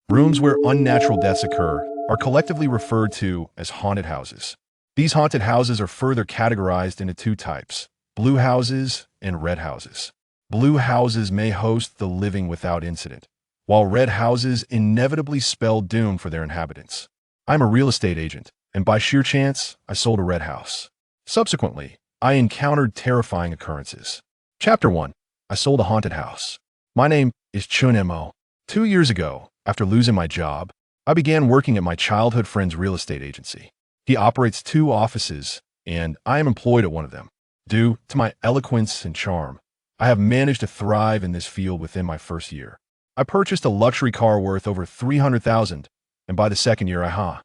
Rooms where unnatural deaths occur are collectively referred to as haunted houses. These haunted houses are further categorized into two types: blue houses and red houses. Blue houses may host the living without incident, while red houses inevitably spell doom for their inhabitants. I'm a real estate agent, and by sheer chance, I sold a red house. Subsequently, I encountered terrifying occurrences. Chapter 1. I sold a haunted house. My name is Chun Mo. 2 years ago, after losing my job, I began working at my childhood friend's real estate agency. He operates 2 offices, and I am employed at one of them. Due to my eloquence and charm, I have managed to thrive in this field within my first year. I purchased a luxury car worth over $300,000, and by the second year I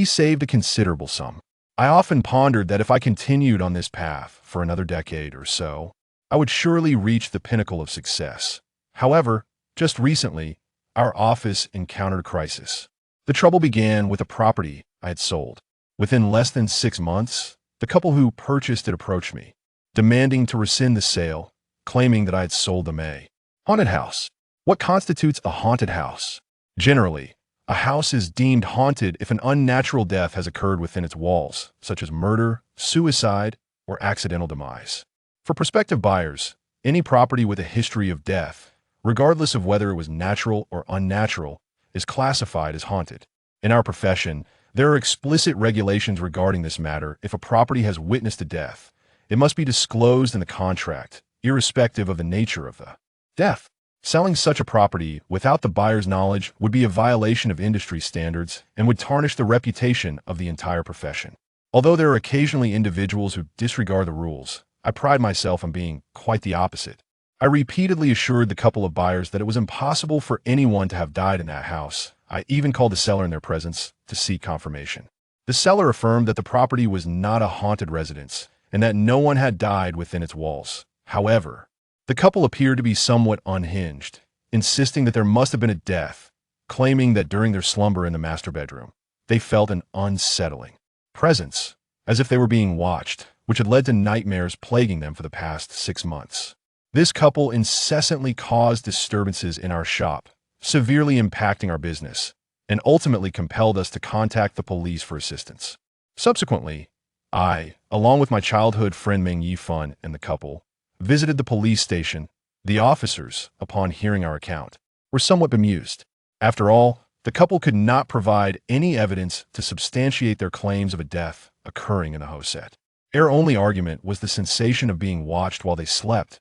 saved a considerable sum. I often pondered that if I continued on this path for another decade or so, I would surely reach the pinnacle of success. However, just recently, our office encountered a crisis. The trouble began with a property I had sold. Within less than 6 months, the couple who purchased it approached me, demanding to rescind the sale, claiming that I had sold them a haunted house. What constitutes a haunted house? Generally, a house is deemed haunted if an unnatural death has occurred within its walls, such as murder, suicide, or accidental demise. For prospective buyers, any property with a history of death, regardless of whether it was natural or unnatural, is classified as haunted. In our profession, there are explicit regulations regarding this matter. If a property has witnessed a death, it must be disclosed in the contract, irrespective of the nature of the death. Selling such a property without the buyer's knowledge would be a violation of industry standards and would tarnish the reputation of the entire profession. Although there are occasionally individuals who disregard the rules, I pride myself on being quite the opposite. I repeatedly assured the couple of buyers that it was impossible for anyone to have died in that house. I even called the seller in their presence to seek confirmation. The seller affirmed that the property was not a haunted residence and that no one had died within its walls. However, the couple appeared to be somewhat unhinged, insisting that there must have been a death, claiming that during their slumber in the master bedroom, they felt an unsettling presence, as if they were being watched, which had led to nightmares plaguing them for the past 6 months. This couple incessantly caused disturbances in our shop, severely impacting our business, and ultimately compelled us to contact the police for assistance. Subsequently, I, along with my childhood friend Meng Yifan and the couple, visited the police station. The officers, upon hearing our account, were somewhat bemused. After all, the couple could not provide any evidence to substantiate their claims of a death occurring in the hoset. Their only argument was the sensation of being watched while they slept,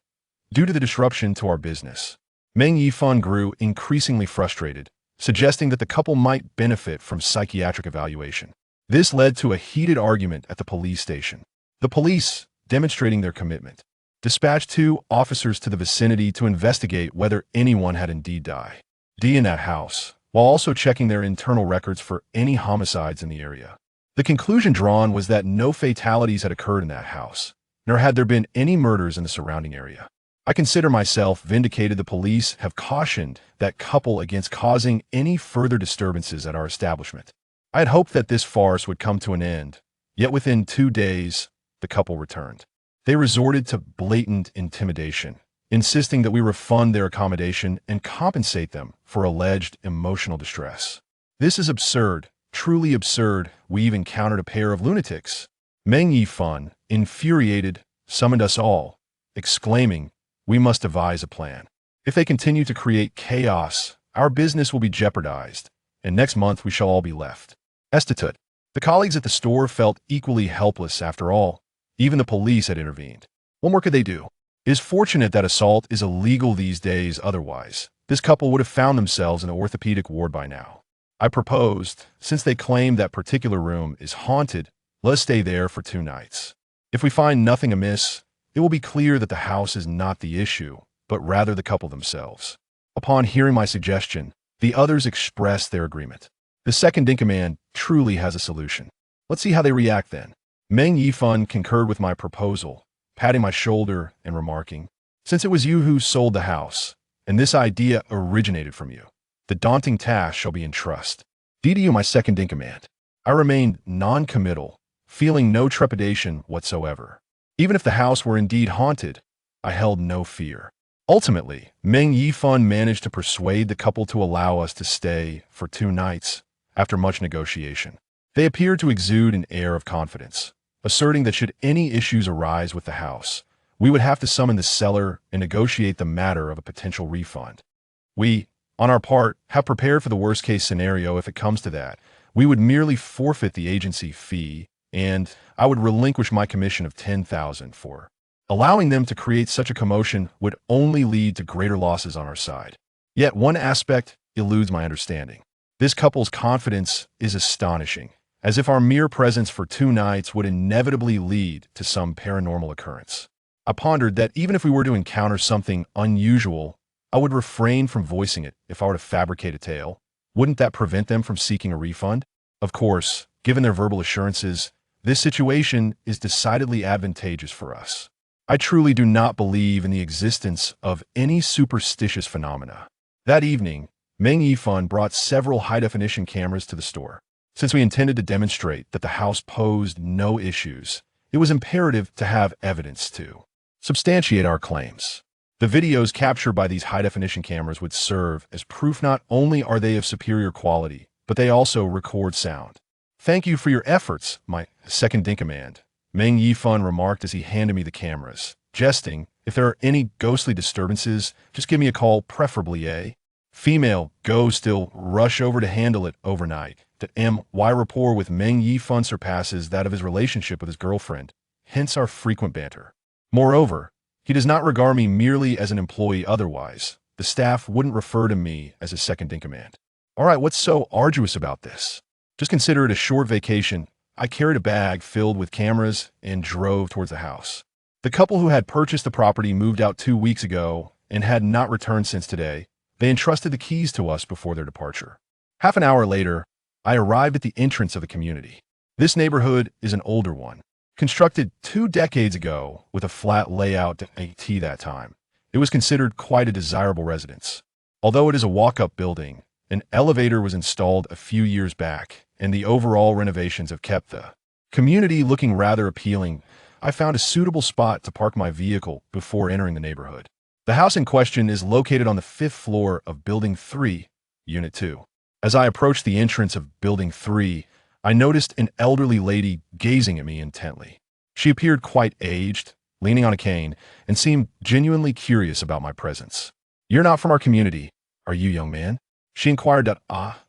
due to the disruption to our business. Meng Yifan grew increasingly frustrated, suggesting that the couple might benefit from psychiatric evaluation. This led to a heated argument at the police station. The police, demonstrating their commitment, dispatched 2 officers to the vicinity to investigate whether anyone had indeed died in that house, while also checking their internal records for any homicides in the area. The conclusion drawn was that no fatalities had occurred in that house, nor had there been any murders in the surrounding area. I consider myself vindicated. The police have cautioned that couple against causing any further disturbances at our establishment. I had hoped that this farce would come to an end, yet within 2 days, the couple returned. They resorted to blatant intimidation, insisting that we refund their accommodation and compensate them for alleged emotional distress. This is absurd, truly absurd. We've encountered a pair of lunatics. Meng Yifan, infuriated, summoned us all, exclaiming, "We must devise a plan. If they continue to create chaos, our business will be jeopardized, and next month we shall all be left destitute." The colleagues at the store felt equally helpless. After all, even the police had intervened. What more could they do? It is fortunate that assault is illegal these days. Otherwise, this couple would have found themselves in an orthopedic ward by now. I proposed, since they claim that particular room is haunted, let us stay there for 2 nights. If we find nothing amiss, it will be clear that the house is not the issue, but rather the couple themselves. Upon hearing my suggestion, the others expressed their agreement. The second-in-command truly has a solution. Let's see how they react then. Meng Yifan concurred with my proposal, patting my shoulder and remarking, "Since it was you who sold the house, and this idea originated from you, the daunting task shall be entrusted to you, my second-in-command." I remained non-committal, feeling no trepidation whatsoever. Even if the house were indeed haunted, I held no fear. Ultimately, Meng Yifan managed to persuade the couple to allow us to stay for 2 nights after much negotiation. They appeared to exude an air of confidence, asserting that should any issues arise with the house, we would have to summon the seller and negotiate the matter of a potential refund. We, on our part, have prepared for the worst-case scenario if it comes to that. We would merely forfeit the agency fee, and I would relinquish my commission of 10,000 for. Allowing them to create such a commotion would only lead to greater losses on our side. Yet one aspect eludes my understanding. This couple's confidence is astonishing, as if our mere presence for 2 nights would inevitably lead to some paranormal occurrence. I pondered that even if we were to encounter something unusual, I would refrain from voicing it if I were to fabricate a tale. Wouldn't that prevent them from seeking a refund? Of course, given their verbal assurances, this situation is decidedly advantageous for us. I truly do not believe in the existence of any superstitious phenomena. That evening, Meng Yifan brought several high-definition cameras to the store. Since we intended to demonstrate that the house posed no issues, it was imperative to have evidence to substantiate our claims. The videos captured by these high-definition cameras would serve as proof not only are they of superior quality, but they also record sound. "Thank you for your efforts, my second-in-command," Meng Yifan remarked as he handed me the cameras, jesting, "If there are any ghostly disturbances, just give me a call, preferably a female ghost. Still rush over to handle it overnight." That my rapport with Meng Yifan surpasses that of his relationship with his girlfriend, hence our frequent banter. Moreover, he does not regard me merely as an employee. Otherwise, the staff wouldn't refer to me as a second-in-command. All right, what's so arduous about this? Just consider it a short vacation. I carried a bag filled with cameras and drove towards the house. The couple who had purchased the property moved out 2 weeks ago and had not returned since today. They entrusted the keys to us before their departure. Half an hour later, I arrived at the entrance of the community. This neighborhood is an older one, constructed 2 decades ago with a flat layout at that time. It was considered quite a desirable residence. Although it is a walk-up building, an elevator was installed a few years back, and the overall renovations have kept the community looking rather appealing. I found a suitable spot to park my vehicle before entering the neighborhood. The house in question is located on the 5th floor of Building 3, Unit 2. As I approached the entrance of Building 3, I noticed an elderly lady gazing at me intently. She appeared quite aged, leaning on a cane, and seemed genuinely curious about my presence. "You're not from our community, are you, young man?" she inquired.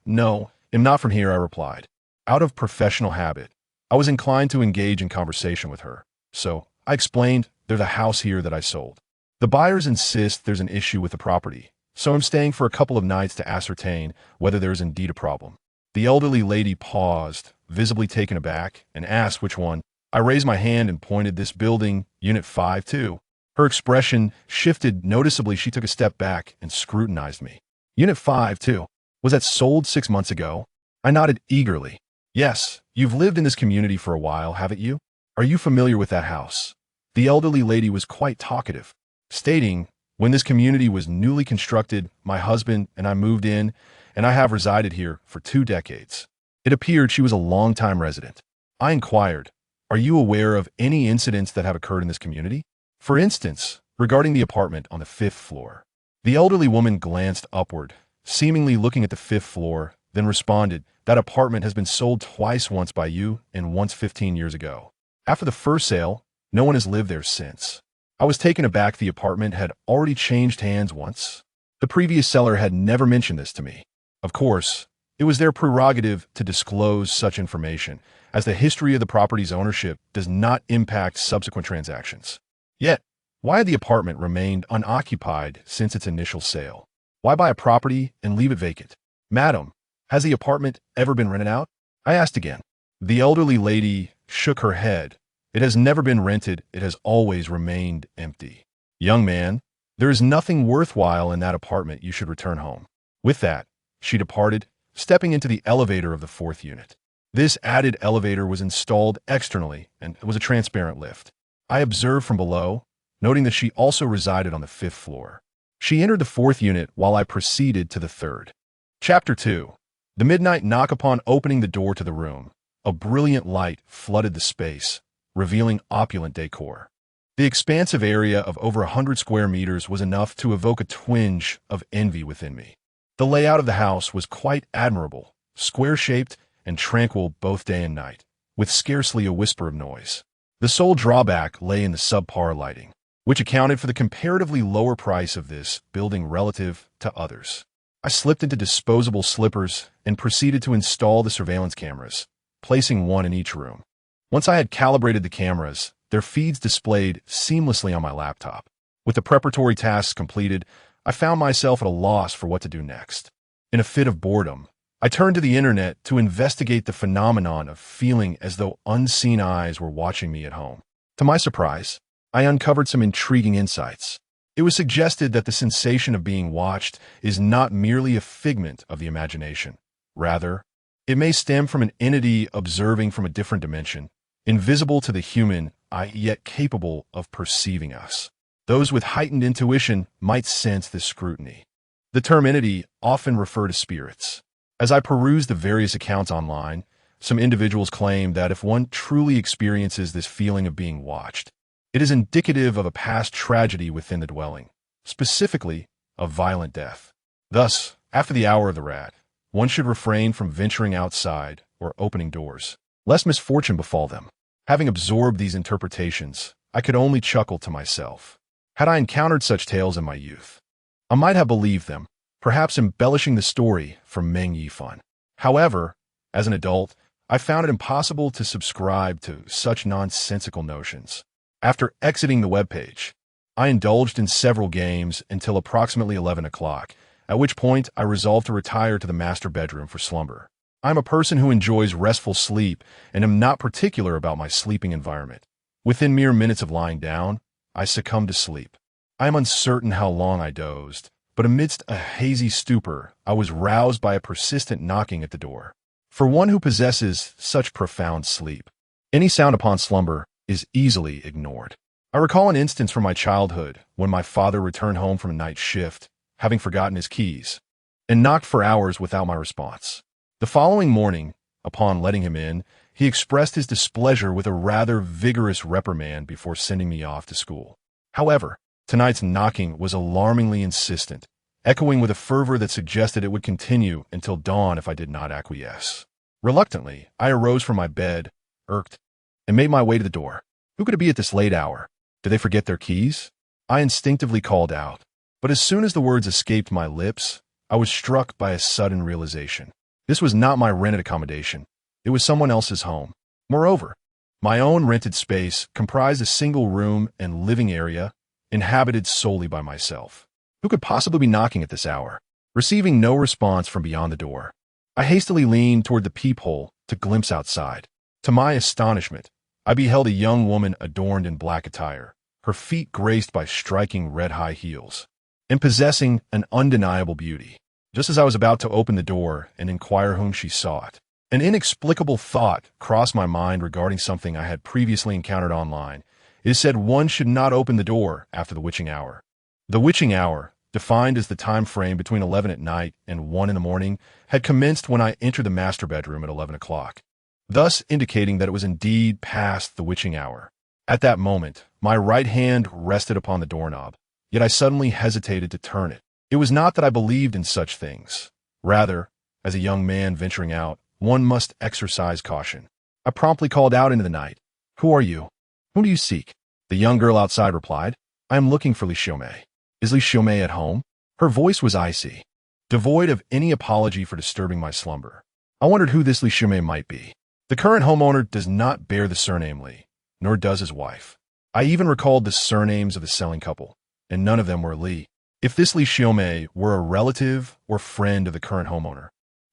No, I'm not from here," I replied. Out of professional habit, I was inclined to engage in conversation with her, so I explained, "There's a house here that I sold. The buyers insist there's an issue with the property, so I'm staying for a couple of nights to ascertain whether there is indeed a problem." The elderly lady paused, visibly taken aback, and asked which one. I raised my hand and pointed. "This building, Unit 5-2. Her expression shifted noticeably. She took a step back and scrutinized me. "Unit 5-2. Was that sold 6 months ago?" I nodded eagerly. "Yes, you've lived in this community for a while, haven't you? Are you familiar with that house?" The elderly lady was quite talkative, stating, "When this community was newly constructed, my husband and I moved in, and I have resided here for 2 decades. It appeared she was a long-time resident. I inquired, "Are you aware of any incidents that have occurred in this community? For instance, regarding the apartment on the 5th floor." The elderly woman glanced upward, seemingly looking at the 5th floor, then responded, "That apartment has been sold twice, once by you and once 15 years ago. After the first sale, no one has lived there since." I was taken aback. The apartment had already changed hands once. The previous seller had never mentioned this to me. Of course, it was their prerogative to disclose such information, as the history of the property's ownership does not impact subsequent transactions. Yet, why had the apartment remained unoccupied since its initial sale? Why buy a property and leave it vacant? "Madam, has the apartment ever been rented out?" I asked again. The elderly lady shook her head. "It has never been rented. It has always remained empty." "Young man, there is nothing worthwhile in that apartment. You should return home." With that, she departed, stepping into the elevator of the 4th unit. This added elevator was installed externally and was a transparent lift. I observed from below, noting that she also resided on the 5th floor. She entered the 4th unit while I proceeded to the 3rd. Chapter 2. The midnight knock. Upon opening the door to the room, a brilliant light flooded the space, revealing opulent decor. The expansive area of over 100 square meters was enough to evoke a twinge of envy within me. The layout of the house was quite admirable, square-shaped and tranquil both day and night, with scarcely a whisper of noise. The sole drawback lay in the subpar lighting, which accounted for the comparatively lower price of this building relative to others. I slipped into disposable slippers and proceeded to install the surveillance cameras, placing one in each room. Once I had calibrated the cameras, their feeds displayed seamlessly on my laptop. With the preparatory tasks completed, I found myself at a loss for what to do next. In a fit of boredom, I turned to the internet to investigate the phenomenon of feeling as though unseen eyes were watching me at home. To my surprise, I uncovered some intriguing insights. It was suggested that the sensation of being watched is not merely a figment of the imagination. Rather, it may stem from an entity observing from a different dimension, invisible to the human eye yet capable of perceiving us. Those with heightened intuition might sense this scrutiny. The term entity often refer to spirits. As I perused the various accounts online, some individuals claim that if one truly experiences this feeling of being watched, it is indicative of a past tragedy within the dwelling, specifically a violent death. Thus, after the hour of the rat, one should refrain from venturing outside or opening doors, lest misfortune befall them. Having absorbed these interpretations, I could only chuckle to myself. Had I encountered such tales in my youth, I might have believed them, perhaps embellishing the story for Meng Yi fun. However, as an adult, I found it impossible to subscribe to such nonsensical notions. After exiting the webpage, I indulged in several games until approximately 11 o'clock, at which point I resolved to retire to the master bedroom for slumber. I'm a person who enjoys restful sleep and am not particular about my sleeping environment. Within mere minutes of lying down, I succumbed to sleep. I am uncertain how long I dozed, but amidst a hazy stupor, I was roused by a persistent knocking at the door. For one who possesses such profound sleep, any sound upon slumber is easily ignored. I recall an instance from my childhood when my father returned home from a night shift, having forgotten his keys, and knocked for hours without my response. The following morning, upon letting him in, he expressed his displeasure with a rather vigorous reprimand before sending me off to school. However, tonight's knocking was alarmingly insistent, echoing with a fervor that suggested it would continue until dawn if I did not acquiesce. Reluctantly, I arose from my bed, irked, and made my way to the door. Who could it be at this late hour? Did they forget their keys? I instinctively called out, but as soon as the words escaped my lips, I was struck by a sudden realization. This was not my rented accommodation. It was someone else's home. Moreover, my own rented space comprised a single room and living area inhabited solely by myself. Who could possibly be knocking at this hour? Receiving no response from beyond the door, I hastily leaned toward the peephole to glimpse outside. To my astonishment, I beheld a young woman adorned in black attire, her feet graced by striking red high heels, and possessing an undeniable beauty. Just as I was about to open the door and inquire whom she sought, an inexplicable thought crossed my mind regarding something I had previously encountered online. It is said one should not open the door after the witching hour. The witching hour, defined as the time frame between 11 at night and 1 in the morning, had commenced when I entered the master bedroom at 11 o'clock, thus indicating that it was indeed past the witching hour. At that moment, my right hand rested upon the doorknob, yet I suddenly hesitated to turn it. It was not that I believed in such things. Rather, as a young man venturing out, one must exercise caution. I promptly called out into the night, "Who are you? Whom do you seek?" The young girl outside replied, "I am looking for Li Xiaomei." "Is Li Xiaomei at home?" Her voice was icy, devoid of any apology for disturbing my slumber. I wondered who this Li Xiaomei might be. The current homeowner does not bear the surname Li, nor does his wife. I even recalled the surnames of the selling couple, and none of them were Li. If this Li Xiaomei were a relative or friend of the current homeowner,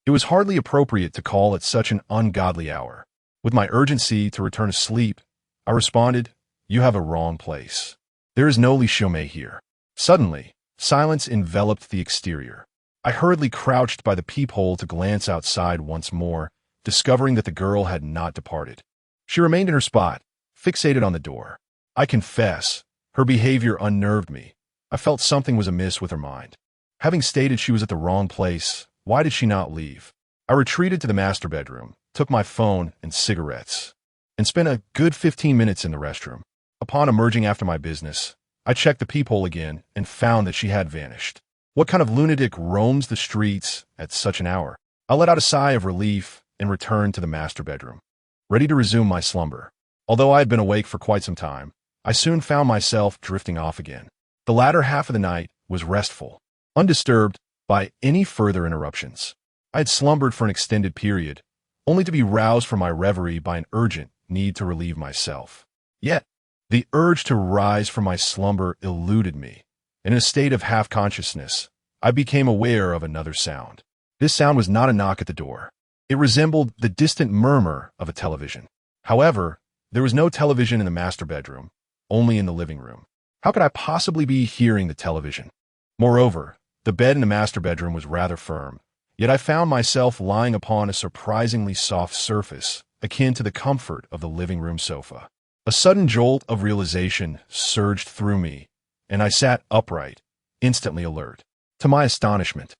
it was hardly appropriate to call at such an ungodly hour. With my urgency to return to sleep, I responded, "You have a wrong place. There is no Li Xiaomei here." Suddenly, silence enveloped the exterior. I hurriedly crouched by the peephole to glance outside once more, discovering that the girl had not departed. She remained in her spot, fixated on the door. I confess, her behavior unnerved me. I felt something was amiss with her mind. Having stated she was at the wrong place, why did she not leave? I retreated to the master bedroom, took my phone and cigarettes, and spent a good 15 minutes in the restroom. Upon emerging after my business, I checked the peephole again and found that she had vanished. What kind of lunatic roams the streets at such an hour? I let out a sigh of relief and returned to the master bedroom, ready to resume my slumber. Although I had been awake for quite some time, I soon found myself drifting off again. The latter half of the night was restful, undisturbed by any further interruptions. I had slumbered for an extended period, only to be roused from my reverie by an urgent need to relieve myself. Yet, the urge to rise from my slumber eluded me. In a state of half-consciousness, I became aware of another sound. This sound was not a knock at the door. It resembled the distant murmur of a television. However, there was no television in the master bedroom, only in the living room. How could I possibly be hearing the television? Moreover, the bed in the master bedroom was rather firm, yet I found myself lying upon a surprisingly soft surface, akin to the comfort of the living room sofa. A sudden jolt of realization surged through me, and I sat upright, instantly alert. To my astonishment,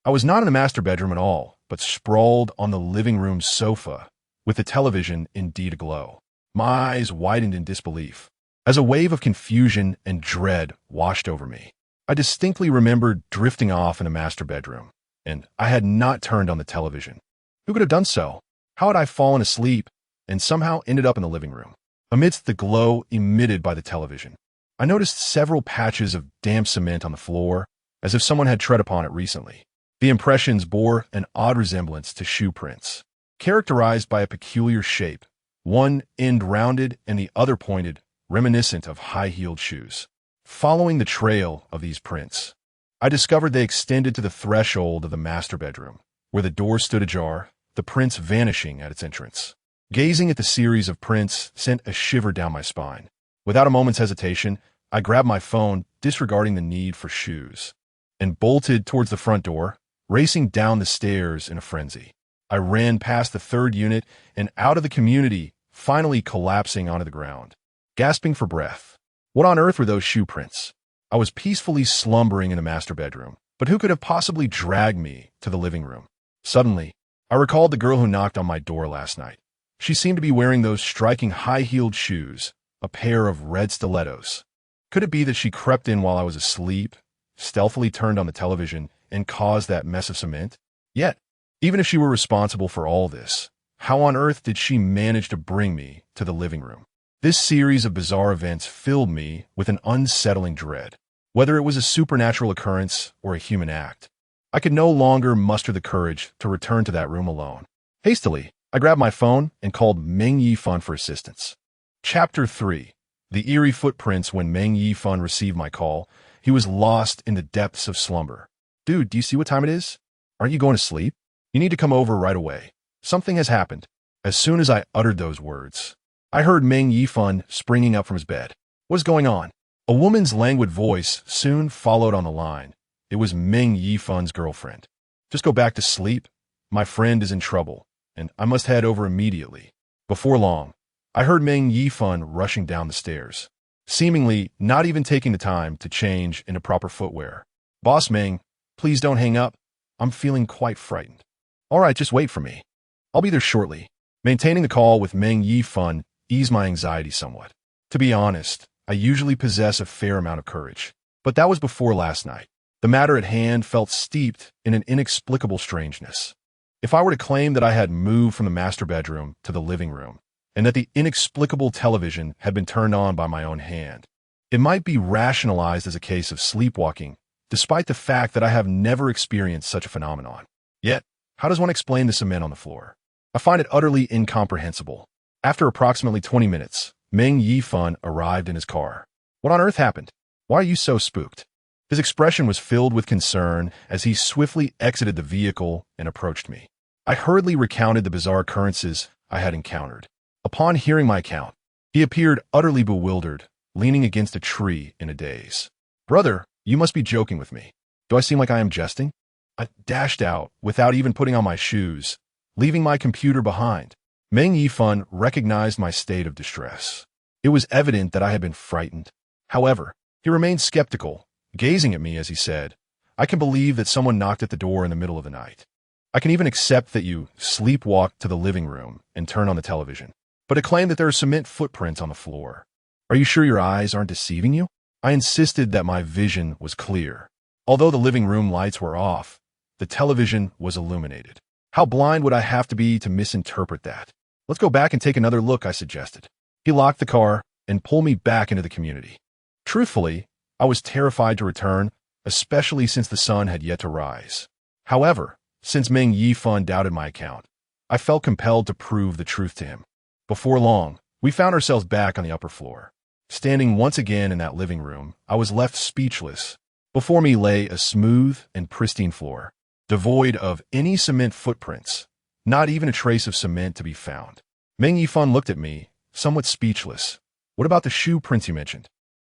I was not in the master bedroom at all, but sprawled on the living room sofa, with the television indeed aglow. My eyes widened in disbelief, as a wave of confusion and dread washed over me. I distinctly remembered drifting off in the master bedroom, and I had not turned on the television. Who could have done so? How had I fallen asleep and somehow ended up in the living room? Amidst the glow emitted by the television, I noticed several patches of damp cement on the floor, as if someone had tread upon it recently. The impressions bore an odd resemblance to shoe prints, characterized by a peculiar shape, one end rounded and the other pointed, reminiscent of high-heeled shoes. Following the trail of these prints, I discovered they extended to the threshold of the master bedroom, where the door stood ajar, the prints vanishing at its entrance. Gazing at the series of prints sent a shiver down my spine. Without a moment's hesitation, I grabbed my phone, disregarding the need for shoes, and bolted towards the front door, racing down the stairs in a frenzy. I ran past the third unit and out of the community, finally collapsing onto the ground, gasping for breath. What on earth were those shoe prints? I was peacefully slumbering in the master bedroom, but who could have possibly dragged me to the living room? Suddenly, I recalled the girl who knocked on my door last night. She seemed to be wearing those striking high-heeled shoes, a pair of red stilettos. Could it be that she crept in while I was asleep, stealthily turned on the television, and caused that mess of cement? Yet, even if she were responsible for all this, how on earth did she manage to bring me to the living room? This series of bizarre events filled me with an unsettling dread. Whether it was a supernatural occurrence or a human act, I could no longer muster the courage to return to that room alone. Hastily, I grabbed my phone and called Meng Yifan for assistance. Chapter 3. The eerie footprints. When Meng Yifan received my call, he was lost in the depths of slumber. Dude, do you see what time it is? Aren't you going to sleep? You need to come over right away. Something has happened. As soon as I uttered those words, I heard Meng Yifan springing up from his bed. What is going on? A woman's languid voice soon followed on the line. It was Meng Yifan's girlfriend. Just go back to sleep. My friend is in trouble, and I must head over immediately. Before long, I heard Meng Yifan rushing down the stairs, seemingly not even taking the time to change into proper footwear. Boss Meng, please don't hang up. I'm feeling quite frightened. All right, just wait for me. I'll be there shortly. Maintaining the call with Meng Yifan eased my anxiety somewhat. To be honest, I usually possess a fair amount of courage, but that was before last night. The matter at hand felt steeped in an inexplicable strangeness. If I were to claim that I had moved from the master bedroom to the living room, and that the inexplicable television had been turned on by my own hand, it might be rationalized as a case of sleepwalking, despite the fact that I have never experienced such a phenomenon. Yet, how does one explain the cement on the floor? I find it utterly incomprehensible. After approximately 20 minutes, Meng Yifan arrived in his car. What on earth happened? Why are you so spooked? His expression was filled with concern as he swiftly exited the vehicle and approached me. I hurriedly recounted the bizarre occurrences I had encountered. Upon hearing my account, he appeared utterly bewildered, leaning against a tree in a daze. Brother, you must be joking with me. Do I seem like I am jesting? I dashed out without even putting on my shoes, leaving my computer behind. Meng Yifan recognized my state of distress. It was evident that I had been frightened. However, he remained skeptical, gazing at me as he said, I can believe that someone knocked at the door in the middle of the night. I can even accept that you sleepwalked to the living room and turned on the television. But to claim that there are cement footprints on the floor, Are you sure your eyes aren't deceiving you? I insisted that my vision was clear. Although the living room lights were off, the television was illuminated. How blind would I have to be to misinterpret that? Let's go back and take another look, I suggested. He locked the car and pulled me back into the community. Truthfully, I was terrified to return, especially since the sun had yet to rise. However, since Meng Yifan doubted my account, I felt compelled to prove the truth to him. Before long, we found ourselves back on the upper floor. Standing once again in that living room, I was left speechless. Before me lay a smooth and pristine floor, devoid of any cement footprints, not even a trace of cement to be found. Meng Yifan looked at me, somewhat speechless. What about the shoe prints you mentioned?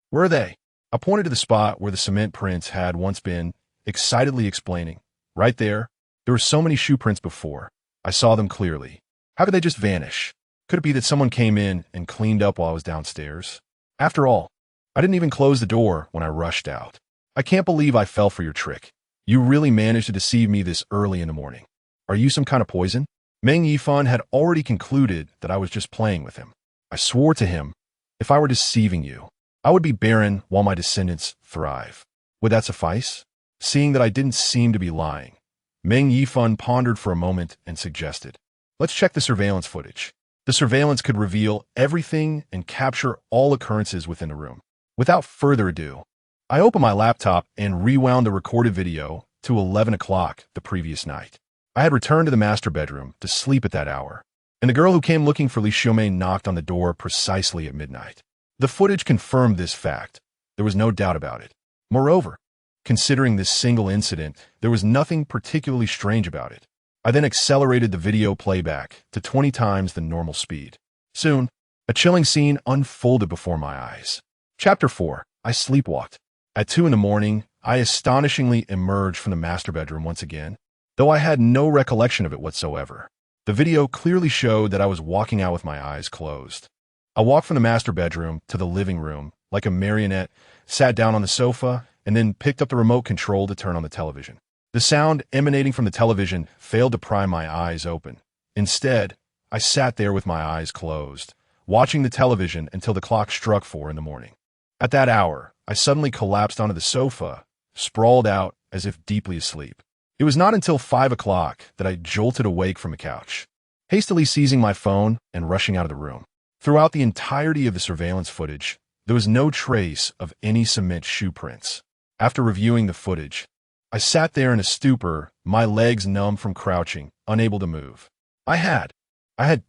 Where are they? I pointed to the spot where the cement prints had once been, excitedly explaining. Right there. There were so many shoe prints before. I saw them clearly. How could they just vanish? Could it be that someone came in and cleaned up while I was downstairs? After all, I didn't even close the door when I rushed out. I can't believe I fell for your trick. You really managed to deceive me this early in the morning. Are you some kind of poison? Meng Yifan had already concluded that I was just playing with him. I swore to him, if I were deceiving you, I would be barren while my descendants thrive. Would that suffice? Seeing that I didn't seem to be lying, Meng Yifan pondered for a moment and suggested, let's check the surveillance footage. The surveillance could reveal everything and capture all occurrences within the room. Without further ado, I opened my laptop and rewound the recorded video to 11 o'clock the previous night. I had returned to the master bedroom to sleep at that hour, and the girl who came looking for Li Xiaomei knocked on the door precisely at midnight. The footage confirmed this fact. There was no doubt about it. Moreover, considering this single incident, there was nothing particularly strange about it. I then accelerated the video playback to 20 times the normal speed. Soon, a chilling scene unfolded before my eyes. Chapter 4. I sleepwalked. At 2 in the morning, I astonishingly emerged from the master bedroom once again, though I had no recollection of it whatsoever. The video clearly showed that I was walking out with my eyes closed. I walked from the master bedroom to the living room like a marionette, sat down on the sofa, and then picked up the remote control to turn on the television. The sound emanating from the television failed to pry my eyes open. Instead, I sat there with my eyes closed, watching the television until the clock struck 4 in the morning. At that hour, I suddenly collapsed onto the sofa, sprawled out as if deeply asleep. It was not until 5 o'clock that I jolted awake from the couch, hastily seizing my phone and rushing out of the room. Throughout the entirety of the surveillance footage, there was no trace of any cement shoe prints. After reviewing the footage, I sat there in a stupor, my legs numb from crouching, unable to move. I had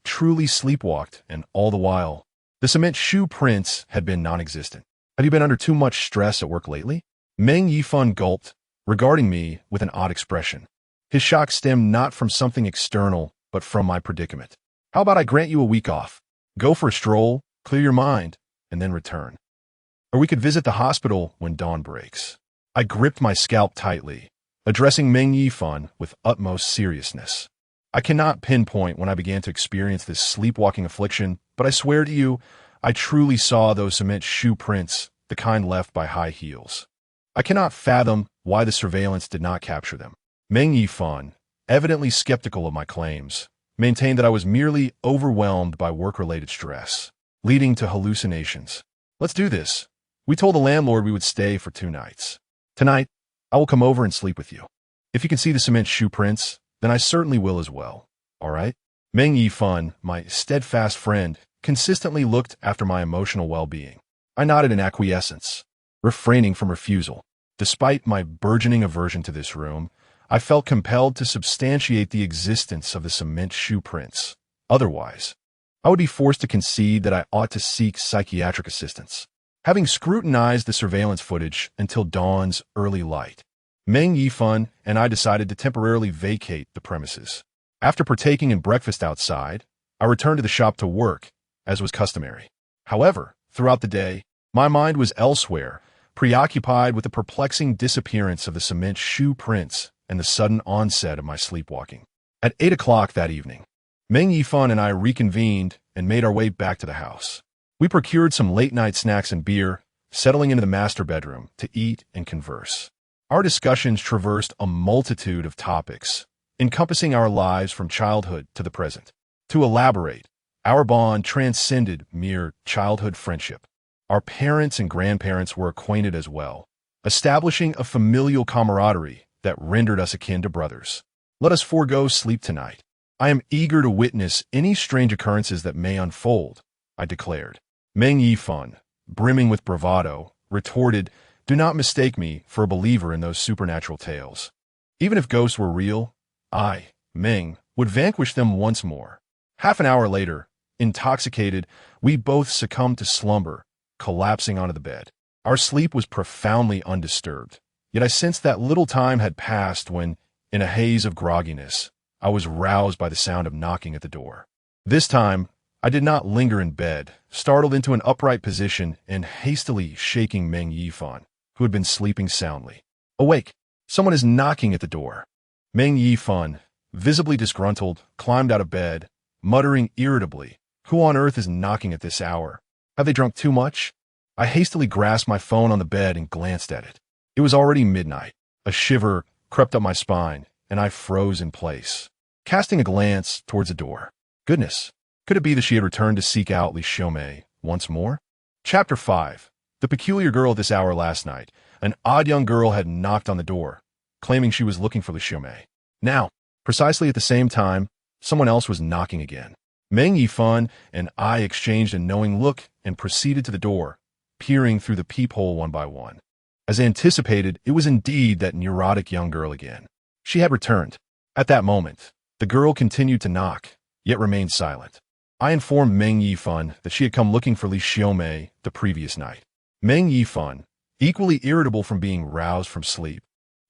truly sleepwalked, and all the while, the cement shoe prints had been non-existent. Have you been under too much stress at work lately? Meng Yifan gulped, regarding me with an odd expression. His shock stemmed not from something external, but from my predicament. How about I grant you a week off? Go for a stroll, clear your mind, and then return. Or we could visit the hospital when dawn breaks. I gripped my scalp tightly, addressing Meng Yifan with utmost seriousness. I cannot pinpoint when I began to experience this sleepwalking affliction, but I swear to you, I truly saw those cement shoe prints, the kind left by high heels. I cannot fathom why the surveillance did not capture them. Meng Yifan, evidently skeptical of my claims, maintained that I was merely overwhelmed by work-related stress, leading to hallucinations. Let's do this. We told the landlord we would stay for 2 nights. Tonight, I will come over and sleep with you. If you can see the cement shoe prints, then I certainly will as well. All right? Meng Yifan, my steadfast friend, consistently looked after my emotional well-being. I nodded in acquiescence, refraining from refusal. Despite my burgeoning aversion to this room, I felt compelled to substantiate the existence of the cement shoe prints. Otherwise, I would be forced to concede that I ought to seek psychiatric assistance. Having scrutinized the surveillance footage until dawn's early light, Meng Yifan and I decided to temporarily vacate the premises. After partaking in breakfast outside, I returned to the shop to work, as was customary. However, throughout the day, my mind was elsewhere, preoccupied with the perplexing disappearance of the cement shoe prints and the sudden onset of my sleepwalking. At 8 o'clock that evening, Meng Yifan and I reconvened and made our way back to the house. We procured some late-night snacks and beer, settling into the master bedroom to eat and converse. Our discussions traversed a multitude of topics, encompassing our lives from childhood to the present. To elaborate, our bond transcended mere childhood friendship. Our parents and grandparents were acquainted as well, establishing a familial camaraderie that rendered us akin to brothers. Let us forego sleep tonight. I am eager to witness any strange occurrences that may unfold, I declared. Meng Yifan, brimming with bravado, retorted, "Do not mistake me for a believer in those supernatural tales. Even if ghosts were real, I, Meng, would vanquish them once more." Half an hour later, intoxicated, we both succumbed to slumber, collapsing onto the bed. Our sleep was profoundly undisturbed, yet I sensed that little time had passed when, in a haze of grogginess, I was roused by the sound of knocking at the door. This time, I did not linger in bed, startled into an upright position and hastily shaking Meng Yifan, who had been sleeping soundly. "Awake! Someone is knocking at the door." Meng Yifan, visibly disgruntled, climbed out of bed, muttering irritably, "Who on earth is knocking at this hour? Have they drunk too much?" I hastily grasped my phone on the bed and glanced at it. It was already midnight. A shiver crept up my spine, and I froze in place, casting a glance towards the door. Goodness, could it be that she had returned to seek out Li Xiaomei once more? Chapter 5. The peculiar girl at this hour last night. An odd young girl had knocked on the door, claiming she was looking for Li Xiaomei. Now, precisely at the same time, someone else was knocking again. Meng Yifan and I exchanged a knowing look and proceeded to the door, peering through the peephole one by one. As anticipated, it was indeed that neurotic young girl again. She had returned. At that moment, the girl continued to knock, yet remained silent. I informed Meng Yifan that she had come looking for Li Xiaomei the previous night. Meng Yifan, equally irritable from being roused from sleep,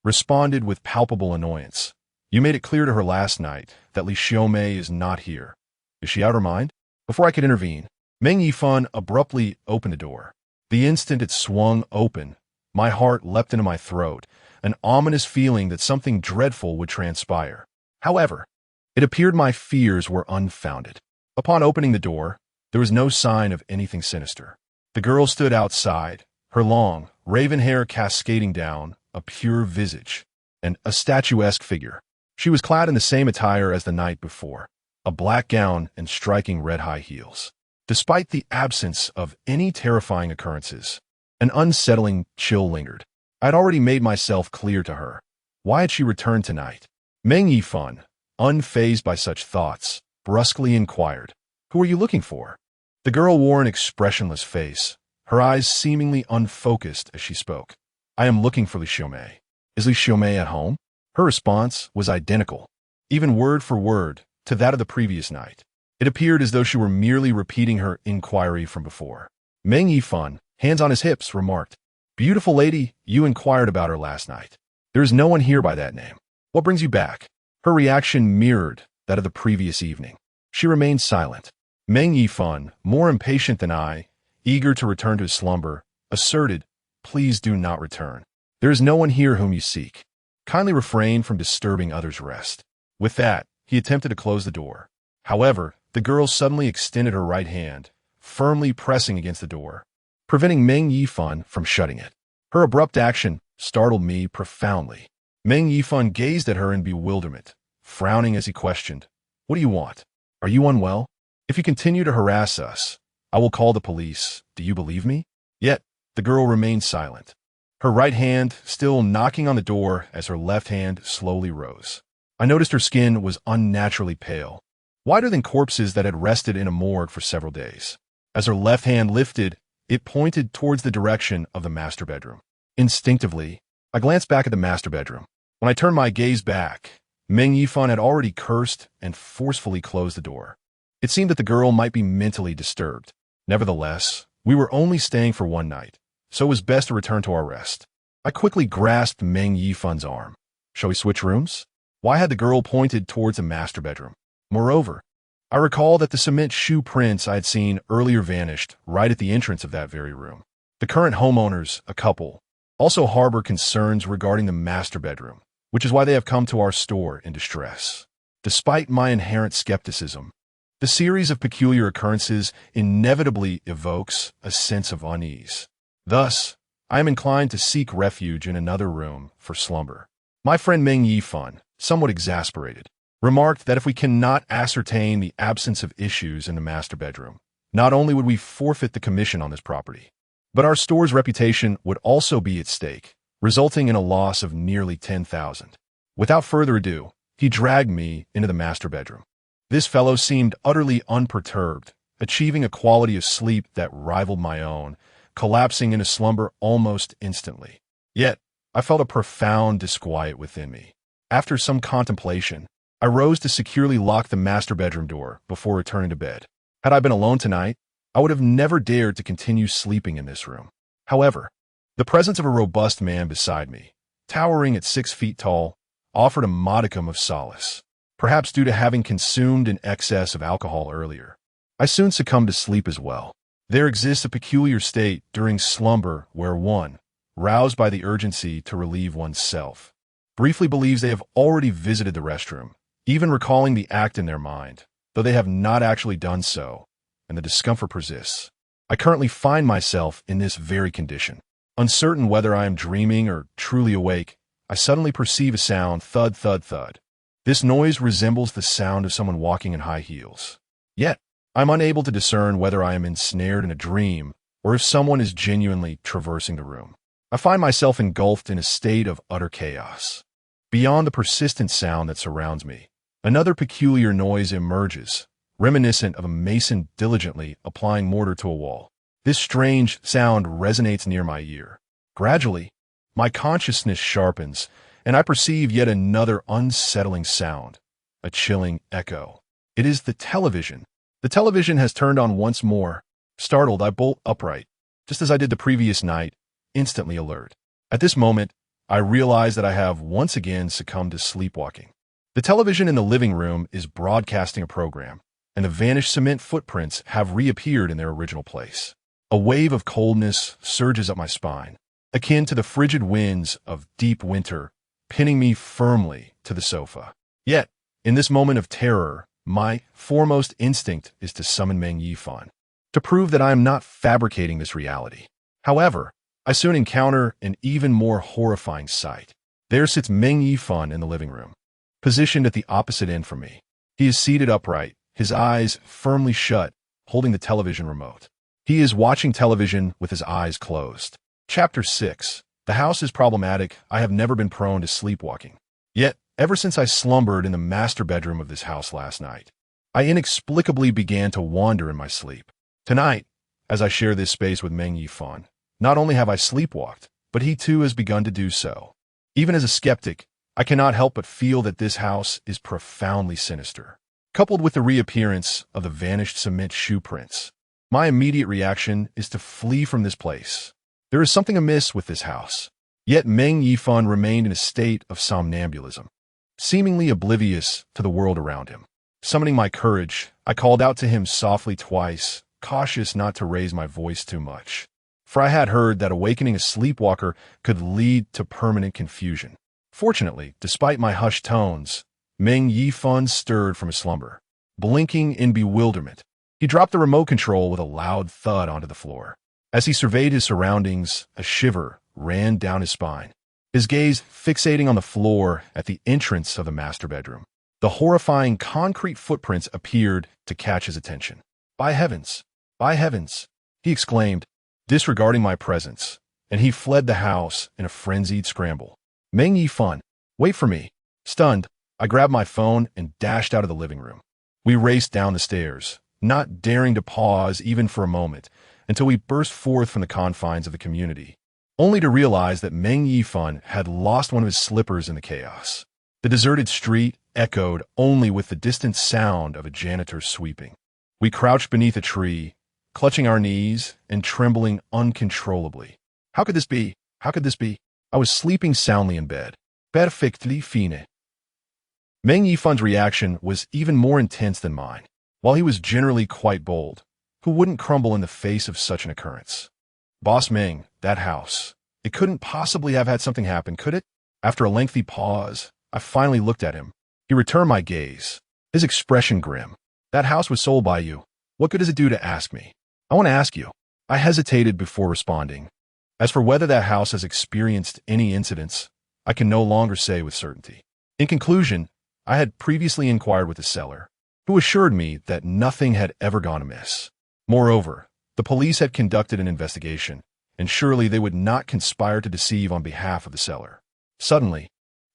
responded with palpable annoyance. "You made it clear to her last night that Li Xiaomei is not here. Is she out of her mind?" Before I could intervene, Meng Yifan abruptly opened the door. The instant it swung open, my heart leapt into my throat, an ominous feeling that something dreadful would transpire. However, it appeared my fears were unfounded. Upon opening the door, there was no sign of anything sinister. The girl stood outside, her long, raven hair cascading down, a pure visage, and a statuesque figure. She was clad in the same attire as the night before, a black gown and striking red high heels. Despite the absence of any terrifying occurrences, an unsettling chill lingered. I had already made myself clear to her. Why had she returned tonight? Meng Yifan, unfazed by such thoughts, brusquely inquired, "Who are you looking for?" The girl wore an expressionless face, her eyes seemingly unfocused as she spoke. "I am looking for Li Xiaomei. Is Li Xiaomei at home?" Her response was identical, even word for word, to that of the previous night. It appeared as though she were merely repeating her inquiry from before. Meng Yifan, hands on his hips, remarked, "Beautiful lady, you inquired about her last night. There is no one here by that name. What brings you back?" Her reaction mirrored that of the previous evening. She remained silent. Meng Yifan, more impatient than I, eager to return to his slumber, asserted, "Please do not return. There is no one here whom you seek. Kindly refrain from disturbing others' rest." With that, he attempted to close the door. However, the girl suddenly extended her right hand, firmly pressing against the door, preventing Meng Yifan from shutting it. Her abrupt action startled me profoundly. Meng Yifan gazed at her in bewilderment, frowning as he questioned, "What do you want? Are you unwell? If you continue to harass us, I will call the police. Do you believe me?" Yet, the girl remained silent, her right hand still knocking on the door as her left hand slowly rose. I noticed her skin was unnaturally pale, whiter than corpses that had rested in a morgue for several days. As her left hand lifted, it pointed towards the direction of the master bedroom. Instinctively, I glanced back at the master bedroom. When I turned my gaze back, Meng Yifan had already cursed and forcefully closed the door. It seemed that the girl might be mentally disturbed. Nevertheless, we were only staying for one night, so it was best to return to our rest. I quickly grasped Meng Yifan's arm. "Shall we switch rooms?" Why had the girl pointed towards the master bedroom? Moreover, I recall that the cement shoe prints I had seen earlier vanished right at the entrance of that very room. The current homeowners, a couple, also harbor concerns regarding the master bedroom, which is why they have come to our store in distress. Despite my inherent skepticism, the series of peculiar occurrences inevitably evokes a sense of unease. Thus, I am inclined to seek refuge in another room for slumber. My friend Meng Yifan, somewhat exasperated, remarked that if we cannot ascertain the absence of issues in the master bedroom, not only would we forfeit the commission on this property, But our store's reputation would also be at stake, resulting in a loss of nearly $10,000. Without further ado, he dragged me into the master bedroom. This fellow seemed utterly unperturbed, achieving a quality of sleep that rivaled my own, collapsing into slumber almost instantly. Yet, I felt a profound disquiet within me. After some contemplation, I rose to securely lock the master bedroom door before returning to bed. Had I been alone tonight, I would have never dared to continue sleeping in this room. However, the presence of a robust man beside me, towering at 6 feet tall, offered a modicum of solace. Perhaps due to having consumed an excess of alcohol earlier, I soon succumbed to sleep as well. There exists a peculiar state during slumber where one, roused by the urgency to relieve oneself, briefly believes they have already visited the restroom, even recalling the act in their mind, though they have not actually done so, and the discomfort persists. I currently find myself in this very condition. Uncertain whether I am dreaming or truly awake, I suddenly perceive a sound, thud, thud, thud. This noise resembles the sound of someone walking in high heels. Yet, I'm unable to discern whether I am ensnared in a dream or if someone is genuinely traversing the room. I find myself engulfed in a state of utter chaos. Beyond the persistent sound that surrounds me, another peculiar noise emerges, reminiscent of a mason diligently applying mortar to a wall. This strange sound resonates near my ear. Gradually, my consciousness sharpens, and I perceive yet another unsettling sound, a chilling echo. It is the television. The television has turned on once more. Startled, I bolt upright, just as I did the previous night, instantly alert. At this moment, I realize that I have once again succumbed to sleepwalking. The television in the living room is broadcasting a program, and the vanished cement footprints have reappeared in their original place. A wave of coldness surges up my spine, akin to the frigid winds of deep winter, pinning me firmly to the sofa. Yet, in this moment of terror, my foremost instinct is to summon Meng Yifan, to prove that I am not fabricating this reality. However, I soon encounter an even more horrifying sight. There sits Meng Yifan in the living room, positioned at the opposite end from me. He is seated upright, his eyes firmly shut, holding the television remote. He is watching television with his eyes closed. Chapter 6. The house is problematic. I have never been prone to sleepwalking. Yet, ever since I slumbered in the master bedroom of this house last night, I inexplicably began to wander in my sleep. Tonight, as I share this space with Meng Yifan, not only have I sleepwalked, but he too has begun to do so. Even as a skeptic, I cannot help but feel that this house is profoundly sinister. Coupled with the reappearance of the vanished cement shoe prints, my immediate reaction is to flee from this place. There is something amiss with this house. Yet Meng Yifan remained in a state of somnambulism, seemingly oblivious to the world around him. Summoning my courage, I called out to him softly twice, cautious not to raise my voice too much, for I had heard that awakening a sleepwalker could lead to permanent confusion. Fortunately, despite my hushed tones, Meng Yifan stirred from his slumber. Blinking in bewilderment, he dropped the remote control with a loud thud onto the floor. As he surveyed his surroundings, a shiver ran down his spine, his gaze fixating on the floor at the entrance of the master bedroom. The horrifying concrete footprints appeared to catch his attention. By heavens! By heavens! He exclaimed, disregarding my presence, and he fled the house in a frenzied scramble. Meng Yifan, wait for me! Stunned, I grabbed my phone and dashed out of the living room. We raced down the stairs, not daring to pause even for a moment, until we burst forth from the confines of the community, only to realize that Meng Yifan had lost one of his slippers in the chaos. The deserted street echoed only with the distant sound of a janitor sweeping. We crouched beneath a tree, clutching our knees and trembling uncontrollably. How could this be? How could this be? I was sleeping soundly in bed. Perfectly fine. Meng Yifan's reaction was even more intense than mine. While he was generally quite bold, who wouldn't crumble in the face of such an occurrence? Boss Meng, that house. It couldn't possibly have had something happen, could it? After a lengthy pause, I finally looked at him. He returned my gaze, his expression grim. That house was sold by you. What good does it do to ask me? I want to ask you. I hesitated before responding. As for whether that house has experienced any incidents, I can no longer say with certainty. In conclusion, I had previously inquired with the seller, who assured me that nothing had ever gone amiss. Moreover, the police had conducted an investigation, and surely they would not conspire to deceive on behalf of the seller. Suddenly,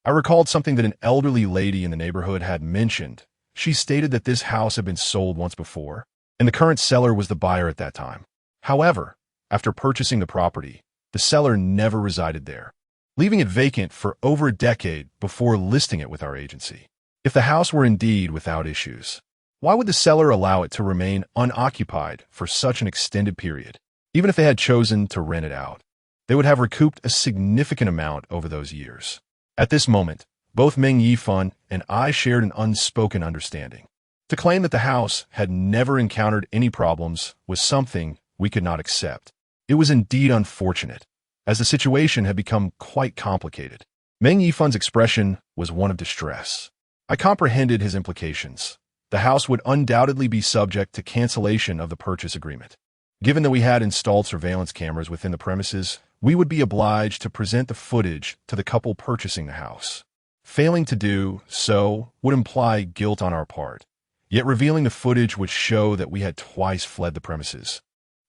I recalled something that an elderly lady in the neighborhood had mentioned. She stated that this house had been sold once before, and the current seller was the buyer at that time. However, after purchasing the property, the seller never resided there, leaving it vacant for over a decade before listing it with our agency. If the house were indeed without issues, why would the seller allow it to remain unoccupied for such an extended period? Even if they had chosen to rent it out, they would have recouped a significant amount over those years. At this moment, both Meng Yifan and I shared an unspoken understanding. To claim that the house had never encountered any problems was something we could not accept. It was indeed unfortunate, as the situation had become quite complicated. Meng Yifan's expression was one of distress. I comprehended his implications. The house would undoubtedly be subject to cancellation of the purchase agreement. Given that we had installed surveillance cameras within the premises, we would be obliged to present the footage to the couple purchasing the house. Failing to do so would imply guilt on our part, yet revealing the footage would show that we had twice fled the premises,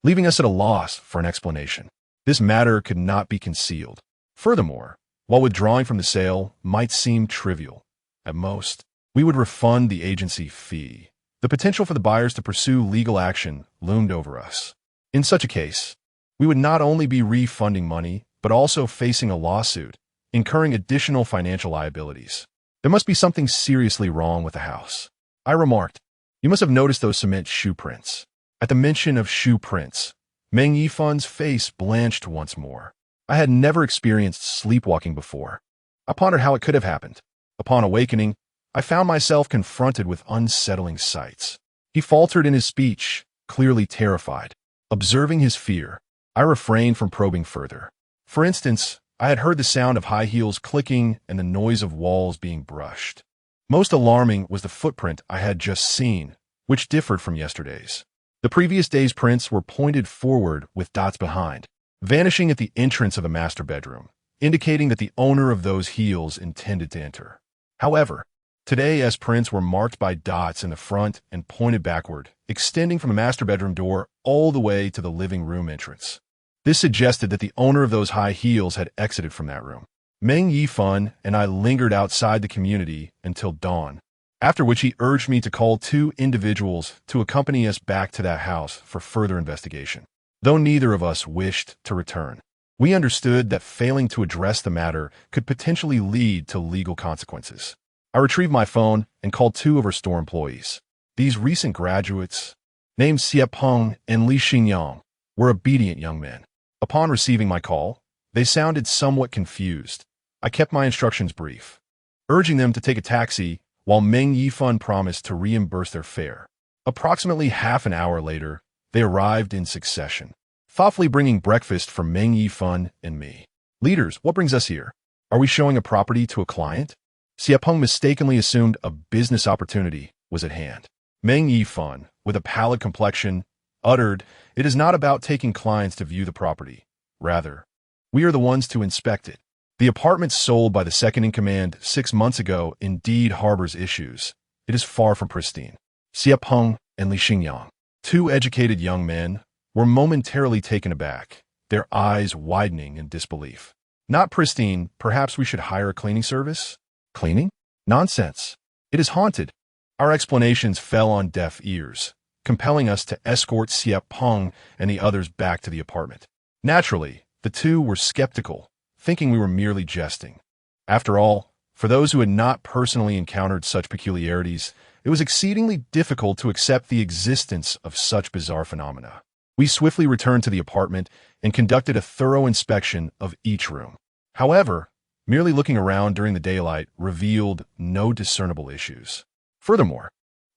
leaving us at a loss for an explanation. This matter could not be concealed. Furthermore, while withdrawing from the sale might seem trivial, at most, we would refund the agency fee. The potential for the buyers to pursue legal action loomed over us. In such a case, we would not only be refunding money, but also facing a lawsuit, incurring additional financial liabilities. There must be something seriously wrong with the house. I remarked, "You must have noticed those cement shoe prints." At the mention of shoe prints, Meng Yifan's face blanched once more. I had never experienced sleepwalking before. I pondered how it could have happened. Upon awakening, I found myself confronted with unsettling sights. He faltered in his speech, clearly terrified. Observing his fear, I refrained from probing further. For instance, I had heard the sound of high heels clicking and the noise of walls being brushed. Most alarming was the footprint I had just seen, which differed from yesterday's. The previous day's prints were pointed forward with dots behind, vanishing at the entrance of the master bedroom, indicating that the owner of those heels intended to enter. However, today's prints were marked by dots in the front and pointed backward, extending from the master bedroom door all the way to the living room entrance. This suggested that the owner of those high heels had exited from that room. Meng Yifan and I lingered outside the community until dawn, after which he urged me to call 2 individuals to accompany us back to that house for further investigation. Though neither of us wished to return, we understood that failing to address the matter could potentially lead to legal consequences. I retrieved my phone and called 2 of our store employees. These recent graduates, named Xie Peng and Li Xingyang, were obedient young men. Upon receiving my call, they sounded somewhat confused. I kept my instructions brief, urging them to take a taxi while Meng Yifan promised to reimburse their fare. Approximately half an hour later, they arrived in succession, thoughtfully bringing breakfast for Meng Yifan and me. "Leaders, what brings us here? Are we showing a property to a client?" Xie Peng mistakenly assumed a business opportunity was at hand. Meng Yifan, with a pallid complexion, uttered, "It is not about taking clients to view the property. Rather, we are the ones to inspect it. The apartment sold by the second-in-command 6 months ago indeed harbors issues. It is far from pristine." Xie Peng and Li Xingyang, 2 educated young men, were momentarily taken aback, their eyes widening in disbelief. "Not pristine, perhaps we should hire a cleaning service?" "Cleaning? Nonsense. It is haunted." Our explanations fell on deaf ears, compelling us to escort Xie Peng and the others back to the apartment. Naturally, the 2 were skeptical, thinking we were merely jesting. After all, for those who had not personally encountered such peculiarities, it was exceedingly difficult to accept the existence of such bizarre phenomena. We swiftly returned to the apartment and conducted a thorough inspection of each room. However, merely looking around during the daylight revealed no discernible issues. Furthermore,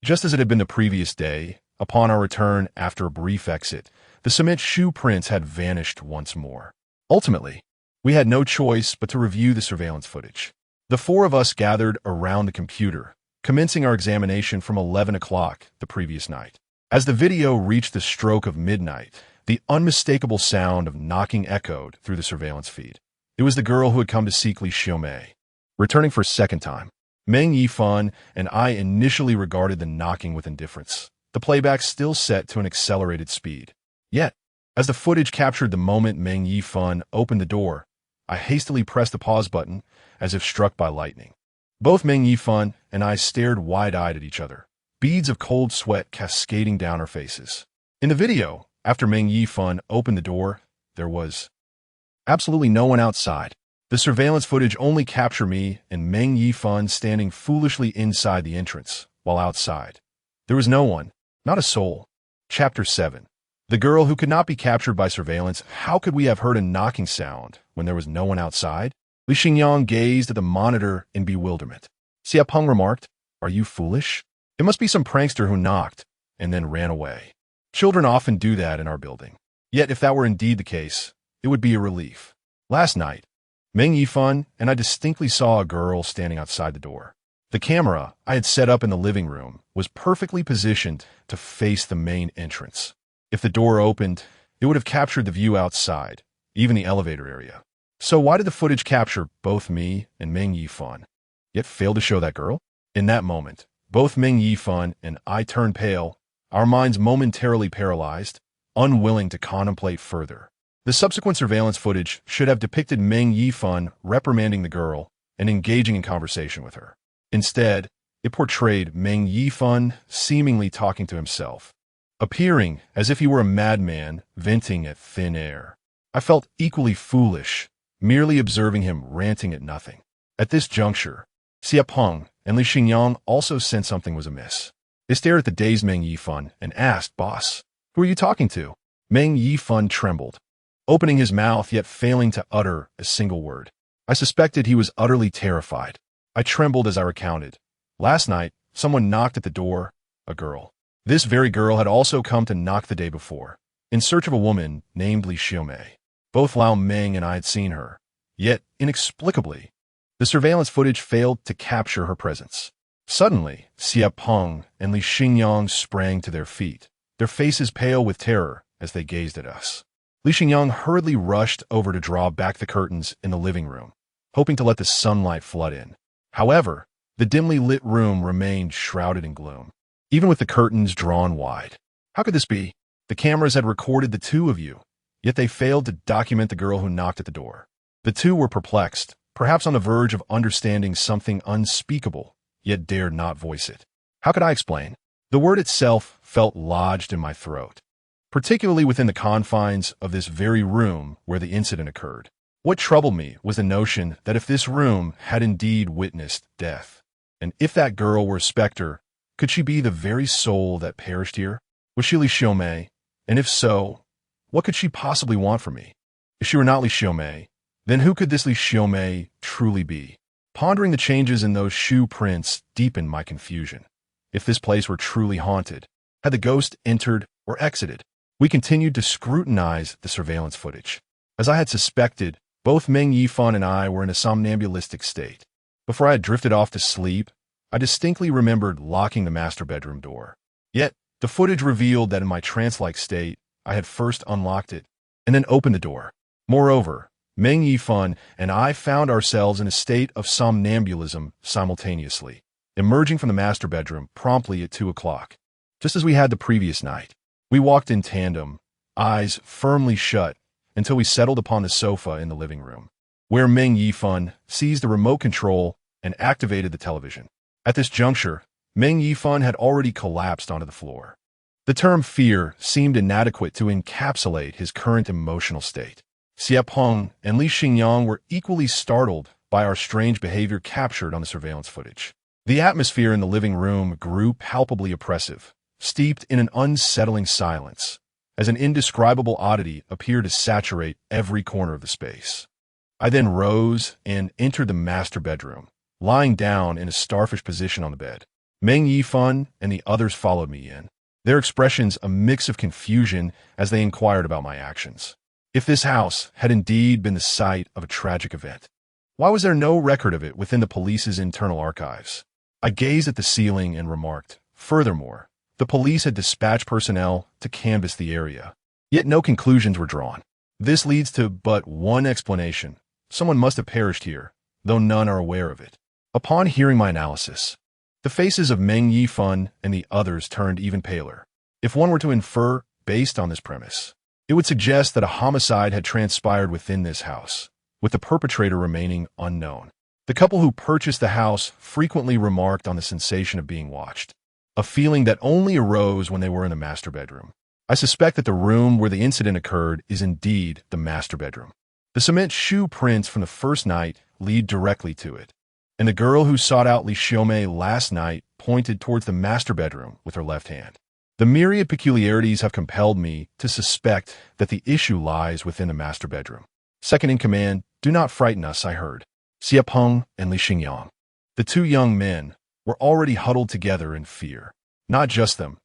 just as it had been the previous day, upon our return after a brief exit, the cement shoe prints had vanished once more. Ultimately, we had no choice but to review the surveillance footage. The 4 of us gathered around the computer, commencing our examination from 11 o'clock the previous night. As the video reached the stroke of midnight, the unmistakable sound of knocking echoed through the surveillance feed. It was the girl who had come to seek Li Xiaomei. Returning for a second time, Meng Yifan and I initially regarded the knocking with indifference, the playback still set to an accelerated speed. Yet, As the footage captured the moment Meng Yifan opened the door, I hastily pressed the pause button, as if struck by lightning. Both Meng Yifan and I stared wide-eyed at each other, beads of cold sweat cascading down our faces. In the video, after Meng Yifan opened the door, there was absolutely no one outside. The surveillance footage only captured me and Meng Yifan standing foolishly inside the entrance, while outside there was no one, not a soul. Chapter 7. The girl who could not be captured by surveillance. How could we have heard a knocking sound when there was no one outside? Li Xingyang gazed at the monitor in bewilderment. Xia Peng remarked, "Are you foolish? It must be some prankster who knocked and then ran away. Children often do that in our building. Yet if that were indeed the case, it would be a relief." Last night, Meng Yifan and I distinctly saw a girl standing outside the door. The camera I had set up in the living room was perfectly positioned to face the main entrance. If the door opened, it would have captured the view outside, even the elevator area. So why did the footage capture both me and Meng Yifan, yet fail to show that girl? In that moment, both Meng Yifan and I turned pale, our minds momentarily paralyzed, unwilling to contemplate further. The subsequent surveillance footage should have depicted Meng Yifan reprimanding the girl and engaging in conversation with her. Instead, it portrayed Meng Yifan seemingly talking to himself, appearing as if he were a madman venting at thin air. I felt equally foolish, merely observing him ranting at nothing. At this juncture, Xia Peng and Li Xingyang also sensed something was amiss. They stared at the dazed Meng Yifan and asked, "Boss, who are you talking to?" Meng Yifan trembled, opening his mouth yet failing to utter a single word. I suspected he was utterly terrified. I trembled as I recounted. Last night, someone knocked at the door, a girl. This very girl had also come to knock the day before, in search of a woman named Li Xiaomei. Both Lao Meng and I had seen her, yet, inexplicably, the surveillance footage failed to capture her presence. Suddenly, Xia Peng and Li Xingyang sprang to their feet, their faces pale with terror as they gazed at us. Li Xingyang hurriedly rushed over to draw back the curtains in the living room, hoping to let the sunlight flood in. However, the dimly lit room remained shrouded in gloom, even with the curtains drawn wide. How could this be? The cameras had recorded the two of you, yet they failed to document the girl who knocked at the door. The two were perplexed, perhaps on the verge of understanding something unspeakable, yet dared not voice it. How could I explain? The word itself felt lodged in my throat, particularly within the confines of this very room where the incident occurred. What troubled me was the notion that if this room had indeed witnessed death, and if that girl were a specter, could she be the very soul that perished here? Was she Li Xiaomei? And if so, what could she possibly want from me? If she were not Li Xiaomei, then who could this Li Xiaomei truly be? Pondering the changes in those shoe prints deepened my confusion. If this place were truly haunted, had the ghost entered or exited? We continued to scrutinize the surveillance footage. As I had suspected, both Meng Yifan and I were in a somnambulistic state. Before I had drifted off to sleep, I distinctly remembered locking the master bedroom door. Yet, the footage revealed that in my trance-like state, I had first unlocked it and then opened the door. Moreover, Meng Yifan and I found ourselves in a state of somnambulism simultaneously, emerging from the master bedroom promptly at 2 o'clock, just as we had the previous night. We walked in tandem, eyes firmly shut, until we settled upon the sofa in the living room, where Meng Yifan seized the remote control and activated the television. At this juncture, Meng Yifan had already collapsed onto the floor. The term fear seemed inadequate to encapsulate his current emotional state. Xia Peng and Li Xingyang were equally startled by our strange behavior captured on the surveillance footage. The atmosphere in the living room grew palpably oppressive, steeped in an unsettling silence, as an indescribable oddity appeared to saturate every corner of the space. I then rose and entered the master bedroom, lying down in a starfish position on the bed. Meng Yifan and the others followed me in, their expressions a mix of confusion as they inquired about my actions. If this house had indeed been the site of a tragic event, why was there no record of it within the police's internal archives? I gazed at the ceiling and remarked, furthermore, the police had dispatched personnel to canvass the area, yet no conclusions were drawn. This leads to but one explanation. Someone must have perished here, though none are aware of it. Upon hearing my analysis, the faces of Meng Yifan and the others turned even paler. If one were to infer based on this premise, It would suggest that a homicide had transpired within this house, with the perpetrator remaining unknown. The couple who purchased the house frequently remarked on the sensation of being watched, a feeling that only arose when they were in the master bedroom. I suspect that the room where the incident occurred is indeed the master bedroom. The cement shoe prints from the first night lead directly to it, and the girl who sought out Li Xiaomei last night pointed towards the master bedroom with her left hand. The myriad peculiarities have compelled me to suspect that the issue lies within the master bedroom. Second in command, do not frighten us, I heard. Xie Peng and Li Xingyang. The two young men were already huddled together in fear. Not just them.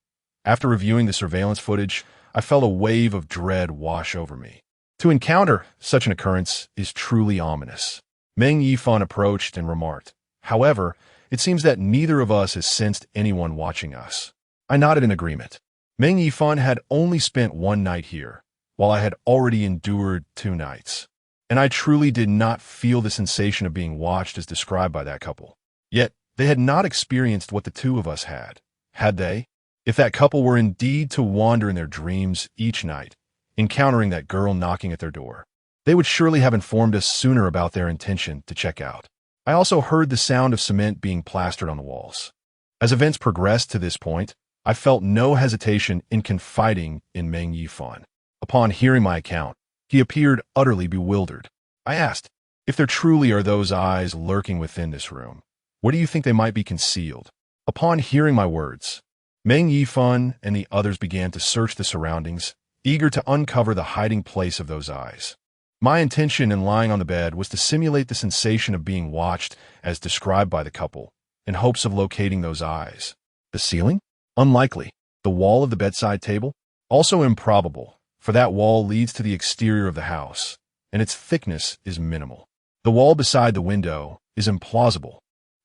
After reviewing the surveillance footage, I felt a wave of dread wash over me. To encounter such an occurrence is truly ominous. Meng Yifan approached and remarked, however, it seems that neither of us has sensed anyone watching us. I nodded in agreement. Meng Yifan had only spent one night here, while I had already endured 2 nights. And I truly did not feel the sensation of being watched as described by that couple. Yet, they had not experienced what the two of us had. Had they? If that couple were indeed to wander in their dreams each night, encountering that girl knocking at their door, they would surely have informed us sooner about their intention to check out. I also heard the sound of cement being plastered on the walls. As events progressed to this point, I felt no hesitation in confiding in Meng Yifan. Upon hearing my account, he appeared utterly bewildered. I asked, if there truly are those eyes lurking within this room, where do you think they might be concealed? Upon hearing my words, Meng Yifan and the others began to search the surroundings, eager to uncover the hiding place of those eyes. My intention in lying on the bed was to simulate the sensation of being watched as described by the couple, in hopes of locating those eyes. The ceiling? Unlikely. The wall of the bedside table? Also improbable, for that wall leads to the exterior of the house, and its thickness is minimal. The wall beside the window is implausible,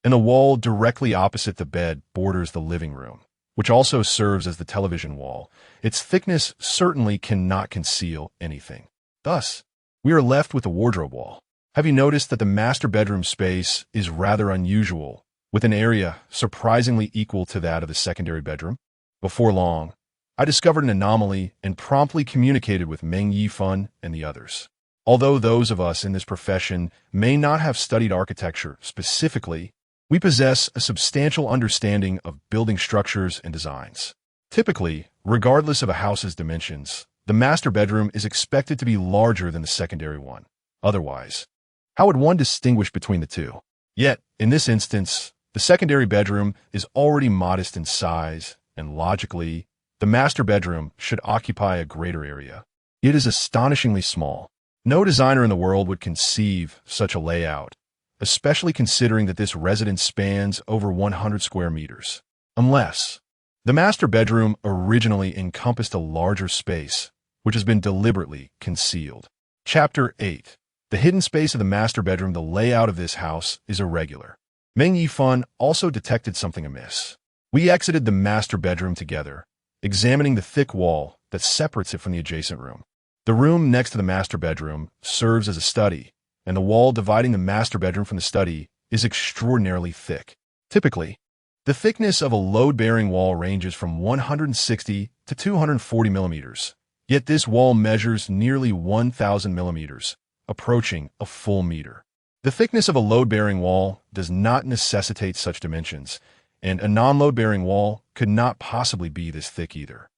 and the wall directly opposite the bed borders the living room, which also serves as the television wall. Its thickness certainly cannot conceal anything. Thus, we are left with the wardrobe wall. Have you noticed that the master bedroom space is rather unusual, with an area surprisingly equal to that of the secondary bedroom? Before long, I discovered an anomaly and promptly communicated with Meng Yifan and the others. Although those of us in this profession may not have studied architecture specifically, we possess a substantial understanding of building structures and designs. Typically, regardless of a house's dimensions, the master bedroom is expected to be larger than the secondary one. Otherwise, how would one distinguish between the two? Yet, in this instance, the secondary bedroom is already modest in size, and logically, the master bedroom should occupy a greater area. It is astonishingly small. No designer in the world would conceive such a layout, especially considering that this residence spans over 100 square meters. Unless the master bedroom originally encompassed a larger space, which has been deliberately concealed. Chapter 8. The hidden space of the master bedroom. The layout of this house is irregular. Meng Yifan also detected something amiss. We exited the master bedroom together, examining the thick wall that separates it from the adjacent room. The room next to the master bedroom serves as a study, and the wall dividing the master bedroom from the study is extraordinarily thick. Typically, the thickness of a load-bearing wall ranges from 160 to 240 millimeters, yet this wall measures nearly 1,000 millimeters, approaching a full meter. The thickness of a load-bearing wall does not necessitate such dimensions, and a non-load-bearing wall could not possibly be this thick either.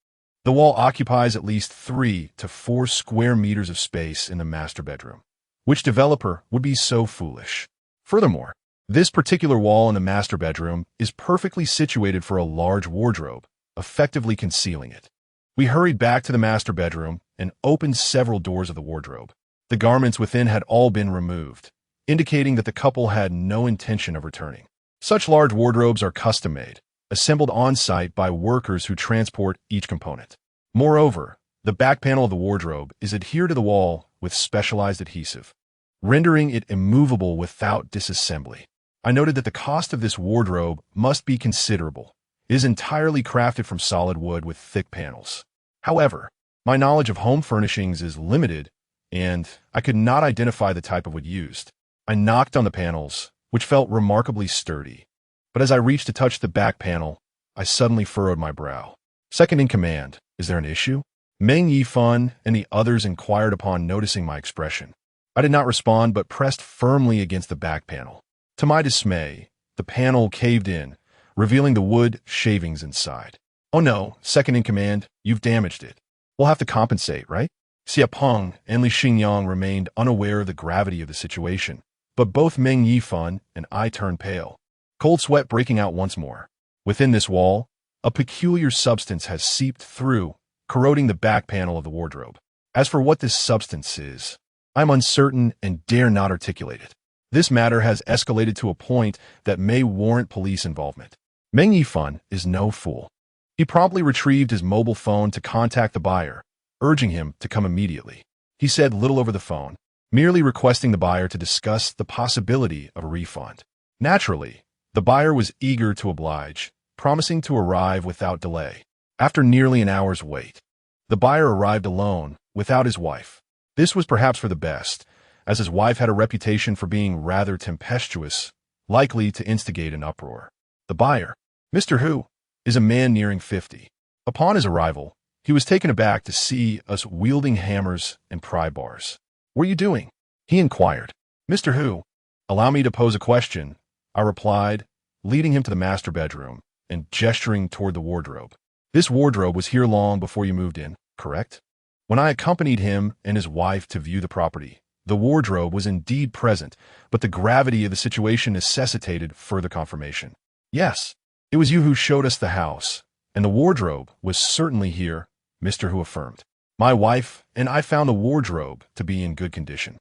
The wall occupies at least 3 to 4 square meters of space in the master bedroom. Which developer would be so foolish? Furthermore, this particular wall in the master bedroom is perfectly situated for a large wardrobe, effectively concealing it. We hurried back to the master bedroom and opened several doors of the wardrobe. The garments within had all been removed, indicating that the couple had no intention of returning. Such large wardrobes are custom-made, assembled on-site by workers who transport each component. Moreover, the back panel of the wardrobe is adhered to the wall with specialized adhesive, rendering it immovable without disassembly. I noted that the cost of this wardrobe must be considerable. It is entirely crafted from solid wood with thick panels. However, my knowledge of home furnishings is limited, and I could not identify the type of wood used. I knocked on the panels, which felt remarkably sturdy. But as I reached to touch the back panel, I suddenly furrowed my brow. Second in command, is there an issue? Meng Yifan and the others inquired upon noticing my expression. I did not respond but pressed firmly against the back panel. To my dismay, the panel caved in, revealing the wood shavings inside. "Oh no, second in command, you've damaged it. We'll have to compensate, right?" Xia Peng and Li Xingyang remained unaware of the gravity of the situation, but both Meng Yifan and I turned pale, cold sweat breaking out once more. Within this wall, a peculiar substance has seeped through, corroding the back panel of the wardrobe. As for what this substance is, I'm uncertain and dare not articulate it. This matter has escalated to a point that may warrant police involvement. Meng Yifan is no fool. He promptly retrieved his mobile phone to contact the buyer, urging him to come immediately. He said little over the phone, merely requesting the buyer to discuss the possibility of a refund. Naturally, the buyer was eager to oblige, promising to arrive without delay. After nearly an hour's wait, the buyer arrived alone, without his wife. This was perhaps for the best, as his wife had a reputation for being rather tempestuous, likely to instigate an uproar. The buyer, Mr. Hu, is a man nearing 50. Upon his arrival, he was taken aback to see us wielding hammers and pry bars. "What are you doing?" he inquired. "Mr. Hu, allow me to pose a question," I replied, leading him to the master bedroom and gesturing toward the wardrobe. "This wardrobe was here long before you moved in, correct?" When I accompanied him and his wife to view the property, the wardrobe was indeed present, but the gravity of the situation necessitated further confirmation. "Yes, it was you who showed us the house, and the wardrobe was certainly here," Mr. Hu affirmed. "My wife and I found the wardrobe to be in good condition,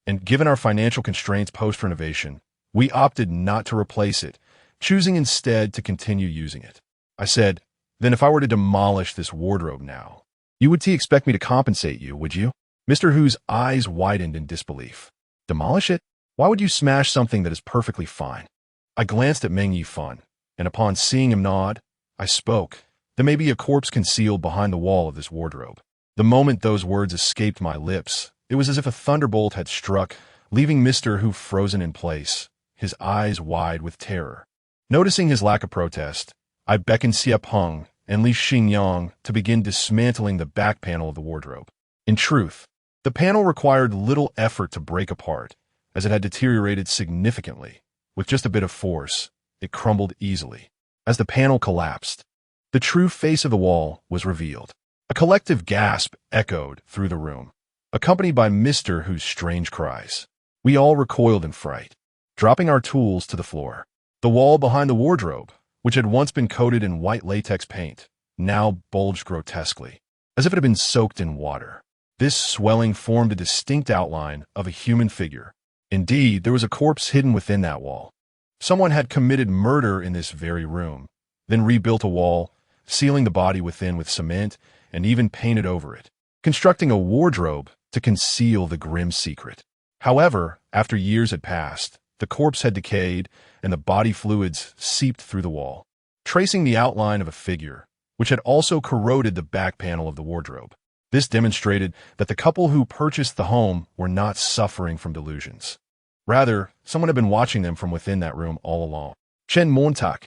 and given our financial constraints post-renovation, we opted not to replace it, choosing instead to continue using it." I said, "Then if I were to demolish this wardrobe now, you would expect me to compensate you, would you?" Mr. Hu's eyes widened in disbelief. "Demolish it? Why would you smash something that is perfectly fine?" I glanced at Meng Yifan, and upon seeing him nod, I spoke. "There may be a corpse concealed behind the wall of this wardrobe." The moment those words escaped my lips, it was as if a thunderbolt had struck, leaving Mr. Hu frozen in place, his eyes wide with terror. Noticing his lack of protest, I beckoned Xia Peng and Li Xingyang to begin dismantling the back panel of the wardrobe. In truth, the panel required little effort to break apart, as it had deteriorated significantly. With just a bit of force, it crumbled easily. As the panel collapsed, the true face of the wall was revealed. A collective gasp echoed through the room, accompanied by Mr. Hu's strange cries. We all recoiled in fright, dropping our tools to the floor. The wall behind the wardrobe, which had once been coated in white latex paint, now bulged grotesquely, as if it had been soaked in water. This swelling formed a distinct outline of a human figure. Indeed, there was a corpse hidden within that wall. Someone had committed murder in this very room, then rebuilt a wall, sealing the body within with cement, and even painted over it, constructing a wardrobe to conceal the grim secret. However, after years had passed, the corpse had decayed, and the body fluids seeped through the wall, tracing the outline of a figure, which had also corroded the back panel of the wardrobe. This demonstrated that the couple who purchased the home were not suffering from delusions. Rather, someone had been watching them from within that room all along. "Chen Montak."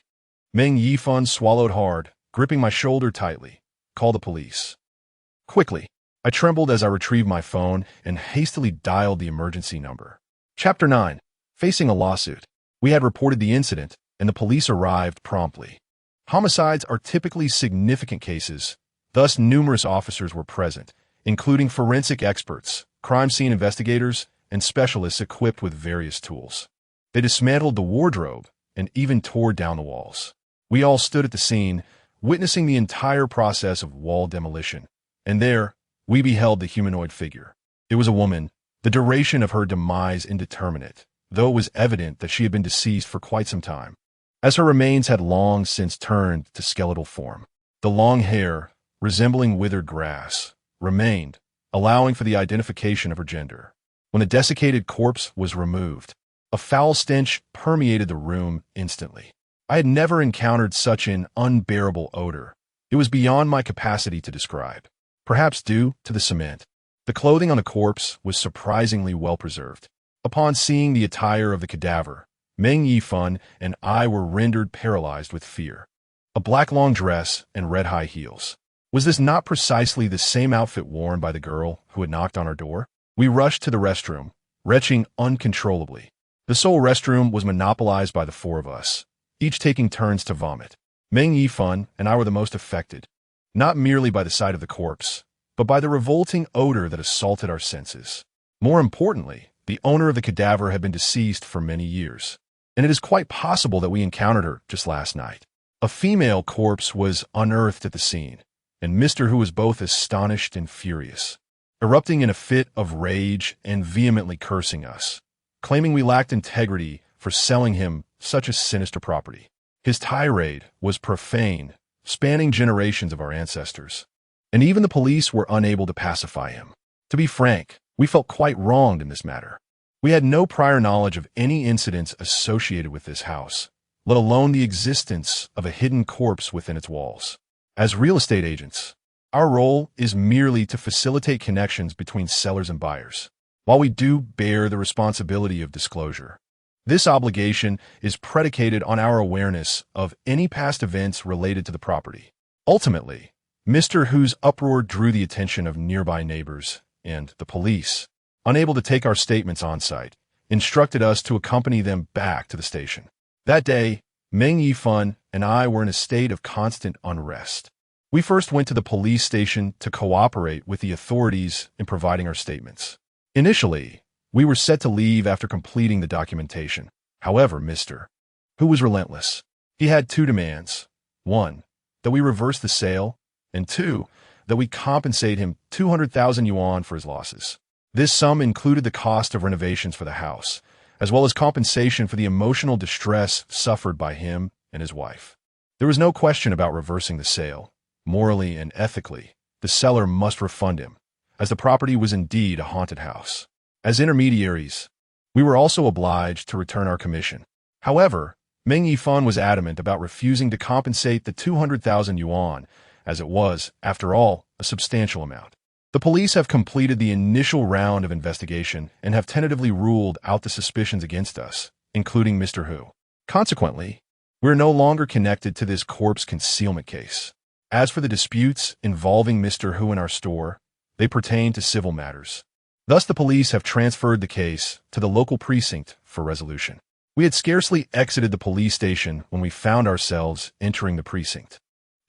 Meng Yifan swallowed hard, gripping my shoulder tightly. "Call the police." Quickly, I trembled as I retrieved my phone and hastily dialed the emergency number. Chapter 9. Facing a lawsuit. We had reported the incident, and the police arrived promptly. Homicides are typically significant cases, thus numerous officers were present, including forensic experts, crime scene investigators, and specialists equipped with various tools. They dismantled the wardrobe and even tore down the walls. We all stood at the scene, witnessing the entire process of wall demolition, and there, we beheld the humanoid figure. It was a woman, the duration of her demise indeterminate, though it was evident that she had been deceased for quite some time, as her remains had long since turned to skeletal form. The long hair, resembling withered grass, remained, allowing for the identification of her gender. When the desiccated corpse was removed, a foul stench permeated the room instantly. I had never encountered such an unbearable odor. It was beyond my capacity to describe, perhaps due to the cement. The clothing on the corpse was surprisingly well preserved. Upon seeing the attire of the cadaver, Meng Yifan and I were rendered paralyzed with fear. A black long dress and red high heels, Was this not precisely the same outfit worn by the girl who had knocked on our door? We rushed to the restroom, retching uncontrollably. The sole restroom was monopolized by the four of us, each taking turns to vomit. Meng Yifan and I were the most affected, not merely by the sight of the corpse, but by the revolting odor that assaulted our senses. More importantly, the owner of the cadaver had been deceased for many years, and it is quite possible that we encountered her just last night. A female corpse was unearthed at the scene, and Mr. Hu was both astonished and furious, erupting in a fit of rage and vehemently cursing us, claiming we lacked integrity for selling him such a sinister property. His tirade was profane, spanning generations of our ancestors, and even the police were unable to pacify him. To be frank, we felt quite wronged in this matter. We had no prior knowledge of any incidents associated with this house, let alone the existence of a hidden corpse within its walls. As real estate agents, our role is merely to facilitate connections between sellers and buyers, while we do bear the responsibility of disclosure. This obligation is predicated on our awareness of any past events related to the property. Ultimately, Mr. Hu's uproar drew the attention of nearby neighbors, and the police, unable to take our statements on site, instructed us to accompany them back to the station. That day, Meng Yifan and I were in a state of constant unrest. We first went to the police station to cooperate with the authorities in providing our statements. Initially, we were set to leave after completing the documentation. However, Mr. Hu was relentless. He had two demands. One, that we reverse the sale, and two, that we compensate him 200,000 yuan for his losses. This sum included the cost of renovations for the house, as well as compensation for the emotional distress suffered by him and his wife. There was no question about reversing the sale. Morally and ethically, the seller must refund him, as the property was indeed a haunted house. As intermediaries, we were also obliged to return our commission. However, Meng Yifan was adamant about refusing to compensate the 200,000 yuan, as it was, after all, a substantial amount. The police have completed the initial round of investigation and have tentatively ruled out the suspicions against us, including Mr. Hu. Consequently, we are no longer connected to this corpse concealment case. As for the disputes involving Mr. Hu in our store, they pertain to civil matters. Thus, the police have transferred the case to the local precinct for resolution. We had scarcely exited the police station when we found ourselves entering the precinct.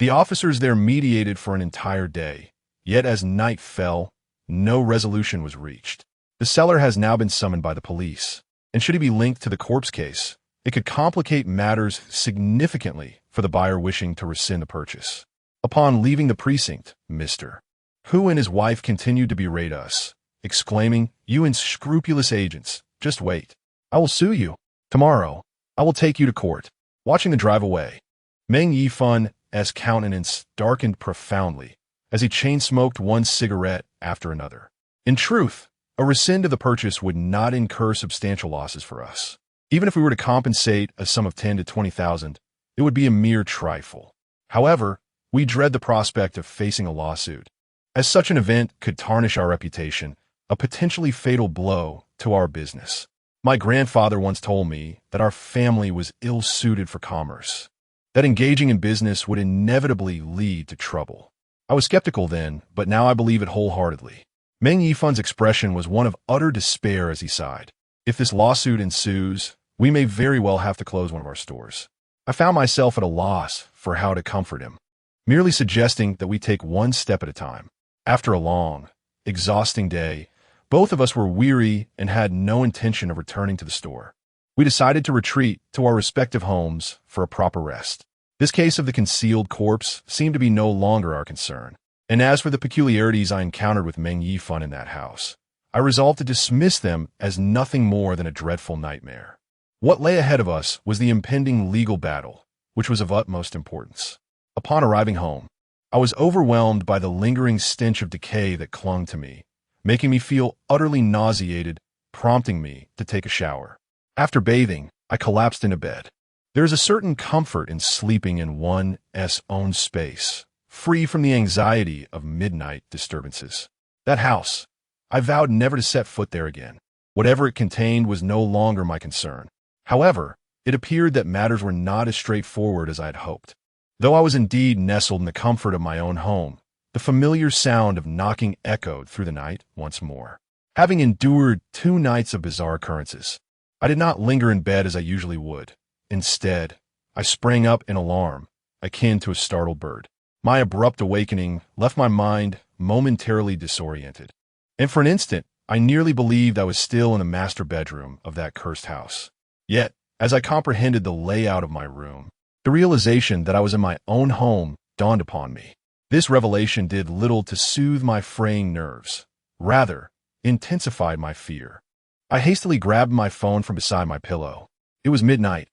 The officers there mediated for an entire day, yet as night fell, no resolution was reached. The seller has now been summoned by the police, and should he be linked to the corpse case, it could complicate matters significantly for the buyer wishing to rescind the purchase. Upon leaving the precinct, Mr. Hu and his wife continued to berate us, exclaiming, "You unscrupulous agents, just wait. I will sue you. Tomorrow, I will take you to court." Watching the drive away, Meng Yifan's countenance darkened profoundly as he chain-smoked one cigarette after another. In truth, a rescind of the purchase would not incur substantial losses for us. Even if we were to compensate a sum of 10 to 20,000, it would be a mere trifle. However, we dread the prospect of facing a lawsuit, as such an event could tarnish our reputation, a potentially fatal blow to our business. My grandfather once told me that our family was ill-suited for commerce, that engaging in business would inevitably lead to trouble. I was skeptical then, but now I believe it wholeheartedly. Meng Yifan's expression was one of utter despair as he sighed. If this lawsuit ensues, we may very well have to close one of our stores. I found myself at a loss for how to comfort him, merely suggesting that we take one step at a time. After a long, exhausting day, both of us were weary and had no intention of returning to the store. We decided to retreat to our respective homes for a proper rest. This case of the concealed corpse seemed to be no longer our concern, and as for the peculiarities I encountered with Meng Yifan in that house, I resolved to dismiss them as nothing more than a dreadful nightmare. What lay ahead of us was the impending legal battle, which was of utmost importance. Upon arriving home, I was overwhelmed by the lingering stench of decay that clung to me, making me feel utterly nauseated, prompting me to take a shower. After bathing, I collapsed into bed. There is a certain comfort in sleeping in one's own space, free from the anxiety of midnight disturbances. That house, I vowed never to set foot there again. Whatever it contained was no longer my concern. However, it appeared that matters were not as straightforward as I had hoped. Though I was indeed nestled in the comfort of my own home, The familiar sound of knocking echoed through the night once more. Having endured 2 nights of bizarre occurrences, I did not linger in bed as I usually would. Instead, I sprang up in alarm, akin to a startled bird. My abrupt awakening left my mind momentarily disoriented, and for an instant, I nearly believed I was still in the master bedroom of that cursed house. Yet, as I comprehended the layout of my room, the realization that I was in my own home dawned upon me. This revelation did little to soothe my fraying nerves. Rather, intensified my fear. I hastily grabbed my phone from beside my pillow. It was midnight.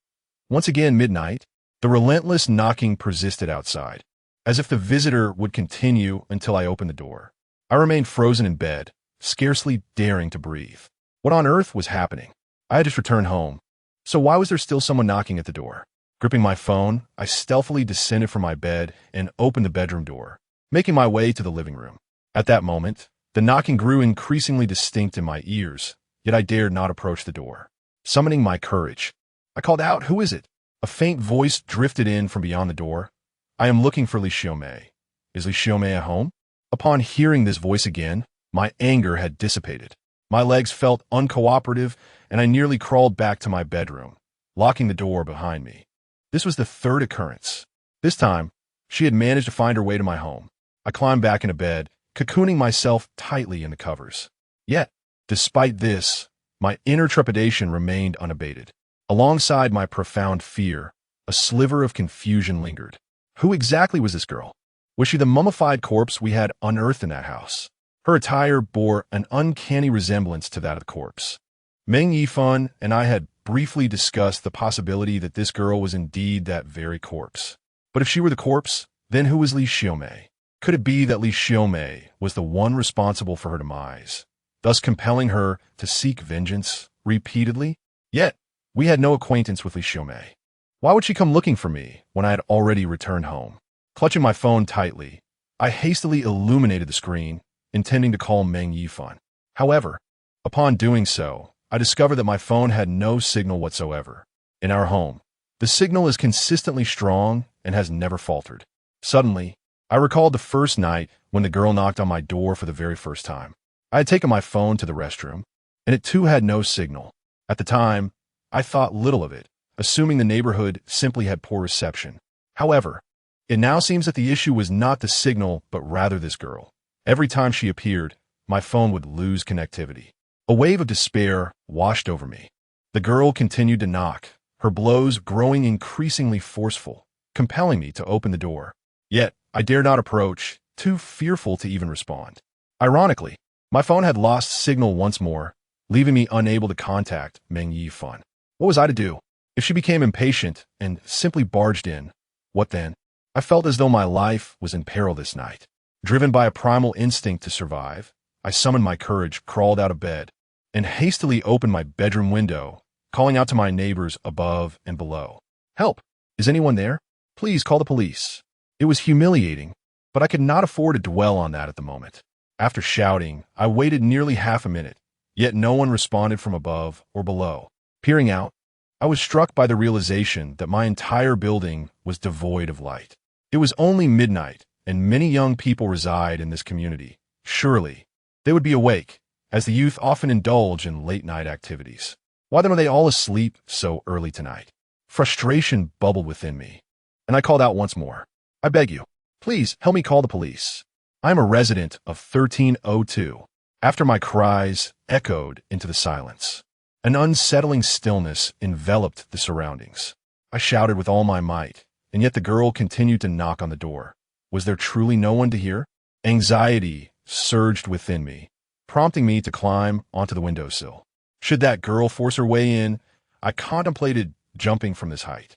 Once again midnight, the relentless knocking persisted outside, as if the visitor would continue until I opened the door. I remained frozen in bed, scarcely daring to breathe. What on earth was happening? I had just returned home, so why was there still someone knocking at the door? Gripping my phone, I stealthily descended from my bed and opened the bedroom door, making my way to the living room. At that moment, the knocking grew increasingly distinct in my ears, yet I dared not approach the door. Summoning my courage, I called out, "Who is it?" A faint voice drifted in from beyond the door. "I am looking for Li Xiaomei. Is Li Xiaomei at home?" Upon hearing this voice again, my anger had dissipated. My legs felt uncooperative, and I nearly crawled back to my bedroom, locking the door behind me. This was the 3rd occurrence. This time, she had managed to find her way to my home. I climbed back into bed, cocooning myself tightly in the covers. Yet, despite this, my inner trepidation remained unabated. Alongside my profound fear, a sliver of confusion lingered. Who exactly was this girl? Was she the mummified corpse we had unearthed in that house? Her attire bore an uncanny resemblance to that of the corpse. Meng Yifan and I had briefly discussed the possibility that this girl was indeed that very corpse. But if she were the corpse, then who was Li Xiaomei? Could it be that Li Xiaomei was the one responsible for her demise, thus compelling her to seek vengeance repeatedly? Yet, we had no acquaintance with Li Xiaomei. Why would she come looking for me when I had already returned home? Clutching my phone tightly, I hastily illuminated the screen, intending to call Meng Yifan. However, upon doing so, I discovered that my phone had no signal whatsoever. In our home, the signal is consistently strong and has never faltered. Suddenly, I recalled the first night when the girl knocked on my door for the very first time. I had taken my phone to the restroom, and it too had no signal. At the time, I thought little of it, assuming the neighborhood simply had poor reception. However, it now seems that the issue was not the signal, but rather this girl. Every time she appeared, my phone would lose connectivity. A wave of despair washed over me. The girl continued to knock, her blows growing increasingly forceful, compelling me to open the door. Yet, I dared not approach, too fearful to even respond. Ironically, my phone had lost signal once more, leaving me unable to contact Meng Yifan. What was I to do? If she became impatient and simply barged in, what then? I felt as though my life was in peril this night. Driven by a primal instinct to survive, I summoned my courage, crawled out of bed, and hastily opened my bedroom window, calling out to my neighbors above and below. "Help! Is anyone there? Please call the police." It was humiliating, but I could not afford to dwell on that at the moment. After shouting, I waited nearly half a minute, yet no one responded from above or below. Peering out, I was struck by the realization that my entire building was devoid of light. It was only midnight, and many young people reside in this community. Surely, they would be awake, as the youth often indulge in late-night activities. Why then are they all asleep so early tonight? Frustration bubbled within me, and I called out once more. "I beg you, please help me call the police. I am a resident of 1302. After my cries echoed into the silence, an unsettling stillness enveloped the surroundings. I shouted with all my might, and yet the girl continued to knock on the door. Was there truly no one to hear? Anxiety surged within me, prompting me to climb onto the windowsill. Should that girl force her way in, I contemplated jumping from this height.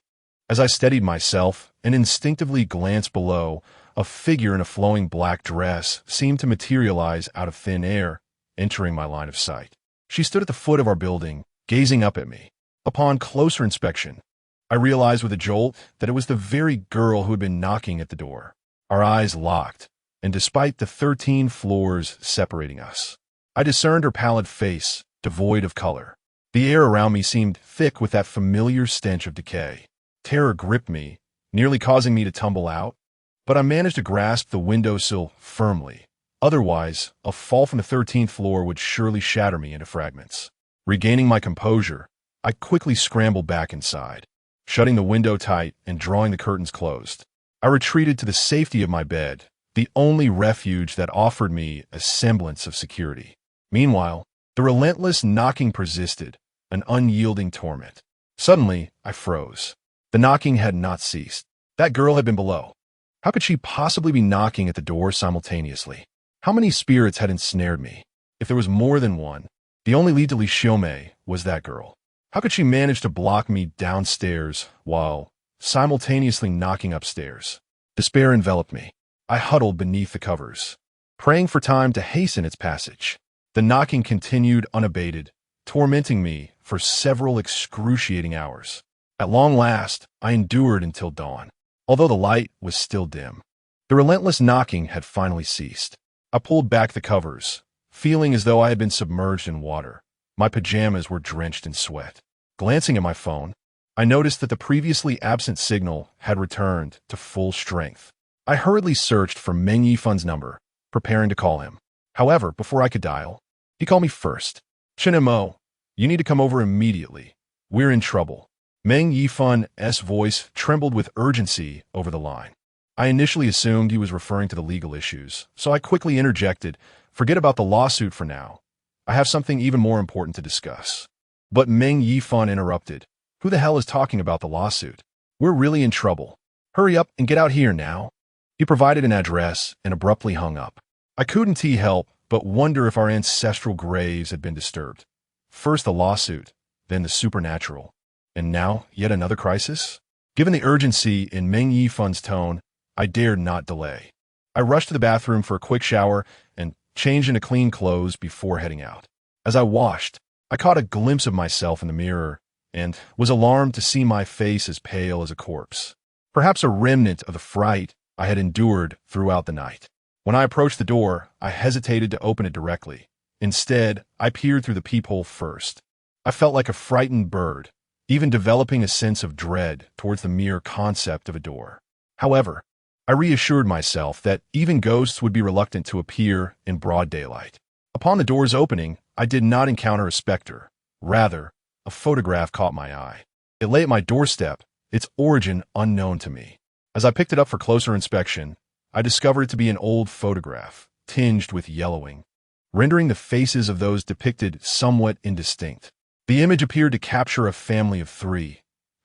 As I steadied myself and instinctively glanced below, a figure in a flowing black dress seemed to materialize out of thin air, entering my line of sight. She stood at the foot of our building, gazing up at me. Upon closer inspection, I realized with a jolt that it was the very girl who had been knocking at the door. Our eyes locked, and despite the 13 floors separating us, I discerned her pallid face, devoid of color. The air around me seemed thick with that familiar stench of decay. Terror gripped me, nearly causing me to tumble out. but I managed to grasp the windowsill firmly. Otherwise, a fall from the 13th floor would surely shatter me into fragments. Regaining my composure, I quickly scrambled back inside. Shutting the window tight and drawing the curtains closed, I retreated to the safety of my bed, the only refuge that offered me a semblance of security. Meanwhile, the relentless knocking persisted, an unyielding torment. Suddenly, I froze. The knocking had not ceased. That girl had been below. How could she possibly be knocking at the door simultaneously? How many spirits had ensnared me? If there was more than one, the only lead to Lishome was that girl. How could she manage to block me downstairs while simultaneously knocking upstairs? Despair enveloped me. I huddled beneath the covers, praying for time to hasten its passage. The knocking continued unabated, tormenting me for several excruciating hours. At long last, I endured until dawn, although the light was still dim. The relentless knocking had finally ceased. I pulled back the covers, feeling as though I had been submerged in water. My pajamas were drenched in sweat. Glancing at my phone, I noticed that the previously absent signal had returned to full strength. I hurriedly searched for Meng Yifun's number, preparing to call him. However, before I could dial, he called me first. "Chinemo, you need to come over immediately. We're in trouble." Meng Yifun's voice trembled with urgency over the line. I initially assumed he was referring to the legal issues, so I quickly interjected, "Forget about the lawsuit for now. I have something even more important to discuss." But Meng Yifun interrupted. "Who the hell is talking about the lawsuit? We're really in trouble. Hurry up and get out here now." He provided an address and abruptly hung up. I couldn't help but wonder if our ancestral graves had been disturbed. First the lawsuit, then the supernatural, and now yet another crisis? Given the urgency in Meng Yifun's tone, I dared not delay. I rushed to the bathroom for a quick shower and changed into clean clothes before heading out. As I washed, I caught a glimpse of myself in the mirror and was alarmed to see my face as pale as a corpse, perhaps a remnant of the fright I had endured throughout the night. When I approached the door, I hesitated to open it directly. Instead, I peered through the peephole first. I felt like a frightened bird, even developing a sense of dread towards the mere concept of a door. However, I reassured myself that even ghosts would be reluctant to appear in broad daylight. Upon the door's opening, I did not encounter a specter. Rather, a photograph caught my eye. It lay at my doorstep, its origin unknown to me. As I picked it up for closer inspection, I discovered it to be an old photograph, tinged with yellowing, rendering the faces of those depicted somewhat indistinct. The image appeared to capture a family of three: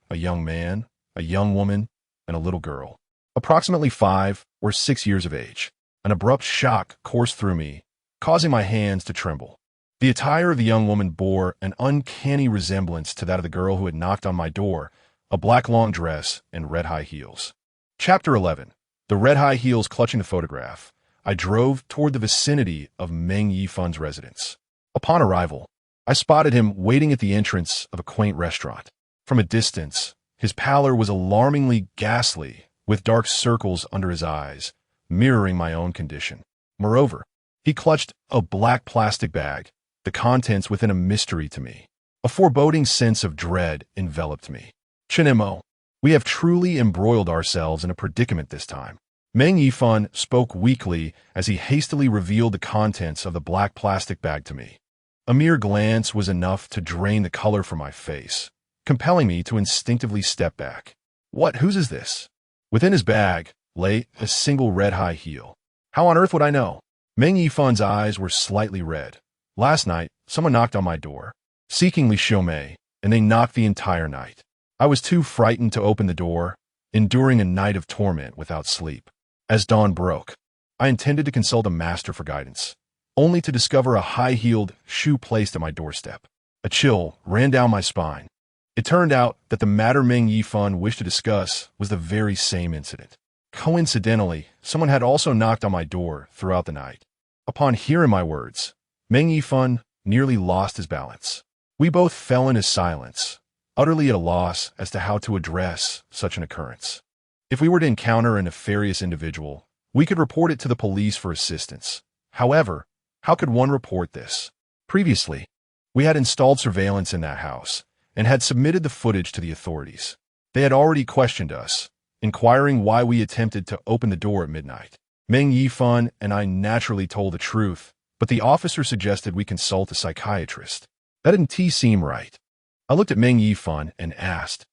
a young man, a young woman, and a little girl, approximately 5 or 6 years of age. An abrupt shock coursed through me, causing my hands to tremble. The attire of the young woman bore an uncanny resemblance to that of the girl who had knocked on my door, a black long dress and red high heels. Chapter 11. The red high heels clutching the photograph, I drove toward the vicinity of Meng Yifun's residence. Upon arrival, I spotted him waiting at the entrance of a quaint restaurant. From a distance, his pallor was alarmingly ghastly, with dark circles under his eyes, mirroring my own condition. Moreover, he clutched a black plastic bag, the contents within a mystery to me. A foreboding sense of dread enveloped me. "Chinemo, we have truly embroiled ourselves in a predicament this time." Meng Yifun spoke weakly as he hastily revealed the contents of the black plastic bag to me. A mere glance was enough to drain the color from my face, compelling me to instinctively step back. Whose is this? Within his bag lay a single red high heel. How on earth would I know? Meng Yifun's eyes were slightly red. "Last night, someone knocked on my door, seeking Lishome, and they knocked the entire night. I was too frightened to open the door, enduring a night of torment without sleep. As dawn broke, I intended to consult a master for guidance, only to discover a high-heeled shoe placed at my doorstep. A chill ran down my spine. It turned out that the matter Meng Yifun wished to discuss was the very same incident. Coincidentally, someone had also knocked on my door throughout the night. Upon hearing my words, Meng Yifun nearly lost his balance. We both fell into silence, utterly at a loss as to how to address such an occurrence. If we were to encounter a nefarious individual, we could report it to the police for assistance. However, how could one report this? Previously, we had installed surveillance in that house and had submitted the footage to the authorities. They had already questioned us, inquiring why we attempted to open the door at midnight. Meng Yifan and I naturally told the truth, but the officer suggested we consult a psychiatrist. That didn't seem right. I looked at Meng Yifan and asked,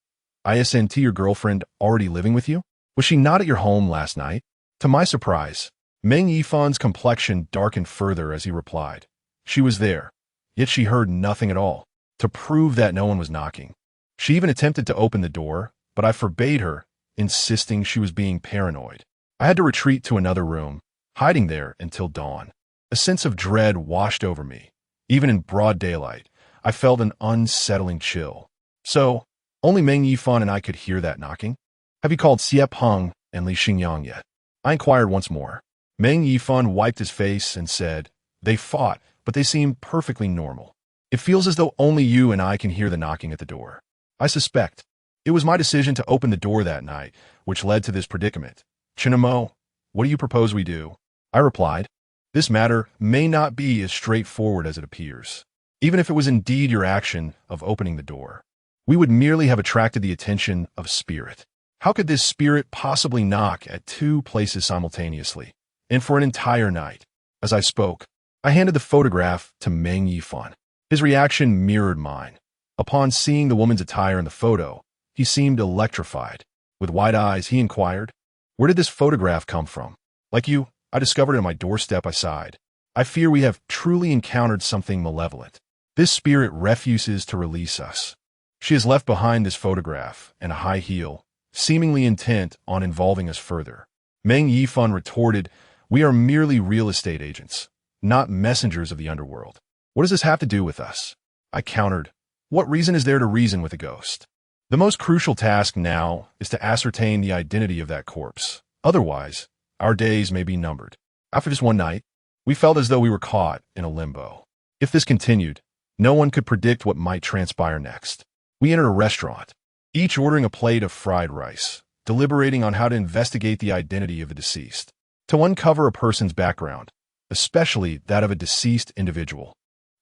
"Isn't your girlfriend already living with you? Was she not at your home last night?" To my surprise, Meng Yifan's complexion darkened further as he replied, "She was there, yet she heard nothing at all." To prove that no one was knocking, she even attempted to open the door, but I forbade her, insisting she was being paranoid. I had to retreat to another room, hiding there until dawn. A sense of dread washed over me. Even in broad daylight, I felt an unsettling chill. "So, only Meng Yifan and I could hear that knocking? Have you called Xie Peng and Li Xingyang yet?" I inquired once more. Meng Yifan wiped his face and said, "They fought, but they seem perfectly normal. It feels as though only you and I can hear the knocking at the door." I suspect it was my decision to open the door that night, which led to this predicament. "Chinamo, what do you propose we do?" I replied, "This matter may not be as straightforward as it appears. Even if it was indeed your action of opening the door, we would merely have attracted the attention of spirit. How could this spirit possibly knock at two places simultaneously, and for an entire night?" As I spoke, I handed the photograph to Meng Yifan. His reaction mirrored mine. Upon seeing the woman's attire in the photo, he seemed electrified. With wide eyes, he inquired, "Where did this photograph come from?" "Like you, I discovered it on my doorstep," I sighed. "I fear we have truly encountered something malevolent. This spirit refuses to release us. She has left behind this photograph and a high heel, seemingly intent on involving us further." Meng Yifan retorted, "We are merely real estate agents, not messengers of the underworld. What does this have to do with us?" I countered, "What reason is there to reason with a ghost? The most crucial task now is to ascertain the identity of that corpse. Otherwise, our days may be numbered." After this one night, we felt as though we were caught in a limbo. If this continued, no one could predict what might transpire next. We entered a restaurant, each ordering a plate of fried rice, deliberating on how to investigate the identity of the deceased. To uncover a person's background, especially that of a deceased individual,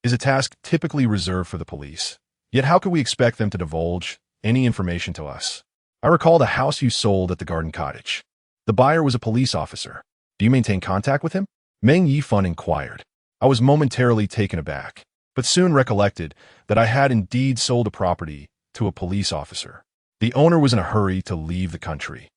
is a task typically reserved for the police. Yet how could we expect them to divulge any information to us? "I recall the house you sold at the Garden Cottage. The buyer was a police officer. Do you maintain contact with him?" Meng Yifan inquired. I was momentarily taken aback, but soon recollected that I had indeed sold the property to a police officer. The owner was in a hurry to leave the country,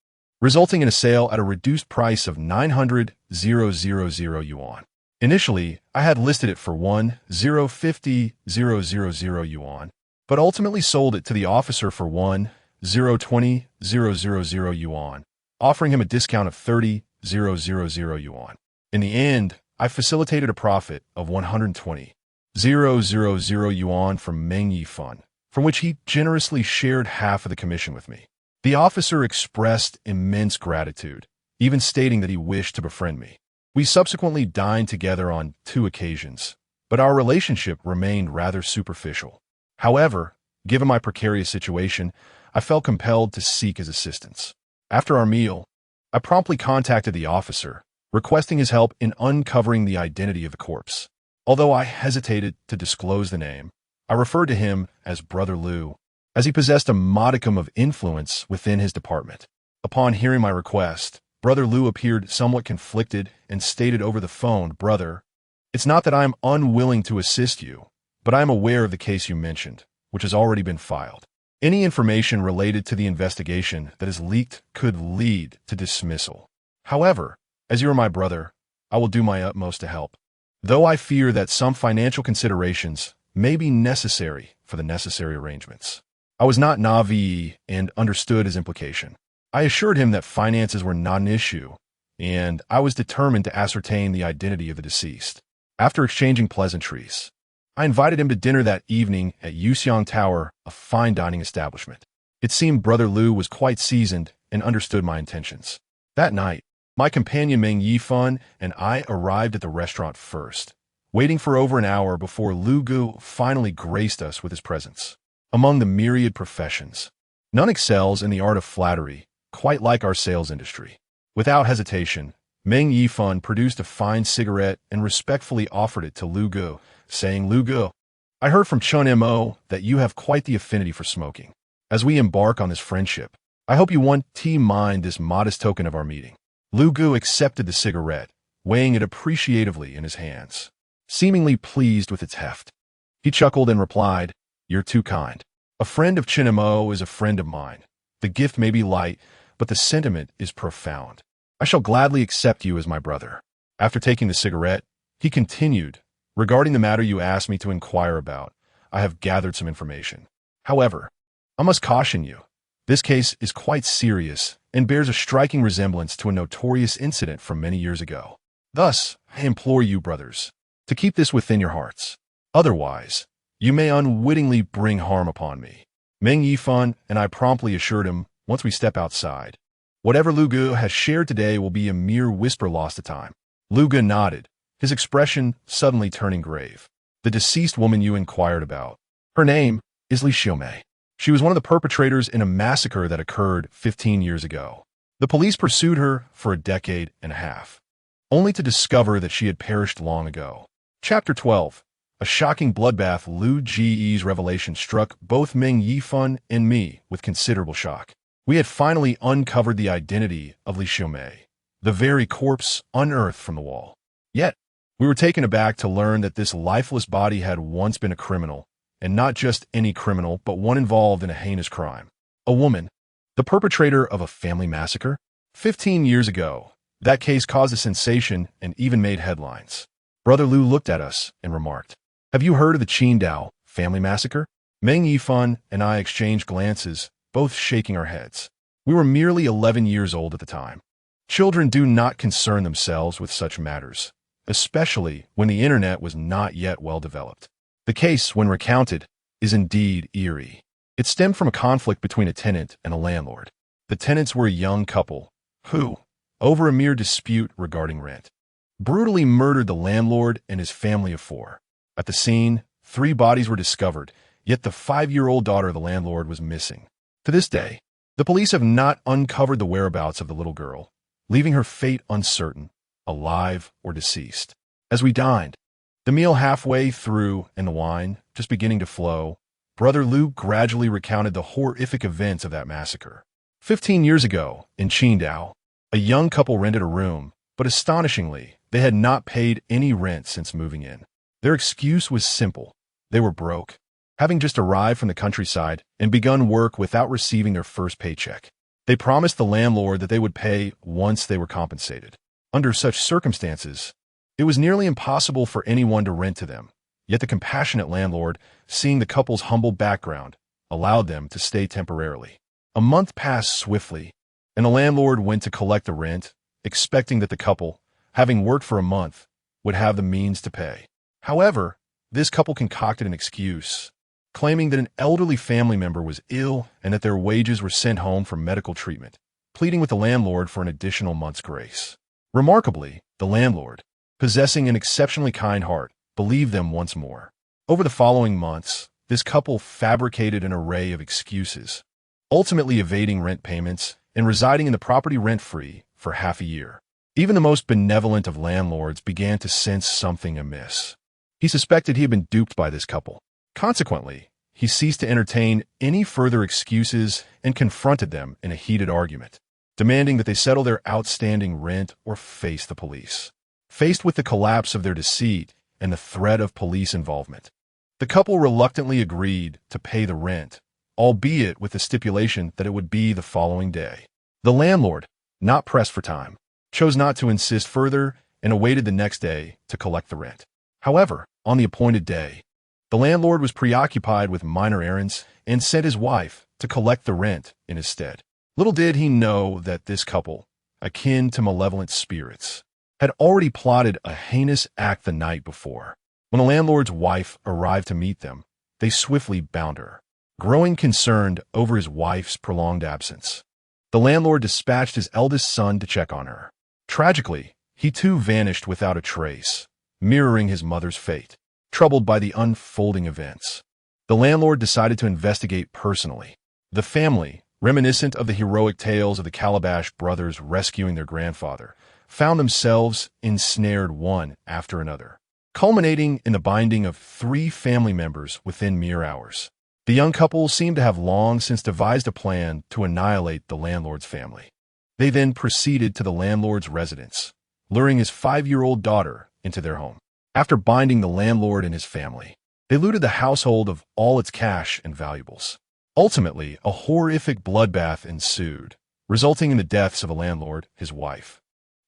resulting in a sale at a reduced price of 900,000 yuan. Initially, I had listed it for 1,050,000 yuan, but ultimately sold it to the officer for 1,020,000 yuan, offering him a discount of 30,000 yuan. In the end, I facilitated a profit of 120,000 yuan from Meng Yifan, from which he generously shared half of the commission with me. The officer expressed immense gratitude, even stating that he wished to befriend me. We subsequently dined together on 2 occasions, but our relationship remained rather superficial. However, given my precarious situation, I felt compelled to seek his assistance. After our meal, I promptly contacted the officer, requesting his help in uncovering the identity of the corpse. Although I hesitated to disclose the name, I referred to him as Brother Liu, as he possessed a modicum of influence within his department. Upon hearing my request, Brother Liu appeared somewhat conflicted and stated over the phone, "Brother, it's not that I am unwilling to assist you, but I am aware of the case you mentioned, which has already been filed. Any information related to the investigation that is leaked could lead to dismissal. However, as you are my brother, I will do my utmost to help, though I fear that some financial considerations may be necessary for the necessary arrangements." I was not naive and understood his implication. I assured him that finances were not an issue, and I was determined to ascertain the identity of the deceased. After exchanging pleasantries, I invited him to dinner that evening at Yuxiang Tower, a fine dining establishment. It seemed Brother Liu was quite seasoned and understood my intentions. That night, my companion Meng Yifan and I arrived at the restaurant first, waiting for over an hour before Lu Gu finally graced us with his presence. Among the myriad professions, none excels in the art of flattery, quite like our sales industry. Without hesitation, Meng Yifan produced a fine cigarette and respectfully offered it to Lu Gu, saying, "Lu Gu, I heard from Chun Mo that you have quite the affinity for smoking. As we embark on this friendship, I hope you won't mind this modest token of our meeting. Lu Gu accepted the cigarette, weighing it appreciatively in his hands, seemingly pleased with its heft. He chuckled and replied, "You're too kind. A friend of Chinamo is a friend of mine. The gift may be light, but the sentiment is profound. I shall gladly accept you as my brother." After taking the cigarette, he continued, "Regarding the matter you asked me to inquire about, I have gathered some information. However, I must caution you. This case is quite serious and bears a striking resemblance to a notorious incident from many years ago. Thus, I implore you, brothers, to keep this within your hearts. Otherwise, you may unwittingly bring harm upon me." Meng Yifan and I promptly assured him once we step outside, "Whatever Lu Gu has shared today will be a mere whisper lost to time." Lu Gu nodded, his expression suddenly turning grave. "The deceased woman you inquired about. Her name is Li Xiaomei. She was one of the perpetrators in a massacre that occurred 15 years ago. The police pursued her for a decade and a half, only to discover that she had perished long ago." Chapter 12. A shocking bloodbath. Lu Ji's revelation struck both Meng Yifan and me with considerable shock. We had finally uncovered the identity of Li Xiaomei, the very corpse unearthed from the wall. Yet, we were taken aback to learn that this lifeless body had once been a criminal, and not just any criminal, but one involved in a heinous crime. A woman, the perpetrator of a family massacre? 15 years ago, that case caused a sensation and even made headlines. Brother Lu looked at us and remarked, "Have you heard of the Qingdao family massacre?" Meng Yifan and I exchanged glances, both shaking our heads. We were merely 11 years old at the time. Children do not concern themselves with such matters, especially when the internet was not yet well developed. The case, when recounted, is indeed eerie. It stemmed from a conflict between a tenant and a landlord. The tenants were a young couple who, over a mere dispute regarding rent, brutally murdered the landlord and his family of 4. At the scene, 3 bodies were discovered, yet the 5-year-old daughter of the landlord was missing. To this day, the police have not uncovered the whereabouts of the little girl, leaving her fate uncertain, alive or deceased. As we dined, the meal halfway through and the wine just beginning to flow, Brother Lu gradually recounted the horrific events of that massacre. 15 years ago, in Qingdao, a young couple rented a room, but astonishingly, they had not paid any rent since moving in. Their excuse was simple. They were broke, having just arrived from the countryside and begun work without receiving their first paycheck. They promised the landlord that they would pay once they were compensated. Under such circumstances, it was nearly impossible for anyone to rent to them, yet the compassionate landlord, seeing the couple's humble background, allowed them to stay temporarily. A month passed swiftly, and the landlord went to collect the rent, expecting that the couple, having worked for a month, would have the means to pay. However, this couple concocted an excuse, claiming that an elderly family member was ill and that their wages were sent home for medical treatment, pleading with the landlord for an additional month's grace. Remarkably, the landlord, possessing an exceptionally kind heart, believed them once more. Over the following months, this couple fabricated an array of excuses, ultimately evading rent payments and residing in the property rent-free for half a year. Even the most benevolent of landlords began to sense something amiss. He suspected he had been duped by this couple. Consequently, he ceased to entertain any further excuses and confronted them in a heated argument, demanding that they settle their outstanding rent or face the police. Faced with the collapse of their deceit and the threat of police involvement, the couple reluctantly agreed to pay the rent, albeit with the stipulation that it would be the following day. The landlord, not pressed for time, chose not to insist further and awaited the next day to collect the rent. However, on the appointed day, the landlord was preoccupied with minor errands and sent his wife to collect the rent in his stead. Little did he know that this couple, akin to malevolent spirits, had already plotted a heinous act the night before. When the landlord's wife arrived to meet them, they swiftly bound her. Growing concerned over his wife's prolonged absence, the landlord dispatched his eldest son to check on her. Tragically, he too vanished without a trace, mirroring his mother's fate. Troubled by the unfolding events, the landlord decided to investigate personally. The family, reminiscent of the heroic tales of the Calabash brothers rescuing their grandfather, found themselves ensnared one after another, culminating in the binding of 3 family members within mere hours. The young couple seemed to have long since devised a plan to annihilate the landlord's family. They then proceeded to the landlord's residence, luring his 5-year-old daughter into their home. After binding the landlord and his family, they looted the household of all its cash and valuables. Ultimately, a horrific bloodbath ensued, resulting in the deaths of the landlord, his wife,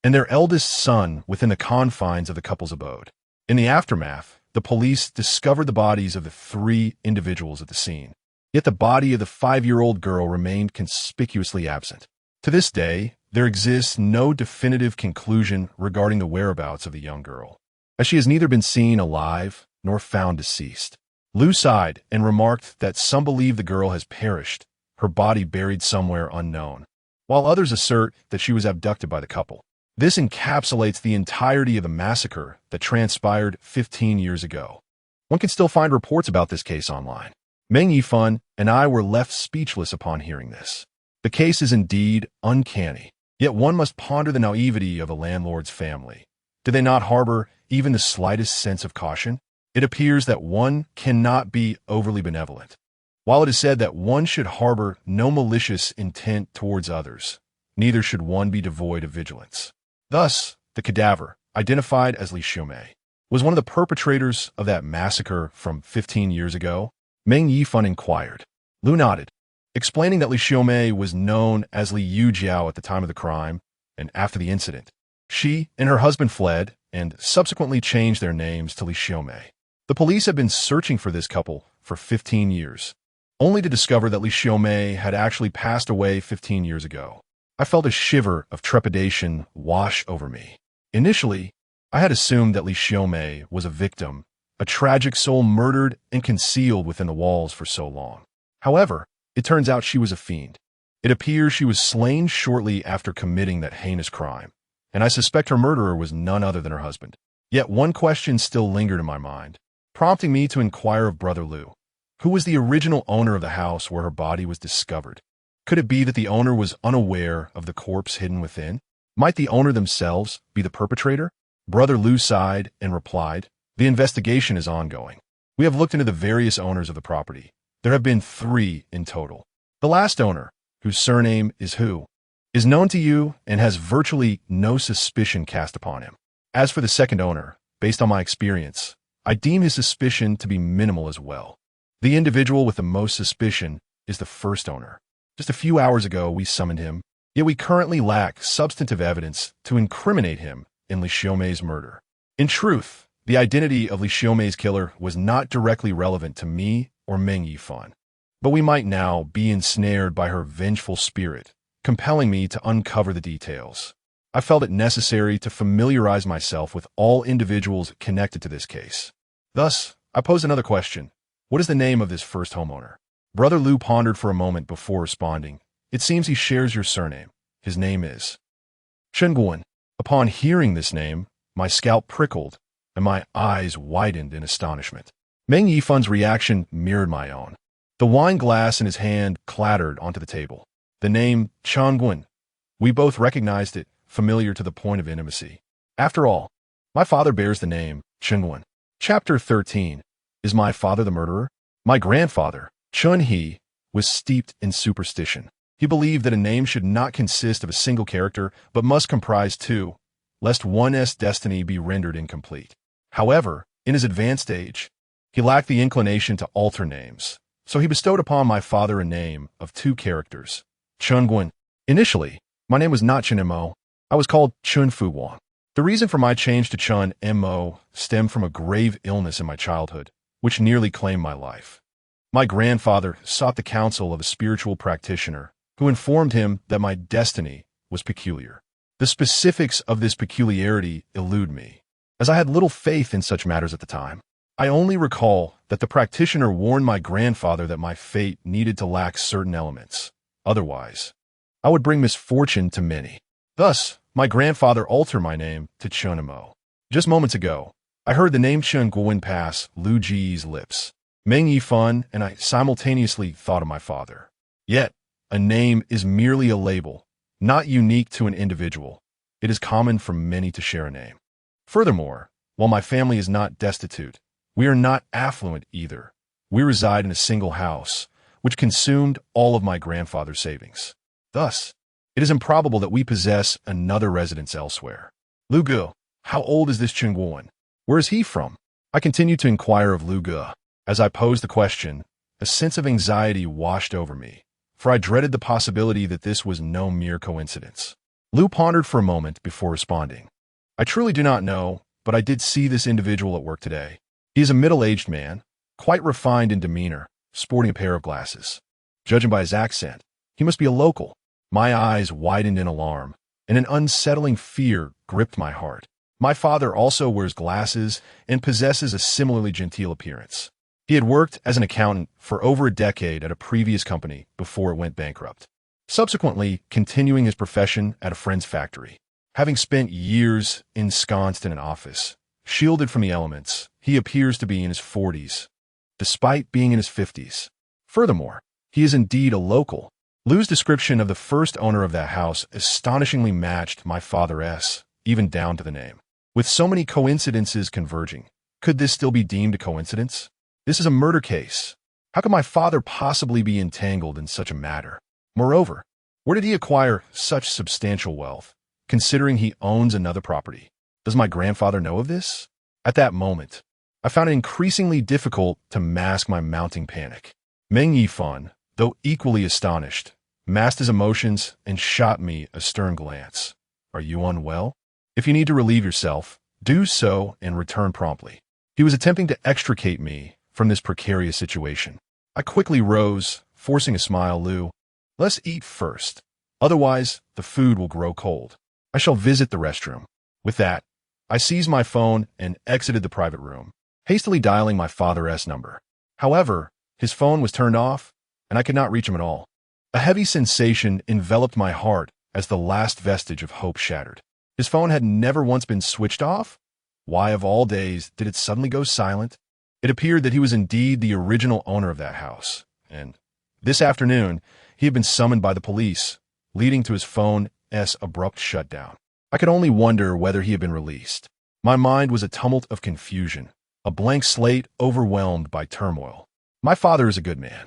and their eldest son within the confines of the couple's abode. In the aftermath, the police discovered the bodies of the 3 individuals at the scene, yet the body of the 5-year-old girl remained conspicuously absent. To this day, there exists no definitive conclusion regarding the whereabouts of the young girl, as she has neither been seen alive nor found deceased. Lou sighed and remarked that some believe the girl has perished, her body buried somewhere unknown, while others assert that she was abducted by the couple. This encapsulates the entirety of the massacre that transpired 15 years ago. One can still find reports about this case online. Meng Yifan and I were left speechless upon hearing this. The case is indeed uncanny, yet one must ponder the naivety of the landlord's family. Did they not harbor even the slightest sense of caution? It appears that one cannot be overly benevolent. While it is said that one should harbor no malicious intent towards others, neither should one be devoid of vigilance. Thus, the cadaver, identified as Li Xiaomei, was one of the perpetrators of that massacre from 15 years ago. Meng Yifan inquired. Lu nodded, explaining that Li Xiaomei was known as Li Yujiao at the time of the crime, and after the incident, she and her husband fled and subsequently changed their names to Li Xiaomei. The police have been searching for this couple for 15 years, only to discover that Li Xiaomei had actually passed away 15 years ago. I felt a shiver of trepidation wash over me. Initially, I had assumed that Li Xiaomei was a victim, a tragic soul murdered and concealed within the walls for so long. However, it turns out she was a fiend. It appears she was slain shortly after committing that heinous crime, and I suspect her murderer was none other than her husband. Yet one question still lingered in my mind, prompting me to inquire of Brother Lu. Who was the original owner of the house where her body was discovered? Could it be that the owner was unaware of the corpse hidden within? Might the owner themselves be the perpetrator? Brother Lu sighed and replied, "The investigation is ongoing. We have looked into the various owners of the property. There have been 3 in total. The last owner, whose surname is Hu, is known to you and has virtually no suspicion cast upon him. As for the second owner, based on my experience, I deem his suspicion to be minimal as well. The individual with the most suspicion is the first owner. Just a few hours ago, we summoned him, yet we currently lack substantive evidence to incriminate him in Li Xiaomei's murder. In truth, the identity of Li Xiaomei's killer was not directly relevant to me or Meng Yifan, but we might now be ensnared by her vengeful spirit, compelling me to uncover the details. I felt it necessary to familiarize myself with all individuals connected to this case. Thus, I posed another question. What is the name of this first homeowner? Brother Lu pondered for a moment before responding. It seems he shares your surname. His name is Chen Guan. Upon hearing this name, my scalp prickled and my eyes widened in astonishment. Meng Yifan's reaction mirrored my own. The wine glass in his hand clattered onto the table. The name Chen Guan. We both recognized it, familiar to the point of intimacy. After all, my father bears the name Chen Guan. Chapter 13. Is my father the murderer? My grandfather, Chun He, was steeped in superstition. He believed that a name should not consist of a single character, but must comprise 2, lest one's destiny be rendered incomplete. However, in his advanced age, he lacked the inclination to alter names, so he bestowed upon my father a name of 2 characters, Chun Guan. Initially, my name was not Chun Mo. I was called Chun Fu Wang. The reason for my change to Chun Mo stemmed from a grave illness in my childhood, which nearly claimed my life. My grandfather sought the counsel of a spiritual practitioner who informed him that my destiny was peculiar. The specifics of this peculiarity elude me, as I had little faith in such matters at the time. I only recall that the practitioner warned my grandfather that my fate needed to lack certain elements. Otherwise, I would bring misfortune to many. Thus, my grandfather altered my name to Chun Mo. Just moments ago, I heard the name Chen Guan pass Lu Ji's lips. Meng Yifan and I simultaneously thought of my father. Yet, a name is merely a label, not unique to an individual. It is common for many to share a name. Furthermore, while my family is not destitute, we are not affluent either. We reside in a single house, which consumed all of my grandfather's savings. Thus, it is improbable that we possess another residence elsewhere. Lu Gu, how old is this Chungguan? Where is he from? I continued to inquire of Lu Gu. As I posed the question, a sense of anxiety washed over me, for I dreaded the possibility that this was no mere coincidence. Lu pondered for a moment before responding. I truly do not know, but I did see this individual at work today. He is a middle-aged man, quite refined in demeanor, sporting a pair of glasses. Judging by his accent, he must be a local. My eyes widened in alarm, and an unsettling fear gripped my heart. My father also wears glasses and possesses a similarly genteel appearance. He had worked as an accountant for over a decade at a previous company before it went bankrupt, subsequently continuing his profession at a friend's factory. Having spent years ensconced in an office, shielded from the elements, he appears to be in his 40s, despite being in his 50s. Furthermore, he is indeed a local. Lu's description of the first owner of that house astonishingly matched my father's, even down to the name. With so many coincidences converging, could this still be deemed a coincidence? This is a murder case. How could my father possibly be entangled in such a matter? Moreover, where did he acquire such substantial wealth, considering he owns another property? Does my grandfather know of this? At that moment, I found it increasingly difficult to mask my mounting panic. Meng Yifan, though equally astonished, masked his emotions and shot me a stern glance. Are you unwell? If you need to relieve yourself, do so and return promptly. He was attempting to extricate me from this precarious situation. I quickly rose, forcing a smile. Lu, let's eat first. Otherwise, the food will grow cold. I shall visit the restroom. With that, I seized my phone and exited the private room, hastily dialing my father's number. However, his phone was turned off, and I could not reach him at all. A heavy sensation enveloped my heart as the last vestige of hope shattered. His phone had never once been switched off? Why, of all days, did it suddenly go silent? It appeared that he was indeed the original owner of that house, and this afternoon he had been summoned by the police, leading to his phone's abrupt shutdown. I could only wonder whether he had been released. My mind was a tumult of confusion, a blank slate overwhelmed by turmoil. My father is a good man.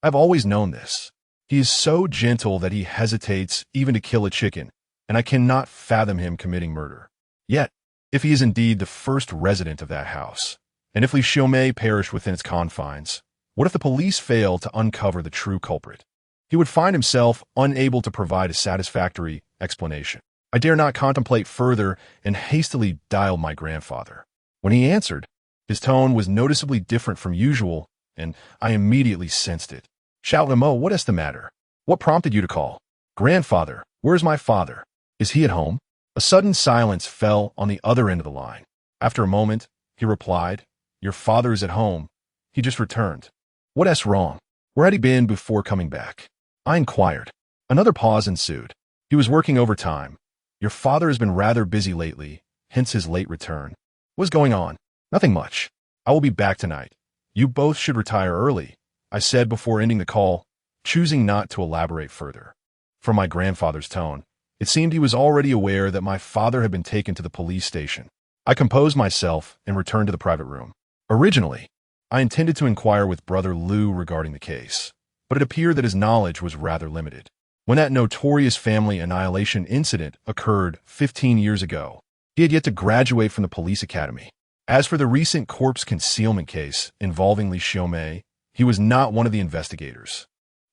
I've always known this. He is so gentle that he hesitates even to kill a chicken, and I cannot fathom him committing murder. Yet, if he is indeed the first resident of that house, and if Li Xiaomei perished within its confines, what if the police fail to uncover the true culprit? He would find himself unable to provide a satisfactory explanation. I dare not contemplate further and hastily dialed my grandfather. When he answered, his tone was noticeably different from usual, and I immediately sensed it. Xiao Limo, what is the matter? What prompted you to call? Grandfather, where is my father? Is he at home? A sudden silence fell on the other end of the line. After a moment, he replied, Your father is at home. He just returned. What's wrong? Where had he been before coming back? I inquired. Another pause ensued. He was working overtime. Your father has been rather busy lately, hence his late return. What's going on? Nothing much. I will be back tonight. You both should retire early, I said before ending the call, choosing not to elaborate further. From my grandfather's tone, it seemed he was already aware that my father had been taken to the police station. I composed myself and returned to the private room. Originally, I intended to inquire with Brother Lu regarding the case, but it appeared that his knowledge was rather limited. When that notorious family annihilation incident occurred 15 years ago, he had yet to graduate from the police academy. As for the recent corpse concealment case involving Li Xiaomei, he was not one of the investigators,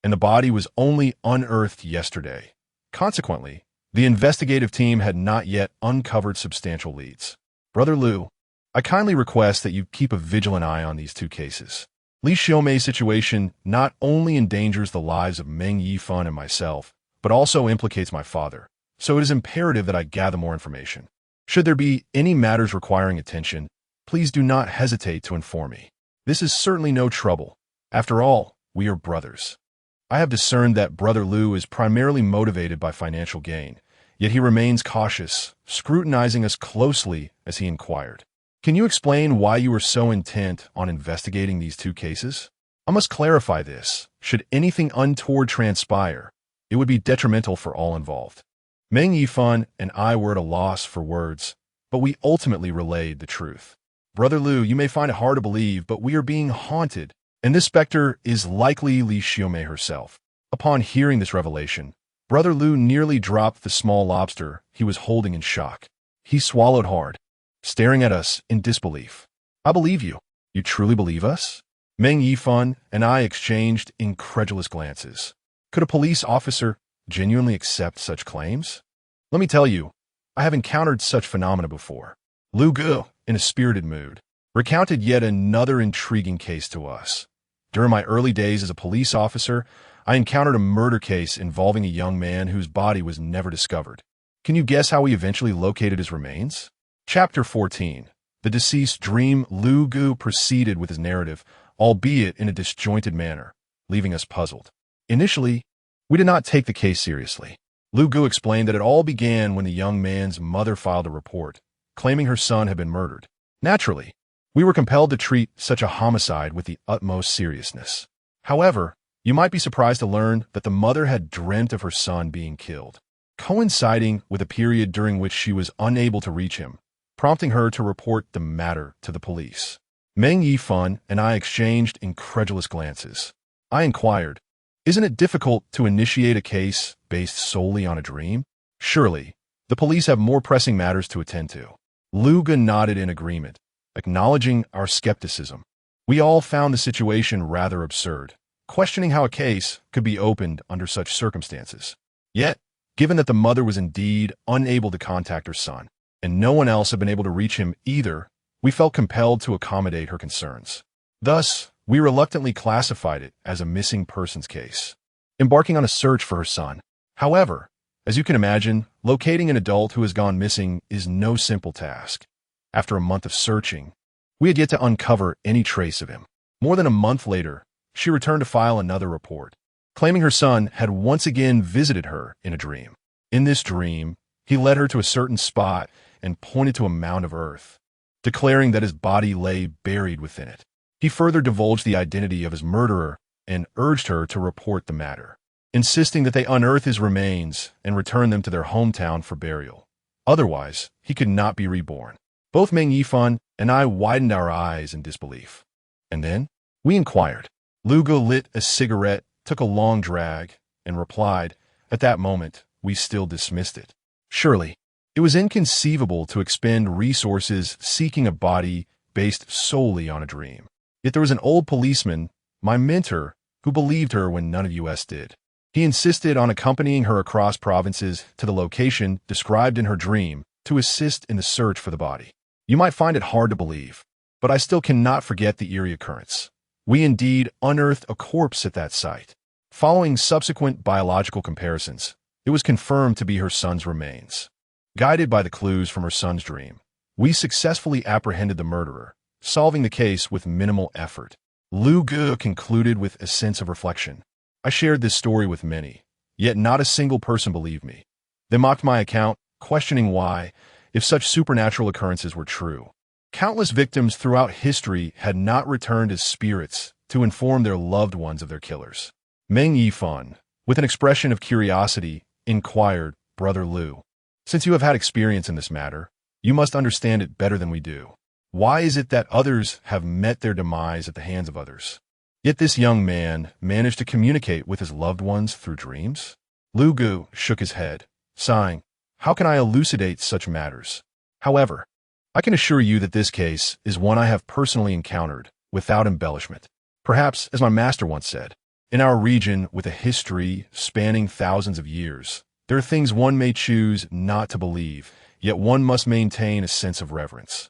and the body was only unearthed yesterday. Consequently, the investigative team had not yet uncovered substantial leads. Brother Lu, I kindly request that you keep a vigilant eye on these two cases. Li Xiaomei's situation not only endangers the lives of Meng Yifan and myself, but also implicates my father, so it is imperative that I gather more information. Should there be any matters requiring attention, please do not hesitate to inform me. This is certainly no trouble. After all, we are brothers. I have discerned that Brother Lu is primarily motivated by financial gain, yet he remains cautious, scrutinizing us closely as he inquired. Can you explain why you were so intent on investigating these two cases? I must clarify this. Should anything untoward transpire, it would be detrimental for all involved. Meng Yifan and I were at a loss for words, but we ultimately relayed the truth. Brother Lu, you may find it hard to believe, but we are being haunted, And this specter is likely Li Xiaomei herself. Upon hearing this revelation, Brother Lu nearly dropped the small lobster he was holding in shock. He swallowed hard, staring at us in disbelief. I believe you. You truly believe us? Meng Yifan and I exchanged incredulous glances. Could a police officer genuinely accept such claims? Let me tell you, I have encountered such phenomena before. Lu Gu, in a spirited mood, recounted yet another intriguing case to us. During my early days as a police officer, I encountered a murder case involving a young man whose body was never discovered. Can you guess how we eventually located his remains? Chapter 14. The Deceased Dream. Lu Gu proceeded with his narrative, albeit in a disjointed manner, leaving us puzzled. Initially, we did not take the case seriously. Lu Gu explained that it all began when the young man's mother filed a report, claiming her son had been murdered. Naturally, we were compelled to treat such a homicide with the utmost seriousness. However, you might be surprised to learn that the mother had dreamt of her son being killed, coinciding with a period during which she was unable to reach him, prompting her to report the matter to the police. Meng Yifan and I exchanged incredulous glances. I inquired, "Isn't it difficult to initiate a case based solely on a dream? Surely, the police have more pressing matters to attend to." Lu Gu nodded in agreement, acknowledging our skepticism. We all found the situation rather absurd, questioning how a case could be opened under such circumstances. Yet, given that the mother was indeed unable to contact her son, and no one else had been able to reach him either, we felt compelled to accommodate her concerns. Thus, we reluctantly classified it as a missing persons case, embarking on a search for her son. However, as you can imagine, locating an adult who has gone missing is no simple task. After a month of searching, we had yet to uncover any trace of him. More than a month later, she returned to file another report, claiming her son had once again visited her in a dream. In this dream, he led her to a certain spot and pointed to a mound of earth, declaring that his body lay buried within it. He further divulged the identity of his murderer and urged her to report the matter, insisting that they unearth his remains and return them to their hometown for burial. Otherwise, he could not be reborn. Both Meng Yifan and I widened our eyes in disbelief. And then, we inquired. Lu Gu lit a cigarette, took a long drag, and replied, "At that moment, we still dismissed it. Surely, it was inconceivable to expend resources seeking a body based solely on a dream. Yet there was an old policeman, my mentor, who believed her when none of us did. He insisted on accompanying her across provinces to the location described in her dream to assist in the search for the body. You might find it hard to believe, but I still cannot forget the eerie occurrence. We indeed unearthed a corpse at that site. Following subsequent biological comparisons, it was confirmed to be her son's remains. Guided by the clues from her son's dream, we successfully apprehended the murderer, solving the case with minimal effort." Lu Gu concluded with a sense of reflection. I shared this story with many, yet not a single person believed me. They mocked my account, questioning why, if such supernatural occurrences were true, countless victims throughout history had not returned as spirits to inform their loved ones of their killers. Meng Yifan, with an expression of curiosity, inquired, "Brother Lu, since you have had experience in this matter, you must understand it better than we do. Why is it that others have met their demise at the hands of others, yet this young man managed to communicate with his loved ones through dreams?" Lu Gu shook his head, sighing, "How can I elucidate such matters? However, I can assure you that this case is one I have personally encountered, without embellishment. Perhaps, as my master once said, in our region with a history spanning thousands of years, there are things one may choose not to believe, yet one must maintain a sense of reverence.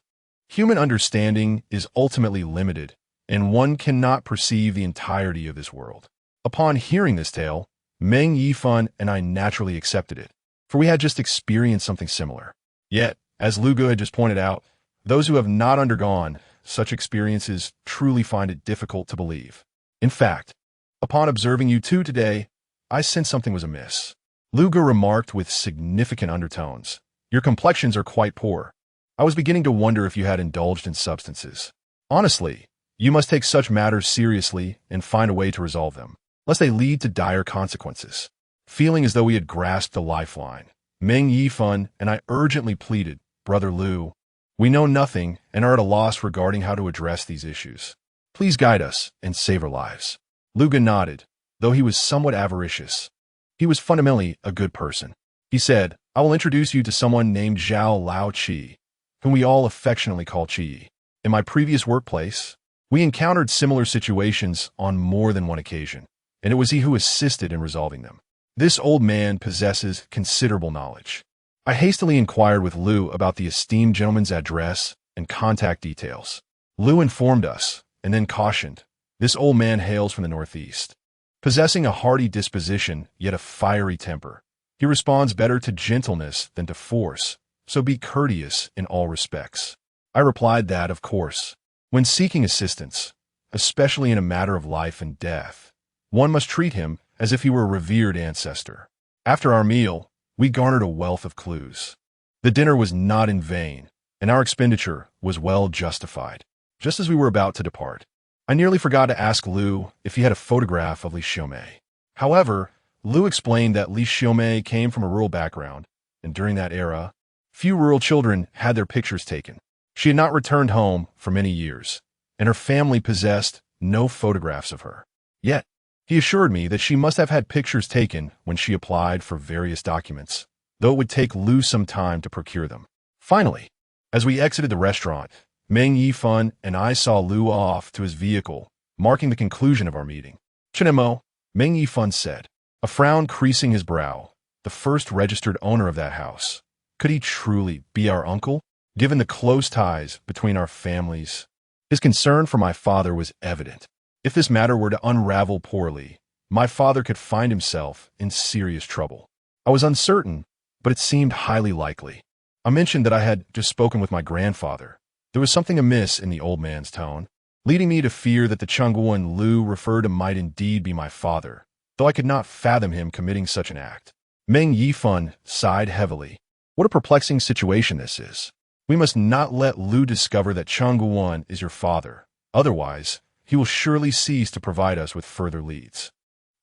Human understanding is ultimately limited, and one cannot perceive the entirety of this world." Upon hearing this tale, Meng Yifan and I naturally accepted it, for we had just experienced something similar. Yet, as Lu Gu had just pointed out, those who have not undergone such experiences truly find it difficult to believe. In fact, upon observing you two today, I sensed something was amiss. Lu Gu remarked with significant undertones, "Your complexions are quite poor. I was beginning to wonder if you had indulged in substances. Honestly, you must take such matters seriously and find a way to resolve them, lest they lead to dire consequences." Feeling as though we had grasped a lifeline, Meng Yifan and I urgently pleaded, "Brother Lu, we know nothing and are at a loss regarding how to address these issues. Please guide us and save our lives. Luga nodded, though he was somewhat avaricious. He was fundamentally a good person. He said, I will introduce you to someone named Zhao Lao Qi, whom we all affectionately call Qi. In my previous workplace, we encountered similar situations on more than one occasion, and it was he who assisted in resolving them. This old man possesses considerable knowledge. I hastily inquired with Liu about the esteemed gentleman's address and contact details. Liu informed us, and then cautioned, this old man hails from the northeast. Possessing a hearty disposition, yet a fiery temper, he responds better to gentleness than to force, so be courteous in all respects. I replied that, of course, when seeking assistance, especially in a matter of life and death, one must treat him as if he were a revered ancestor. After our meal, we garnered a wealth of clues. The dinner was not in vain, and our expenditure was well justified. Just as we were about to depart, I nearly forgot to ask Liu if he had a photograph of Li Xiaomei. However, Liu explained that Li Xiaomei came from a rural background, and during that era, few rural children had their pictures taken. She had not returned home for many years, and her family possessed no photographs of her. Yet, he assured me that she must have had pictures taken when she applied for various documents, though it would take Liu some time to procure them. Finally, as we exited the restaurant, Meng Yifan and I saw Liu off to his vehicle, marking the conclusion of our meeting. Chenemo, Meng Yifan said, a frown creasing his brow, the first registered owner of that house. Could he truly be our uncle, given the close ties between our families? His concern for my father was evident. If this matter were to unravel poorly, my father could find himself in serious trouble. I was uncertain, but it seemed highly likely. I mentioned that I had just spoken with my grandfather. There was something amiss in the old man's tone, leading me to fear that the Chengguan Liu referred to might indeed be my father, though I could not fathom him committing such an act. Meng Yifan sighed heavily. What a perplexing situation this is. We must not let Liu discover that Chengguan is your father. Otherwise, he will surely cease to provide us with further leads.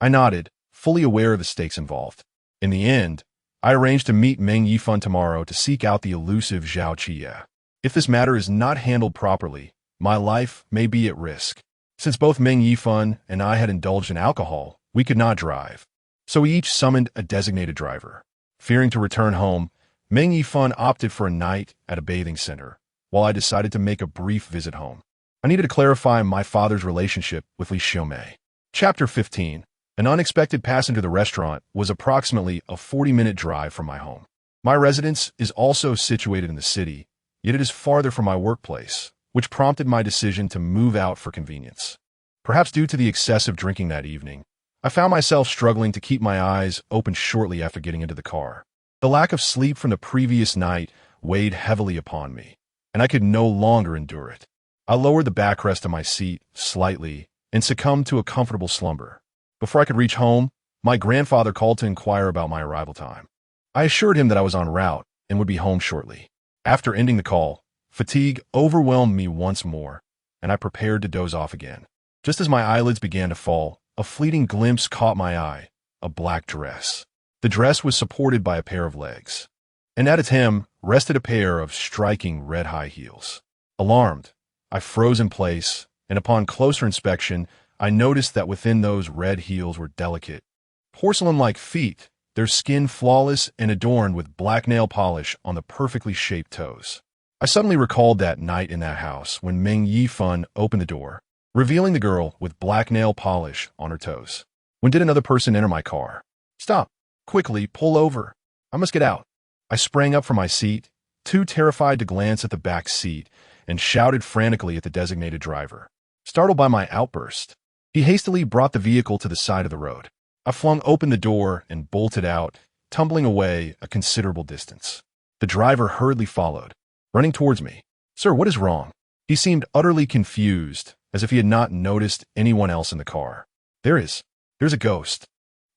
I nodded, fully aware of the stakes involved. In the end, I arranged to meet Meng Yifan tomorrow to seek out the elusive Zhao Qiye. If this matter is not handled properly, my life may be at risk. Since both Meng Yifan and I had indulged in alcohol, we could not drive. So we each summoned a designated driver. Fearing to return home, Meng Yifan opted for a night at a bathing center, while I decided to make a brief visit home. I needed to clarify my father's relationship with Li Xiaomei. Chapter 15. An unexpected passenger to the restaurant was approximately a 40-minute drive from my home. My residence is also situated in the city, yet it is farther from my workplace, which prompted my decision to move out for convenience. Perhaps due to the excessive drinking that evening, I found myself struggling to keep my eyes open shortly after getting into the car. The lack of sleep from the previous night weighed heavily upon me, and I could no longer endure it. I lowered the backrest of my seat slightly and succumbed to a comfortable slumber. Before I could reach home, my grandfather called to inquire about my arrival time. I assured him that I was en route and would be home shortly. After ending the call, fatigue overwhelmed me once more, and I prepared to doze off again. Just as my eyelids began to fall, a fleeting glimpse caught my eye, a black dress. The dress was supported by a pair of legs, and at its hem rested a pair of striking red high heels. Alarmed, I froze in place, and upon closer inspection, I noticed that within those red heels were delicate, porcelain-like feet, their skin flawless and adorned with black nail polish on the perfectly shaped toes. I suddenly recalled that night in that house when Meng Yifan opened the door, revealing the girl with black nail polish on her toes. When did another person enter my car? Stop. Quickly, pull over. I must get out. I sprang up from my seat, too terrified to glance at the back seat, and shouted frantically at the designated driver. Startled by my outburst, he hastily brought the vehicle to the side of the road. I flung open the door and bolted out, tumbling away a considerable distance. The driver hurriedly followed, running towards me. Sir, what is wrong? He seemed utterly confused, as if he had not noticed anyone else in the car. There's a ghost.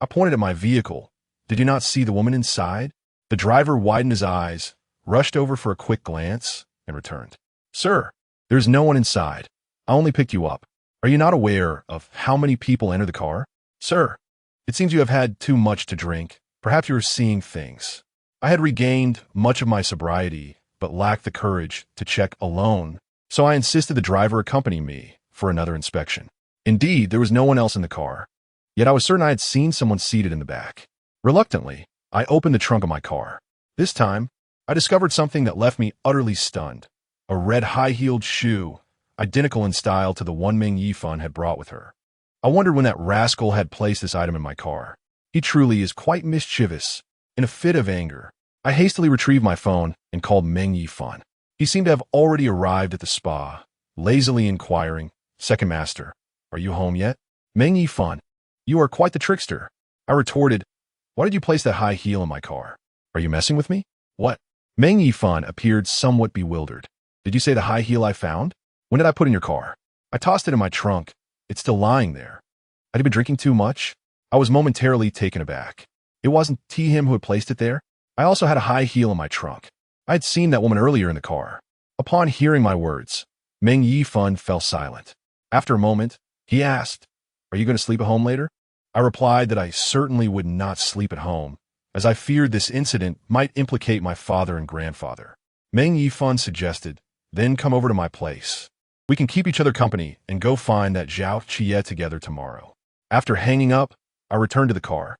I pointed at my vehicle. Did you not see the woman inside? The driver widened his eyes, rushed over for a quick glance, and returned. Sir, there's no one inside. I only picked you up. Are you not aware of how many people enter the car? Sir, it seems you have had too much to drink. Perhaps you are seeing things. I had regained much of my sobriety, but lacked the courage to check alone, so I insisted the driver accompany me, for another inspection. Indeed, there was no one else in the car, yet I was certain I had seen someone seated in the back. Reluctantly, I opened the trunk of my car. This time, I discovered something that left me utterly stunned. A red high-heeled shoe, identical in style to the one Meng Yifan had brought with her. I wondered when that rascal had placed this item in my car. He truly is quite mischievous. In a fit of anger, I hastily retrieved my phone and called Meng Yifan. He seemed to have already arrived at the spa, lazily inquiring, "Second master, are you home yet?" "Meng Yifan, you are quite the trickster." I retorted, "Why did you place that high heel in my car? Are you messing with me?" "What?" Meng Yifan appeared somewhat bewildered. "Did you say the high heel I found? When did I put in your car?" "I tossed it in my trunk. It's still lying there." Had he been drinking too much? I was momentarily taken aback. It wasn't him who had placed it there. I also had a high heel in my trunk. I had seen that woman earlier in the car. Upon hearing my words, Meng Yifan fell silent. After a moment, he asked, "Are you going to sleep at home later?" I replied that I certainly would not sleep at home, as I feared this incident might implicate my father and grandfather. Meng Yifan suggested, "Then come over to my place. We can keep each other company and go find that Zhao Chie together tomorrow." After hanging up, I returned to the car,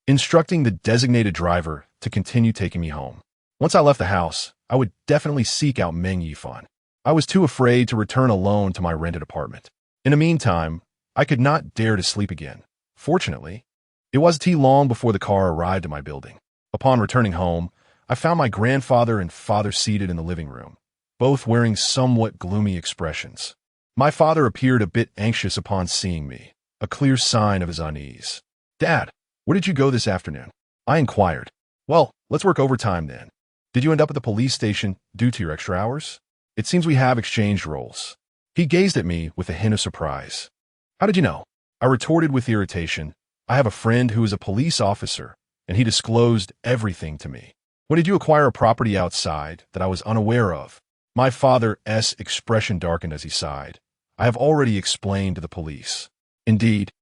instructing the designated driver to continue taking me home. Once I left the house, I would definitely seek out Meng Yifan. I was too afraid to return alone to my rented apartment. In the meantime, I could not dare to sleep again. Fortunately, it wasn't long before the car arrived at my building. Upon returning home, I found my grandfather and father seated in the living room, both wearing somewhat gloomy expressions. My father appeared a bit anxious upon seeing me, a clear sign of his unease. "Dad, where did you go this afternoon?" I inquired. "Well, let's work overtime then. Did you end up at the police station due to your extra hours? It seems we have exchanged roles." He gazed at me with a hint of surprise. "How did you know?" I retorted with irritation. "I have a friend who is a police officer, and he disclosed everything to me." "When did you acquire a property outside that I was unaware of?" My father's expression darkened as he sighed. "I have already explained to the police. Indeed,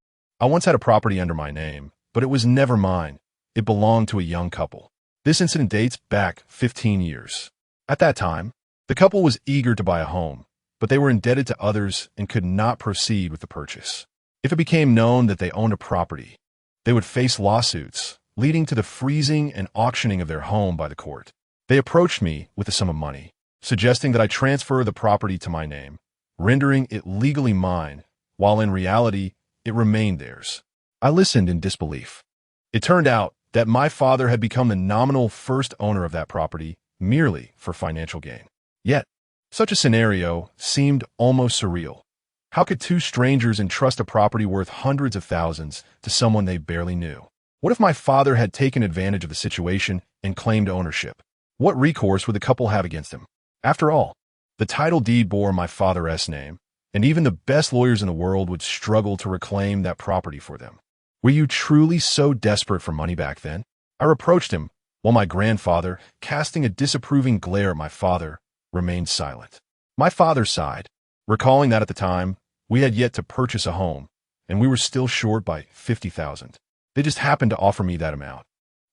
I once had a property under my name, but it was never mine. It belonged to a young couple. This incident dates back 15 years. At that time, the couple was eager to buy a home, but they were indebted to others and could not proceed with the purchase. If it became known that they owned a property, they would face lawsuits, leading to the freezing and auctioning of their home by the court. They approached me with a sum of money, suggesting that I transfer the property to my name, rendering it legally mine, while in reality, it remained theirs. I listened in disbelief. It turned out that my father had become the nominal first owner of that property merely for financial gain. Yet, such a scenario seemed almost surreal. How could two strangers entrust a property worth hundreds of thousands to someone they barely knew? What if my father had taken advantage of the situation and claimed ownership? What recourse would the couple have against him? After all, the title deed bore my father's name, and even the best lawyers in the world would struggle to reclaim that property for them. Were you truly so desperate for money back then? I reproached him, while my grandfather, casting a disapproving glare at my father, remained silent. My father sighed, recalling that at the time, we had yet to purchase a home, and we were still short by 50,000. They just happened to offer me that amount.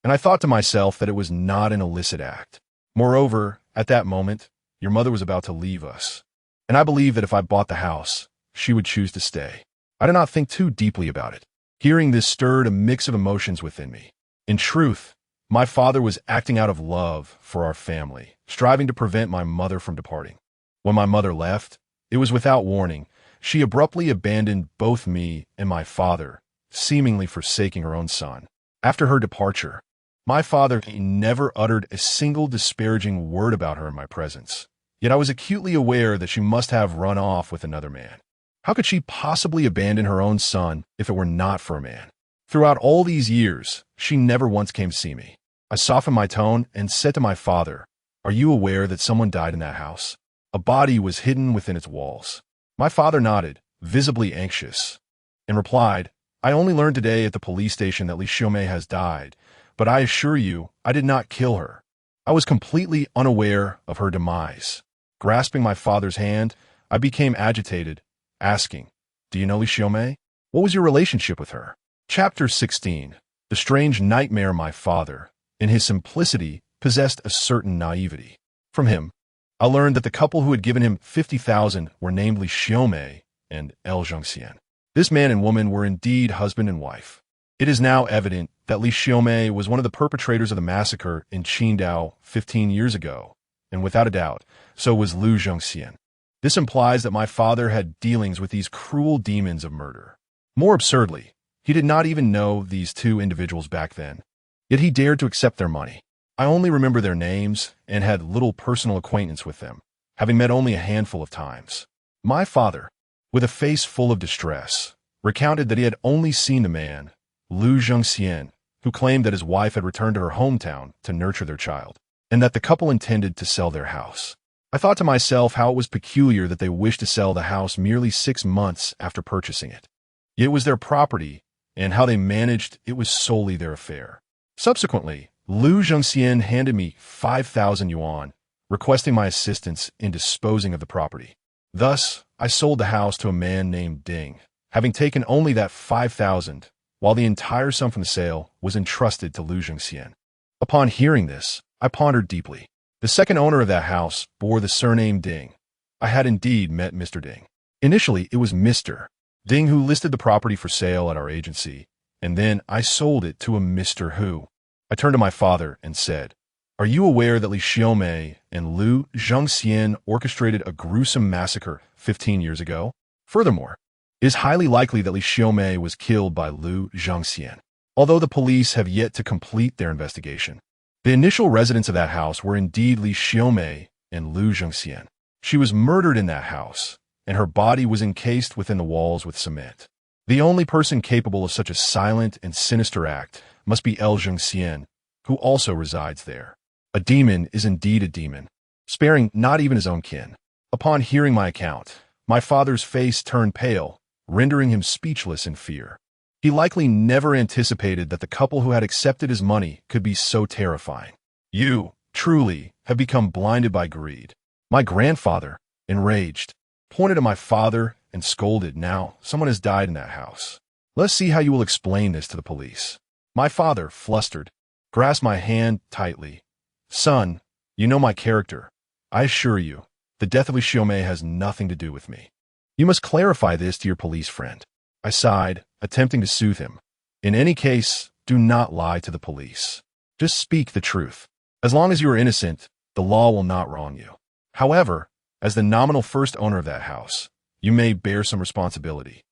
And I thought to myself that it was not an illicit act. Moreover, at that moment, your mother was about to leave us. And I believed that if I bought the house, she would choose to stay. I did not think too deeply about it. Hearing this stirred a mix of emotions within me. In truth, my father was acting out of love for our family, striving to prevent my mother from departing. When my mother left, it was without warning. She abruptly abandoned both me and my father, seemingly forsaking her own son. After her departure, my father never uttered a single disparaging word about her in my presence. Yet I was acutely aware that she must have run off with another man. How could she possibly abandon her own son if it were not for a man? Throughout all these years, she never once came to see me. I softened my tone and said to my father, "Are you aware that someone died in that house? A body was hidden within its walls." My father nodded, visibly anxious, and replied, "I only learned today at the police station that Li Xiaomei has died, but I assure you, I did not kill her. I was completely unaware of her demise." Grasping my father's hand, I became agitated, asking, "Do you know Li Xiaomei? What was your relationship with her?" Chapter 16. The strange nightmare. My father, in his simplicity, possessed a certain naivety. From him, I learned that the couple who had given him 50,000 were named Li Xiaomei and L. Zhengxian. This man and woman were indeed husband and wife. It is now evident that Li Xiaomei was one of the perpetrators of the massacre in Qingdao 15 years ago, and without a doubt, so was Lu Zhengxian. This implies that my father had dealings with these cruel demons of murder. More absurdly, he did not even know these two individuals back then, yet he dared to accept their money. I only remember their names and had little personal acquaintance with them, having met only a handful of times. My father, with a face full of distress, recounted that he had only seen the man, Lu Zhengxian, who claimed that his wife had returned to her hometown to nurture their child, and that the couple intended to sell their house. I thought to myself how it was peculiar that they wished to sell the house merely 6 months after purchasing it. Yet it was their property, and how they managed it was solely their affair. Subsequently, Lu Zhengxian handed me 5,000 yuan, requesting my assistance in disposing of the property. Thus, I sold the house to a man named Ding, having taken only that 5,000, while the entire sum from the sale was entrusted to Lu Zhengxian. Upon hearing this, I pondered deeply. The second owner of that house bore the surname Ding. I had indeed met Mr. Ding. Initially, it was Mr. Ding who listed the property for sale at our agency, and then I sold it to a Mr. Hu. I turned to my father and said, "Are you aware that Li Xiaomei and Lu Zhengxian orchestrated a gruesome massacre 15 years ago? Furthermore, it is highly likely that Li Xiaomei was killed by Lu Zhengxian, although the police have yet to complete their investigation. The initial residents of that house were indeed Li Xiaomei and Lu Zhengxian. She was murdered in that house, and her body was encased within the walls with cement. The only person capable of such a silent and sinister act must be L. Zhengxian, who also resides there. A demon is indeed a demon, sparing not even his own kin." Upon hearing my account, my father's face turned pale, rendering him speechless in fear. He likely never anticipated that the couple who had accepted his money could be so terrifying. "You, truly, have become blinded by greed." My grandfather, enraged, pointed at my father and scolded, "Now, someone has died in that house. Let's see how you will explain this to the police." My father, flustered, grasped my hand tightly. "Son, you know my character. I assure you, the death of Li Xiaomei has nothing to do with me. You must clarify this to your police friend." I sighed, attempting to soothe him. "In any case, do not lie to the police. Just speak the truth. As long as you are innocent, the law will not wrong you. However, as the nominal first owner of that house, you may bear some responsibility.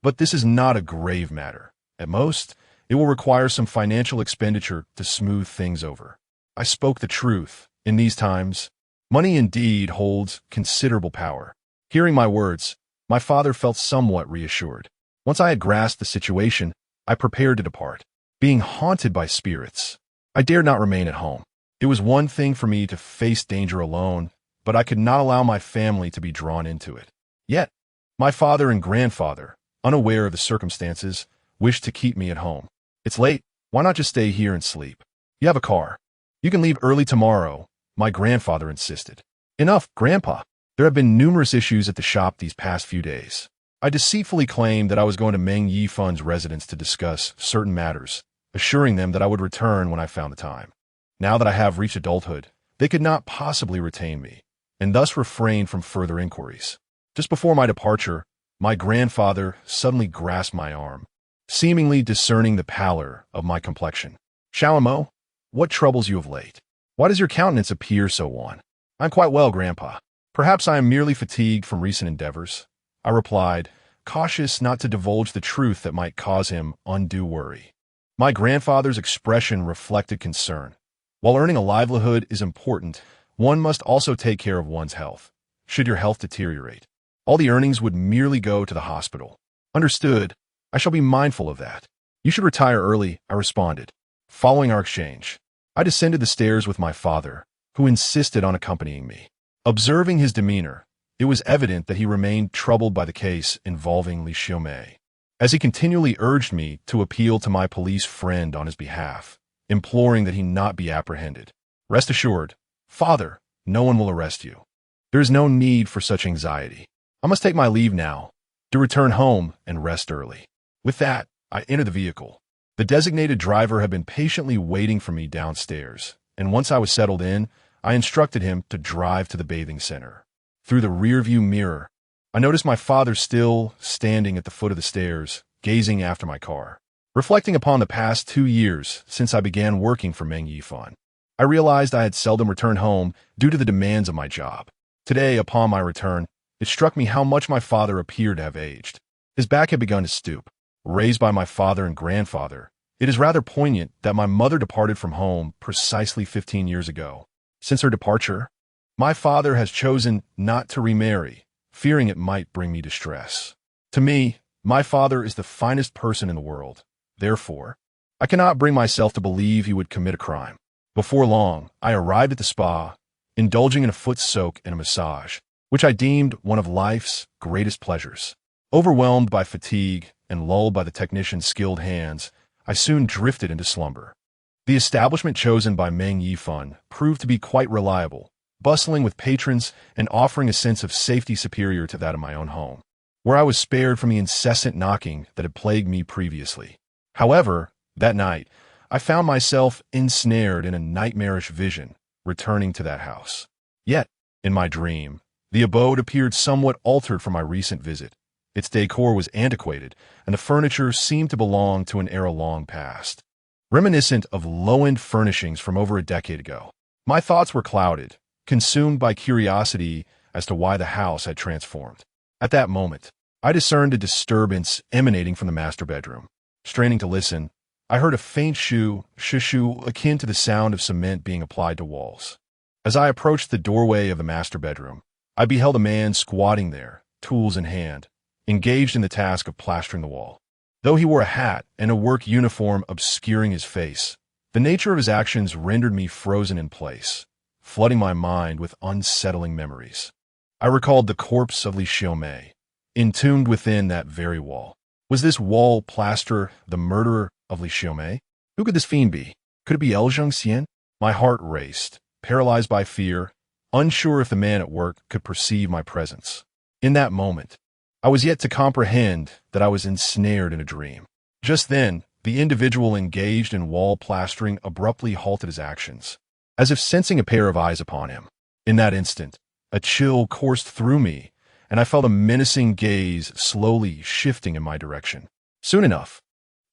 But this is not a grave matter. At most, it will require some financial expenditure to smooth things over." I spoke the truth. In these times, money indeed holds considerable power. Hearing my words, my father felt somewhat reassured. Once I had grasped the situation, I prepared to depart. Being haunted by spirits, I dared not remain at home. It was one thing for me to face danger alone, but I could not allow my family to be drawn into it. Yet, my father and grandfather, unaware of the circumstances, wished to keep me at home. "It's late. Why not just stay here and sleep? You have a car. You can leave early tomorrow," my grandfather insisted. "Enough, Grandpa. There have been numerous issues at the shop these past few days." I deceitfully claimed that I was going to Meng Yifun's residence to discuss certain matters, assuring them that I would return when I found the time. Now that I have reached adulthood, they could not possibly retain me, and thus refrained from further inquiries. Just before my departure, my grandfather suddenly grasped my arm, seemingly discerning the pallor of my complexion. "Xiaomo, what troubles you of late? Why does your countenance appear so wan?" "I'm quite well, Grandpa. Perhaps I am merely fatigued from recent endeavors," I replied, cautious not to divulge the truth that might cause him undue worry. My grandfather's expression reflected concern. While earning a livelihood is important, one must also take care of one's health. Should your health deteriorate, all the earnings would merely go to the hospital. "Understood. I shall be mindful of that. You should retire early," I responded. Following our exchange, I descended the stairs with my father, who insisted on accompanying me. Observing his demeanor, it was evident that he remained troubled by the case involving Li Xiaomei, as he continually urged me to appeal to my police friend on his behalf, imploring that he not be apprehended. "Rest assured, Father, no one will arrest you. There is no need for such anxiety. I must take my leave now, to return home and rest early." With that, I entered the vehicle. The designated driver had been patiently waiting for me downstairs, and once I was settled in, I instructed him to drive to the bathing center. Through the rearview mirror, I noticed my father still standing at the foot of the stairs, gazing after my car. Reflecting upon the past 2 years since I began working for Meng Yifan, I realized I had seldom returned home due to the demands of my job. Today, upon my return, it struck me how much my father appeared to have aged. His back had begun to stoop. Raised by my father and grandfather, it is rather poignant that my mother departed from home precisely 15 years ago. Since her departure, my father has chosen not to remarry, fearing it might bring me distress. To me, my father is the finest person in the world. Therefore, I cannot bring myself to believe he would commit a crime. Before long, I arrived at the spa, indulging in a foot soak and a massage, which I deemed one of life's greatest pleasures. Overwhelmed by fatigue and lulled by the technician's skilled hands, I soon drifted into slumber. The establishment chosen by Meng Yifan proved to be quite reliable, bustling with patrons and offering a sense of safety superior to that of my own home, where I was spared from the incessant knocking that had plagued me previously. However, that night, I found myself ensnared in a nightmarish vision, returning to that house. Yet, in my dream, the abode appeared somewhat altered from my recent visit. Its decor was antiquated, and the furniture seemed to belong to an era long past, reminiscent of low-end furnishings from over a decade ago. My thoughts were clouded, consumed by curiosity as to why the house had transformed. At that moment, I discerned a disturbance emanating from the master bedroom. Straining to listen, I heard a faint shoo akin to the sound of cement being applied to walls. As I approached the doorway of the master bedroom, I beheld a man squatting there, tools in hand, engaged in the task of plastering the wall. Though he wore a hat and a work uniform obscuring his face, the nature of his actions rendered me frozen in place, flooding my mind with unsettling memories. I recalled the corpse of Li Xiaomei, entombed within that very wall. Was this wall plaster the murderer of Li Xiaomei? Who could this fiend be? Could it be Zhongxian? My heart raced, paralyzed by fear, unsure if the man at work could perceive my presence. In that moment, I was yet to comprehend that I was ensnared in a dream. Just then, the individual engaged in wall plastering abruptly halted his actions, as if sensing a pair of eyes upon him. In that instant, a chill coursed through me, and I felt a menacing gaze slowly shifting in my direction. Soon enough,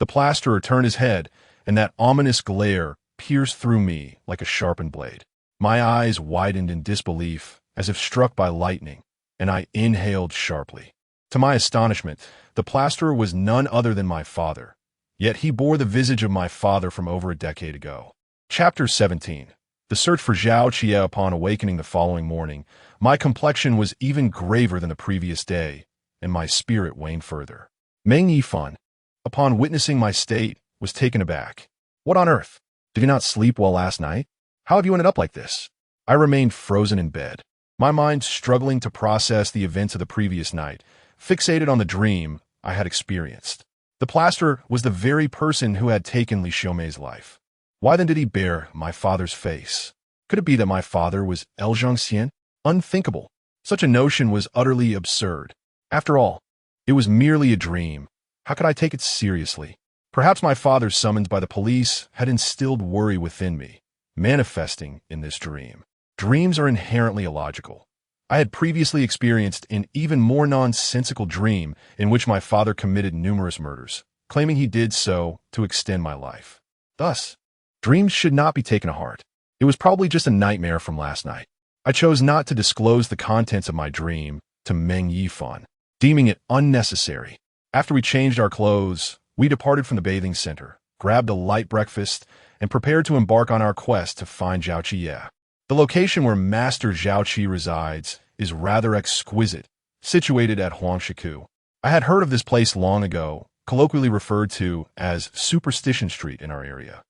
the plasterer turned his head, and that ominous glare pierced through me like a sharpened blade. My eyes widened in disbelief, as if struck by lightning, and I inhaled sharply. To my astonishment, the plasterer was none other than my father, yet he bore the visage of my father from over a decade ago. Chapter 17. The search for Zhao Qie. Upon awakening the following morning, my complexion was even graver than the previous day, and my spirit waned further. Meng Yifan, upon witnessing my state, was taken aback. What on earth? Did you not sleep well last night? How have you ended up like this? I remained frozen in bed, my mind struggling to process the events of the previous night, fixated on the dream I had experienced. The plasterer was the very person who had taken Li Xiaomei's life. Why then did he bear my father's face? Could it be that my father was Zhongxian? Unthinkable. Such a notion was utterly absurd. After all, it was merely a dream. How could I take it seriously? Perhaps my father's summons by the police had instilled worry within me, manifesting in this dream. Dreams are inherently illogical. I had previously experienced an even more nonsensical dream in which my father committed numerous murders, claiming he did so to extend my life. Thus, dreams should not be taken to heart. It was probably just a nightmare from last night. I chose not to disclose the contents of my dream to Meng Yifan, deeming it unnecessary. After we changed our clothes, we departed from the bathing center, grabbed a light breakfast, and prepared to embark on our quest to find Zhao Qie. The location where Master Zhao Qie resides is rather exquisite, situated at Huangshiku. I had heard of this place long ago, colloquially referred to as Superstition Street in our area.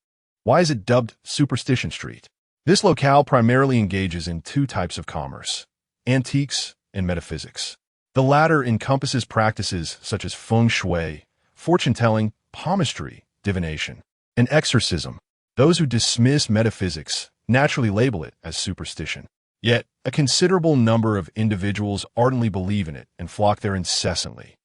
Why is it dubbed Superstition Street? This locale primarily engages in two types of commerce: antiques and metaphysics. The latter encompasses practices such as feng shui, fortune-telling, palmistry, divination, and exorcism. Those who dismiss metaphysics naturally label it as superstition. Yet, a considerable number of individuals ardently believe in it and flock there incessantly.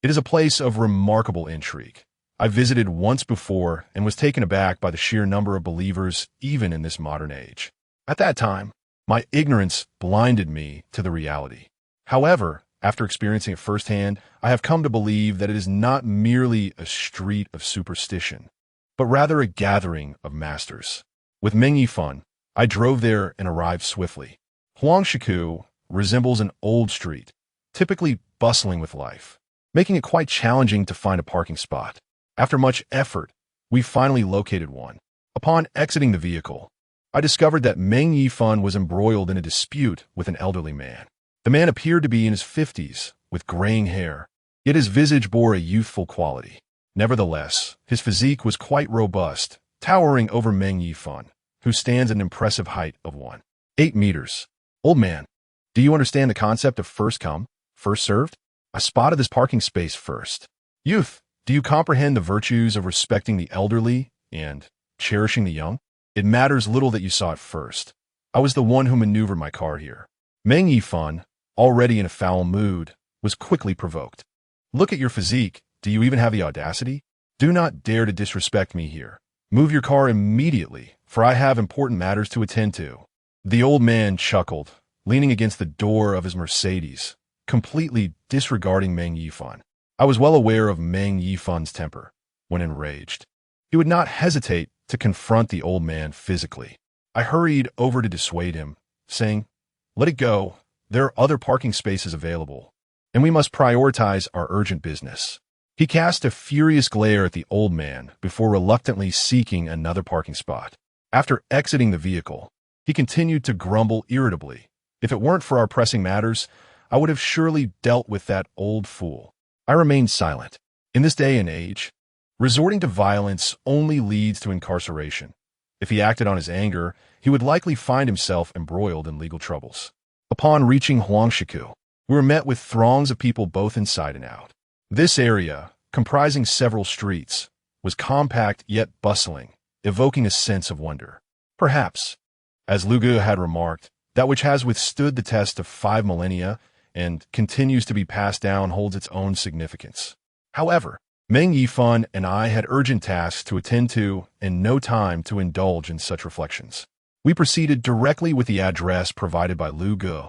It is a place of remarkable intrigue. I visited once before and was taken aback by the sheer number of believers even in this modern age. At that time, my ignorance blinded me to the reality. However, After experiencing it firsthand, I have come to believe that it is not merely a street of superstition, but rather a gathering of masters. With Meng Yifan, I drove there and arrived swiftly. Huangshiku resembles an old street, typically bustling with life, making it quite challenging to find a parking spot. After much effort, we finally located one. Upon exiting the vehicle, I discovered that Meng Yifan was embroiled in a dispute with an elderly man. The man appeared to be in his 50s, with graying hair, yet his visage bore a youthful quality. Nevertheless, his physique was quite robust, towering over Meng Yifan, who stands at an impressive height of 1.8 meters. Old man, do you understand the concept of first come, first served? I spotted this parking space first. Youth, do you comprehend the virtues of respecting the elderly and cherishing the young? It matters little that you saw it first. I was the one who maneuvered my car here. Meng Yifan, already in a foul mood, was quickly provoked. Look at your physique. Do you even have the audacity? Do not dare to disrespect me here. Move your car immediately, for I have important matters to attend to. The old man chuckled, leaning against the door of his Mercedes, completely disregarding Meng Yifan. I was well aware of Meng Yifan's temper. When enraged, he would not hesitate to confront the old man physically. I hurried over to dissuade him, saying, "Let it go. There are other parking spaces available, and we must prioritize our urgent business." He cast a furious glare at the old man before reluctantly seeking another parking spot. After exiting the vehicle, he continued to grumble irritably. If it weren't for our pressing matters, I would have surely dealt with that old fool. I remained silent. In this day and age, resorting to violence only leads to incarceration. If he acted on his anger, he would likely find himself embroiled in legal troubles. Upon reaching Huangshiku, we were met with throngs of people both inside and out. This area, comprising several streets, was compact yet bustling, evoking a sense of wonder. Perhaps, as Lu Gu had remarked, that which has withstood the test of 5 millennia and continues to be passed down holds its own significance. However, Meng Yifan and I had urgent tasks to attend to and no time to indulge in such reflections. We proceeded directly with the address provided by Lu Gu,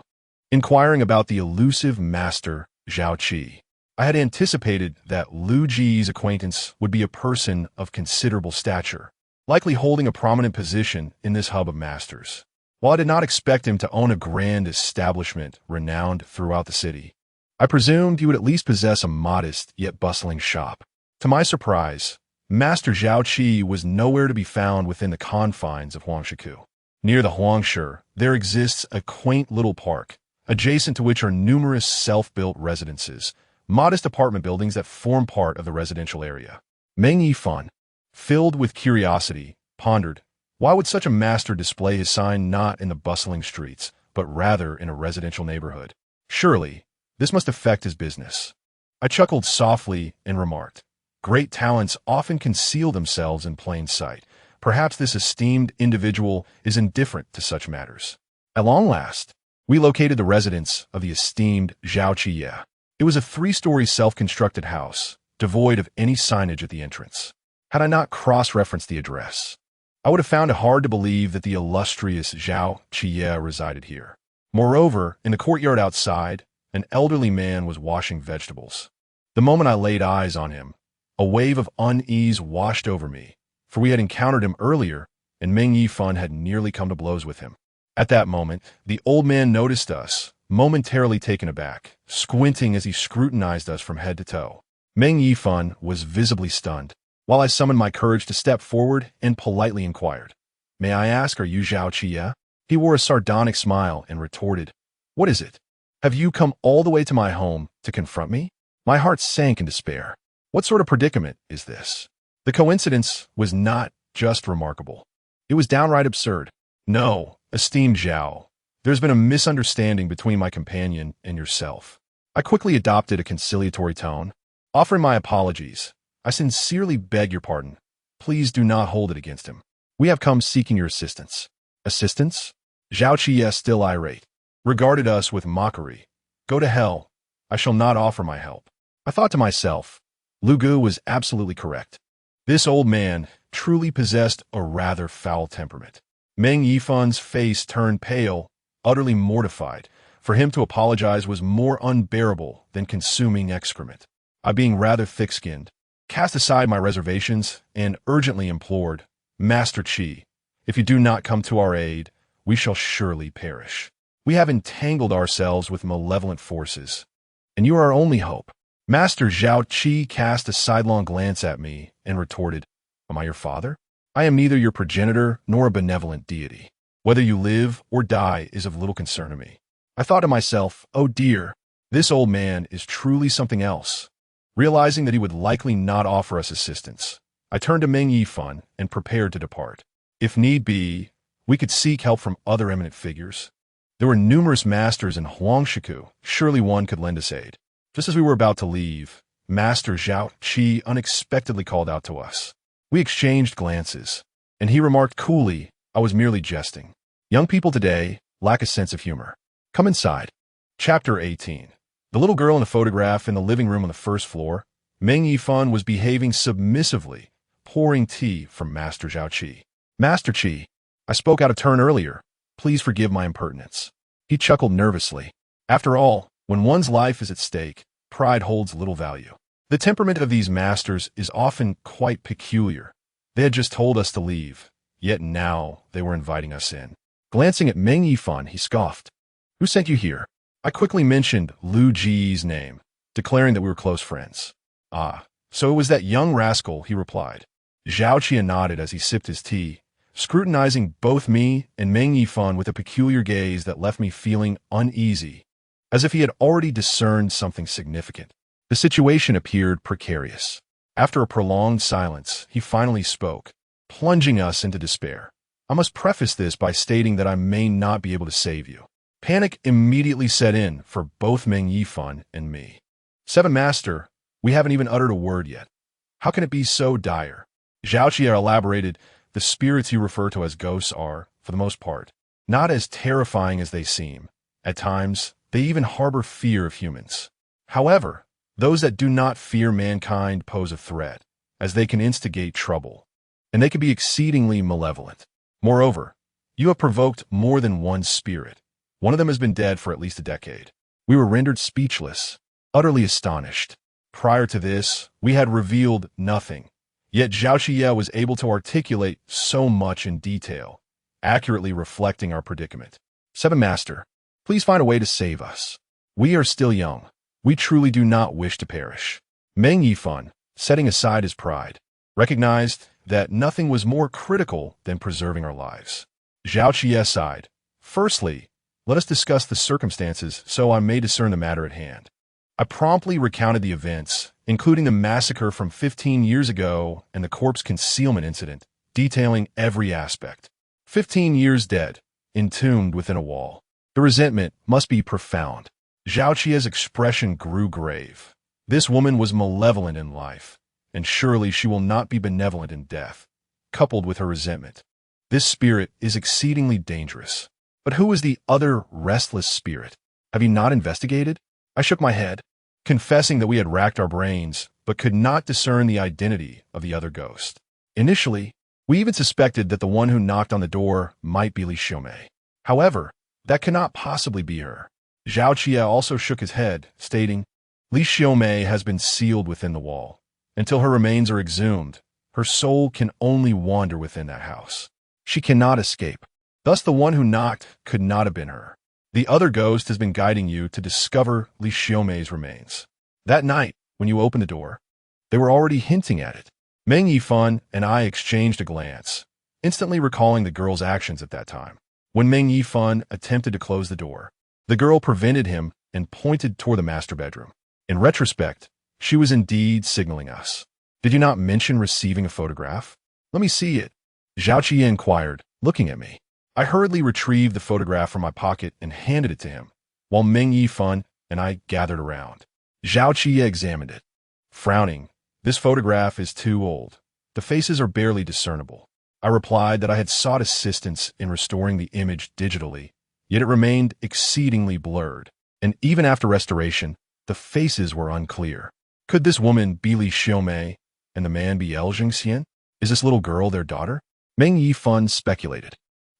inquiring about the elusive master Zhao Qi. I had anticipated that Lu Ji's acquaintance would be a person of considerable stature, likely holding a prominent position in this hub of masters. While I did not expect him to own a grand establishment renowned throughout the city, I presumed he would at least possess a modest yet bustling shop. To my surprise, Master Zhao Qi was nowhere to be found within the confines of Huangshiku. Near the Huangshe, there exists a quaint little park, adjacent to which are numerous self-built residences, modest apartment buildings that form part of the residential area. Meng Yifan, filled with curiosity, pondered, why would such a master display his sign not in the bustling streets, but rather in a residential neighborhood? Surely, this must affect his business. I chuckled softly and remarked, great talents often conceal themselves in plain sight. Perhaps this esteemed individual is indifferent to such matters. At long last, we located the residence of the esteemed Zhao Qiye. It was a 3-story self-constructed house, devoid of any signage at the entrance. Had I not cross-referenced the address, I would have found it hard to believe that the illustrious Zhao Qiye resided here. Moreover, in the courtyard outside, an elderly man was washing vegetables. The moment I laid eyes on him, a wave of unease washed over me, for we had encountered him earlier, and Meng Yifan had nearly come to blows with him. At that moment, the old man noticed us, momentarily taken aback, squinting as he scrutinized us from head to toe. Meng Yifan was visibly stunned, while I summoned my courage to step forward and politely inquired, "May I ask, are you Zhao Qiye?" He wore a sardonic smile and retorted, "What is it? Have you come all the way to my home to confront me?" My heart sank in despair. What sort of predicament is this? The coincidence was not just remarkable. It was downright absurd. "No, esteemed Zhao, there's been a misunderstanding between my companion and yourself." I quickly adopted a conciliatory tone. Offering my apologies, I sincerely beg your pardon. Please do not hold it against him. We have come seeking your assistance. Assistance? Zhao Qiye, still irate, regarded us with mockery. Go to hell. I shall not offer my help. I thought to myself, Lu Gu was absolutely correct. This old man truly possessed a rather foul temperament. Meng Yifan's face turned pale, utterly mortified, For him to apologize was more unbearable than consuming excrement. I, being rather thick-skinned, cast aside my reservations and urgently implored, "Master Chi, if you do not come to our aid, we shall surely perish. We have entangled ourselves with malevolent forces, and you are our only hope." Master Zhao Qi cast a sidelong glance at me and retorted, "Am I your father? I am neither your progenitor nor a benevolent deity. Whether you live or die is of little concern to me." I thought to myself, oh dear, this old man is truly something else. Realizing that he would likely not offer us assistance, I turned to Meng Yifan and prepared to depart. If need be, we could seek help from other eminent figures. There were numerous masters in Huangshiku. Surely one could lend us aid. Just as we were about to leave, Master Zhao Qi unexpectedly called out to us. We exchanged glances, and he remarked coolly, "I was merely jesting. Young people today lack a sense of humor. Come inside." Chapter 18. The little girl in the photograph in the living room on the first floor, Meng Yifan, was behaving submissively, pouring tea from Master Zhao Qi. "Master Qi, I spoke out of turn earlier. Please forgive my impertinence." He chuckled nervously. After all, when one's life is at stake, pride holds little value. The temperament of these masters is often quite peculiar. They had just told us to leave, yet now they were inviting us in. Glancing at Meng Yifan, he scoffed. "Who sent you here?" I quickly mentioned Lu Ji's name, declaring that we were close friends. "Ah, so it was that young rascal," he replied. Zhao Qi nodded as he sipped his tea, scrutinizing both me and Meng Yifan with a peculiar gaze that left me feeling uneasy, as if he had already discerned something significant. The situation appeared precarious. After a prolonged silence, he finally spoke, plunging us into despair. "I must preface this by stating that I may not be able to save you." Panic immediately set in for both Meng Yifan and me. "Seven Master, we haven't even uttered a word yet. How can it be so dire?" Zhao Qi elaborated, "The spirits you refer to as ghosts are, for the most part, not as terrifying as they seem. At times, they even harbor fear of humans. However, those that do not fear mankind pose a threat, as they can instigate trouble, and they can be exceedingly malevolent. Moreover, you have provoked more than one spirit. One of them has been dead for at least a decade." We were rendered speechless, utterly astonished. Prior to this, we had revealed nothing, yet Zhao Qi was able to articulate so much in detail, accurately reflecting our predicament. "Seven Master, please find a way to save us. We are still young. We truly do not wish to perish." Meng Yifan, setting aside his pride, recognized that nothing was more critical than preserving our lives. Zhao Qi sighed. "Firstly, let us discuss the circumstances so I may discern the matter at hand." I promptly recounted the events, including the massacre from 15 years ago and the corpse concealment incident, detailing every aspect. 15 years dead, entombed within a wall. The resentment must be profound. Zhao Qi's expression grew grave. This woman was malevolent in life, and surely she will not be benevolent in death, coupled with her resentment. This spirit is exceedingly dangerous. But who is the other restless spirit? Have you not investigated? I shook my head, confessing that we had racked our brains, but could not discern the identity of the other ghost. Initially, we even suspected that the one who knocked on the door might be Li Xiaomei. However, that cannot possibly be her. Zhao Qi also shook his head, stating, "Li Xiaomei has been sealed within the wall. Until her remains are exhumed, her soul can only wander within that house. She cannot escape. Thus the one who knocked could not have been her. The other ghost has been guiding you to discover Li Xiaomei's remains. That night, when you opened the door, they were already hinting at it." Meng Yifan and I exchanged a glance, instantly recalling the girl's actions at that time. When Meng Yifan attempted to close the door, the girl prevented him and pointed toward the master bedroom. In retrospect, she was indeed signaling us. "Did you not mention receiving a photograph? Let me see it," Zhao Qi inquired, looking at me. I hurriedly retrieved the photograph from my pocket and handed it to him, while Meng Yifan and I gathered around. Zhao Qi examined it. Frowning, "This photograph is too old. The faces are barely discernible." I replied that I had sought assistance in restoring the image digitally, yet it remained exceedingly blurred, and even after restoration, the faces were unclear. Could this woman be Li Xiaomei and the man be El Jingxian? Is this little girl their daughter? Meng Yifan speculated.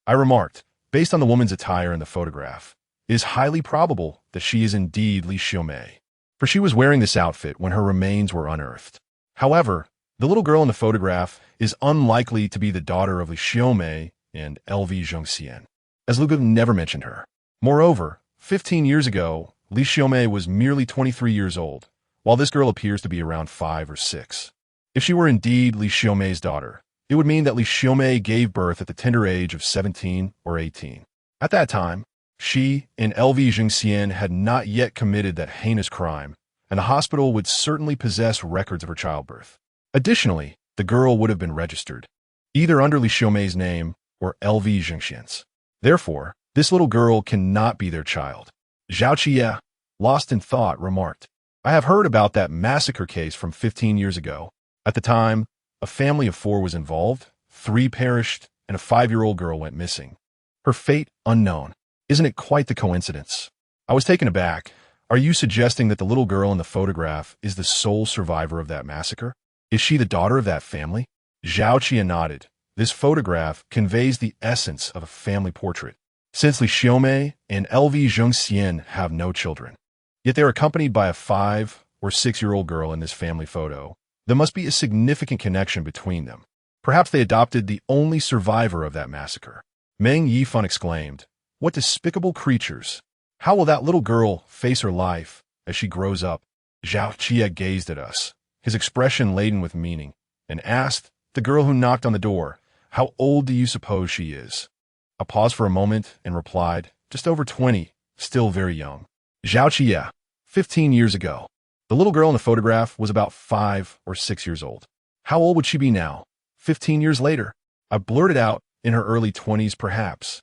I remarked, "Based on the woman's attire in the photograph, it is highly probable that she is indeed Li Xiaomei, for she was wearing this outfit when her remains were unearthed. However, the little girl in the photograph is unlikely to be the daughter of Li Xiaomei and LV Zhengxian, as Lu Ge never mentioned her. Moreover, 15 years ago, Li Xiaomei was merely 23 years old, while this girl appears to be around 5 or 6. If she were indeed Li Xiaomei's daughter, it would mean that Li Xiaomei gave birth at the tender age of 17 or 18. At that time, she and LV Zhengxian had not yet committed that heinous crime, and the hospital would certainly possess records of her childbirth. Additionally, the girl would have been registered, either under Li Xiaomei's name or LV Zhengxian's. Therefore, this little girl cannot be their child. Zhao Qie, lost in thought, remarked, "I have heard about that massacre case from 15 years ago. At the time, a family of 4 was involved, 3 perished, and a 5-year-old girl went missing. Her fate unknown. Isn't it quite the coincidence?" I was taken aback. Are you suggesting that the little girl in the photograph is the sole survivor of that massacre? Is she the daughter of that family? Zhao Qie nodded. This photograph conveys the essence of a family portrait. Since Li Xiaomei and LV Zhengxian have no children, yet they are accompanied by a 5 or 6-year-old girl in this family photo, there must be a significant connection between them. Perhaps they adopted the only survivor of that massacre. Meng Yifan exclaimed, "What despicable creatures! How will that little girl face her life as she grows up?" Zhao Qie gazed at us, his expression laden with meaning, and asked the girl who knocked on the door, "How old do you suppose she is?" I paused for a moment and replied, "Just over 20, still very young." Zhao Qie, 15 years ago. The little girl in the photograph was about 5 or 6 years old. How old would she be now, 15 years later? I blurted out, in her early 20s perhaps.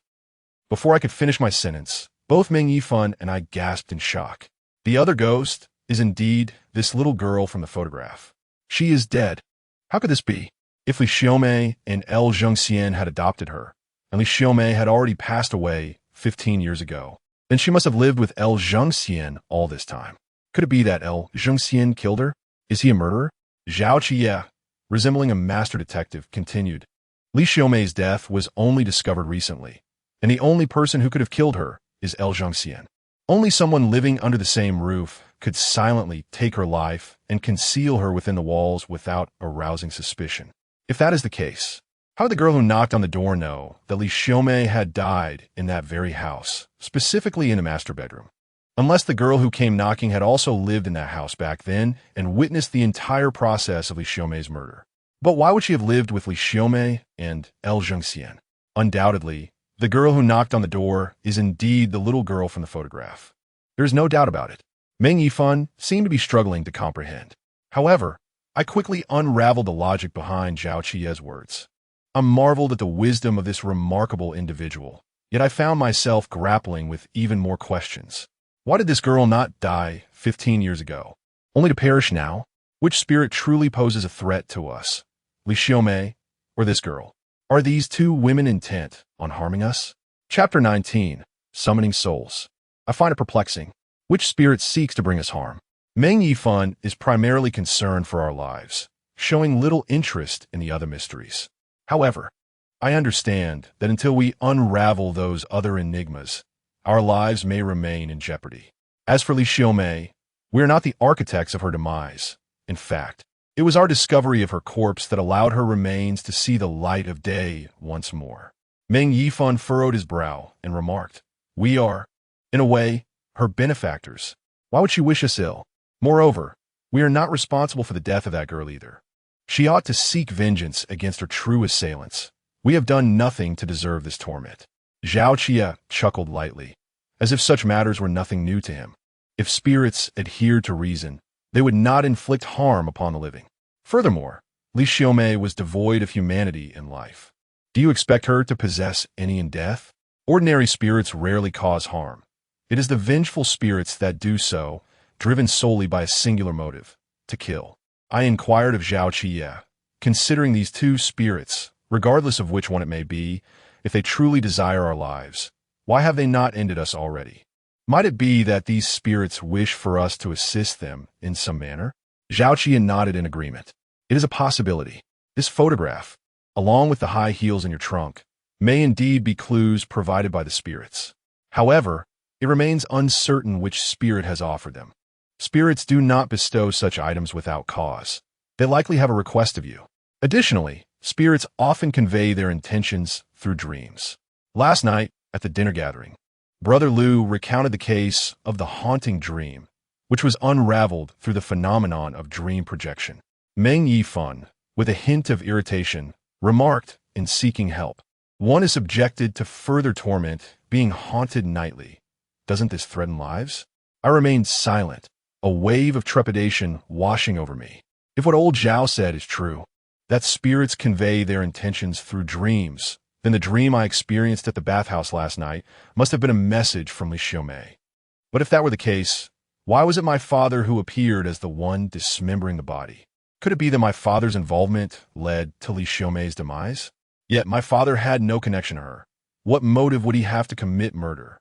Before I could finish my sentence, both Meng Yifan and I gasped in shock. The other ghost is indeed this little girl from the photograph. She is dead. How could this be? If Li Xiaomei and L Zhengxian had adopted her, and Li Xiaomei had already passed away 15 years ago, then she must have lived with L Zhengxian all this time. Could it be that L Zhengxian killed her? Is he a murderer? Zhao Qie, resembling a master detective, continued. Li Xiaomei's death was only discovered recently, and the only person who could have killed her is L Zhengxian. Only someone living under the same roof could silently take her life and conceal her within the walls without arousing suspicion. If that is the case, how did the girl who knocked on the door know that Li Xiaomei had died in that very house, specifically in the master bedroom? Unless the girl who came knocking had also lived in that house back then and witnessed the entire process of Li Xiaomei's murder. But why would she have lived with Li Xiaomei and L Zhengxian? Undoubtedly, the girl who knocked on the door is indeed the little girl from the photograph. There is no doubt about it. Meng Yifan seemed to be struggling to comprehend. However, I quickly unraveled the logic behind Zhao Qie's words. I marveled at the wisdom of this remarkable individual, yet I found myself grappling with even more questions. Why did this girl not die 15 years ago, only to perish now? Which spirit truly poses a threat to us, Li Xiaomei or this girl? Are these 2 women intent on harming us? Chapter 19, Summoning Souls. I find it perplexing. Which spirit seeks to bring us harm? Meng Yifan is primarily concerned for our lives, showing little interest in the other mysteries. However, I understand that until we unravel those other enigmas, our lives may remain in jeopardy. As for Li Xiaomei, we are not the architects of her demise. In fact, it was our discovery of her corpse that allowed her remains to see the light of day once more. Meng Yifan furrowed his brow and remarked, "We are, in a way, her benefactors. Why would she wish us ill? Moreover, we are not responsible for the death of that girl either. She ought to seek vengeance against her true assailants. We have done nothing to deserve this torment." Zhao Qie chuckled lightly, as if such matters were nothing new to him. If spirits adhered to reason, they would not inflict harm upon the living. Furthermore, Li Xiaomei was devoid of humanity in life. Do you expect her to possess any in death? Ordinary spirits rarely cause harm. It is the vengeful spirits that do so, driven solely by a singular motive, to kill. I inquired of Zhao Qie, considering these 2 spirits, regardless of which one it may be, if they truly desire our lives, why have they not ended us already? Might it be that these spirits wish for us to assist them in some manner? Zhao Qie nodded in agreement. It is a possibility. This photograph, along with the high heels in your trunk, may indeed be clues provided by the spirits. However, it remains uncertain which spirit has offered them. Spirits do not bestow such items without cause. They likely have a request of you. Additionally, spirits often convey their intentions through dreams. Last night, at the dinner gathering, Brother Liu recounted the case of the haunting dream, which was unraveled through the phenomenon of dream projection. Meng Yifan, with a hint of irritation, remarked, in seeking help, "One is subjected to further torment, being haunted nightly. Doesn't this threaten lives?" I remained silent, a wave of trepidation washing over me. If what old Zhao said is true, that spirits convey their intentions through dreams, then the dream I experienced at the bathhouse last night must have been a message from Li Xiaomei. But if that were the case, why was it my father who appeared as the one dismembering the body? Could it be that my father's involvement led to Li Xiaomei's demise? Yet my father had no connection to her. What motive would he have to commit murder?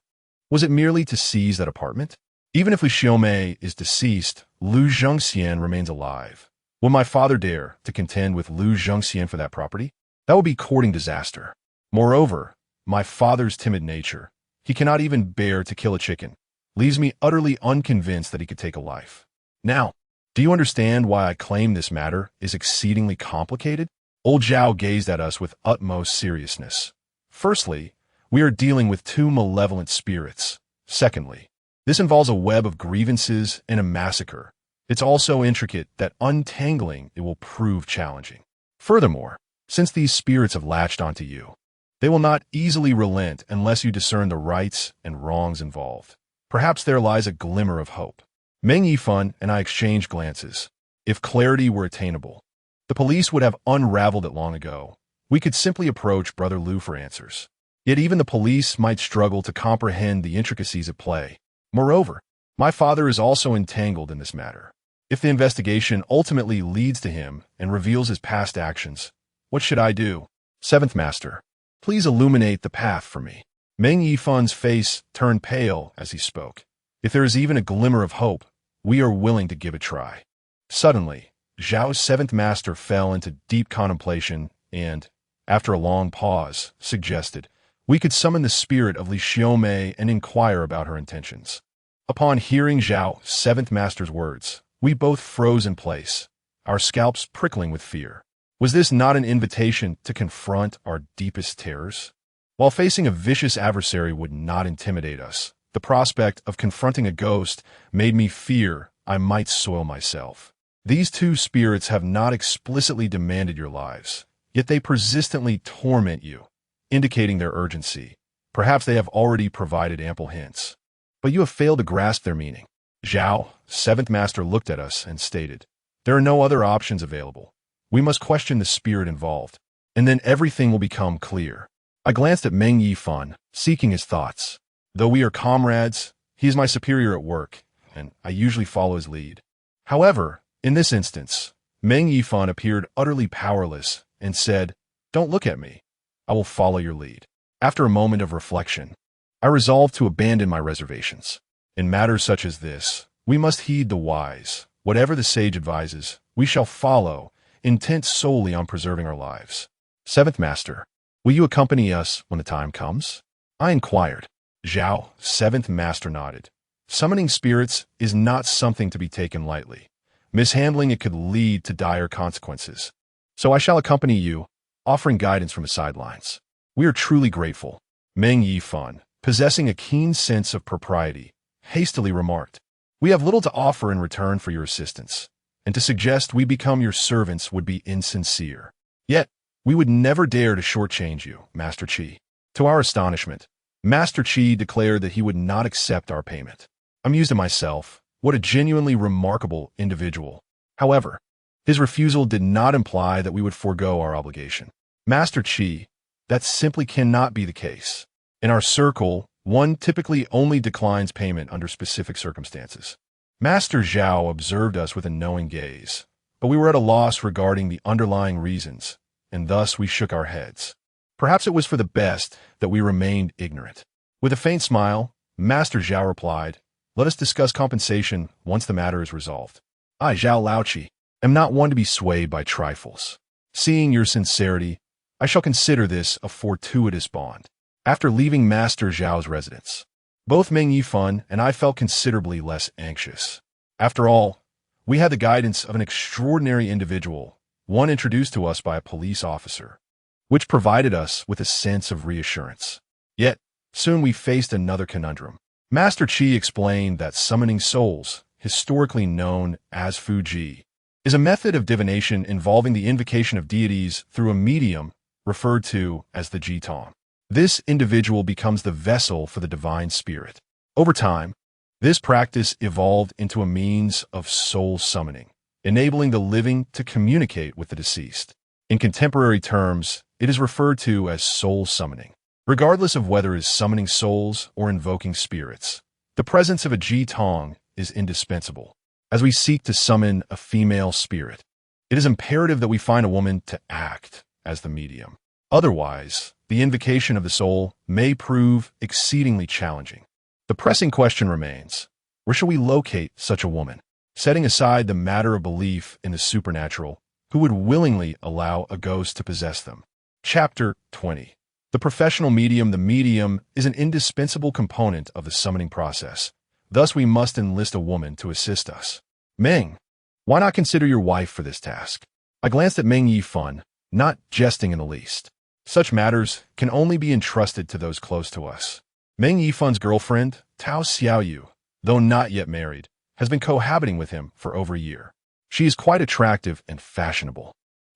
Was it merely to seize that apartment? Even if Li Xiaomei is deceased, Lu Zhengxian remains alive. Will my father dare to contend with Lu Zhengxian for that property? That would be courting disaster. Moreover, my father's timid nature, he cannot even bear to kill a chicken, leaves me utterly unconvinced that he could take a life. Now, do you understand why I claim this matter is exceedingly complicated? Old Zhao gazed at us with utmost seriousness. Firstly, we are dealing with two malevolent spirits. Secondly, this involves a web of grievances and a massacre. It's also intricate that untangling it will prove challenging. Furthermore, since these spirits have latched onto you, they will not easily relent unless you discern the rights and wrongs involved. Perhaps there lies a glimmer of hope. Meng Yifan and I exchanged glances. If clarity were attainable, the police would have unraveled it long ago. We could simply approach Brother Liu for answers. Yet even the police might struggle to comprehend the intricacies at play. Moreover, my father is also entangled in this matter. If the investigation ultimately leads to him and reveals his past actions, what should I do? Seventh Master, please illuminate the path for me. Meng Yifan's face turned pale as he spoke. If there is even a glimmer of hope, we are willing to give it a try. Suddenly, Zhao's seventh master fell into deep contemplation and, after a long pause, suggested, we could summon the spirit of Li Xiaomei and inquire about her intentions. Upon hearing Zhao's seventh master's words, we both froze in place, our scalps prickling with fear. Was this not an invitation to confront our deepest terrors? While facing a vicious adversary would not intimidate us, the prospect of confronting a ghost made me fear I might soil myself. These two spirits have not explicitly demanded your lives, yet they persistently torment you, indicating their urgency. Perhaps they have already provided ample hints, but you have failed to grasp their meaning. Zhao, seventh master, looked at us and stated, there are no other options available. We must question the spirit involved, and then everything will become clear. I glanced at Meng Yifan, seeking his thoughts. Though we are comrades, he is my superior at work, and I usually follow his lead. However, in this instance, Meng Yifan appeared utterly powerless and said, don't look at me. I will follow your lead. After a moment of reflection, I resolved to abandon my reservations. In matters such as this, we must heed the wise. Whatever the sage advises, we shall follow, intent solely on preserving our lives. Seventh Master, will you accompany us when the time comes? I inquired. Zhao, seventh master, nodded. Summoning spirits is not something to be taken lightly. Mishandling it could lead to dire consequences. So I shall accompany you, offering guidance from the sidelines. We are truly grateful. Meng Yifan, possessing a keen sense of propriety, hastily remarked, we have little to offer in return for your assistance, and to suggest we become your servants would be insincere. Yet, we would never dare to shortchange you, Master Qi. To our astonishment, Master Qi declared that he would not accept our payment. I mused to myself, what a genuinely remarkable individual. However, his refusal did not imply that we would forego our obligation. Master Qi, that simply cannot be the case. In our circle, one typically only declines payment under specific circumstances. Master Zhao observed us with a knowing gaze, but we were at a loss regarding the underlying reasons, and thus we shook our heads. Perhaps it was for the best that we remained ignorant. With a faint smile, Master Zhao replied, let us discuss compensation once the matter is resolved. I, Zhao Laoqi, am not one to be swayed by trifles. Seeing your sincerity, I shall consider this a fortuitous bond. After leaving Master Zhao's residence, Both Meng Yifan and I felt considerably less anxious. After all, we had the guidance of an extraordinary individual, one introduced to us by a police officer, which provided us with a sense of reassurance. Yet, soon we faced another conundrum. Master Qi explained that summoning souls, historically known as Fuji, is a method of divination involving the invocation of deities through a medium referred to as the Jitong. This individual becomes the vessel for the divine spirit. Over time, this practice evolved into a means of soul summoning, enabling the living to communicate with the deceased. In contemporary terms, it is referred to as soul summoning. Regardless of whether it is summoning souls or invoking spirits, the presence of a Jitong is indispensable. As we seek to summon a female spirit, it is imperative that we find a woman to act as the medium. Otherwise, the invocation of the soul may prove exceedingly challenging. The pressing question remains, where shall we locate such a woman? Setting aside the matter of belief in the supernatural, who would willingly allow a ghost to possess them? Chapter 20. The professional medium. The medium is an indispensable component of the summoning process. Thus, we must enlist a woman to assist us. Meng, why not consider your wife for this task? I glanced at Meng Yifan, not jesting in the least. Such matters can only be entrusted to those close to us. Meng Yifan's girlfriend, Tao Xiaoyu, though not yet married, has been cohabiting with him for over a year. She is quite attractive and fashionable,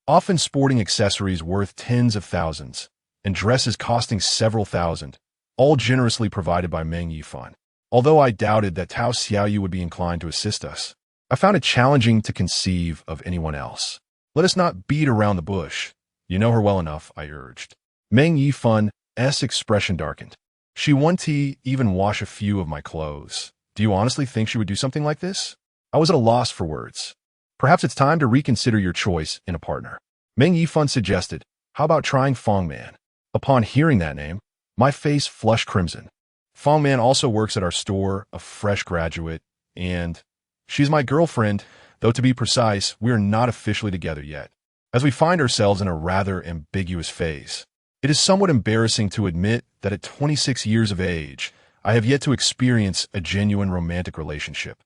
often sporting accessories worth tens of thousands, and dresses costing several thousand, all generously provided by Meng Yifan. Although I doubted that Tao Xiaoyu would be inclined to assist us, I found it challenging to conceive of anyone else. Let us not beat around the bush. You know her well enough, I urged. Meng Yifan's expression darkened. She won't even wash a few of my clothes. Do you honestly think she would do something like this? I was at a loss for words. Perhaps it's time to reconsider your choice in a partner. Meng Yifan suggested, how about trying Fong Man? Upon hearing that name, my face flushed crimson. Fong Man also works at our store, a fresh graduate, and she's my girlfriend, though to be precise, we are not officially together yet. As we find ourselves in a rather ambiguous phase, it is somewhat embarrassing to admit that at 26 years of age, I have yet to experience a genuine romantic relationship.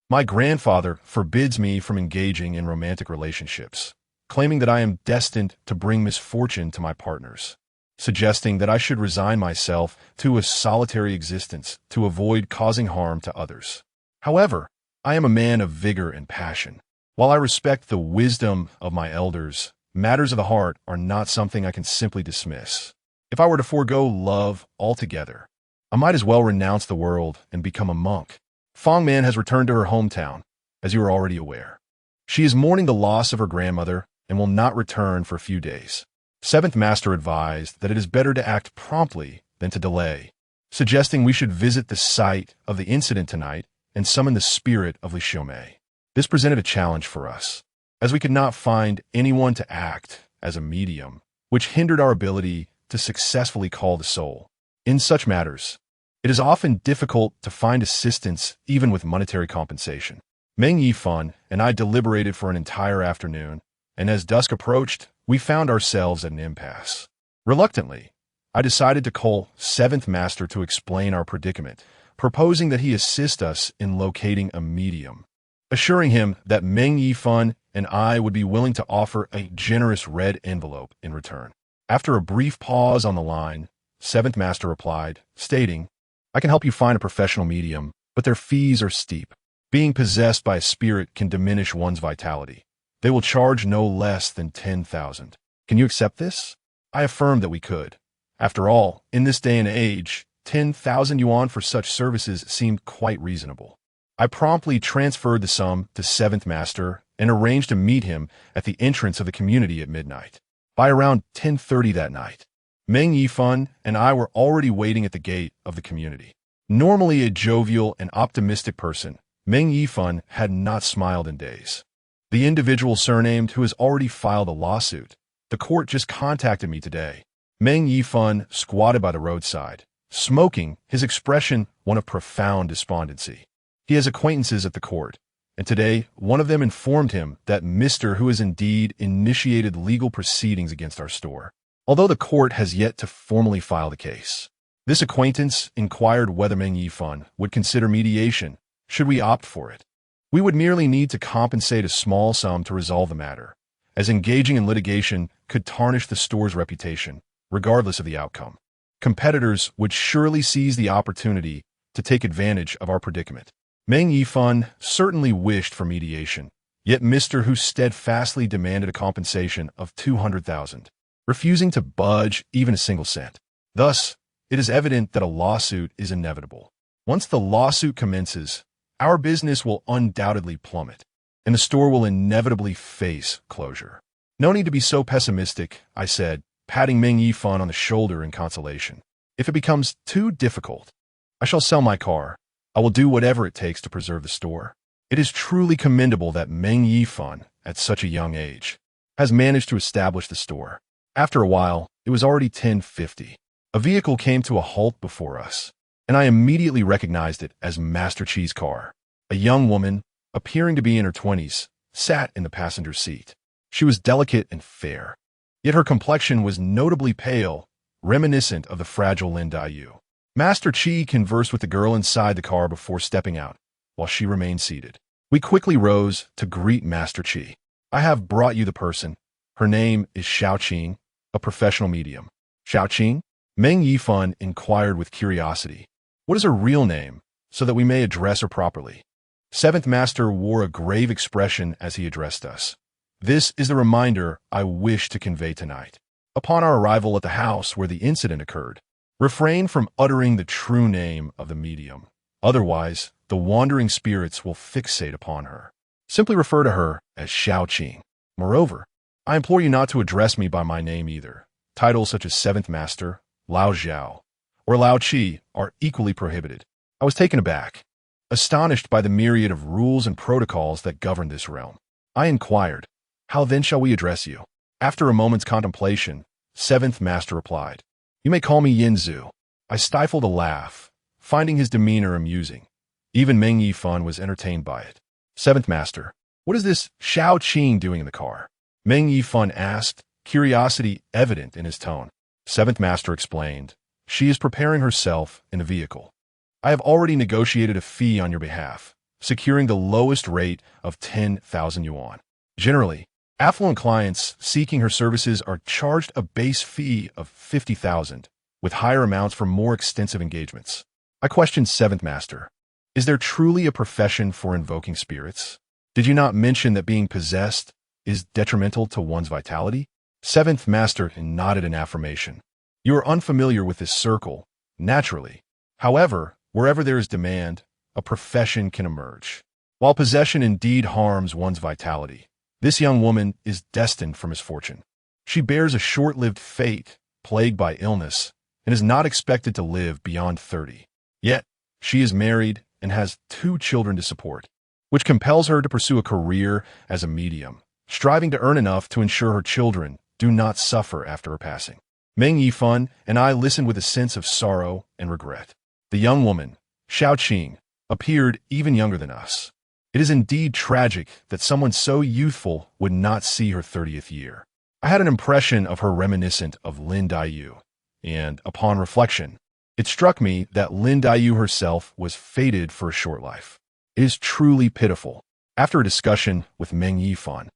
My grandfather forbids me from engaging in romantic relationships, claiming that I am destined to bring misfortune to my partners, suggesting that I should resign myself to a solitary existence to avoid causing harm to others. However, I am a man of vigor and passion. While I respect the wisdom of my elders, matters of the heart are not something I can simply dismiss. If I were to forego love altogether, I might as well renounce the world and become a monk. Fong Man has returned to her hometown, as you are already aware. She is mourning the loss of her grandmother and will not return for a few days. Seventh Master advised that it is better to act promptly than to delay, suggesting we should visit the site of the incident tonight and summon the spirit of Li Xiaomei. This presented a challenge for us, as we could not find anyone to act as a medium, which hindered our ability to successfully call the soul. In such matters, it is often difficult to find assistance even with monetary compensation. Meng Yifan and I deliberated for an entire afternoon, and as dusk approached, we found ourselves at an impasse. Reluctantly, I decided to call Seventh Master to explain our predicament, proposing that he assist us in locating a medium, assuring him that Meng Yifan and I would be willing to offer a generous red envelope in return. After a brief pause on the line, Seventh Master replied, stating, I can help you find a professional medium, but their fees are steep. Being possessed by a spirit can diminish one's vitality. They will charge no less than 10,000. Can you accept this? I affirmed that we could. After all, in this day and age, 10,000 yuan for such services seemed quite reasonable. I promptly transferred the sum to Seventh Master and arranged to meet him at the entrance of the community at midnight. By around 10:30 that night, Meng Yifan and I were already waiting at the gate of the community. Normally a jovial and optimistic person, Meng Yifan had not smiled in days. The individual surnamed who has already filed a lawsuit. The court just contacted me today. Meng Yifan squatted by the roadside, smoking, his expression one of profound despondency. He has acquaintances at the court, and today one of them informed him that Mr. who has indeed initiated legal proceedings against our store, although the court has yet to formally file the case. This acquaintance inquired whether Meng Yifan would consider mediation, should we opt for it. We would merely need to compensate a small sum to resolve the matter, as engaging in litigation could tarnish the store's reputation, regardless of the outcome. Competitors would surely seize the opportunity to take advantage of our predicament. Meng Yifan certainly wished for mediation, yet Mr. Hu steadfastly demanded a compensation of 200,000, refusing to budge even a single cent. Thus, it is evident that a lawsuit is inevitable. Once the lawsuit commences, our business will undoubtedly plummet, and the store will inevitably face closure. No need to be so pessimistic, I said, patting Meng Yifan on the shoulder in consolation. If it becomes too difficult, I shall sell my car. I will do whatever it takes to preserve the store. It is truly commendable that Meng Yifan, at such a young age, has managed to establish the store. After a while, it was already 10:50. A vehicle came to a halt before us, and I immediately recognized it as Master Chi's car. A young woman, appearing to be in her 20s, sat in the passenger seat. She was delicate and fair, yet her complexion was notably pale, reminiscent of the fragile Lin Daiyu. Master Chi conversed with the girl inside the car before stepping out, while she remained seated. We quickly rose to greet Master Chi. I have brought you the person. Her name is Xiaoqing, a professional medium. Xiaoqing? Meng Yifan inquired with curiosity. What is her real name, so that we may address her properly? Seventh Master wore a grave expression as he addressed us. This is the reminder I wish to convey tonight. Upon our arrival at the house where the incident occurred, refrain from uttering the true name of the medium. Otherwise, the wandering spirits will fixate upon her. Simply refer to her as Xiaoqing. Moreover, I implore you not to address me by my name either. Titles such as Seventh Master, Lao Zhao, or Lao Chi are equally prohibited. I was taken aback, astonished by the myriad of rules and protocols that govern this realm. I inquired, "How then shall we address you?" After a moment's contemplation, Seventh Master replied, "You may call me Yin Zhu." I stifled a laugh, finding his demeanor amusing. Even Meng Yifan was entertained by it. "Seventh Master, what is this Xiaoqing doing in the car?" Meng Yifan asked, curiosity evident in his tone. Seventh Master explained, "She is preparing herself in a vehicle. I have already negotiated a fee on your behalf, securing the lowest rate of 10,000 yuan. Generally, affluent clients seeking her services are charged a base fee of 50,000, with higher amounts for more extensive engagements." I questioned Seventh Master, "Is there truly a profession for invoking spirits? Did you not mention that being possessed is detrimental to one's vitality?" Seventh Master nodded in affirmation. "You are unfamiliar with this circle, naturally. However, wherever there is demand, a profession can emerge. While possession indeed harms one's vitality, this young woman is destined for misfortune. She bears a short-lived fate, plagued by illness, and is not expected to live beyond 30. Yet, she is married and has 2 children to support, which compels her to pursue a career as a medium, striving to earn enough to ensure her children do not suffer after her passing." Meng Yifan and I listened with a sense of sorrow and regret. The young woman, Xiaoqing, appeared even younger than us. It is indeed tragic that someone so youthful would not see her 30th year. I had an impression of her reminiscent of Lin Daiyu, and, upon reflection, it struck me that Lin Daiyu herself was fated for a short life. It is truly pitiful. After a discussion with Meng Yifan,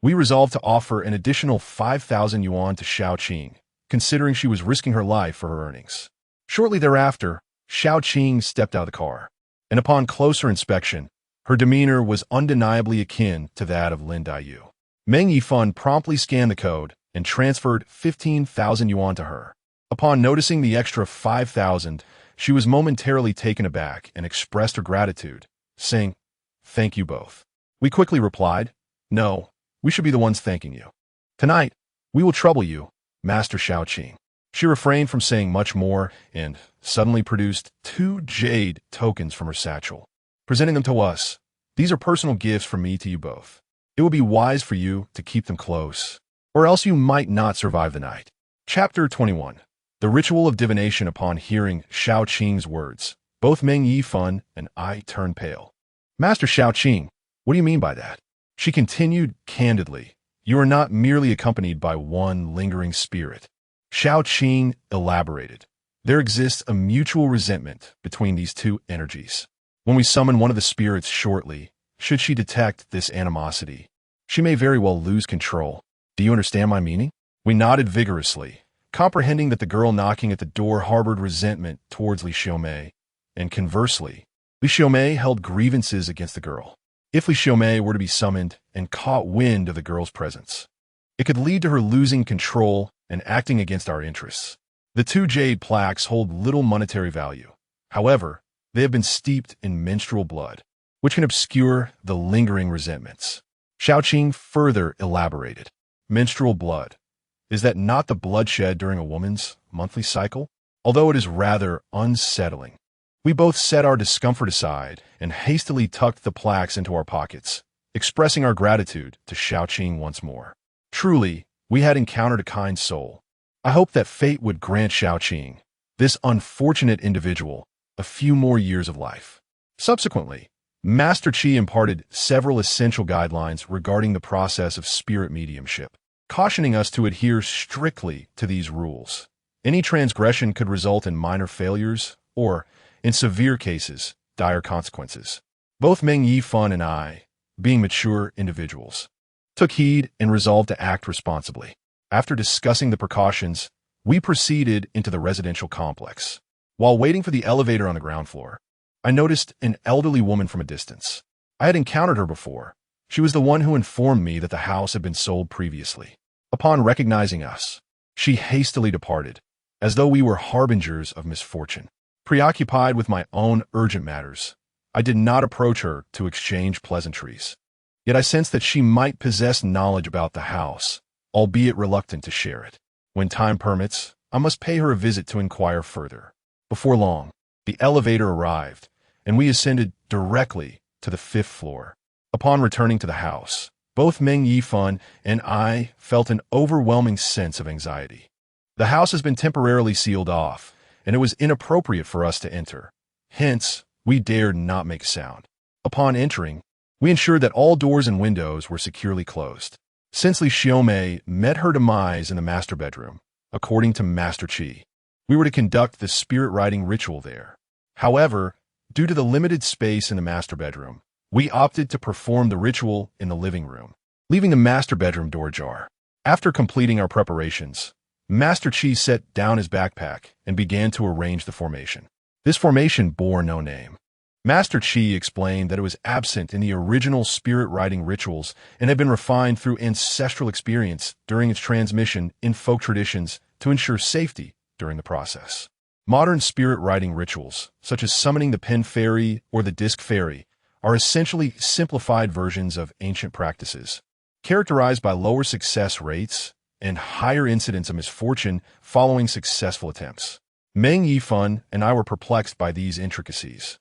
we resolved to offer an additional 5,000 yuan to Xiaoqing, considering she was risking her life for her earnings. Shortly thereafter, Xiaoqing stepped out of the car, and upon closer inspection, her demeanor was undeniably akin to that of Lin Daiyu. Meng Yifan promptly scanned the code and transferred 15,000 yuan to her. Upon noticing the extra 5,000, she was momentarily taken aback and expressed her gratitude, saying, "Thank you both." We quickly replied, "No, we should be the ones thanking you. Tonight, we will trouble you, Master Xiaoqing." She refrained from saying much more and suddenly produced 2 jade tokens from her satchel, presenting them to us. "These are personal gifts from me to you both. It would be wise for you to keep them close, or else you might not survive the night." Chapter 21. The ritual of divination. Upon hearing Xiaoqing's words, both Meng Yifan and I turned pale. "Master Xiaoqing, what do you mean by that?" She continued candidly, "You are not merely accompanied by one lingering spirit." Xiaoqing elaborated, There exists a mutual resentment between these two energies. When we summon one of the spirits shortly, should she detect this animosity, she may very well lose control. Do you understand my meaning? We nodded vigorously, comprehending that the girl knocking at the door harbored resentment towards Li Xiaomei, and conversely, Li Xiaomei held grievances against the girl. If Li Xiaomei were to be summoned and caught wind of the girl's presence, it could lead to her losing control and acting against our interests. The two jade plaques hold little monetary value. However, they have been steeped in menstrual blood, which can obscure the lingering resentments. Xiaoqing further elaborated. Menstrual blood. Is that not the bloodshed during a woman's monthly cycle? Although it is rather unsettling. We both set our discomfort aside and hastily tucked the plaques into our pockets, expressing our gratitude to Xiaoqing once more. Truly, we had encountered a kind soul. I hope that fate would grant Xiaoqing, this unfortunate individual, a few more years of life. Subsequently, Master Qi imparted several essential guidelines regarding the process of spirit mediumship, cautioning us to adhere strictly to these rules. Any transgression could result in minor failures or, in severe cases, dire consequences. Both Meng Yifan and I, being mature individuals, took heed and resolved to act responsibly. After discussing the precautions, we proceeded into the residential complex. While waiting for the elevator on the ground floor, I noticed an elderly woman from a distance. I had encountered her before. She was the one who informed me that the house had been sold previously. Upon recognizing us, she hastily departed, as though we were harbingers of misfortune. Preoccupied with my own urgent matters, I did not approach her to exchange pleasantries. Yet I sensed that she might possess knowledge about the house, albeit reluctant to share it. When time permits, I must pay her a visit to inquire further. Before long, the elevator arrived, and we ascended directly to the 5th floor. Upon returning to the house, both Meng Yifan and I felt an overwhelming sense of anxiety. The house has been temporarily sealed off, and it was inappropriate for us to enter. Hence, we dared not make sound. Upon entering, we ensured that all doors and windows were securely closed. Since Li Xiaomei met her demise in the master bedroom, according to Master Qi, we were to conduct the spirit writing ritual there. However, due to the limited space in the master bedroom, we opted to perform the ritual in the living room, leaving the master bedroom door ajar. After completing our preparations, Master Qi set down his backpack and began to arrange the formation. This formation bore no name. Master Qi explained that it was absent in the original spirit writing rituals and had been refined through ancestral experience during its transmission in folk traditions to ensure safety during the process. Modern spirit writing rituals, such as summoning the pen fairy or the disc fairy, are essentially simplified versions of ancient practices, characterized by lower success rates and higher incidence of misfortune following successful attempts. Meng Yifan and I were perplexed by these intricacies,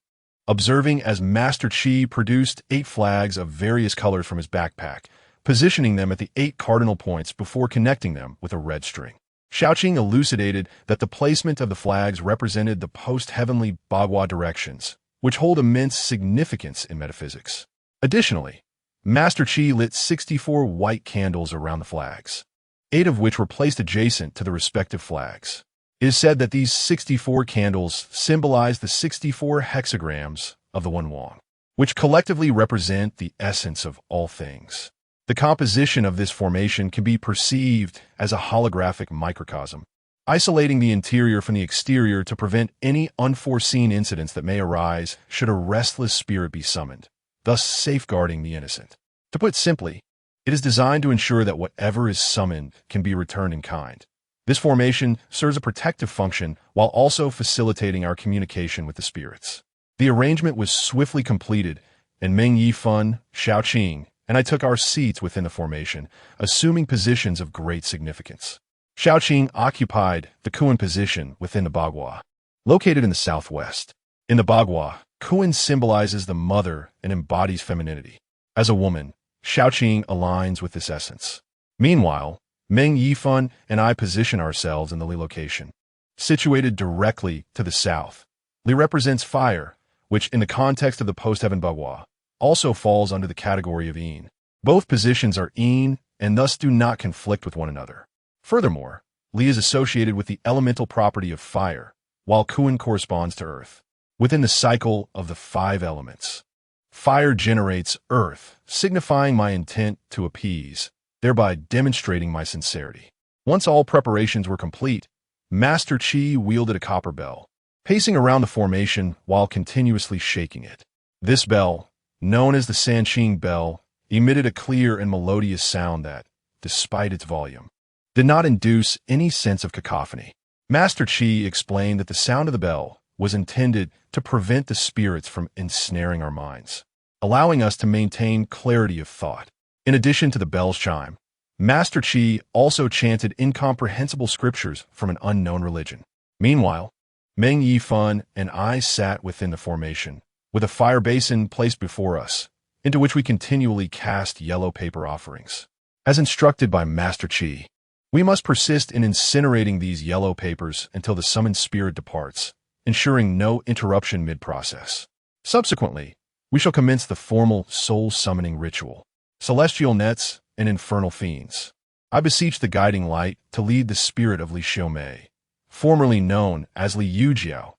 observing as Master Qi produced 8 flags of various colors from his backpack, positioning them at the 8 cardinal points before connecting them with a red string. Xiaoqing elucidated that the placement of the flags represented the post-heavenly Bagua directions, which hold immense significance in metaphysics. Additionally, Master Qi lit 64 white candles around the flags, 8 of which were placed adjacent to the respective flags. It is said that these 64 candles symbolize the 64 hexagrams of the One Wang, which collectively represent the essence of all things. The composition of this formation can be perceived as a holographic microcosm, isolating the interior from the exterior to prevent any unforeseen incidents that may arise should a restless spirit be summoned, thus safeguarding the innocent. To put simply, it is designed to ensure that whatever is summoned can be returned in kind. This formation serves a protective function while also facilitating our communication with the spirits. The arrangement was swiftly completed, and Meng Yifan, Xiaoqing, and I took our seats within the formation, assuming positions of great significance. Xiaoqing occupied the Kuan position within the Bagua, located in the southwest. In the Bagua, Kuan symbolizes the mother and embodies femininity. As a woman, Xiaoqing aligns with this essence. Meanwhile, Meng Yifan and I position ourselves in the Li location. Situated directly to the south, Li represents fire, which in the context of the post-heaven Bagua, also falls under the category of Yin. Both positions are Yin and thus do not conflict with one another. Furthermore, Li is associated with the elemental property of fire, while Kuan corresponds to earth. Within the cycle of the 5 elements, fire generates earth, signifying my intent to appease, thereby demonstrating my sincerity. Once all preparations were complete, Master Qi wielded a copper bell, pacing around the formation while continuously shaking it. This bell, known as the Sanqing bell, emitted a clear and melodious sound that, despite its volume, did not induce any sense of cacophony. Master Qi explained that the sound of the bell was intended to prevent the spirits from ensnaring our minds, allowing us to maintain clarity of thought. In addition to the bell's chime, Master Qi also chanted incomprehensible scriptures from an unknown religion. Meanwhile, Meng Yifan and I sat within the formation, with a fire basin placed before us, into which we continually cast yellow paper offerings. As instructed by Master Qi, we must persist in incinerating these yellow papers until the summoned spirit departs, ensuring no interruption mid-process. Subsequently, we shall commence the formal soul-summoning ritual. Celestial nets and infernal fiends. I beseech the guiding light to lead the spirit of Li Xiaomei, formerly known as Li Yujiao,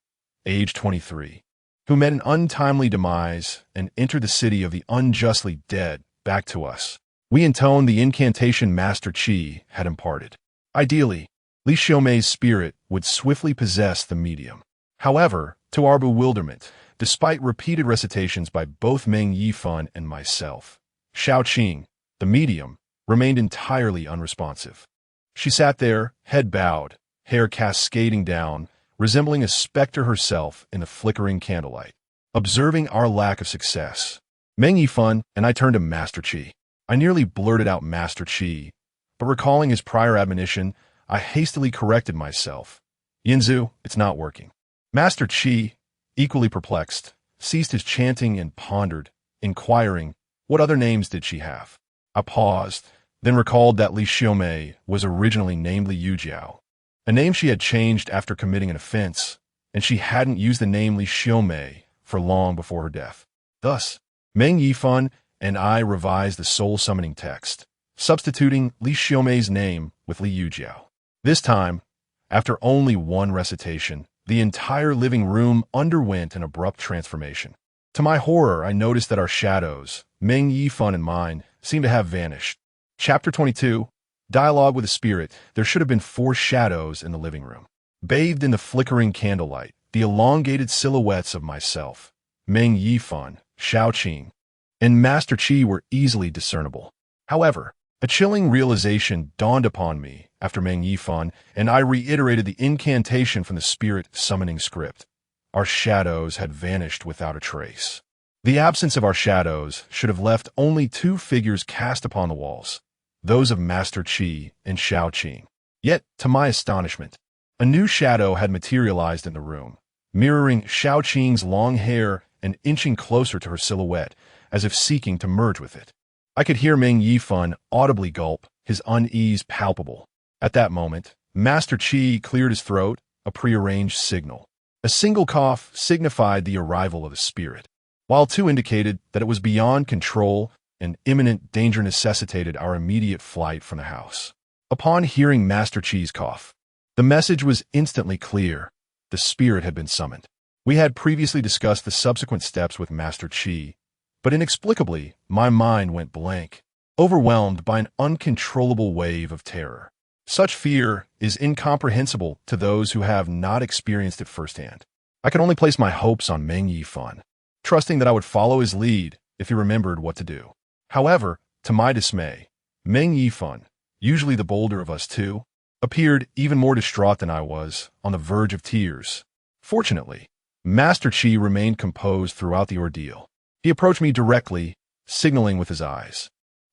age 23, who met an untimely demise and entered the city of the unjustly dead, back to us. We intoned the incantation Master Qi had imparted. Ideally, Li Xiaomei's spirit would swiftly possess the medium. However, to our bewilderment, despite repeated recitations by both Meng Yifan and myself, Shaoqing, the medium, remained entirely unresponsive. She sat there, head bowed, hair cascading down, resembling a specter herself in the flickering candlelight. Observing our lack of success, Meng Yifan and I turned to Master Qi. I nearly blurted out Master Qi, but recalling his prior admonition, I hastily corrected myself. Yinzu, it's not working. Master Qi, equally perplexed, ceased his chanting and pondered, inquiring, what other names did she have? I paused, then recalled that Li Xiaomei was originally named Li Yujiao, a name she had changed after committing an offense, and she hadn't used the name Li Xiaomei for long before her death. Thus, Meng Yifan and I revised the soul-summoning text, substituting Li Xiaomei's name with Li Yujiao. This time, after only one recitation, the entire living room underwent an abrupt transformation. To my horror, I noticed that our shadows, Meng Yifan and mine, seemed to have vanished. Chapter 22, Dialogue with a Spirit. There should have been 4 shadows in the living room. Bathed in the flickering candlelight, the elongated silhouettes of myself, Meng Yifan, Shaoqing, and Master Qi were easily discernible. However, a chilling realization dawned upon me after Meng Yifan and I reiterated the incantation from the spirit summoning script. Our shadows had vanished without a trace. The absence of our shadows should have left only 2 figures cast upon the walls, those of Master Qi and Shaoqing. Yet, to my astonishment, a new shadow had materialized in the room, mirroring Shaoqing's long hair and inching closer to her silhouette, as if seeking to merge with it. I could hear Meng Yifan audibly gulp, his unease palpable. At that moment, Master Qi cleared his throat, a prearranged signal. A single cough signified the arrival of the spirit, while 2 indicated that it was beyond control and imminent danger necessitated our immediate flight from the house. Upon hearing Master Qi's cough, the message was instantly clear. The spirit had been summoned. We had previously discussed the subsequent steps with Master Qi, but inexplicably, my mind went blank, overwhelmed by an uncontrollable wave of terror. Such fear is incomprehensible to those who have not experienced it firsthand. I could only place my hopes on Meng Yifan, trusting that I would follow his lead if he remembered what to do. However, to my dismay, Meng Yifan, usually the bolder of us 2, appeared even more distraught than I was, on the verge of tears. Fortunately, Master Qi remained composed throughout the ordeal. He approached me directly, signaling with his eyes.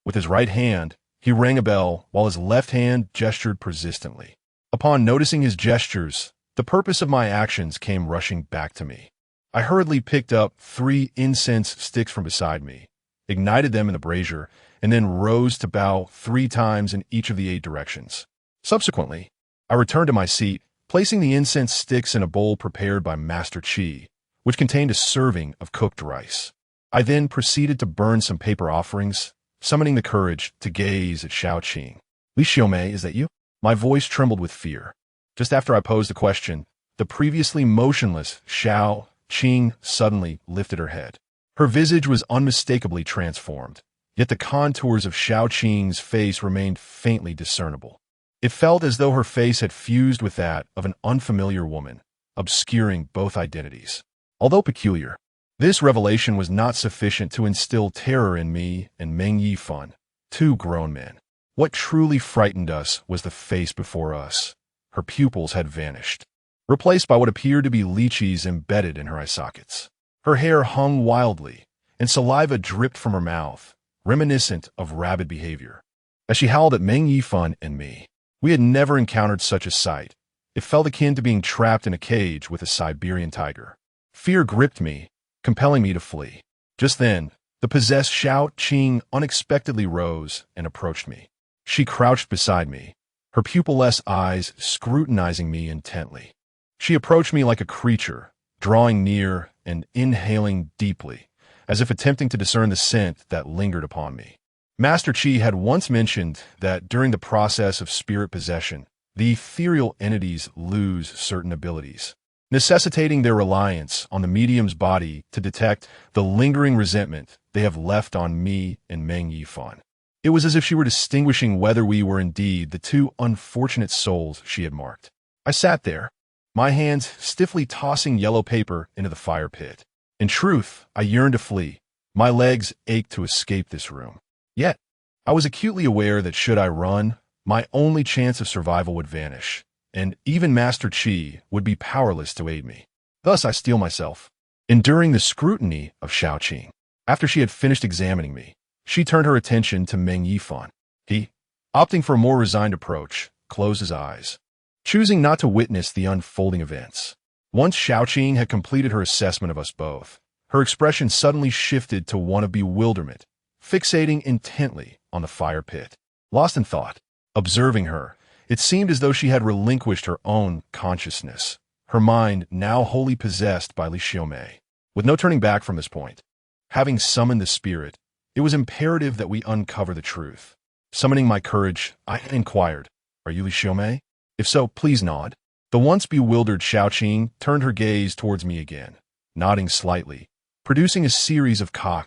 With his right hand, he rang a bell while his left hand gestured persistently. Upon noticing his gestures, the purpose of my actions came rushing back to me. I hurriedly picked up 3 incense sticks from beside me, ignited them in the brazier, and then rose to bow 3 times in each of the 8 directions. Subsequently, I returned to my seat, placing the incense sticks in a bowl prepared by Master Qi, which contained a serving of cooked rice. I then proceeded to burn some paper offerings, summoning the courage to gaze at Shaoqing. Li Xiaomei, is that you? My voice trembled with fear. Just after I posed the question, the previously motionless Xiao Qing suddenly lifted her head. Her visage was unmistakably transformed, yet the contours of Xiao Qing's face remained faintly discernible. It felt as though her face had fused with that of an unfamiliar woman, obscuring both identities. Although peculiar, this revelation was not sufficient to instill terror in me and Meng Yifan, two grown men. What truly frightened us was the face before us. Her pupils had vanished, replaced by what appeared to be lychees embedded in her eye sockets. Her hair hung wildly, and saliva dripped from her mouth, reminiscent of rabid behavior. As she howled at Meng Yifan and me, we had never encountered such a sight. It felt akin to being trapped in a cage with a Siberian tiger. Fear gripped me, compelling me to flee. Just then, the possessed Xiao Qing unexpectedly rose and approached me. She crouched beside me, her pupilless eyes scrutinizing me intently. She approached me like a creature, drawing near and inhaling deeply, as if attempting to discern the scent that lingered upon me. Master Qi had once mentioned that during the process of spirit possession, the ethereal entities lose certain abilities, necessitating their reliance on the medium's body to detect the lingering resentment they have left on me and Meng Yifan. It was as if she were distinguishing whether we were indeed the two unfortunate souls she had marked. I sat there, my hands stiffly tossing yellow paper into the fire pit. In truth, I yearned to flee. My legs ached to escape this room. Yet, I was acutely aware that should I run, my only chance of survival would vanish, and even Master Qi would be powerless to aid me. Thus I steel myself, enduring the scrutiny of Xiao Qing. After she had finished examining me, she turned her attention to Meng Yifan. He, opting for a more resigned approach, closed his eyes, choosing not to witness the unfolding events. Once Xiao Qing had completed her assessment of us both, her expression suddenly shifted to one of bewilderment, fixating intently on the fire pit. Lost in thought, observing her, it seemed as though she had relinquished her own consciousness, her mind now wholly possessed by Li Xiaomei. With no turning back from this point, having summoned the spirit, it was imperative that we uncover the truth. Summoning my courage, I inquired, "Are you Li Xiaomei? If so, please nod." The once bewildered Xiao Qing turned her gaze towards me again, nodding slightly, producing a series of ka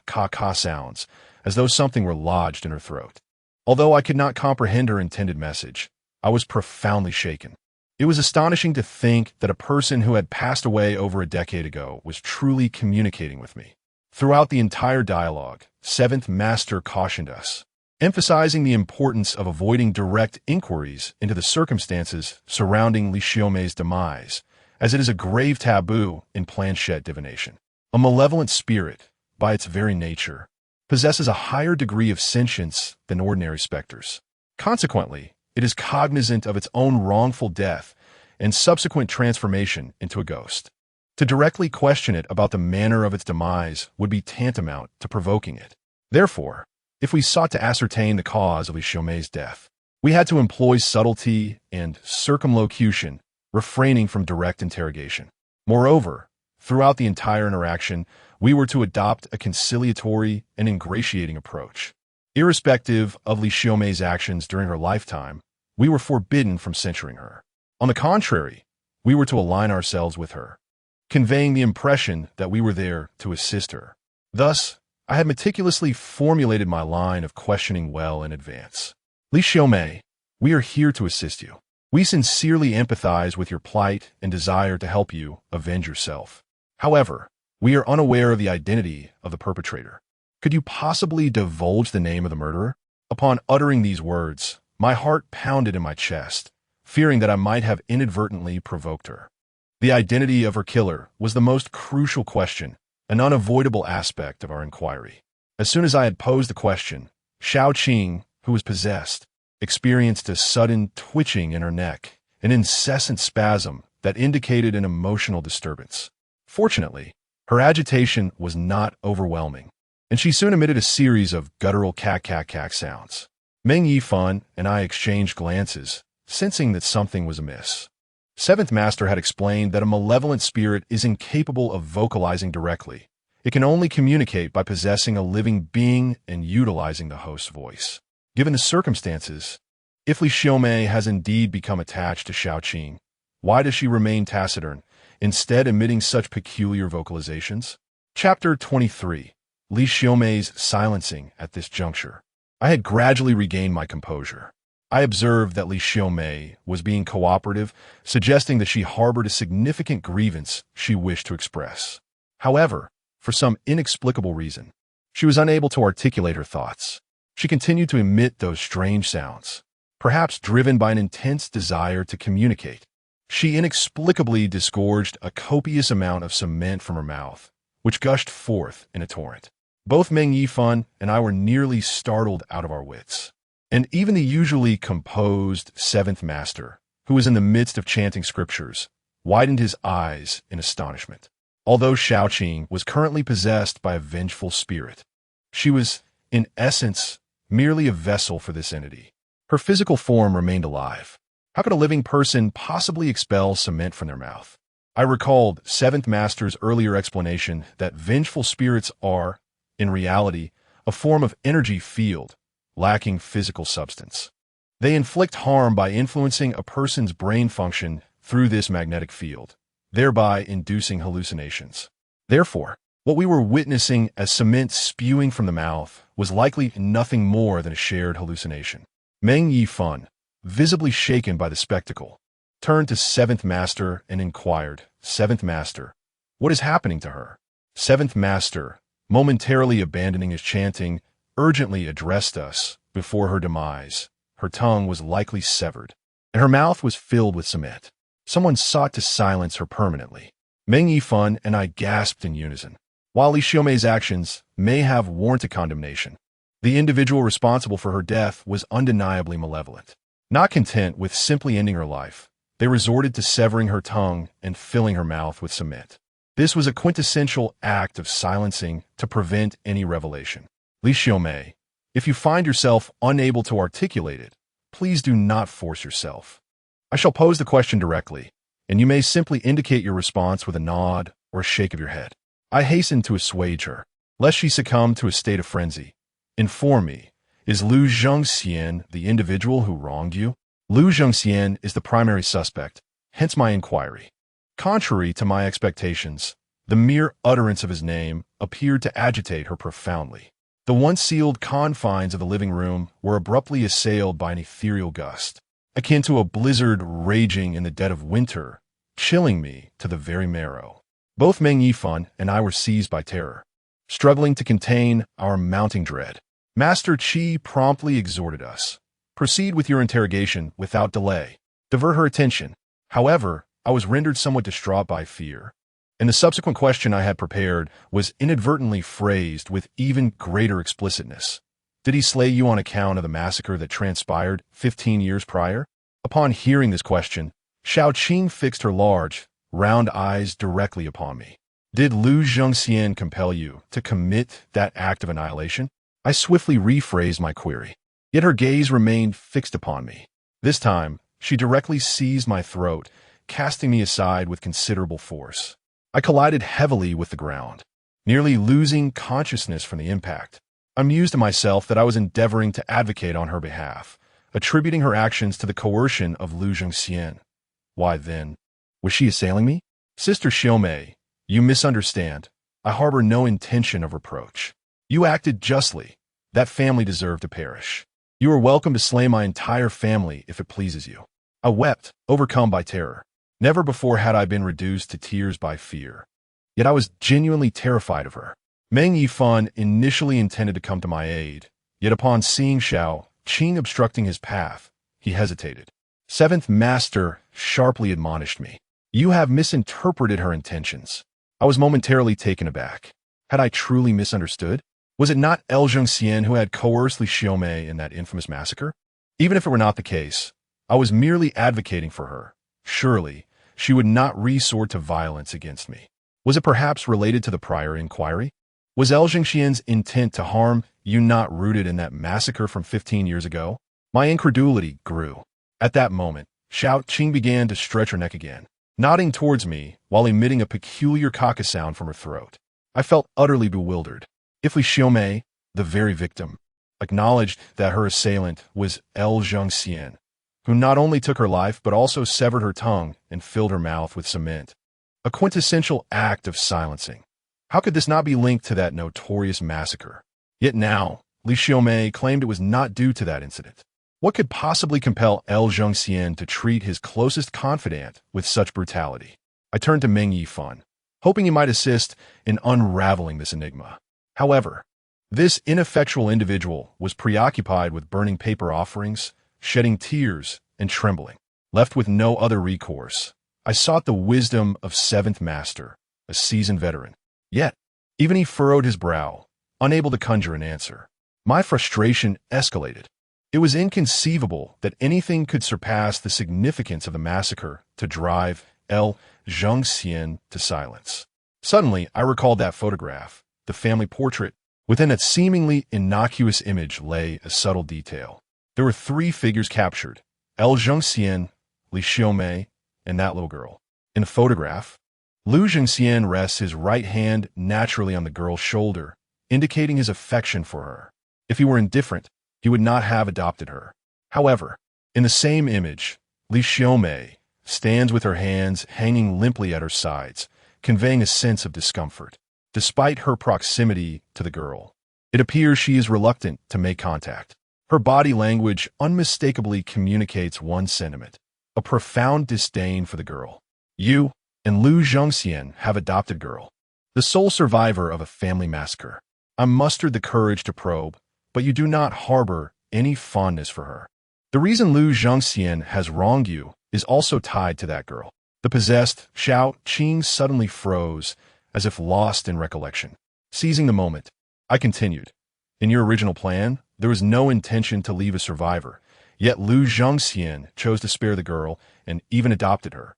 sounds, as though something were lodged in her throat. Although I could not comprehend her intended message, I was profoundly shaken. It was astonishing to think that a person who had passed away over a decade ago was truly communicating with me. Throughout the entire dialogue, Seventh Master cautioned us, emphasizing the importance of avoiding direct inquiries into the circumstances surrounding Li Xiaomei's demise, as it is a grave taboo in planchette divination. A malevolent spirit, by its very nature, possesses a higher degree of sentience than ordinary specters. Consequently, it is cognizant of its own wrongful death and subsequent transformation into a ghost. To directly question it about the manner of its demise would be tantamount to provoking it. Therefore, if we sought to ascertain the cause of Li Xiaomei's death, we had to employ subtlety and circumlocution, refraining from direct interrogation. Moreover, throughout the entire interaction, we were to adopt a conciliatory and ingratiating approach. Irrespective of Li Xiaomei's actions during her lifetime, we were forbidden from censuring her. On the contrary, we were to align ourselves with her, conveying the impression that we were there to assist her. Thus, I had meticulously formulated my line of questioning well in advance. Li Xiaomei, we are here to assist you. We sincerely empathize with your plight and desire to help you avenge yourself. However, we are unaware of the identity of the perpetrator. Could you possibly divulge the name of the murderer? Upon uttering these words, my heart pounded in my chest, fearing that I might have inadvertently provoked her. The identity of her killer was the most crucial question, an unavoidable aspect of our inquiry. As soon as I had posed the question, Xiao Qing, who was possessed, experienced a sudden twitching in her neck, an incessant spasm that indicated an emotional disturbance. Fortunately, her agitation was not overwhelming, and she soon emitted a series of guttural kak sounds. Meng Yifan and I exchanged glances, sensing that something was amiss. Seventh Master had explained that a malevolent spirit is incapable of vocalizing directly. It can only communicate by possessing a living being and utilizing the host's voice. Given the circumstances, if Li Xiaomei has indeed become attached to Xiao Qing, Why does she remain taciturn, instead emitting such peculiar vocalizations? Chapter 23. Li Xiaomei's silencing at this juncture. I had gradually regained my composure. I observed that Li Xiaomei was being cooperative, suggesting that she harbored a significant grievance she wished to express. However, for some inexplicable reason, she was unable to articulate her thoughts. She continued to emit those strange sounds, perhaps driven by an intense desire to communicate. She inexplicably disgorged a copious amount of cement from her mouth, which gushed forth in a torrent. Both Meng Yifan and I were nearly startled out of our wits. And even the usually composed seventh master, who was in the midst of chanting scriptures, widened his eyes in astonishment. Although Xiaoqing was currently possessed by a vengeful spirit, she was, in essence, merely a vessel for this entity. Her physical form remained alive. How could a living person possibly expel cement from their mouth? I recalled seventh master's earlier explanation that vengeful spirits are, in reality, a form of energy field, lacking physical substance. They inflict harm by influencing a person's brain function through this magnetic field, thereby inducing hallucinations. Therefore, what we were witnessing as cement spewing from the mouth was likely nothing more than a shared hallucination. Meng Yifan, visibly shaken by the spectacle, turned to Seventh Master and inquired, "Seventh Master, what is happening to her?" Seventh Master, momentarily abandoning his chanting, urgently addressed us. Before her demise, her tongue was likely severed, and her mouth was filled with cement. Someone sought to silence her permanently. Meng Yifan and I gasped in unison. While Li Xiaomei's actions may have warranted condemnation, the individual responsible for her death was undeniably malevolent. Not content with simply ending her life, they resorted to severing her tongue and filling her mouth with cement. This was a quintessential act of silencing to prevent any revelation. Li Xiaomei, if you find yourself unable to articulate it, please do not force yourself. I shall pose the question directly, and you may simply indicate your response with a nod or a shake of your head. I hastened to assuage her, lest she succumb to a state of frenzy. Inform me, is Lu Zhengxian the individual who wronged you? Lu Zhengxian is the primary suspect, hence my inquiry. Contrary to my expectations, the mere utterance of his name appeared to agitate her profoundly. The once sealed confines of the living room were abruptly assailed by an ethereal gust, akin to a blizzard raging in the dead of winter, chilling me to the very marrow. Both Meng Yifan and I were seized by terror, struggling to contain our mounting dread. Master Qi promptly exhorted us, "Proceed with your interrogation without delay. Divert her attention." However, I was rendered somewhat distraught by fear, and the subsequent question I had prepared was inadvertently phrased with even greater explicitness. "Did he slay you on account of the massacre that transpired 15 years prior?" Upon hearing this question, Xiaoqing fixed her large, round eyes directly upon me. "Did Lu Zhengxian compel you to commit that act of annihilation?" I swiftly rephrased my query, yet her gaze remained fixed upon me. This time, she directly seized my throat, casting me aside with considerable force. I collided heavily with the ground, nearly losing consciousness from the impact. I mused to myself that I was endeavoring to advocate on her behalf, attributing her actions to the coercion of Lu Zhengxian. Why then, was she assailing me? Sister Xiaomei, you misunderstand. I harbor no intention of reproach. You acted justly. That family deserved to perish. You are welcome to slay my entire family if it pleases you. I wept, overcome by terror. Never before had I been reduced to tears by fear. Yet I was genuinely terrified of her. Meng Yifan initially intended to come to my aid, yet upon seeing Xiaoqing obstructing his path, he hesitated. Seventh Master sharply admonished me. "You have misinterpreted her intentions." I was momentarily taken aback. Had I truly misunderstood? Was it not L Zhengxian who had coerced Li Xiaomei in that infamous massacre? Even if it were not the case, I was merely advocating for her. Surely, she would not resort to violence against me. Was it perhaps related to the prior inquiry? Was L Zhengxian's intent to harm you not rooted in that massacre from 15 years ago? My incredulity grew. At that moment, Xiaoqing began to stretch her neck again, nodding towards me while emitting a peculiar caca sound from her throat. I felt utterly bewildered. If Li Xiaomei, the very victim, acknowledged that her assailant was L Zhengxian, who not only took her life but also severed her tongue and filled her mouth with cement. A quintessential act of silencing. How could this not be linked to that notorious massacre? Yet now, Li Xiaomei claimed it was not due to that incident. What could possibly compel L. Zhengxian to treat his closest confidant with such brutality? I turned to Meng Yifan, hoping he might assist in unraveling this enigma. However, this ineffectual individual was preoccupied with burning paper offerings, shedding tears, and trembling. Left with no other recourse, I sought the wisdom of Seventh Master, a seasoned veteran. Yet, even he furrowed his brow, unable to conjure an answer. My frustration escalated. It was inconceivable that anything could surpass the significance of the massacre to drive L. Zhengxian to silence. Suddenly, I recalled that photograph, the family portrait. Within that seemingly innocuous image lay a subtle detail. There were 3 figures captured: L. Zhengxian, Li Xiaomei, and that little girl. In the photograph, Lu Zhengxian rests his right hand naturally on the girl's shoulder, indicating his affection for her. If he were indifferent, he would not have adopted her. However, in the same image, Li Xiaomei stands with her hands hanging limply at her sides, conveying a sense of discomfort. Despite her proximity to the girl, it appears she is reluctant to make contact. Her body language unmistakably communicates one sentiment: a profound disdain for the girl. You and Lu Zhengxian have adopted girl, the sole survivor of a family massacre. I mustered the courage to probe, but you do not harbor any fondness for her. The reason Lu Zhengxian has wronged you is also tied to that girl. The possessed Xiao Qing suddenly froze, as if lost in recollection. Seizing the moment, I continued. In your original plan, there was no intention to leave a survivor, yet Lu Zhengxian chose to spare the girl and even adopted her.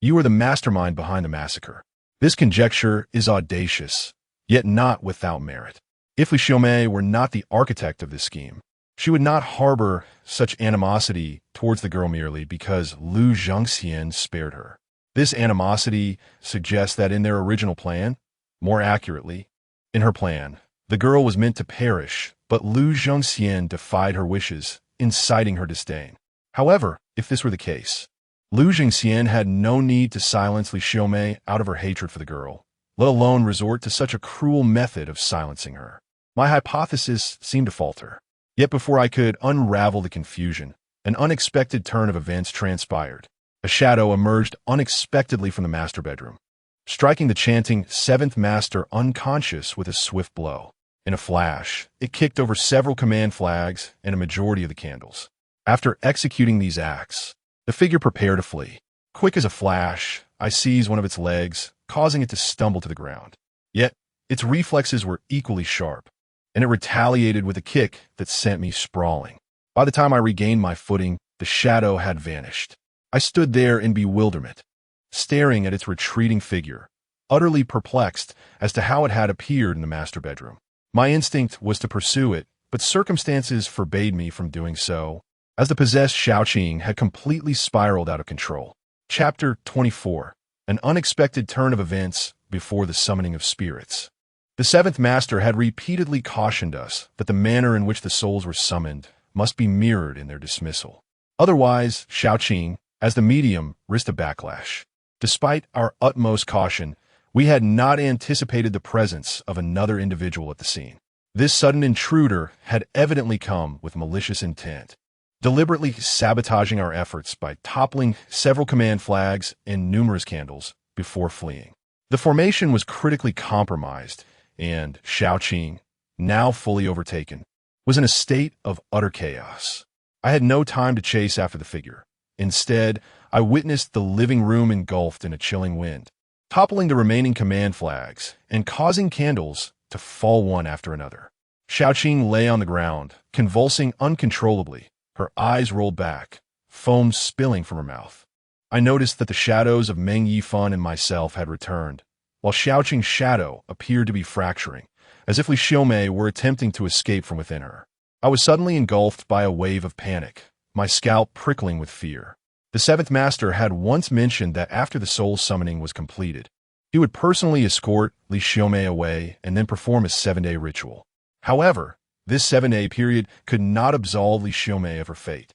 You are the mastermind behind the massacre. This conjecture is audacious, yet not without merit. If Li Xiaomei were not the architect of this scheme, she would not harbor such animosity towards the girl merely because Lu Zhengxian spared her. This animosity suggests that in their original plan, more accurately, in her plan, the girl was meant to perish, but Lu Zhengxian defied her wishes, inciting her disdain. However, if this were the case, Lu Zhengxian had no need to silence Li Xiaomei out of her hatred for the girl, let alone resort to such a cruel method of silencing her. My hypothesis seemed to falter. Yet before I could unravel the confusion, an unexpected turn of events transpired. A shadow emerged unexpectedly from the master bedroom, striking the chanting Seventh Master unconscious with a swift blow. In a flash, it kicked over several command flags and a majority of the candles. After executing these acts, the figure prepared to flee. Quick as a flash, I seized one of its legs, causing it to stumble to the ground. Yet, its reflexes were equally sharp, and it retaliated with a kick that sent me sprawling. By the time I regained my footing, the shadow had vanished. I stood there in bewilderment, staring at its retreating figure, utterly perplexed as to how it had appeared in the master bedroom. My instinct was to pursue it, but circumstances forbade me from doing so, as the possessed Xiaoqing had completely spiraled out of control. Chapter 24. An unexpected turn of events before the summoning of spirits. The Seventh Master had repeatedly cautioned us that the manner in which the souls were summoned must be mirrored in their dismissal. Otherwise, Xiaoqing, as the medium, risked a backlash. Despite our utmost caution, we had not anticipated the presence of another individual at the scene. This sudden intruder had evidently come with malicious intent, deliberately sabotaging our efforts by toppling several command flags and numerous candles before fleeing. The formation was critically compromised, and Xiaoqing, now fully overtaken, was in a state of utter chaos. I had no time to chase after the figure. Instead, I witnessed the living room engulfed in a chilling wind, toppling the remaining command flags and causing candles to fall one after another. Xiaoqing lay on the ground, convulsing uncontrollably, her eyes rolled back, foam spilling from her mouth. I noticed that the shadows of Meng Yifan and myself had returned, while Xiaoqing's shadow appeared to be fracturing, as if Li Xiaomei were attempting to escape from within her. I was suddenly engulfed by a wave of panic, my scalp prickling with fear. The Seventh Master had once mentioned that after the soul summoning was completed, he would personally escort Li Xiaomei away and then perform a 7-day ritual. However, this 7-day period could not absolve Li Xiaomei of her fate.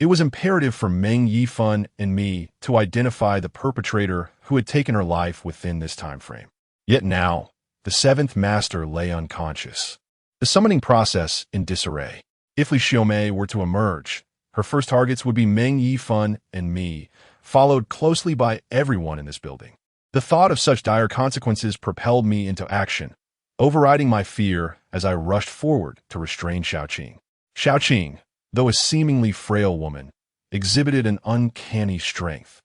It was imperative for Meng Yifan and me to identify the perpetrator who had taken her life within this time frame. Yet now, the seventh master lay unconscious. The summoning process in disarray. If Li Xiaomei were to emerge, her first targets would be Meng Yifan and me, followed closely by everyone in this building. The thought of such dire consequences propelled me into action, overriding my fear as I rushed forward to restrain Xiaoqing. Xiaoqing, though a seemingly frail woman, exhibited an uncanny strength,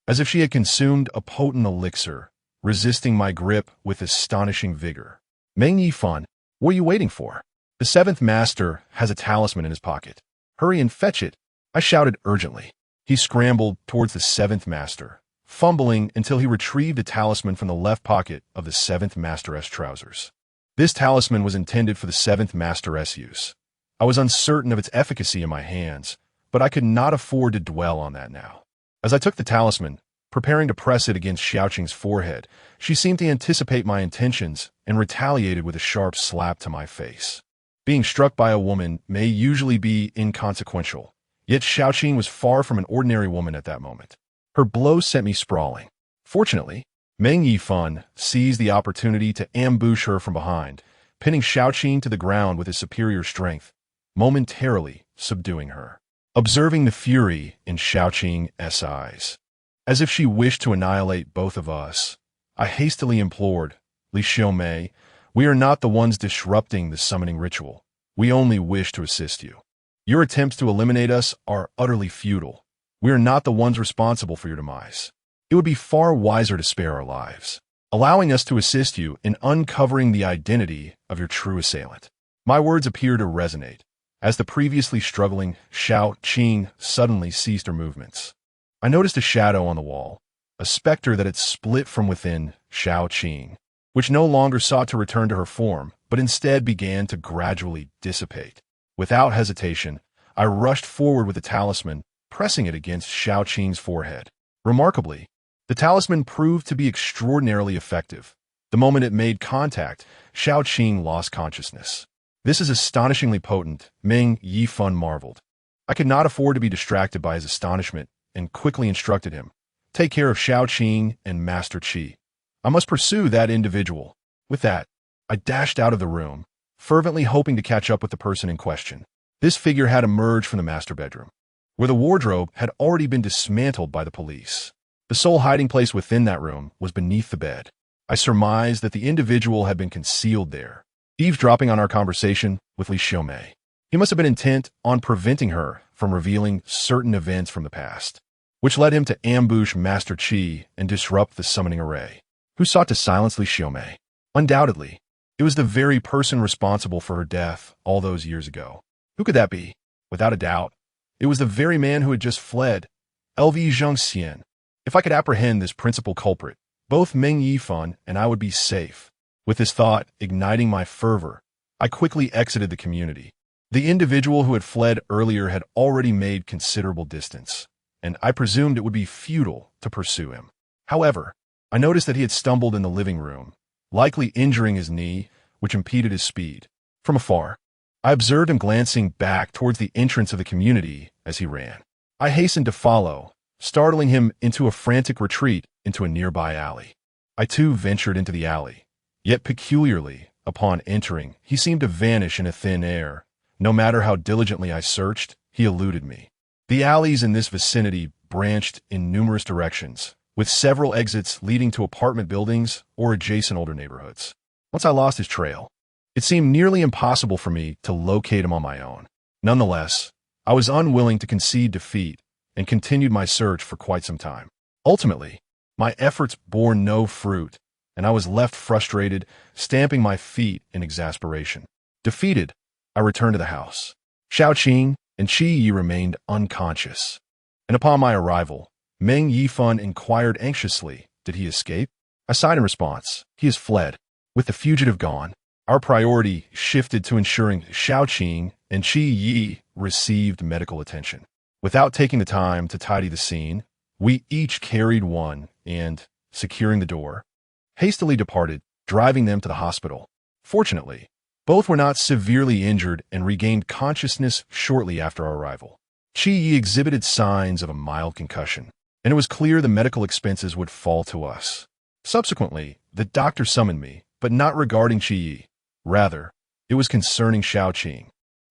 as if she had consumed a potent elixir, resisting my grip with astonishing vigor. Meng Yifan, what are you waiting for? The seventh master has a talisman in his pocket. Hurry and fetch it, I shouted urgently. He scrambled towards the seventh master, fumbling until he retrieved the talisman from the left pocket of the seventh master's trousers. This talisman was intended for the seventh master's use. I was uncertain of its efficacy in my hands, but I could not afford to dwell on that now. As I took the talisman, preparing to press it against Xiaoqing's forehead, she seemed to anticipate my intentions and retaliated with a sharp slap to my face. Being struck by a woman may usually be inconsequential, yet Xiaoqing was far from an ordinary woman at that moment. Her blow sent me sprawling. Fortunately, Meng Yifan seized the opportunity to ambush her from behind, pinning Xiaoqing to the ground with his superior strength, momentarily subduing her. Observing the fury in Xiaoqing's eyes, as if she wished to annihilate both of us, I hastily implored, Li Xiaomei, we are not the ones disrupting the summoning ritual. We only wish to assist you. Your attempts to eliminate us are utterly futile. We are not the ones responsible for your demise. It would be far wiser to spare our lives, allowing us to assist you in uncovering the identity of your true assailant. My words appeared to resonate, as the previously struggling Xiaoqing suddenly ceased her movements. I noticed a shadow on the wall, a specter that had split from within Xiaoqing, which no longer sought to return to her form, but instead began to gradually dissipate. Without hesitation, I rushed forward with the talisman, pressing it against Xiaoqing's forehead. Remarkably, the talisman proved to be extraordinarily effective. The moment it made contact, Xiaoqing lost consciousness. This is astonishingly potent, Meng Yifan marveled. I could not afford to be distracted by his astonishment and quickly instructed him, take care of Xiaoqing and Master Qi. I must pursue that individual. With that, I dashed out of the room, fervently hoping to catch up with the person in question. This figure had emerged from the master bedroom, where the wardrobe had already been dismantled by the police. The sole hiding place within that room was beneath the bed. I surmised that the individual had been concealed there, eavesdropping on our conversation with Li Xiaomei. He must have been intent on preventing her from revealing certain events from the past, which led him to ambush Master Qi and disrupt the summoning array. Who sought to silence Li Xiaomei? Undoubtedly, it was the very person responsible for her death all those years ago. Who could that be? Without a doubt, it was the very man who had just fled, LV Zhengxian. If I could apprehend this principal culprit, both Meng Yifan and I would be safe. With this thought igniting my fervor, I quickly exited the community. The individual who had fled earlier had already made considerable distance, and I presumed it would be futile to pursue him. However, I noticed that he had stumbled in the living room, likely injuring his knee, which impeded his speed. From afar, I observed him glancing back towards the entrance of the community as he ran. I hastened to follow, startling him into a frantic retreat into a nearby alley. I too ventured into the alley, yet peculiarly, upon entering, he seemed to vanish in a thin air. No matter how diligently I searched, he eluded me. The alleys in this vicinity branched in numerous directions, with several exits leading to apartment buildings or adjacent older neighborhoods. Once I lost his trail, it seemed nearly impossible for me to locate him on my own. Nonetheless, I was unwilling to concede defeat and continued my search for quite some time. Ultimately, my efforts bore no fruit, and I was left frustrated, stamping my feet in exasperation. Defeated, I returned to the house. Xiaoqing and Qi Yi remained unconscious, and upon my arrival, Meng Yifan inquired anxiously, did he escape? I sighed in response, he has fled. With the fugitive gone, our priority shifted to ensuring Xiaoqing and Qi Yi received medical attention. Without taking the time to tidy the scene, we each carried one and, securing the door, hastily departed, driving them to the hospital. Fortunately, both were not severely injured and regained consciousness shortly after our arrival. Chi Yi exhibited signs of a mild concussion, and it was clear the medical expenses would fall to us. Subsequently, the doctor summoned me, but not regarding Chi Yi. Rather, it was concerning Xiao Qing.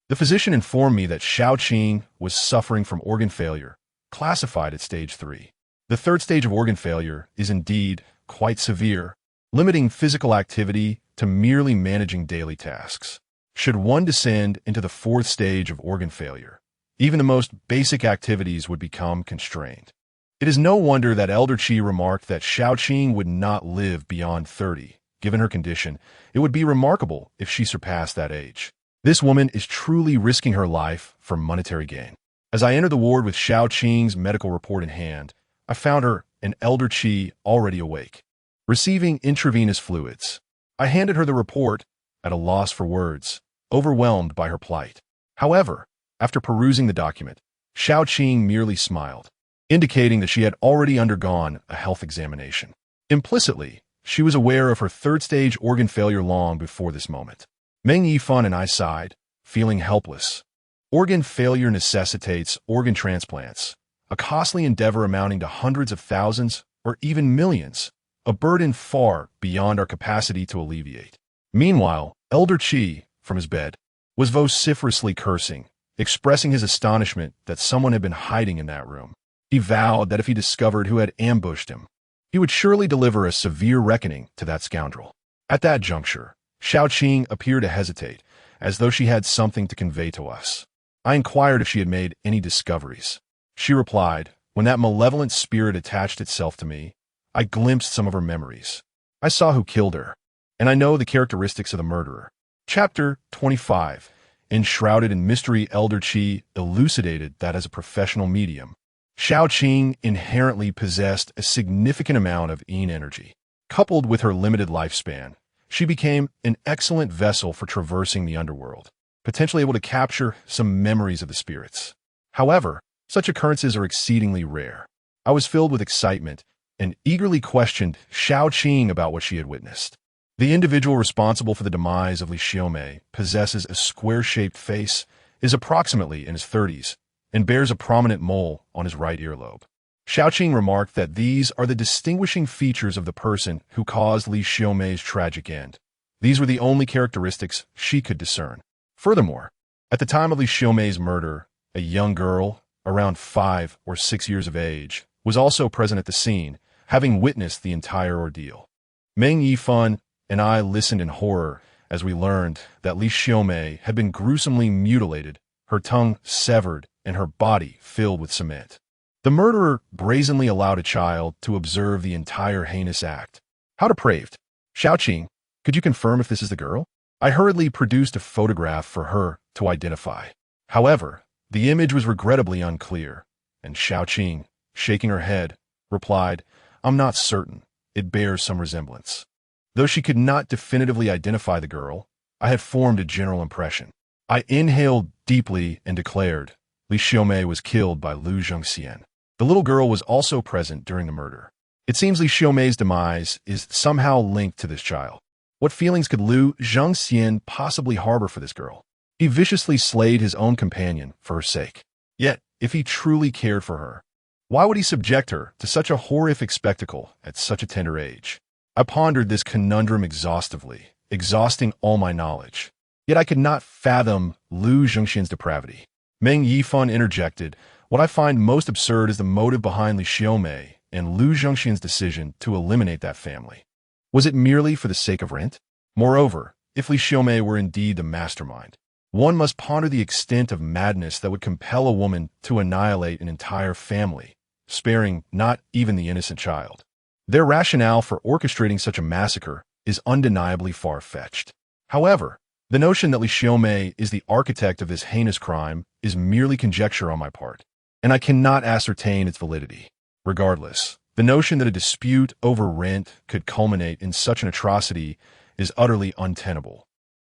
The physician informed me that Xiao Qing was suffering from organ failure, classified at stage 3. The third stage of organ failure is indeed quite severe, limiting physical activity to merely managing daily tasks. Should one descend into the fourth stage of organ failure, even the most basic activities would become constrained. It is no wonder that Elder Qi remarked that Xiao Qing would not live beyond 30. Given her condition, it would be remarkable if she surpassed that age. This woman is truly risking her life for monetary gain. As I entered the ward with Xiao Qing's medical report in hand, I found her and Elder Qi already awake, receiving intravenous fluids. I handed her the report, at a loss for words, overwhelmed by her plight. However, after perusing the document, Xiao Qing merely smiled, indicating that she had already undergone a health examination. Implicitly, she was aware of her third-stage organ failure long before this moment. Meng Yifan and I sighed, feeling helpless. Organ failure necessitates organ transplants, a costly endeavor amounting to hundreds of thousands or even millions, a burden far beyond our capacity to alleviate. Meanwhile, Elder Qi, from his bed, was vociferously cursing, expressing his astonishment that someone had been hiding in that room. He vowed that if he discovered who had ambushed him, he would surely deliver a severe reckoning to that scoundrel. At that juncture, Xiao Qing appeared to hesitate, as though she had something to convey to us. I inquired if she had made any discoveries. She replied, when that malevolent spirit attached itself to me, I glimpsed some of her memories. I saw who killed her, and I know the characteristics of the murderer. Chapter 25. Enshrouded in mystery, Elder Qi elucidated that as a professional medium, Xiao Qing inherently possessed a significant amount of yin energy. Coupled with her limited lifespan, she became an excellent vessel for traversing the underworld, potentially able to capture some memories of the spirits. However, such occurrences are exceedingly rare. I was filled with excitement and eagerly questioned Xiao Qing about what she had witnessed. The individual responsible for the demise of Li Xiaomei possesses a square-shaped face, is approximately in his 30s, and bears a prominent mole on his right earlobe. Xiao Qing remarked that these are the distinguishing features of the person who caused Li Xiaomei's tragic end. These were the only characteristics she could discern. Furthermore, at the time of Li Xiaomei's murder, a young girl, around 5 or 6 years of age, was also present at the scene, having witnessed the entire ordeal. Meng Yifan and I listened in horror as we learned that Li Xiaomei had been gruesomely mutilated, her tongue severed, and her body filled with cement. The murderer brazenly allowed a child to observe the entire heinous act. How depraved! Xiao Qing, could you confirm if this is the girl? I hurriedly produced a photograph for her to identify. However, the image was regrettably unclear, and Xiao Qing, shaking her head, replied, I'm not certain. It bears some resemblance. Though she could not definitively identify the girl, I had formed a general impression. I inhaled deeply and declared, Li Xiaomei was killed by Lu Zhengxian. The little girl was also present during the murder. It seems Li Xiaomei's demise is somehow linked to this child. What feelings could Lu Zhengxian possibly harbor for this girl? He viciously slayed his own companion for her sake. Yet, if he truly cared for her, why would he subject her to such a horrific spectacle at such a tender age? I pondered this conundrum exhaustively, exhausting all my knowledge. Yet I could not fathom Lu Zhengxian's depravity. Meng Yifan interjected, what I find most absurd is the motive behind Li Xiaomei and Lu Zhengxian's decision to eliminate that family. Was it merely for the sake of rent? Moreover, if Li Xiaomei were indeed the mastermind, one must ponder the extent of madness that would compel a woman to annihilate an entire family, sparing not even the innocent child. Their rationale for orchestrating such a massacre is undeniably far-fetched. However, the notion that Li Xiaomei is the architect of this heinous crime is merely conjecture on my part, and I cannot ascertain its validity. Regardless, the notion that a dispute over rent could culminate in such an atrocity is utterly untenable.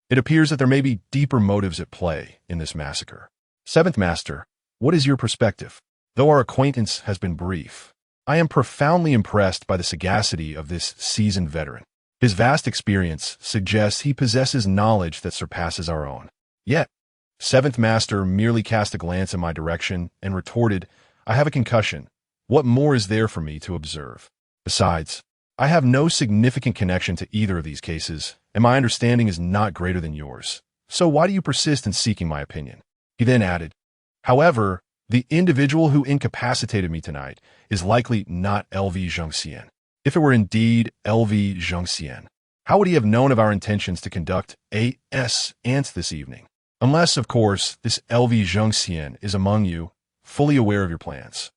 It appears that there may be deeper motives at play in this massacre. Seventh Master, what is your perspective? Though our acquaintance has been brief, I am profoundly impressed by the sagacity of this seasoned veteran. His vast experience suggests he possesses knowledge that surpasses our own. Yet, Seventh Master merely cast a glance in my direction and retorted, I have a concussion. What more is there for me to observe? Besides, I have no significant connection to either of these cases, and my understanding is not greater than yours. So why do you persist in seeking my opinion? He then added, however, the individual who incapacitated me tonight is likely not L.V. Zhengxian. If it were indeed L.V. Zhengxian, how would he have known of our intentions to conduct A.S. ants this evening? Unless, of course, this L.V. Zhengxian is among you, fully aware of your plans.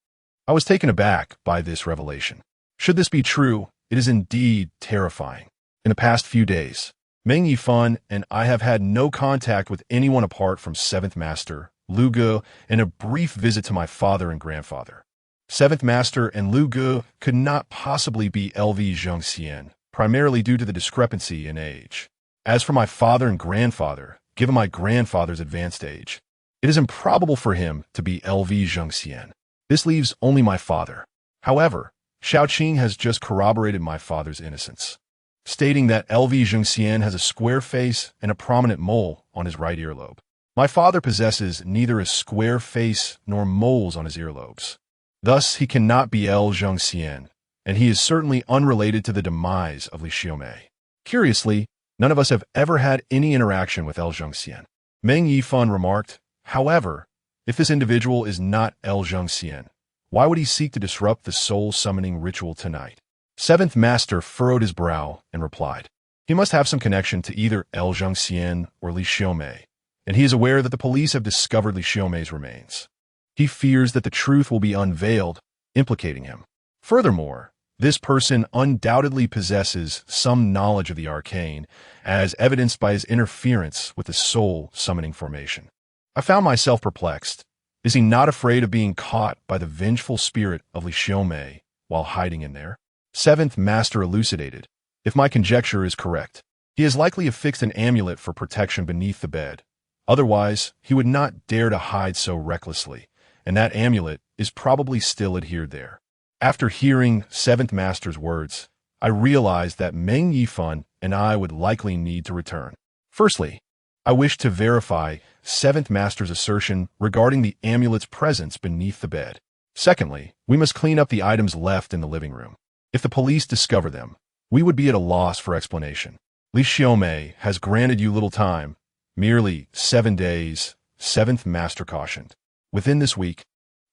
I was taken aback by this revelation. Should this be true, it is indeed terrifying. In the past few days, Meng Yifan and I have had no contact with anyone apart from Seventh Master, Lu Ge, and a brief visit to my father and grandfather. Seventh Master and Lu Ge could not possibly be L.V. Zhengxian, primarily due to the discrepancy in age. As for my father and grandfather, given my grandfather's advanced age, it is improbable for him to be L.V. Zhengxian. This leaves only my father. However, Shaoqing has just corroborated my father's innocence, stating that L.V. Zhengxian has a square face and a prominent mole on his right earlobe. My father possesses neither a square face nor moles on his earlobes. Thus, he cannot be L. Zhengxian, and he is certainly unrelated to the demise of Li Xiaomei. Curiously, none of us have ever had any interaction with L. Zhengxian. Meng Yifan remarked, however, if this individual is not L. Zhengxian, why would he seek to disrupt the soul-summoning ritual tonight? Seventh Master furrowed his brow and replied, he must have some connection to either L. Zhengxian or Li Xiaomei, and he is aware that the police have discovered Li Xiaomei's remains. He fears that the truth will be unveiled, implicating him. Furthermore, this person undoubtedly possesses some knowledge of the arcane, as evidenced by his interference with the soul-summoning formation. I found myself perplexed. Is he not afraid of being caught by the vengeful spirit of Li Xiaomei while hiding in there? Seventh Master elucidated. If my conjecture is correct, he has likely affixed an amulet for protection beneath the bed. Otherwise, he would not dare to hide so recklessly, and that amulet is probably still adhered there. After hearing Seventh Master's words, I realized that Meng Yifan and I would likely need to return. Firstly, I wish to verify Seventh Master's assertion regarding the amulet's presence beneath the bed. Secondly, we must clean up the items left in the living room. If the police discover them, we would be at a loss for explanation. Li Xiaomei has granted you little time, merely 7 days, Seventh Master cautioned. Within this week,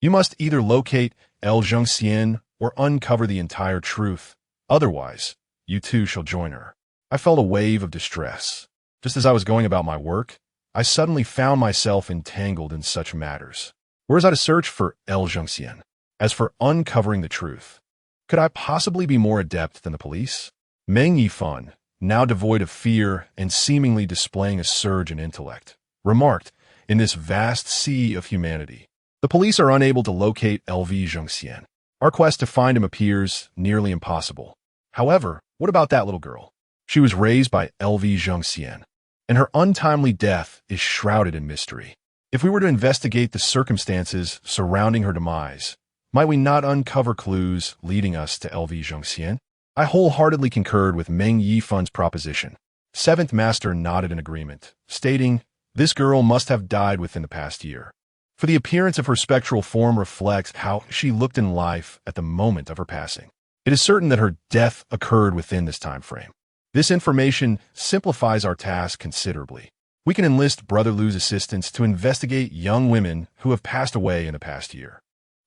you must either locate L. Zhengxian or uncover the entire truth. Otherwise, you too shall join her. I felt a wave of distress. Just as I was going about my work, I suddenly found myself entangled in such matters. Where was I to search for L. Zhengxian? As for uncovering the truth, could I possibly be more adept than the police? Meng Yifan, now devoid of fear and seemingly displaying a surge in intellect, remarked, in this vast sea of humanity, the police are unable to locate L.V. Zhengxian. Our quest to find him appears nearly impossible. However, what about that little girl? She was raised by L.V. Zhengxian, and her untimely death is shrouded in mystery. If we were to investigate the circumstances surrounding her demise, might we not uncover clues leading us to L.V. Zhengxian? I wholeheartedly concurred with Meng Yifan's proposition. Seventh Master nodded in agreement, stating, this girl must have died within the past year, for the appearance of her spectral form reflects how she looked in life at the moment of her passing. It is certain that her death occurred within this time frame. This information simplifies our task considerably. We can enlist Brother Lu's assistance to investigate young women who have passed away in the past year.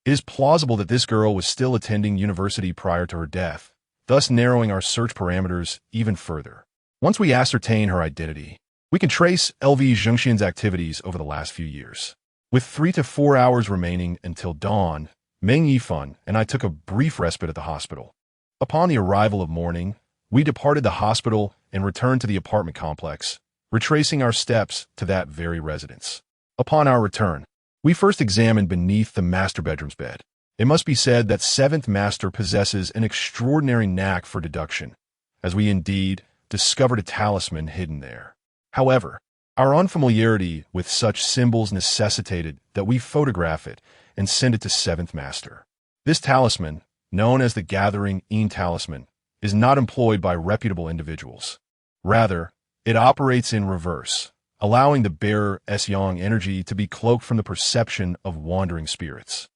It is plausible that this girl was still attending university prior to her death, thus narrowing our search parameters even further. Once we ascertain her identity, we can trace L.V. Zhengxian's activities over the last few years. With 3 to 4 hours remaining until dawn, Meng Yifan and I took a brief respite at the hospital. Upon the arrival of morning, we departed the hospital and returned to the apartment complex, retracing our steps to that very residence. Upon our return, we first examined beneath the master bedroom's bed. It must be said that Seventh Master possesses an extraordinary knack for deduction, as we indeed discovered a talisman hidden there. However, our unfamiliarity with such symbols necessitated that we photograph it and send it to Seventh Master. This talisman, known as the Gathering Een Talisman, is not employed by reputable individuals. Rather, it operates in reverse, allowing the bearer's yang energy to be cloaked from the perception of wandering spirits.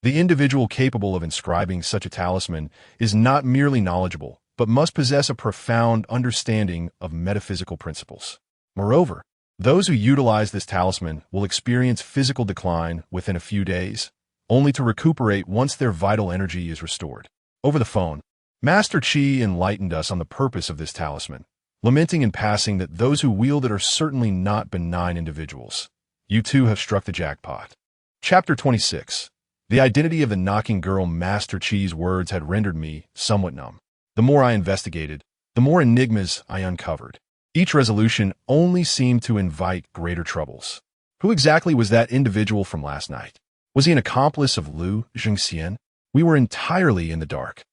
The individual capable of inscribing such a talisman is not merely knowledgeable, but must possess a profound understanding of metaphysical principles. Moreover, those who utilize this talisman will experience physical decline within a few days, only to recuperate once their vital energy is restored. Over the phone, Master Qi enlightened us on the purpose of this talisman, lamenting in passing that those who wield it are certainly not benign individuals. You too have struck the jackpot. Chapter 26. The identity of the knocking girl. Master Qi's words had rendered me somewhat numb. The more I investigated, the more enigmas I uncovered. Each resolution only seemed to invite greater troubles. Who exactly was that individual from last night? Was he an accomplice of Lu Zhengxian? We were entirely in the dark.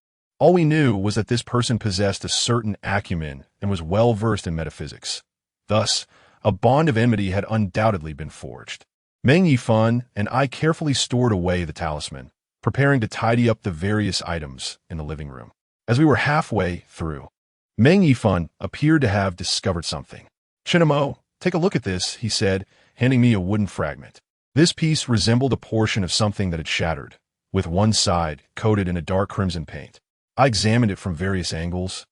All we knew was that this person possessed a certain acumen and was well-versed in metaphysics. Thus, a bond of enmity had undoubtedly been forged. Meng Yifan and I carefully stored away the talisman, preparing to tidy up the various items in the living room. As we were halfway through, Meng Yifan appeared to have discovered something. "Chinamo, take a look at this," he said, handing me a wooden fragment. This piece resembled a portion of something that had shattered, with one side coated in a dark crimson paint. I examined it from various angles,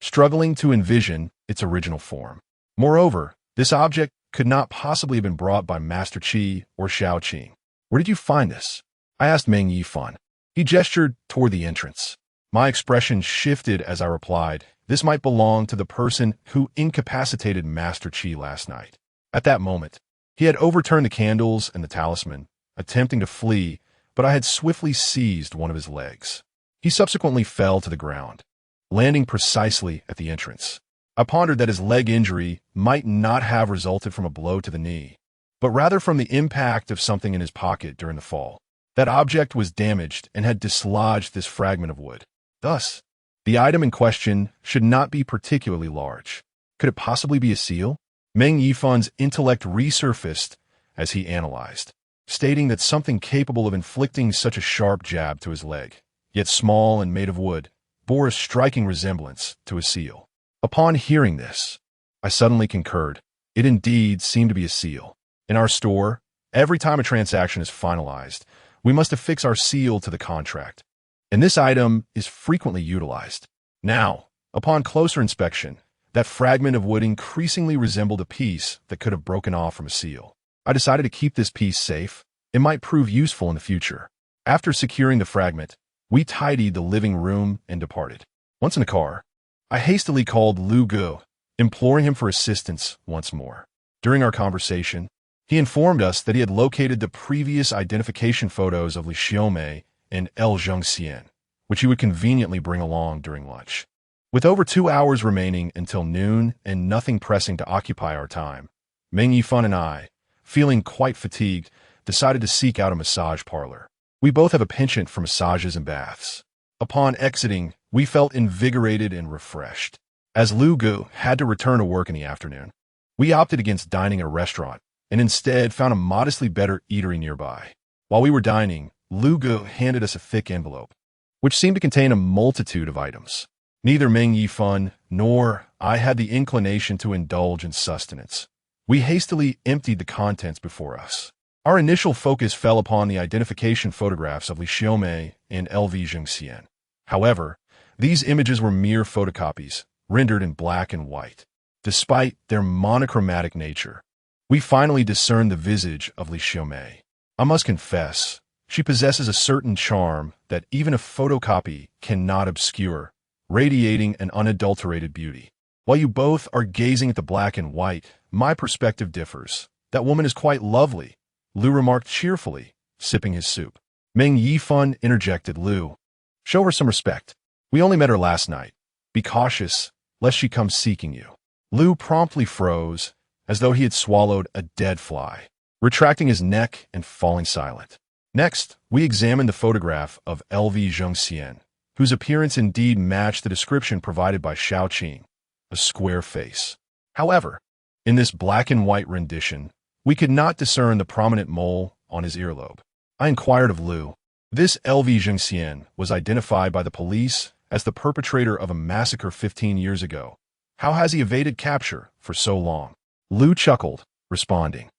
struggling to envision its original form. Moreover, this object could not possibly have been brought by Master Qi or Xiao Qing. "Where did you find this?" I asked Meng Yifan. He gestured toward the entrance. My expression shifted as I replied, "This might belong to the person who incapacitated Master Qi last night." At that moment, he had overturned the candles and the talisman, attempting to flee, but I had swiftly seized one of his legs. He subsequently fell to the ground, landing precisely at the entrance. I pondered that his leg injury might not have resulted from a blow to the knee, but rather from the impact of something in his pocket during the fall. That object was damaged and had dislodged this fragment of wood. Thus, the item in question should not be particularly large. Could it possibly be a seal? Meng Yifan's intellect resurfaced as he analyzed, stating that something capable of inflicting such a sharp jab to his leg, yet small and made of wood, bore a striking resemblance to a seal. Upon hearing this, I suddenly concurred. It indeed seemed to be a seal. In our store, every time a transaction is finalized, we must affix our seal to the contract, and this item is frequently utilized. Now, upon closer inspection, that fragment of wood increasingly resembled a piece that could have broken off from a seal. I decided to keep this piece safe. It might prove useful in the future. After securing the fragment, we tidied the living room and departed. Once in the car, I hastily called Lu Gu, imploring him for assistance once more. During our conversation, he informed us that he had located the previous identification photos of Li Xiaomei and L Zhengxian, which he would conveniently bring along during lunch. With over 2 hours remaining until noon and nothing pressing to occupy our time, Meng Yifan and I, feeling quite fatigued, decided to seek out a massage parlor. We both have a penchant for massages and baths. Upon exiting, we felt invigorated and refreshed. As Lu Gu had to return to work in the afternoon, we opted against dining at a restaurant and instead found a modestly better eatery nearby. While we were dining, Lu Gu handed us a thick envelope, which seemed to contain a multitude of items. Neither Meng Yifan nor I had the inclination to indulge in sustenance. We hastily emptied the contents before us. Our initial focus fell upon the identification photographs of Li Xiaomei and LV Zhengxian. However, these images were mere photocopies, rendered in black and white. Despite their monochromatic nature, we finally discerned the visage of Li Xiaomei. I must confess, she possesses a certain charm that even a photocopy cannot obscure, radiating an unadulterated beauty. While you both are gazing at the black and white, my perspective differs. "That woman is quite lovely," Lu remarked cheerfully, sipping his soup. Meng Yifan interjected, "Lu, show her some respect. We only met her last night. Be cautious, lest she come seeking you." Lu promptly froze, as though he had swallowed a dead fly, retracting his neck and falling silent. Next, we examined the photograph of LV Zhengxian, whose appearance indeed matched the description provided by Xiao Qing, a square face. However, in this black and white rendition, we could not discern the prominent mole on his earlobe. I inquired of Lu. This LV Zhengxian was identified by the police as the perpetrator of a massacre 15 years ago. How has he evaded capture for so long? Lu chuckled, responding.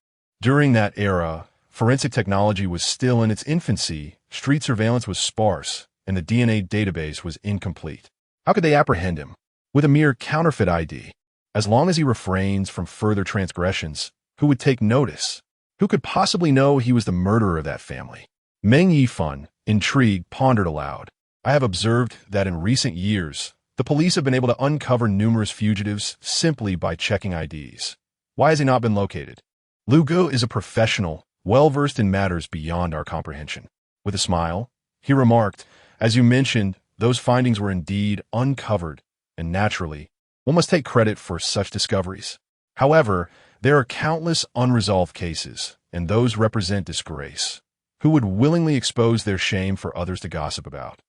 During that era, forensic technology was still in its infancy, street surveillance was sparse, and the DNA database was incomplete. How could they apprehend him? With a mere counterfeit ID. As long as he refrains from further transgressions, who would take notice? Who could possibly know he was the murderer of that family? Meng Yifan, intrigued, pondered aloud. I have observed that in recent years, the police have been able to uncover numerous fugitives simply by checking IDs. Why has he not been located? Lu Gu is a professional, well-versed in matters beyond our comprehension. With a smile, he remarked, as you mentioned, those findings were indeed uncovered, and naturally, one must take credit for such discoveries. However, there are countless unresolved cases, and those represent disgrace. Who would willingly expose their shame for others to gossip about?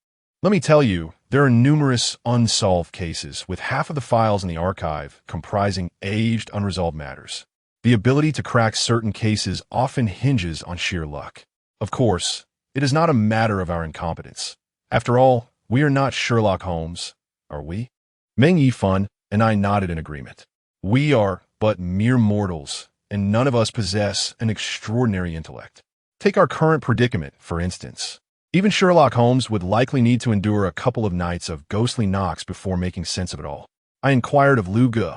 Let me tell you, there are numerous unsolved cases, with half of the files in the archive comprising aged, unresolved matters. The ability to crack certain cases often hinges on sheer luck. Of course, it is not a matter of our incompetence. After all, we are not Sherlock Holmes, are we? Meng Yifan and I nodded in agreement. We are but mere mortals, and none of us possess an extraordinary intellect. Take our current predicament, for instance. Even Sherlock Holmes would likely need to endure a couple of nights of ghostly knocks before making sense of it all. I inquired of Lu Gu.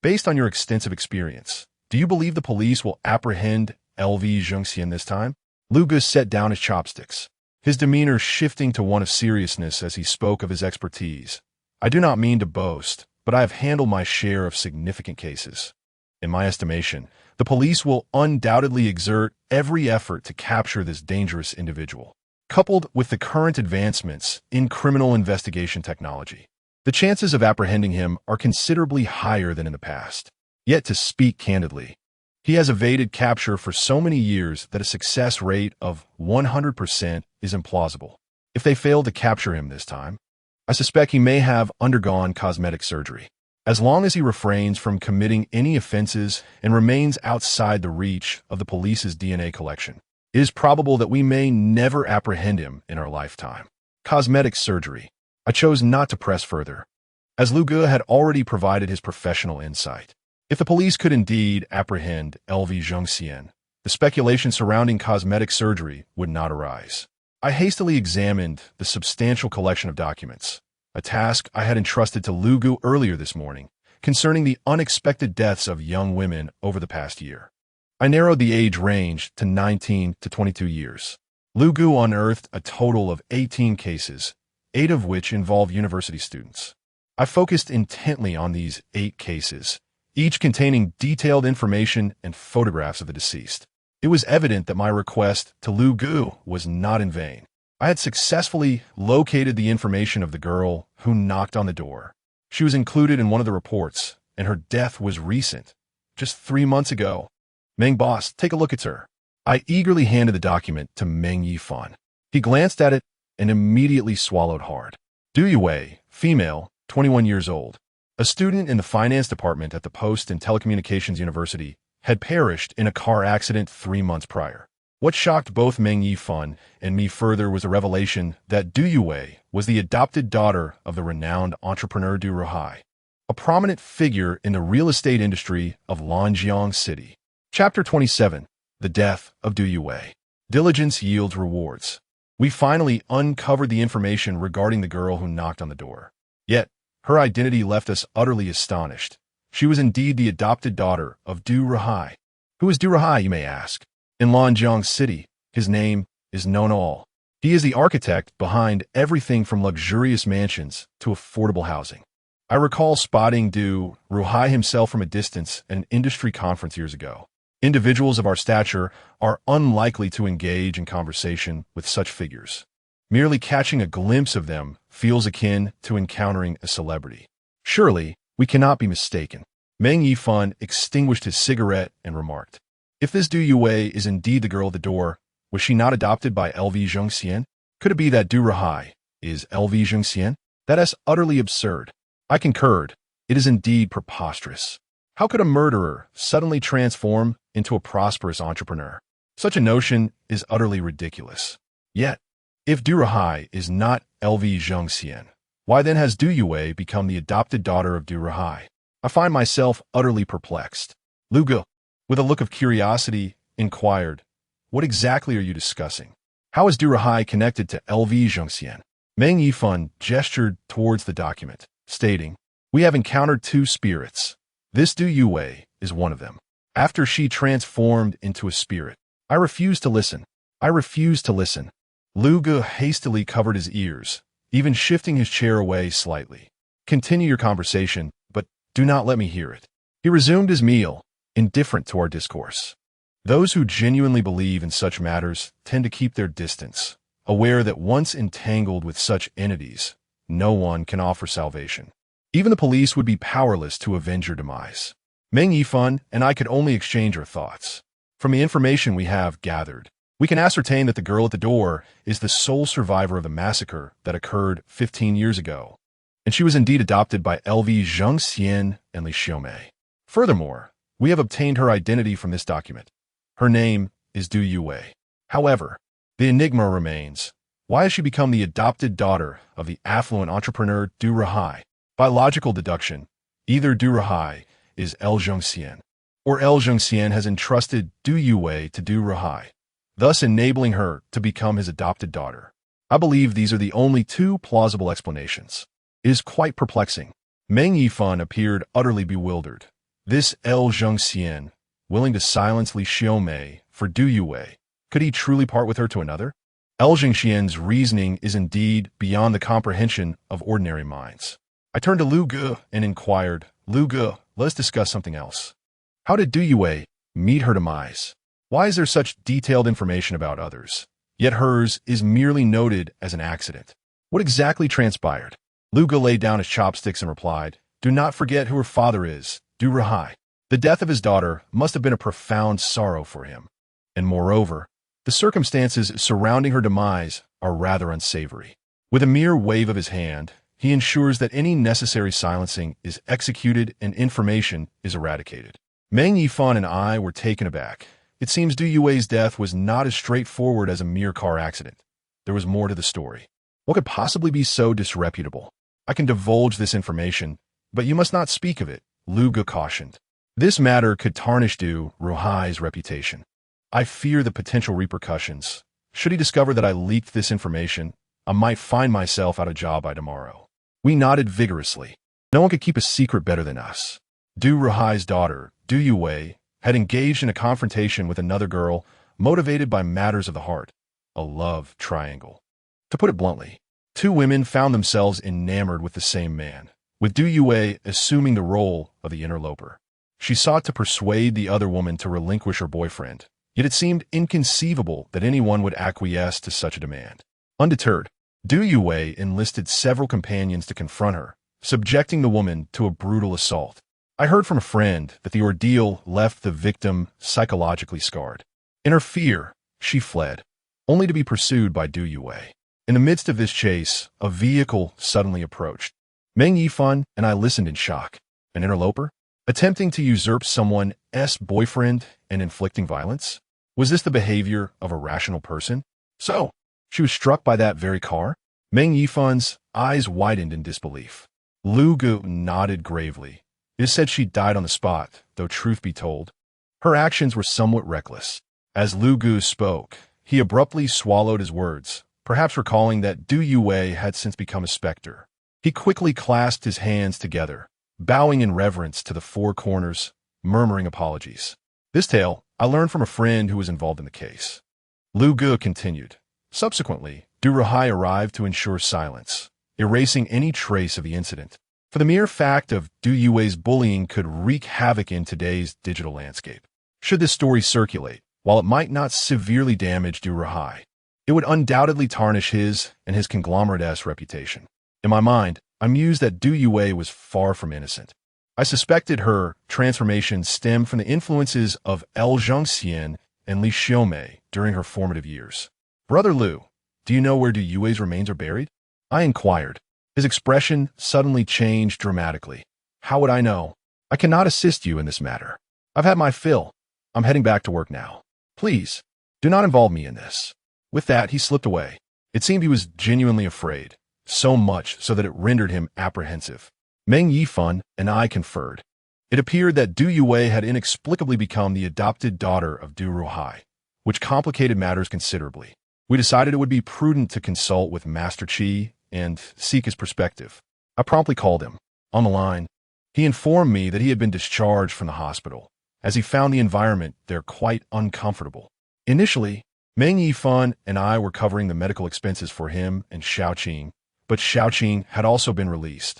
Based on your extensive experience, do you believe the police will apprehend LV Zhengxian this time? Lu Gu set down his chopsticks, his demeanor shifting to one of seriousness as he spoke of his expertise. I do not mean to boast, but I have handled my share of significant cases. In my estimation, the police will undoubtedly exert every effort to capture this dangerous individual. Coupled with the current advancements in criminal investigation technology, the chances of apprehending him are considerably higher than in the past. Yet, to speak candidly, he has evaded capture for so many years that a success rate of 100% is implausible. If they fail to capture him this time, I suspect he may have undergone cosmetic surgery. As long as he refrains from committing any offenses and remains outside the reach of the police's DNA collection, it is probable that we may never apprehend him in our lifetime. Cosmetic surgery. I chose not to press further, as Lu Gu had already provided his professional insight. If the police could indeed apprehend LV Zhengxian, the speculation surrounding cosmetic surgery would not arise. I hastily examined the substantial collection of documents, a task I had entrusted to Lu Gu earlier this morning, concerning the unexpected deaths of young women over the past year. I narrowed the age range to 19 to 22 years. Lu Gu unearthed a total of 18 cases, 8 of which involve university students. I focused intently on these 8 cases, each containing detailed information and photographs of the deceased. It was evident that my request to Lu Gu was not in vain. I had successfully located the information of the girl who knocked on the door. She was included in one of the reports, and her death was recent, just 3 months ago. Meng boss, take a look at her. I eagerly handed the document to Meng Yifan. He glanced at it and immediately swallowed hard. Du Yue, female, 21 years old, a student in the finance department at the Post and Telecommunications University, had perished in a car accident 3 months prior. What shocked both Meng Yifan and me further was the revelation that Du Yue was the adopted daughter of the renowned entrepreneur Du Ruhai, a prominent figure in the real estate industry of Lanjiang City. Chapter 27. The Death of Du Yue. Diligence yields rewards. We finally uncovered the information regarding the girl who knocked on the door. Yet, her identity left us utterly astonished. She was indeed the adopted daughter of Du Ruhai. Who is Du Ruhai, you may ask? In Lanjiang City, his name is known to all. He is the architect behind everything from luxurious mansions to affordable housing. I recall spotting Du Ruhai himself from a distance at an industry conference years ago. Individuals of our stature are unlikely to engage in conversation with such figures. Merely catching a glimpse of them feels akin to encountering a celebrity. Surely, we cannot be mistaken. Meng Yifan extinguished his cigarette and remarked, if this Du Yue is indeed the girl at the door, was she not adopted by LV Zhengxian? Could it be that Du Ruhai is LV Zhengxian? That is utterly absurd. I concurred. It is indeed preposterous. How could a murderer suddenly transform into a prosperous entrepreneur? Such a notion is utterly ridiculous. Yet, if Du Ruhai is not LV Zhengxian, why then has Du Yue become the adopted daughter of Du Ruhai? I find myself utterly perplexed. Lu Gu, with a look of curiosity, inquired, "What exactly are you discussing? How is Du Rahai connected to LV Zhongxian?" Meng Yifan gestured towards the document, stating, "We have encountered two spirits. This Du Yue is one of them. After she transformed into a spirit, I refuse to listen. I refuse to listen." Lu Ge hastily covered his ears, even shifting his chair away slightly. "Continue your conversation, but do not let me hear it." He resumed his meal, indifferent to our discourse. Those who genuinely believe in such matters tend to keep their distance, aware that once entangled with such entities, no one can offer salvation. Even the police would be powerless to avenge your demise. Meng Yifan and I could only exchange our thoughts. From the information we have gathered, we can ascertain that the girl at the door is the sole survivor of the massacre that occurred 15 years ago, and she was indeed adopted by LV Zhongxian and Li Xiaomei. Furthermore, we have obtained her identity from this document. Her name is Du Yue. However, the enigma remains. Why has she become the adopted daughter of the affluent entrepreneur Du Rahai? By logical deduction, either Du Rahai is El Zhongxian, or El Zhongxian has entrusted Du Yue to Du Rahai, thus enabling her to become his adopted daughter. I believe these are the only two plausible explanations. It is quite perplexing. Meng Yifan appeared utterly bewildered. This El Zhongxian, willing to silence Li Xiaomei for Du Yue, could he truly part with her to another? El Zhongxian's reasoning is indeed beyond the comprehension of ordinary minds. I turned to Lu Ge and inquired, "Lu Ge, let's discuss something else. How did Du Yue meet her demise? Why is there such detailed information about others, yet hers is merely noted as an accident? What exactly transpired?" Lu Ge laid down his chopsticks and replied, "Do not forget who her father is, Du Rahai. The death of his daughter must have been a profound sorrow for him. And moreover, the circumstances surrounding her demise are rather unsavory." With a mere wave of his hand, he ensures that any necessary silencing is executed and information is eradicated. Meng Yifan and I were taken aback. It seems Du Yue's death was not as straightforward as a mere car accident. There was more to the story. What could possibly be so disreputable? "I can divulge this information, but you must not speak of it," Lu Ge cautioned. "This matter could tarnish Du Rahai's reputation. I fear the potential repercussions. Should he discover that I leaked this information, I might find myself out of job by tomorrow." We nodded vigorously. No one could keep a secret better than us. Du Rahai's daughter, Du Yue, had engaged in a confrontation with another girl motivated by matters of the heart, a love triangle. To put it bluntly, two women found themselves enamored with the same man, with Du Yue assuming the role of the interloper. She sought to persuade the other woman to relinquish her boyfriend, yet it seemed inconceivable that anyone would acquiesce to such a demand. Undeterred, Du Yue enlisted several companions to confront her, subjecting the woman to a brutal assault. I heard from a friend that the ordeal left the victim psychologically scarred. In her fear, she fled, only to be pursued by Du Yue. In the midst of this chase, a vehicle suddenly approached. Meng Yifan and I listened in shock. An interloper? Attempting to usurp someone's boyfriend and inflicting violence? Was this the behavior of a rational person? So, she was struck by that very car? Meng Yifan's eyes widened in disbelief. Lu Ge nodded gravely. It is said she died on the spot, though truth be told, her actions were somewhat reckless. As Lu Ge spoke, he abruptly swallowed his words, perhaps recalling that Du Yue had since become a specter. He quickly clasped his hands together, bowing in reverence to the four corners, murmuring apologies. This tale I learned from a friend who was involved in the case. Lu Ge continued. Subsequently, Du Rahai arrived to ensure silence, erasing any trace of the incident. For the mere fact of Du Yue's bullying could wreak havoc in today's digital landscape. Should this story circulate, while it might not severely damage Du Rahai, it would undoubtedly tarnish his and his conglomerate-esque reputation. In my mind, I mused that Du Yue was far from innocent. I suspected her transformation stemmed from the influences of El Zhongxian and Li Xiaomei during her formative years. "Brother Lu, do you know where Du Yue's remains are buried?" I inquired. His expression suddenly changed dramatically. "How would I know? I cannot assist you in this matter. I've had my fill. I'm heading back to work now. Please, do not involve me in this." With that, he slipped away. It seemed he was genuinely afraid, so much so that it rendered him apprehensive. Meng Yifan and I conferred. It appeared that Du Yue had inexplicably become the adopted daughter of Du Ruhai, which complicated matters considerably. We decided it would be prudent to consult with Master Qi and seek his perspective. I promptly called him. On the line, he informed me that he had been discharged from the hospital, as he found the environment there quite uncomfortable. Initially, Meng Yifan and I were covering the medical expenses for him and Xiaoqing, but Xiaoqing had also been released,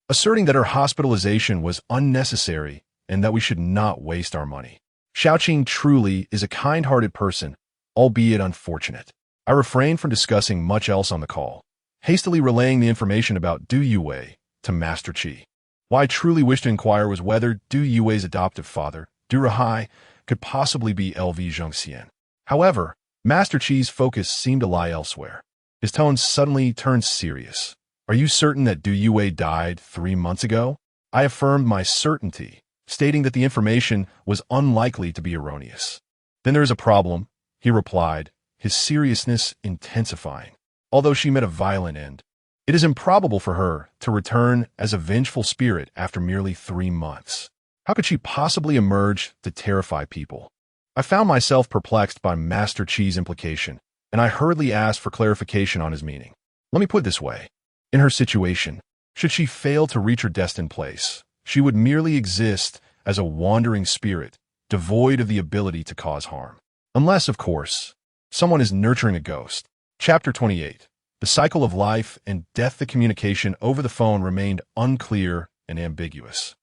asserting that her hospitalization was unnecessary and that we should not waste our money. Xiaoqing truly is a kind-hearted person, albeit unfortunate. I refrained from discussing much else on the call, hastily relaying the information about Du Yue to Master Qi. Why I truly wished to inquire was whether Du Yue's adoptive father, Du Ruhai, could possibly be LV Zhongxian. However, Master Qi's focus seemed to lie elsewhere. His tone suddenly turned serious. Are you certain that Du Yue died 3 months ago? I affirmed my certainty, stating that the information was unlikely to be erroneous. Then there is a problem, he replied, his seriousness intensifying. Although she met a violent end, it is improbable for her to return as a vengeful spirit after merely 3 months. How could she possibly emerge to terrify people? I found myself perplexed by Master Qi's implication, and I hurriedly asked for clarification on his meaning. Let me put it this way. In her situation, should she fail to reach her destined place, she would merely exist as a wandering spirit, devoid of the ability to cause harm. Unless, of course, someone is nurturing a ghost. Chapter 28. The cycle of life and death. The communication over the phone remained unclear and ambiguous.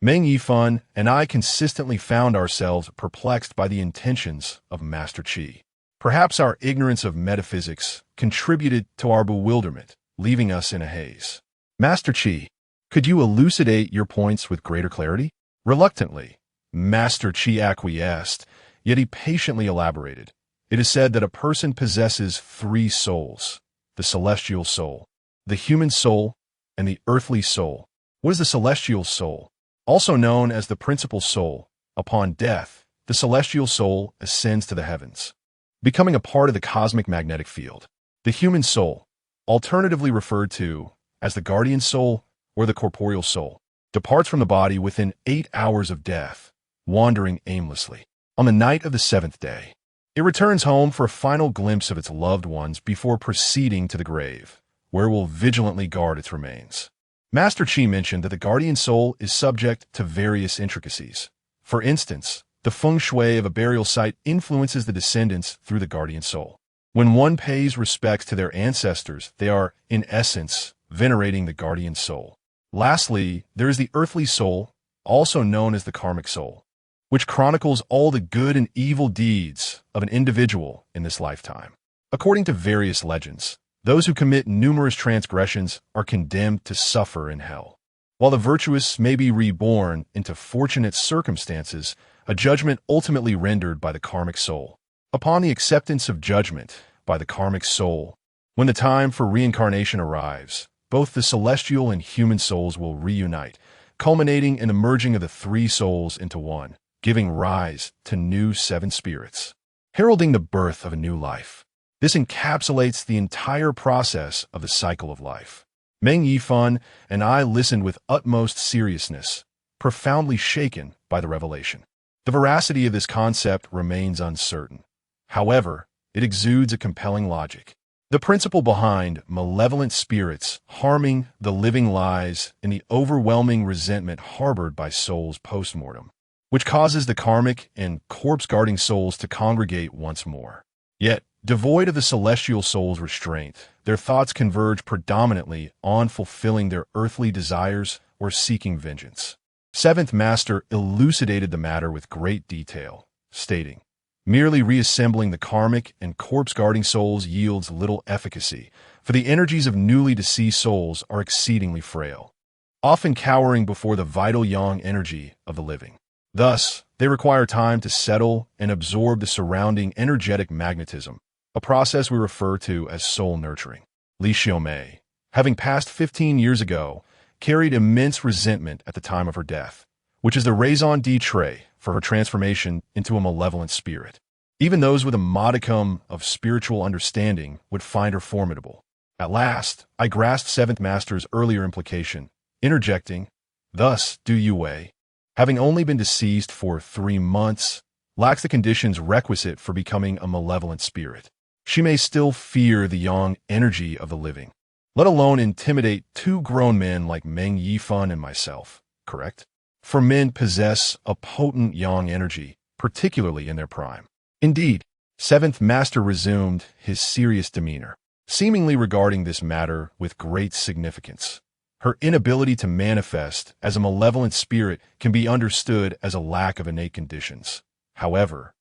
Meng Yifan and I consistently found ourselves perplexed by the intentions of Master Qi. Perhaps our ignorance of metaphysics contributed to our bewilderment, leaving us in a haze. Master Qi, could you elucidate your points with greater clarity? Reluctantly, Master Qi acquiesced, yet he patiently elaborated. It is said that a person possesses 3 souls: the celestial soul, the human soul, and the earthly soul. What is the celestial soul? Also known as the principal soul. Upon death, the celestial soul ascends to the heavens, becoming a part of the cosmic magnetic field. The human soul, alternatively referred to as the guardian soul or the corporeal soul, departs from the body within 8 hours of death, wandering aimlessly. On the night of the 7th day, it returns home for a final glimpse of its loved ones before proceeding to the grave, where it will vigilantly guard its remains. Master Qi mentioned that the guardian soul is subject to various intricacies. For instance, the feng shui of a burial site influences the descendants through the guardian soul. When one pays respects to their ancestors, they are, in essence, venerating the guardian soul. Lastly, there is the earthly soul, also known as the karmic soul, which chronicles all the good and evil deeds of an individual in this lifetime. According to various legends, those who commit numerous transgressions are condemned to suffer in hell. While the virtuous may be reborn into fortunate circumstances, a judgment ultimately rendered by the karmic soul. Upon the acceptance of judgment by the karmic soul, when the time for reincarnation arrives, both the celestial and human souls will reunite, culminating in the merging of the 3 souls into one, giving rise to new 7 spirits, heralding the birth of a new life. This encapsulates the entire process of the cycle of life. Meng Yifan and I listened with utmost seriousness, profoundly shaken by the revelation. The veracity of this concept remains uncertain. However, it exudes a compelling logic. The principle behind malevolent spirits harming the living lies in the overwhelming resentment harbored by souls post-mortem, which causes the karmic and corpse-guarding souls to congregate once more. Yet, devoid of the celestial soul's restraint, their thoughts converge predominantly on fulfilling their earthly desires or seeking vengeance. 7th Master elucidated the matter with great detail, stating, merely reassembling the karmic and corpse-guarding souls yields little efficacy, for the energies of newly deceased souls are exceedingly frail, often cowering before the vital yang energy of the living. Thus, they require time to settle and absorb the surrounding energetic magnetism, a process we refer to as soul nurturing. Li Xiaomei, having passed 15 years ago, carried immense resentment at the time of her death, which is the raison d'etre for her transformation into a malevolent spirit. Even those with a modicum of spiritual understanding would find her formidable. At last, I grasped 7th Master's earlier implication, interjecting, thus, Du Yue, having only been deceased for 3 months, lacks the conditions requisite for becoming a malevolent spirit. She may still fear the yang energy of the living, let alone intimidate 2 grown men like Meng Yifan and myself, correct? For men possess a potent yang energy, particularly in their prime. Indeed, Seventh Master resumed his serious demeanor, seemingly regarding this matter with great significance. Her inability to manifest as a malevolent spirit can be understood as a lack of innate conditions. However,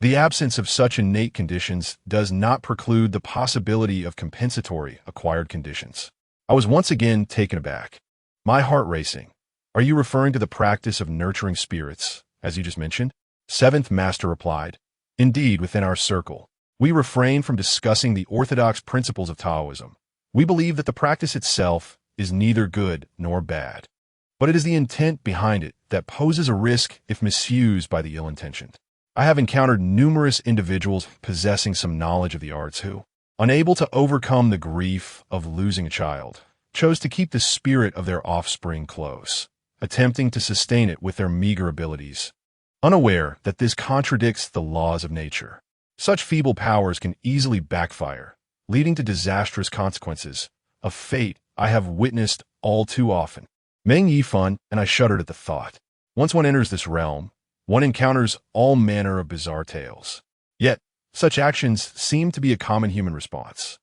the absence of such innate conditions does not preclude the possibility of compensatory acquired conditions. I was once again taken aback, my heart racing. Are you referring to the practice of nurturing spirits, as you just mentioned? Seventh Master replied, indeed, within our circle, we refrain from discussing the orthodox principles of Taoism. We believe that the practice itself is neither good nor bad, but it is the intent behind it that poses a risk if misused by the ill-intentioned. I have encountered numerous individuals possessing some knowledge of the arts who, unable to overcome the grief of losing a child, chose to keep the spirit of their offspring close, attempting to sustain it with their meager abilities, unaware that this contradicts the laws of nature. Such feeble powers can easily backfire, leading to disastrous consequences, a fate I have witnessed all too often. Meng Yifan and I shuddered at the thought. Once one enters this realm, one encounters all manner of bizarre tales. Yet, such actions seem to be a common human response.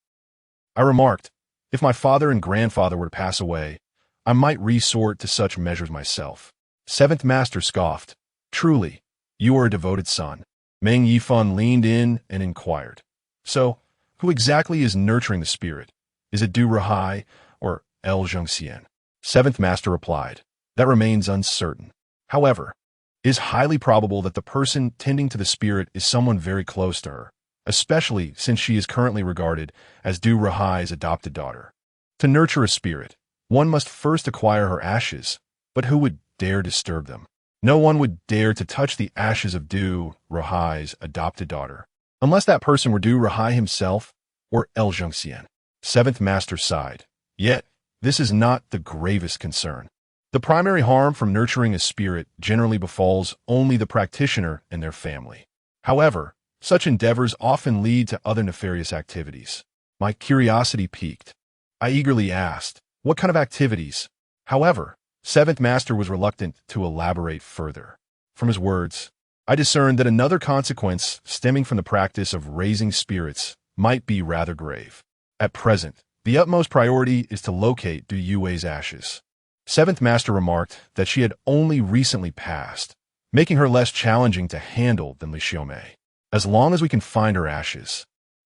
I remarked, if my father and grandfather were to pass away, I might resort to such measures myself. Seventh Master scoffed. Truly, you are a devoted son. Meng Yifan leaned in and inquired. So, who exactly is nurturing the spirit? Is it Du Rahai or El Zhongxian? Seventh Master replied, that remains uncertain. However, it is highly probable that the person tending to the spirit is someone very close to her, especially since she is currently regarded as Du Rahai's adopted daughter. To nurture a spirit, one must first acquire her ashes, but who would dare disturb them? No one would dare to touch the ashes of Du Rahai's adopted daughter, unless that person were Du Rahai himself or El Zhongxian. Seventh Master sighed. Yet, this is not the gravest concern. The primary harm from nurturing a spirit generally befalls only the practitioner and their family. However, such endeavors often lead to other nefarious activities. My curiosity piqued. I eagerly asked, what kind of activities? However, Seventh Master was reluctant to elaborate further. From his words, I discerned that another consequence stemming from the practice of raising spirits might be rather grave. At present, the utmost priority is to locate Du Yue's ashes. Seventh Master remarked that she had only recently passed, making her less challenging to handle than Li Xiaomei. As long as we can find her ashes,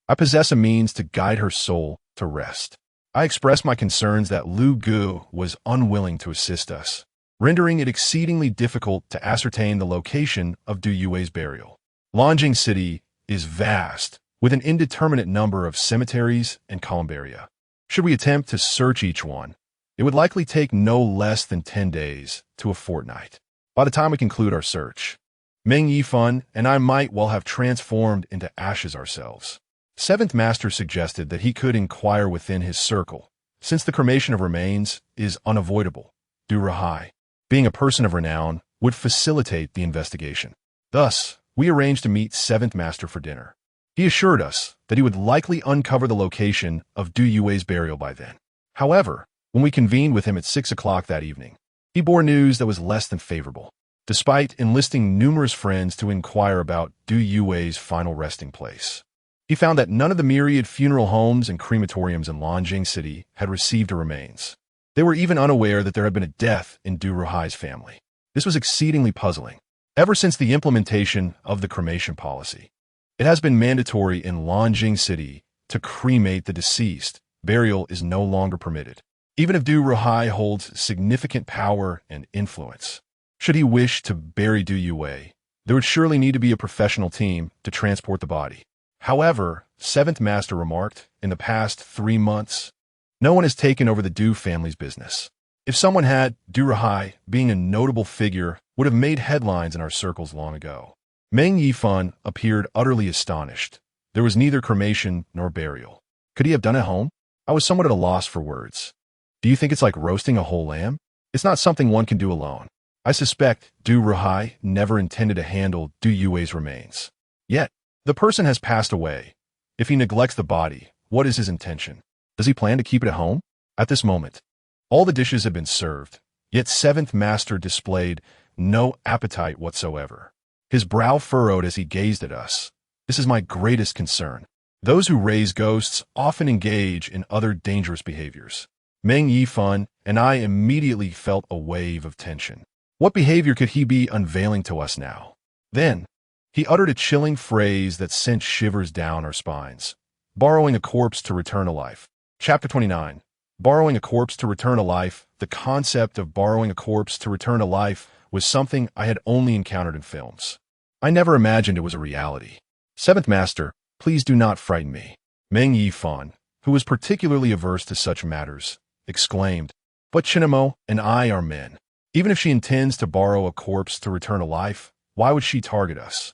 I possess a means to guide her soul to rest. I expressed my concerns that Lu Gu was unwilling to assist us, rendering it exceedingly difficult to ascertain the location of Du Yue's burial. Longjing City is vast, with an indeterminate number of cemeteries and columbaria. Should we attempt to search each one, it would likely take no less than 10 days to a fortnight. By the time we conclude our search, Meng Yifan and I might well have transformed into ashes ourselves. Seventh Master suggested that he could inquire within his circle, since the cremation of remains is unavoidable. Du Rahai, being a person of renown, would facilitate the investigation. Thus, we arranged to meet Seventh Master for dinner. He assured us that he would likely uncover the location of Du Yue's burial by then. However, when we convened with him at 6 o'clock that evening, he bore news that was less than favorable. Despite enlisting numerous friends to inquire about Du Yue's final resting place, he found that none of the myriad funeral homes and crematoriums in Longjing City had received her remains. They were even unaware that there had been a death in Du Rahai's family. This was exceedingly puzzling. Ever since the implementation of the cremation policy, it has been mandatory in Longjing City to cremate the deceased. Burial is no longer permitted, even if Du Rahai holds significant power and influence. Should he wish to bury Du Yue, there would surely need to be a professional team to transport the body. However, Seventh Master remarked, in the past 3 months, no one has taken over the Du family's business. If someone had, Du Rahai, being a notable figure, would have made headlines in our circles long ago. Meng Yifan appeared utterly astonished. There was neither cremation nor burial. Could he have done it at home? I was somewhat at a loss for words. Do you think it's like roasting a whole lamb? It's not something one can do alone. I suspect Du Ruhai never intended to handle Du Yue's remains. Yet, the person has passed away. If he neglects the body, what is his intention? Does he plan to keep it at home? At this moment, all the dishes had been served, yet Seventh Master displayed no appetite whatsoever. His brow furrowed as he gazed at us. This is my greatest concern. Those who raise ghosts often engage in other dangerous behaviors. Meng Yifan and I immediately felt a wave of tension. What behavior could he be unveiling to us now? Then, he uttered a chilling phrase that sent shivers down our spines. Borrowing a corpse to return to life. Chapter 29. Borrowing a corpse to return to life. The concept of borrowing a corpse to return to life was something I had only encountered in films. I never imagined it was a reality. Seventh Master, please do not frighten me. Meng Yifan, who was particularly averse to such matters, exclaimed, but Chinamo and I are men. Even if she intends to borrow a corpse to return to life, why would she target us?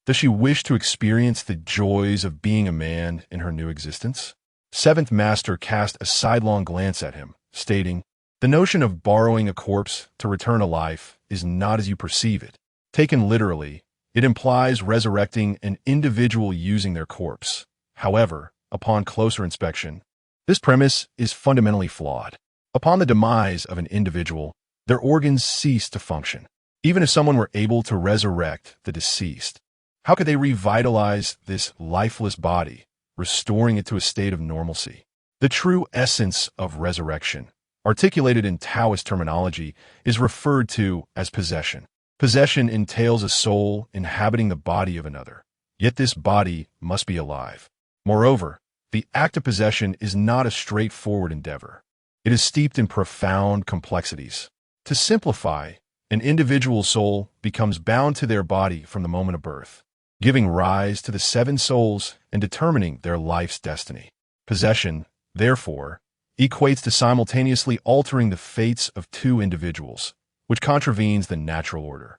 Does she wish to experience the joys of being a man in her new existence? Seventh Master cast a sidelong glance at him, stating, the notion of borrowing a corpse to return to life is not as you perceive it. Taken literally, it implies resurrecting an individual using their corpse. However, upon closer inspection, this premise is fundamentally flawed. Upon the demise of an individual, their organs cease to function. Even if someone were able to resurrect the deceased, how could they revitalize this lifeless body, restoring it to a state of normalcy? The true essence of resurrection, articulated in Taoist terminology, is referred to as possession. Possession entails a soul inhabiting the body of another, yet this body must be alive. Moreover, the act of possession is not a straightforward endeavor. It is steeped in profound complexities. To simplify, an individual's soul becomes bound to their body from the moment of birth, giving rise to the seven souls and determining their life's destiny. Possession, therefore, equates to simultaneously altering the fates of two individuals, which contravenes the natural order.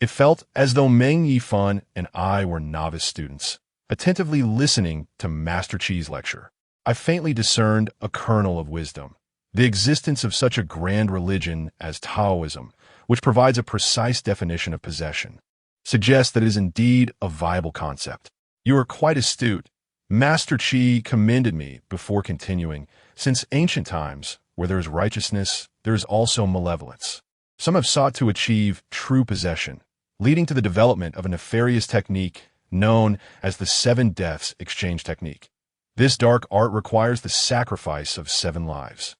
It felt as though Meng Yifan and I were novice students, attentively listening to Master Chi's lecture. I faintly discerned a kernel of wisdom. The existence of such a grand religion as Taoism, which provides a precise definition of possession, suggests that it is indeed a viable concept. You are quite astute. Master Chi commended me before continuing, since ancient times, where there is righteousness, there is also malevolence. Some have sought to achieve true possession, leading to the development of a nefarious technique known as the Seven Deaths Exchange Technique. This dark art requires the sacrifice of 7 lives,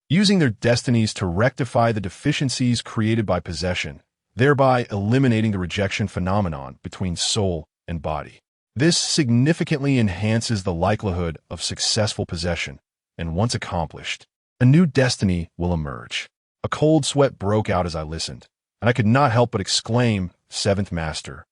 using their destinies to rectify the deficiencies created by possession, thereby eliminating the rejection phenomenon between soul and body. This significantly enhances the likelihood of successful possession, and once accomplished, a new destiny will emerge. A cold sweat broke out as I listened, and I could not help but exclaim, Seventh Master,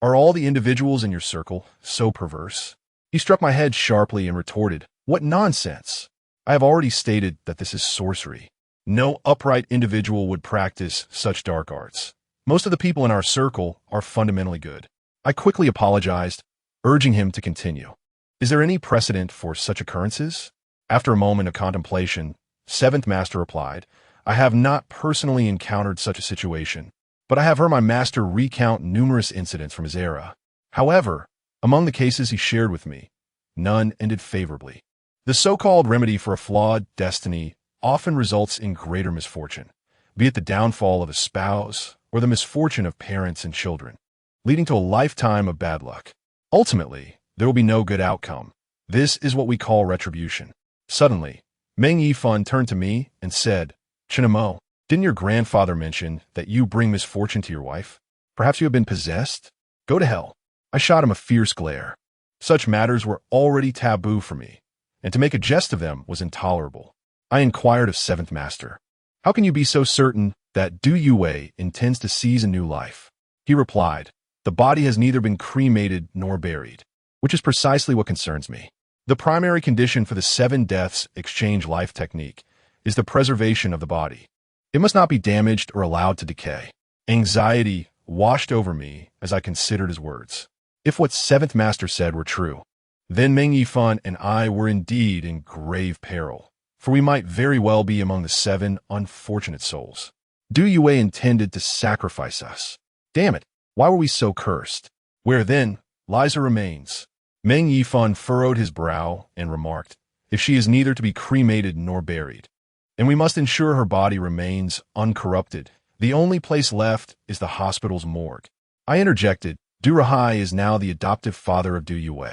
are all the individuals in your circle so perverse? He struck my head sharply and retorted, what nonsense! I have already stated that this is sorcery. No upright individual would practice such dark arts. Most of the people in our circle are fundamentally good. I quickly apologized, urging him to continue. Is there any precedent for such occurrences? After a moment of contemplation, Seventh Master replied, I have not personally encountered such a situation, but I have heard my master recount numerous incidents from his era. However, among the cases he shared with me, none ended favorably. The so-called remedy for a flawed destiny often results in greater misfortune, be it the downfall of a spouse or the misfortune of parents and children, leading to a lifetime of bad luck. Ultimately, there will be no good outcome. This is what we call retribution. Suddenly, Meng Yifan turned to me and said, Chinamo, didn't your grandfather mention that you bring misfortune to your wife? Perhaps you have been possessed? Go to hell. I shot him a fierce glare. Such matters were already taboo for me, and to make a jest of them was intolerable. I inquired of Seventh Master, how can you be so certain that Du Yue intends to seize a new life? He replied, the body has neither been cremated nor buried, which is precisely what concerns me. The primary condition for the 7 deaths exchange life technique is the preservation of the body. It must not be damaged or allowed to decay. Anxiety washed over me as I considered his words. If what Seventh Master said were true, then Meng Yifan and I were indeed in grave peril, for we might very well be among the 7 unfortunate souls. Du Yue intended to sacrifice us. Damn it, why were we so cursed? Where then lies her remains? Meng Yifan furrowed his brow and remarked, if she is neither to be cremated nor buried, and we must ensure her body remains uncorrupted, the only place left is the hospital's morgue. I interjected, Du Rahai is now the adoptive father of Du Yue.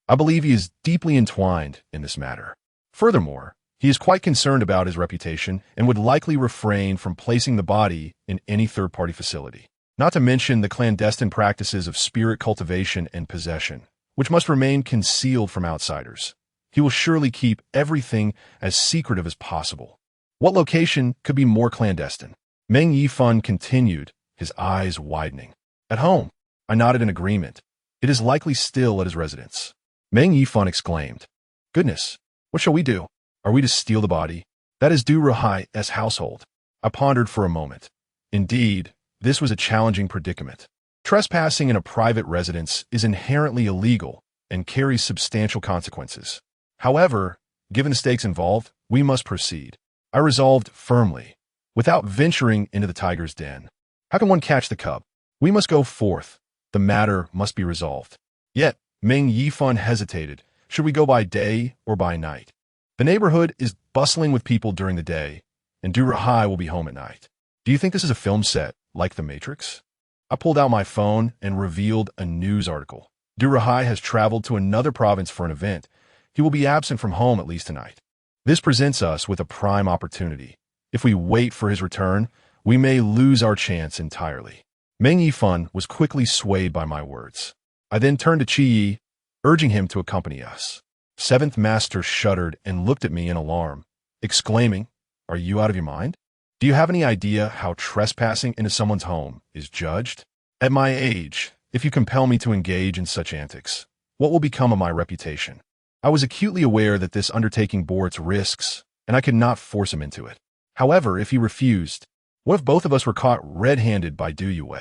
I believe he is deeply entwined in this matter. Furthermore, he is quite concerned about his reputation and would likely refrain from placing the body in any third-party facility. Not to mention the clandestine practices of spirit cultivation and possession, which must remain concealed from outsiders. He will surely keep everything as secretive as possible. What location could be more clandestine? Meng Yifan continued, his eyes widening. At home. I nodded in agreement. It is likely still at his residence. Meng Yifan exclaimed, goodness, what shall we do? Are we to steal the body? That is Du Rahai's household. I pondered for a moment. Indeed, this was a challenging predicament. Trespassing in a private residence is inherently illegal and carries substantial consequences. However, given the stakes involved, we must proceed. I resolved firmly, without venturing into the tiger's den. How can one catch the cub? We must go forth. The matter must be resolved. Yet, Meng Yifan hesitated. Should we go by day or by night? The neighborhood is bustling with people during the day, and Du Rahai will be home at night. Do you think this is a film set, like The Matrix? I pulled out my phone and revealed a news article. Du Rahai has traveled to another province for an event. He will be absent from home at least tonight. This presents us with a prime opportunity. If we wait for his return, we may lose our chance entirely. Meng Yifan was quickly swayed by my words. I then turned to Qi Yi, urging him to accompany us. Seventh Master shuddered and looked at me in alarm, exclaiming, "Are you out of your mind? Do you have any idea how trespassing into someone's home is judged? At my age, if you compel me to engage in such antics, what will become of my reputation?" I was acutely aware that this undertaking bore its risks, and I could not force him into it. However, if he refused, what if both of us were caught red-handed by Du Yue?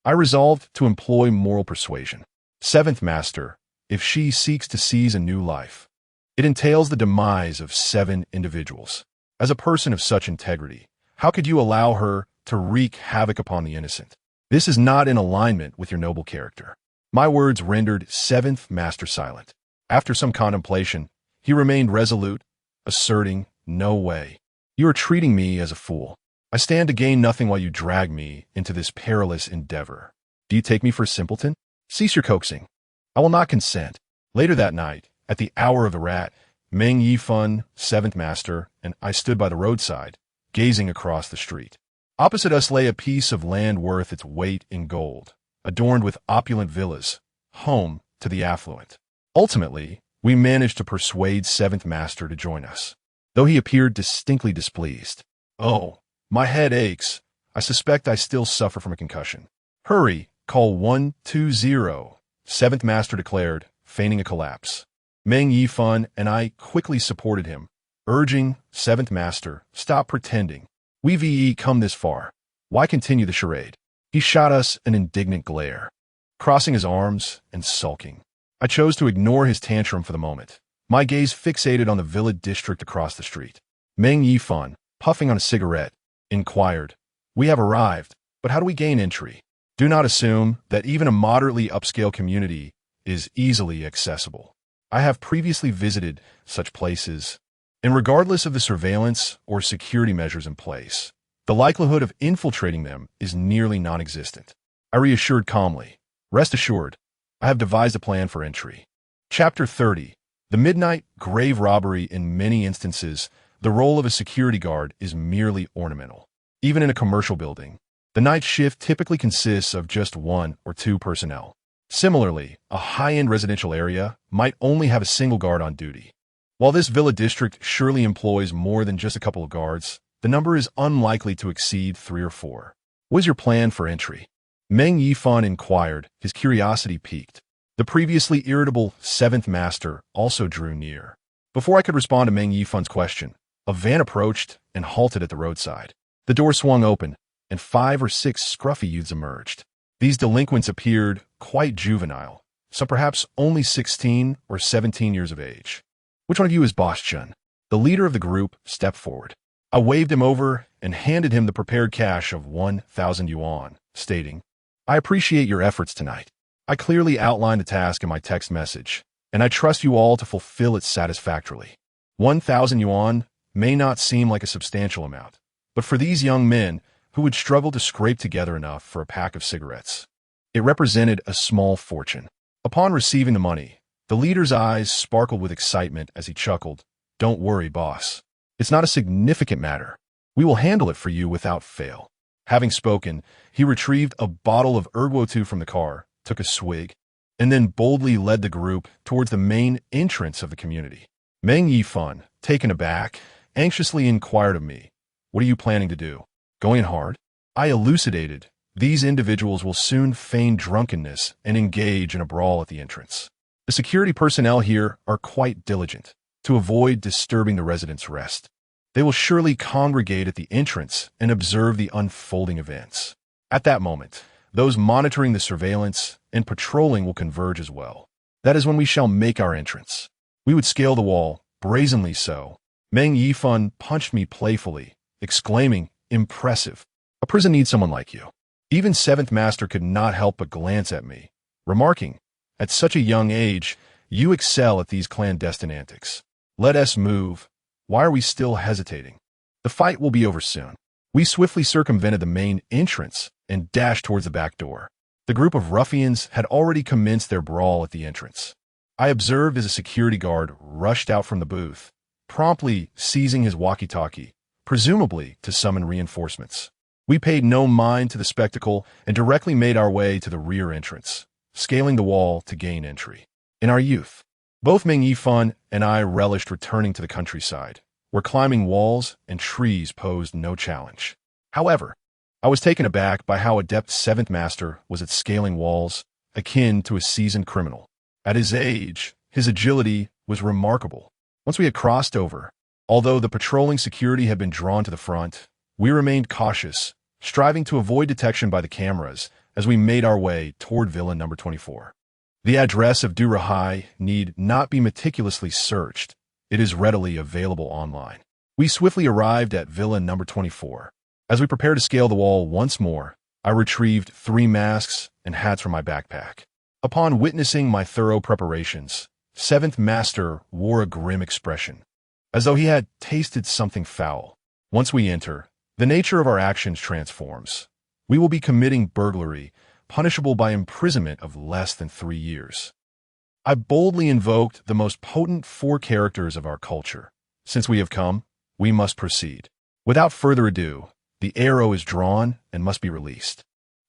I resolved to employ moral persuasion. Seventh Master, if she seeks to seize a new life, it entails the demise of 7 individuals. As a person of such integrity, how could you allow her to wreak havoc upon the innocent? This is not in alignment with your noble character. My words rendered Seventh Master silent. After some contemplation, he remained resolute, asserting, "No way. You are treating me as a fool. I stand to gain nothing while you drag me into this perilous endeavor. Do you take me for a simpleton? Cease your coaxing. I will not consent." Later that night, at the hour of the rat, Meng Yifan, Seventh Master, and I stood by the roadside, gazing across the street. Opposite us lay a piece of land worth its weight in gold, adorned with opulent villas, home to the affluent. Ultimately, we managed to persuade Seventh Master to join us, though he appeared distinctly displeased. "Oh, my head aches. I suspect I still suffer from a concussion." "Hurry, call 120, Seventh Master declared, feigning a collapse. Meng Yifan and I quickly supported him, urging, "Seventh Master, stop pretending. We've come this far. Why continue the charade?" He shot us an indignant glare, crossing his arms and sulking. I chose to ignore his tantrum for the moment, my gaze fixated on the villa district across the street. Meng Yifan, puffing on a cigarette, inquired, "We have arrived, but how do we gain entry?" Do not assume that even a moderately upscale community is easily accessible. I have previously visited such places, and regardless of the surveillance or security measures in place, the likelihood of infiltrating them is nearly non-existent. I reassured calmly, "Rest assured, I have devised a plan for entry." Chapter 30. The midnight grave robbery. In many instances, the role of a security guard is merely ornamental. Even in a commercial building, the night shift typically consists of just 1 or 2 personnel. Similarly, a high-end residential area might only have a single guard on duty. While this villa district surely employs more than just a couple of guards, the number is unlikely to exceed 3 or 4. What is your plan for entry? Meng Yifan inquired, his curiosity piqued. The previously irritable Seventh Master also drew near. Before I could respond to Meng Yifan's question, a van approached and halted at the roadside. The door swung open, and 5 or 6 scruffy youths emerged. These delinquents appeared quite juvenile, some perhaps only 16 or 17 years of age. "Which one of you is Boss Chun?" The leader of the group stepped forward. I waved him over and handed him the prepared cash of 1,000 yuan, stating, "I appreciate your efforts tonight. I clearly outlined the task in my text message, and I trust you all to fulfill it satisfactorily." 1,000 yuan may not seem like a substantial amount, but for these young men who would struggle to scrape together enough for a pack of cigarettes, it represented a small fortune. Upon receiving the money, the leader's eyes sparkled with excitement as he chuckled, "Don't worry, boss. It's not a significant matter. We will handle it for you without fail." Having spoken, he retrieved a bottle of Erguotu from the car, took a swig, and then boldly led the group towards the main entrance of the community. Meng Yifan, taken aback, anxiously inquired of me, "What are you planning to do? Going hard?" I elucidated, "These individuals will soon feign drunkenness and engage in a brawl at the entrance. The security personnel here are quite diligent to avoid disturbing the residents' rest. They will surely congregate at the entrance and observe the unfolding events. At that moment, those monitoring the surveillance and patrolling will converge as well. That is when we shall make our entrance. We would scale the wall, brazenly so." Meng Yifan punched me playfully, exclaiming, "Impressive. A prison needs someone like you." Even Seventh Master could not help but glance at me, remarking, "At such a young age, you excel at these clandestine antics. Let us move. Why are we still hesitating? The fight will be over soon." We swiftly circumvented the main entrance and dashed towards the back door. The group of ruffians had already commenced their brawl at the entrance. I observed as a security guard rushed out from the booth, promptly seizing his walkie-talkie, presumably to summon reinforcements. We paid no mind to the spectacle and directly made our way to the rear entrance, scaling the wall to gain entry. In our youth, both Meng Yifan and I relished returning to the countryside, where climbing walls and trees posed no challenge. However, I was taken aback by how adept Seventh Master was at scaling walls, akin to a seasoned criminal. At his age, his agility was remarkable. Once we had crossed over, although the patrolling security had been drawn to the front, we remained cautious, striving to avoid detection by the cameras as we made our way toward Villa number 24. The address of Du Rahai need not be meticulously searched. It is readily available online. We swiftly arrived at Villa number 24. As we prepared to scale the wall once more, I retrieved 3 masks and hats from my backpack. Upon witnessing my thorough preparations, Seventh Master wore a grim expression, as though he had tasted something foul. Once we enter, the nature of our actions transforms. We will be committing burglary, punishable by imprisonment of less than 3 years. I boldly invoked the most potent 4 characters of our culture. Since we have come, we must proceed. Without further ado, the arrow is drawn and must be released.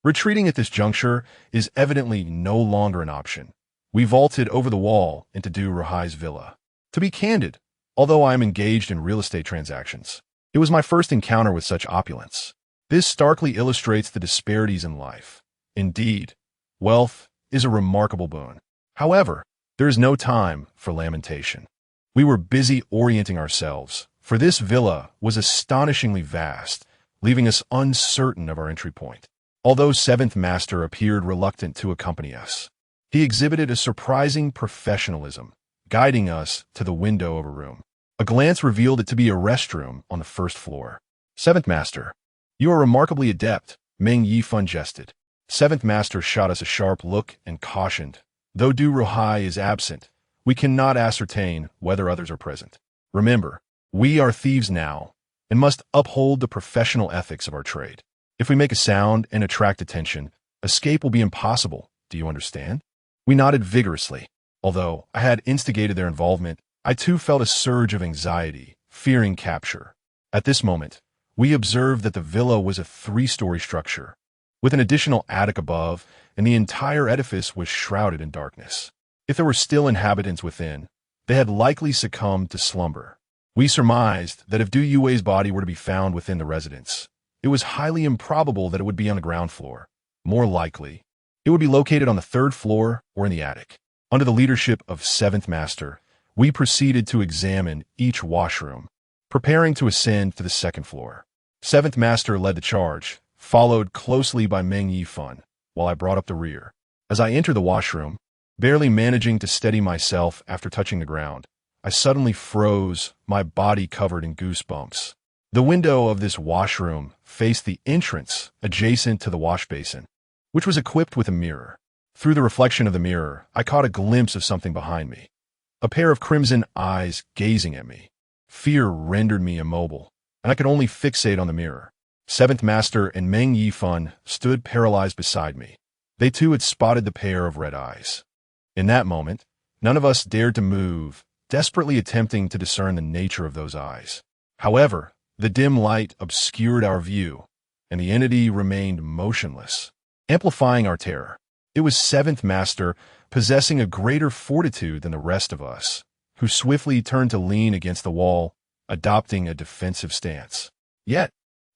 Retreating at this juncture is evidently no longer an option. We vaulted over the wall into Du Rahai's villa. To be candid, although I am engaged in real estate transactions, it was my first encounter with such opulence. This starkly illustrates the disparities in life. Indeed, wealth is a remarkable boon. However, there is no time for lamentation. We were busy orienting ourselves, for this villa was astonishingly vast, leaving us uncertain of our entry point. Although Seventh Master appeared reluctant to accompany us, he exhibited a surprising professionalism, guiding us to the window of a room. A glance revealed it to be a restroom on the first floor. "Seventh Master, you are remarkably adept," Meng Yifan jested. Seventh Master shot us a sharp look and cautioned, "Though Du Rahai is absent, we cannot ascertain whether others are present. Remember, we are thieves now and must uphold the professional ethics of our trade. If we make a sound and attract attention, escape will be impossible. Do you understand?" We nodded vigorously. Although I had instigated their involvement, I too felt a surge of anxiety, fearing capture. At this moment, we observed that the villa was a 3-story structure, with an additional attic above, and the entire edifice was shrouded in darkness. If there were still inhabitants within, they had likely succumbed to slumber. We surmised that if Du Yue's body were to be found within the residence, it was highly improbable that it would be on the ground floor. More likely, it would be located on the 3rd floor or in the attic. Under the leadership of Seventh Master, we proceeded to examine each washroom, preparing to ascend to the 2nd floor. Seventh Master led the charge, followed closely by Meng Yifan, while I brought up the rear. As I entered the washroom, barely managing to steady myself after touching the ground, I suddenly froze, my body covered in goosebumps. The window of this washroom faced the entrance adjacent to the wash basin, which was equipped with a mirror. Through the reflection of the mirror, I caught a glimpse of something behind me. A pair of crimson eyes gazing at me. Fear rendered me immobile, and I could only fixate on the mirror. Seventh Master and Meng Yifun stood paralyzed beside me. They too had spotted the pair of red eyes. In that moment, none of us dared to move, desperately attempting to discern the nature of those eyes. However, the dim light obscured our view, and the entity remained motionless, amplifying our terror. It was Seventh Master, possessing a greater fortitude than the rest of us, who swiftly turned to lean against the wall, adopting a defensive stance. Yet,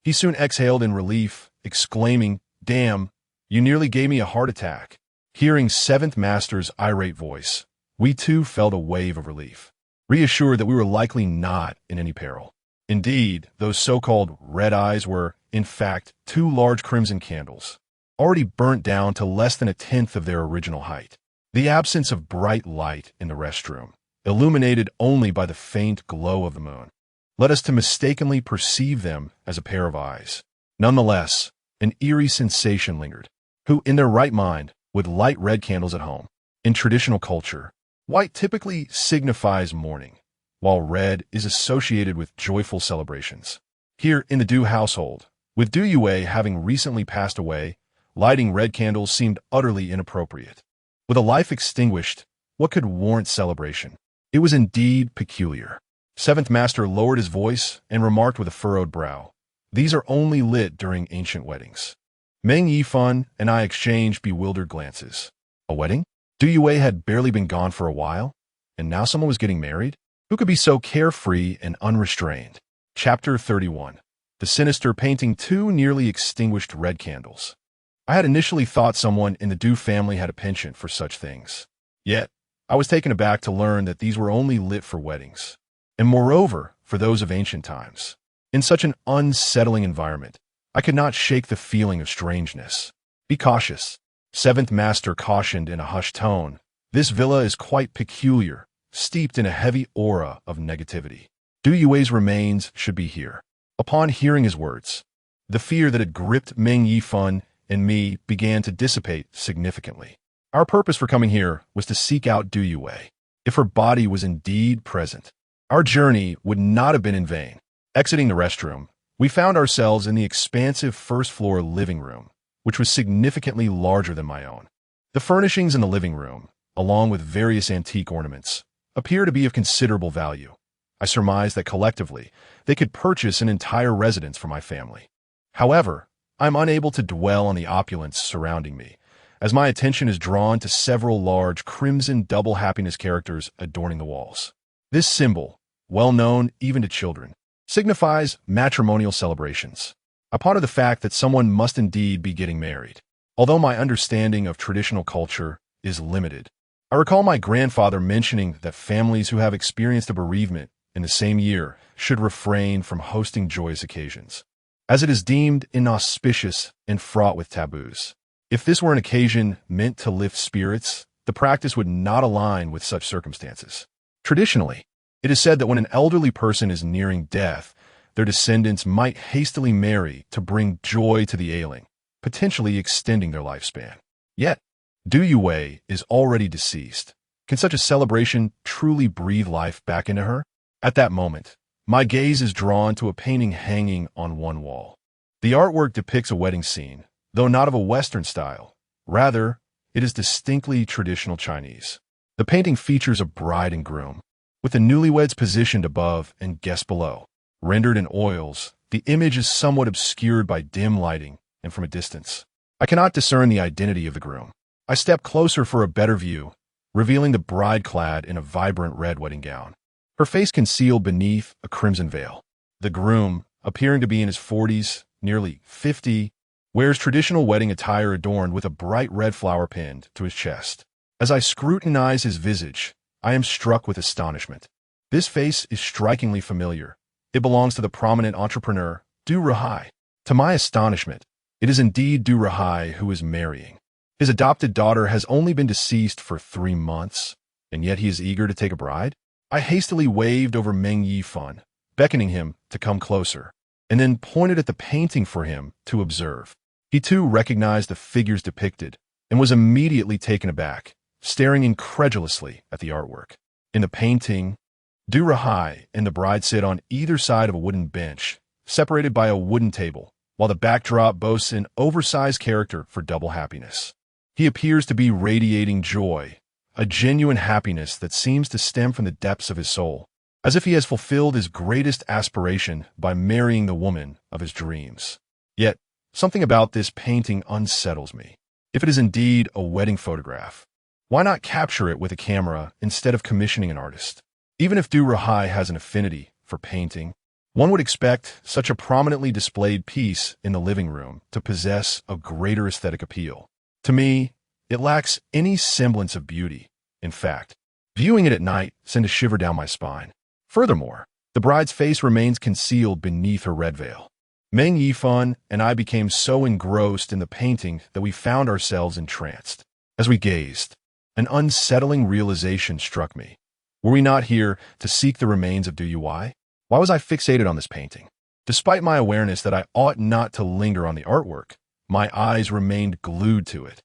he soon exhaled in relief, exclaiming, "Damn, you nearly gave me a heart attack." Hearing Seventh Master's irate voice, we too felt a wave of relief, reassured that we were likely not in any peril. Indeed, those so-called red eyes were, in fact, two large crimson candles, already burnt down to less than a tenth of their original height. The absence of bright light in the restroom, illuminated only by the faint glow of the moon, led us to mistakenly perceive them as a pair of eyes. Nonetheless, an eerie sensation lingered. Who, in their right mind, would light red candles at home? In traditional culture, white typically signifies mourning, while red is associated with joyful celebrations. Here in the Du household, with Du Yue having recently passed away, lighting red candles seemed utterly inappropriate. With a life extinguished, what could warrant celebration? It was indeed peculiar. Seventh Master lowered his voice and remarked with a furrowed brow, "These are only lit during ancient weddings." Meng Yifun and I exchanged bewildered glances. A wedding? Du Yue had barely been gone for a while, and now someone was getting married? Who could be so carefree and unrestrained? Chapter 31. The Sinister Painting Two Nearly Extinguished Red Candles. I had initially thought someone in the Du family had a penchant for such things. Yet, I was taken aback to learn that these were only lit for weddings, and moreover, for those of ancient times. In such an unsettling environment, I could not shake the feeling of strangeness. "Be cautious," Seventh Master cautioned in a hushed tone. "This villa is quite peculiar, steeped in a heavy aura of negativity. Du Yue's remains should be here." Upon hearing his words, the fear that had gripped Meng Yifun and me began to dissipate significantly. Our purpose for coming here was to seek out Du Yue. If her body was indeed present, our journey would not have been in vain. Exiting the restroom, we found ourselves in the expansive first-floor living room, which was significantly larger than my own. The furnishings in the living room, along with various antique ornaments, appear to be of considerable value. I surmise that collectively, they could purchase an entire residence for my family. However, I'm unable to dwell on the opulence surrounding me, as my attention is drawn to several large crimson double happiness characters adorning the walls. This symbol, well known even to children, signifies matrimonial celebrations. I ponder the fact that someone must indeed be getting married. Although my understanding of traditional culture is limited, I recall my grandfather mentioning that families who have experienced a bereavement in the same year should refrain from hosting joyous occasions, as it is deemed inauspicious and fraught with taboos. If this were an occasion meant to lift spirits, the practice would not align with such circumstances. Traditionally, it is said that when an elderly person is nearing death, their descendants might hastily marry to bring joy to the ailing, potentially extending their lifespan. Yet, Du Yue is already deceased. Can such a celebration truly breathe life back into her? At that moment, my gaze is drawn to a painting hanging on one wall. The artwork depicts a wedding scene, though not of a Western style. Rather, it is distinctly traditional Chinese. The painting features a bride and groom, with the newlyweds positioned above and guests below. Rendered in oils, the image is somewhat obscured by dim lighting and from a distance. I cannot discern the identity of the groom. I step closer for a better view, revealing the bride clad in a vibrant red wedding gown, her face concealed beneath a crimson veil. The groom, appearing to be in his 40s, nearly 50, wears traditional wedding attire adorned with a bright red flower pinned to his chest. As I scrutinize his visage, I am struck with astonishment. This face is strikingly familiar. It belongs to the prominent entrepreneur, Du Rahai. To my astonishment, it is indeed Du Rahai who is marrying. His adopted daughter has only been deceased for 3 months, and yet he is eager to take a bride? I hastily waved over Meng Yifun, beckoning him to come closer. and then pointed at the painting for him to observe. He too recognized the figures depicted and was immediately taken aback, staring incredulously at the artwork. In the painting, Durahai and the bride sit on either side of a wooden bench, separated by a wooden table, while the backdrop boasts an oversized character for double happiness. He appears to be radiating joy, a genuine happiness that seems to stem from the depths of his soul, as if he has fulfilled his greatest aspiration by marrying the woman of his dreams. Yet, something about this painting unsettles me. If it is indeed a wedding photograph, why not capture it with a camera instead of commissioning an artist? Even if Durahai has an affinity for painting, one would expect such a prominently displayed piece in the living room to possess a greater aesthetic appeal. To me, it lacks any semblance of beauty. In fact, viewing it at night sent a shiver down my spine. Furthermore, the bride's face remains concealed beneath her red veil. Meng Yifan and I became so engrossed in the painting that we found ourselves entranced. As we gazed, an unsettling realization struck me. Were we not here to seek the remains of Duyuwai? Why was I fixated on this painting? Despite my awareness that I ought not to linger on the artwork, my eyes remained glued to it,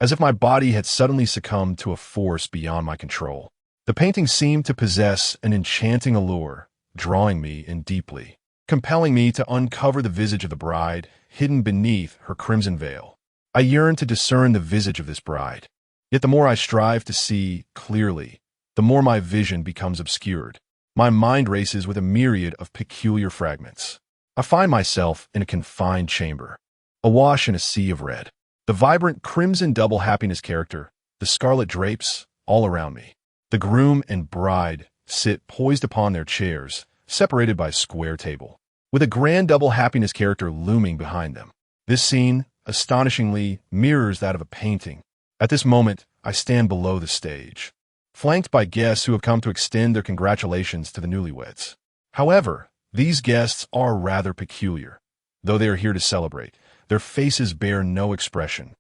as if my body had suddenly succumbed to a force beyond my control. The painting seemed to possess an enchanting allure, drawing me in deeply, compelling me to uncover the visage of the bride hidden beneath her crimson veil. I yearned to discern the visage of this bride. Yet the more I strive to see clearly, the more my vision becomes obscured. My mind races with a myriad of peculiar fragments. I find myself in a confined chamber, awash in a sea of red. The vibrant crimson double happiness character, the scarlet drapes, all around me. The groom and bride sit poised upon their chairs, separated by a square table, with a grand double happiness character looming behind them. This scene, astonishingly, mirrors that of a painting. At this moment, I stand below the stage, flanked by guests who have come to extend their congratulations to the newlyweds. However, these guests are rather peculiar. Though they are here to celebrate, their faces bear no expression.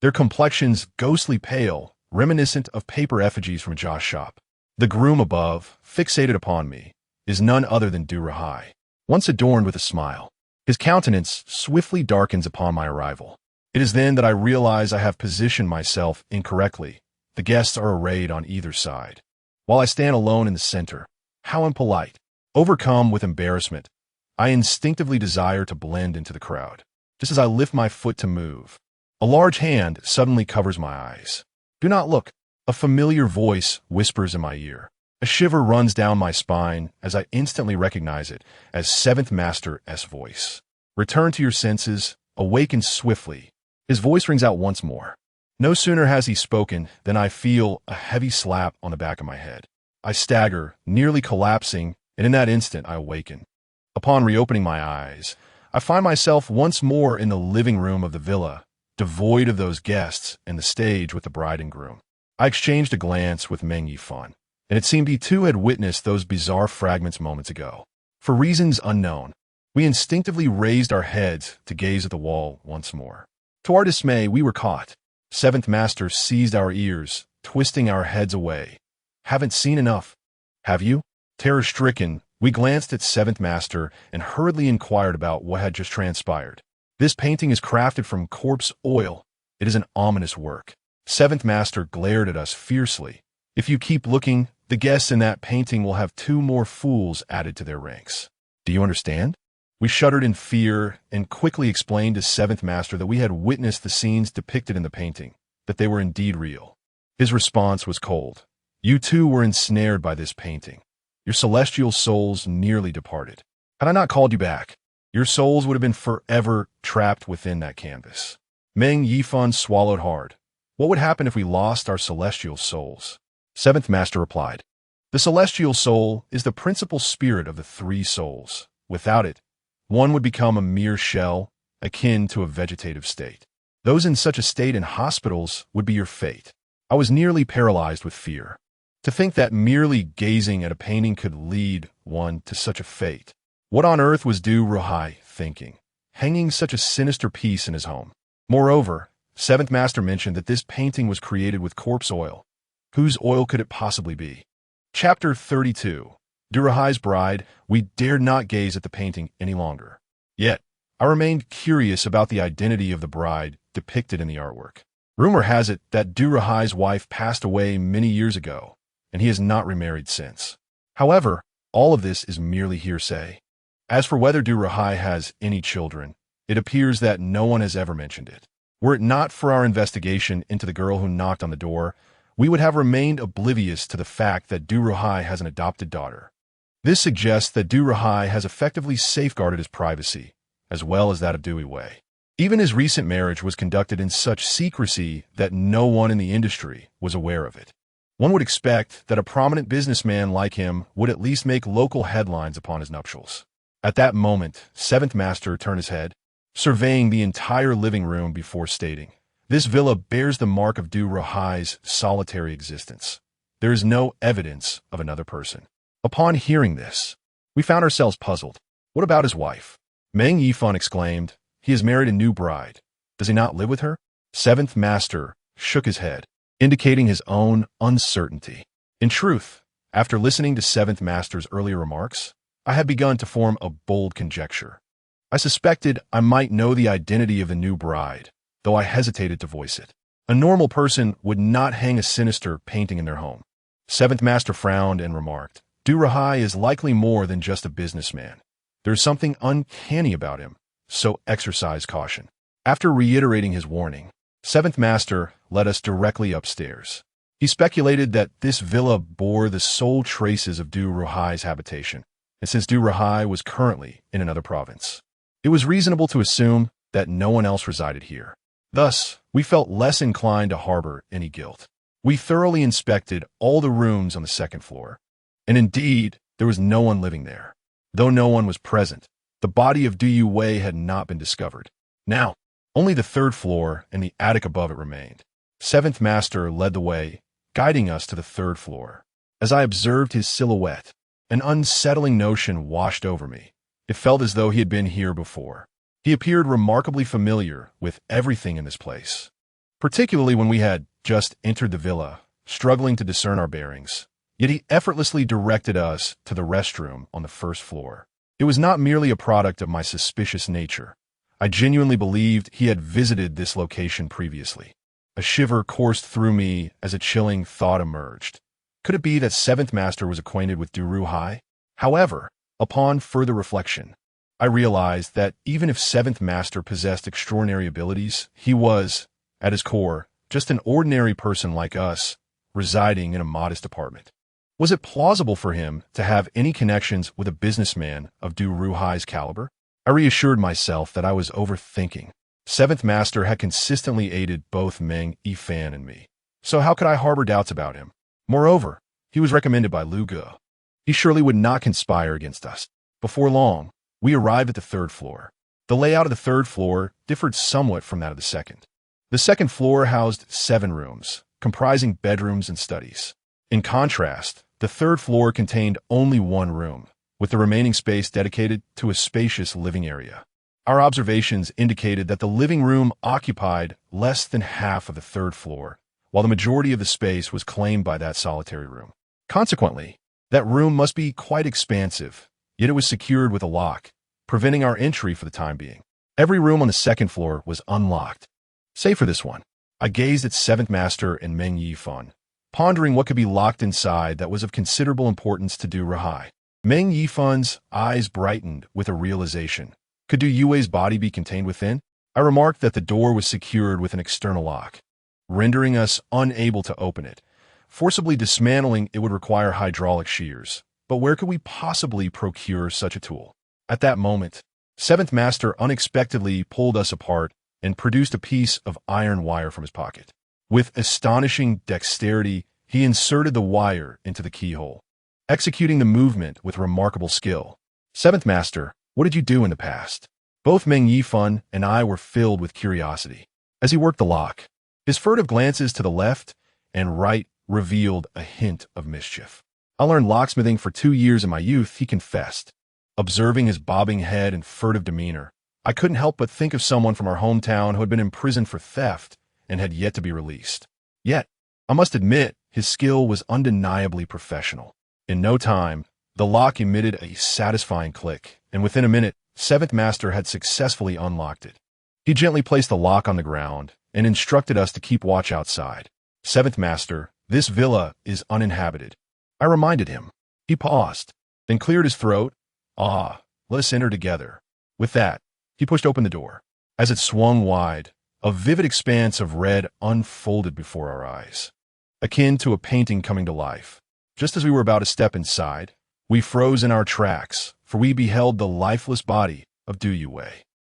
Their complexions ghostly pale, reminiscent of paper effigies from a joss shop. The groom above, fixated upon me, is none other than Durahai, once adorned with a smile. His countenance swiftly darkens upon my arrival. It is then that I realize I have positioned myself incorrectly. The guests are arrayed on either side, while I stand alone in the center. How impolite. Overcome with embarrassment, I instinctively desire to blend into the crowd. Just as I lift my foot to move, a large hand suddenly covers my eyes. Do not look. A familiar voice whispers in my ear. A shiver runs down my spine as I instantly recognize it as Seventh Master's voice. Return to your senses, awaken swiftly. His voice rings out once more. No sooner has he spoken than I feel a heavy slap on the back of my head. I stagger, nearly collapsing, and in that instant I awaken. Upon reopening my eyes, I find myself once more in the living room of the villa, devoid of those guests and the stage with the bride and groom. I exchanged a glance with Meng Yifan, and it seemed he too had witnessed those bizarre fragments moments ago. For reasons unknown, we instinctively raised our heads to gaze at the wall once more. To our dismay, we were caught. Seventh Master seized our ears, twisting our heads away. Haven't seen enough. Have you? Terror-stricken, we glanced at Seventh Master and hurriedly inquired about what had just transpired. This painting is crafted from corpse oil. It is an ominous work. Seventh Master glared at us fiercely. If you keep looking, the guests in that painting will have 2 more fools added to their ranks. Do you understand? We shuddered in fear and quickly explained to Seventh Master that we had witnessed the scenes depicted in the painting, that they were indeed real. His response was cold. You too were ensnared by this painting. Your celestial souls nearly departed. Had I not called you back, your souls would have been forever trapped within that canvas. Meng Yifan swallowed hard. What would happen if we lost our celestial souls? Seventh Master replied, the celestial soul is the principal spirit of the 3 souls. Without it, one would become a mere shell, akin to a vegetative state. Those in such a state in hospitals would be your fate. I was nearly paralyzed with fear. To think that merely gazing at a painting could lead one to such a fate. What on earth was Durahai thinking, hanging such a sinister piece in his home? Moreover, Seventh Master mentioned that this painting was created with corpse oil. Whose oil could it possibly be? Chapter 32. Durahai's Bride. We dared not gaze at the painting any longer. Yet, I remained curious about the identity of the bride depicted in the artwork. Rumor has it that Du Rahai's wife passed away many years ago, and he has not remarried since. However, all of this is merely hearsay. As for whether Du Rahai has any children, it appears that no one has ever mentioned it. Were it not for our investigation into the girl who knocked on the door, we would have remained oblivious to the fact that Du Rahai has an adopted daughter. This suggests that Du Rahai has effectively safeguarded his privacy, as well as that of Dui Wei. Even his recent marriage was conducted in such secrecy that no one in the industry was aware of it. One would expect that a prominent businessman like him would at least make local headlines upon his nuptials. At that moment, Seventh Master turned his head, surveying the entire living room before stating, "This villa bears the mark of Du Rahai's solitary existence. There is no evidence of another person." Upon hearing this, we found ourselves puzzled. What about his wife? Meng Yifan exclaimed, "He has married a new bride. Does he not live with her?" Seventh Master shook his head, indicating his own uncertainty. In truth, after listening to Seventh Master's earlier remarks, I had begun to form a bold conjecture. I suspected I might know the identity of the new bride, though I hesitated to voice it. A normal person would not hang a sinister painting in their home. Seventh Master frowned and remarked, "Du Rahai is likely more than just a businessman. There's something uncanny about him, so exercise caution." After reiterating his warning, Seventh Master led us directly upstairs. He speculated that this villa bore the sole traces of Du Rahai's habitation, and since Du Rahai was currently in another province, it was reasonable to assume that no one else resided here. Thus, we felt less inclined to harbor any guilt. We thoroughly inspected all the rooms on the second floor, and indeed, there was no one living there. Though no one was present, the body of Du Wei had not been discovered. Now, only the third floor and the attic above it remained. Seventh Master led the way, guiding us to the third floor. As I observed his silhouette, an unsettling notion washed over me. It felt as though he had been here before. He appeared remarkably familiar with everything in this place, particularly when we had just entered the villa, struggling to discern our bearings. Yet he effortlessly directed us to the restroom on the first floor. It was not merely a product of my suspicious nature. I genuinely believed he had visited this location previously. A shiver coursed through me as a chilling thought emerged. Could it be that Seventh Master was acquainted with Du Rahai? However, upon further reflection, I realized that even if Seventh Master possessed extraordinary abilities, he was, at his core, just an ordinary person like us, residing in a modest apartment. Was it plausible for him to have any connections with a businessman of Du Rahai's caliber? I reassured myself that I was overthinking. Seventh Master had consistently aided both Meng Yifan and me, so how could I harbor doubts about him? Moreover, he was recommended by Lu Ge. He surely would not conspire against us. Before long, we arrived at the third floor. The layout of the third floor differed somewhat from that of the second. The second floor housed 7 rooms, comprising bedrooms and studies. In contrast, the third floor contained only 1 room, with the remaining space dedicated to a spacious living area. Our observations indicated that the living room occupied less than half of the third floor, while the majority of the space was claimed by that solitary room. Consequently, that room must be quite expansive, yet it was secured with a lock, preventing our entry for the time being. Every room on the second floor was unlocked, save for this one. I gazed at Seventh Master and Meng Yifan, pondering what could be locked inside that was of considerable importance to Du Rahai. Meng Yifan's eyes brightened with a realization. Could Du Wei's body be contained within? I remarked that the door was secured with an external lock, rendering us unable to open it. Forcibly dismantling it would require hydraulic shears, but where could we possibly procure such a tool? At that moment, Seventh Master unexpectedly pulled us apart and produced a piece of iron wire from his pocket. With astonishing dexterity, he inserted the wire into the keyhole, executing the movement with remarkable skill. Seventh Master, what did you do in the past? Both Meng Yifan and I were filled with curiosity. As he worked the lock, his furtive glances to the left and right revealed a hint of mischief. I learned locksmithing for 2 years in my youth, he confessed. Observing his bobbing head and furtive demeanor, I couldn't help but think of someone from our hometown who had been imprisoned for theft and had yet to be released. Yet, I must admit, his skill was undeniably professional. In no time, the lock emitted a satisfying click, and within a minute, Seventh Master had successfully unlocked it. He gently placed the lock on the ground and instructed us to keep watch outside. Seventh Master, this villa is uninhabited. I reminded him. He paused, then cleared his throat. Ah, let us enter together. With that, he pushed open the door. As it swung wide, a vivid expanse of red unfolded before our eyes, akin to a painting coming to life. Just as we were about to step inside, we froze in our tracks, for we beheld the lifeless body of Du Yue.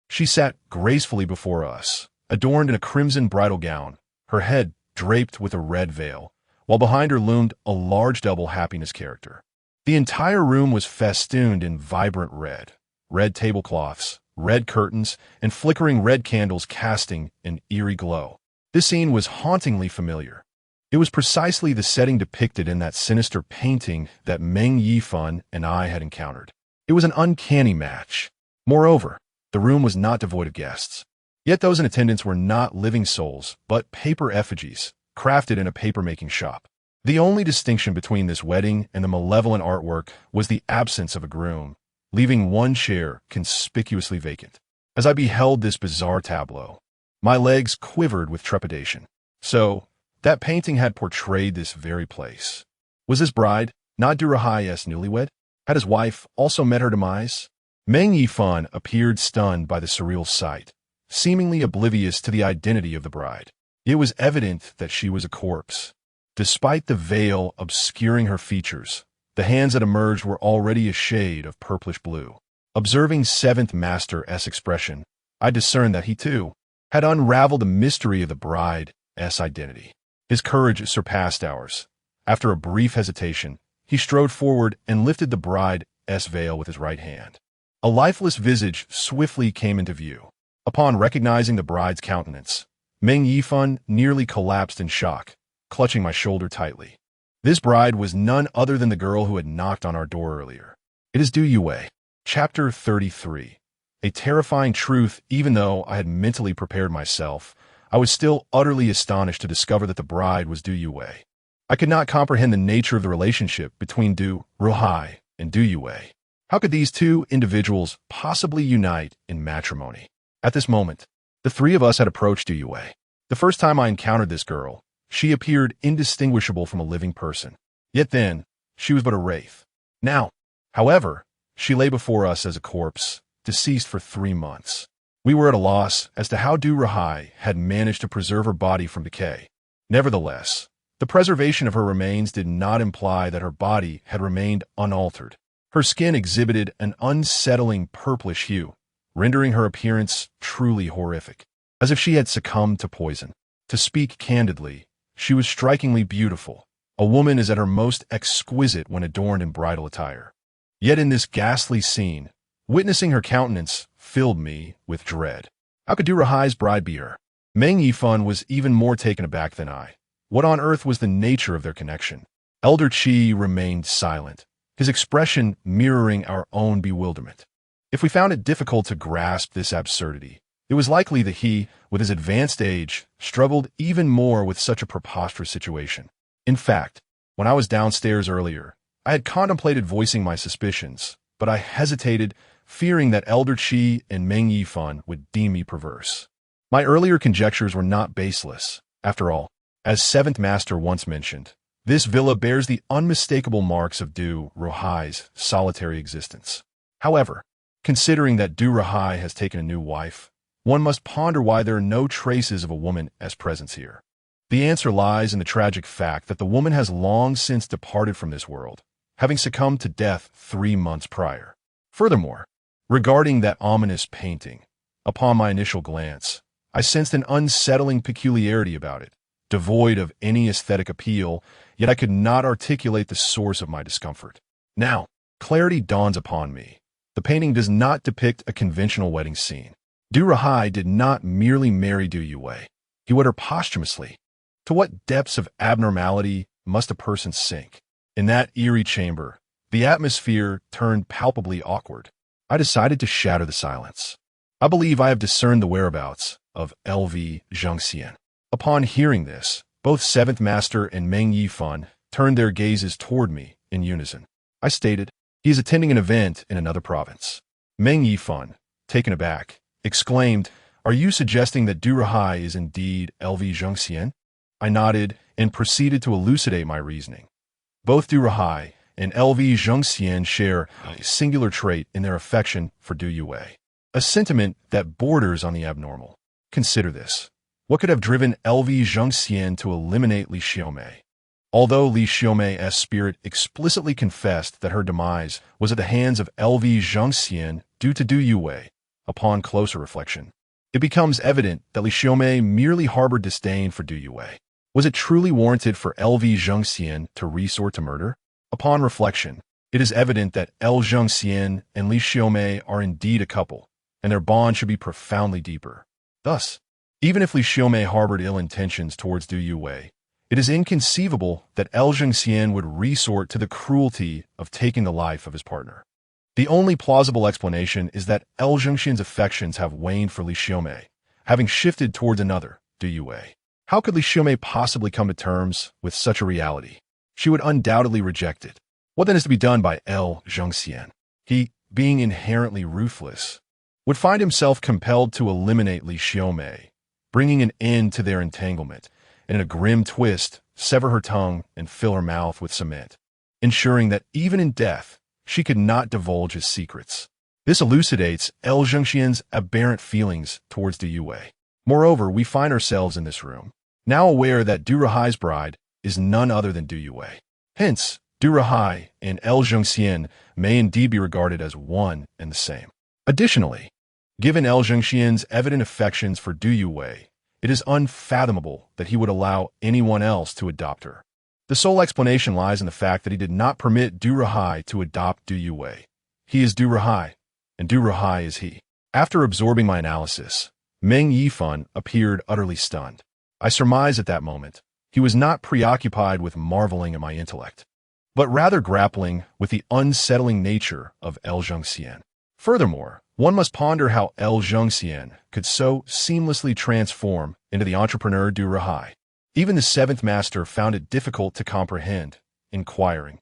She sat gracefully before us, adorned in a crimson bridal gown, her head draped with a red veil, while behind her loomed a large double happiness character. The entire room was festooned in vibrant red tablecloths, red curtains, and flickering red candles casting an eerie glow. This scene was hauntingly familiar. It was precisely the setting depicted in that sinister painting that Meng Yifan and I had encountered. It was an uncanny match. Moreover, the room was not devoid of guests. Yet those in attendance were not living souls, but paper effigies, crafted in a paper-making shop. The only distinction between this wedding and the malevolent artwork was the absence of a groom, leaving one chair conspicuously vacant. As I beheld this bizarre tableau, my legs quivered with trepidation. So, that painting had portrayed this very place. Was his bride not Du Rahai's newlywed? Had his wife also met her demise? Meng Yifan appeared stunned by the surreal sight, seemingly oblivious to the identity of the bride. It was evident that she was a corpse. Despite the veil obscuring her features, the hands that emerged were already a shade of purplish blue. Observing Seventh Master's expression, I discerned that he, too, had unraveled the mystery of the bride's identity. His courage surpassed ours. After a brief hesitation, he strode forward and lifted the bride's veil with his right hand. A lifeless visage swiftly came into view. Upon recognizing the bride's countenance, Meng Yifan nearly collapsed in shock, clutching my shoulder tightly. This bride was none other than the girl who had knocked on our door earlier. It is Du Yue. Chapter 33. A terrifying truth. Even though I had mentally prepared myself, I was still utterly astonished to discover that the bride was Du Yue. I could not comprehend the nature of the relationship between Du Rahai and Du Yue. How could these two individuals possibly unite in matrimony? At this moment, the three of us had approached Du Yue. The first time I encountered this girl, she appeared indistinguishable from a living person. Yet then, she was but a wraith. Now, however, she lay before us as a corpse, deceased for 3 months. We were at a loss as to how Du Rahai had managed to preserve her body from decay. Nevertheless, the preservation of her remains did not imply that her body had remained unaltered. Her skin exhibited an unsettling purplish hue, rendering her appearance truly horrific, as if she had succumbed to poison. To speak candidly, she was strikingly beautiful. A woman is at her most exquisite when adorned in bridal attire. Yet in this ghastly scene, witnessing her countenance filled me with dread. How could Du Rahai's bride be her? Meng Yifan was even more taken aback than I. What on earth was the nature of their connection? Elder Qi remained silent, his expression mirroring our own bewilderment. If we found it difficult to grasp this absurdity, it was likely that he, with his advanced age, struggled even more with such a preposterous situation. In fact, when I was downstairs earlier, I had contemplated voicing my suspicions, but I hesitated, fearing that Elder Qi and Meng Yifan would deem me perverse. My earlier conjectures were not baseless. After all, as Seventh Master once mentioned, this villa bears the unmistakable marks of Du Rahai's solitary existence. However, considering that Du Rahai has taken a new wife, one must ponder why there are no traces of a woman's presence here. The answer lies in the tragic fact that the woman has long since departed from this world, having succumbed to death 3 months prior. Furthermore, regarding that ominous painting, upon my initial glance, I sensed an unsettling peculiarity about it, devoid of any aesthetic appeal, yet I could not articulate the source of my discomfort. Now, clarity dawns upon me. The painting does not depict a conventional wedding scene. Du Rahai did not merely marry Du Yue. He wed her posthumously. To what depths of abnormality must a person sink? In that eerie chamber, the atmosphere turned palpably awkward. I decided to shatter the silence. I believe I have discerned the whereabouts of LV Zhengxian. Upon hearing this, both Seventh Master and Meng Yifan turned their gazes toward me in unison. I stated, he is attending an event in another province. Meng Yifan, taken aback, exclaimed, "Are you suggesting that Du Rahai is indeed LV Zhengxian?" I nodded and proceeded to elucidate my reasoning. Both Du Rahai and LV Zhengxian share a singular trait in their affection for Du Yue, a sentiment that borders on the abnormal. Consider this. What could have driven LV Zhengxian to eliminate Li Xiaomei? Although Li Xiaomei's spirit explicitly confessed that her demise was at the hands of LV Zhengxian due to Du Yue, upon closer reflection, it becomes evident that Li Xiaomei merely harbored disdain for Du Yue. Was it truly warranted for LV Zhengxian to resort to murder? Upon reflection, it is evident that L Zhengxian and Li Xiaomei are indeed a couple, and their bond should be profoundly deeper. Thus, even if Li Xiaomei harbored ill intentions towards Du Yue, it is inconceivable that L Zhengxian would resort to the cruelty of taking the life of his partner. The only plausible explanation is that L Zhengxian's affections have waned for Li Xiaomei, having shifted towards another, Du Yue. How could Li Xiaomei possibly come to terms with such a reality? She would undoubtedly reject it. What then is to be done by L Zhengxian? He, being inherently ruthless, would find himself compelled to eliminate Li Xiaomei, bringing an end to their entanglement, and in a grim twist, sever her tongue and fill her mouth with cement, ensuring that even in death, she could not divulge his secrets. This elucidates L Zhengxian's aberrant feelings towards Du Yue. Moreover, we find ourselves in this room, now aware that Du Rahai's bride is none other than Du Yue. Hence, Du Rahai and L Zhengxian may indeed be regarded as one and the same. Additionally, given L Zhengxian's evident affections for Du Yue, it is unfathomable that he would allow anyone else to adopt her. The sole explanation lies in the fact that he did not permit Du Rahai to adopt Du Yue. He is Du Rahai, and Du Rahai is he. After absorbing my analysis, Meng Yifan appeared utterly stunned. I surmised at that moment he was not preoccupied with marveling at my intellect, but rather grappling with the unsettling nature of L Zhengxian. Furthermore, one must ponder how L Zhengxian could so seamlessly transform into the entrepreneur Du Rahai. Even the seventh master found it difficult to comprehend, inquiring,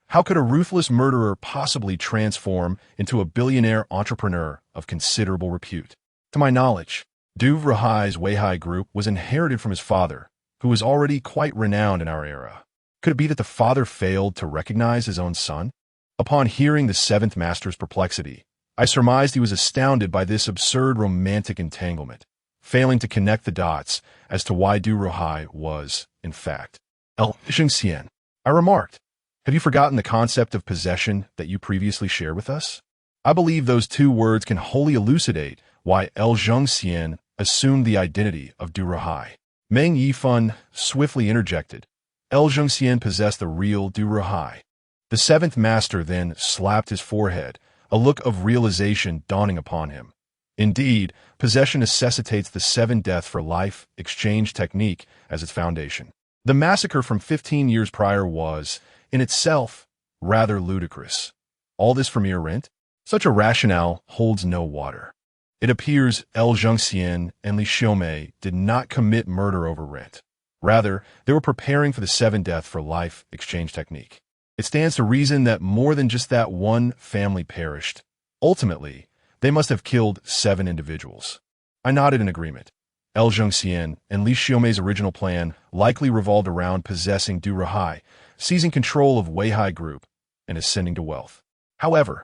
how could a ruthless murderer possibly transform into a billionaire entrepreneur of considerable repute? To my knowledge, Du Rahai's Weihai group was inherited from his father, who was already quite renowned in our era. Could it be that the father failed to recognize his own son? Upon hearing the seventh master's perplexity, I surmised he was astounded by this absurd romantic entanglement, failing to connect the dots as to why Du Rahai was, in fact, L Zhengxian. I remarked, "Have you forgotten the concept of possession that you previously shared with us?" I believe those two words can wholly elucidate why L Zhengxian assumed the identity of Du Rahai. Meng Yifan swiftly interjected, "L Zhengxian possessed the real Du Rahai." The seventh master then slapped his forehead, a look of realization dawning upon him. Indeed, possession necessitates the 7 death for life exchange technique as its foundation. The massacre from 15 years prior was, in itself, rather ludicrous. All this for mere rent? Such a rationale holds no water. It appears L Zhengxian and Li Xiaomei did not commit murder over rent. Rather, they were preparing for the 7 death for life exchange technique. It stands to reason that more than just that one family perished. Ultimately, they must have killed 7 individuals. I nodded in agreement. L Zhengxian and Li Xiaomei's original plan likely revolved around possessing Du Rahai, seizing control of Weihai Group, and ascending to wealth. However,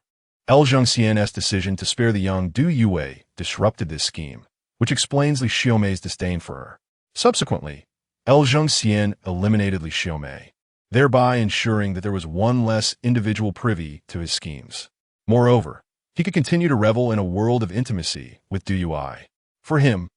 L Zhengxian's decision to spare the young Du Yue disrupted this scheme, which explains Li Xiaomei's disdain for her. Subsequently, L Zhengxian eliminated Li Xiaomei, thereby ensuring that there was one less individual privy to his schemes. Moreover, he could continue to revel in a world of intimacy with Du Yue. For him,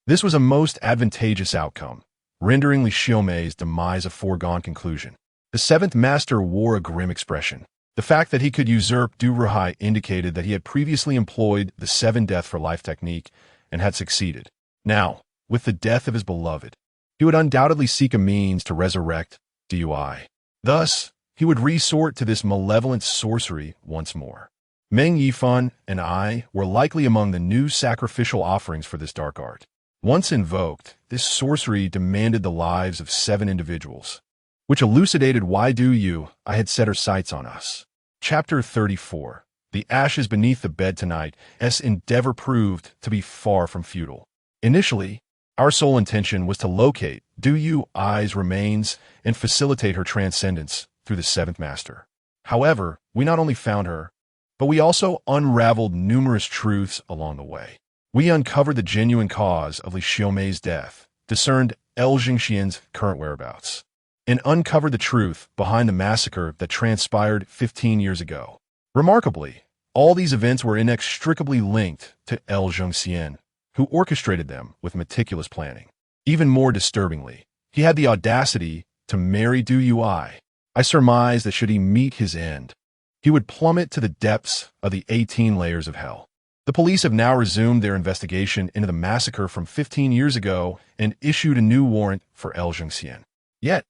this was a most advantageous outcome, rendering Li Xiaomei's demise a foregone conclusion. The seventh master wore a grim expression. The fact that he could usurp Du Rahai indicated that he had previously employed the 7 death for life technique and had succeeded. Now, with the death of his beloved, he would undoubtedly seek a means to resurrect Du Yue. Thus, he would resort to this malevolent sorcery once more. Meng Yifan and I were likely among the new sacrificial offerings for this dark art. Once invoked, this sorcery demanded the lives of 7 individuals, which elucidated why Du Yue had set her sights on us. Chapter 34. The ashes beneath the bed tonight's endeavor proved to be far from futile. Initially, our sole intention was to locate Du Yu's remains and facilitate her transcendence through the seventh master. However, we not only found her, but we also unraveled numerous truths along the way. We uncovered the genuine cause of Li Xiaomei's death, discerned Jingxian's current whereabouts, and uncovered the truth behind the massacre that transpired 15 years ago. Remarkably, all these events were inextricably linked to Jingxian, who orchestrated them with meticulous planning. Even more disturbingly, he had the audacity to marry Du Yui. I surmised that should he meet his end, he would plummet to the depths of the 18 layers of hell. The police have now resumed their investigation into the massacre from 15 years ago and issued a new warrant for Jingxian. Yet,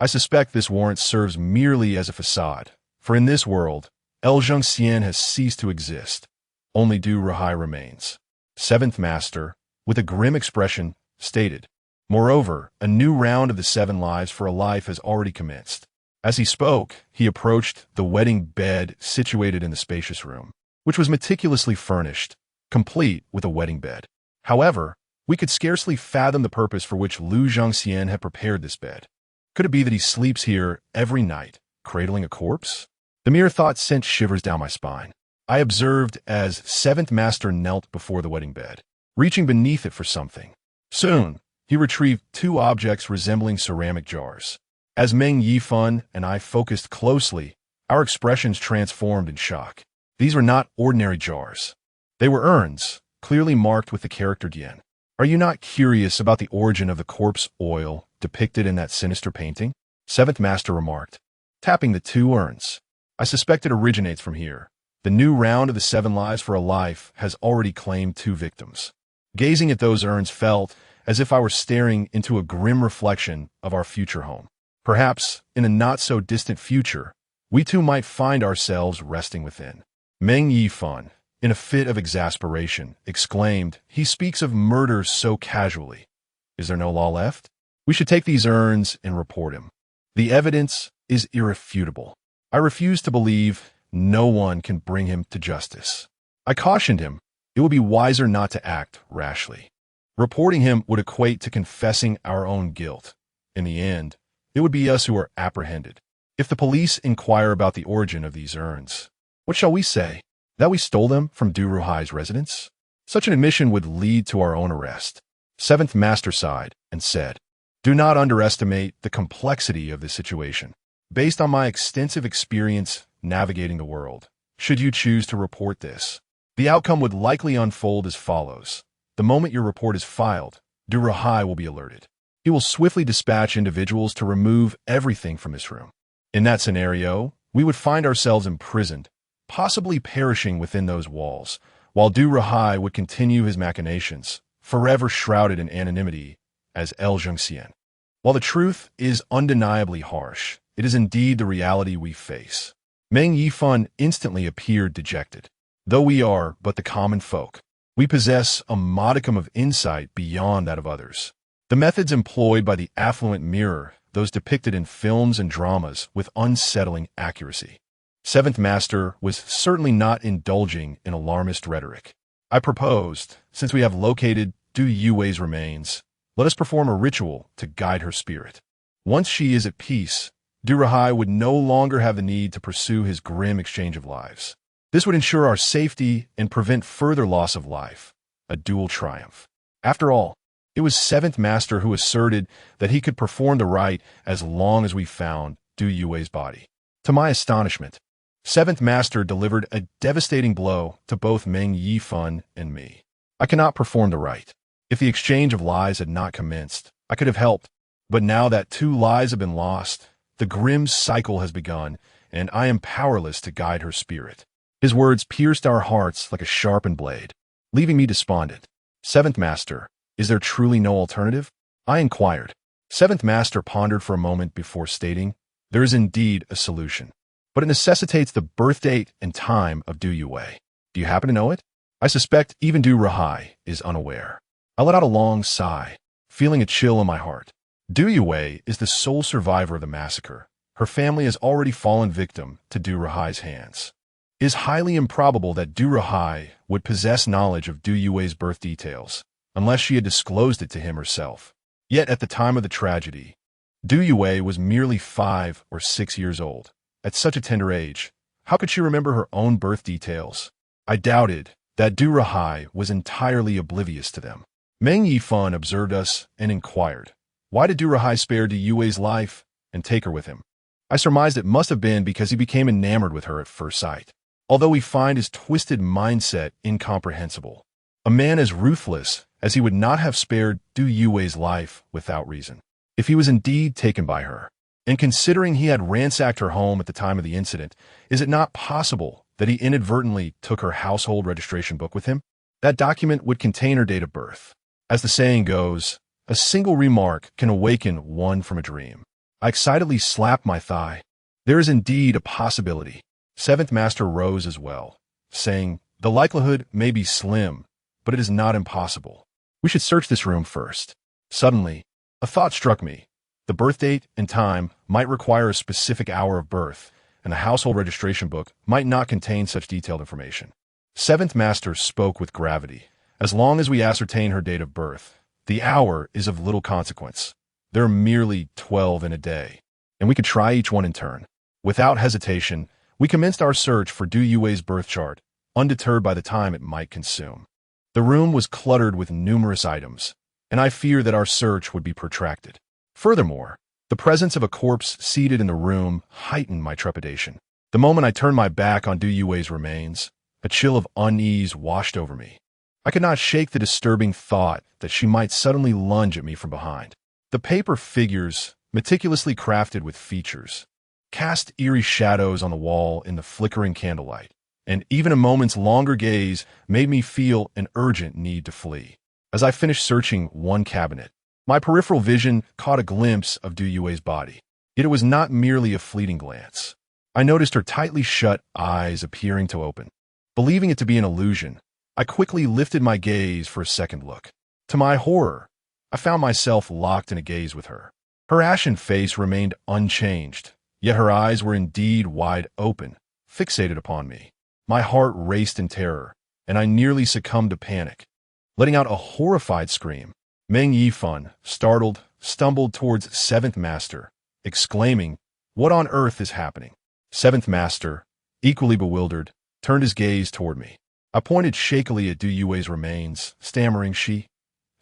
I suspect this warrant serves merely as a facade, for in this world, Jingxian has ceased to exist. Only Du Ruhai remains. Seventh Master, with a grim expression, stated. Moreover, a new round of the 7 lives for a life has already commenced. As he spoke, he approached the wedding bed situated in the spacious room, which was meticulously furnished, complete with a wedding bed. However, we could scarcely fathom the purpose for which Lu Zhongxian had prepared this bed. Could it be that he sleeps here every night, cradling a corpse? The mere thought sent shivers down my spine. I observed as Seventh Master knelt before the wedding bed, reaching beneath it for something. Soon, he retrieved 2 objects resembling ceramic jars. As Meng Yifan and I focused closely, our expressions transformed in shock. These were not ordinary jars. They were urns, clearly marked with the character Dian. Are you not curious about the origin of the corpse oil depicted in that sinister painting? Seventh Master remarked, tapping the 2 urns. I suspect it originates from here. The new round of the 7 lives for a life has already claimed 2 victims. Gazing at those urns felt as if I were staring into a grim reflection of our future home. Perhaps, in a not-so-distant future, we too might find ourselves resting within. Meng Yifan, in a fit of exasperation, exclaimed, "He speaks of murders so casually. Is there no law left? We should take these urns and report him. The evidence is irrefutable. I refuse to believe no one can bring him to justice." I cautioned him, it would be wiser not to act rashly. Reporting him would equate to confessing our own guilt. In the end, it would be us who are apprehended. If the police inquire about the origin of these urns, what shall we say? That we stole them from Du Ruhai's residence? Such an admission would lead to our own arrest. Seventh Master sighed and said, "Do not underestimate the complexity of this situation. Based on my extensive experience navigating the world, should you choose to report this, the outcome would likely unfold as follows. The moment your report is filed, Du Ruhai will be alerted. He will swiftly dispatch individuals to remove everything from this room. In that scenario, we would find ourselves imprisoned, possibly perishing within those walls, while Du Ruhai would continue his machinations, forever shrouded in anonymity as Zhongxian. While the truth is undeniably harsh, it is indeed the reality we face." Meng Yifan instantly appeared dejected. Though we are but the common folk, we possess a modicum of insight beyond that of others. The methods employed by the affluent mirror those depicted in films and dramas with unsettling accuracy. Seventh Master was certainly not indulging in alarmist rhetoric. I proposed, since we have located Du Yui's remains, let us perform a ritual to guide her spirit. Once she is at peace, Du Ruhai would no longer have the need to pursue his grim exchange of lives. This would ensure our safety and prevent further loss of life, a dual triumph. After all, it was Seventh Master who asserted that he could perform the rite as long as we found Du Yui's body. To my astonishment, Seventh Master delivered a devastating blow to both Meng Yifan and me. I cannot perform the rite. If the exchange of lives had not commenced, I could have helped. But now that 2 lives have been lost, the grim cycle has begun, and I am powerless to guide her spirit. His words pierced our hearts like a sharpened blade, leaving me despondent. Seventh Master, is there truly no alternative? I inquired. Seventh Master pondered for a moment before stating, there is indeed a solution, but it necessitates the birth date and time of Du Yui. Do you happen to know it? I suspect even Du Ruhai is unaware. I let out a long sigh, feeling a chill in my heart. Du Yui is the sole survivor of the massacre. Her family has already fallen victim to Du Ruhai's hands. It is highly improbable that Du Rahai would possess knowledge of Du Yue's birth details, unless she had disclosed it to him herself. Yet at the time of the tragedy, Du Yue was merely 5 or 6 years old. At such a tender age, how could she remember her own birth details? I doubted that Du Rahai was entirely oblivious to them. Meng Yifan observed us and inquired, why did Du Rahai spare Du Yue's life and take her with him? I surmised it must have been because he became enamored with her at first sight. Although we find his twisted mindset incomprehensible, a man as ruthless as he would not have spared Du Yue's life without reason, if he was indeed taken by her. And considering he had ransacked her home at the time of the incident, is it not possible that he inadvertently took her household registration book with him? That document would contain her date of birth. As the saying goes, a single remark can awaken one from a dream. I excitedly slapped my thigh. There is indeed a possibility. Seventh Master rose as well, saying, the likelihood may be slim, but it is not impossible. We should search this room first. Suddenly, a thought struck me. The birth date and time might require a specific hour of birth, and the household registration book might not contain such detailed information. Seventh Master spoke with gravity. As long as we ascertain her date of birth, the hour is of little consequence. There are merely 12 in a day, and we could try each one in turn. Without hesitation, we commenced our search for Du Yue's birth chart, undeterred by the time it might consume. The room was cluttered with numerous items, and I fear that our search would be protracted. Furthermore, the presence of a corpse seated in the room heightened my trepidation. The moment I turned my back on Du Yue's remains, a chill of unease washed over me. I could not shake the disturbing thought that she might suddenly lunge at me from behind. The paper figures, meticulously crafted with features, cast eerie shadows on the wall in the flickering candlelight, and even a moment's longer gaze made me feel an urgent need to flee. As I finished searching one cabinet, my peripheral vision caught a glimpse of Du Yue's body. Yet it was not merely a fleeting glance. I noticed her tightly shut eyes appearing to open. Believing it to be an illusion, I quickly lifted my gaze for a second look. To my horror, I found myself locked in a gaze with her. Her ashen face remained unchanged, yet her eyes were indeed wide open, fixated upon me. My heart raced in terror, and I nearly succumbed to panic. Letting out a horrified scream, Meng Yifan, startled, stumbled towards Seventh Master, exclaiming, what on earth is happening? Seventh Master, equally bewildered, turned his gaze toward me. I pointed shakily at Du Yue's remains, stammering, She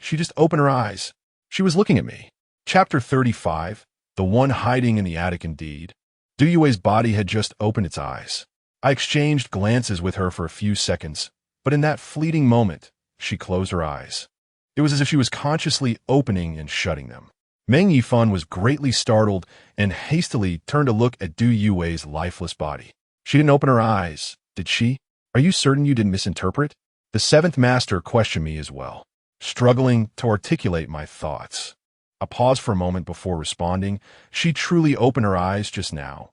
just opened her eyes. She was looking at me. Chapter 35, the one hiding in the attic indeed. Du Yue's body had just opened its eyes. I exchanged glances with her for a few seconds, but in that fleeting moment, she closed her eyes. It was as if she was consciously opening and shutting them. Meng Yifan was greatly startled and hastily turned to look at Du Yue's lifeless body. She didn't open her eyes, did she? Are you certain you didn't misinterpret? The Seventh Master questioned me as well, struggling to articulate my thoughts. I paused for a moment before responding. She truly opened her eyes just now.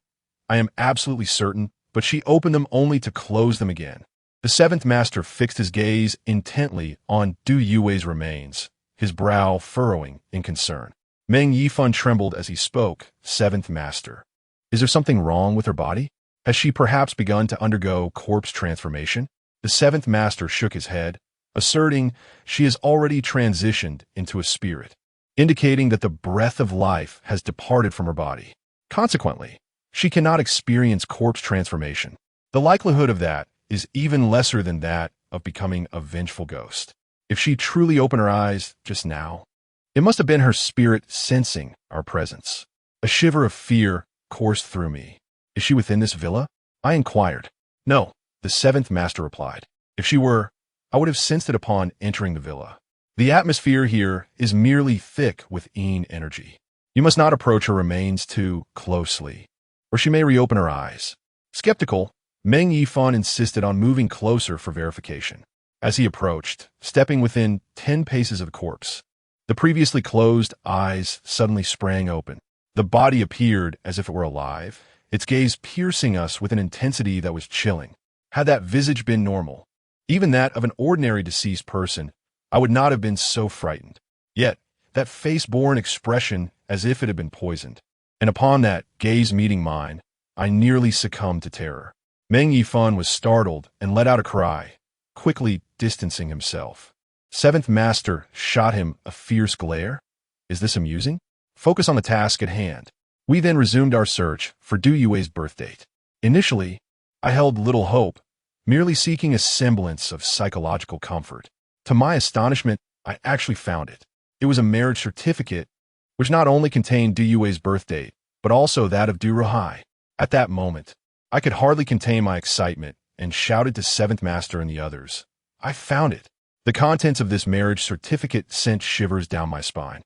I am absolutely certain, but she opened them only to close them again. The Seventh Master fixed his gaze intently on Du Yue's remains, his brow furrowing in concern. Meng Yifan trembled as he spoke. Seventh Master, is there something wrong with her body? Has she perhaps begun to undergo corpse transformation? The Seventh Master shook his head, asserting she has already transitioned into a spirit, indicating that the breath of life has departed from her body. Consequently, she cannot experience corpse transformation. The likelihood of that is even lesser than that of becoming a vengeful ghost. If she truly opened her eyes just now, it must have been her spirit sensing our presence. A shiver of fear coursed through me. Is she within this villa? I inquired. No, the Seventh Master replied. If she were, I would have sensed it upon entering the villa. The atmosphere here is merely thick with Yin energy. You must not approach her remains too closely, or she may reopen her eyes. Skeptical, Meng Yifan insisted on moving closer for verification. As he approached, stepping within 10 paces of the corpse, the previously closed eyes suddenly sprang open. The body appeared as if it were alive, its gaze piercing us with an intensity that was chilling. Had that visage been normal, even that of an ordinary deceased person, I would not have been so frightened. Yet, that face bore an expression as if it had been poisoned, and upon that gaze meeting mine, I nearly succumbed to terror. Meng Yifan was startled and let out a cry, quickly distancing himself. Seventh Master shot him a fierce glare. Is this amusing? Focus on the task at hand. We then resumed our search for Du Yue's birth date. Initially, I held little hope, merely seeking a semblance of psychological comfort. To my astonishment, I actually found it. It was a marriage certificate, which not only contained Du Yue's birth date, but also that of Du Ruhai. At that moment, I could hardly contain my excitement and shouted to Seventh Master and the others. I found it. The contents of this marriage certificate sent shivers down my spine.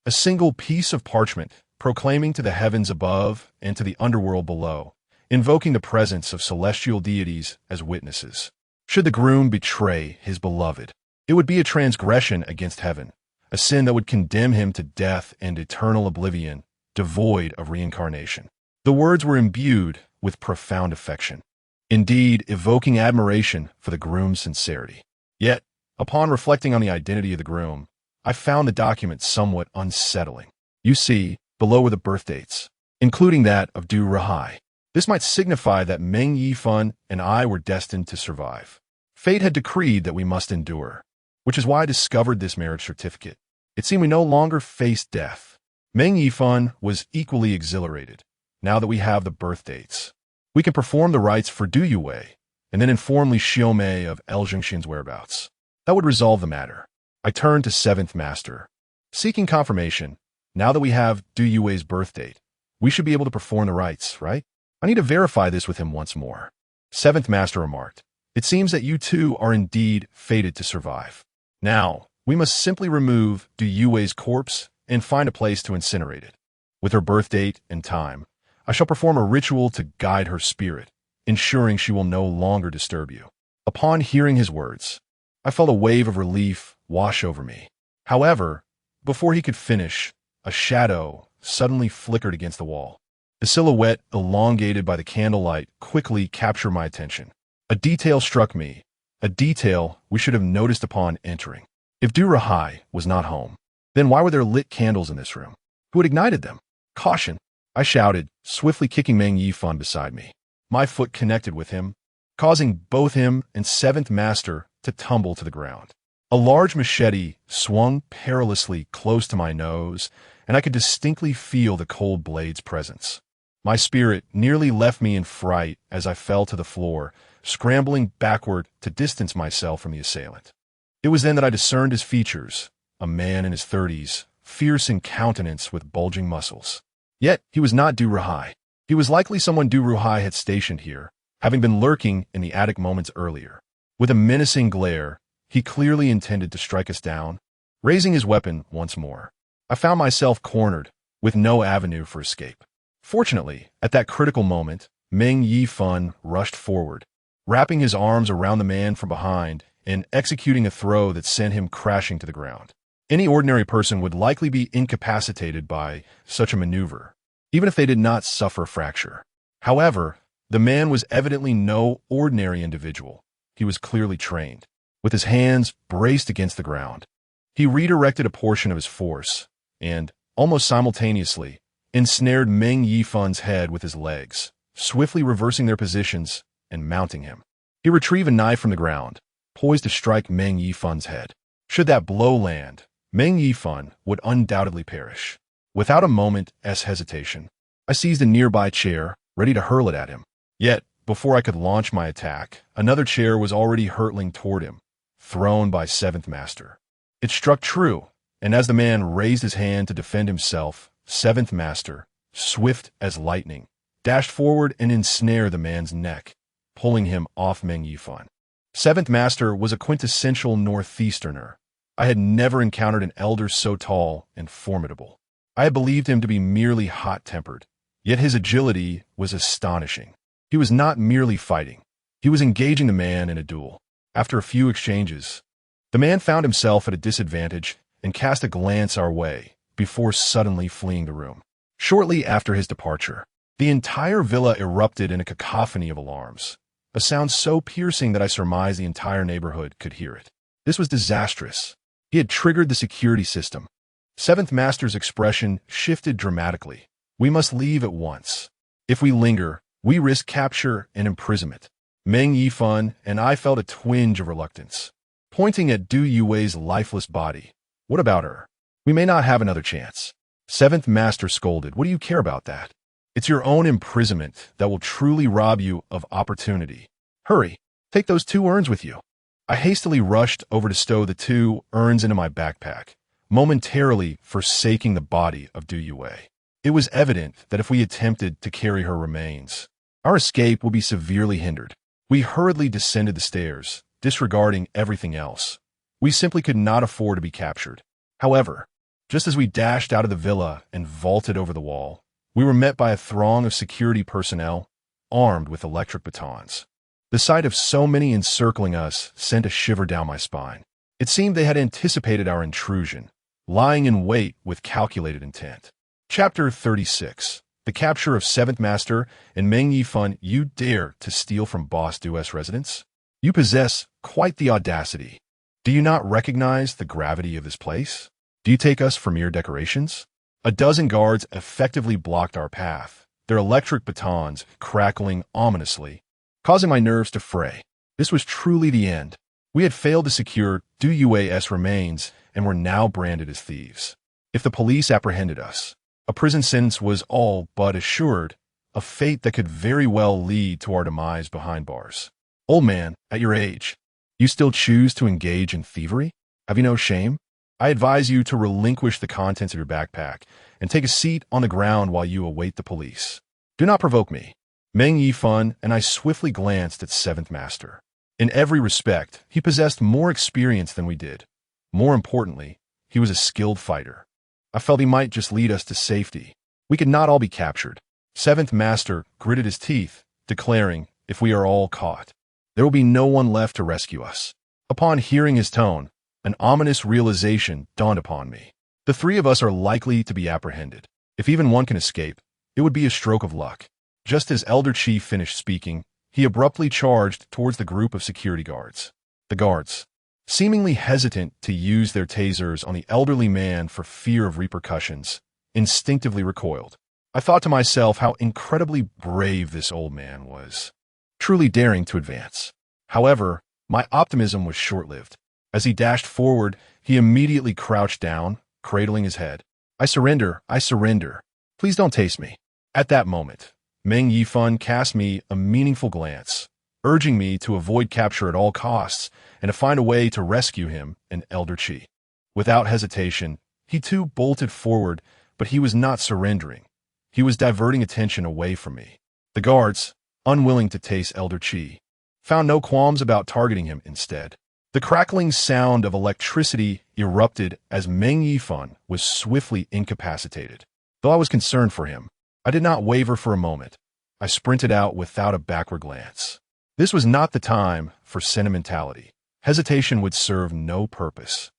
A single piece of parchment proclaiming to the heavens above and to the underworld below, invoking the presence of celestial deities as witnesses. Should the groom betray his beloved, it would be a transgression against heaven, a sin that would condemn him to death and eternal oblivion, devoid of reincarnation. The words were imbued with profound affection, indeed evoking admiration for the groom's sincerity. Yet, upon reflecting on the identity of the groom, I found the document somewhat unsettling. You see, below were the birth dates, including that of Du Ruhai. This might signify that Meng Yifan and I were destined to survive. Fate had decreed that we must endure, which is why I discovered this marriage certificate. It seemed we no longer faced death. Meng Yifan was equally exhilarated. Now that we have the birth dates, we can perform the rites for Du Yue and then inform Li Xiaomei of El Zhengxin's whereabouts. That would resolve the matter. I turned to Seventh Master, seeking confirmation. Now that we have Du Yue's birth date, we should be able to perform the rites, right? I need to verify this with him once more. Seventh Master remarked, it seems that you two are indeed fated to survive. Now, we must simply remove Du Yue's corpse and find a place to incinerate it. With her birth date and time, I shall perform a ritual to guide her spirit, ensuring she will no longer disturb you. Upon hearing his words, I felt a wave of relief wash over me. However, before he could finish, a shadow suddenly flickered against the wall. The silhouette, elongated by the candlelight, quickly captured my attention. A detail struck me, a detail we should have noticed upon entering. If Du Ruhai was not home, then why were there lit candles in this room? Who had ignited them? Caution! I shouted, swiftly kicking Meng Yifan beside me. My foot connected with him, causing both him and Seventh Master to tumble to the ground. A large machete swung perilously close to my nose, and I could distinctly feel the cold blade's presence. My spirit nearly left me in fright as I fell to the floor, scrambling backward to distance myself from the assailant. It was then that I discerned his features, a man in his 30s, fierce in countenance with bulging muscles. Yet he was not Du Ruhai. He was likely someone Du Ruhai had stationed here, having been lurking in the attic moments earlier. With a menacing glare, he clearly intended to strike us down. Raising his weapon once more, I found myself cornered, with no avenue for escape. Fortunately, at that critical moment, Meng Yifan rushed forward, wrapping his arms around the man from behind and executing a throw that sent him crashing to the ground. Any ordinary person would likely be incapacitated by such a maneuver, even if they did not suffer a fracture. However, the man was evidently no ordinary individual. He was clearly trained. With his hands braced against the ground, he redirected a portion of his force and, almost simultaneously, ensnared Meng Yifan's head with his legs, swiftly reversing their positions and mounting him. He retrieved a knife from the ground, poised to strike Meng Yifan's head. Should that blow land, Meng Yifan would undoubtedly perish. Without a moment's hesitation, I seized a nearby chair, ready to hurl it at him. Yet, before I could launch my attack, another chair was already hurtling toward him, thrown by Seventh Master. It struck true, and as the man raised his hand to defend himself, Seventh Master, swift as lightning, dashed forward and ensnared the man's neck, pulling him off Meng Yifan. Seventh Master was a quintessential Northeasterner. I had never encountered an elder so tall and formidable. I had believed him to be merely hot-tempered, yet his agility was astonishing. He was not merely fighting. He was engaging the man in a duel. After a few exchanges, the man found himself at a disadvantage and cast a glance our way before suddenly fleeing the room. Shortly after his departure, the entire villa erupted in a cacophony of alarms, a sound so piercing that I surmised the entire neighborhood could hear it. This was disastrous. He had triggered the security system. Seventh Master's expression shifted dramatically. We must leave at once. If we linger, we risk capture and imprisonment. Meng Yifan and I felt a twinge of reluctance. Pointing at Du Yue's lifeless body. What about her? We may not have another chance. Seventh Master scolded. What do you care about that? It's your own imprisonment that will truly rob you of opportunity. Hurry, take those 2 urns with you. I hastily rushed over to stow the 2 urns into my backpack, momentarily forsaking the body of Du Yue. It was evident that if we attempted to carry her remains, our escape would be severely hindered. We hurriedly descended the stairs, disregarding everything else. We simply could not afford to be captured. However, just as we dashed out of the villa and vaulted over the wall, we were met by a throng of security personnel, armed with electric batons. The sight of so many encircling us sent a shiver down my spine. It seemed they had anticipated our intrusion, lying in wait with calculated intent. Chapter 36. The capture of 7th Master and Meng Yifan. You dare to steal from Boss Du's residence? You possess quite the audacity. Do you not recognize the gravity of this place? Do you take us for mere decorations? A dozen guards effectively blocked our path, their electric batons crackling ominously, causing my nerves to fray. This was truly the end. We had failed to secure Du Yue's remains and were now branded as thieves. If the police apprehended us, a prison sentence was all but assured, a fate that could very well lead to our demise behind bars. Old man, at your age, you still choose to engage in thievery? Have you no shame? I advise you to relinquish the contents of your backpack and take a seat on the ground while you await the police. Do not provoke me. Meng Yifan and I swiftly glanced at 7th Master. In every respect, he possessed more experience than we did. More importantly, he was a skilled fighter. I felt he might just lead us to safety. We could not all be captured. 7th Master gritted his teeth, declaring, if we are all caught, there will be no one left to rescue us. Upon hearing his tone, an ominous realization dawned upon me. The 3 of us are likely to be apprehended. If even one can escape, it would be a stroke of luck. Just as Elder Chi finished speaking, he abruptly charged towards the group of security guards. The guards, seemingly hesitant to use their tasers on the elderly man for fear of repercussions, instinctively recoiled. I thought to myself how incredibly brave this old man was, truly daring to advance. However, my optimism was short-lived. As he dashed forward, he immediately crouched down, cradling his head. I surrender, I surrender. Please don't taste me. At that moment, Meng Yifan cast me a meaningful glance, urging me to avoid capture at all costs and to find a way to rescue him and Elder Chi. Without hesitation, he too bolted forward, but he was not surrendering. He was diverting attention away from me. The guards, unwilling to taste Elder Chi, found no qualms about targeting him instead. The crackling sound of electricity erupted as Meng Yifan was swiftly incapacitated. Though I was concerned for him, I did not waver for a moment. I sprinted out without a backward glance. This was not the time for sentimentality. Hesitation would serve no purpose.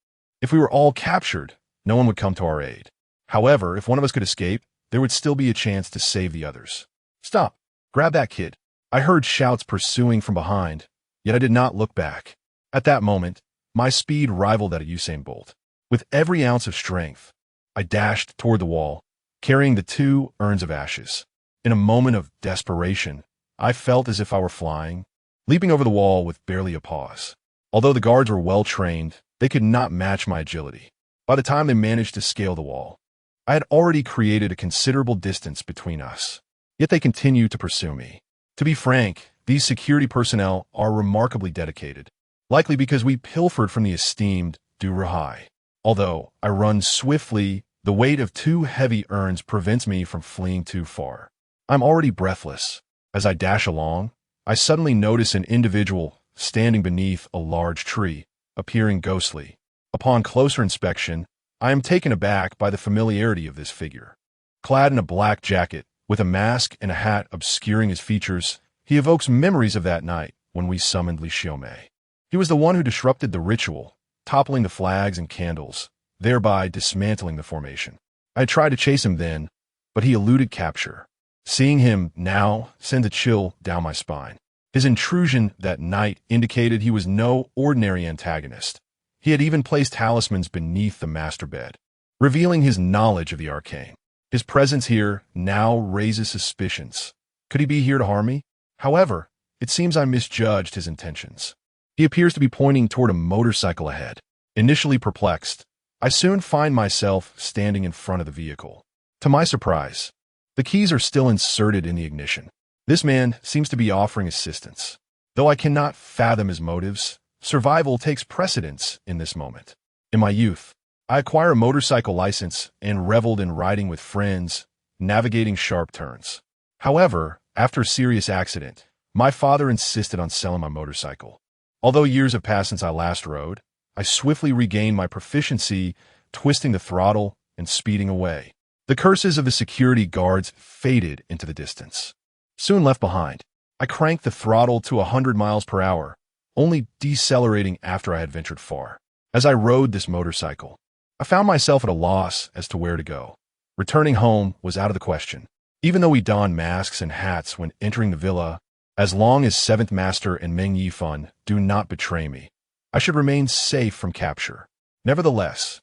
If we were all captured, no one would come to our aid. However, if one of us could escape, there would still be a chance to save the others. Stop! Grab that kid! I heard shouts pursuing from behind, yet I did not look back. At that moment, my speed rivaled that of Usain Bolt. With every ounce of strength, I dashed toward the wall, carrying the 2 urns of ashes. In a moment of desperation, I felt as if I were flying, leaping over the wall with barely a pause. Although the guards were well trained, they could not match my agility. By the time they managed to scale the wall, I had already created a considerable distance between us. Yet they continued to pursue me. To be frank, these security personnel are remarkably dedicated, likely because we pilfered from the esteemed Du Rahai. Although I run swiftly, the weight of 2 heavy urns prevents me from fleeing too far. I'm already breathless. As I dash along, I suddenly notice an individual standing beneath a large tree, appearing ghostly. Upon closer inspection, I am taken aback by the familiarity of this figure. Clad in a black jacket, with a mask and a hat obscuring his features, he evokes memories of that night when we summoned Li Xiaomei. He was the one who disrupted the ritual, toppling the flags and candles, thereby dismantling the formation. I had tried to chase him then, but he eluded capture. Seeing him now sends a chill down my spine. His intrusion that night indicated he was no ordinary antagonist. He had even placed talismans beneath the master bed, revealing his knowledge of the arcane. His presence here now raises suspicions. Could he be here to harm me? However, It seems I misjudged his intentions. He appears to be pointing toward a motorcycle ahead. Initially perplexed, I soon find myself standing in front of the vehicle. To my surprise, the keys are still inserted in the ignition. This man seems to be offering assistance. Though I cannot fathom his motives, survival takes precedence in this moment. In my youth, I acquired a motorcycle license and reveled in riding with friends, navigating sharp turns. However, after a serious accident, my father insisted on selling my motorcycle. Although years have passed since I last rode, I swiftly regained my proficiency, twisting the throttle and speeding away. The curses of the security guards faded into the distance. Soon left behind, I cranked the throttle to 100 miles per hour, only decelerating after I had ventured far. As I rode this motorcycle, I found myself at a loss as to where to go. Returning home was out of the question. Even though we donned masks and hats when entering the villa, as long as Seventh Master and Meng Yifan do not betray me, I should remain safe from capture. Nevertheless,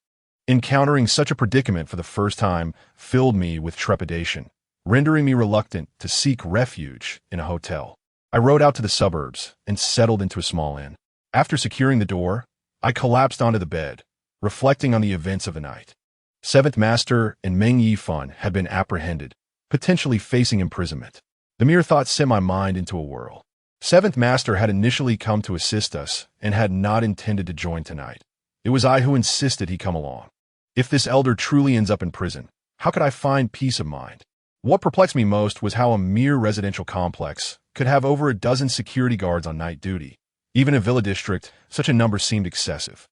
encountering such a predicament for the first time filled me with trepidation, rendering me reluctant to seek refuge in a hotel. I rode out to the suburbs and settled into a small inn. After securing the door, I collapsed onto the bed, reflecting on the events of the night. Seventh Master and Meng Yifan had been apprehended, potentially facing imprisonment. The mere thought sent my mind into a whirl. Seventh Master had initially come to assist us and had not intended to join tonight. It was I who insisted he come along. If this elder truly ends up in prison, how could I find peace of mind? What perplexed me most was how a mere residential complex could have over a dozen security guards on night duty. Even in a villa district, such a number seemed excessive.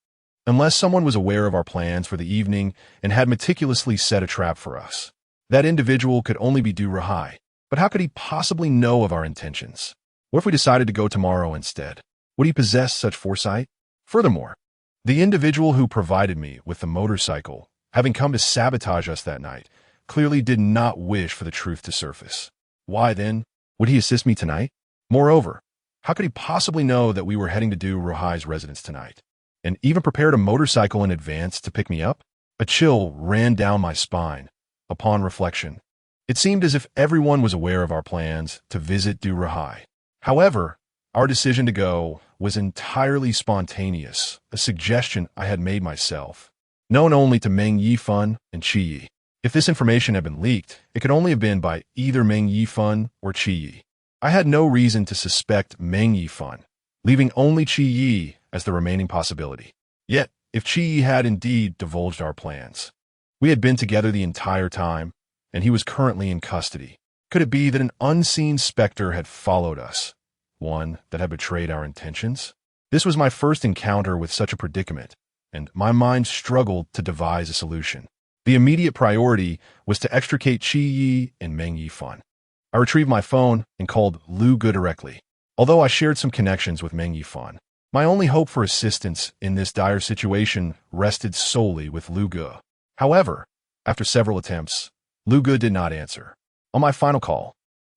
Unless someone was aware of our plans for the evening and had meticulously set a trap for us. That individual could only be Du Rahai. But how could he possibly know of our intentions? What if we decided to go tomorrow instead? Would he possess such foresight? Furthermore, the individual who provided me with the motorcycle, having come to sabotage us that night, clearly did not wish for the truth to surface. Why then would he assist me tonight? Moreover, how could he possibly know that we were heading to Du Rahai's residence tonight, and even prepared a motorcycle in advance to pick me up? A chill ran down my spine. Upon reflection, it seemed as if everyone was aware of our plans to visit Du Rahai. However, our decision to go was entirely spontaneous, a suggestion I had made myself, known only to Meng Yifan and Qi Yi. If this information had been leaked, it could only have been by either Meng Yifan or Qi Yi. I had no reason to suspect Meng Yifan, leaving only Qi Yi as the remaining possibility. Yet, if Qi Yi had indeed divulged our plans, we had been together the entire time, and he was currently in custody. Could it be that an unseen specter had followed us, one that had betrayed our intentions? This was my first encounter with such a predicament, and my mind struggled to devise a solution. The immediate priority was to extricate Qi Yi and Meng Yifan. I retrieved my phone and called Lu Ge directly. Although I shared some connections with Meng Yifan, my only hope for assistance in this dire situation rested solely with Lu Ge. However, after several attempts, Lu Ge did not answer. On my final call,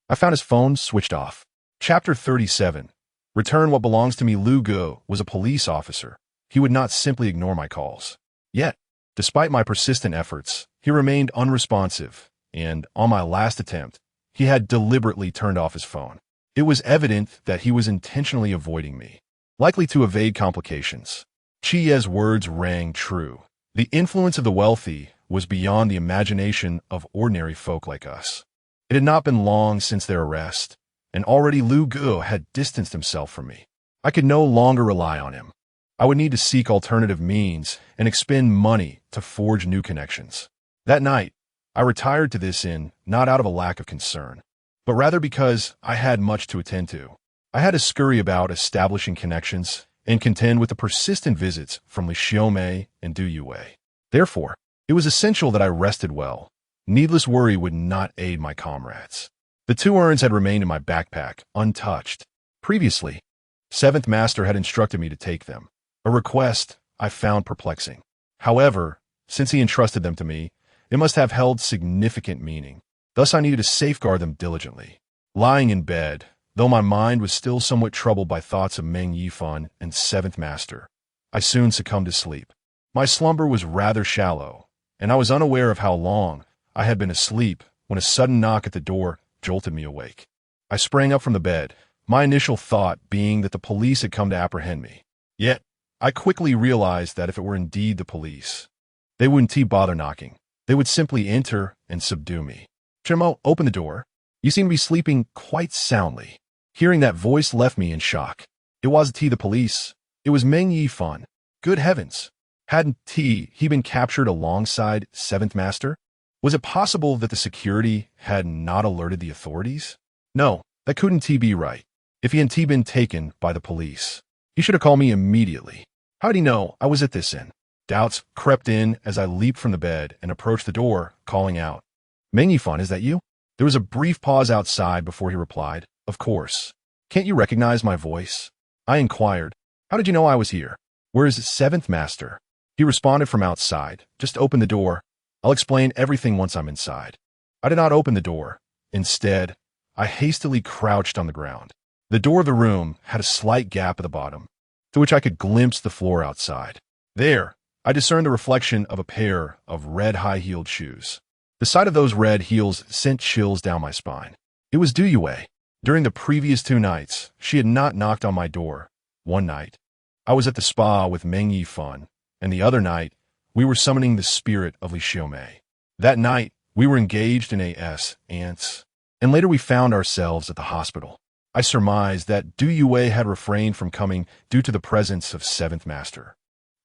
I found his phone switched off. Chapter 37. Return what belongs to me. Lu Ge was a police officer. He would not simply ignore my calls. Yet, despite my persistent efforts, he remained unresponsive, and on my last attempt, he had deliberately turned off his phone. It was evident that he was intentionally avoiding me, likely to evade complications. Qi Ye's words rang true. The influence of the wealthy was beyond the imagination of ordinary folk like us. It had not been long since their arrest, and already Lu Ge had distanced himself from me. I could no longer rely on him. I would need to seek alternative means and expend money to forge new connections. That night, I retired to this inn not out of a lack of concern, but rather because I had much to attend to. I had to scurry about establishing connections and contend with the persistent visits from Li Xiaomei and Du Yue. Therefore, it was essential that I rested well. Needless worry would not aid my comrades. The 2 urns had remained in my backpack, untouched. Previously, Seventh Master had instructed me to take them, a request I found perplexing. However, since he entrusted them to me, it must have held significant meaning. Thus I needed to safeguard them diligently. Lying in bed, though my mind was still somewhat troubled by thoughts of Meng Yifan and Seventh Master, I soon succumbed to sleep. My slumber was rather shallow, and I was unaware of how long I had been asleep when a sudden knock at the door jolted me awake. I sprang up from the bed, my initial thought being that the police had come to apprehend me. Yet, I quickly realized that if it were indeed the police, they wouldn't bother knocking. They would simply enter and subdue me. Chimo, open the door. You seem to be sleeping quite soundly. Hearing that voice left me in shock. It wasn't the police. It was Meng Yifan. Good heavens. Hadn't he been captured alongside Seventh Master? Was it possible that the security had not alerted the authorities? No, that couldn't be right. If he hadn't been taken by the police, he should have called me immediately. How'd he know I was at this inn? Doubts crept in as I leaped from the bed and approached the door, calling out, Meng Yifan, is that you? There was a brief pause outside before he replied, Of course. Can't you recognize my voice? I inquired, How did you know I was here? Where is Seventh Master? He responded from outside, Just open the door. I'll explain everything once I'm inside. I did not open the door. Instead, I hastily crouched on the ground. The door of the room had a slight gap at the bottom, through which I could glimpse the floor outside. There, I discerned the reflection of a pair of red high-heeled shoes. The sight of those red heels sent chills down my spine. It was Du Yue. During the previous 2 nights, she had not knocked on my door. One night, I was at the spa with Meng Yifan, and the other night, we were summoning the spirit of Li Xiaomei. That night, we were engaged in ants, and later we found ourselves at the hospital. I surmised that Du Yue had refrained from coming due to the presence of Seventh Master.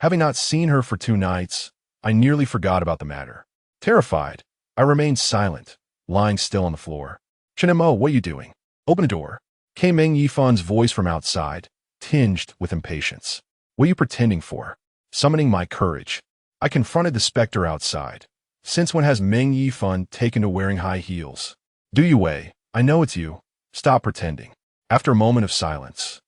Having not seen her for 2 nights, I nearly forgot about the matter. Terrified, I remained silent, lying still on the floor. Chenemo, what are you doing? Open the door. Came Meng Yifan's voice from outside, tinged with impatience. What are you pretending for? Summoning my courage, I confronted the specter outside. Since when has Meng Yifan taken to wearing high heels? Du Yue, I know it's you. Stop pretending. After a moment of silence,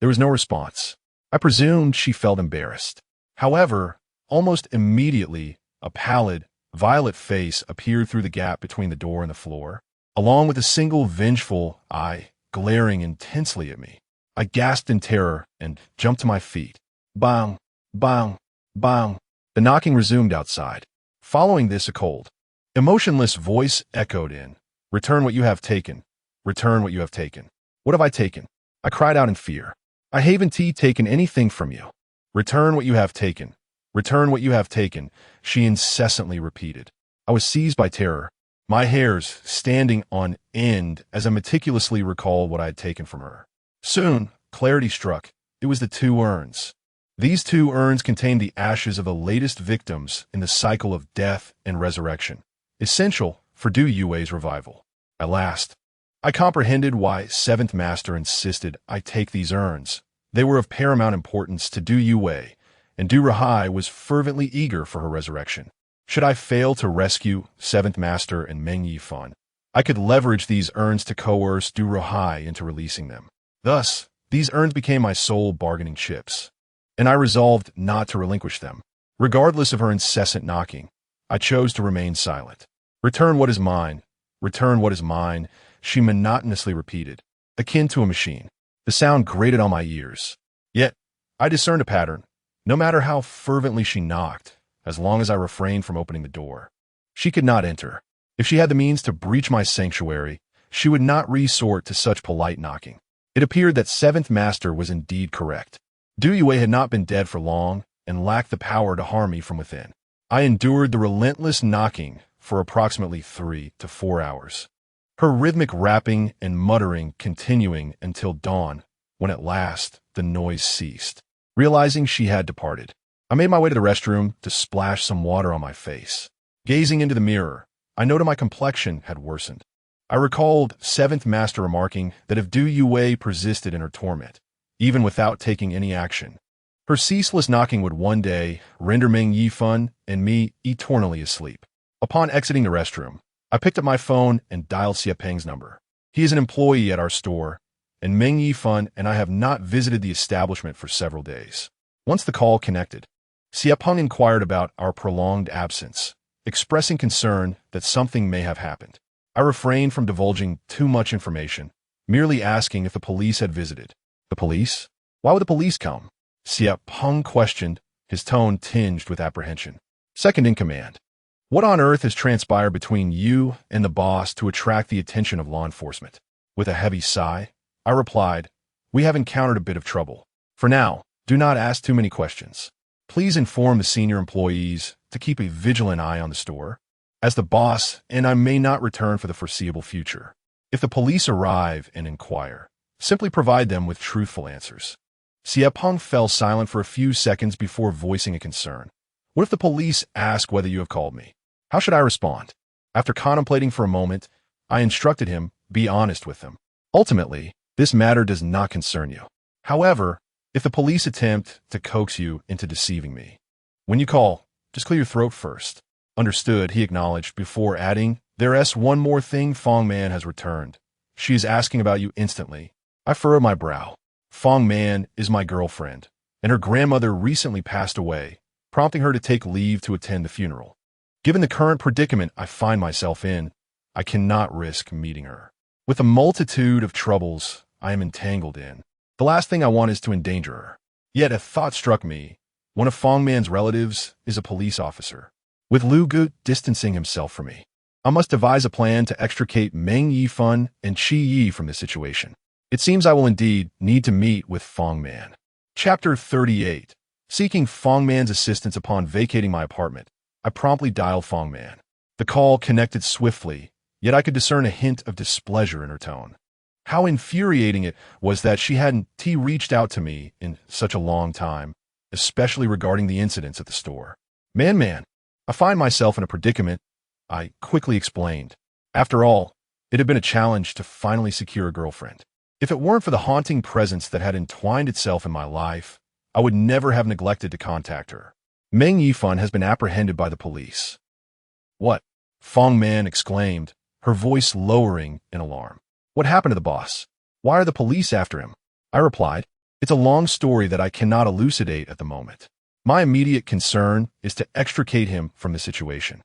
there was no response. I presumed she felt embarrassed. However, almost immediately, a pallid, violet face appeared through the gap between the door and the floor, along with a single vengeful eye glaring intensely at me. I gasped in terror and jumped to my feet. Bang, bang, bang. The knocking resumed outside. Following this, a cold, emotionless voice echoed in. Return what you have taken. Return what you have taken. What have I taken? I cried out in fear. I haven't taken anything from you. Return what you have taken. Return what you have taken, she incessantly repeated. I was seized by terror, my hairs standing on end as I meticulously recalled what I had taken from her. Soon, clarity struck. It was the 2 urns. These 2 urns contained the ashes of the latest victims in the cycle of death and resurrection, essential for Du Yue's revival. At last, I comprehended why Seventh Master insisted I take these urns. They were of paramount importance to Du Yue, and Du Rahai was fervently eager for her resurrection. Should I fail to rescue Seventh Master and Meng Yifan, I could leverage these urns to coerce Du Rahai into releasing them. Thus, these urns became my sole bargaining chips, and I resolved not to relinquish them. Regardless of her incessant knocking, I chose to remain silent. Return what is mine. Return what is mine, she monotonously repeated, akin to a machine. The sound grated on my ears. Yet, I discerned a pattern. No matter how fervently she knocked, as long as I refrained from opening the door, she could not enter. If she had the means to breach my sanctuary, she would not resort to such polite knocking. It appeared that Seventh Master was indeed correct. Du Yue had not been dead for long and lacked the power to harm me from within. I endured the relentless knocking for approximately 3 to 4 hours, her rhythmic rapping and muttering continuing until dawn, when at last the noise ceased. Realizing she had departed, I made my way to the restroom to splash some water on my face. Gazing into the mirror, I noted my complexion had worsened. I recalled Seventh Master remarking that if Du Yue persisted in her torment, even without taking any action, her ceaseless knocking would one day render Meng Yifan and me eternally asleep. Upon exiting the restroom, I picked up my phone and dialed Xie Peng's number. He is an employee at our store, and Meng Yifan and I have not visited the establishment for several days. Once the call connected, Xie Peng inquired about our prolonged absence, expressing concern that something may have happened. I refrained from divulging too much information, merely asking if the police had visited. The police? Why would the police come? Xie Peng questioned, his tone tinged with apprehension. Second in command. What on earth has transpired between you and the boss to attract the attention of law enforcement? With a heavy sigh, I replied, "We have encountered a bit of trouble. For now, do not ask too many questions. Please inform the senior employees to keep a vigilant eye on the store. As the boss, and I may not return for the foreseeable future. If the police arrive and inquire, simply provide them with truthful answers." Siapeng fell silent for a few seconds before voicing a concern. "What if the police ask whether you have called me? How should I respond?" After contemplating for a moment, I instructed him, "Be honest with them. Ultimately, this matter does not concern you. However, if the police attempt to coax you into deceiving me, when you call, just clear your throat first." "Understood," he acknowledged before adding, "There's one more thing. Fong Man has returned. She is asking about you instantly." I furrowed my brow. Fong Man is my girlfriend, and her grandmother recently passed away, prompting her to take leave to attend the funeral. Given the current predicament I find myself in, I cannot risk meeting her. With a multitude of troubles I am entangled in, the last thing I want is to endanger her. Yet a thought struck me. One of Fong Man's relatives is a police officer. With Lu Gu distancing himself from me, I must devise a plan to extricate Meng Yifan and Qi Yi from this situation. It seems I will indeed need to meet with Fong Man. Chapter 38. Seeking Fong Man's assistance upon vacating my apartment, I promptly dialed Fong Man. The call connected swiftly, yet I could discern a hint of displeasure in her tone. How infuriating it was that she hadn't reached out to me in such a long time, especially regarding the incidents at the store. Man, I find myself in a predicament," I quickly explained. After all, it had been a challenge to finally secure a girlfriend. If it weren't for the haunting presence that had entwined itself in my life, I would never have neglected to contact her. "Meng Yifan has been apprehended by the police." "What?" Fong Man exclaimed, her voice lowering in alarm. "What happened to the boss? Why are the police after him?" I replied, "It's a long story that I cannot elucidate at the moment. My immediate concern is to extricate him from the situation.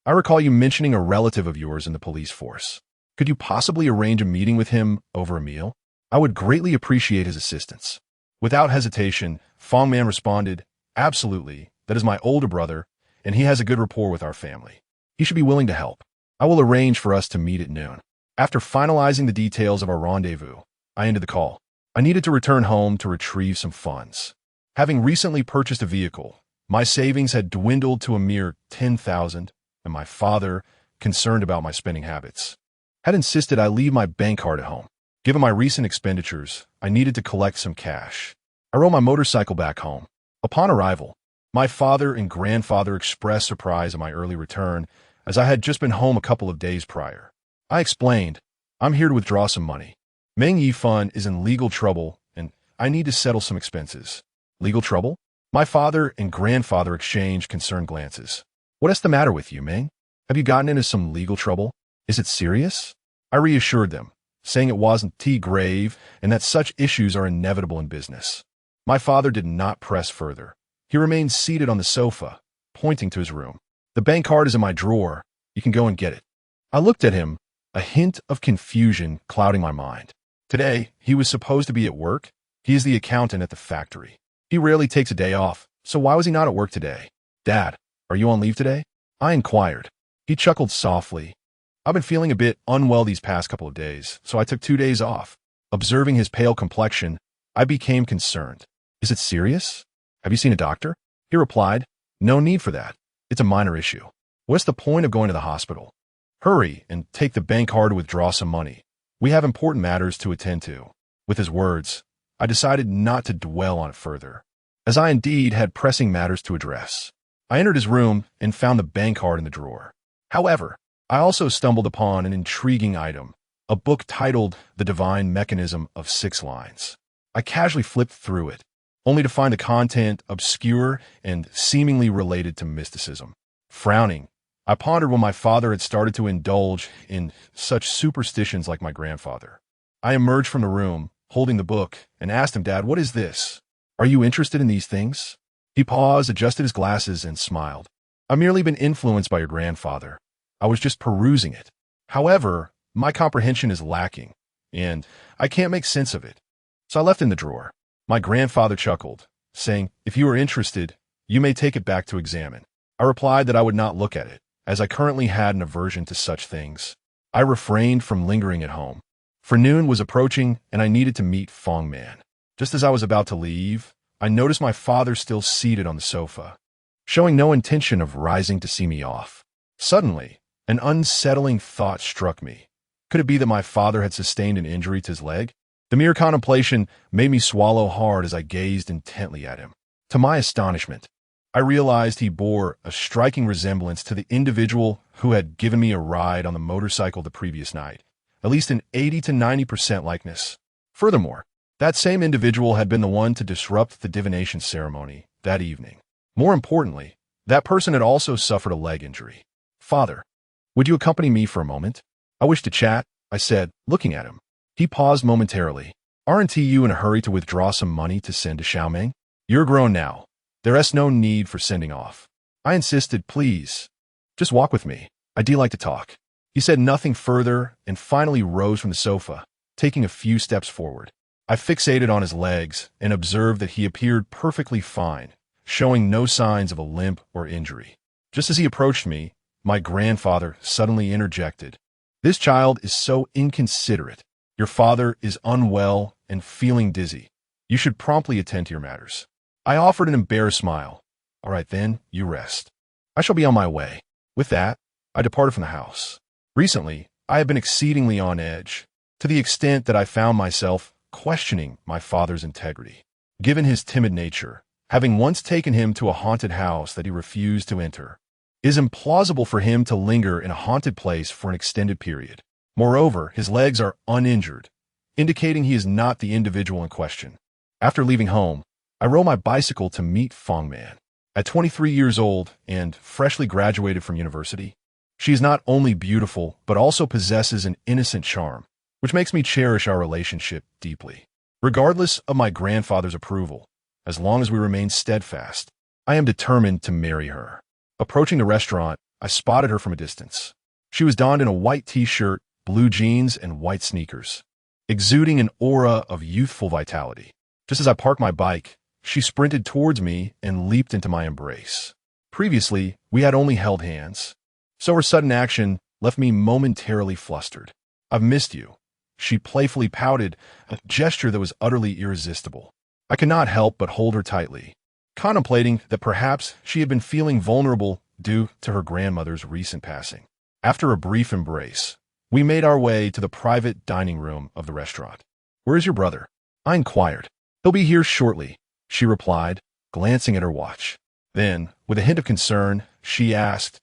I recall you mentioning a relative of yours in the police force. Could you possibly arrange a meeting with him over a meal? I would greatly appreciate his assistance." Without hesitation, Fong Man responded, "Absolutely, that is my older brother, and he has a good rapport with our family. He should be willing to help. I will arrange for us to meet at noon." After finalizing the details of our rendezvous, I ended the call. I needed to return home to retrieve some funds. Having recently purchased a vehicle, my savings had dwindled to a mere 10,000, and my father, concerned about my spending habits, had insisted I leave my bank card at home. Given my recent expenditures, I needed to collect some cash. I rode my motorcycle back home. Upon arrival, my father and grandfather expressed surprise at my early return, as I had just been home a couple of days prior. I explained, "I'm here to withdraw some money. Meng Yifan is in legal trouble, and I need to settle some expenses." "Legal trouble?" My father and grandfather exchanged concerned glances. "What is the matter with you, Meng? Have you gotten into some legal trouble? Is it serious?" I reassured them, saying it wasn't too grave and that such issues are inevitable in business. My father did not press further. He remained seated on the sofa, pointing to his room. "The bank card is in my drawer. You can go and get it." I looked at him, a hint of confusion clouding my mind. Today, he was supposed to be at work. He is the accountant at the factory. He rarely takes a day off, so why was he not at work today? "Dad, are you on leave today?" I inquired. He chuckled softly. "I've been feeling a bit unwell these past couple of days, so I took 2 days off." Observing his pale complexion, I became concerned. "Is it serious? Have you seen a doctor?" He replied, "No need for that. It's a minor issue. What's the point of going to the hospital? Hurry and take the bank card to withdraw some money. We have important matters to attend to." With his words, I decided not to dwell on it further, as I indeed had pressing matters to address. I entered his room and found the bank card in the drawer. However, I also stumbled upon an intriguing item, a book titled The Divine Mechanism of 6 Lines. I casually flipped through it, only to find the content obscure and seemingly related to mysticism. Frowning, I pondered when my father had started to indulge in such superstitions like my grandfather. I emerged from the room, holding the book, and asked him, "Dad, what is this? Are you interested in these things?" He paused, adjusted his glasses, and smiled. "I've merely been influenced by your grandfather. I was just perusing it. However, my comprehension is lacking, and I can't make sense of it." So I left it in the drawer. My grandfather chuckled, saying, "If you are interested, you may take it back to examine." I replied that I would not look at it, as I currently had an aversion to such things. I refrained from lingering at home. For noon was approaching, and I needed to meet Fong Man. Just as I was about to leave, I noticed my father still seated on the sofa, showing no intention of rising to see me off. Suddenly, an unsettling thought struck me. Could it be that my father had sustained an injury to his leg? The mere contemplation made me swallow hard as I gazed intently at him. To my astonishment, I realized he bore a striking resemblance to the individual who had given me a ride on the motorcycle the previous night, at least an 80 to 90% likeness. Furthermore, that same individual had been the one to disrupt the divination ceremony that evening. More importantly, that person had also suffered a leg injury. "Father, would you accompany me for a moment? I wish to chat," I said, looking at him. He paused momentarily. "Aren't you in a hurry to withdraw some money to send to Xiaoming? You're grown now. There's no need for sending off." I insisted, "Please, just walk with me. I do like to talk." He said nothing further and finally rose from the sofa, taking a few steps forward. I fixated on his legs and observed that he appeared perfectly fine, showing no signs of a limp or injury. Just as he approached me, my grandfather suddenly interjected, "This child is so inconsiderate. Your father is unwell and feeling dizzy. You should promptly attend to your matters." I offered an embarrassed smile. "All right then, you rest. I shall be on my way." With that, I departed from the house. Recently, I have been exceedingly on edge, to the extent that I found myself questioning my father's integrity. Given his timid nature, having once taken him to a haunted house that he refused to enter, it is implausible for him to linger in a haunted place for an extended period. Moreover, his legs are uninjured, indicating he is not the individual in question. After leaving home, I rode my bicycle to meet Fong Man. At 23 years old and freshly graduated from university, she is not only beautiful, but also possesses an innocent charm, which makes me cherish our relationship deeply. Regardless of my grandfather's approval, as long as we remain steadfast, I am determined to marry her. Approaching the restaurant, I spotted her from a distance. She was donned in a white t-shirt, blue jeans, and white sneakers, exuding an aura of youthful vitality. Just as I parked my bike, she sprinted towards me and leaped into my embrace. Previously, we had only held hands, so her sudden action left me momentarily flustered. "I've missed you," she playfully pouted, a gesture that was utterly irresistible. I could not help but hold her tightly, contemplating that perhaps she had been feeling vulnerable due to her grandmother's recent passing. After a brief embrace, we made our way to the private dining room of the restaurant. "Where is your brother?" I inquired. "He'll be here shortly," she replied, glancing at her watch. Then, with a hint of concern, she asked,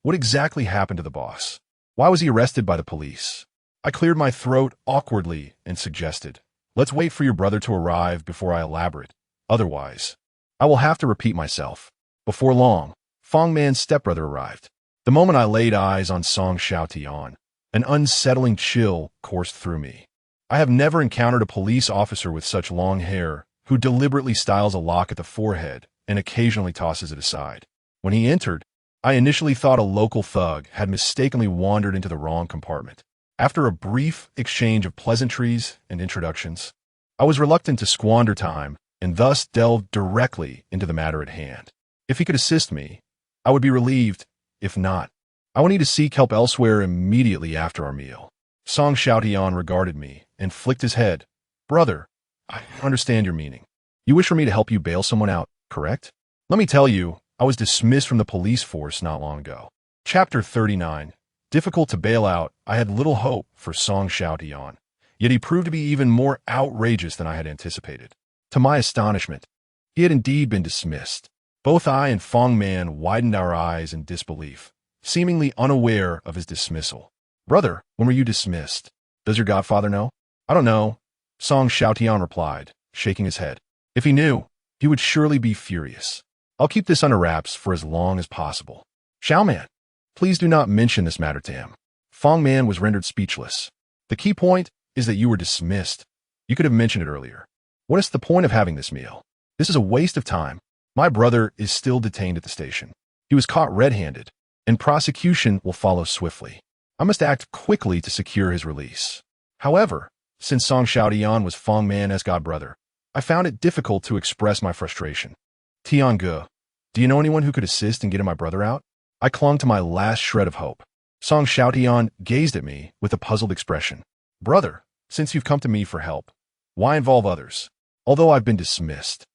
"What exactly happened to the boss? Why was he arrested by the police?" I cleared my throat awkwardly and suggested, "Let's wait for your brother to arrive before I elaborate. Otherwise, I will have to repeat myself." Before long, Fong Man's stepbrother arrived. The moment I laid eyes on Song Xiaotian, an unsettling chill coursed through me. I have never encountered a police officer with such long hair who deliberately styles a lock at the forehead and occasionally tosses it aside. When he entered, I initially thought a local thug had mistakenly wandered into the wrong compartment. After a brief exchange of pleasantries and introductions, I was reluctant to squander time and thus delved directly into the matter at hand. If he could assist me, I would be relieved. If not, I would need to seek help elsewhere immediately after our meal. Song Xiaotian regarded me and flicked his head. "Brother, I understand your meaning. You wish for me to help you bail someone out, correct? Let me tell you, I was dismissed from the police force not long ago." Chapter 39. Difficult to bail out, I had little hope for Song Xiaotian, yet he proved to be even more outrageous than I had anticipated. To my astonishment, he had indeed been dismissed. Both I and Fong Man widened our eyes in disbelief, seemingly unaware of his dismissal. "Brother, when were you dismissed? Does your godfather know?" "I don't know," Song Xiaotian replied, shaking his head. "If he knew, he would surely be furious. I'll keep this under wraps for as long as possible. Xiaoman, please do not mention this matter to him." Fong Man was rendered speechless. "The key point is that you were dismissed. You could have mentioned it earlier. What is the point of having this meal? This is a waste of time. My brother is still detained at the station. He was caught red-handed, and prosecution will follow swiftly. I must act quickly to secure his release." However, since Song Xiaotian was Fong Man's godbrother, I found it difficult to express my frustration. "Tiange, do you know anyone who could assist in getting my brother out?" I clung to my last shred of hope. Song Xiaotian gazed at me with a puzzled expression. "Brother, Since you've come to me for help, why involve others? Although I've been dismissed,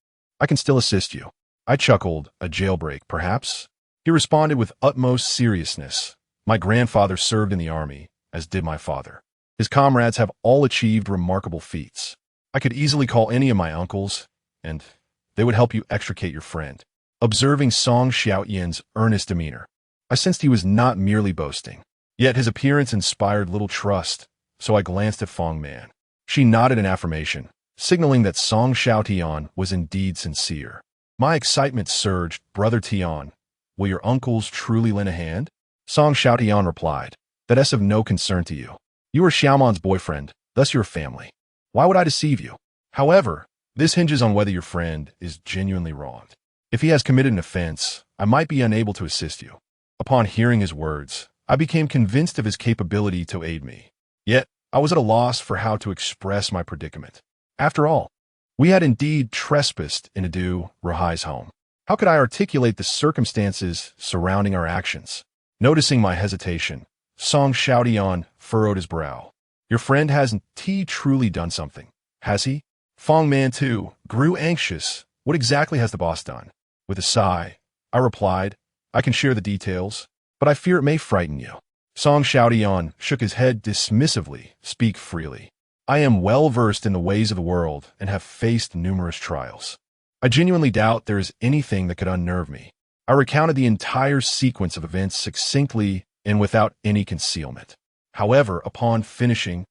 I can still assist you. I chuckled, a jailbreak, perhaps? He responded with utmost seriousness. My grandfather served in the army, as did my father. His comrades have all achieved remarkable feats. I could easily call any of my uncles, and they would help you extricate your friend. Observing Song Xiaoyan's earnest demeanor, I sensed he was not merely boasting. Yet his appearance inspired little trust, so I glanced at Fong Man. She nodded in affirmation, signaling that Song Xiaotian was indeed sincere. My excitement surged. Brother Tian, will your uncles truly lend a hand? Song Xiaotian replied, that is of no concern to you. You are Xiaoman's boyfriend, thus your family. Why would I deceive you? However, this hinges on whether your friend is genuinely wronged. If he has committed an offense, I might be unable to assist you. Upon hearing his words, I became convinced of his capability to aid me. Yet, I was at a loss for how to express my predicament. After all, we had indeed trespassed into Rahai's home. How could I articulate the circumstances surrounding our actions? Noticing my hesitation, Song Xiaotian furrowed his brow. Your friend hasn't truly done something, has he? Fong Man, too, grew anxious. What exactly has the boss done? With a sigh, I replied, I can share the details, but I fear it may frighten you. Song Xiaotian shook his head dismissively. Speak freely. I am well versed in the ways of the world and have faced numerous trials. I genuinely doubt there is anything that could unnerve me. I recounted the entire sequence of events succinctly and without any concealment. However, upon finishing,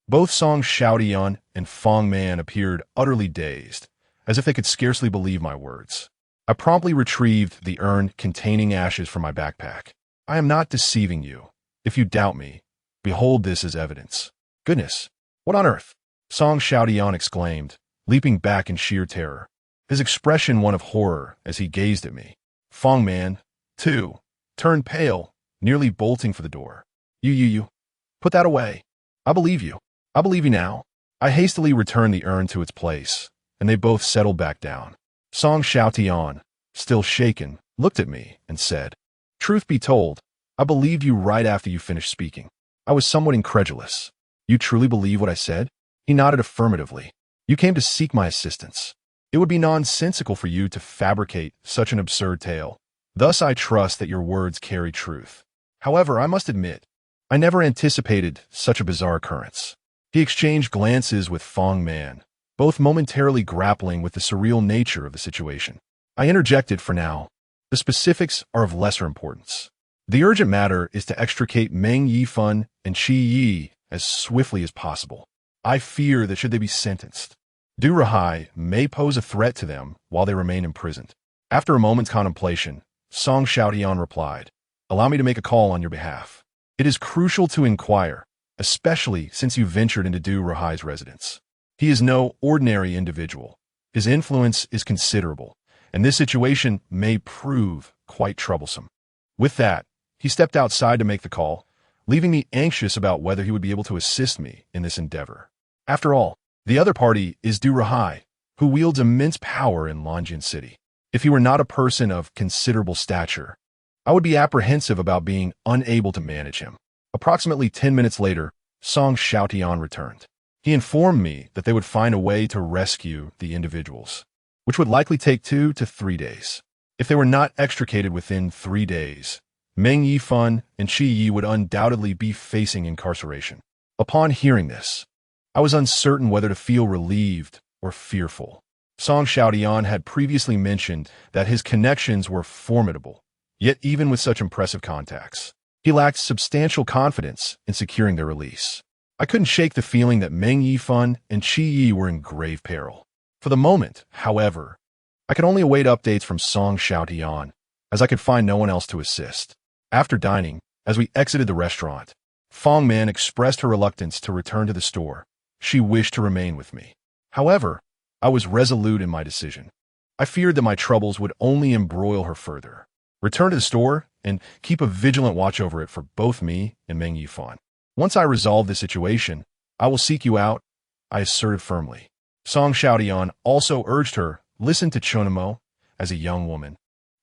both Song Xiaotian and Fong Man appeared utterly dazed, as if they could scarcely believe my words. I promptly retrieved the urn containing ashes from my backpack. I am not deceiving you. If you doubt me, behold this as evidence. Goodness, what on earth? Song Xiaotian exclaimed, leaping back in sheer terror, his expression one of horror as he gazed at me. Fong Man, too, turned pale, nearly bolting for the door. You, put that away. I believe you. I believe you now. I hastily returned the urn to its place, and they both settled back down. Song Xiaotian, still shaken, looked at me and said, Truth be told, I believed you right after you finished speaking. I was somewhat incredulous. You truly believe what I said? He nodded affirmatively. You came to seek my assistance. It would be nonsensical for you to fabricate such an absurd tale. Thus I trust that your words carry truth. However, I must admit, I never anticipated such a bizarre occurrence. He exchanged glances with Fong Man, both momentarily grappling with the surreal nature of the situation. I interjected for now. The specifics are of lesser importance. The urgent matter is to extricate Meng Yifan and Qi Yi as swiftly as possible. I fear that should they be sentenced, Du Rahai may pose a threat to them while they remain imprisoned. After a moment's contemplation, Song Xiaotian replied, Allow me to make a call on your behalf. It is crucial to inquire, especially since you ventured into Du Rahai's residence. He is no ordinary individual. His influence is considerable, and this situation may prove quite troublesome. With that, he stepped outside to make the call, leaving me anxious about whether he would be able to assist me in this endeavor. After all, the other party is Du Rahai, who wields immense power in Longjin City. If he were not a person of considerable stature, I would be apprehensive about being unable to manage him. Approximately 10 minutes later, Song Xiaotian returned. He informed me that they would find a way to rescue the individuals, which would likely take 2 to 3 days. If they were not extricated within 3 days, Meng Yifan and Qi Yi would undoubtedly be facing incarceration. Upon hearing this, I was uncertain whether to feel relieved or fearful. Song Xiaotian had previously mentioned that his connections were formidable, yet even with such impressive contacts, he lacked substantial confidence in securing their release. I couldn't shake the feeling that Meng Yifan and Qi Yi were in grave peril. For the moment, however, I could only await updates from Song Xiaotian, as I could find no one else to assist. After dining, as we exited the restaurant, Fong Man expressed her reluctance to return to the store. She wished to remain with me. However, I was resolute in my decision. I feared that my troubles would only embroil her further. Return to the store and keep a vigilant watch over it for both me and Meng Yifan. Once I resolve this situation, I will seek you out, I asserted firmly. Song Xiaotian also urged her, listen to Chunamo, as a young woman.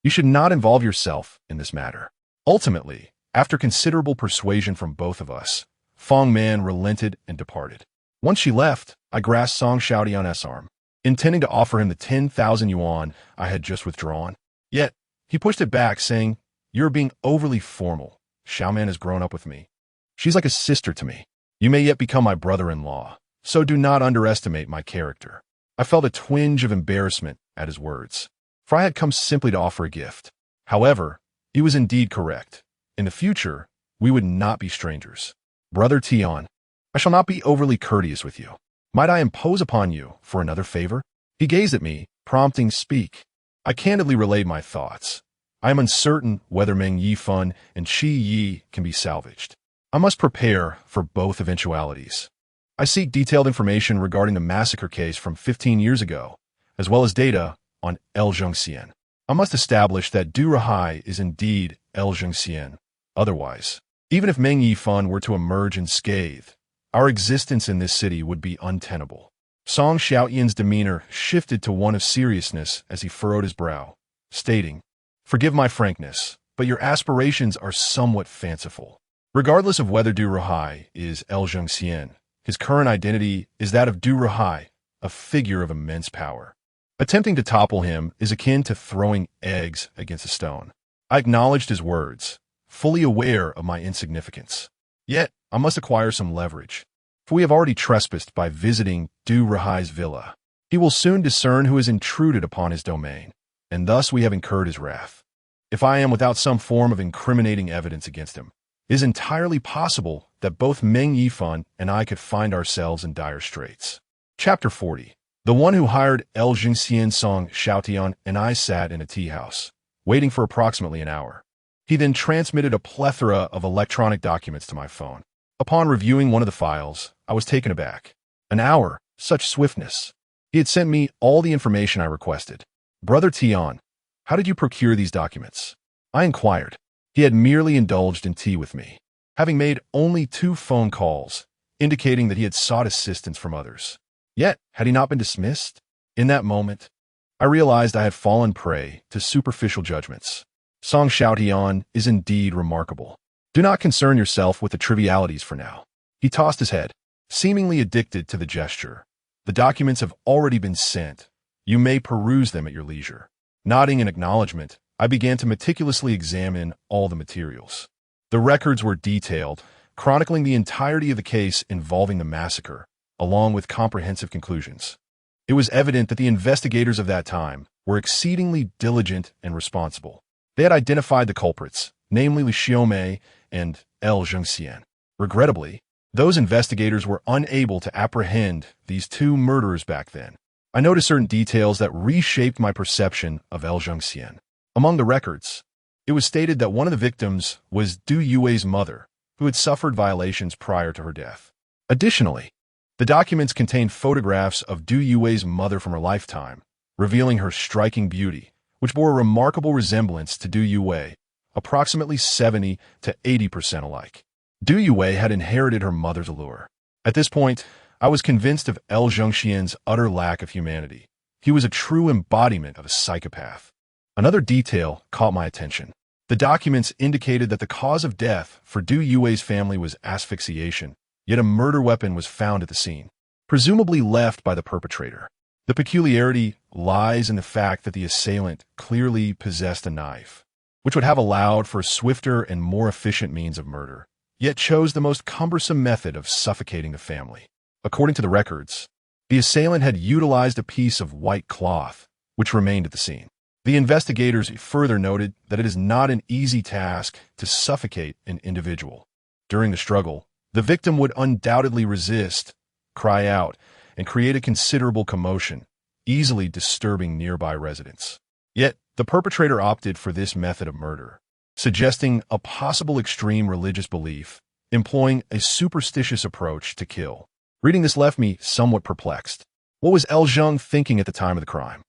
You should not involve yourself in this matter. Ultimately, after considerable persuasion from both of us, Fong Man relented and departed. Once she left, I grasped Song Xiaotian's arm, intending to offer him the 10,000 yuan I had just withdrawn. Yet, he pushed it back, saying, "You're being overly formal. Xiaoman has grown up with me. She's like a sister to me. You may yet become my brother-in-law, so do not underestimate my character." I felt a twinge of embarrassment at his words, for I had come simply to offer a gift. However, he was indeed correct. In the future, we would not be strangers. "Brother Tian, I shall not be overly courteous with you. Might I impose upon you for another favor?" He gazed at me, prompting speak. I candidly relayed my thoughts. I am uncertain whether Meng Yifan and Qi Yi can be salvaged. I must prepare for both eventualities. I seek detailed information regarding the massacre case from 15 years ago, as well as data on El Zhengxian. I must establish that Du Rahai is indeed El Zhengxian. Otherwise, even if Meng Yifan were to emerge unscathed, our existence in this city would be untenable. Song Xiaotian's demeanor shifted to one of seriousness as he furrowed his brow, stating, "Forgive my frankness, but your aspirations are somewhat fanciful. Regardless of whether Du Rahai is El Zhengxian, his current identity is that of Du Rahai, a figure of immense power. Attempting to topple him is akin to throwing eggs against a stone." I acknowledged his words, fully aware of my insignificance. Yet, I must acquire some leverage, for we have already trespassed by visiting Du Rahai's villa. He will soon discern who has intruded upon his domain, and thus we have incurred his wrath. If I am without some form of incriminating evidence against him, it is entirely possible that both Meng Yifan and I could find ourselves in dire straits. Chapter 40. The one who hired El Zhengxian Song Xiaotian and I sat in a tea house, waiting for approximately an hour. He then transmitted a plethora of electronic documents to my phone. Upon reviewing one of the files, I was taken aback. An hour, such swiftness. He had sent me all the information I requested. "Brother Tian, how did you procure these documents?" I inquired. He had merely indulged in tea with me, having made only 2 phone calls, indicating that he had sought assistance from others. Yet, had he not been dismissed? In that moment, I realized I had fallen prey to superficial judgments. Song Xiaotian is indeed remarkable. Do not concern yourself with the trivialities for now. He tossed his head, seemingly addicted to the gesture. "The documents have already been sent. You may peruse them at your leisure." Nodding in acknowledgement, I began to meticulously examine all the materials. The records were detailed, chronicling the entirety of the case involving the massacre, along with comprehensive conclusions. It was evident that the investigators of that time were exceedingly diligent and responsible. They had identified the culprits, namely Li Xiaomei and El Zhengxian. Regrettably, those investigators were unable to apprehend these 2 murderers back then. I noticed certain details that reshaped my perception of El Zhengxian. Among the records, it was stated that one of the victims was Du Yue's mother, who had suffered violations prior to her death. Additionally, the documents contained photographs of Du Yue's mother from her lifetime, revealing her striking beauty, which bore a remarkable resemblance to Du Yue, approximately 70 to 80% alike. Du Yue had inherited her mother's allure. At this point, I was convinced of El Zhengxian's utter lack of humanity. He was a true embodiment of a psychopath. Another detail caught my attention. The documents indicated that the cause of death for Du Yue's family was asphyxiation, yet a murder weapon was found at the scene, presumably left by the perpetrator. The peculiarity lies in the fact that the assailant clearly possessed a knife, which would have allowed for a swifter and more efficient means of murder, yet chose the most cumbersome method of suffocating the family. According to the records, the assailant had utilized a piece of white cloth, which remained at the scene. The investigators further noted that it is not an easy task to suffocate an individual. During the struggle, the victim would undoubtedly resist, cry out, and create a considerable commotion, easily disturbing nearby residents. Yet, the perpetrator opted for this method of murder, suggesting a possible extreme religious belief, employing a superstitious approach to kill. Reading this left me somewhat perplexed. What was El Zheng thinking at the time of the crime?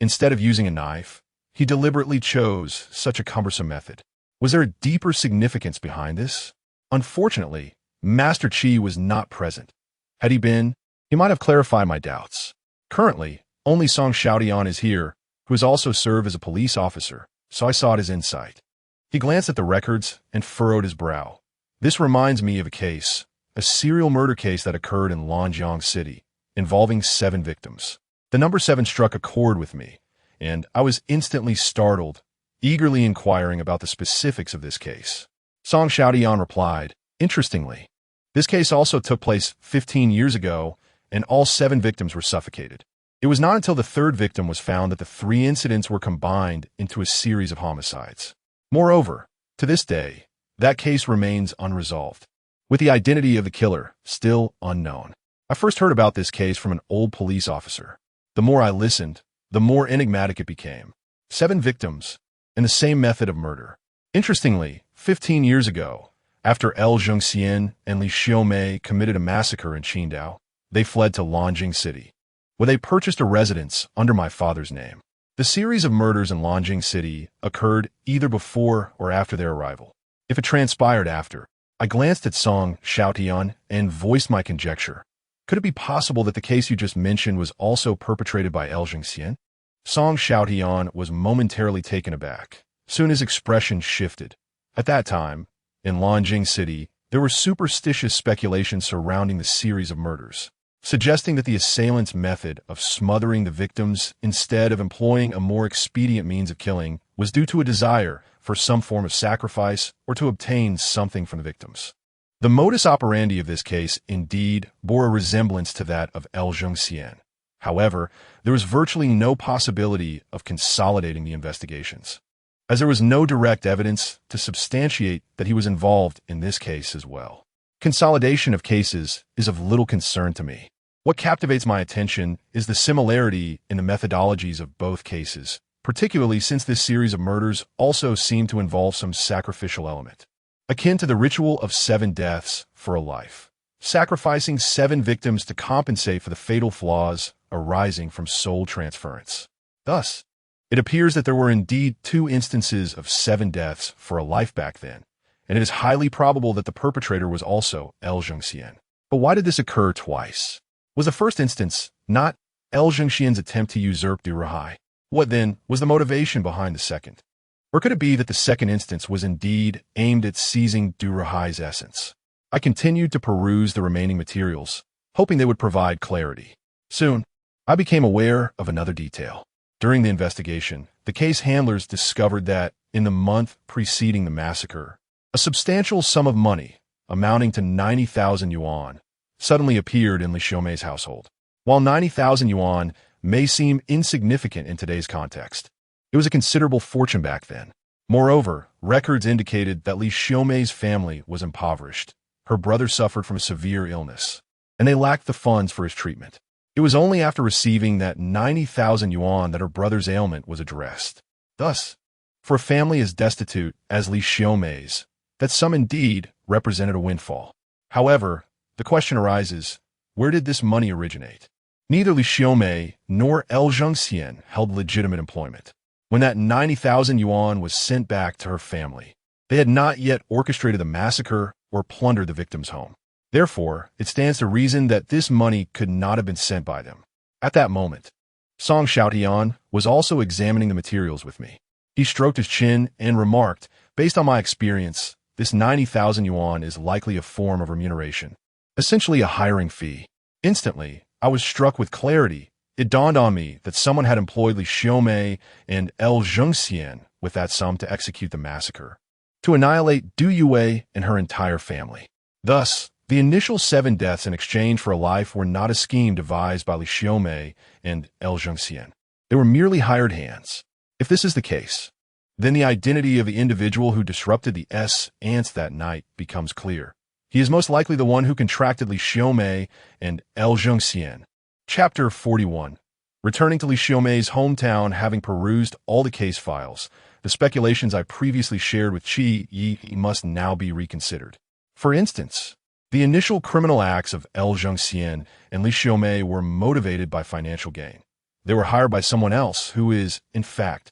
Instead of using a knife, he deliberately chose such a cumbersome method. Was there a deeper significance behind this? Unfortunately, Master Qi was not present. Had he been, he might have clarified my doubts. Currently, only Song Xiaotian is here, who has also served as a police officer, so I sought his insight. He glanced at the records and furrowed his brow. This reminds me of a case, a serial murder case that occurred in Longyang City, involving 7 victims. The number 7 struck a chord with me, and I was instantly startled, eagerly inquiring about the specifics of this case. Song Xiaotian replied, "Interestingly, this case also took place 15 years ago, and all 7 victims were suffocated. It was not until the 3rd victim was found that the 3 incidents were combined into a series of homicides. Moreover, to this day, that case remains unresolved, with the identity of the killer still unknown. I first heard about this case from an old police officer. The more I listened, the more enigmatic it became. 7 victims, and the same method of murder. Interestingly, 15 years ago, after L. Zhengxian and Li Xiaomei committed a massacre in Qingdao, they fled to Longjing City, where they purchased a residence under my father's name. The series of murders in Longjing City occurred either before or after their arrival. If it transpired after, I glanced at Song Xiaotian and voiced my conjecture. Could it be possible that the case you just mentioned was also perpetrated by L. Zhengxian? Song Xiaotian was momentarily taken aback. Soon his expression shifted. At that time, in Longjing City, there were superstitious speculations surrounding the series of murders, suggesting that the assailant's method of smothering the victims instead of employing a more expedient means of killing was due to a desire for some form of sacrifice or to obtain something from the victims. The modus operandi of this case indeed bore a resemblance to that of L. Zhengxian. However, there was virtually no possibility of consolidating the investigations, as there was no direct evidence to substantiate that he was involved in this case as well. Consolidation of cases is of little concern to me. What captivates my attention is the similarity in the methodologies of both cases, particularly since this series of murders also seem to involve some sacrificial element, akin to the ritual of 7 deaths for a life, sacrificing 7 victims to compensate for the fatal flaws arising from soul transference. Thus, it appears that there were indeed 2 instances of 7 deaths for a life back then, and it is highly probable that the perpetrator was also L. Zhengxian. But why did this occur twice? Was the first instance not L. Zhengxian's attempt to usurp Du Ruhai? What then was the motivation behind the second? Or could it be that the second instance was indeed aimed at seizing Du Ruhai's essence? I continued to peruse the remaining materials, hoping they would provide clarity. Soon, I became aware of another detail. During the investigation, the case handlers discovered that, in the month preceding the massacre, a substantial sum of money, amounting to 90,000 yuan, suddenly appeared in Li Xiaomei's household. While 90,000 yuan may seem insignificant in today's context, it was a considerable fortune back then. Moreover, records indicated that Li Xiaomei's family was impoverished. Her brother suffered from a severe illness, and they lacked the funds for his treatment. It was only after receiving that 90,000 yuan that her brother's ailment was addressed. Thus, for a family as destitute as Li Xiaomei's, that sum indeed represented a windfall. However, the question arises, where did this money originate? Neither Li Xiaomei nor L. Zhengxian held legitimate employment. When that 90,000 yuan was sent back to her family, they had not yet orchestrated the massacre or plundered the victim's home. Therefore, it stands to reason that this money could not have been sent by them. At that moment, Song Xiaotian was also examining the materials with me. He stroked his chin and remarked, based on my experience, this 90,000 yuan is likely a form of remuneration, essentially a hiring fee. Instantly, I was struck with clarity. It dawned on me that someone had employed Li Xiaomei and L. Zhengxian with that sum to execute the massacre, to annihilate Du Yue and her entire family. Thus, the initial 7 deaths in exchange for a life were not a scheme devised by Li Xiaomei and L. Zhengxian. They were merely hired hands. If this is the case, then the identity of the individual who disrupted the ants that night becomes clear. He is most likely the one who contracted Li Xiaomei and L. Zhengxian. Chapter 41. Returning to Li Xiaomei's hometown, having perused all the case files, the speculations I previously shared with Qi Yi must now be reconsidered. For instance, the initial criminal acts of L. Zhengxian and Li Xiaomei were motivated by financial gain. They were hired by someone else who is, in fact,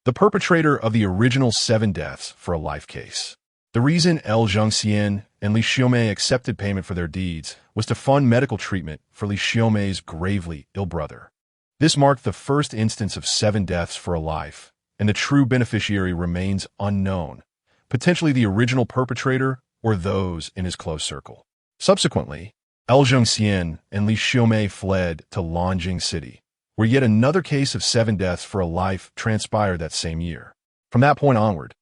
the perpetrator of the original 7 deaths for a life case. The reason L. Zhengxian and Li Xiaomei accepted payment for their deeds was to fund medical treatment for Li Xiaomei's gravely ill brother. This marked the first instance of 7 deaths for a life, and the true beneficiary remains unknown, potentially the original perpetrator or those in his close circle. Subsequently, Zhongxian and Li Xiaomei fled to Nanjing City, where yet another case of 7 deaths for a life transpired that same year. From that point onward,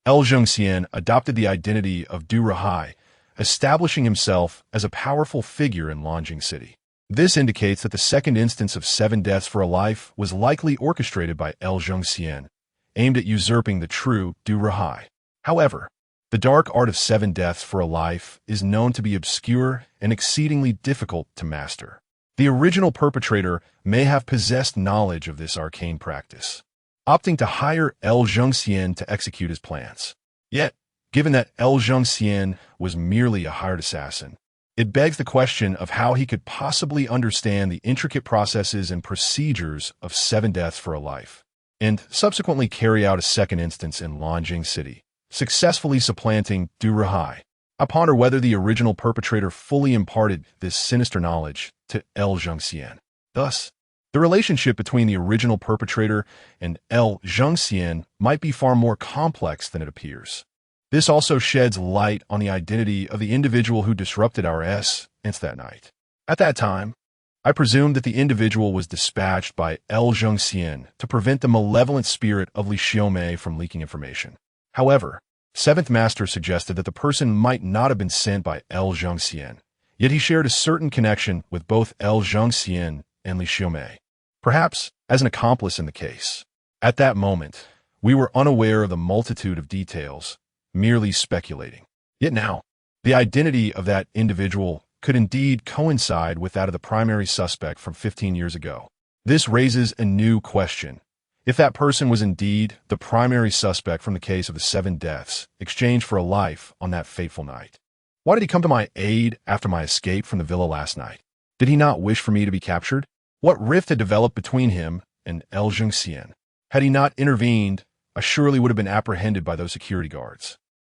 Zhongxian adopted the identity of Du Rahai, establishing himself as a powerful figure in Nanjing City. This indicates that the second instance of 7 deaths for a life was likely orchestrated by Zhongxian, aimed at usurping the true Du Rahai. However, the dark art of 7 deaths for a life is known to be obscure and exceedingly difficult to master. The original perpetrator may have possessed knowledge of this arcane practice, opting to hire Zhongxian to execute his plans. Yet, given that Zhongxian was merely a hired assassin, it begs the question of how he could possibly understand the intricate processes and procedures of 7 deaths for a life, and subsequently carry out a second instance in Nanjing City, successfully supplanting Du Rahai. I ponder whether the original perpetrator fully imparted this sinister knowledge to Zhongxian. Thus, the relationship between the original perpetrator and Zhongxian might be far more complex than it appears. This also sheds light on the identity of the individual who disrupted our events that night. At that time, I presumed that the individual was dispatched by Zhongxian to prevent the malevolent spirit of Li Xiaomei from leaking information. However, Seventh Master suggested that the person might not have been sent by Zhongxian, yet he shared a certain connection with both Zhongxian and Li Xiaomei, perhaps as an accomplice in the case. At that moment, we were unaware of the multitude of details, merely speculating. Yet now, the identity of that individual could indeed coincide with that of the primary suspect from 15 years ago. This raises a new question. If that person was indeed the primary suspect from the case of the 7 deaths exchanged for a life on that fateful night, why did he come to my aid after my escape from the villa last night? Did he not wish for me to be captured? What rift had developed between him and Zhongxian? Had he not intervened, I surely would have been apprehended by those security guards.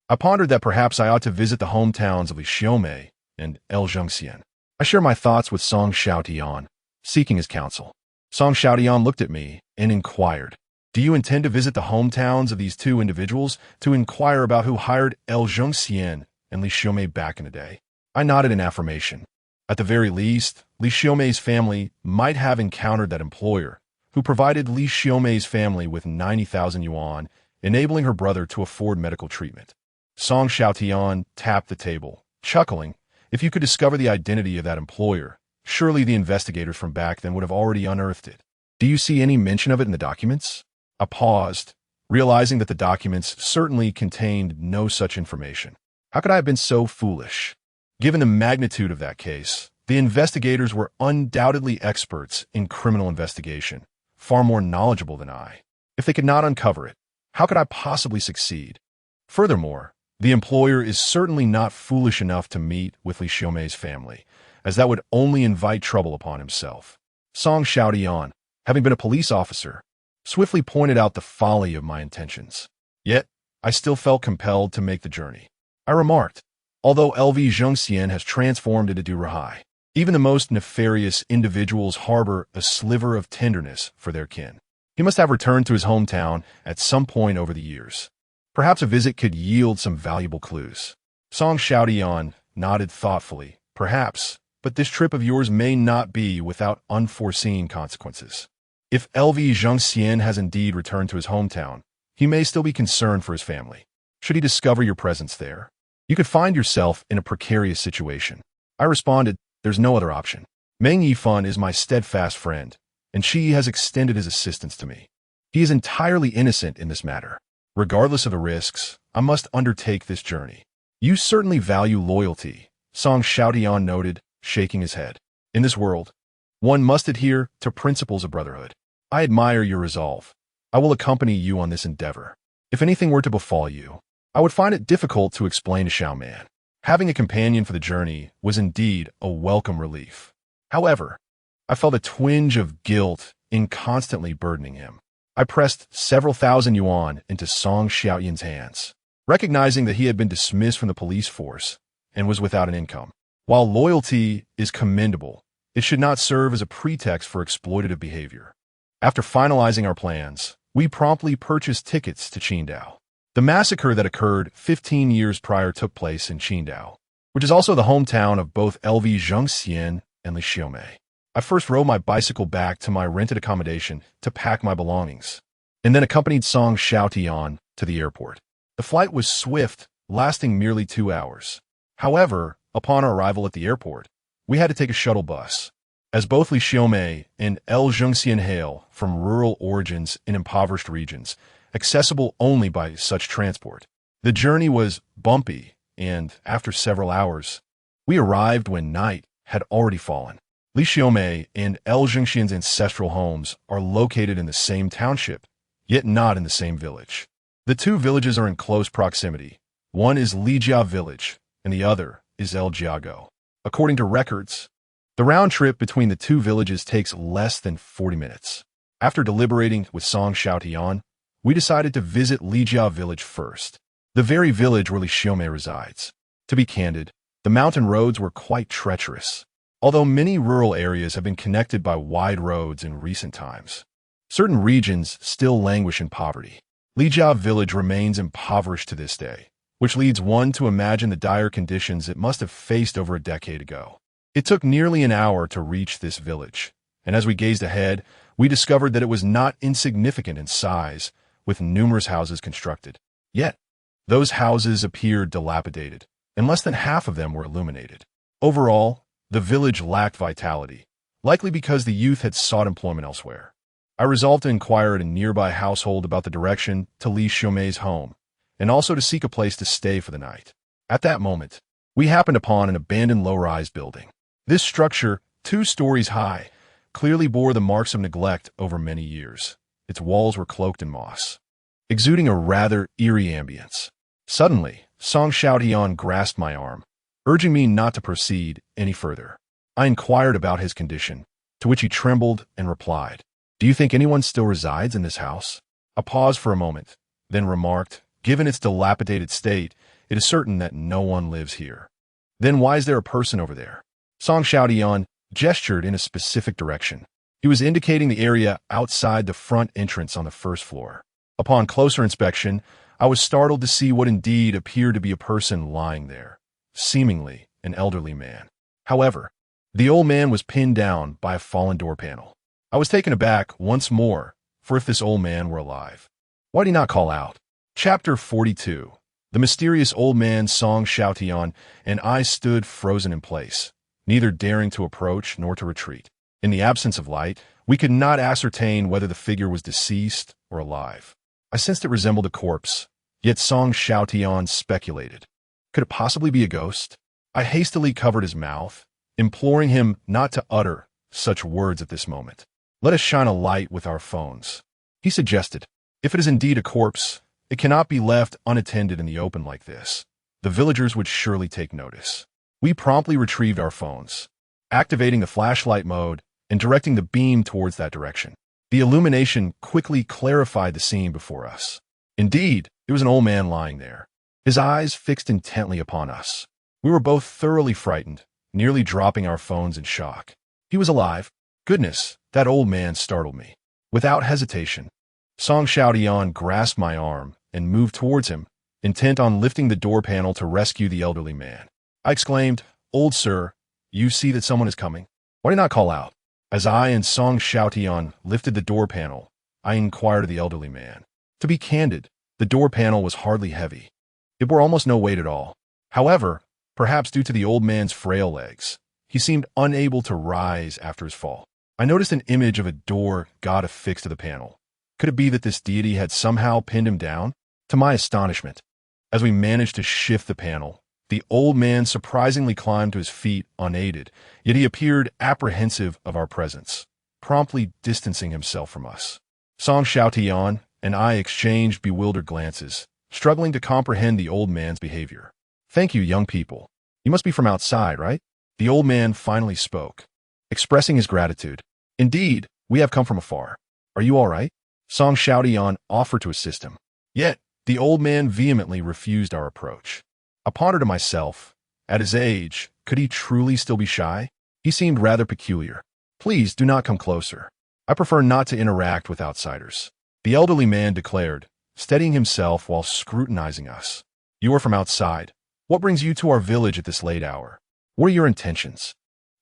I pondered that perhaps I ought to visit the hometowns of Li Xiaomei and Zhongxian. I shared my thoughts with Song Xiaotian, seeking his counsel. Song Xiaotian looked at me and inquired, "Do you intend to visit the hometowns of these 2 individuals to inquire about who hired Zhongxian and Li Xiaomei back in the day?" I nodded in affirmation. At the very least, Li Xiaomei's family might have encountered that employer who provided Li Xiaomei's family with 90,000 yuan, enabling her brother to afford medical treatment. Song Xiaotian tapped the table, chuckling. If you could discover the identity of that employer, surely the investigators from back then would have already unearthed it. Do you see any mention of it in the documents? I paused, realizing that the documents certainly contained no such information. How could I have been so foolish? Given the magnitude of that case, the investigators were undoubtedly experts in criminal investigation, far more knowledgeable than I. If they could not uncover it, how could I possibly succeed? Furthermore, the employer is certainly not foolish enough to meet with Li Xiaomei's family, as that would only invite trouble upon himself. Song Xiaotian, having been a police officer, swiftly pointed out the folly of my intentions. Yet, I still felt compelled to make the journey. I remarked, although Zhongxian has transformed into Du Rahai, even the most nefarious individuals harbor a sliver of tenderness for their kin. He must have returned to his hometown at some point over the years. Perhaps a visit could yield some valuable clues. Song Xiaotian nodded thoughtfully. Perhaps, but this trip of yours may not be without unforeseen consequences. If Zhongxian has indeed returned to his hometown, he may still be concerned for his family. Should he discover your presence there, you could find yourself in a precarious situation. I responded, there's no other option. Meng Yifan is my steadfast friend, and she has extended his assistance to me. He is entirely innocent in this matter. Regardless of the risks, I must undertake this journey. You certainly value loyalty, Song Xiaotian noted, shaking his head. In this world, one must adhere to principles of brotherhood. I admire your resolve. I will accompany you on this endeavor. If anything were to befall you, I would find it difficult to explain to Xiaoman. Having a companion for the journey was indeed a welcome relief. However, I felt a twinge of guilt in constantly burdening him. I pressed several thousand yuan into Song Xiaotian's hands, recognizing that he had been dismissed from the police force and was without an income. While loyalty is commendable, it should not serve as a pretext for exploitative behavior. After finalizing our plans, we promptly purchased tickets to Qingdao. The massacre that occurred 15 years prior took place in Qingdao. which is also the hometown of both LV Zhengxian and Li Xiaomei. I first rode my bicycle back to my rented accommodation to pack my belongings, and then accompanied Song Xiaotian to the airport. The flight was swift, lasting merely 2 hours. However, upon our arrival at the airport, we had to take a shuttle bus. As both Li Xiaomei and L Zhengxian hail from rural origins in impoverished regions, accessible only by such transport, the journey was bumpy, and after several hours, we arrived when night had already fallen. Li Xiaomei and L Zhengxian's ancestral homes are located in the same township, yet not in the same village. The two villages are in close proximity. One is Lijia village, and the other is El Jiago. According to records, the round trip between the two villages takes less than 40 minutes. After deliberating with Song Xiaotian, we decided to visit Lijia village first, the very village where Li Xiaomei resides. To be candid, the mountain roads were quite treacherous. Although many rural areas have been connected by wide roads in recent times, certain regions still languish in poverty. Lijia village remains impoverished to this day, which leads one to imagine the dire conditions it must have faced over a decade ago. It took nearly an hour to reach this village, and as we gazed ahead, we discovered that it was not insignificant in size, with numerous houses constructed. Yet, those houses appeared dilapidated, and less than half of them were illuminated. Overall, the village lacked vitality, likely because the youth had sought employment elsewhere. I resolved to inquire at a nearby household about the direction to Li Xiaomei's home, and also to seek a place to stay for the night. At that moment, we happened upon an abandoned low-rise building. This structure, 2 stories high, clearly bore the marks of neglect over many years. Its walls were cloaked in moss, exuding a rather eerie ambience. Suddenly, Song Xiaotian grasped my arm, urging me not to proceed any further. I inquired about his condition, to which he trembled and replied, "Do you think anyone still resides in this house?" I paused for a moment, then remarked, "Given its dilapidated state, it is certain that no one lives here." "Then why is there a person over there?" Song Xiaotian gestured in a specific direction. He was indicating the area outside the front entrance on the first floor. Upon closer inspection, I was startled to see what indeed appeared to be a person lying there, seemingly an elderly man. However, the old man was pinned down by a fallen door panel. I was taken aback once more, for if this old man were alive, why did he not call out? Chapter 42. The mysterious old man Song Xiaotian and I stood frozen in place, neither daring to approach nor to retreat. In the absence of light, we could not ascertain whether the figure was deceased or alive. I sensed it resembled a corpse, yet Song Xiaotian speculated. Could it possibly be a ghost? I hastily covered his mouth, imploring him not to utter such words at this moment. "Let us shine a light with our phones," he suggested. "If it is indeed a corpse, it cannot be left unattended in the open like this. The villagers would surely take notice." We promptly retrieved our phones, activating the flashlight mode and directing the beam towards that direction. The illumination quickly clarified the scene before us. Indeed, there was an old man lying there, his eyes fixed intently upon us. We were both thoroughly frightened, nearly dropping our phones in shock. He was alive. Goodness, that old man startled me. Without hesitation, Song Xiaotian grasped my arm and moved towards him, intent on lifting the door panel to rescue the elderly man. I exclaimed, "Old sir, you see that someone is coming? Why do you not call out?" As I and Song Xiaotian lifted the door panel, I inquired of the elderly man. To be candid, the door panel was hardly heavy. It bore almost no weight at all. However, perhaps due to the old man's frail legs, he seemed unable to rise after his fall. I noticed an image of a door god affixed to the panel. Could it be that this deity had somehow pinned him down? To my astonishment, as we managed to shift the panel, the old man surprisingly climbed to his feet unaided, yet he appeared apprehensive of our presence, promptly distancing himself from us. Song Xiaotian and I exchanged bewildered glances, struggling to comprehend the old man's behavior. "Thank you, young people. You must be from outside, right?" The old man finally spoke, expressing his gratitude. "Indeed, we have come from afar. Are you all right?" Song Xiaotian offered to assist him. Yet, the old man vehemently refused our approach. I pondered to myself, at his age, could he truly still be shy? He seemed rather peculiar. "Please do not come closer. I prefer not to interact with outsiders," the elderly man declared, steadying himself while scrutinizing us. "You are from outside. What brings you to our village at this late hour? What are your intentions?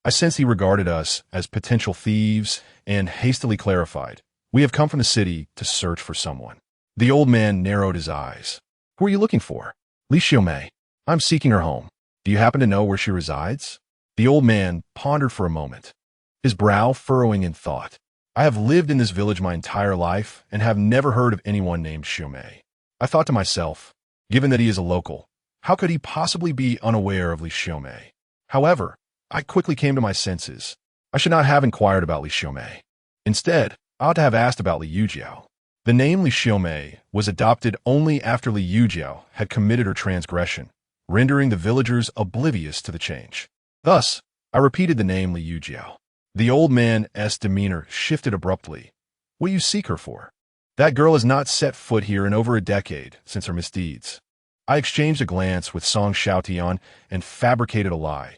I sense he regarded us as potential thieves and hastily clarified, we have come from the city to search for someone. The old man narrowed his eyes. Who are you looking for? Li Xiaomei. I'm seeking her home. Do you happen to know where she resides? The old man pondered for a moment, his brow furrowing in thought. I have lived in this village my entire life and have never heard of anyone named Xiaomei. I thought to myself, given that he is a local, how could he possibly be unaware of Li Xiaomei? However, I quickly came to my senses. I should not have inquired about Li Xiaomei. Instead, I ought to have asked about Li Yujiao. The name Li Xiaomei was adopted only after Li Yujiao had committed her transgression, rendering the villagers oblivious to the change. Thus, I repeated the name Li Yujiao. The old man's demeanor shifted abruptly. What do you seek her for? That girl has not set foot here in over a decade since her misdeeds. I exchanged a glance with Song Xiaotian and fabricated a lie.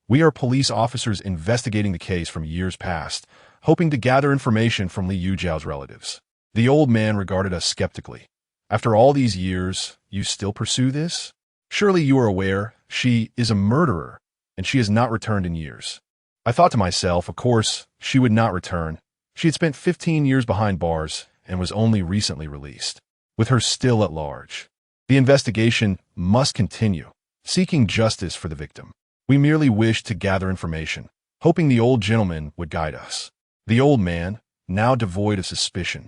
We are police officers investigating the case from years past, hoping to gather information from Li Yujiao's relatives. The old man regarded us skeptically. After all these years, you still pursue this? Surely you are aware she is a murderer, and she has not returned in years. I thought to myself, of course, she would not return. She had spent 15 years behind bars and was only recently released. With her still at large, the investigation must continue, seeking justice for the victim. We merely wished to gather information, hoping the old gentleman would guide us. The old man, now devoid of suspicion,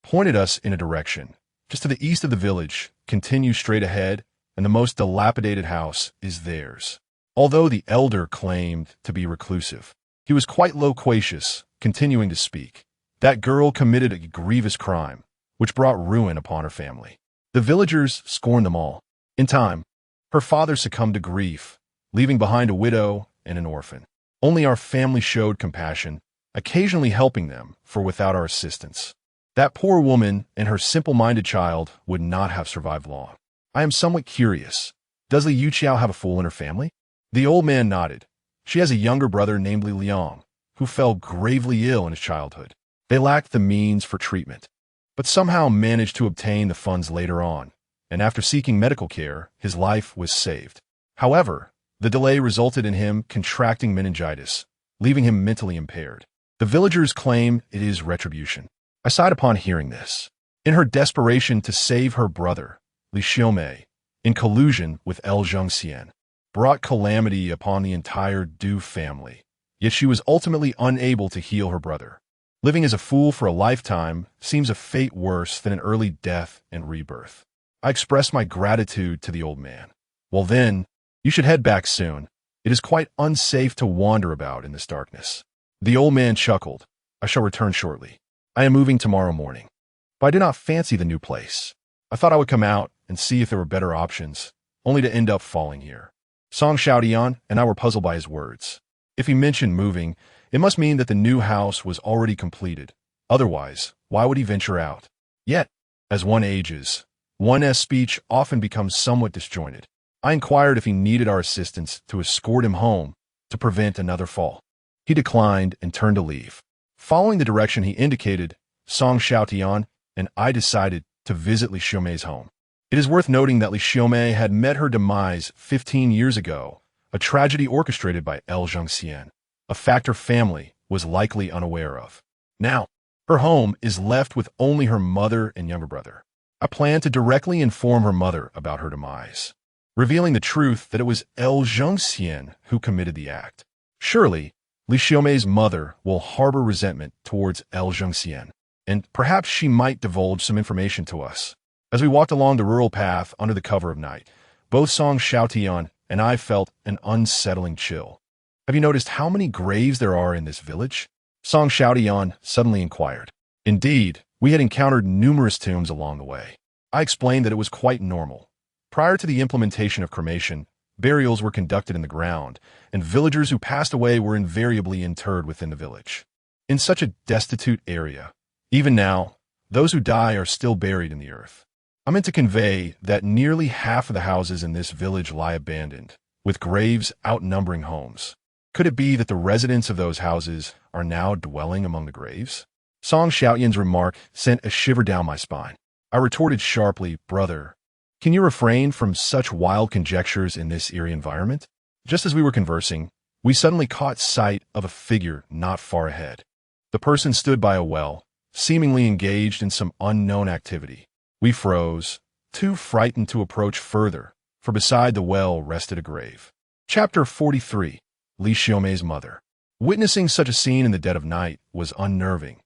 pointed us in a direction. Just to the east of the village, continue straight ahead, and the most dilapidated house is theirs. Although the elder claimed to be reclusive, he was quite loquacious, continuing to speak. That girl committed a grievous crime, which brought ruin upon her family. The villagers scorned them all. In time, her father succumbed to grief, leaving behind a widow and an orphan. Only our family showed compassion, occasionally helping them, for without our assistance, that poor woman and her simple-minded child would not have survived long. I am somewhat curious. Does Li Yujiao have a fool in her family? The old man nodded. She has a younger brother named Li Liang, who fell gravely ill in his childhood. They lacked the means for treatment, but somehow managed to obtain the funds later on, and after seeking medical care, his life was saved. However, the delay resulted in him contracting meningitis, leaving him mentally impaired. The villagers claim it is retribution. I sighed upon hearing this. In her desperation to save her brother, Li Xiaomei, in collusion with Zhongxian, brought calamity upon the entire Du family. Yet she was ultimately unable to heal her brother. Living as a fool for a lifetime seems a fate worse than an early death and rebirth. I expressed my gratitude to the old man. Well then, you should head back soon. It is quite unsafe to wander about in this darkness. The old man chuckled. I shall return shortly. I am moving tomorrow morning. But I did not fancy the new place. I thought I would come out and see if there were better options, only to end up falling here. Song Xiaotian and I were puzzled by his words. If he mentioned moving, it must mean that the new house was already completed. Otherwise, why would he venture out? Yet, as one ages, one's speech often becomes somewhat disjointed. I inquired if he needed our assistance to escort him home to prevent another fall. He declined and turned to leave. Following the direction he indicated, Song Xiaotian and I decided to visit Li Xiaomei's home. It is worth noting that Li Xiaomei had met her demise 15 years ago, a tragedy orchestrated by Zhongxian, a fact her family was likely unaware of. Now, her home is left with only her mother and younger brother. I plan to directly inform her mother about her demise, revealing the truth that it was Zhongxian who committed the act. Surely, Li Xiaomei's mother will harbor resentment towards Zhongxian, and perhaps she might divulge some information to us. As we walked along the rural path under the cover of night, both Song Xiaotian and I felt an unsettling chill. Have you noticed how many graves there are in this village? Song Xiaotian suddenly inquired. Indeed, we had encountered numerous tombs along the way. I explained that it was quite normal. Prior to the implementation of cremation, burials were conducted in the ground, and villagers who passed away were invariably interred within the village. In such a destitute area, even now, those who die are still buried in the earth. I meant to convey that nearly half of the houses in this village lie abandoned, with graves outnumbering homes. Could it be that the residents of those houses are now dwelling among the graves? Song Xiaotian's remark sent a shiver down my spine. I retorted sharply, brother, Can you refrain from such wild conjectures in this eerie environment? Just as we were conversing, we suddenly caught sight of a figure not far ahead. The person stood by a well, seemingly engaged in some unknown activity. We froze, too frightened to approach further, for beside the well rested a grave. Chapter 43. Li Xiaomei's Mother. Witnessing such a scene in the dead of night was unnerving.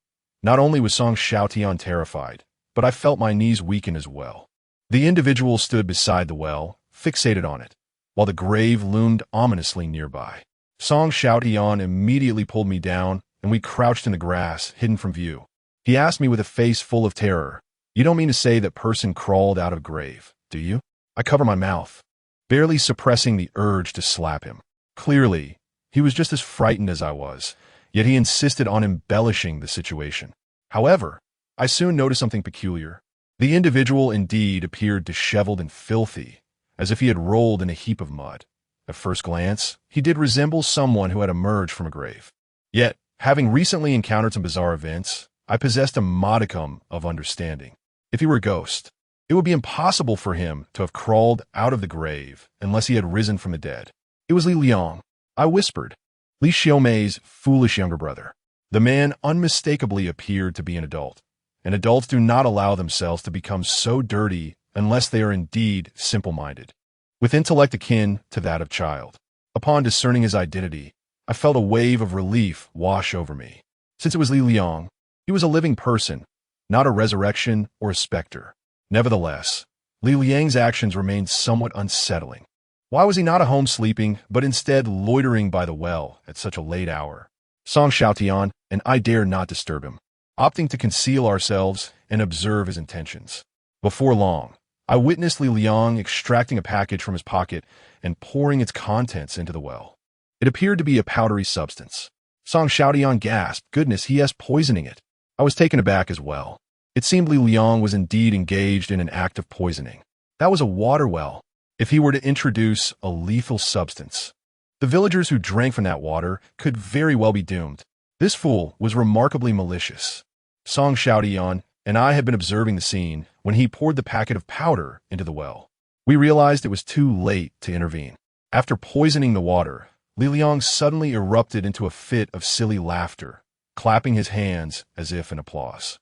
Not only was Song Xiaotian terrified, but I felt my knees weaken as well. The individual stood beside the well, fixated on it, while the grave loomed ominously nearby. Song Xiaotian immediately pulled me down, and we crouched in the grass, hidden from view. He asked me with a face full of terror, "You don't mean to say that person crawled out of grave, do you?" I covered my mouth, barely suppressing the urge to slap him. Clearly, he was just as frightened as I was, yet he insisted on embellishing the situation. However, I soon noticed something peculiar. The individual indeed appeared disheveled and filthy, as if he had rolled in a heap of mud. At first glance, he did resemble someone who had emerged from a grave. Yet, having recently encountered some bizarre events, I possessed a modicum of understanding. If he were a ghost, it would be impossible for him to have crawled out of the grave unless he had risen from the dead. It was Li Liang, I whispered, Li Xiaomei's foolish younger brother. The man unmistakably appeared to be an adult, and adults do not allow themselves to become so dirty unless they are indeed simple-minded, with intellect akin to that of child. Upon discerning his identity, I felt a wave of relief wash over me. Since it was Li Liang, he was a living person, not a resurrection or a specter. Nevertheless, Li Liang's actions remained somewhat unsettling. Why was he not at home sleeping, but instead loitering by the well at such a late hour? Song Xiaotian and I dared not disturb him, opting to conceal ourselves and observe his intentions. Before long, I witnessed Li Liang extracting a package from his pocket and pouring its contents into the well. It appeared to be a powdery substance. Song Xiaotian gasped, "Goodness, he has poisoning it." I was taken aback as well. It seemed Li Liang was indeed engaged in an act of poisoning. That was a water well. If he were to introduce a lethal substance, the villagers who drank from that water could very well be doomed. This fool was remarkably malicious. Song Xiaotian and I had been observing the scene when he poured the packet of powder into the well. We realized it was too late to intervene. After poisoning the water, Li Liang suddenly erupted into a fit of silly laughter, clapping his hands as if in applause.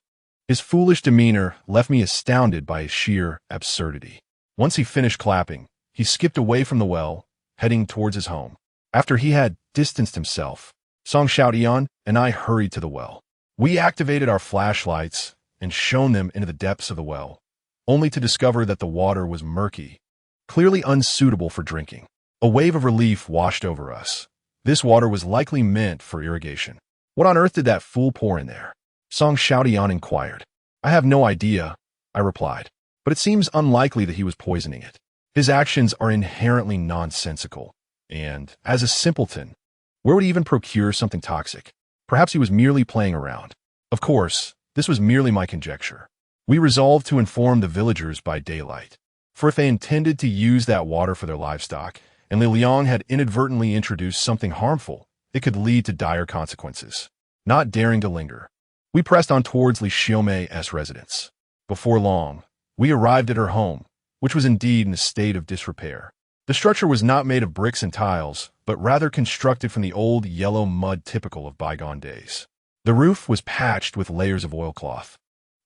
His foolish demeanor left me astounded by his sheer absurdity. Once he finished clapping, he skipped away from the well, heading towards his home. After he had distanced himself, Song Xiaotian and I hurried to the well. We activated our flashlights and shone them into the depths of the well, only to discover that the water was murky, clearly unsuitable for drinking. A wave of relief washed over us. This water was likely meant for irrigation. What on earth did that fool pour in there? Song Xiaotian inquired. I have no idea, I replied, but it seems unlikely that he was poisoning it. His actions are inherently nonsensical, and, as a simpleton, where would he even procure something toxic? Perhaps he was merely playing around. Of course, this was merely my conjecture. We resolved to inform the villagers by daylight, for if they intended to use that water for their livestock, and Li Liang had inadvertently introduced something harmful, it could lead to dire consequences. Not daring to linger, we pressed on towards Li Xiaomei's residence. Before long, we arrived at her home, which was indeed in a state of disrepair. The structure was not made of bricks and tiles, but rather constructed from the old yellow mud typical of bygone days. The roof was patched with layers of oilcloth,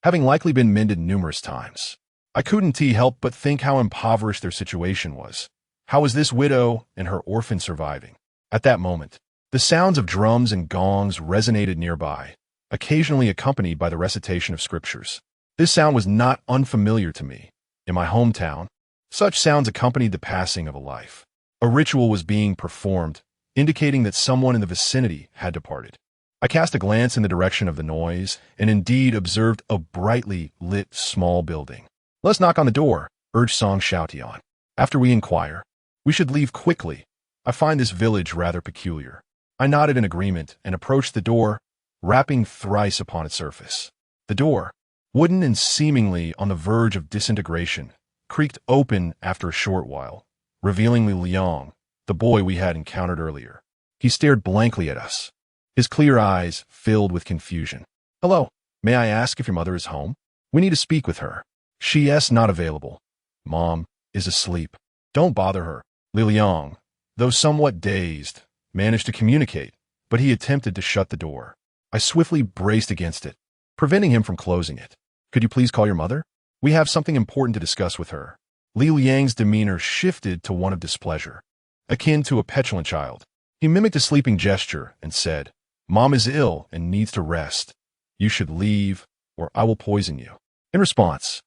having likely been mended numerous times. I couldn't help but think how impoverished their situation was. How was this widow and her orphan surviving? At that moment, the sounds of drums and gongs resonated nearby, occasionally accompanied by the recitation of scriptures. This sound was not unfamiliar to me. In my hometown, such sounds accompanied the passing of a life. A ritual was being performed, indicating that someone in the vicinity had departed. I cast a glance in the direction of the noise and indeed observed a brightly lit small building. "Let's knock on the door," urged Song Xiaotian. "After we inquire, we should leave quickly. I find this village rather peculiar." I nodded in agreement and approached the door, rapping thrice upon its surface. The door, wooden and seemingly on the verge of disintegration, creaked open after a short while, revealing Li Liang, the boy we had encountered earlier. He stared blankly at us, his clear eyes filled with confusion. "Hello, may I ask if your mother is home? We need to speak with her." "She is not available," Mom is asleep. Don't bother her. Li Liang, though somewhat dazed, managed to communicate, but he attempted to shut the door. I swiftly braced against it, preventing him from closing it. Could you please call your mother? We have something important to discuss with her. Li Liang's demeanor shifted to one of displeasure, akin to a petulant child. He mimicked a sleeping gesture and said, Mom is ill and needs to rest. You should leave, or I will poison you. In response,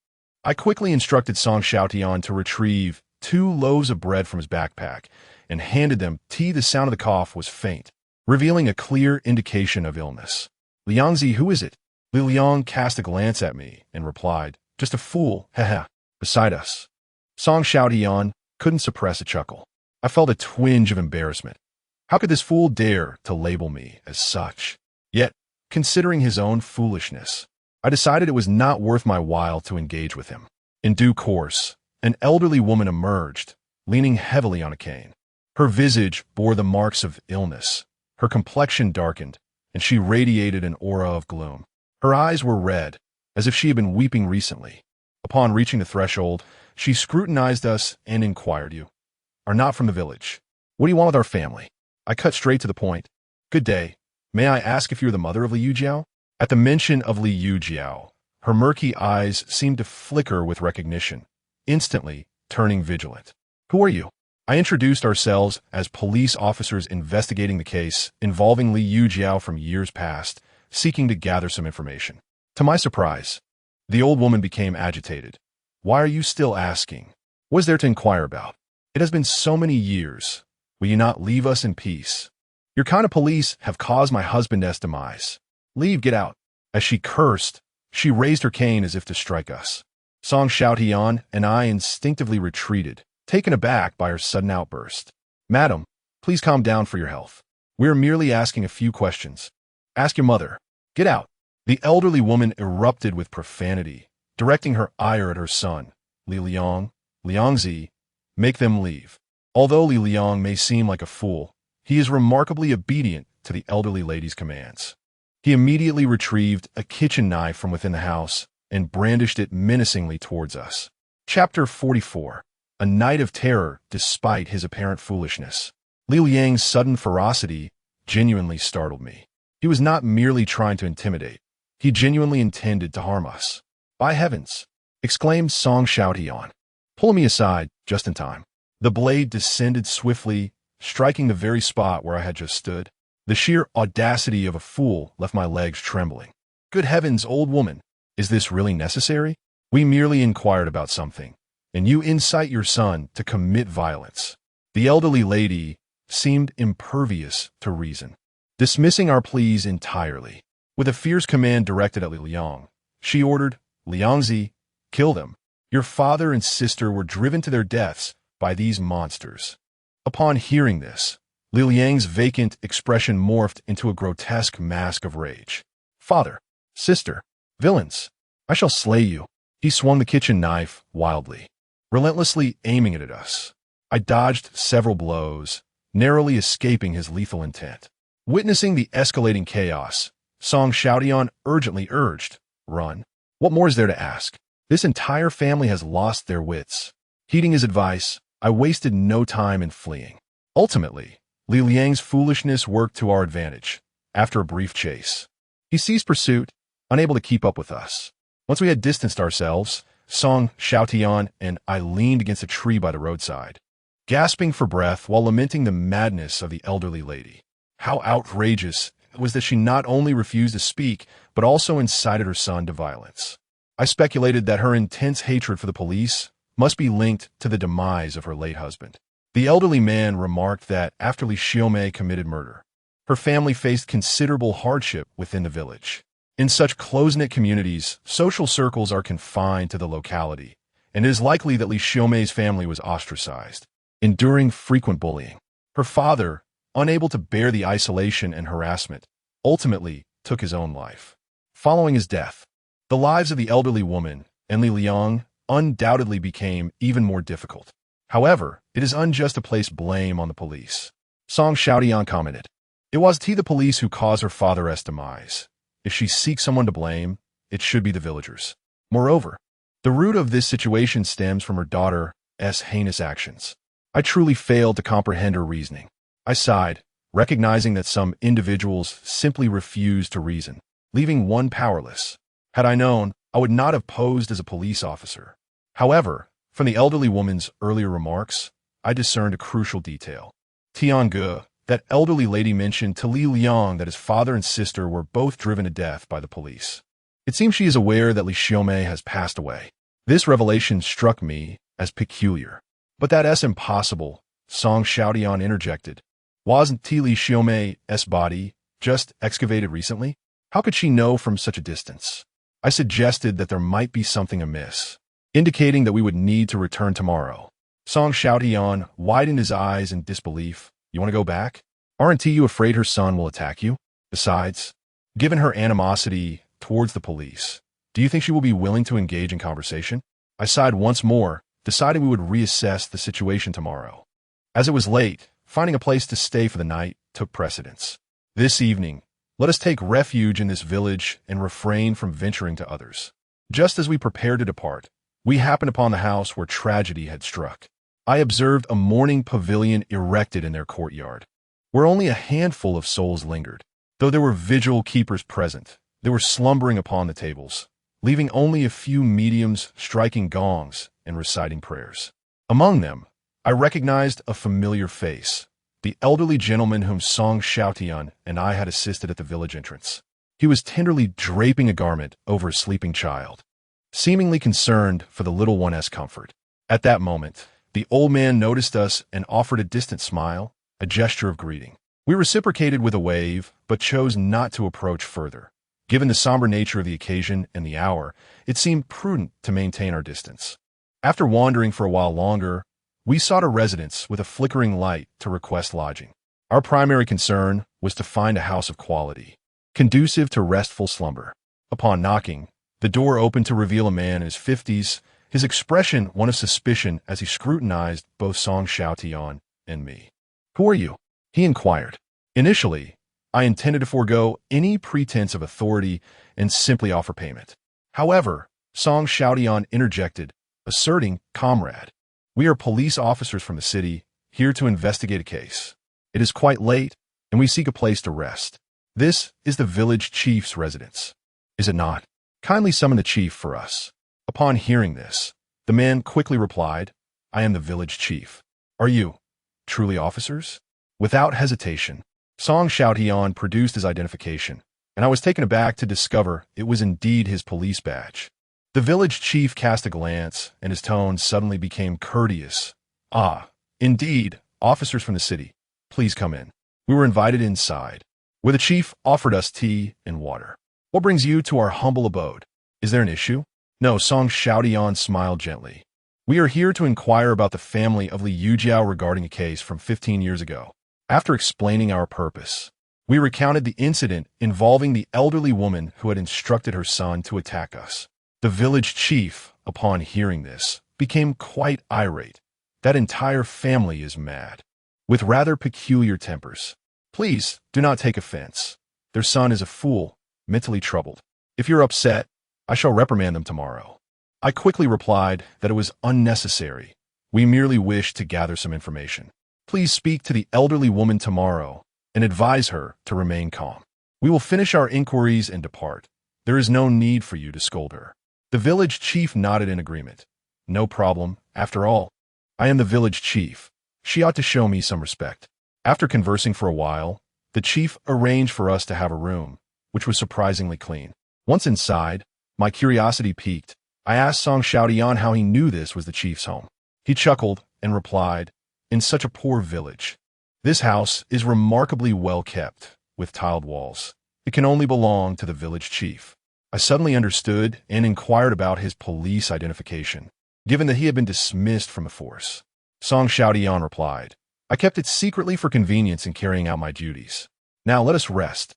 I quickly instructed Song Xiaotian to retrieve 2 loaves of bread from his backpack and handed them. The sound of the cough was faint, revealing a clear indication of illness. Liangzi, who is it? Li Liang cast a glance at me and replied, just a fool, haha, beside us. Song Xiaotian couldn't suppress a chuckle. I felt a twinge of embarrassment. How could this fool dare to label me as such? Yet, considering his own foolishness, I decided it was not worth my while to engage with him. In due course, an elderly woman emerged, leaning heavily on a cane. Her visage bore the marks of illness. Her complexion darkened, and she radiated an aura of gloom. Her eyes were red, as if she had been weeping recently. Upon reaching the threshold, she scrutinized us and inquired, You are not from the village. What do you want with our family? I cut straight to the point. Good day. May I ask if you're the mother of Li Yujiao? At the mention of Li Yujiao, her murky eyes seemed to flicker with recognition, instantly turning vigilant. Who are you? I introduced ourselves as police officers investigating the case involving Li Yujiao from years past, seeking to gather some information. To my surprise, the old woman became agitated. Why are you still asking? What is there to inquire about? It has been so many years. Will you not leave us in peace? Your kind of police have caused my husband's demise. Leave, get out. As she cursed, she raised her cane as if to strike us. Song Xiaotian and I instinctively retreated, taken aback by her sudden outburst. Madam, please calm down for your health. We are merely asking a few questions. Ask your mother. Get out. The elderly woman erupted with profanity, directing her ire at her son. Li Liang, Liangzi, make them leave. Although Li Liang may seem like a fool, he is remarkably obedient to the elderly lady's commands. He immediately retrieved a kitchen knife from within the house and brandished it menacingly towards us. Chapter 44. A Night of Terror despite his apparent foolishness. Li Liang's sudden ferocity genuinely startled me. He was not merely trying to intimidate. He genuinely intended to harm us. By heavens! Exclaimed Song Xiaotian, pulling me aside just in time. The blade descended swiftly, striking the very spot where I had just stood. The sheer audacity of a fool left my legs trembling. Good heavens, old woman, is this really necessary? We merely inquired about something, and you incite your son to commit violence. The elderly lady seemed impervious to reason, dismissing our pleas entirely. With a fierce command directed at Li Liang, she ordered, Liangzi, kill them. Your father and sister were driven to their deaths by these monsters. Upon hearing this, Li Liang's vacant expression morphed into a grotesque mask of rage. Father, sister, villains, I shall slay you. He swung the kitchen knife wildly, relentlessly aiming it at us. I dodged several blows, narrowly escaping his lethal intent. Witnessing the escalating chaos, Song Xiaotian urgently urged, Run. What more is there to ask? This entire family has lost their wits. Heeding his advice, I wasted no time in fleeing. Ultimately, Li Liang's foolishness worked to our advantage. After a brief chase, he ceased pursuit, unable to keep up with us. Once we had distanced ourselves, Song Xiaotian and I leaned against a tree by the roadside, gasping for breath while lamenting the madness of the elderly lady. How outrageous it was that she not only refused to speak, but also incited her son to violence. I speculated that her intense hatred for the police must be linked to the demise of her late husband. The elderly man remarked that after Li Xiaomei committed murder, her family faced considerable hardship within the village. In such close-knit communities, social circles are confined to the locality, and it is likely that Li Xiaomei's family was ostracized, enduring frequent bullying. Her father, unable to bear the isolation and harassment, ultimately took his own life. Following his death, the lives of the elderly woman and Li Liang undoubtedly became even more difficult. However, it is unjust to place blame on the police. Song Xiaotian commented, It was the police who caused her father's demise. If she seeks someone to blame, it should be the villagers. Moreover, The root of this situation stems from her daughter's heinous actions. I truly failed to comprehend her reasoning. I sighed, recognizing that some individuals simply refuse to reason, leaving one powerless. Had I known, I would not have posed as a police officer. However, from the elderly woman's earlier remarks, I discerned a crucial detail. Tiange, that elderly lady, mentioned to Li Liang that his father and sister were both driven to death by the police. It seems she is aware that Li Xiaomei has passed away. This revelation struck me as peculiar. But that's impossible, Song Xiaotian interjected. Wasn't Li Xiaomei's body just excavated recently? How could she know from such a distance? I suggested that there might be something amiss, indicating that we would need to return tomorrow. Song Xiaotian widened his eyes in disbelief. You want to go back? Aren't you afraid her son will attack you? Besides, given her animosity towards the police, do you think she will be willing to engage in conversation? I sighed once more, deciding we would reassess the situation tomorrow. As it was late, finding a place to stay for the night took precedence. This evening, let us take refuge in this village and refrain from venturing to others. Just as we prepared to depart, we happened upon the house where tragedy had struck. I observed a mourning pavilion erected in their courtyard, where only a handful of souls lingered. Though there were vigil keepers present, they were slumbering upon the tables, leaving only a few mediums striking gongs and reciting prayers. Among them, I recognized a familiar face, the elderly gentleman whom Song Xiaotian and I had assisted at the village entrance. He was tenderly draping a garment over a sleeping child, seemingly concerned for the little one's comfort. At that moment, the old man noticed us and offered a distant smile, a gesture of greeting. We reciprocated with a wave, but chose not to approach further. Given the somber nature of the occasion and the hour, it seemed prudent to maintain our distance. After wandering for a while longer, we sought a residence with a flickering light to request lodging. Our primary concern was to find a house of quality, conducive to restful slumber. Upon knocking, the door opened to reveal a man in his 50s, his expression one of suspicion as he scrutinized both Song Xiaotian and me. "Who are you?" he inquired. Initially, I intended to forego any pretense of authority and simply offer payment. However, Song Xiaotian interjected, asserting, "Comrade, we are police officers from the city, here to investigate a case. It is quite late, and we seek a place to rest. This is the village chief's residence. Is it not? Kindly summon the chief for us." Upon hearing this, the man quickly replied, "I am the village chief. Are you truly officers?" Without hesitation, Song Xiaotian produced his identification, and I was taken aback to discover it was indeed his police badge. The village chief cast a glance, and his tone suddenly became courteous. "Ah, indeed, officers from the city. Please come in." We were invited inside, where the chief offered us tea and water. "What brings you to our humble abode? Is there an issue?" "No," Song Xiaotian smiled gently. "We are here to inquire about the family of Li Yujiao regarding a case from 15 years ago." After explaining our purpose, we recounted the incident involving the elderly woman who had instructed her son to attack us. The village chief, upon hearing this, became quite irate. That entire family is mad, with rather peculiar tempers. Please, do not take offense. Their son is a fool, mentally troubled. If you're upset, I shall reprimand them tomorrow. I quickly replied that it was unnecessary. We merely wished to gather some information. Please speak to the elderly woman tomorrow and advise her to remain calm. We will finish our inquiries and depart. There is no need for you to scold her. The village chief nodded in agreement. No problem. After all, I am the village chief. She ought to show me some respect. After conversing for a while, the chief arranged for us to have a room, which was surprisingly clean. Once inside, my curiosity piqued. I asked Song Xiaotian how he knew this was the chief's home. He chuckled and replied, "In such a poor village, this house is remarkably well kept, with tiled walls. It can only belong to the village chief." I suddenly understood and inquired about his police identification, given that he had been dismissed from the force. Song Xiaotian replied, "I kept it secretly for convenience in carrying out my duties. Now let us rest.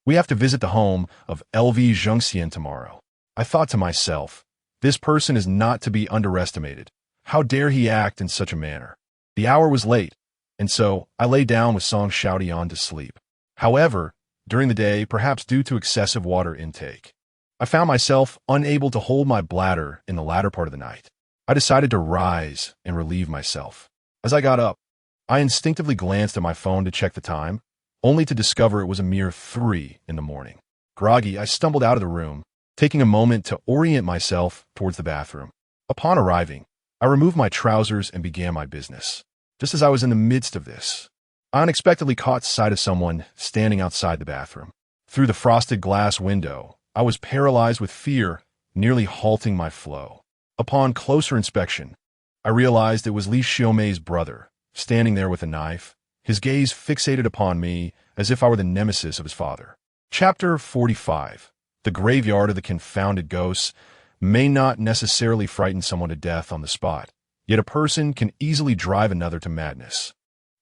We have to visit the home of LV Zhengxian tomorrow." I thought to myself, this person is not to be underestimated. How dare he act in such a manner? The hour was late, and so I lay down with Song Xiaotian to sleep. However, during the day, perhaps due to excessive water intake, I found myself unable to hold my bladder in the latter part of the night. I decided to rise and relieve myself. As I got up, I instinctively glanced at my phone to check the time, only to discover it was a mere 3 in the morning. Groggy, I stumbled out of the room, taking a moment to orient myself towards the bathroom. Upon arriving, I removed my trousers and began my business. Just as I was in the midst of this, I unexpectedly caught sight of someone standing outside the bathroom. Through the frosted glass window, I was paralyzed with fear, nearly halting my flow. Upon closer inspection, I realized it was Li Xiaomei's brother, standing there with a knife, his gaze fixated upon me as if I were the nemesis of his father. Chapter 45. The graveyard of the confounded ghosts may not necessarily frighten someone to death on the spot, yet a person can easily drive another to madness,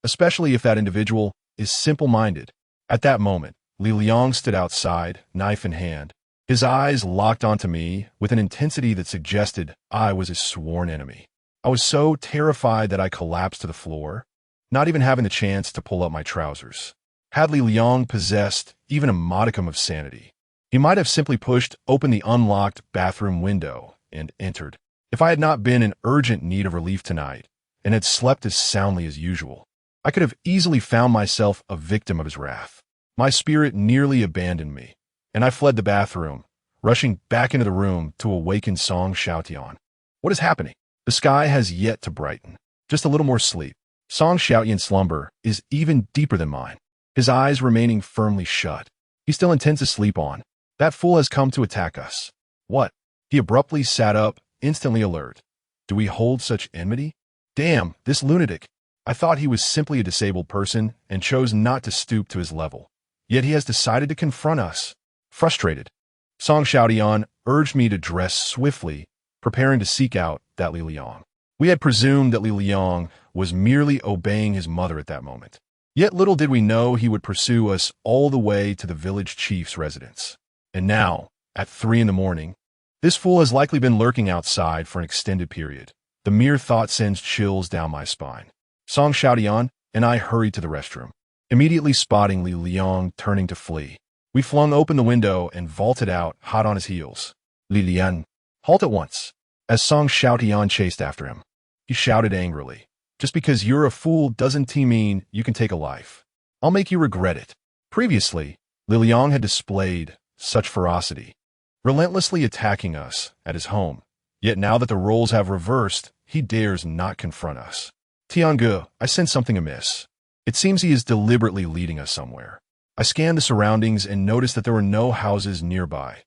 especially if that individual is simple-minded. At that moment, Li Liang stood outside, knife in hand. His eyes locked onto me with an intensity that suggested I was his sworn enemy. I was so terrified that I collapsed to the floor, not even having the chance to pull up my trousers. Had Li Liang possessed even a modicum of sanity, he might have simply pushed open the unlocked bathroom window and entered. If I had not been in urgent need of relief tonight and had slept as soundly as usual, I could have easily found myself a victim of his wrath. My spirit nearly abandoned me, and I fled the bathroom, rushing back into the room to awaken Song Xiaotian. What is happening? The sky has yet to brighten. Just a little more sleep. Song Xiaotian's slumber is even deeper than mine, his eyes remaining firmly shut. He still intends to sleep on. That fool has come to attack us. What? He abruptly sat up, instantly alert. Do we hold such enmity? Damn, this lunatic. I thought he was simply a disabled person and chose not to stoop to his level. Yet he has decided to confront us. Frustrated, Song Xiaotian urged me to dress swiftly, preparing to seek out that Li Liang. We had presumed that Li Liang was merely obeying his mother at that moment. Yet little did we know he would pursue us all the way to the village chief's residence. And now, at 3 in the morning, this fool has likely been lurking outside for an extended period. The mere thought sends chills down my spine. Song Xiaotian and I hurried to the restroom, immediately spotting Li Liang turning to flee. We flung open the window and vaulted out, hot on his heels. Li Liang, halt at once. As Song Xiaotian chased after him, he shouted angrily, just because you're a fool doesn't mean you can take a life. I'll make you regret it. Previously, Li Liang had displayed such ferocity, relentlessly attacking us at his home. Yet now that the roles have reversed, he dares not confront us. Tiange, I sense something amiss. It seems he is deliberately leading us somewhere. I scanned the surroundings and noticed that there were no houses nearby.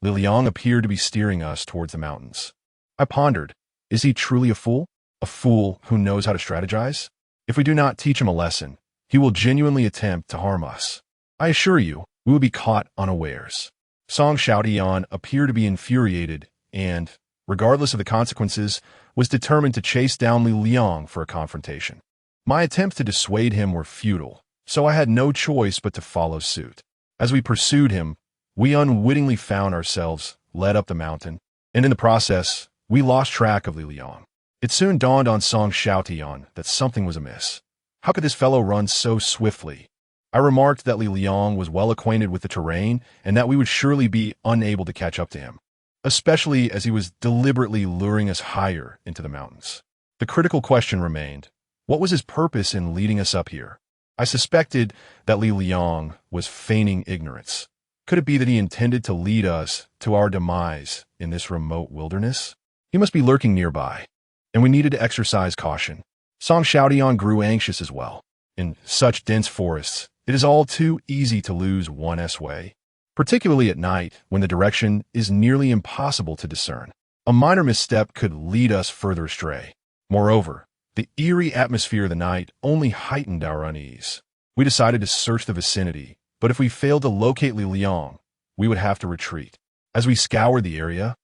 Li Liang appeared to be steering us towards the mountains. I pondered, is he truly a fool? A fool who knows how to strategize? If we do not teach him a lesson, he will genuinely attempt to harm us. I assure you, we will be caught unawares. Song Xiaotian appeared to be infuriated and, regardless of the consequences, was determined to chase down Li Liang for a confrontation. My attempts to dissuade him were futile, so I had no choice but to follow suit. As we pursued him, we unwittingly found ourselves led up the mountain, and in the process, we lost track of Li Liang. It soon dawned on Song Xiaotian that something was amiss. How could this fellow run so swiftly? I remarked that Li Liang was well acquainted with the terrain and that we would surely be unable to catch up to him, especially as he was deliberately luring us higher into the mountains. The critical question remained, what was his purpose in leading us up here? I suspected that Li Liang was feigning ignorance. Could it be that he intended to lead us to our demise in this remote wilderness? He must be lurking nearby, and we needed to exercise caution. Song Xiaotian grew anxious as well. In such dense forests, it is all too easy to lose one's way, particularly at night when the direction is nearly impossible to discern. A minor misstep could lead us further astray. Moreover, the eerie atmosphere of the night only heightened our unease. We decided to search the vicinity, but if we failed to locate Li Liang, we would have to retreat. As we scoured the area,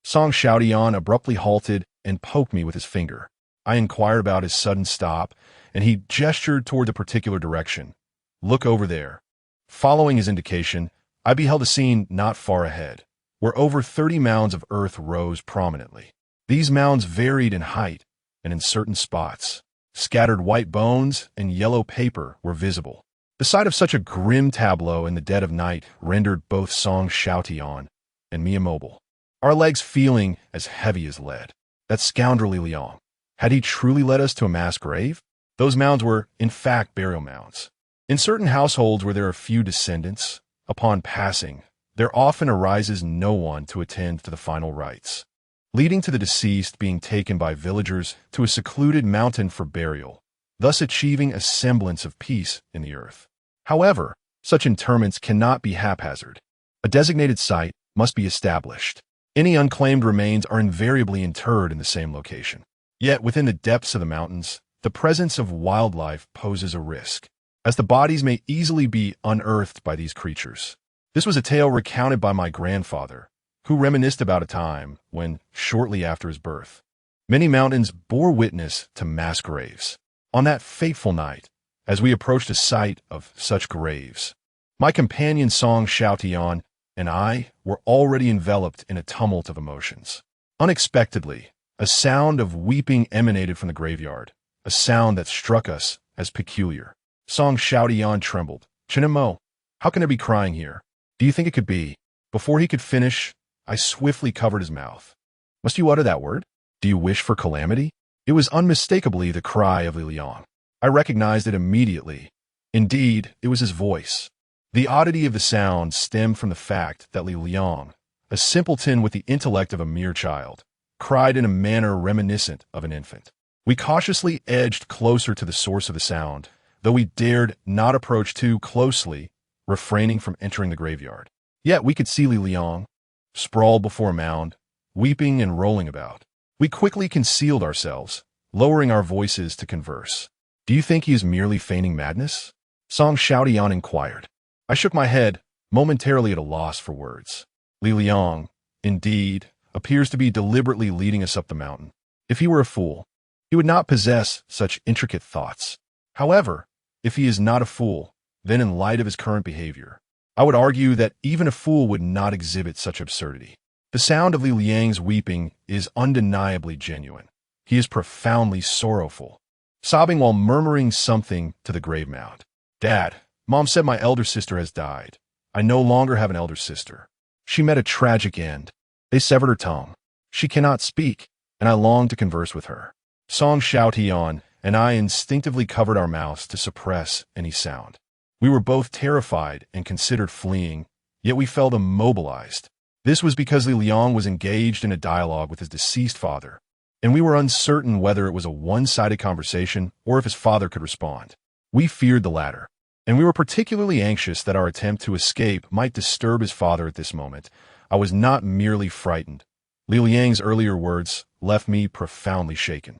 Song Xiaotian abruptly halted and poked me with his finger. I inquired about his sudden stop, and he gestured toward the particular direction. Look over there. Following his indication, I beheld a scene not far ahead, where over 30 mounds of earth rose prominently. These mounds varied in height, and in certain spots, scattered white bones and yellow paper were visible. The sight of such a grim tableau in the dead of night rendered both Song Xiaotian and me immobile, our legs feeling as heavy as lead. That scoundrel Li Liang. Had he truly led us to a mass grave? Those mounds were, in fact, burial mounds. In certain households where there are few descendants, upon passing, there often arises no one to attend to the final rites, leading to the deceased being taken by villagers to a secluded mountain for burial, thus achieving a semblance of peace in the earth. However, such interments cannot be haphazard. A designated site must be established. Any unclaimed remains are invariably interred in the same location. Yet, within the depths of the mountains, the presence of wildlife poses a risk, as the bodies may easily be unearthed by these creatures. This was a tale recounted by my grandfather, who reminisced about a time when, shortly after his birth, many mountains bore witness to mass graves. On that fateful night, as we approached a site of such graves, my companion Song Xiaotian and I were already enveloped in a tumult of emotions. Unexpectedly, a sound of weeping emanated from the graveyard, a sound that struck us as peculiar. Song Xiaotian trembled. "Chinemo, how can there be crying here? Do you think it could be?" Before he could finish, I swiftly covered his mouth. "Must you utter that word? Do you wish for calamity?" It was unmistakably the cry of Li Liang. I recognized it immediately. Indeed, it was his voice. The oddity of the sound stemmed from the fact that Li Liang, a simpleton with the intellect of a mere child, cried in a manner reminiscent of an infant. We cautiously edged closer to the source of the sound, though we dared not approach too closely, refraining from entering the graveyard. Yet we could see Li Liang, sprawled before a mound, weeping and rolling about. We quickly concealed ourselves, lowering our voices to converse. "Do you think he is merely feigning madness?" Song Xiaotian inquired. I shook my head, momentarily at a loss for words. Li Liang, indeed, appears to be deliberately leading us up the mountain. If he were a fool, he would not possess such intricate thoughts. However, if he is not a fool, then in light of his current behavior, I would argue that even a fool would not exhibit such absurdity. The sound of Li Liang's weeping is undeniably genuine. He is profoundly sorrowful, sobbing while murmuring something to the grave mound. "Dad, Mom said my elder sister has died. I no longer have an elder sister. She met a tragic end. They severed her tongue. She cannot speak, and I long to converse with her." Song Xiaotian and I instinctively covered our mouths to suppress any sound. We were both terrified and considered fleeing, yet we felt immobilized. This was because Li Liang was engaged in a dialogue with his deceased father, and we were uncertain whether it was a one-sided conversation or if his father could respond. We feared the latter, and we were particularly anxious that our attempt to escape might disturb his father at this moment. I was not merely frightened. Li Liang's earlier words left me profoundly shaken.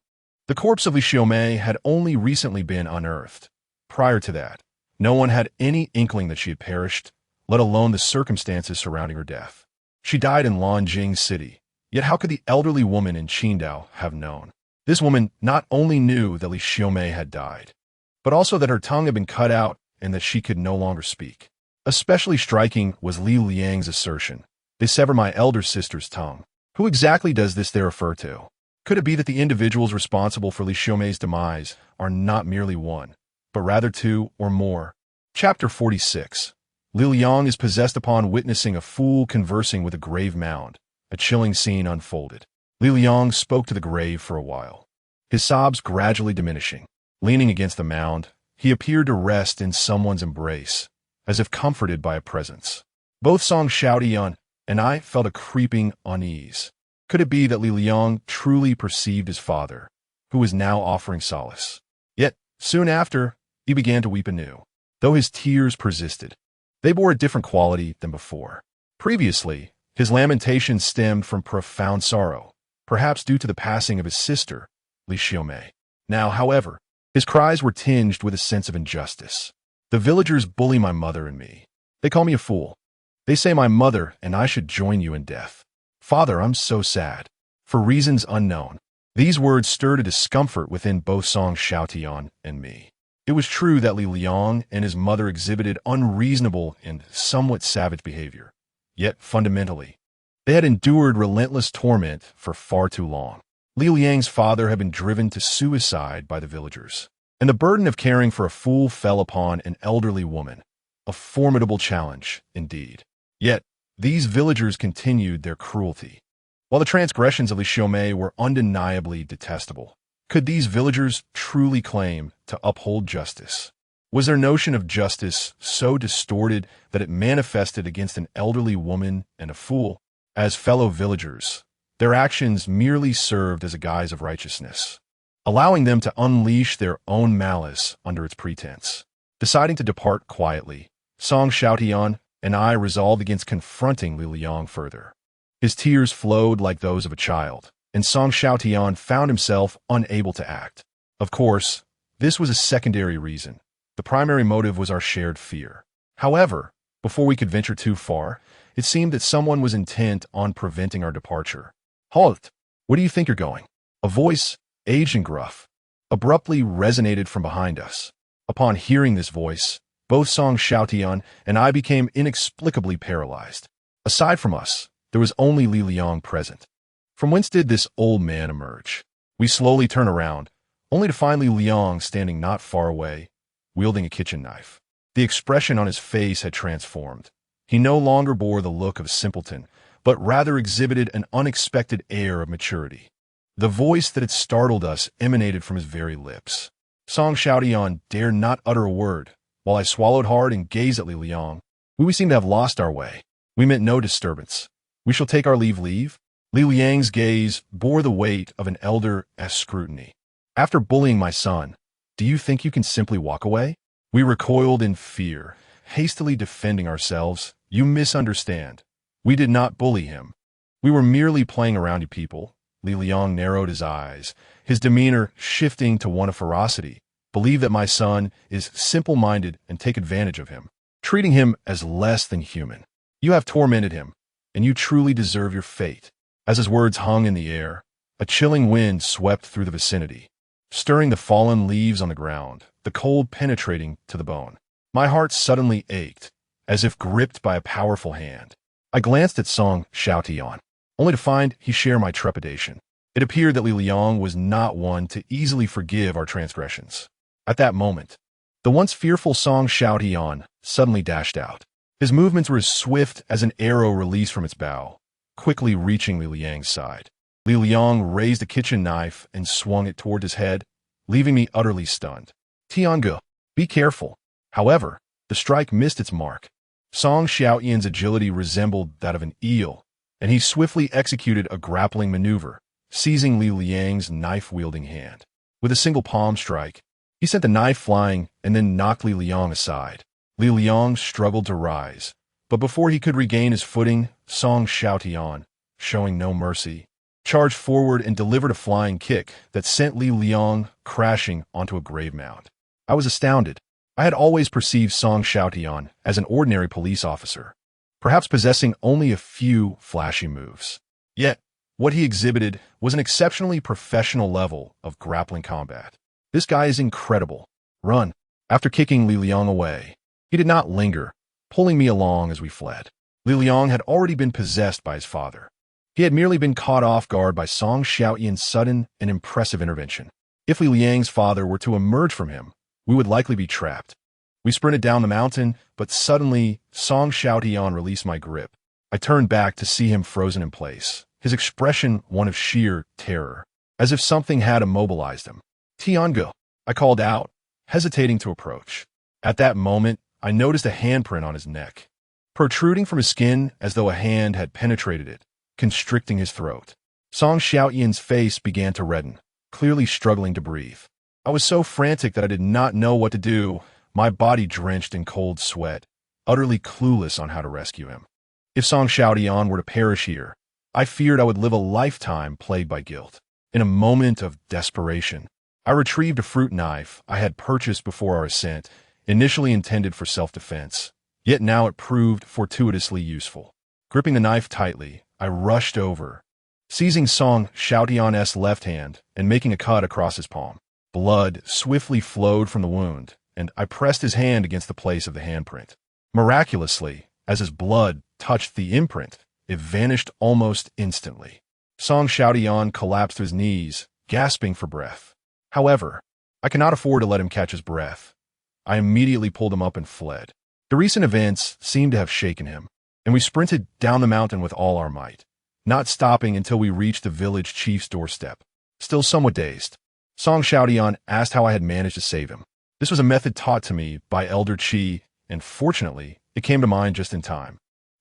The corpse of Li Xiaomei had only recently been unearthed. Prior to that, no one had any inkling that she had perished, let alone the circumstances surrounding her death. She died in Lanjing City, yet how could the elderly woman in Qingdao have known? This woman not only knew that Li Xiaomei had died, but also that her tongue had been cut out and that she could no longer speak. Especially striking was Li Liang's assertion, "They sever my elder sister's tongue." Who exactly does this there refer to? Could it be that the individuals responsible for Li Xiaomei's demise are not merely one, but rather two or more? Chapter 46. Li Liang is possessed upon witnessing a fool conversing with a grave mound. A chilling scene unfolded. Li Liang spoke to the grave for a while, his sobs gradually diminishing. Leaning against the mound, he appeared to rest in someone's embrace, as if comforted by a presence. Both Song Xiaotian and I felt a creeping unease. Could it be that Li Liang truly perceived his father, who was now offering solace? Yet, soon after, he began to weep anew. Though his tears persisted, they bore a different quality than before. Previously, his lamentations stemmed from profound sorrow, perhaps due to the passing of his sister, Li Xiaomei. Now, however, his cries were tinged with a sense of injustice. "The villagers bully my mother and me. They call me a fool. They say my mother and I should join you in death. Father, I'm so sad. For reasons unknown." These words stirred a discomfort within both Song Xiaotian and me. It was true that Li Liang and his mother exhibited unreasonable and somewhat savage behavior. Yet, fundamentally, they had endured relentless torment for far too long. Li Liang's father had been driven to suicide by the villagers, and the burden of caring for a fool fell upon an elderly woman. A formidable challenge, indeed. Yet, These villagers continued their cruelty. While the transgressions of Li Xiaomei were undeniably detestable, could these villagers truly claim to uphold justice? Was their notion of justice so distorted that it manifested against an elderly woman and a fool? As fellow villagers, their actions merely served as a guise of righteousness, allowing them to unleash their own malice under its pretense. Deciding to depart quietly, Song Xiaotian and I resolved against confronting Li Liang further. His tears flowed like those of a child, and Song Xiaotian found himself unable to act. Of course, this was a secondary reason. The primary motive was our shared fear. However, before we could venture too far, it seemed that someone was intent on preventing our departure. "Halt! Where do you think you're going?" A voice, aged and gruff, abruptly resonated from behind us. Upon hearing this voice, both Song Xiaotian and I became inexplicably paralyzed. Aside from us, there was only Li Liang present. From whence did this old man emerge? We slowly turned around, only to find Li Liang standing not far away, wielding a kitchen knife. The expression on his face had transformed. He no longer bore the look of a simpleton, but rather exhibited an unexpected air of maturity. The voice that had startled us emanated from his very lips. Song Xiaotian dared not utter a word, while I swallowed hard and gazed at Li Liang. We seemed to have lost our way. We meant no disturbance. "We shall take our leave." Li Liang's gaze bore the weight of an elder's scrutiny. "After bullying my son, do you think you can simply walk away?" We recoiled in fear, hastily defending ourselves. "You misunderstand. We did not bully him. We were merely playing around, you people." Li Liang narrowed his eyes, his demeanor shifting to one of ferocity. "Believe that my son is simple-minded and take advantage of him, treating him as less than human. You have tormented him, and you truly deserve your fate." As his words hung in the air, a chilling wind swept through the vicinity, stirring the fallen leaves on the ground, the cold penetrating to the bone. My heart suddenly ached, as if gripped by a powerful hand. I glanced at Song Xiaotian, only to find he shared my trepidation. It appeared that Li Liang was not one to easily forgive our transgressions. At that moment, the once fearful Song Xiaotian suddenly dashed out. His movements were as swift as an arrow released from its bow, quickly reaching Li Liang's side. Li Liang raised a kitchen knife and swung it toward his head, leaving me utterly stunned. "Tiange, be careful." However, the strike missed its mark. Song Xiaotian's agility resembled that of an eel, and he swiftly executed a grappling maneuver, seizing Li Liang's knife-wielding hand. With a single palm strike, he sent the knife flying and then knocked Li Liang aside. Li Liang struggled to rise, but before he could regain his footing, Song Xiaotian, showing no mercy, charged forward and delivered a flying kick that sent Li Liang crashing onto a grave mound. I was astounded. I had always perceived Song Xiaotian as an ordinary police officer, perhaps possessing only a few flashy moves. Yet, what he exhibited was an exceptionally professional level of grappling combat. "This guy is incredible. Run." After kicking Li Liang away, he did not linger, pulling me along as we fled. Li Liang had already been possessed by his father. He had merely been caught off guard by Song Xiaotian's sudden and impressive intervention. If Li Liang's father were to emerge from him, we would likely be trapped. We sprinted down the mountain, but suddenly Song Xiaotian released my grip. I turned back to see him frozen in place, his expression one of sheer terror, as if something had immobilized him. "Tiange," I called out, hesitating to approach. At that moment, I noticed a handprint on his neck, protruding from his skin as though a hand had penetrated it, constricting his throat. Song Xiaotian's face began to redden, clearly struggling to breathe. I was so frantic that I did not know what to do, my body drenched in cold sweat, utterly clueless on how to rescue him. If Song Xiaotian were to perish here, I feared I would live a lifetime plagued by guilt. In a moment of desperation, I retrieved a fruit knife I had purchased before our ascent, initially intended for self-defense, yet now it proved fortuitously useful. Gripping the knife tightly, I rushed over, seizing Song Xiaotian's left hand and making a cut across his palm. Blood swiftly flowed from the wound, and I pressed his hand against the place of the handprint. Miraculously, as his blood touched the imprint, it vanished almost instantly. Song Xiaotian collapsed to his knees, gasping for breath. However, I cannot afford to let him catch his breath. I immediately pulled him up and fled. The recent events seemed to have shaken him. and we sprinted down the mountain with all our might, not stopping until we reached the village chief's doorstep. Still somewhat dazed, Song Xiaotian asked how I had managed to save him. This was a method taught to me by Elder Qi, and fortunately, it came to mind just in time.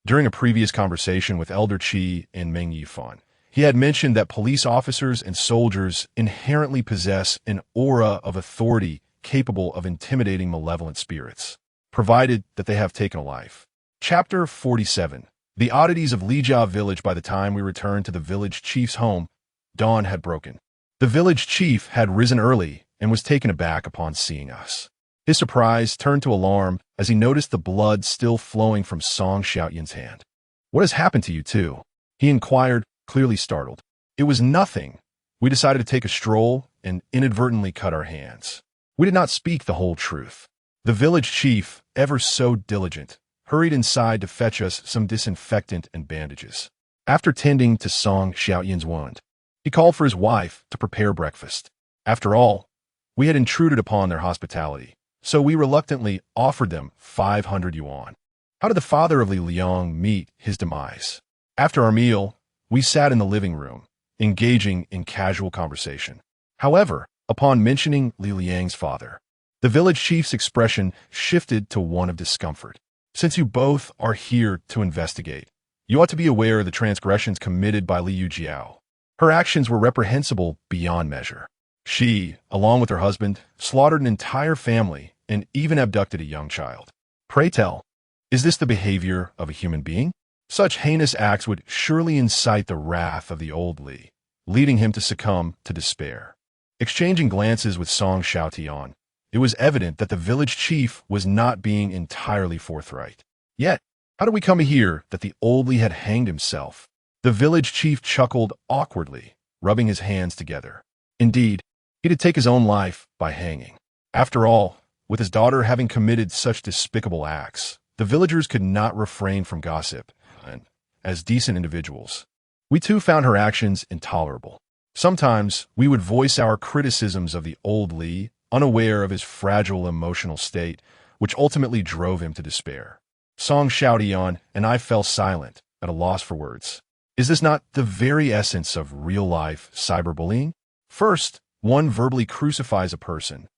During a previous conversation with Elder Qi and Meng Yifan, he had mentioned that police officers and soldiers inherently possess an aura of authority capable of intimidating malevolent spirits, provided that they have taken a life. Chapter 47. The oddities of Lijia village. By the time we returned to the village chief's home, dawn had broken. The village chief had risen early and was taken aback upon seeing us. His surprise turned to alarm as he noticed the blood still flowing from Song Xiaotian's hand. "What has happened to you two?" he inquired, clearly startled. "It was nothing. We decided to take a stroll and inadvertently cut our hands. We did not speak the whole truth." The village chief, ever so diligent, hurried inside to fetch us some disinfectant and bandages. After tending to Song Xiaotian's wound, he called for his wife to prepare breakfast. After all, we had intruded upon their hospitality, so we reluctantly offered them 500 yuan. How did the father of Li Liang meet his demise? After our meal, we sat in the living room, engaging in casual conversation. However, upon mentioning Li Liang's father, the village chief's expression shifted to one of discomfort. "Since you both are here to investigate, you ought to be aware of the transgressions committed by Liu Jiao. Her actions were reprehensible beyond measure. She, along with her husband, slaughtered an entire family and even abducted a young child. Pray tell, is this the behavior of a human being? Such heinous acts would surely incite the wrath of the old Li, leading him to succumb to despair." Exchanging glances with Song Xiaotian, it was evident that the village chief was not being entirely forthright. Yet, how did we come to hear that the old Li had hanged himself? The village chief chuckled awkwardly, rubbing his hands together. Indeed, he did take his own life by hanging. After all, with his daughter having committed such despicable acts, the villagers could not refrain from gossip, and, as decent individuals, we too found her actions intolerable. Sometimes we would voice our criticisms of the old Li, unaware of his fragile emotional state, which ultimately drove him to despair. Song Xiaotian and I fell silent, at a loss for words. Is this not the very essence of real-life cyberbullying? First, one verbally crucifies a person,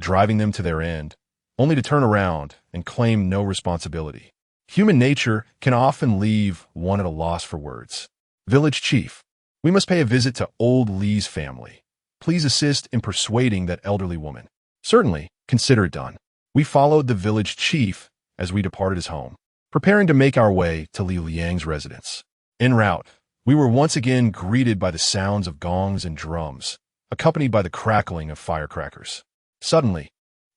driving them to their end, only to turn around and claim no responsibility. Human nature can often leave one at a loss for words. Village chief, we must pay a visit to old Li's family. Please assist in persuading that elderly woman. Certainly, consider it done. We followed the village chief as we departed his home, preparing to make our way to Li Liang's residence. En route, we were once again greeted by the sounds of gongs and drums, accompanied by the crackling of firecrackers. Suddenly,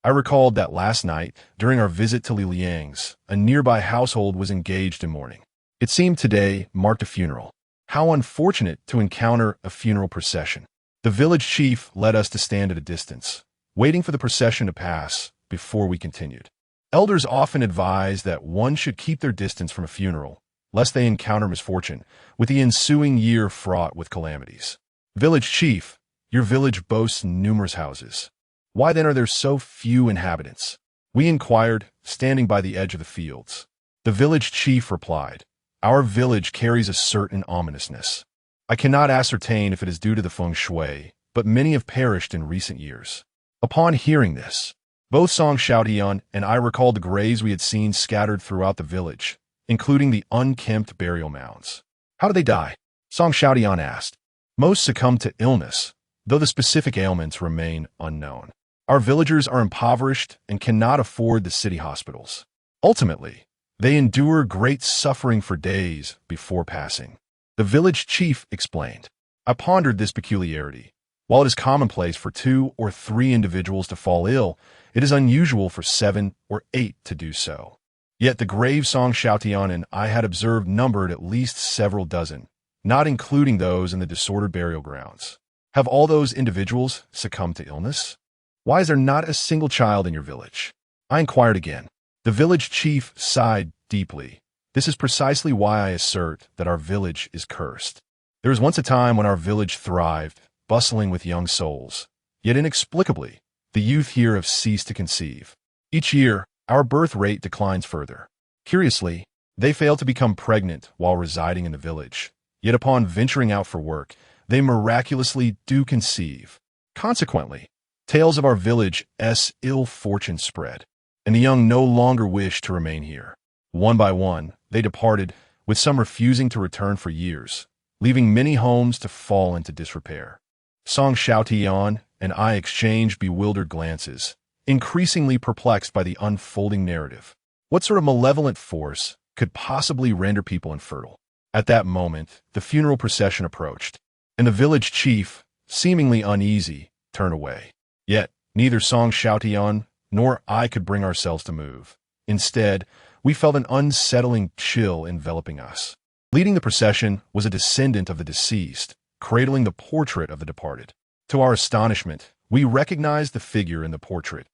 I recalled that last night, during our visit to Li Liang's, a nearby household was engaged in mourning. It seemed today marked a funeral. How unfortunate to encounter a funeral procession. The village chief led us to stand at a distance, waiting for the procession to pass before we continued. Elders often advise that one should keep their distance from a funeral, lest they encounter misfortune, with the ensuing year fraught with calamities. Village chief, your village boasts numerous houses. Why then are there so few inhabitants? We inquired, standing by the edge of the fields. The village chief replied, our village carries a certain ominousness. I cannot ascertain if it is due to the feng shui, but many have perished in recent years. Upon hearing this, both Song Xiaotian and I recalled the graves we had seen scattered throughout the village, including the unkempt burial mounds. How did they die? Song Xiaotian asked. Most succumbed to illness, though the specific ailments remain unknown. Our villagers are impoverished and cannot afford the city hospitals. Ultimately, they endure great suffering for days before passing. The village chief explained. I pondered this peculiarity. While it is commonplace for 2 or 3 individuals to fall ill, it is unusual for 7 or 8 to do so. Yet the grave Song Xiaotian and I had observed numbered at least several dozen, not including those in the disordered burial grounds. Have all those individuals succumbed to illness? Why is there not a single child in your village? I inquired again. The village chief sighed deeply. This is precisely why I assert that our village is cursed. There was once a time when our village thrived, bustling with young souls. Yet inexplicably, the youth here have ceased to conceive. Each year, our birth rate declines further. Curiously, They fail to become pregnant while residing in the village. Yet upon venturing out for work, they miraculously do conceive. Consequently, tales of our village's ill fortune spread, and the young no longer wished to remain here. One by one, they departed, with some refusing to return for years, leaving many homes to fall into disrepair. Song Xiaotian and I exchanged bewildered glances, increasingly perplexed by the unfolding narrative. What sort of malevolent force could possibly render people infertile? At that moment, the funeral procession approached, and the village chief, seemingly uneasy, turned away. Yet, neither Song Xiaotian nor I could bring ourselves to move. Instead, we felt an unsettling chill enveloping us. Leading the procession was a descendant of the deceased, cradling the portrait of the departed. To our astonishment, we recognized the figure in the portrait.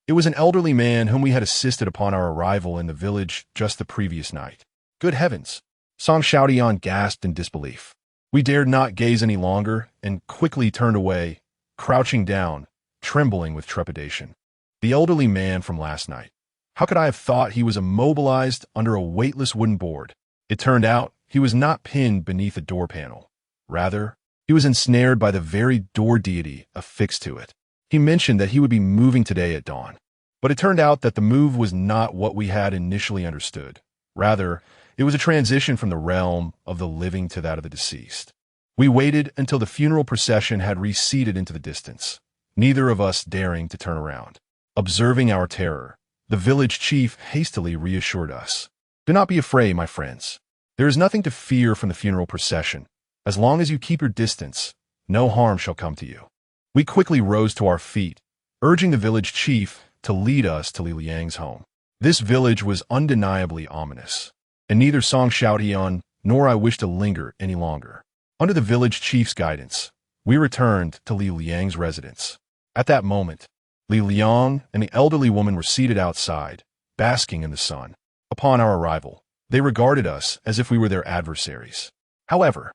It was an elderly man whom we had assisted upon our arrival in the village just the previous night. Good heavens! Song Xiaotian gasped in disbelief. We dared not gaze any longer and quickly turned away, crouching down, trembling with trepidation. The elderly man from last night. How could I have thought he was immobilized under a weightless wooden board? It turned out he was not pinned beneath a door panel. Rather, he was ensnared by the very door deity affixed to it. He mentioned that he would be moving today at dawn. But it turned out that the move was not what we had initially understood. Rather, it was a transition from the realm of the living to that of the deceased. We waited until the funeral procession had receded into the distance, neither of us daring to turn around. Observing our terror, the village chief hastily reassured us. Do not be afraid, my friends. There is nothing to fear from the funeral procession. As long as you keep your distance, no harm shall come to you. We quickly rose to our feet, urging the village chief to lead us to Li Liang's home. This village was undeniably ominous, and neither Song Xiaotian nor I wished to linger any longer. Under the village chief's guidance, we returned to Li Liang's residence. At that moment, Li Liang and the elderly woman were seated outside, basking in the sun. Upon our arrival, they regarded us as if we were their adversaries. However,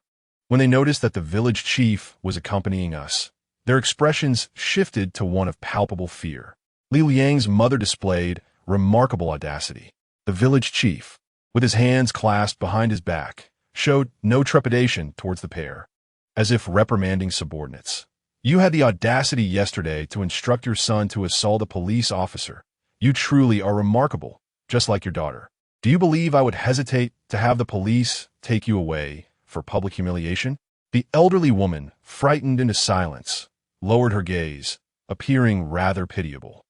when they noticed that the village chief was accompanying us, their expressions shifted to one of palpable fear. Li Liang's mother displayed remarkable audacity. The village chief, with his hands clasped behind his back, showed no trepidation towards the pair, as if reprimanding subordinates. You had the audacity yesterday to instruct your son to assault a police officer. You truly are remarkable, just like your daughter. Do you believe I would hesitate to have the police take you away for public humiliation? The elderly woman, frightened into silence, lowered her gaze, appearing rather pitiable.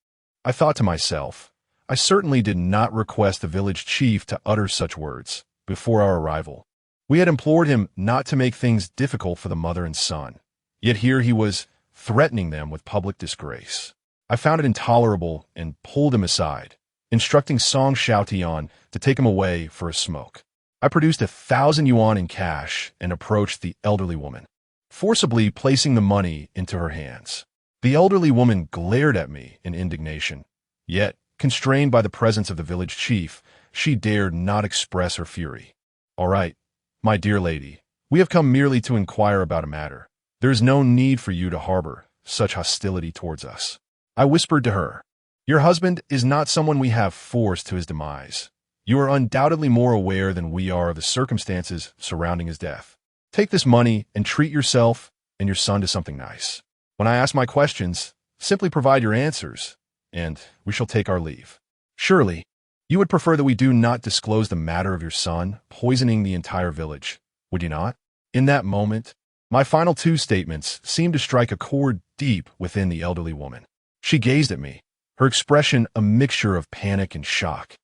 I thought to myself, I certainly did not request the village chief to utter such words before our arrival. We had implored him not to make things difficult for the mother and son. Yet here he was, threatening them with public disgrace. I found it intolerable and pulled him aside, instructing Song Xiaotian to take him away for a smoke. I produced 1,000 yuan in cash and approached the elderly woman, forcibly placing the money into her hands. The elderly woman glared at me in indignation. Yet, constrained by the presence of the village chief, she dared not express her fury. All right, my dear lady, we have come merely to inquire about a matter. There is no need for you to harbor such hostility towards us. I whispered to her, your husband is not someone we have forced to his demise. You are undoubtedly more aware than we are of the circumstances surrounding his death. Take this money and treat yourself and your son to something nice. When I ask my questions, simply provide your answers, and we shall take our leave. Surely, you would prefer that we do not disclose the matter of your son poisoning the entire village, would you not? In that moment, my final two statements seemed to strike a chord deep within the elderly woman. She gazed at me, her expression a mixture of panic and shock.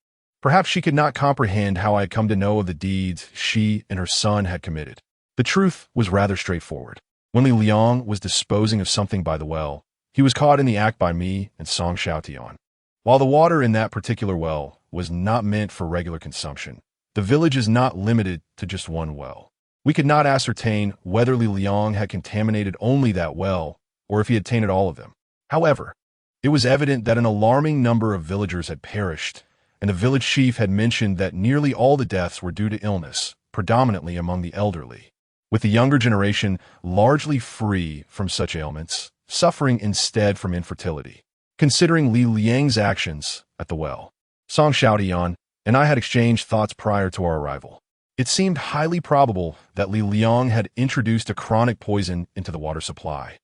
Perhaps she could not comprehend how I had come to know of the deeds she and her son had committed. The truth was rather straightforward. When Li Liang was disposing of something by the well, he was caught in the act by me and Song Xiaotian. While the water in that particular well was not meant for regular consumption, the village is not limited to just one well. We could not ascertain whether Li Liang had contaminated only that well or if he had tainted all of them. However, it was evident that an alarming number of villagers had perished, and the village chief had mentioned that nearly all the deaths were due to illness, predominantly among the elderly, with the younger generation largely free from such ailments, suffering instead from infertility. Considering Li Liang's actions at the well, Song Xiaotian and I had exchanged thoughts prior to our arrival. It seemed highly probable that Li Liang had introduced a chronic poison into the water supply,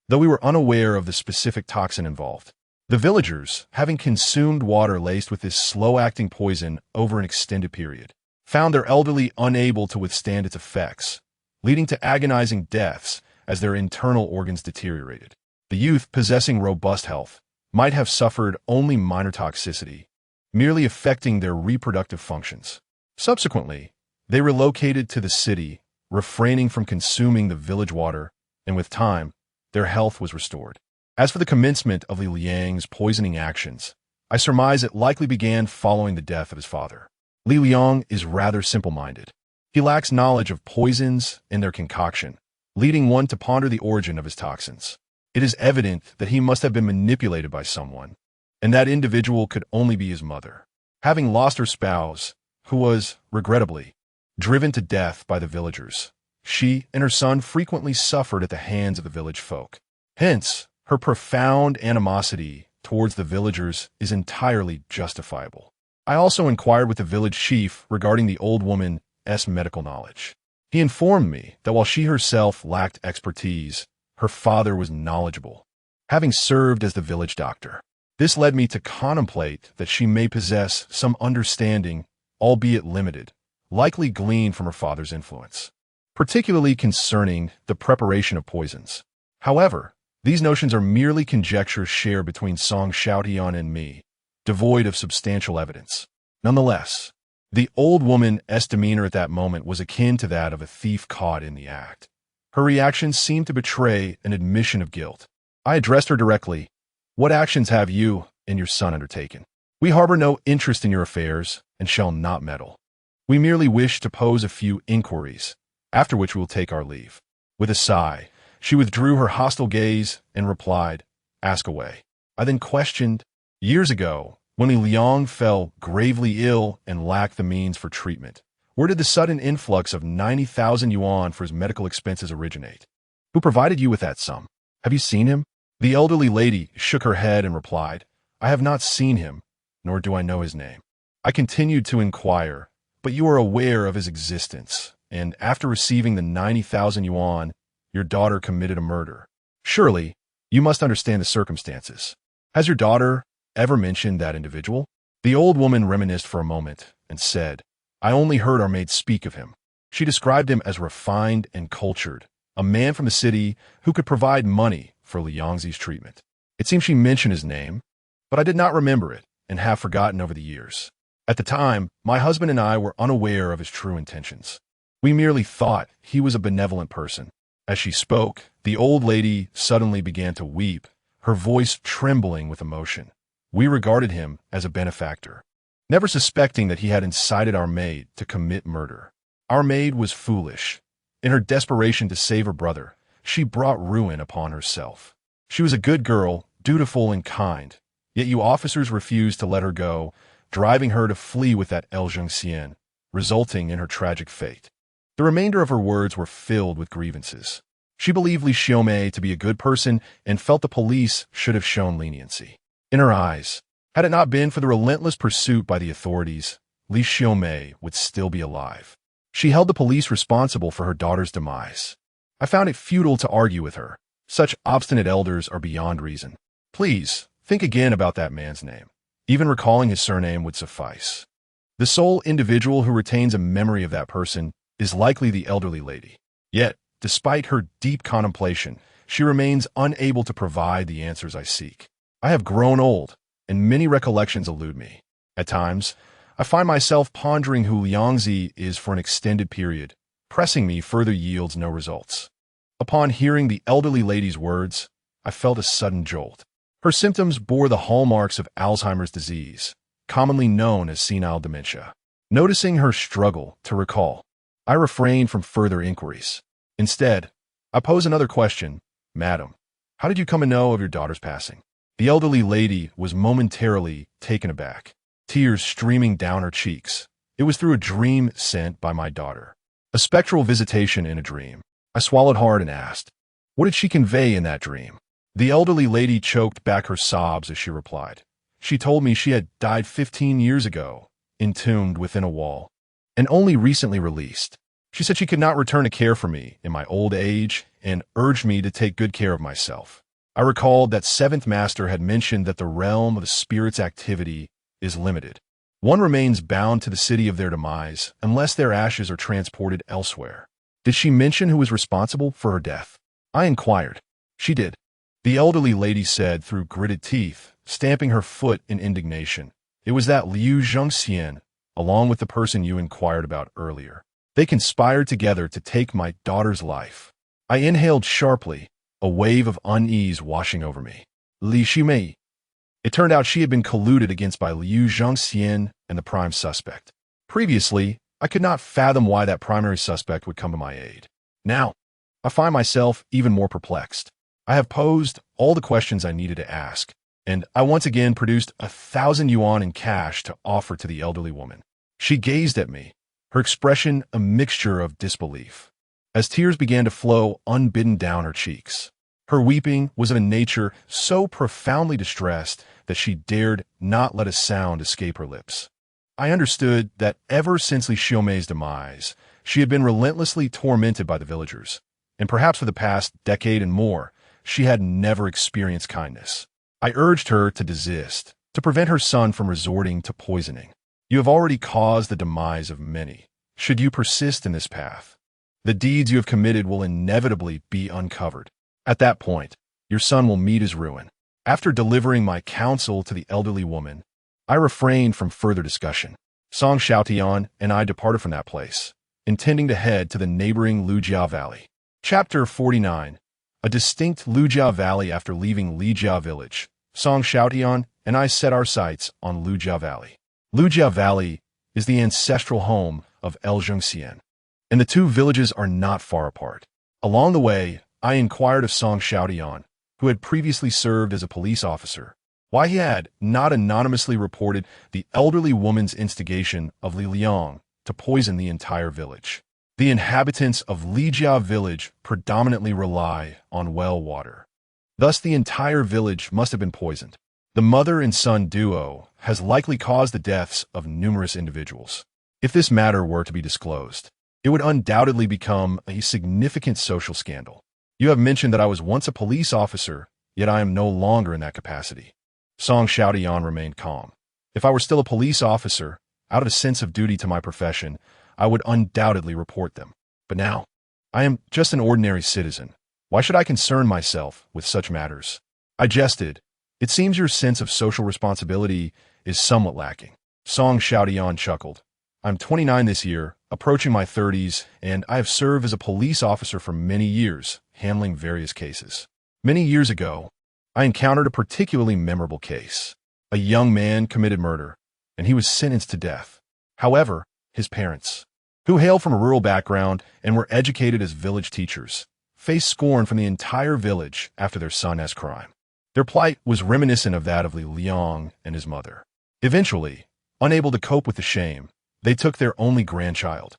though we were unaware of the specific toxin involved. The villagers, having consumed water laced with this slow-acting poison over an extended period, found their elderly unable to withstand its effects, leading to agonizing deaths as their internal organs deteriorated. The youth, possessing robust health, might have suffered only minor toxicity, merely affecting their reproductive functions. Subsequently, they relocated to the city, refraining from consuming the village water, and with time, their health was restored. As for the commencement of Li Liang's poisoning actions, I surmise it likely began following the death of his father. Li Liang is rather simple-minded. He lacks knowledge of poisons and their concoction, leading one to ponder the origin of his toxins. It is evident that he must have been manipulated by someone, and that individual could only be his mother. Having lost her spouse, who was, regrettably, driven to death by the villagers, she and her son frequently suffered at the hands of the village folk. Hence, her profound animosity towards the villagers is entirely justifiable. I also inquired with the village chief regarding the old woman's medical knowledge. He informed me that while she herself lacked expertise, her father was knowledgeable, having served as the village doctor. This led me to contemplate that she may possess some understanding, albeit limited, likely gleaned from her father's influence, particularly concerning the preparation of poisons. However, these notions are merely conjectures shared between Song Xiaotian and me, devoid of substantial evidence. Nonetheless, the old woman's demeanor at that moment was akin to that of a thief caught in the act. Her reaction seemed to betray an admission of guilt. I addressed her directly. "What actions have you and your son undertaken? We harbor no interest in your affairs and shall not meddle. We merely wish to pose a few inquiries, after which we will take our leave." With a sigh, she withdrew her hostile gaze and replied, "Ask away." I then questioned, "Years ago, when Li Liang fell gravely ill and lacked the means for treatment, where did the sudden influx of 90,000 yuan for his medical expenses originate? Who provided you with that sum? Have you seen him?" The elderly lady shook her head and replied, "I have not seen him, nor do I know his name." I continued to inquire, "But you are aware of his existence, and after receiving the 90,000 yuan, your daughter committed a murder. Surely, you must understand the circumstances. Has your daughter ever mentioned that individual?" The old woman reminisced for a moment and said, "I only heard our maid speak of him. She described him as refined and cultured, a man from the city who could provide money for Liangzi's treatment. It seems she mentioned his name, but I did not remember it and have forgotten over the years. At the time, my husband and I were unaware of his true intentions. We merely thought he was a benevolent person." As she spoke, the old lady suddenly began to weep, her voice trembling with emotion. We regarded him as a benefactor, never suspecting that he had incited our maid to commit murder. Our maid was foolish. In her desperation to save her brother, she brought ruin upon herself. She was a good girl, dutiful and kind, yet you officers refused to let her go, driving her to flee with that El Zhengxian, resulting in her tragic fate. The remainder of her words were filled with grievances. She believed Li Xiaomei to be a good person and felt the police should have shown leniency. In her eyes, had it not been for the relentless pursuit by the authorities, Li Xiaomei would still be alive. She held the police responsible for her daughter's demise. I found it futile to argue with her. Such obstinate elders are beyond reason. Please, think again about that man's name. Even recalling his surname would suffice. The sole individual who retains a memory of that person is likely the elderly lady. Yet, despite her deep contemplation, she remains unable to provide the answers I seek. I have grown old, and many recollections elude me. At times, I find myself pondering who Liangzi is for an extended period. Pressing me further yields no results. Upon hearing the elderly lady's words, I felt a sudden jolt. Her symptoms bore the hallmarks of Alzheimer's disease, commonly known as senile dementia. Noticing her struggle to recall, I refrained from further inquiries. Instead, I pose another question. "Madam, how did you come to know of your daughter's passing?" The elderly lady was momentarily taken aback, tears streaming down her cheeks. It was through a dream sent by my daughter. A spectral visitation in a dream. I swallowed hard and asked, "What did she convey in that dream?" The elderly lady choked back her sobs as she replied. "She told me she had died 15 years ago, entombed within a wall, and only recently released. She said she could not return to care for me in my old age and urged me to take good care of myself. I recalled that Seventh Master had mentioned that the realm of the spirit's activity is limited. One remains bound to the city of their demise unless their ashes are transported elsewhere. Did she mention who was responsible for her death? I inquired. She did. The elderly lady said through gritted teeth, stamping her foot in indignation. It was that Liu Zhengxian, along with the person you inquired about earlier. They conspired together to take my daughter's life. I inhaled sharply, a wave of unease washing over me. Li Shimei. It turned out she had been colluded against by Liu Zhengxian and the prime suspect. Previously, I could not fathom why that primary suspect would come to my aid. Now, I find myself even more perplexed. I have posed all the questions I needed to ask, and I once again produced 1,000 yuan in cash to offer to the elderly woman. She gazed at me, her expression a mixture of disbelief, as tears began to flow unbidden down her cheeks. Her weeping was of a nature so profoundly distressed that she dared not let a sound escape her lips. I understood that ever since Li Xiaomei's demise, she had been relentlessly tormented by the villagers, and perhaps for the past decade and more, she had never experienced kindness. I urged her to desist, to prevent her son from resorting to poisoning. You have already caused the demise of many. Should you persist in this path, the deeds you have committed will inevitably be uncovered. At that point, your son will meet his ruin. After delivering my counsel to the elderly woman, I refrained from further discussion. Song Xiaotian and I departed from that place, intending to head to the neighboring Lujia Valley. Chapter 49. A distinct Lujia Valley after leaving Lijia Village. Song Xiaotian and I set our sights on Lujia Valley. Lujia Valley is the ancestral home of El Zhengxian, and the two villages are not far apart. Along the way, I inquired of Song Xiaotian, who had previously served as a police officer, why he had not anonymously reported the elderly woman's instigation of Li Liang to poison the entire village. The inhabitants of Lijia village predominantly rely on well water. Thus, the entire village must have been poisoned. The mother and son duo has likely caused the deaths of numerous individuals. If this matter were to be disclosed, it would undoubtedly become a significant social scandal. You have mentioned that I was once a police officer, yet I am no longer in that capacity. Song Xiaotian remained calm. If I were still a police officer, out of a sense of duty to my profession, I would undoubtedly report them. But now, I am just an ordinary citizen. Why should I concern myself with such matters? I jested. It seems your sense of social responsibility is somewhat lacking. Song Xiaotian chuckled. I'm 29 this year, approaching my 30s, and I have served as a police officer for many years, handling various cases. Many years ago, I encountered a particularly memorable case. A young man committed murder, and he was sentenced to death. However, his parents, who hailed from a rural background and were educated as village teachers, faced scorn from the entire village after their son has crime. Their plight was reminiscent of that of Li Liang and his mother. Eventually, unable to cope with the shame, they took their only grandchild,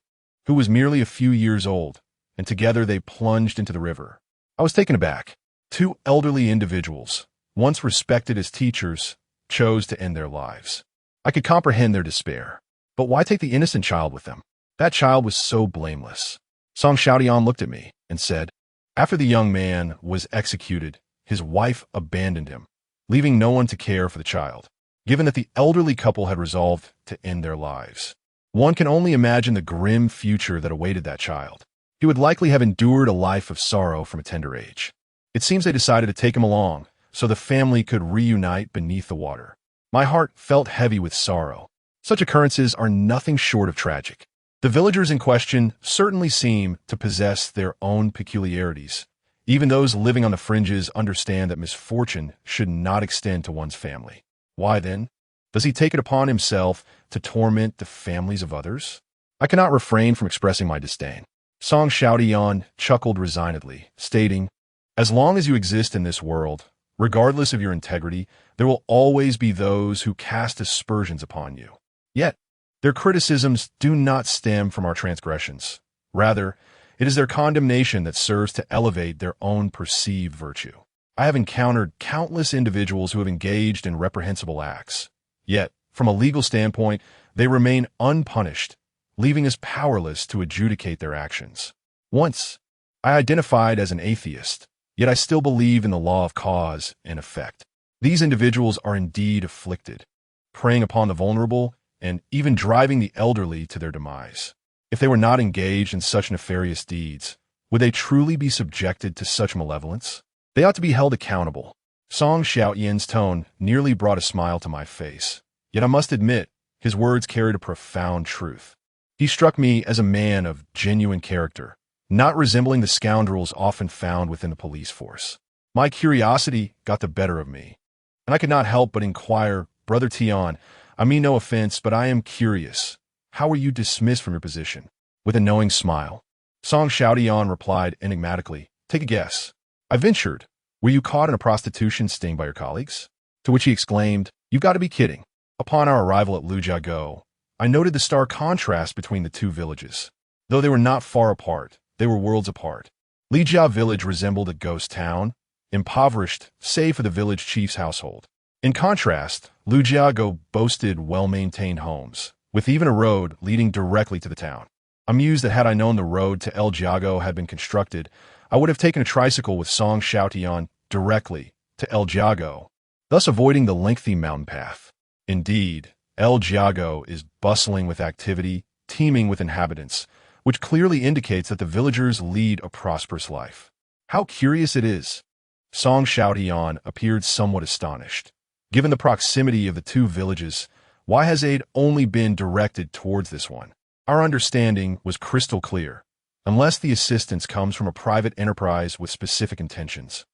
who was merely a few years old, and together they plunged into the river. I was taken aback. Two elderly individuals, once respected as teachers, chose to end their lives. I could comprehend their despair. But why take the innocent child with them? That child was so blameless. Song Xiaotian looked at me and said, after the young man was executed, his wife abandoned him, leaving no one to care for the child, given that the elderly couple had resolved to end their lives. One can only imagine the grim future that awaited that child. He would likely have endured a life of sorrow from a tender age. It seems they decided to take him along so the family could reunite beneath the water. My heart felt heavy with sorrow. Such occurrences are nothing short of tragic. The villagers in question certainly seem to possess their own peculiarities. Even those living on the fringes understand that misfortune should not extend to one's family. Why then does he take it upon himself to torment the families of others? I cannot refrain from expressing my disdain. Song Xiaotian chuckled resignedly, stating, as long as you exist in this world, regardless of your integrity, there will always be those who cast aspersions upon you. Yet, their criticisms do not stem from our transgressions. Rather, it is their condemnation that serves to elevate their own perceived virtue. I have encountered countless individuals who have engaged in reprehensible acts. Yet, from a legal standpoint, they remain unpunished, leaving us powerless to adjudicate their actions. Once, I identified as an atheist, yet I still believe in the law of cause and effect. These individuals are indeed afflicted, preying upon the vulnerable and even driving the elderly to their demise. If they were not engaged in such nefarious deeds, would they truly be subjected to such malevolence? They ought to be held accountable. Song Xiaoyan's tone nearly brought a smile to my face, yet I must admit, his words carried a profound truth. He struck me as a man of genuine character, not resembling the scoundrels often found within the police force. My curiosity got the better of me, and I could not help but inquire, Brother Tian, I mean no offense, but I am curious. How were you dismissed from your position? With a knowing smile, Song Xiaoyan replied enigmatically, take a guess. I ventured, were you caught in a prostitution sting by your colleagues? To which he exclaimed, you've got to be kidding. Upon our arrival at Lujiago, I noted the stark contrast between the two villages. Though they were not far apart, they were worlds apart. Lijia village resembled a ghost town, impoverished save for the village chief's household. In contrast, Lujiago boasted well-maintained homes, with even a road leading directly to the town. I'm mused that had I known the road to El Jiago had been constructed, I would have taken a tricycle with Song Xiaotian directly to El Jiago, thus avoiding the lengthy mountain path. Indeed, El Jiago is bustling with activity, teeming with inhabitants, which clearly indicates that the villagers lead a prosperous life. How curious it is! Song Xiaotian appeared somewhat astonished. Given the proximity of the two villages, why has aid only been directed towards this one? Our understanding was crystal clear. Unless the assistance comes from a private enterprise with specific intentions.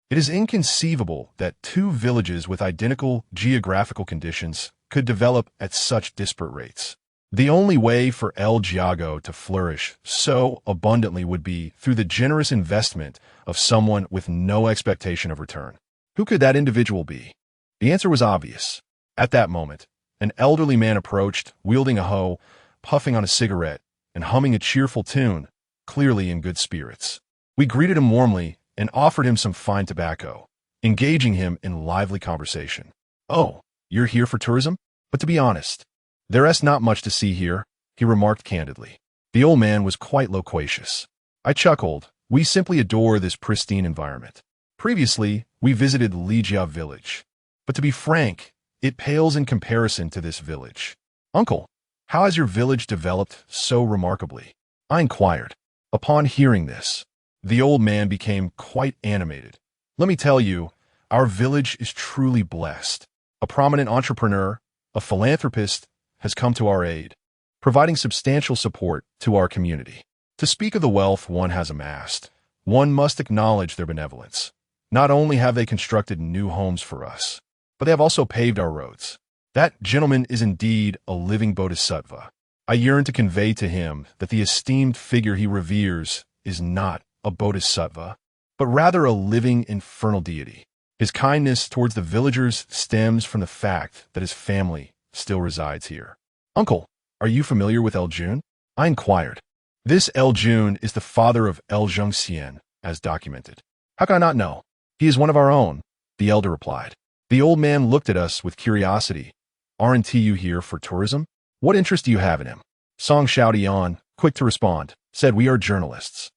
It is inconceivable that two villages with identical geographical conditions could develop at such disparate rates. The only way for El Jiago to flourish so abundantly would be through the generous investment of someone with no expectation of return. Who could that individual be? The answer was obvious. At that moment, an elderly man approached, wielding a hoe, puffing on a cigarette, and humming a cheerful tune, clearly in good spirits. We greeted him warmly and offered him some fine tobacco, engaging him in lively conversation. Oh, you're here for tourism? But to be honest, there's not much to see here, he remarked candidly. The old man was quite loquacious. I chuckled. We simply adore this pristine environment. Previously, we visited Lijia village. But to be frank, it pales in comparison to this village. Uncle, how has your village developed so remarkably? I inquired. Upon hearing this, the old man became quite animated. Let me tell you, our village is truly blessed. A prominent entrepreneur, a philanthropist, has come to our aid, providing substantial support to our community. To speak of the wealth one has amassed, one must acknowledge their benevolence. Not only have they constructed new homes for us, but they have also paved our roads. That gentleman is indeed a living bodhisattva. I yearn to convey to him that the esteemed figure he reveres is not a bodhisattva, but rather a living infernal deity. His kindness towards the villagers stems from the fact that his family still resides here. Uncle, are you familiar with El Jun? I inquired. This El Jun is the father of El Zhongxian, as documented. How can I not know? He is one of our own, the elder replied. The old man looked at us with curiosity. Aren't you here for tourism? What interest do you have in him? Song Xiaotian, quick to respond, said we are journalists.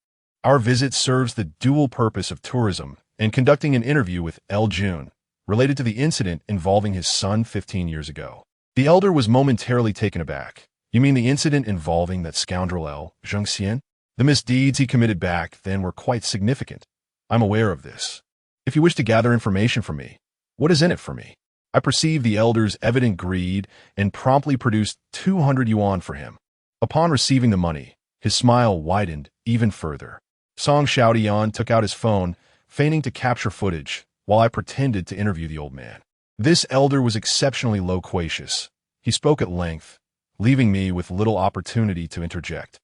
Our visit serves the dual purpose of tourism and conducting an interview with El Jun, related to the incident involving his son 15 years ago. The elder was momentarily taken aback. You mean the incident involving that scoundrel El Zhongxian? The misdeeds he committed back then were quite significant. I'm aware of this. If you wish to gather information from me, what is in it for me? I perceived the elder's evident greed and promptly produced 200 yuan for him. Upon receiving the money, his smile widened even further. Song Xiaotian took out his phone, feigning to capture footage, while I pretended to interview the old man. This elder was exceptionally loquacious. He spoke at length, leaving me with little opportunity to interject.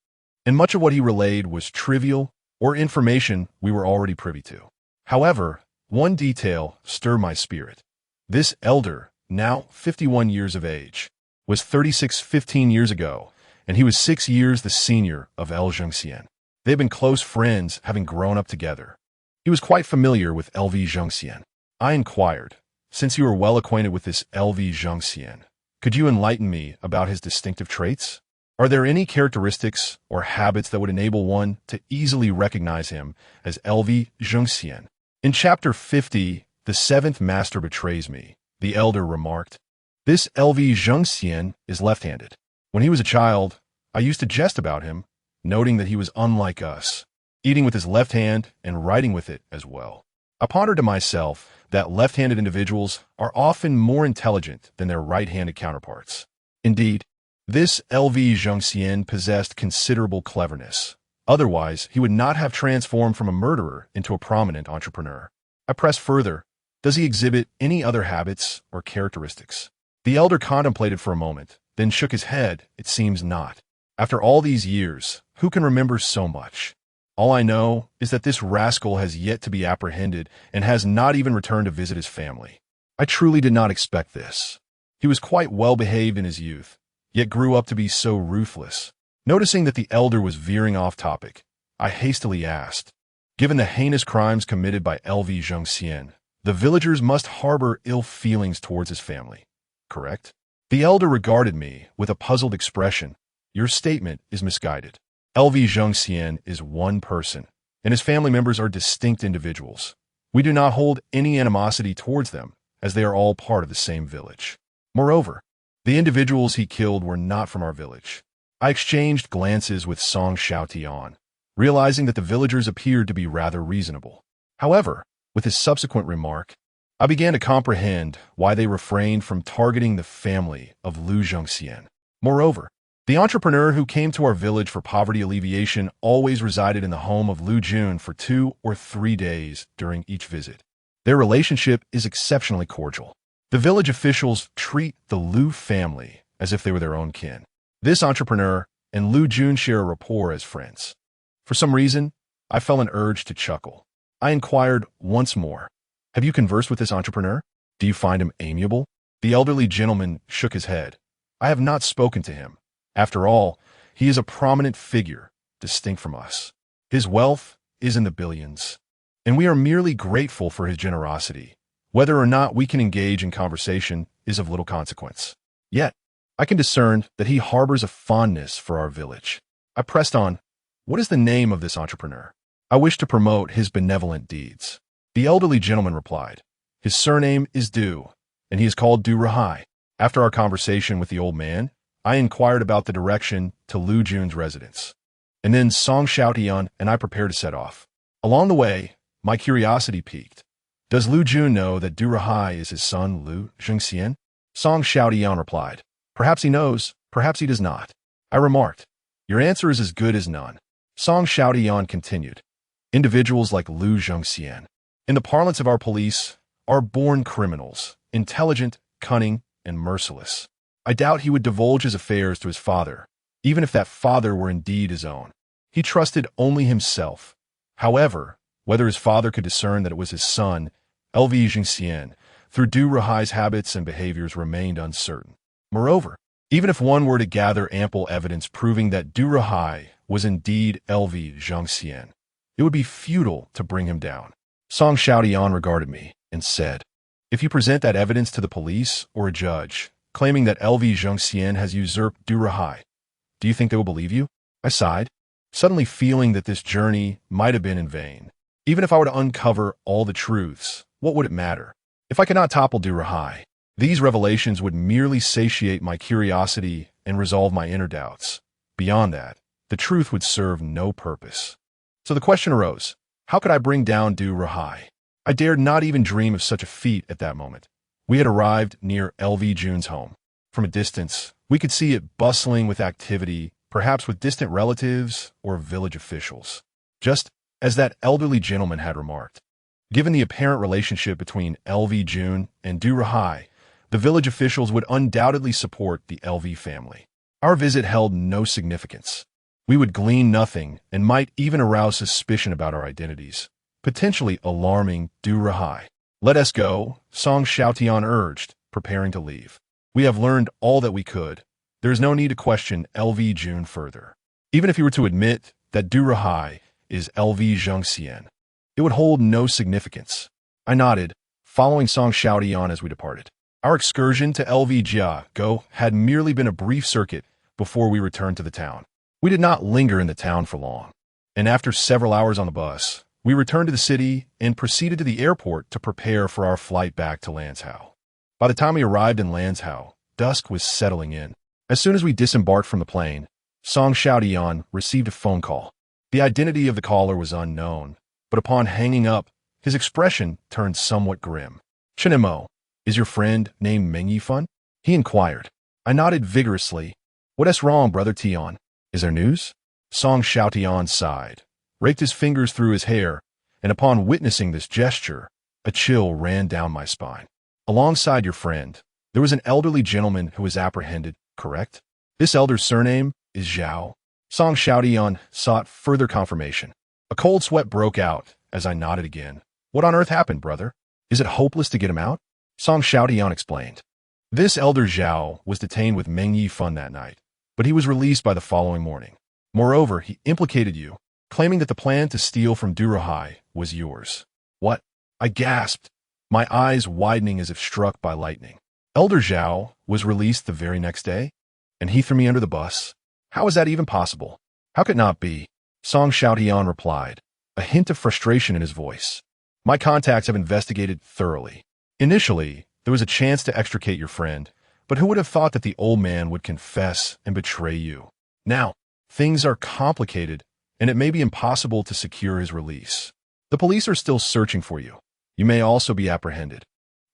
And much of what he relayed was trivial or information we were already privy to. However, one detail stirred my spirit. This elder, now 51 years of age, was 36 15 years ago, and he was 6 years the senior of El Zhongxian. They had been close friends, having grown up together. He was quite familiar with LV Zhongxian. I inquired, since you are well acquainted with this LV Zhongxian, Could you enlighten me about his distinctive traits? Are there any characteristics or habits that would enable one to easily recognize him as LV Zhengxian? In Chapter 50, The Seventh Master Betrays Me, the elder remarked, "This LV Zhengxian is left-handed. When he was a child, I used to jest about him, noting that he was unlike us, eating with his left hand and writing with it as well. I pondered to myself that left-handed individuals are often more intelligent than their right-handed counterparts. Indeed, this LV Zhengxian possessed considerable cleverness. Otherwise, he would not have transformed from a murderer into a prominent entrepreneur." I pressed further, "Does he exhibit any other habits or characteristics?" The elder contemplated for a moment, then shook his head. "It seems not. After all these years, who can remember so much? All I know is that this rascal has yet to be apprehended and has not even returned to visit his family. I truly did not expect this. He was quite well behaved in his youth, yet grew up to be so ruthless." Noticing that the elder was veering off topic, I hastily asked, "Given the heinous crimes committed by LV Zhengxian, the villagers must harbor ill feelings towards his family, correct?" The elder regarded me with a puzzled expression. "Your statement is misguided. LV Zhengxian is one person, and his family members are distinct individuals. We do not hold any animosity towards them, as they are all part of the same village. Moreover, the individuals he killed were not from our village." I exchanged glances with Song Xiaotian, realizing that the villagers appeared to be rather reasonable. However, with his subsequent remark, I began to comprehend why they refrained from targeting the family of Lu Zhengxian. Moreover, the entrepreneur who came to our village for poverty alleviation always resided in the home of Lu Jun for 2 or 3 days during each visit. Their relationship is exceptionally cordial. The village officials treat the Lu family as if they were their own kin. This entrepreneur and Lu Jun share a rapport as friends. For some reason, I felt an urge to chuckle. I inquired once more, "Have you conversed with this entrepreneur? Do you find him amiable?" The elderly gentleman shook his head. "I have not spoken to him. After all, he is a prominent figure, distinct from us. His wealth is in the billions, and we are merely grateful for his generosity. Whether or not we can engage in conversation is of little consequence. Yet, I can discern that he harbors a fondness for our village." I pressed on, "What is the name of this entrepreneur? I wish to promote his benevolent deeds." The elderly gentleman replied, "His surname is Du, and he is called Du Rahai." After our conversation with the old man, I inquired about the direction to Lu Jun's residence, and then Song Xiaotian and I prepared to set off. Along the way, my curiosity piqued. "Does Lu Jun know that Du Rahai is his son Lu Zhengxian?" Song Xiaotian replied, "Perhaps he knows, perhaps he does not." I remarked, "Your answer is as good as none." Song Xiaotian continued, "Individuals like Lu Zhengxian, in the parlance of our police, are born criminals, intelligent, cunning, and merciless. I doubt he would divulge his affairs to his father, even if that father were indeed his own. He trusted only himself. However, whether his father could discern that it was his son, LV Zhengxian, through Du Rahai's habits and behaviors remained uncertain. Moreover, even if one were to gather ample evidence proving that Du Rahai was indeed LV Zhengxian, it would be futile to bring him down." Song Xiaotian regarded me and said, "If you present that evidence to the police or a judge, claiming that LV Zhengxian has usurped Du Rahai, do you think they will believe you?" I sighed, suddenly feeling that this journey might have been in vain. Even if I were to uncover all the truths, what would it matter? If I could not topple Du Rahai, these revelations would merely satiate my curiosity and resolve my inner doubts. Beyond that, the truth would serve no purpose. So the question arose, how could I bring down Du Rahai? I dared not even dream of such a feat at that moment. We had arrived near LV Jun's home. From a distance, we could see it bustling with activity, perhaps with distant relatives or village officials. Just as that elderly gentleman had remarked. Given the apparent relationship between LV Jun and Du Rahai, the village officials would undoubtedly support the LV family. Our visit held no significance. We would glean nothing and might even arouse suspicion about our identities, potentially alarming Du Rahai. "Let us go," Song Xiaotian urged, preparing to leave. "We have learned all that we could. There is no need to question LV Jun further. Even if you were to admit that Du Rahai is LV Zhengxian, it would hold no significance." I nodded, following Song Xiaotian as we departed. Our excursion to Lvga had merely been a brief circuit before we returned to the town. We did not linger in the town for long, and after several hours on the bus, we returned to the city and proceeded to the airport to prepare for our flight back to Lanzhou. By the time we arrived in Lanzhou, dusk was settling in. As soon as we disembarked from the plane, Song Xiaotian received a phone call. The identity of the caller was unknown, but upon hanging up, his expression turned somewhat grim. "Chenemo, is your friend named Meng Yifan?" he inquired. I nodded vigorously. "What's wrong, Brother Tian? Is there news?" Song Xiaotian sighed, raked his fingers through his hair, and upon witnessing this gesture, a chill ran down my spine. "Alongside your friend, there was an elderly gentleman who was apprehended, correct? This elder's surname is Zhao." Song Xiaotian sought further confirmation. A cold sweat broke out as I nodded again. "What on earth happened, brother? Is it hopeless to get him out?" Song Xiaotian explained. "This elder Zhao was detained with Meng Yifan that night, but he was released by the following morning. Moreover, he implicated you, claiming that the plan to steal from Durahai was yours." "What?" I gasped, my eyes widening as if struck by lightning. "Elder Zhao was released the very next day, and he threw me under the bus. How is that even possible? How could it not be?" Song Xiaotian replied, a hint of frustration in his voice. "My contacts have investigated thoroughly. Initially, there was a chance to extricate your friend, but who would have thought that the old man would confess and betray you? Now, things are complicated, and it may be impossible to secure his release. The police are still searching for you. You may also be apprehended."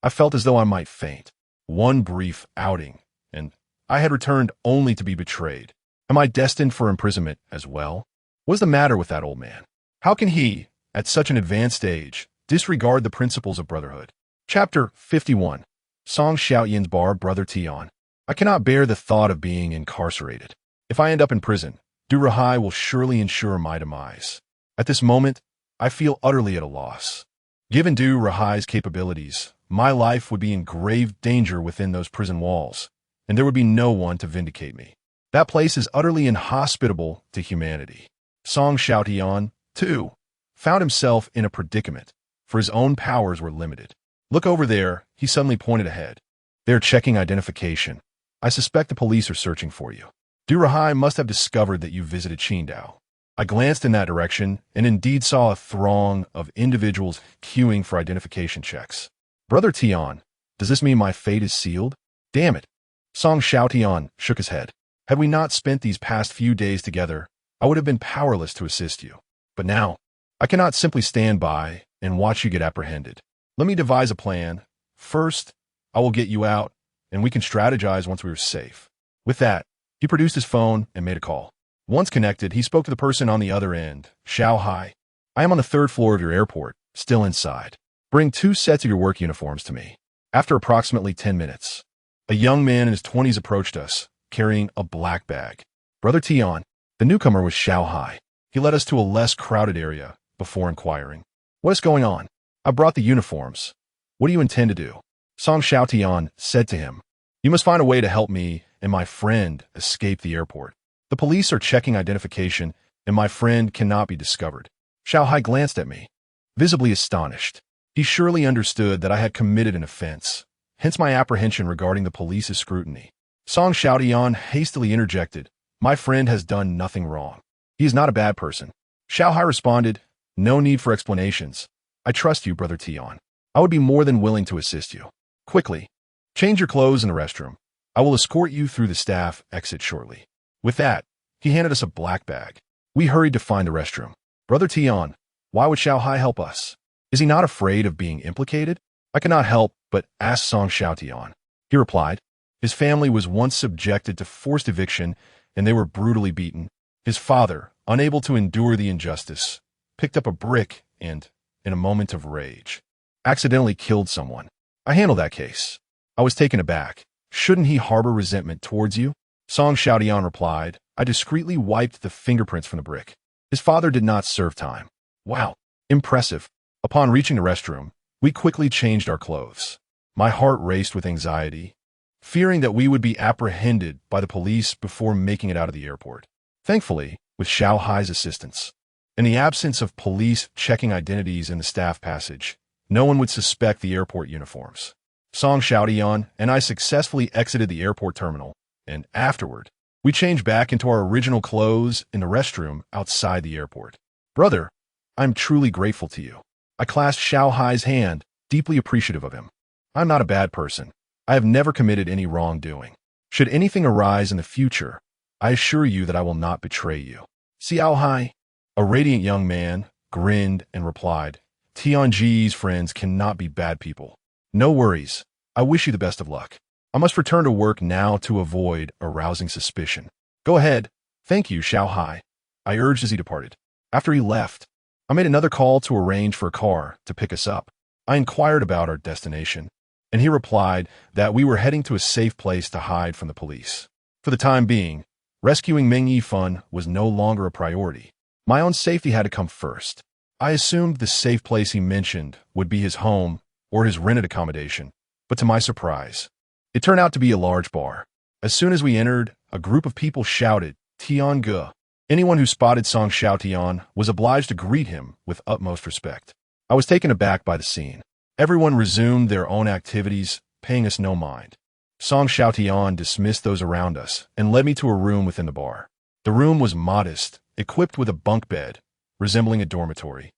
I felt as though I might faint. One brief outing, and I had returned only to be betrayed. Am I destined for imprisonment as well? What's the matter with that old man? How can he, at such an advanced age, disregard the principles of brotherhood? Chapter 51. Song Xiaotian's bar, Brother Tian. I cannot bear the thought of being incarcerated. If I end up in prison, Durahai will surely ensure my demise. At this moment, I feel utterly at a loss. Given Durahai's capabilities, my life would be in grave danger within those prison walls, and there would be no one to vindicate me. That place is utterly inhospitable to humanity. Song Xiaotian, too, found himself in a predicament, for his own powers were limited. "Look over there," he suddenly pointed ahead. "They're checking identification. I suspect the police are searching for you. Durahai must have discovered that you visited Qingdao." I glanced in that direction and indeed saw a throng of individuals queuing for identification checks. "Brother Tian, does this mean my fate is sealed?" "Damn it." Song Xiaotian shook his head. "Had we not spent these past few days together, I would have been powerless to assist you. But now, I cannot simply stand by and watch you get apprehended. Let me devise a plan. First, I will get you out, and we can strategize once we are safe." With that, he produced his phone and made a call. Once connected, he spoke to the person on the other end. "Xiao Hai, I am on the 3rd floor of your airport, still inside. Bring 2 sets of your work uniforms to me." After approximately 10 minutes, a young man in his 20s approached us, carrying a black bag. "Brother Tian." The newcomer was Xiao Hai. He led us to a less crowded area before inquiring, "What is going on?" "I brought the uniforms. What do you intend to do?" Song Xiaotian said to him, "You must find a way to help me and my friend escape the airport. The police are checking identification, and my friend cannot be discovered." Xiao Hai glanced at me, visibly astonished. He surely understood that I had committed an offense, hence my apprehension regarding the police's scrutiny. Song Xiaotian hastily interjected, "My friend has done nothing wrong. He is not a bad person." Xiao Hai responded, "No need for explanations. I trust you, Brother Tian. I would be more than willing to assist you. Quickly, change your clothes in the restroom. I will escort you through the staff exit shortly." With that, he handed us a black bag. We hurried to find the restroom. "Brother Tian, why would Xiao Hai help us? Is he not afraid of being implicated?" I could not help but ask Song Xiaotian. He replied, "His family was once subjected to forced eviction, and they were brutally beaten. His father, unable to endure the injustice, picked up a brick and, in a moment of rage, accidentally killed someone. I handled that case. I was taken aback. Shouldn't he harbor resentment towards you?" Song Xiaotian replied, "I discreetly wiped the fingerprints from the brick. His father did not serve time." Wow, impressive. Upon reaching the restroom, we quickly changed our clothes. My heart raced with anxiety, fearing that we would be apprehended by the police before making it out of the airport. Thankfully, with Xiao Hai's assistance, in the absence of police checking identities in the staff passage, no one would suspect the airport uniforms. Song Xiaotian and I successfully exited the airport terminal, and afterward, we changed back into our original clothes in the restroom outside the airport. Brother, I'm truly grateful to you. I clasped Xiao Hai's hand, deeply appreciative of him. I'm not a bad person. I have never committed any wrongdoing. Should anything arise in the future, I assure you that I will not betray you. Xiao Hai, a radiant young man, grinned and replied, Tianji's friends cannot be bad people. No worries. I wish you the best of luck. I must return to work now to avoid arousing suspicion. Go ahead. Thank you, Xiao Hai, I urged as he departed. After he left, I made another call to arrange for a car to pick us up. I inquired about our destination, and he replied that we were heading to a safe place to hide from the police. For the time being, rescuing Meng Yifan was no longer a priority. My own safety had to come first. I assumed the safe place he mentioned would be his home or his rented accommodation, but to my surprise, it turned out to be a large bar. As soon as we entered, a group of people shouted, Tian Ge. Anyone who spotted Song Xiaotian was obliged to greet him with utmost respect. I was taken aback by the scene. Everyone resumed their own activities, paying us no mind. Song Xiaotian dismissed those around us and led me to a room within the bar. The room was modest, equipped with a bunk bed, resembling a dormitory,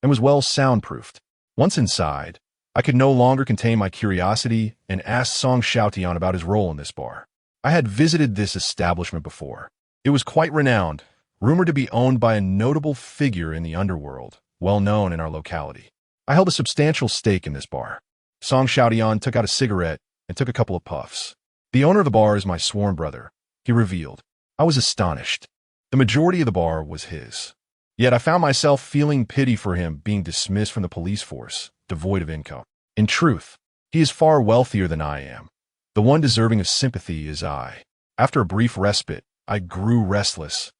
and was well soundproofed. Once inside, I could no longer contain my curiosity and asked Song Xiaotian about his role in this bar. I had visited this establishment before. It was quite renowned, rumored to be owned by a notable figure in the underworld, well known in our locality. I held a substantial stake in this bar. Song Xiaotian took out a cigarette and took a couple of puffs. The owner of the bar is my sworn brother, he revealed. I was astonished. The majority of the bar was his. Yet I found myself feeling pity for him being dismissed from the police force, devoid of income. In truth, he is far wealthier than I am. The one deserving of sympathy is I. After a brief respite, I grew restless.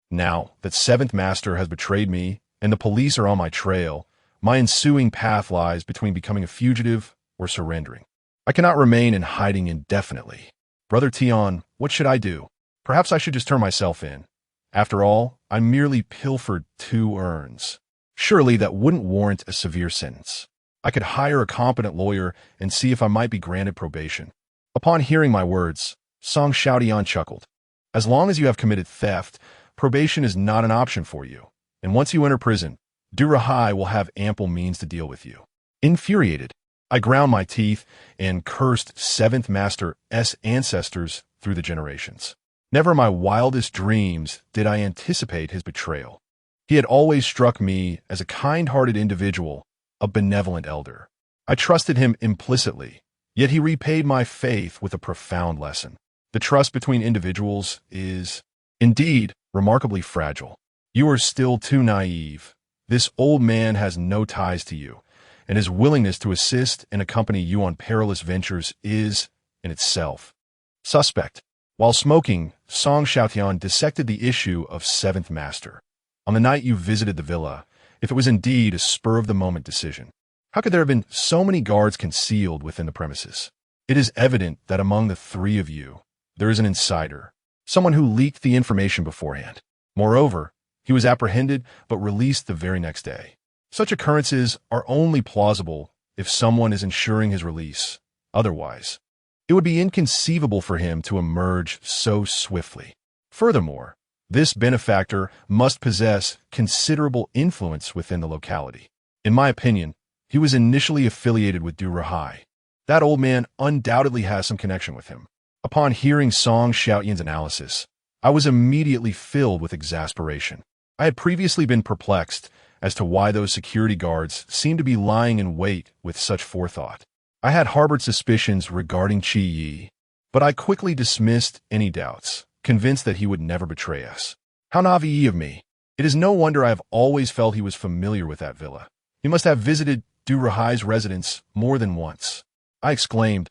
Now that Seventh Master has betrayed me and the police are on my trail, my ensuing path lies between becoming a fugitive or surrendering. I cannot remain in hiding indefinitely. Brother Tian, what should I do? Perhaps I should just turn myself in. After all, I merely pilfered 2 urns. Surely that wouldn't warrant a severe sentence. I could hire a competent lawyer and see if I might be granted probation. Upon hearing my words, Song Xiaotian chuckled. As long as you have committed theft, probation is not an option for you. And once you enter prison, Durahai will have ample means to deal with you. Infuriated, I ground my teeth and cursed Seventh Master's ancestors through the generations. Never in my wildest dreams did I anticipate his betrayal. He had always struck me as a kind-hearted individual, a benevolent elder. I trusted him implicitly, yet he repaid my faith with a profound lesson. The trust between individuals is, indeed, remarkably fragile. You are still too naive. This old man has no ties to you, and his willingness to assist and accompany you on perilous ventures is, in itself, suspect. While smoking, Song Xiaotian dissected the issue of Seventh Master. On the night you visited the villa, if it was indeed a spur-of-the-moment decision, how could there have been so many guards concealed within the premises? It is evident that among the 3 of you, there is an insider, someone who leaked the information beforehand. Moreover, he was apprehended but released the very next day. Such occurrences are only plausible if someone is ensuring his release. Otherwise, it would be inconceivable for him to emerge so swiftly. Furthermore, this benefactor must possess considerable influence within the locality. In my opinion, he was initially affiliated with Durahai. That old man undoubtedly has some connection with him. Upon hearing Song Xiaotian's analysis, I was immediately filled with exasperation. I had previously been perplexed as to why those security guards seemed to be lying in wait with such forethought. I had harbored suspicions regarding Qi Yi, but I quickly dismissed any doubts, convinced that he would never betray us. How naive of me. It is no wonder I have always felt he was familiar with that villa. He must have visited Durahai's residence more than once. I exclaimed,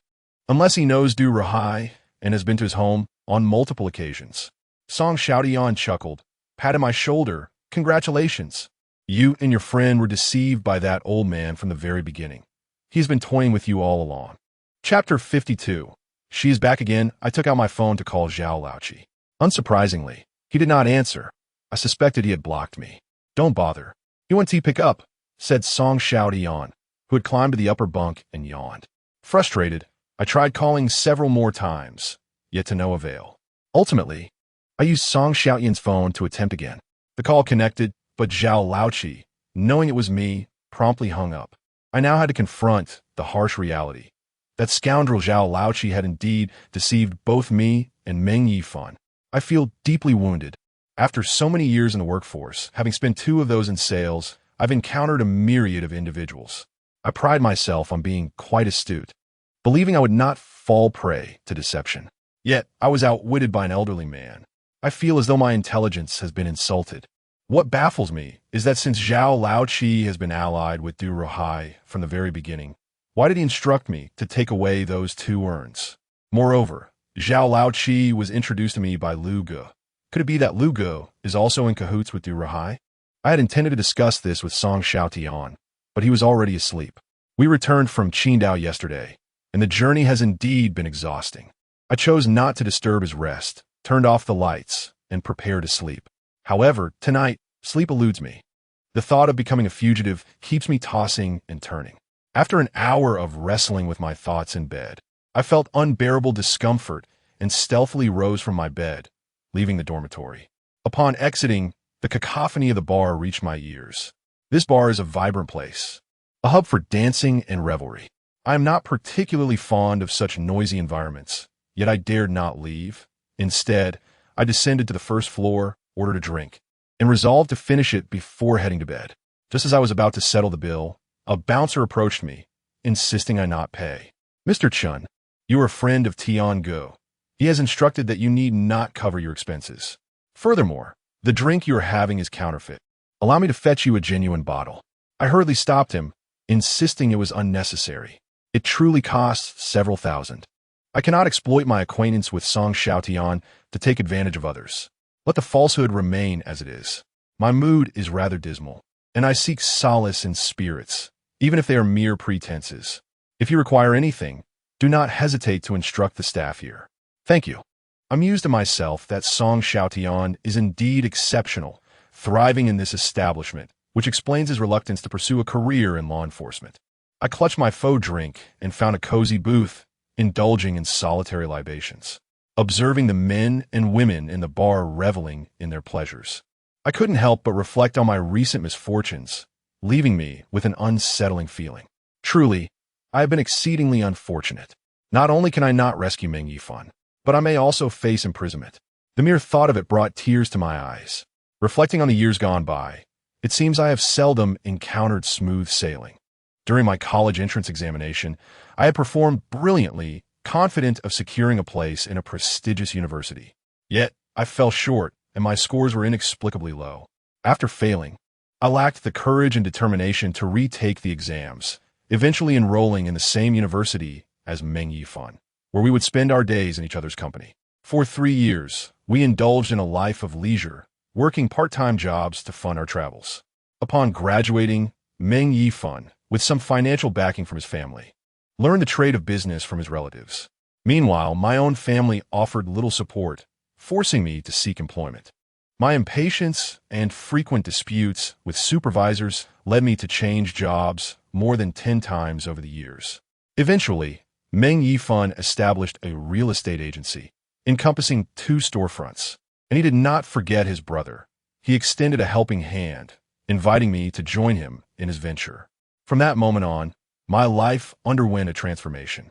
unless he knows Durahai and has been to his home on multiple occasions. Song Xiaotian chuckled, patted my shoulder. Congratulations. You and your friend were deceived by that old man from the very beginning. He's been toying with you all along. Chapter 52. She is back again. I took out my phone to call Zhao Laoqi. Unsurprisingly, he did not answer. I suspected he had blocked me. Don't bother. You want tea pick up, said Song Xiaotian, who had climbed to the upper bunk and yawned. Frustrated, I tried calling several more times, yet to no avail. Ultimately, I used Song Xiaotian's phone to attempt again. The call connected, but Zhao Laoqi, knowing it was me, promptly hung up. I now had to confront the harsh reality. That scoundrel Zhao Laoqi had indeed deceived both me and Meng Yifan. I feel deeply wounded. After so many years in the workforce, having spent 2 of those in sales, I've encountered a myriad of individuals. I pride myself on being quite astute, believing I would not fall prey to deception. Yet, I was outwitted by an elderly man. I feel as though my intelligence has been insulted. What baffles me is that since Zhao Laoqi has been allied with Du Ruhai from the very beginning, why did he instruct me to take away those 2 urns? Moreover, Zhao Laoqi was introduced to me by Lu Ge. Could it be that Lu Ge is also in cahoots with Du Ruhai? I had intended to discuss this with Song Xiaotian, but he was already asleep. We returned from Qingdao yesterday, and the journey has indeed been exhausting. I chose not to disturb his rest, turned off the lights, and prepared to sleep. However, tonight, sleep eludes me. The thought of becoming a fugitive keeps me tossing and turning. After an hour of wrestling with my thoughts in bed, I felt unbearable discomfort and stealthily rose from my bed, leaving the dormitory. Upon exiting, the cacophony of the bar reached my ears. This bar is a vibrant place, a hub for dancing and revelry. I am not particularly fond of such noisy environments, yet I dared not leave. Instead, I descended to the first floor, ordered a drink, and resolved to finish it before heading to bed. Just as I was about to settle the bill, a bouncer approached me, insisting I not pay. "Mr. Chun, you are a friend of Tian Go. He has instructed that you need not cover your expenses. Furthermore, the drink you are having is counterfeit. Allow me to fetch you a genuine bottle." I hurriedly stopped him, insisting it was unnecessary. It truly costs several thousand. I cannot exploit my acquaintance with Song Xiaotian to take advantage of others. Let the falsehood remain as it is. My mood is rather dismal, and I seek solace in spirits, even if they are mere pretenses. If you require anything, do not hesitate to instruct the staff here. Thank you. I mused to myself that Song Xiaotian is indeed exceptional, thriving in this establishment, which explains his reluctance to pursue a career in law enforcement. I clutched my faux drink and found a cozy booth, indulging in solitary libations, observing the men and women in the bar reveling in their pleasures. I couldn't help but reflect on my recent misfortunes, leaving me with an unsettling feeling. Truly, I have been exceedingly unfortunate. Not only can I not rescue Meng Yifan, but I may also face imprisonment. The mere thought of it brought tears to my eyes. Reflecting on the years gone by, it seems I have seldom encountered smooth sailing. During my college entrance examination, I had performed brilliantly, confident of securing a place in a prestigious university. Yet, I fell short, and my scores were inexplicably low. After failing, I lacked the courage and determination to retake the exams, eventually enrolling in the same university as Meng Yifan, where we would spend our days in each other's company. For 3 years, we indulged in a life of leisure, working part-time jobs to fund our travels. Upon graduating, Meng Yifan, with some financial backing from his family, learned the trade of business from his relatives. Meanwhile, my own family offered little support, forcing me to seek employment. My impatience and frequent disputes with supervisors led me to change jobs more than 10 times over the years. Eventually, Meng Yifan established a real estate agency, encompassing 2 storefronts, and he did not forget his brother. He extended a helping hand, inviting me to join him in his venture. From that moment on, my life underwent a transformation.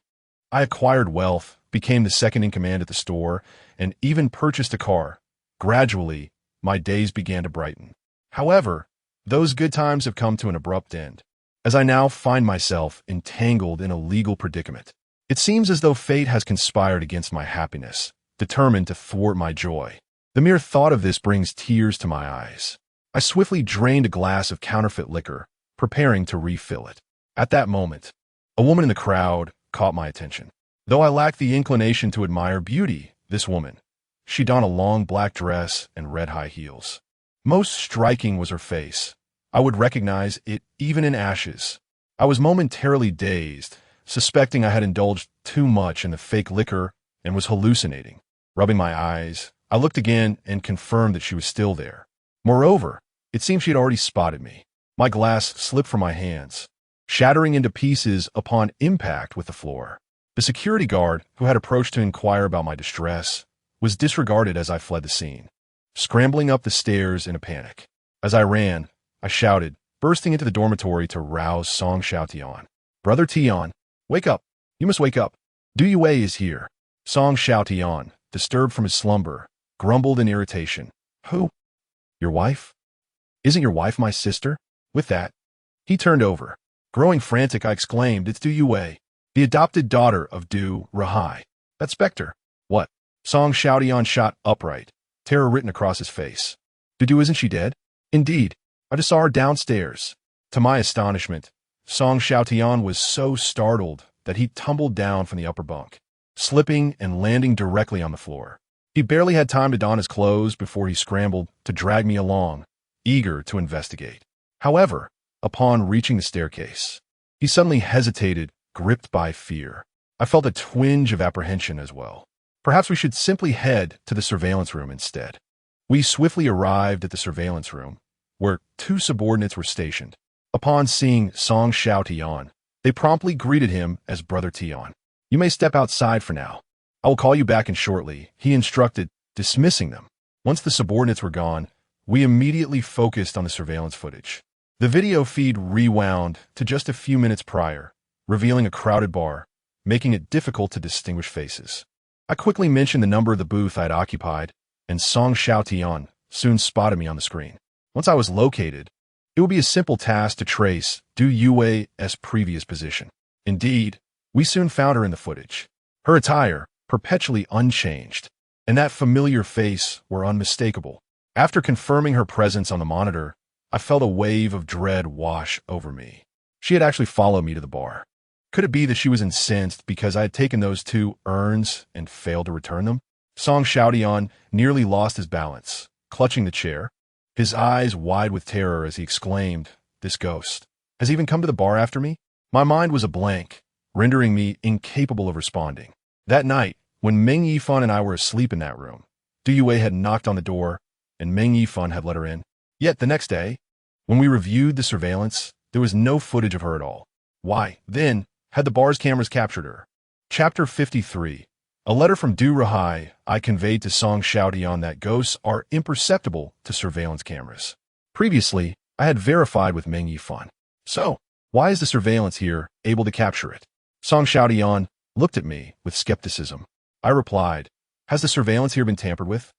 I acquired wealth, became the second in command at the store, and even purchased a car. Gradually, my days began to brighten. However, those good times have come to an abrupt end, as I now find myself entangled in a legal predicament. It seems as though fate has conspired against my happiness, determined to thwart my joy. The mere thought of this brings tears to my eyes. I swiftly drained a glass of counterfeit liquor, preparing to refill it. At that moment, a woman in the crowd caught my attention. Though I lacked the inclination to admire beauty, this woman, she donned a long black dress and red high heels. Most striking was her face. I would recognize it even in ashes. I was momentarily dazed, suspecting I had indulged too much in the fake liquor and was hallucinating. Rubbing my eyes, I looked again and confirmed that she was still there. Moreover, it seemed she had already spotted me. My glass slipped from my hands. shattering into pieces upon impact with the floor. The security guard, who had approached to inquire about my distress, was disregarded as I fled the scene, scrambling up the stairs in a panic. As I ran, I shouted, bursting into the dormitory to rouse Song Xiaotian. "Brother Tian, wake up! You must wake up! Du Yue is here." Song Xiaotian, disturbed from his slumber, grumbled in irritation. "Who? Your wife? Isn't your wife my sister?" With that, he turned over. Growing frantic, I exclaimed, "It's Du Yue, the adopted daughter of Du Rahai. That specter." "What?" Song Xiaotian shot upright, terror written across his face. "Dudu, isn't she dead?" "Indeed. I just saw her downstairs." To my astonishment, Song Xiaotian was so startled that he tumbled down from the upper bunk, slipping and landing directly on the floor. He barely had time to don his clothes before he scrambled to drag me along, eager to investigate. However, upon reaching the staircase, he suddenly hesitated, gripped by fear. I felt a twinge of apprehension as well. Perhaps we should simply head to the surveillance room instead. We swiftly arrived at the surveillance room, where 2 subordinates were stationed. Upon seeing Song Xiaotian, they promptly greeted him as Brother Tian. "You may step outside for now. I will call you back in shortly," he instructed, dismissing them. Once the subordinates were gone, we immediately focused on the surveillance footage. The video feed rewound to just a few minutes prior, revealing a crowded bar, making it difficult to distinguish faces. I quickly mentioned the number of the booth I had occupied, and Song Xiaotian soon spotted me on the screen. Once I was located, it would be a simple task to trace Du Yue's previous position. Indeed, we soon found her in the footage. Her attire, perpetually unchanged, and that familiar face were unmistakable. After confirming her presence on the monitor, I felt a wave of dread wash over me. She had actually followed me to the bar. Could it be that she was incensed because I had taken those 2 urns and failed to return them? Song Xiaotian nearly lost his balance, clutching the chair, his eyes wide with terror as he exclaimed, "This ghost has even come to the bar after me?" My mind was a blank, rendering me incapable of responding. That night, when Meng Yifan and I were asleep in that room, Du Yue had knocked on the door, and Meng Yifan had let her in. Yet the next day, when we reviewed the surveillance, there was no footage of her at all. Why, then, had the bar's cameras captured her? Chapter 53. A letter from Du Rahai. I conveyed to Song Xiaotian that ghosts are imperceptible to surveillance cameras. Previously, I had verified with Meng Yifan. So, why is the surveillance here able to capture it? Song Xiaotian looked at me with skepticism. I replied, "Has the surveillance here been tampered with?"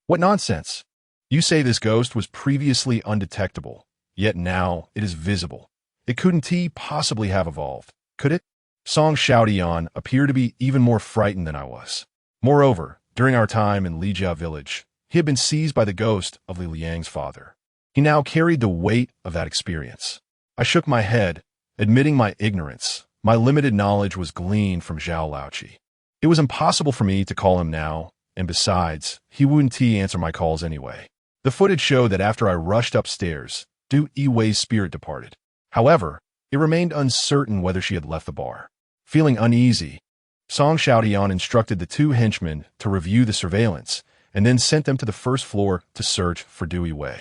"What nonsense! You say this ghost was previously undetectable, yet now it is visible. It couldn't possibly have evolved, could it?" Song Xiaotian appeared to be even more frightened than I was. Moreover, during our time in Lijia village, he had been seized by the ghost of Li Liang's father. He now carried the weight of that experience. I shook my head, admitting my ignorance. My limited knowledge was gleaned from Zhao Laoqi. It was impossible for me to call him now, and besides, he wouldn't answer my calls anyway. The footage showed that after I rushed upstairs, Du Yue's spirit departed. However, it remained uncertain whether she had left the bar. Feeling uneasy, Song Xiaotian instructed the 2 henchmen to review the surveillance and then sent them to the first floor to search for Du Yue.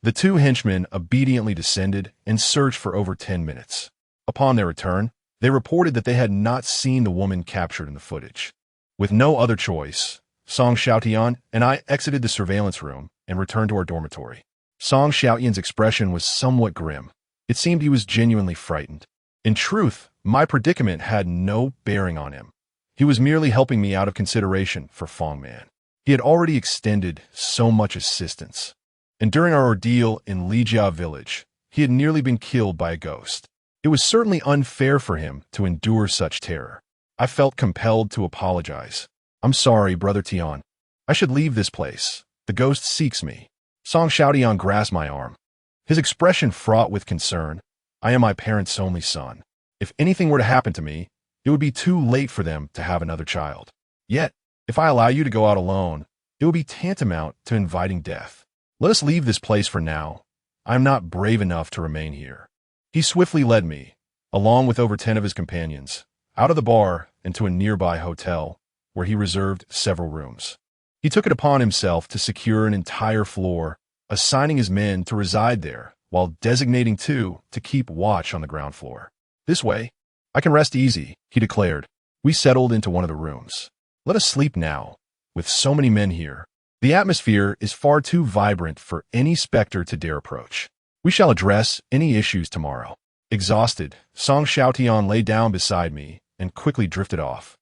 The 2 henchmen obediently descended and searched for over 10 minutes. Upon their return, they reported that they had not seen the woman captured in the footage. With no other choice, Song Xiaotian and I exited the surveillance room and returned to our dormitory. Song Xiaotian's expression was somewhat grim. It seemed he was genuinely frightened. In truth, my predicament had no bearing on him. He was merely helping me out of consideration for Fong Man. He had already extended so much assistance. And during our ordeal in Lijia village, he had nearly been killed by a ghost. It was certainly unfair for him to endure such terror. I felt compelled to apologize. "I'm sorry, Brother Tian. I should leave this place. The ghost seeks me." Song Xiaotian grasped my arm, his expression fraught with concern. "I am my parents' only son. If anything were to happen to me, it would be too late for them to have another child. Yet, if I allow you to go out alone, it would be tantamount to inviting death. Let us leave this place for now. I am not brave enough to remain here." He swiftly led me, along with over 10 of his companions, out of the bar and to a nearby hotel, where he reserved several rooms. He took it upon himself to secure an entire floor, assigning his men to reside there, while designating 2 to keep watch on the ground floor. This way, I can rest easy, he declared. We settled into one of the rooms. Let us sleep now. With so many men here, the atmosphere is far too vibrant for any specter to dare approach. We shall address any issues tomorrow. Exhausted, Song Xiaotian lay down beside me and quickly drifted off.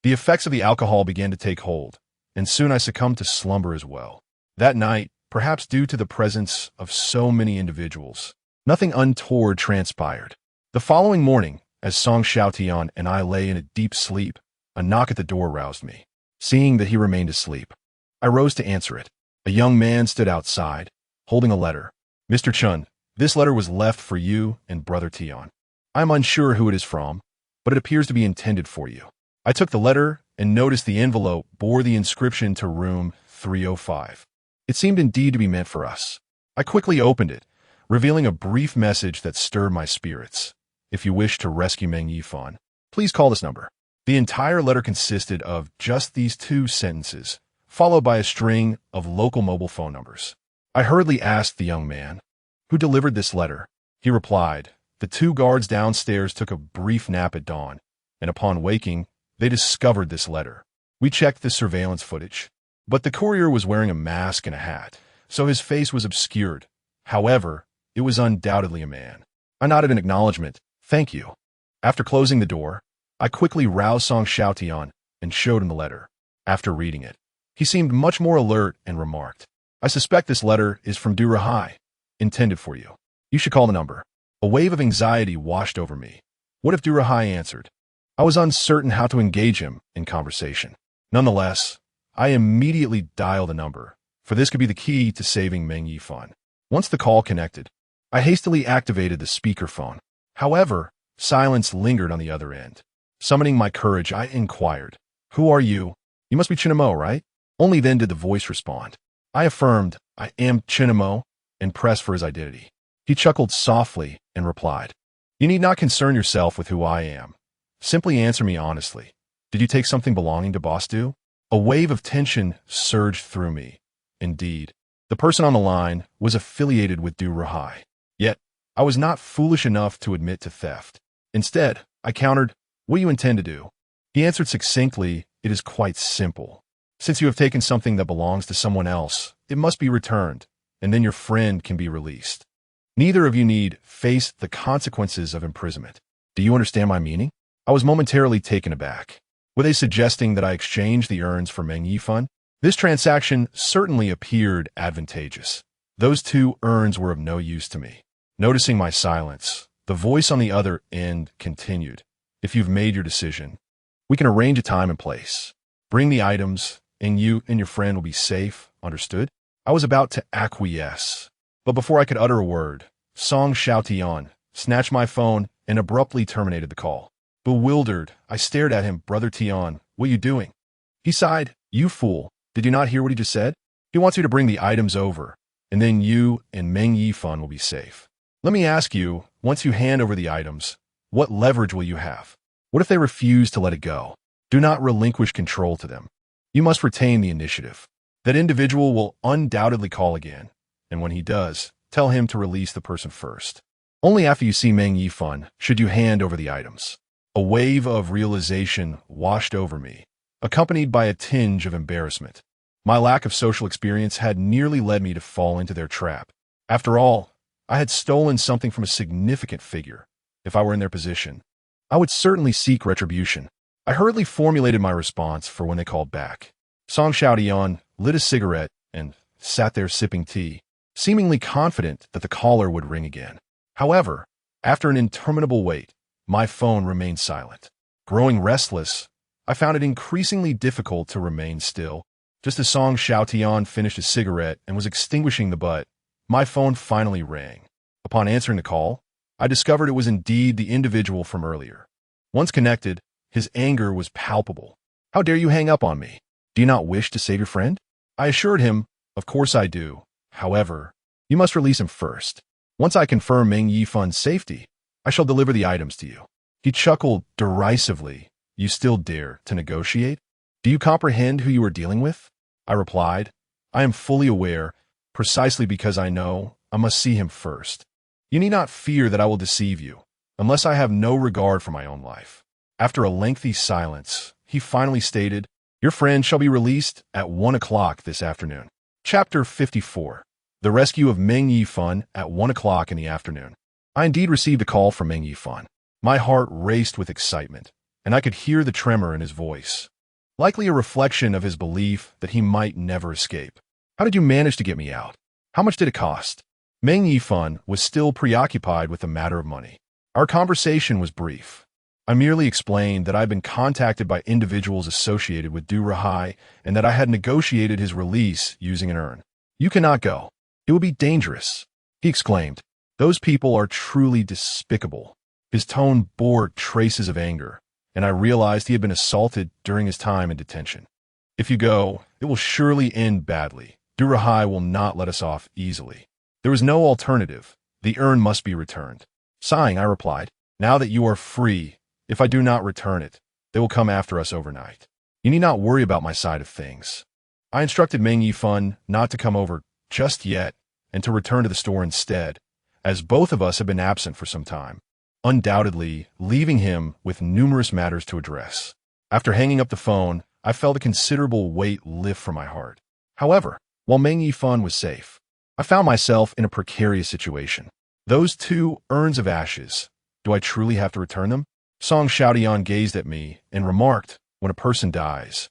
The effects of the alcohol began to take hold, and soon I succumbed to slumber as well. That night, perhaps due to the presence of so many individuals, nothing untoward transpired. The following morning, as Song Xiaotian and I lay in a deep sleep, a knock at the door roused me. Seeing that he remained asleep, I rose to answer it. A young man stood outside, holding a letter. Mr. Chun, this letter was left for you and Brother Tian. I am unsure who it is from, but it appears to be intended for you. I took the letter and noticed the envelope bore the inscription to room 305. It seemed indeed to be meant for us. I quickly opened it, revealing a brief message that stirred my spirits. If you wish to rescue Meng Yifan, please call this number. The entire letter consisted of just these 2 sentences, followed by a string of local mobile phone numbers. I hurriedly asked the young man, who delivered this letter? He replied, the 2 guards downstairs took a brief nap at dawn, and upon waking, they discovered this letter. We checked the surveillance footage, but the courier was wearing a mask and a hat, so his face was obscured. However, it was undoubtedly a man. I nodded in acknowledgement. Thank you. After closing the door, I quickly roused Song Xiaotian and showed him the letter. After reading it, he seemed much more alert and remarked, I suspect this letter is from Du Rahai, intended for you. You should call the number. A wave of anxiety washed over me. What if Du Rahai answered? I was uncertain how to engage him in conversation. Nonetheless, I immediately dialed the number, for this could be the key to saving Meng Yifan. Once the call connected, I hastily activated the speakerphone. However, silence lingered on the other end. Summoning my courage, I inquired, Who are you? You must be Chinamo, right? Only then did the voice respond. I affirmed, I am Chinamo, and pressed for his identity. He chuckled softly and replied, You need not concern yourself with who I am. Simply answer me honestly. Did you take something belonging to Boss Du? A wave of tension surged through me. Indeed, the person on the line was affiliated with Du Rahai. Yet, I was not foolish enough to admit to theft. Instead, I countered, What do you intend to do? He answered succinctly, It is quite simple. Since you have taken something that belongs to someone else, it must be returned, and then your friend can be released. Neither of you need face the consequences of imprisonment. Do you understand my meaning? I was momentarily taken aback. Were they suggesting that I exchange the urns for Meng Yifan? This transaction certainly appeared advantageous. Those 2 urns were of no use to me. Noticing my silence, the voice on the other end continued. If you've made your decision, we can arrange a time and place. Bring the items, and you and your friend will be safe, understood? I was about to acquiesce, but before I could utter a word, Song Xiaotian snatched my phone and abruptly terminated the call. Bewildered, I stared at him. Brother Tian, what are you doing? He sighed. You fool. Did you not hear what he just said? He wants you to bring the items over, and then you and Meng Yifan will be safe. Let me ask you, once you hand over the items, what leverage will you have? What if they refuse to let it go? Do not relinquish control to them. You must retain the initiative. That individual will undoubtedly call again, and when he does, tell him to release the person first. Only after you see Meng Yifan should you hand over the items. A wave of realization washed over me, accompanied by a tinge of embarrassment. My lack of social experience had nearly led me to fall into their trap. After all, I had stolen something from a significant figure. If I were in their position, I would certainly seek retribution. I hurriedly formulated my response for when they called back. Song Xiaotian lit a cigarette and sat there sipping tea, seemingly confident that the caller would ring again. However, after an interminable wait, my phone remained silent. Growing restless, I found it increasingly difficult to remain still. Just as Song Xiaotian finished his cigarette and was extinguishing the butt, my phone finally rang. Upon answering the call, I discovered it was indeed the individual from earlier. Once connected, his anger was palpable. How dare you hang up on me? Do you not wish to save your friend? I assured him, of course I do. However, you must release him first. Once I confirm Meng Yifan's safety, I shall deliver the items to you. He chuckled derisively. You still dare to negotiate? Do you comprehend who you are dealing with? I replied, I am fully aware, precisely because I know I must see him first. You need not fear that I will deceive you. unless I have no regard for my own life. After a lengthy silence, he finally stated, "Your friend shall be released at 1 o'clock this afternoon." Chapter 54. The Rescue of Meng Yifan at 1 o'clock in the afternoon. I indeed received a call from Meng Yifan. My heart raced with excitement, and I could hear the tremor in his voice, likely a reflection of his belief that he might never escape. "How did you manage to get me out? How much did it cost?" Meng Yifan was still preoccupied with the matter of money. Our conversation was brief. I merely explained that I had been contacted by individuals associated with Du Rahai and that I had negotiated his release using an urn. "You cannot go. It would be dangerous," he exclaimed. "Those people are truly despicable." His tone bore traces of anger, and I realized he had been assaulted during his time in detention. "If you go, it will surely end badly. Du Rahai will not let us off easily." There was no alternative. The urn must be returned. Sighing, I replied, "Now that you are free, if I do not return it, they will come after us overnight. You need not worry about my side of things." I instructed Meng Yifan not to come over just yet and to return to the store instead, as both of us had been absent for some time, undoubtedly leaving him with numerous matters to address. After hanging up the phone, I felt a considerable weight lift from my heart. However, while Meng Yifan was safe, I found myself in a precarious situation. Those 2 urns of ashes, do I truly have to return them? Song Xiaotian gazed at me and remarked, "When a person dies,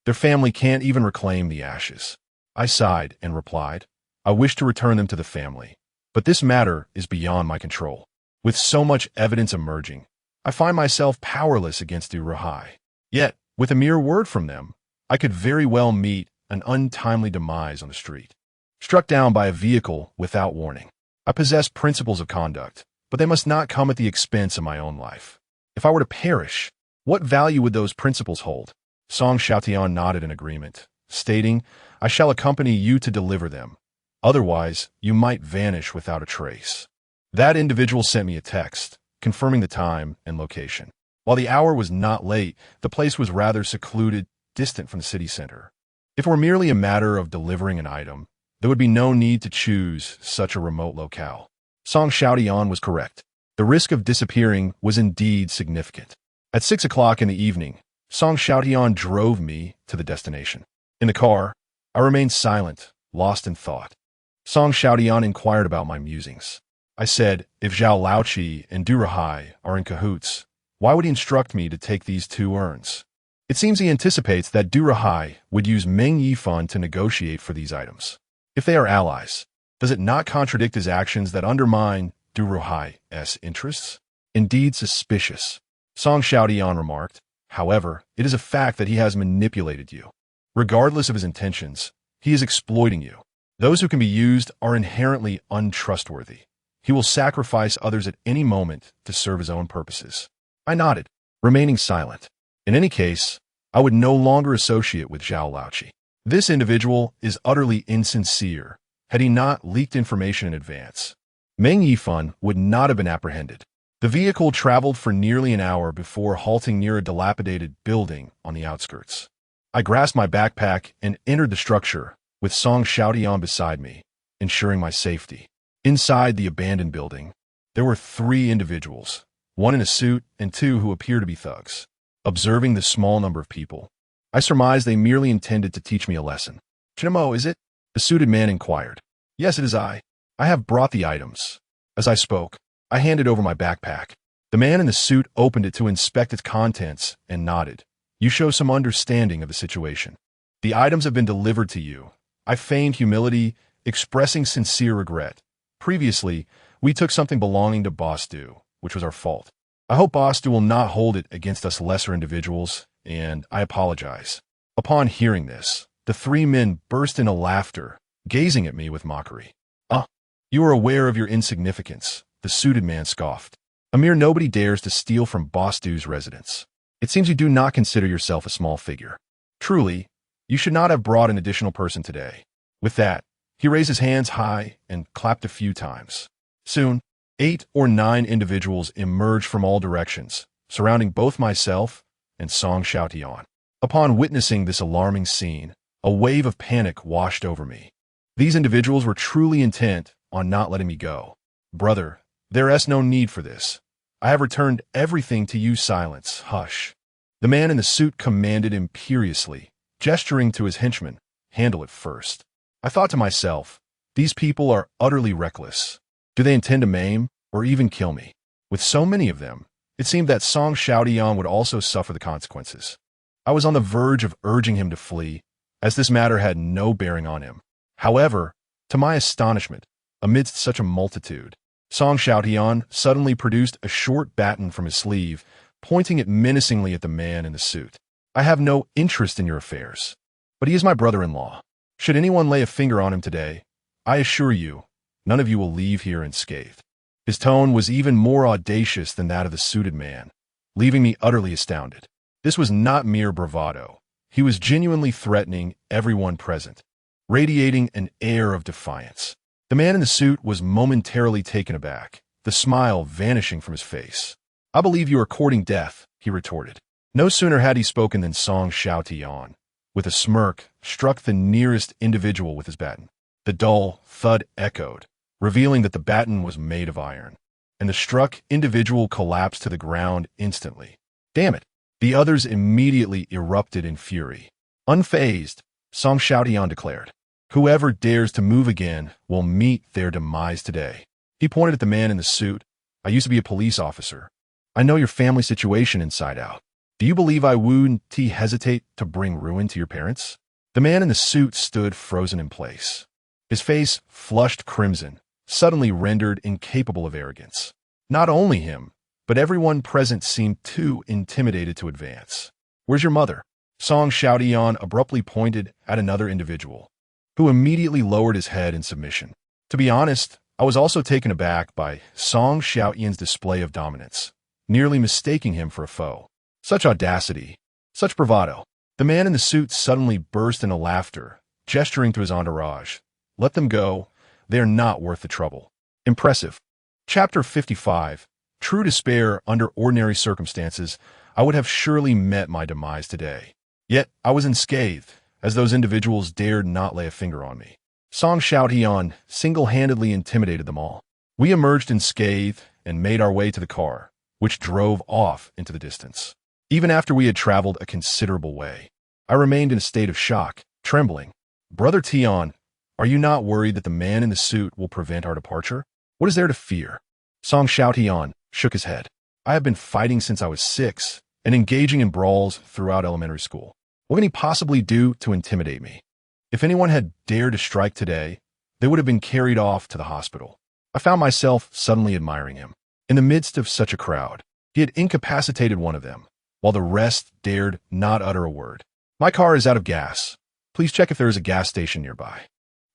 their family can't even reclaim the ashes." I sighed and replied, "I wish to return them to the family, but this matter is beyond my control. With so much evidence emerging, I find myself powerless against Du Rahai. Yet, with a mere word from them, I could very well meet an untimely demise on the street. Struck down by a vehicle without warning. I possess principles of conduct, but they must not come at the expense of my own life. If I were to perish, what value would those principles hold?" Song Xiaotian nodded in agreement, stating, "I shall accompany you to deliver them. Otherwise, you might vanish without a trace." That individual sent me a text, confirming the time and location. While the hour was not late, the place was rather secluded, distant from the city center. If it were merely a matter of delivering an item, there would be no need to choose such a remote locale. Song Xiaotian was correct. The risk of disappearing was indeed significant. At 6 o'clock in the evening, Song Xiaotian drove me to the destination. In the car, I remained silent, lost in thought. Song Xiaotian inquired about my musings. I said, if Zhao Laoqi and Du Rahai are in cahoots, why would he instruct me to take these 2 urns? It seems he anticipates that Du Rahai would use Meng Yifan to negotiate for these items. If they are allies, does it not contradict his actions that undermine Du Rahai's interests? Indeed suspicious. Song Xiaotian remarked. However, it is a fact that he has manipulated you. Regardless of his intentions, he is exploiting you. Those who can be used are inherently untrustworthy. He will sacrifice others at any moment to serve his own purposes. I nodded, remaining silent. In any case, I would no longer associate with Zhao Laoqi. This individual is utterly insincere. Had he not leaked information in advance, Meng Yifan would not have been apprehended. The vehicle traveled for nearly an hour before halting near a dilapidated building on the outskirts. I grasped my backpack and entered the structure, with Song Xiaotian beside me, ensuring my safety. Inside the abandoned building, there were 3 individuals, 1 in a suit and 2 who appear to be thugs. Observing the small number of people, I surmised they merely intended to teach me a lesson. "Chinamo, is it?" the suited man inquired. "Yes, it is I. I have brought the items." As I spoke, I handed over my backpack. The man in the suit opened it to inspect its contents and nodded. "You show some understanding of the situation. The items have been delivered to you." I feigned humility, expressing sincere regret. Previously, we took something belonging to Boss Du, which was our fault. I hope Boss Du will not hold it against us lesser individuals, and I apologize. Upon hearing this, the 3 men burst into laughter, gazing at me with mockery. You are aware of your insignificance," the suited man scoffed. "A mere nobody dares to steal from Boss Du's residence. It seems you do not consider yourself a small figure. Truly, you should not have brought an additional person today." With that, he raised his hands high and clapped a few times. Soon, 8 or 9 individuals emerged from all directions, surrounding both myself and Song Xiaotian. Upon witnessing this alarming scene, a wave of panic washed over me. These individuals were truly intent on not letting me go. "Brother, there is no need for this. I have returned everything to you. Silence. Hush. The man in the suit commanded imperiously, gesturing to his henchman. Handle it first. I thought to myself, these people are utterly reckless. Do they intend to maim or even kill me? With so many of them, it seemed that Song Xiaotian would also suffer the consequences. I was on the verge of urging him to flee, as this matter had no bearing on him. However, to my astonishment, amidst such a multitude, Song Xiaotian suddenly produced a short baton from his sleeve, pointing it menacingly at the man in the suit. I have no interest in your affairs, but he is my brother-in-law. Should anyone lay a finger on him today, I assure you, none of you will leave here unscathed. His tone was even more audacious than that of the suited man, leaving me utterly astounded. This was not mere bravado. He was genuinely threatening everyone present, radiating an air of defiance. The man in the suit was momentarily taken aback, the smile vanishing from his face. I believe you are courting death, he retorted. No sooner had he spoken than Song Xiaotian, with a smirk, struck the nearest individual with his baton. The dull thud echoed, revealing that the baton was made of iron, and the struck individual collapsed to the ground instantly. Damn it! The others immediately erupted in fury. Unfazed, Song Xiaotian declared, whoever dares to move again will meet their demise today. He pointed at the man in the suit. I used to be a police officer. I know your family situation inside out. Do you believe I wouldn't hesitate to bring ruin to your parents? The man in the suit stood frozen in place. His face flushed crimson, suddenly rendered incapable of arrogance. Not only him, but everyone present seemed too intimidated to advance. Where's your mother? Song Xiaotian abruptly pointed at another individual, who immediately lowered his head in submission. To be honest, I was also taken aback by Song Xiaotian's display of dominance, nearly mistaking him for a foe. Such audacity, such bravado. The man in the suit suddenly burst into laughter, gesturing to his entourage. Let them go. They are not worth the trouble. Impressive. Chapter 55. True despair under ordinary circumstances, I would have surely met my demise today. Yet I was unscathed, as those individuals dared not lay a finger on me. Song Xiaotian single-handedly intimidated them all. We emerged unscathed and made our way to the car, which drove off into the distance. Even after we had traveled a considerable way, I remained in a state of shock, trembling. Brother Tian, are you not worried that the man in the suit will prevent our departure? What is there to fear? Song Xiaotian shook his head. I have been fighting since I was 6 and engaging in brawls throughout elementary school. What can he possibly do to intimidate me? If anyone had dared to strike today, they would have been carried off to the hospital. I found myself suddenly admiring him. In the midst of such a crowd, he had incapacitated one of them, while the rest dared not utter a word. My car is out of gas. Please check if there is a gas station nearby.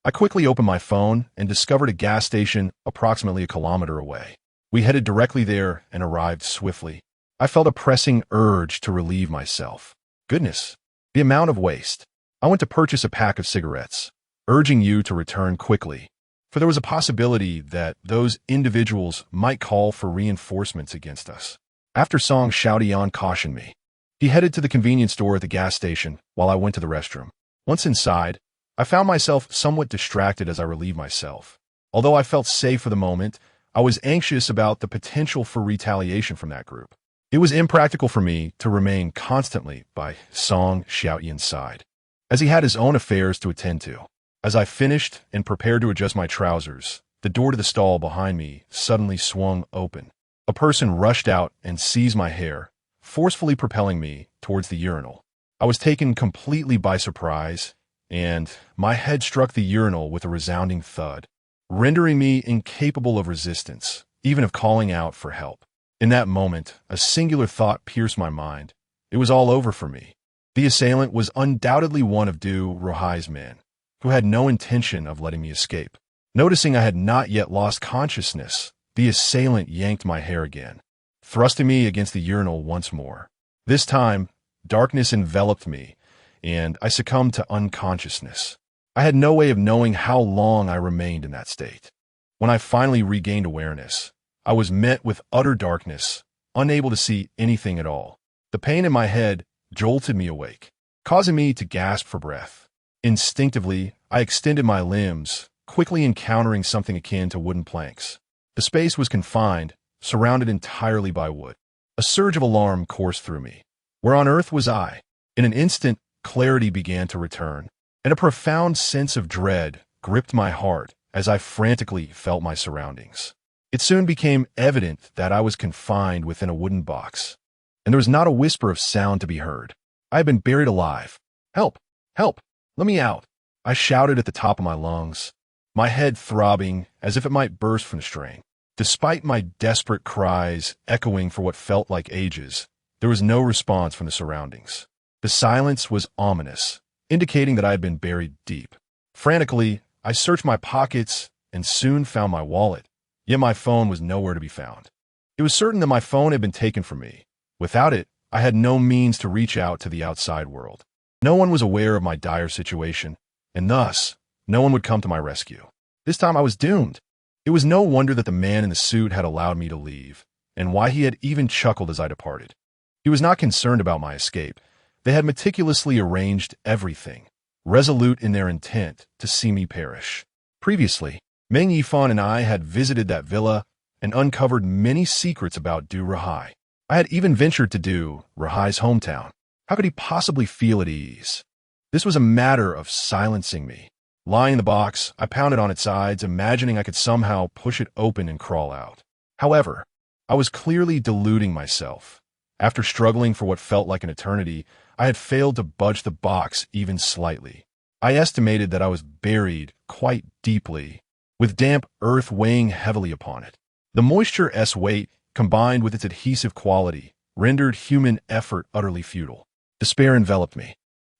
I quickly opened my phone and discovered a gas station approximately a kilometer away. We headed directly there and arrived swiftly. I felt a pressing urge to relieve myself. Goodness, the amount of waste. I went to purchase a pack of cigarettes, urging you to return quickly, for there was a possibility that those individuals might call for reinforcements against us. After Song Xiaotian cautioned me, he headed to the convenience store at the gas station while I went to the restroom. Once inside, I found myself somewhat distracted as I relieved myself. Although I felt safe for the moment, I was anxious about the potential for retaliation from that group. It was impractical for me to remain constantly by Song Xiaotian's side, as he had his own affairs to attend to. As I finished and prepared to adjust my trousers, the door to the stall behind me suddenly swung open. A person rushed out and seized my hair, forcefully propelling me towards the urinal. I was taken completely by surprise, and my head struck the urinal with a resounding thud, rendering me incapable of resistance, even of calling out for help. In that moment, a singular thought pierced my mind. It was all over for me. The assailant was undoubtedly one of Du Rohai's men, who had no intention of letting me escape. Noticing I had not yet lost consciousness, the assailant yanked my hair again, thrusting me against the urinal once more. This time, darkness enveloped me, and I succumbed to unconsciousness. I had no way of knowing how long I remained in that state. When I finally regained awareness, I was met with utter darkness, unable to see anything at all. The pain in my head jolted me awake, causing me to gasp for breath. Instinctively, I extended my limbs, quickly encountering something akin to wooden planks. The space was confined, surrounded entirely by wood. A surge of alarm coursed through me. Where on earth was I? In an instant, clarity began to return, and a profound sense of dread gripped my heart as I frantically felt my surroundings. It soon became evident that I was confined within a wooden box, and there was not a whisper of sound to be heard. I had been buried alive. Help! Help! Let me out! I shouted at the top of my lungs, my head throbbing as if it might burst from the strain. Despite my desperate cries echoing for what felt like ages, there was no response from the surroundings. The silence was ominous, indicating that I had been buried deep. Frantically, I searched my pockets and soon found my wallet, yet my phone was nowhere to be found. It was certain that my phone had been taken from me. Without it, I had no means to reach out to the outside world. No one was aware of my dire situation, and thus, no one would come to my rescue. This time I was doomed. It was no wonder that the man in the suit had allowed me to leave, and why he had even chuckled as I departed. He was not concerned about my escape. They had meticulously arranged everything, resolute in their intent to see me perish. Previously, Meng Yifan and I had visited that villa and uncovered many secrets about Du Rahai. I had even ventured to Du Rahai's hometown. How could he possibly feel at ease? This was a matter of silencing me. Lying in the box, I pounded on its sides, imagining I could somehow push it open and crawl out. However, I was clearly deluding myself. After struggling for what felt like an eternity, I had failed to budge the box even slightly. I estimated that I was buried quite deeply, with damp earth weighing heavily upon it. The moisture's weight, combined with its adhesive quality, rendered human effort utterly futile. Despair enveloped me.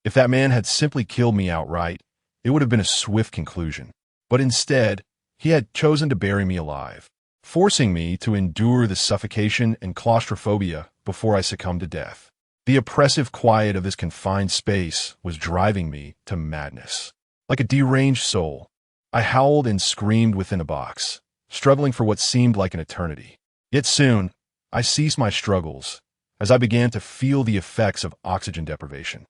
If that man had simply killed me outright, it would have been a swift conclusion. But instead, he had chosen to bury me alive, forcing me to endure the suffocation and claustrophobia before I succumbed to death. The oppressive quiet of this confined space was driving me to madness. Like a deranged soul, I howled and screamed within a box, struggling for what seemed like an eternity. Yet soon, I ceased my struggles as I began to feel the effects of oxygen deprivation.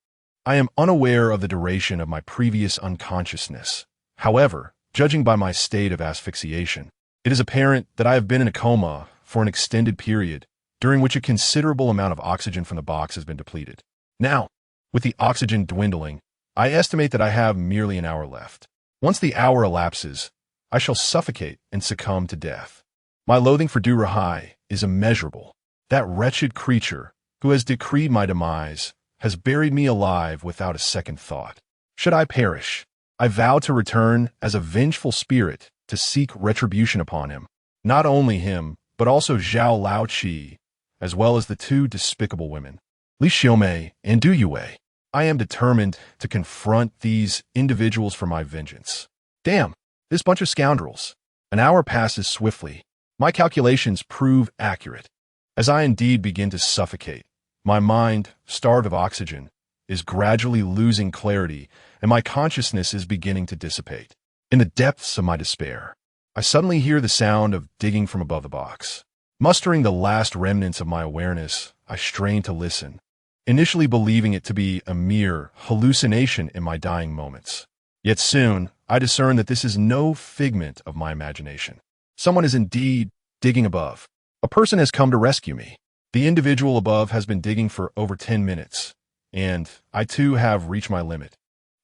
I am unaware of the duration of my previous unconsciousness. However, judging by my state of asphyxiation, it is apparent that I have been in a coma for an extended period, during which a considerable amount of oxygen from the box has been depleted. Now, with the oxygen dwindling, I estimate that I have merely an hour left. Once the hour elapses, I shall suffocate and succumb to death. My loathing for Du Rahai is immeasurable. That wretched creature, who has decreed my demise, has buried me alive without a second thought. Should I perish, I vow to return as a vengeful spirit to seek retribution upon him. Not only him, but also Zhao Laoqi, as well as the two despicable women, Li Xiaomei and Du Yue. I am determined to confront these individuals for my vengeance. Damn, this bunch of scoundrels. An hour passes swiftly. My calculations prove accurate. As I indeed begin to suffocate, my mind, starved of oxygen, is gradually losing clarity, and my consciousness is beginning to dissipate. In the depths of my despair, I suddenly hear the sound of digging from above the box. Mustering the last remnants of my awareness, I strain to listen, initially believing it to be a mere hallucination in my dying moments. Yet soon, I discern that this is no figment of my imagination. Someone is indeed digging above. A person has come to rescue me. The individual above has been digging for over 10 minutes, and I too have reached my limit.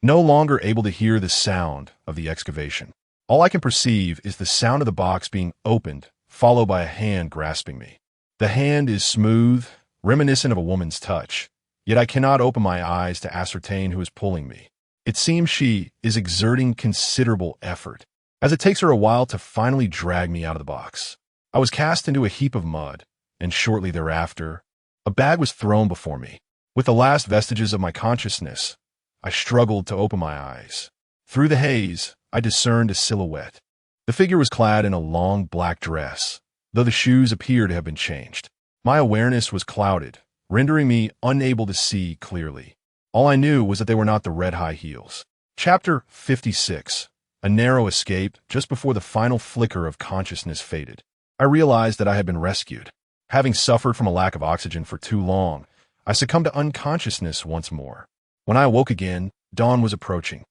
No longer able to hear the sound of the excavation. All I can perceive is the sound of the box being opened, followed by a hand grasping me. The hand is smooth, reminiscent of a woman's touch, yet I cannot open my eyes to ascertain who is pulling me. It seems she is exerting considerable effort, as it takes her a while to finally drag me out of the box. I was cast into a heap of mud, and shortly thereafter, a bag was thrown before me. With the last vestiges of my consciousness, I struggled to open my eyes. Through the haze, I discerned a silhouette. The figure was clad in a long black dress, though the shoes appeared to have been changed. My awareness was clouded, rendering me unable to see clearly. All I knew was that they were not the red high heels. Chapter 56. A narrow escape just before the final flicker of consciousness faded. I realized that I had been rescued. Having suffered from a lack of oxygen for too long, I succumbed to unconsciousness once more. When I awoke again, dawn was approaching.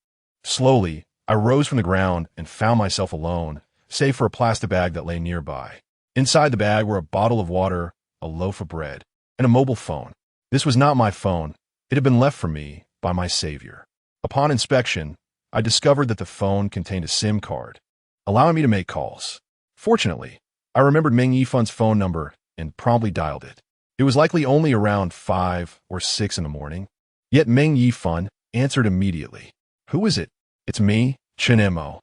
Slowly, I rose from the ground and found myself alone, save for a plastic bag that lay nearby. Inside the bag were a bottle of water, a loaf of bread, and a mobile phone. This was not my phone. It had been left for me by my savior. Upon inspection, I discovered that the phone contained a SIM card, allowing me to make calls. Fortunately, I remembered Meng Yifun's phone number and promptly dialed it. It was likely only around 5 or 6 in the morning, yet Meng Yifun answered immediately. "Who is it?" "It's me, Chen Mo."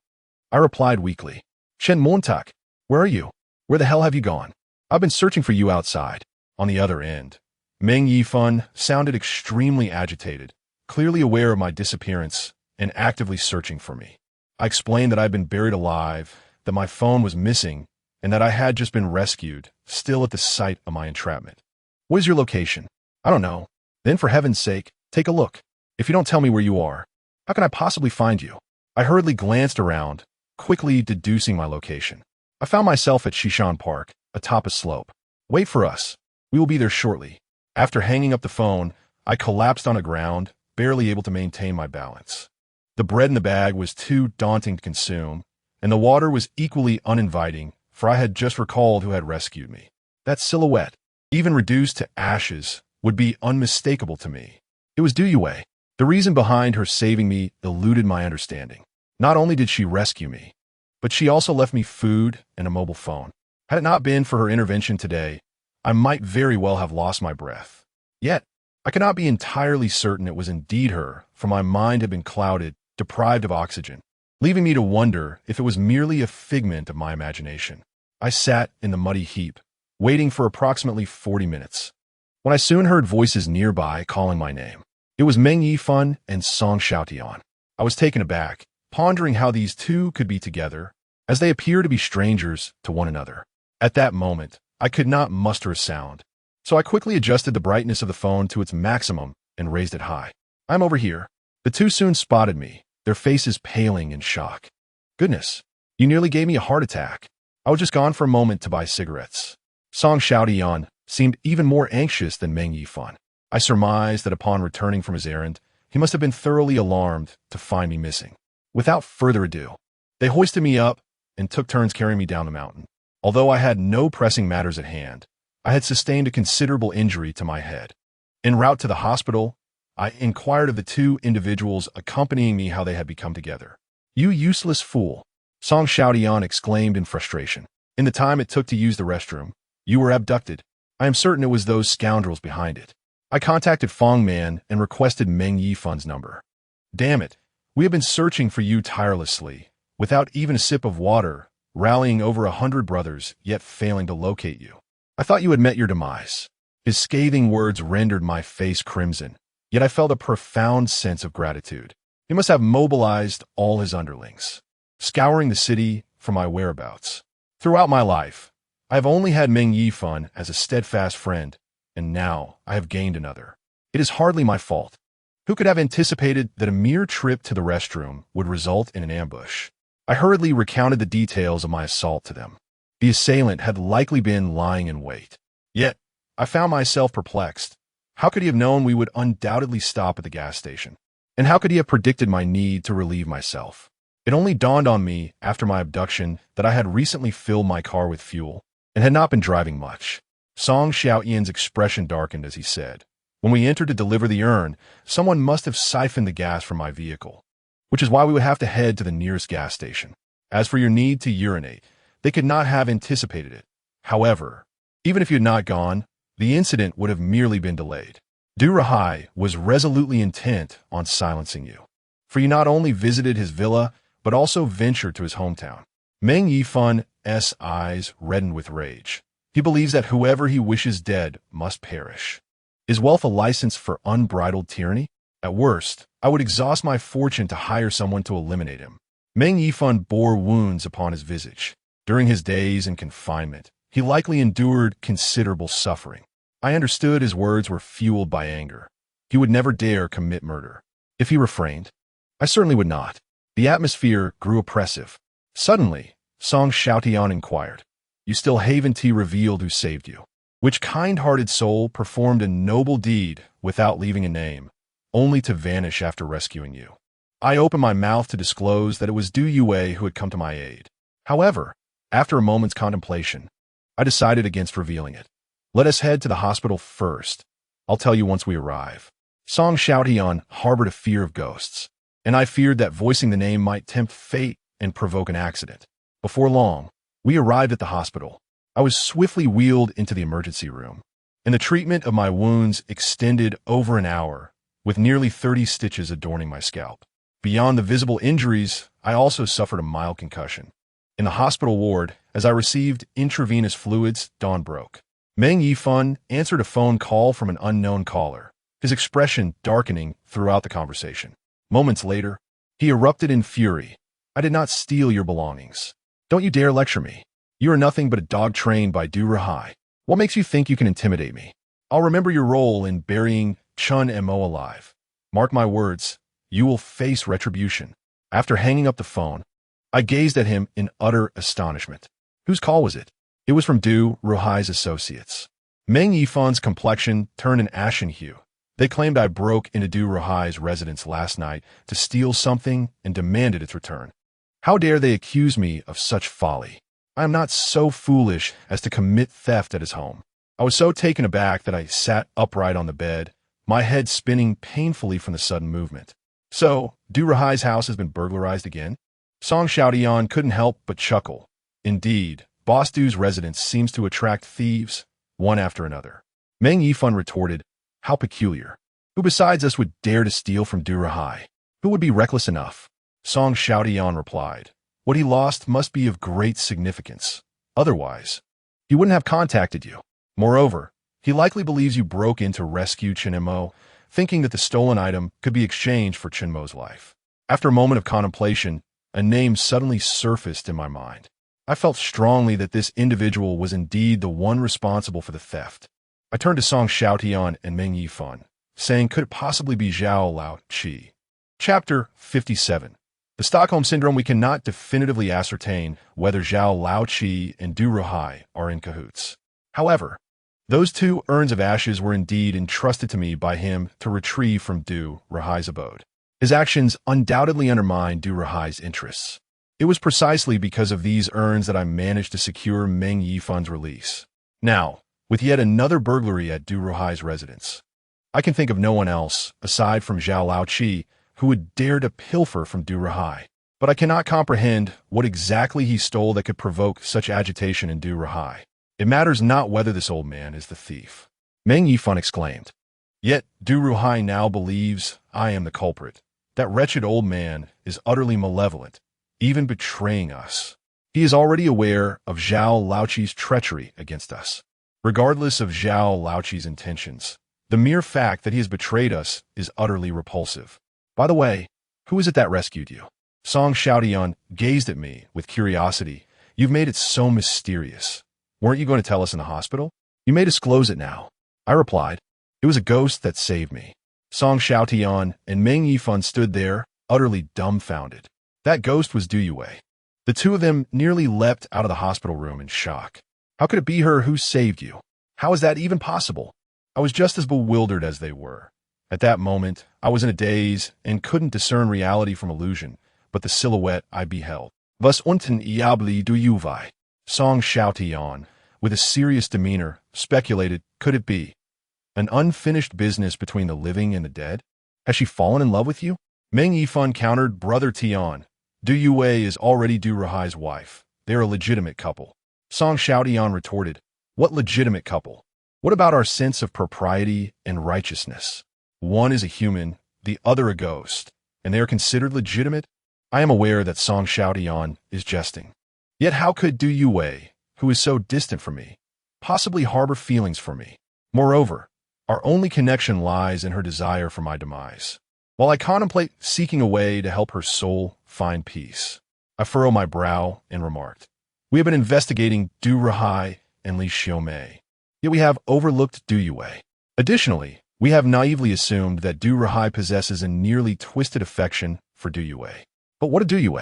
I replied weakly. "Chen Montak, where are you? Where the hell have you gone? I've been searching for you outside." On the other end, Meng Yifun sounded extremely agitated, clearly aware of my disappearance and actively searching for me. I explained that I'd been buried alive, that my phone was missing, and that I had just been rescued, still at the site of my entrapment. "What is your location?" "I don't know." "Then for heaven's sake, take a look. If you don't tell me where you are, how can I possibly find you?" I hurriedly glanced around, quickly deducing my location. I found myself at Shishan Park, atop a slope. "Wait for us. We will be there shortly." After hanging up the phone, I collapsed on the ground, barely able to maintain my balance. The bread in the bag was too daunting to consume, and the water was equally uninviting, for I had just recalled who had rescued me. That silhouette, even reduced to ashes, would be unmistakable to me. It was Du Yue. The reason behind her saving me eluded my understanding. Not only did she rescue me, but she also left me food and a mobile phone. Had it not been for her intervention today, I might very well have lost my breath. Yet, I could not be entirely certain it was indeed her, for my mind had been clouded, deprived of oxygen, leaving me to wonder if it was merely a figment of my imagination. I sat in the muddy heap, waiting for approximately 40 minutes, when I soon heard voices nearby calling my name. It was Meng Yifun and Song Xiaotian. I was taken aback, pondering how these two could be together, as they appear to be strangers to one another. At that moment, I could not muster a sound, so I quickly adjusted the brightness of the phone to its maximum and raised it high. "I'm over here." The two soon spotted me, their faces paling in shock. "Goodness, you nearly gave me a heart attack. I was just gone for a moment to buy cigarettes." Song Xiaotian seemed even more anxious than Meng Yifun. I surmised that upon returning from his errand, he must have been thoroughly alarmed to find me missing. Without further ado, they hoisted me up and took turns carrying me down the mountain. Although I had no pressing matters at hand, I had sustained a considerable injury to my head. En route to the hospital, I inquired of the two individuals accompanying me how they had become together. "You useless fool," Song Xiaotian exclaimed in frustration. "In the time it took to use the restroom, you were abducted. I am certain it was those scoundrels behind it." I contacted Fong Man and requested Meng Yifun's number. "Damn it, we have been searching for you tirelessly, without even a sip of water, rallying over 100 brothers, yet failing to locate you. I thought you had met your demise." His scathing words rendered my face crimson, yet I felt a profound sense of gratitude. He must have mobilized all his underlings, scouring the city for my whereabouts. Throughout my life, I have only had Meng Yifun as a steadfast friend, and now I have gained another. It is hardly my fault. Who could have anticipated that a mere trip to the restroom would result in an ambush? I hurriedly recounted the details of my assault to them. The assailant had likely been lying in wait. Yet, I found myself perplexed. How could he have known we would undoubtedly stop at the gas station? And how could he have predicted my need to relieve myself? It only dawned on me after my abduction that I had recently filled my car with fuel and had not been driving much. Song Xiaotian's expression darkened as he said, "When we entered to deliver the urn, someone must have siphoned the gas from my vehicle, which is why we would have to head to the nearest gas station. As for your need to urinate, they could not have anticipated it. However, even if you had not gone, the incident would have merely been delayed. Du Rahai was resolutely intent on silencing you, for you not only visited his villa, but also ventured to his hometown." Meng Yifun's eyes reddened with rage. He believes that whoever he wishes dead must perish. Is wealth a license for unbridled tyranny? At worst, I would exhaust my fortune to hire someone to eliminate him. Meng Yifun bore wounds upon his visage. During his days in confinement, he likely endured considerable suffering. I understood his words were fueled by anger. He would never dare commit murder. If he refrained, I certainly would not. The atmosphere grew oppressive. Suddenly, Song Xiaotian inquired, "You still haven't revealed who saved you? Which kind-hearted soul performed a noble deed without leaving a name, only to vanish after rescuing you?" I opened my mouth to disclose that it was Du Yue who had come to my aid. However, after a moment's contemplation, I decided against revealing it. Let us head to the hospital first. I'll tell you once we arrive. Song Xiaotian harbored a fear of ghosts, and I feared that voicing the name might tempt fate and provoke an accident. Before long, we arrived at the hospital. I was swiftly wheeled into the emergency room, and the treatment of my wounds extended over an hour, with nearly 30 stitches adorning my scalp. Beyond the visible injuries, I also suffered a mild concussion. In the hospital ward, as I received intravenous fluids, dawn broke. Meng Yifan answered a phone call from an unknown caller, his expression darkening throughout the conversation. Moments later, he erupted in fury. I did not steal your belongings. Don't you dare lecture me. You are nothing but a dog trained by Du Rahai. What makes you think you can intimidate me? I'll remember your role in burying Chun Mo alive. Mark my words, you will face retribution. After hanging up the phone, I gazed at him in utter astonishment. Whose call was it? It was from Du Rahai's associates. Meng Yifan's complexion turned an ashen hue. They claimed I broke into Du Rahai's residence last night to steal something and demanded its return. How dare they accuse me of such folly? I am not so foolish as to commit theft at his home. I was so taken aback that I sat upright on the bed, my head spinning painfully from the sudden movement. So, Du Rahai's house has been burglarized again? Song Xiaotian couldn't help but chuckle. Indeed, Boss Du's residence seems to attract thieves, one after another. Meng Yifan retorted, how peculiar. Who besides us would dare to steal from Du Rahai? Who would be reckless enough? Song Xiaotian replied, what he lost must be of great significance. Otherwise, he wouldn't have contacted you. Moreover, he likely believes you broke in to rescue Chen Mo, thinking that the stolen item could be exchanged for Chen Mo's life. After a moment of contemplation, a name suddenly surfaced in my mind. I felt strongly that this individual was indeed the one responsible for the theft. I turned to Song Xiaotian and Meng Yifan, saying, could it possibly be Zhao Lao Qi? Chapter 57. The Stockholm Syndrome. We cannot definitively ascertain whether Zhao Lao Qi and Du Rahai are in cahoots. However, those two urns of ashes were indeed entrusted to me by him to retrieve from Du Rahai's abode. His actions undoubtedly undermined Du Rahai's interests. It was precisely because of these urns that I managed to secure Meng Yifan's release. Now, with yet another burglary at Du Rahai's residence, I can think of no one else, aside from Zhao Lao Qi, who would dare to pilfer from Du Rahai. But I cannot comprehend what exactly he stole that could provoke such agitation in Du Rahai. It matters not whether this old man is the thief. Meng Yifan exclaimed. Yet Du Rahai now believes I am the culprit. That wretched old man is utterly malevolent, even betraying us. He is already aware of Zhao Laoqi's treachery against us. Regardless of Zhao Laoqi's intentions, the mere fact that he has betrayed us is utterly repulsive. By the way, who is it that rescued you? Song Xiaotian gazed at me with curiosity. You've made it so mysterious. Weren't you going to tell us in the hospital? You may disclose it now. I replied, it was a ghost that saved me. Song Xiaotian and Meng Yifan stood there, utterly dumbfounded. That ghost was Du Yue. The two of them nearly leapt out of the hospital room in shock. How could it be her who saved you? How is that even possible? I was just as bewildered as they were. At that moment, I was in a daze and couldn't discern reality from illusion, but the silhouette I beheld. Was unten iabli Du Yue? Song Xiaotian, with a serious demeanor, speculated, could it be an unfinished business between the living and the dead? Has she fallen in love with you? Meng Yifan countered, Brother Tian. Du Yue is already Du Rahai's wife. They're a legitimate couple. Song Xiaotian retorted, what legitimate couple? What about our sense of propriety and righteousness? One is a human, the other a ghost, and they are considered legitimate? I am aware that Song Xiaotian is jesting. Yet how could Du Yue, who is so distant from me, possibly harbor feelings for me? Moreover, our only connection lies in her desire for my demise. While I contemplate seeking a way to help her soul find peace, I furrow my brow and remarked, we have been investigating Du Rahai and Li Xiaomei, yet we have overlooked Du Yue. Additionally, we have naively assumed that Du Rahai possesses a nearly twisted affection for Du Yue. But what of Du Yue?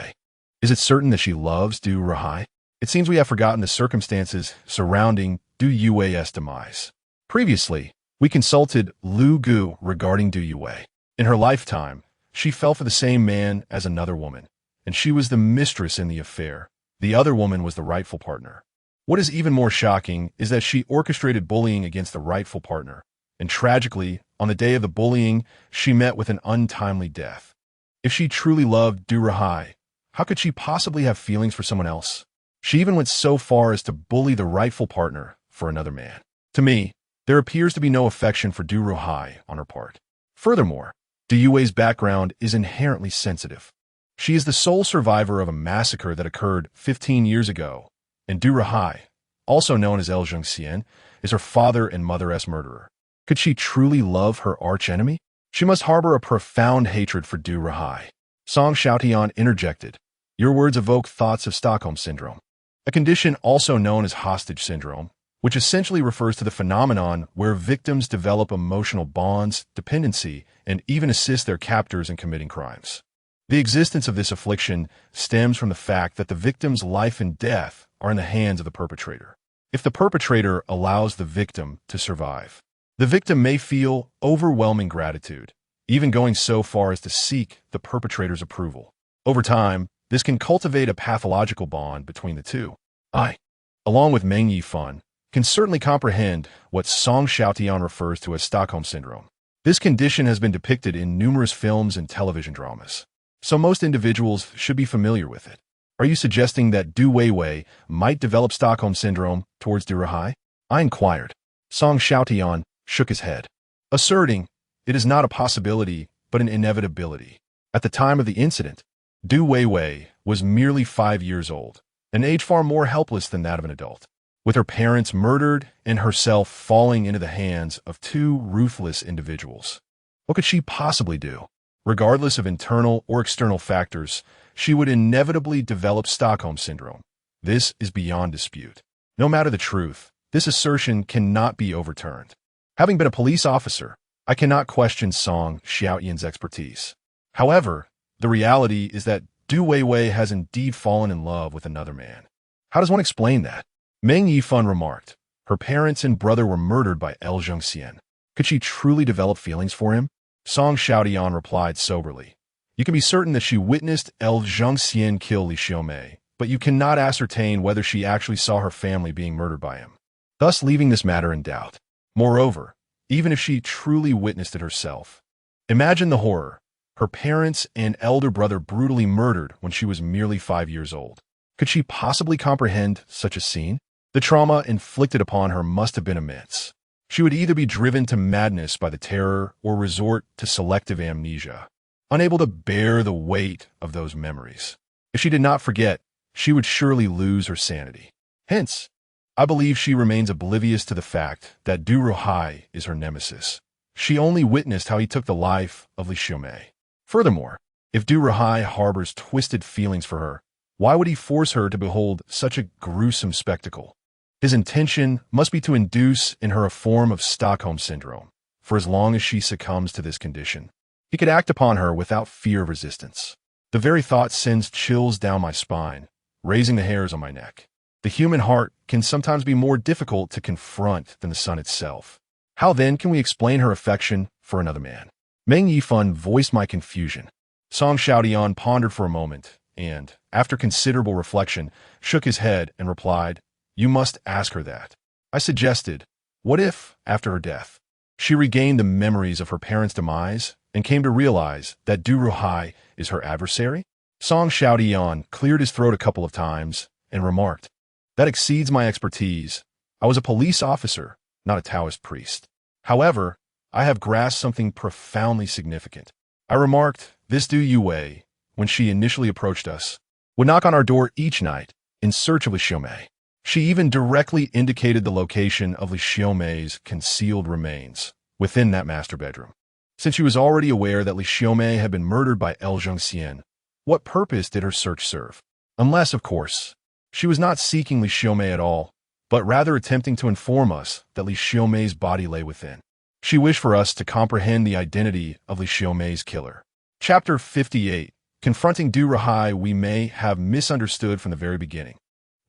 Is it certain that she loves Du Rahai? It seems we have forgotten the circumstances surrounding Du Yue's demise. Previously, we consulted Lu Gu regarding Du Yue. In her lifetime, she fell for the same man as another woman, and she was the mistress in the affair. The other woman was the rightful partner. What is even more shocking is that she orchestrated bullying against the rightful partner, and tragically, on the day of the bullying, she met with an untimely death. If she truly loved Du Rahai, how could she possibly have feelings for someone else? She even went so far as to bully the rightful partner for another man. To me, there appears to be no affection for Du Rahai on her part. Furthermore, Du Yue's background is inherently sensitive. She is the sole survivor of a massacre that occurred 15 years ago, and Du Rahai, also known as El Zhengxian, is her father and mother's murderer. Could she truly love her archenemy? She must harbor a profound hatred for Du Rahai. Song Xiaotian interjected, "Your words evoke thoughts of Stockholm Syndrome, a condition also known as hostage syndrome, which essentially refers to the phenomenon where victims develop emotional bonds, dependency, and even assist their captors in committing crimes. The existence of this affliction stems from the fact that the victim's life and death are in the hands of the perpetrator. If the perpetrator allows the victim to survive, the victim may feel overwhelming gratitude, even going so far as to seek the perpetrator's approval. Over time, this can cultivate a pathological bond between the two. I, along with Meng Yifan, can certainly comprehend what Song Xiaotian refers to as Stockholm Syndrome. This condition has been depicted in numerous films and television dramas, so most individuals should be familiar with it. Are you suggesting that Du Weiwei might develop Stockholm Syndrome towards Du Rahai? I inquired. Song Xiaotian shook his head, asserting it is not a possibility but an inevitability. At the time of the incident, Du Weiwei was merely 5 years old, an age far more helpless than that of an adult. With her parents murdered and herself falling into the hands of two ruthless individuals, what could she possibly do? Regardless of internal or external factors, she would inevitably develop Stockholm Syndrome. This is beyond dispute. No matter the truth, this assertion cannot be overturned. Having been a police officer, I cannot question Song Xiaotian's expertise. However, the reality is that Du Weiwei has indeed fallen in love with another man. How does one explain that? Meng Yifan remarked, her parents and brother were murdered by El Zhengxian. Could she truly develop feelings for him? Song Xiaotian replied soberly, you can be certain that she witnessed El Zhengxian kill Li Xiaomei, but you cannot ascertain whether she actually saw her family being murdered by him, thus leaving this matter in doubt. Moreover, even if she truly witnessed it herself, imagine the horror. Her parents and elder brother brutally murdered when she was merely 5 years old. Could she possibly comprehend such a scene? The trauma inflicted upon her must have been immense. She would either be driven to madness by the terror or resort to selective amnesia, unable to bear the weight of those memories. If she did not forget, she would surely lose her sanity. Hence, I believe she remains oblivious to the fact that Du Rahai is her nemesis. She only witnessed how he took the life of Li Xiaomei. Furthermore, if Du Rahai harbors twisted feelings for her, why would he force her to behold such a gruesome spectacle? His intention must be to induce in her a form of Stockholm Syndrome. For as long as she succumbs to this condition, he could act upon her without fear of resistance. The very thought sends chills down my spine, raising the hairs on my neck. The human heart can sometimes be more difficult to confront than the sun itself. How then can we explain her affection for another man? Meng Yifan voiced my confusion. Song Xiaotian pondered for a moment and, after considerable reflection, shook his head and replied, you must ask her that. I suggested, what if, after her death, she regained the memories of her parents' demise and came to realize that Du Rahai is her adversary? Song Xiaotian cleared his throat a couple of times and remarked, that exceeds my expertise. I was a police officer, not a Taoist priest. However, I have grasped something profoundly significant. I remarked, this Du Yue, when she initially approached us, would knock on our door each night in search of Li Xiaomei. She even directly indicated the location of Li Xiaomei's concealed remains within that master bedroom. Since she was already aware that Li Xiaomei had been murdered by El Zhengxian, what purpose did her search serve? Unless, of course, she was not seeking Li Xiaomei at all, but rather attempting to inform us that Li Xiaomei's body lay within. She wished for us to comprehend the identity of Li Xiaomei's killer. Chapter 58. Confronting Du Rahai we may have misunderstood from the very beginning.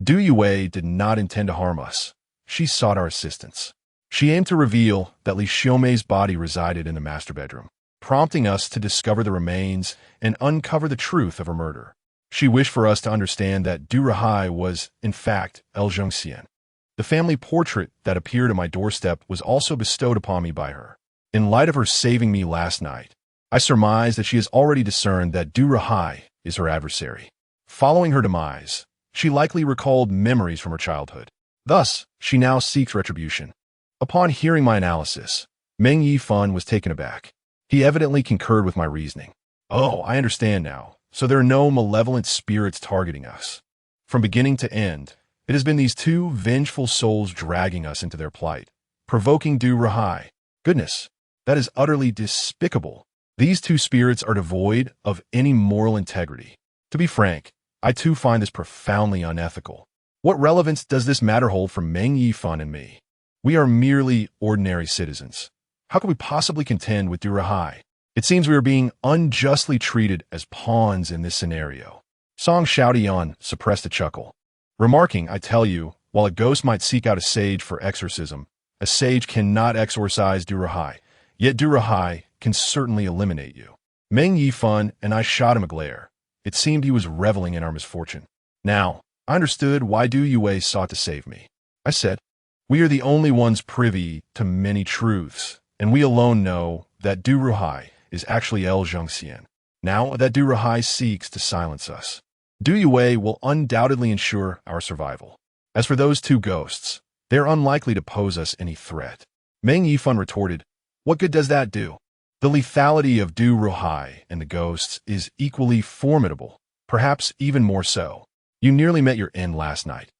Du Yue did not intend to harm us. She sought our assistance. She aimed to reveal that Li Xiaomei's body resided in the master bedroom, prompting us to discover the remains and uncover the truth of her murder. She wished for us to understand that Du Rahai was, in fact, El Zhongxian. The family portrait that appeared at my doorstep was also bestowed upon me by her. In light of her saving me last night, I surmise that she has already discerned that Du Rahai is her adversary. Following her demise, she likely recalled memories from her childhood. Thus, she now seeks retribution. Upon hearing my analysis, Meng Yifan was taken aback. He evidently concurred with my reasoning. Oh, I understand now. So there are no malevolent spirits targeting us. From beginning to end, it has been these two vengeful souls dragging us into their plight, provoking Du Rahai. Goodness, that is utterly despicable. These two spirits are devoid of any moral integrity. To be frank, I too find this profoundly unethical. What relevance does this matter hold for Meng Yifan and me? We are merely ordinary citizens. How can we possibly contend with Du Rahai? It seems we are being unjustly treated as pawns in this scenario. Song Xiaotian suppressed a chuckle, remarking, I tell you, while a ghost might seek out a sage for exorcism, a sage cannot exorcise Du Rahai, yet Du Rahai can certainly eliminate you. Meng Yifan and I shot him a glare. It seemed he was reveling in our misfortune. Now, I understood why Du Yue sought to save me. I said, we are the only ones privy to many truths, and we alone know that Du Rahai is actually El Zhongxian. Now that Du Rahai seeks to silence us, Du Yue will undoubtedly ensure our survival. As for those two ghosts, they are unlikely to pose us any threat. Meng Yifan retorted, what good does that do? The lethality of Du Rahai and the ghosts is equally formidable, perhaps even more so. You nearly met your end last night.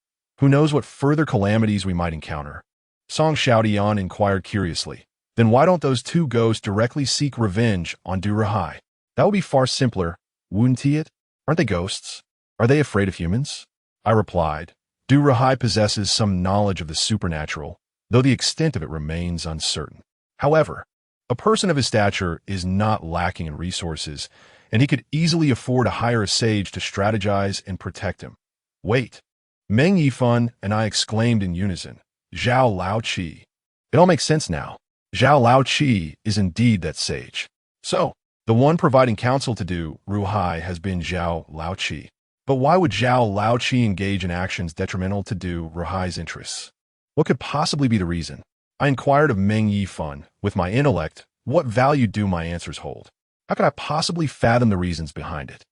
Who knows what further calamities we might encounter? Song Xiaotian inquired curiously. Then why don't those two ghosts directly seek revenge on Du Rahai? That would be far simpler, wouldn't it? Aren't they ghosts? Are they afraid of humans? I replied, Du Rahai possesses some knowledge of the supernatural, though the extent of it remains uncertain. However, a person of his stature is not lacking in resources, and he could easily afford to hire a sage to strategize and protect him. Wait. Meng Yifan and I exclaimed in unison, Zhao Lao Qi. It all makes sense now. Zhao Lao Qi is indeed that sage. So, the one providing counsel to Du Rahai has been Zhao Lao Qi. But why would Zhao Lao Qi engage in actions detrimental to Du Rahai's interests? What could possibly be the reason? I inquired of Meng Yifan. With my intellect, what value do my answers hold? How could I possibly fathom the reasons behind it?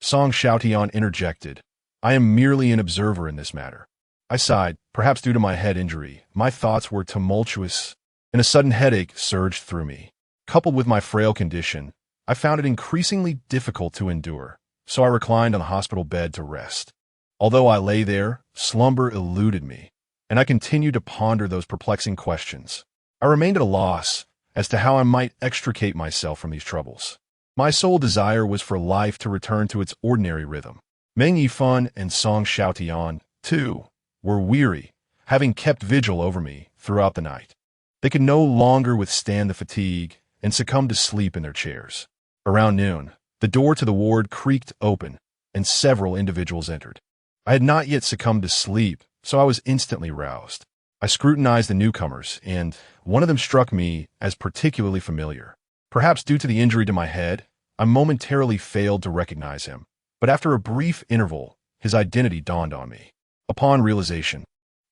Song Xiaotian interjected, I am merely an observer in this matter. I sighed, perhaps due to my head injury. My thoughts were tumultuous, and a sudden headache surged through me. Coupled with my frail condition, I found it increasingly difficult to endure, so I reclined on the hospital bed to rest. Although I lay there, slumber eluded me, and I continued to ponder those perplexing questions. I remained at a loss as to how I might extricate myself from these troubles. My sole desire was for life to return to its ordinary rhythm. Meng Yifan and Song Xiaotian, too, were weary, having kept vigil over me throughout the night. They could no longer withstand the fatigue and succumbed to sleep in their chairs. Around noon, the door to the ward creaked open, and several individuals entered. I had not yet succumbed to sleep, so I was instantly roused. I scrutinized the newcomers, and one of them struck me as particularly familiar. Perhaps due to the injury to my head, I momentarily failed to recognize him, but after a brief interval, his identity dawned on me. Upon realization,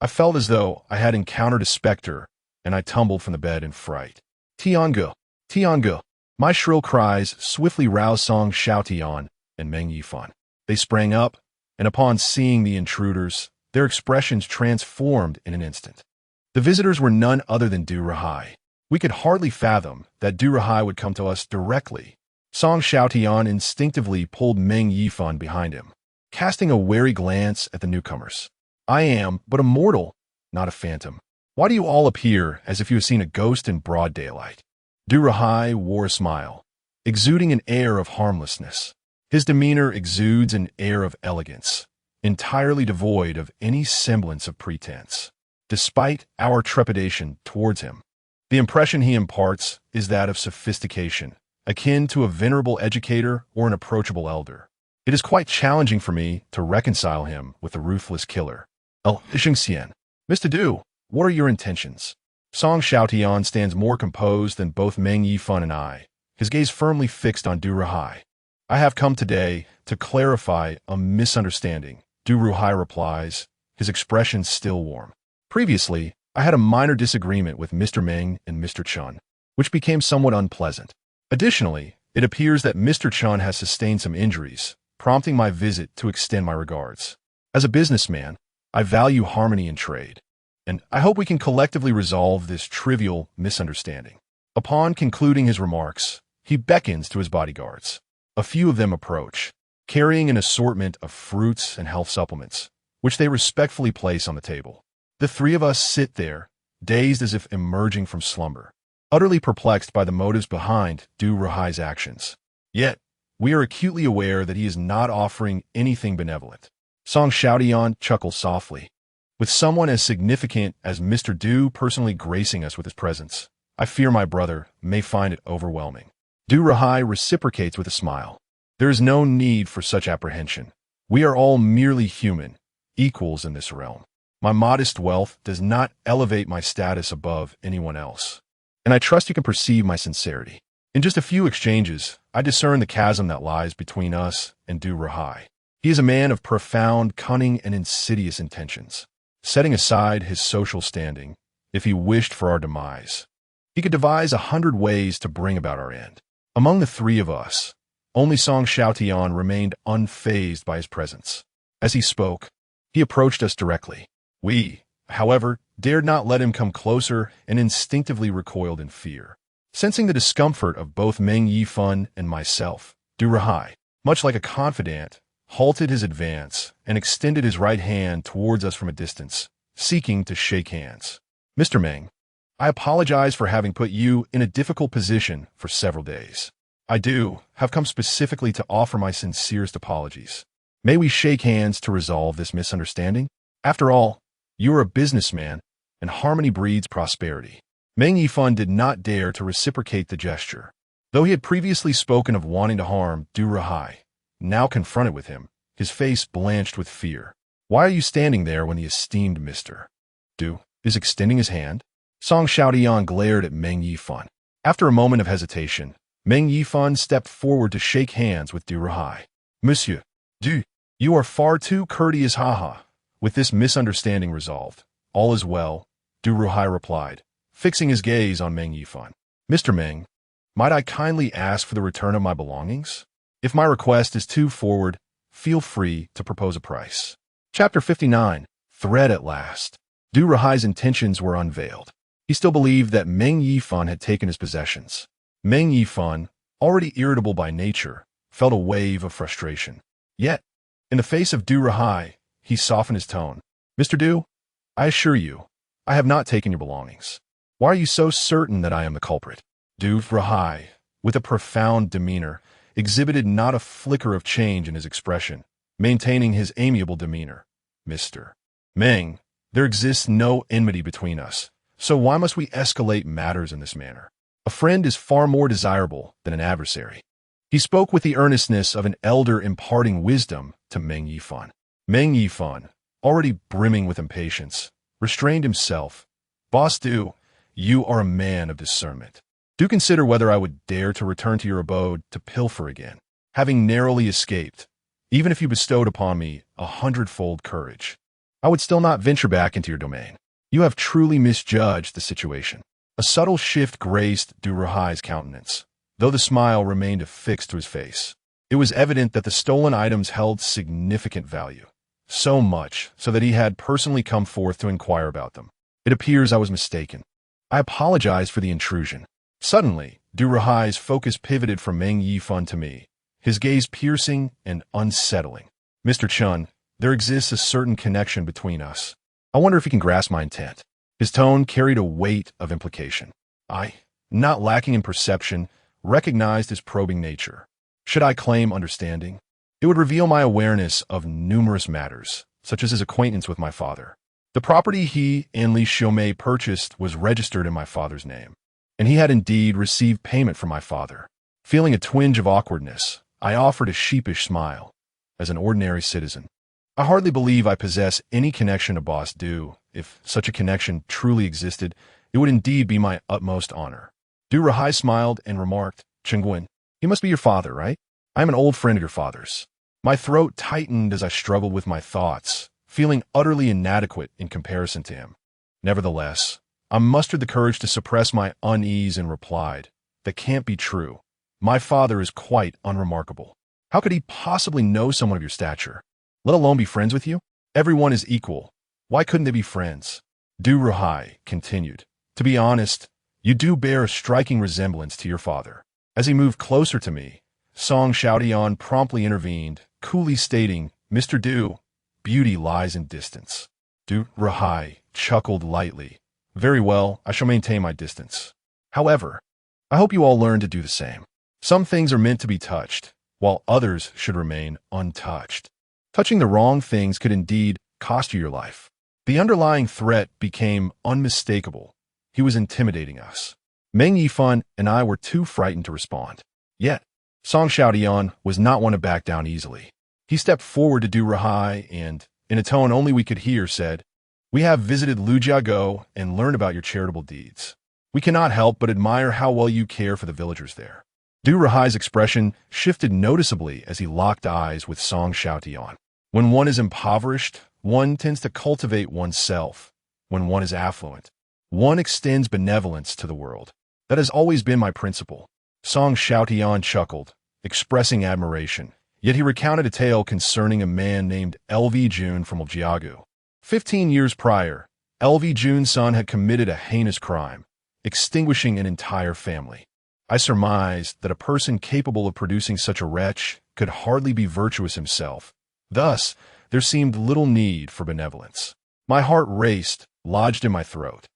I felt as though I had encountered a specter, and I tumbled from the bed in fright. Tiange! Tiange! My shrill cries swiftly roused Song Xiaotian and Meng Yifan. They sprang up, and upon seeing the intruders, their expressions transformed in an instant. The visitors were none other than Du Rahai. We could hardly fathom that Du Rahai would come to us directly. Song Xiaotian instinctively pulled Meng Yifan behind him, casting a wary glance at the newcomers. I am but a mortal, not a phantom. Why do you all appear as if you have seen a ghost in broad daylight? Du Rahai wore a smile, exuding an air of harmlessness. His demeanor exudes an air of elegance, entirely devoid of any semblance of pretense. Despite our trepidation towards him, the impression he imparts is that of sophistication, akin to a venerable educator or an approachable elder. It is quite challenging for me to reconcile him with the ruthless killer. El Zhongxian. Mr. Du, what are your intentions? Song Xiaotian stands more composed than both Meng Yifan and I, his gaze firmly fixed on Du Rahai. I have come today to clarify a misunderstanding. Du Ruhai replies, his expression still warm. Previously, I had a minor disagreement with Mr. Meng and Mr. Chun, which became somewhat unpleasant. Additionally, it appears that Mr. Chun has sustained some injuries, prompting my visit to extend my regards. As a businessman, I value harmony in trade, and I hope we can collectively resolve this trivial misunderstanding. Upon concluding his remarks, he beckons to his bodyguards. A few of them approach, carrying an assortment of fruits and health supplements, which they respectfully place on the table. The three of us sit there, dazed as if emerging from slumber, utterly perplexed by the motives behind Du Ruhai's actions. Yet, we are acutely aware that he is not offering anything benevolent. Song Xiaotian chuckles softly. With someone as significant as Mr. Du personally gracing us with his presence, I fear my brother may find it overwhelming. Du Ruhai reciprocates with a smile. There is no need for such apprehension. We are all merely human, equals in this realm. My modest wealth does not elevate my status above anyone else, and I trust you can perceive my sincerity. In just a few exchanges, I discern the chasm that lies between us and Du Ruhai. He is a man of profound cunning and insidious intentions. Setting aside his social standing, if he wished for our demise, he could devise 100 ways to bring about our end. Among the three of us, only Song Xiaotian remained unfazed by his presence. As he spoke, he approached us directly. We, however, dared not let him come closer and instinctively recoiled in fear. Sensing the discomfort of both Meng Yifan and myself, Du Ruhai, much like a confidant, halted his advance and extended his right hand towards us from a distance, seeking to shake hands. Mr. Meng, I apologize for having put you in a difficult position for several days. I have come specifically to offer my sincerest apologies. May we shake hands to resolve this misunderstanding? After all, you are a businessman, and harmony breeds prosperity. Meng Yifan did not dare to reciprocate the gesture. Though he had previously spoken of wanting to harm Du Ruhai, now confronted with him, his face blanched with fear. Why are you standing there when the esteemed Mr. Du is extending his hand? Song Xiaotian glared at Meng Yifan. After a moment of hesitation, Meng Yifan stepped forward to shake hands with Du Ruhai. Monsieur Du, you are far too courteous, haha. With this misunderstanding resolved, all is well, Du Ruhai replied, fixing his gaze on Meng Yifan. Mr. Meng, might I kindly ask for the return of my belongings? If my request is too forward, feel free to propose a price. Chapter 59. Thread at last. Du Ruhai's intentions were unveiled. He still believed that Meng Yifan had taken his possessions. Meng Yifan, already irritable by nature, felt a wave of frustration. Yet, in the face of Du Ruhai, he softened his tone. Mr. Du, I assure you, I have not taken your belongings. Why are you so certain that I am the culprit? Du Ruhai, with a profound demeanor, exhibited not a flicker of change in his expression, maintaining his amiable demeanor. Mr. Meng, there exists no enmity between us, so why must we escalate matters in this manner? A friend is far more desirable than an adversary. He spoke with the earnestness of an elder imparting wisdom to Meng Yifan. Meng Yifan, already brimming with impatience, restrained himself. Boss Du, you are a man of discernment. Do consider whether I would dare to return to your abode to pilfer again, having narrowly escaped. Even if you bestowed upon me 100-fold courage, I would still not venture back into your domain. You have truly misjudged the situation. A subtle shift graced Du Ruhai's countenance, though the smile remained affixed to his face. It was evident that the stolen items held significant value, so much so that he had personally come forth to inquire about them. It appears I was mistaken. I apologize for the intrusion. Suddenly, Du Ruhai's focus pivoted from Meng Yifan to me, his gaze piercing and unsettling. Mr. Chun, there exists a certain connection between us. I wonder if you can grasp my intent. His tone carried a weight of implication. I, not lacking in perception, recognized his probing nature. Should I claim understanding? It would reveal my awareness of numerous matters, such as his acquaintance with my father. The property he and Li Xiaomei purchased was registered in my father's name, and he had indeed received payment from my father. Feeling a twinge of awkwardness, I offered a sheepish smile. As an ordinary citizen, I hardly believe I possess any connection to Boss Du. If such a connection truly existed, it would indeed be my utmost honor. Du Ruhai smiled and remarked, Chengguan, he must be your father, right? I am an old friend of your father's. My throat tightened as I struggled with my thoughts, feeling utterly inadequate in comparison to him. Nevertheless, I mustered the courage to suppress my unease and replied, "That can't be true. My father is quite unremarkable. How could he possibly know someone of your stature, let alone be friends with you? Everyone is equal. Why couldn't they be friends?" Du Rahai continued, "To be honest, you do bear a striking resemblance to your father." As he moved closer to me, Song Xiaotian promptly intervened, coolly stating, "Mr. Du, beauty lies in distance." Du Rahai chuckled lightly. "Very well, I shall maintain my distance. However, I hope you all learn to do the same. Some things are meant to be touched, while others should remain untouched. Touching the wrong things could indeed cost you your life." The underlying threat became unmistakable. He was intimidating us. Meng Yifan and I were too frightened to respond. Yet, Song Xiaotian was not one to back down easily. He stepped forward to Du Rahai and, in a tone only we could hear, said, "We have visited Lujiago and learned about your charitable deeds. We cannot help but admire how well you care for the villagers there." Du Rahai's expression shifted noticeably as he locked eyes with Song Xiaotian. When one is impoverished, one tends to cultivate oneself. When one is affluent, one extends benevolence to the world. That has always been my principle. Song Xiaotian chuckled, expressing admiration. Yet he recounted a tale concerning a man named L.V. Jun from Lujiago. 15 years prior, L.V. Jun's son had committed a heinous crime, extinguishing an entire family. I surmised that a person capable of producing such a wretch could hardly be virtuous himself. Thus, there seemed little need for benevolence. My heart raced, lodged in my throat.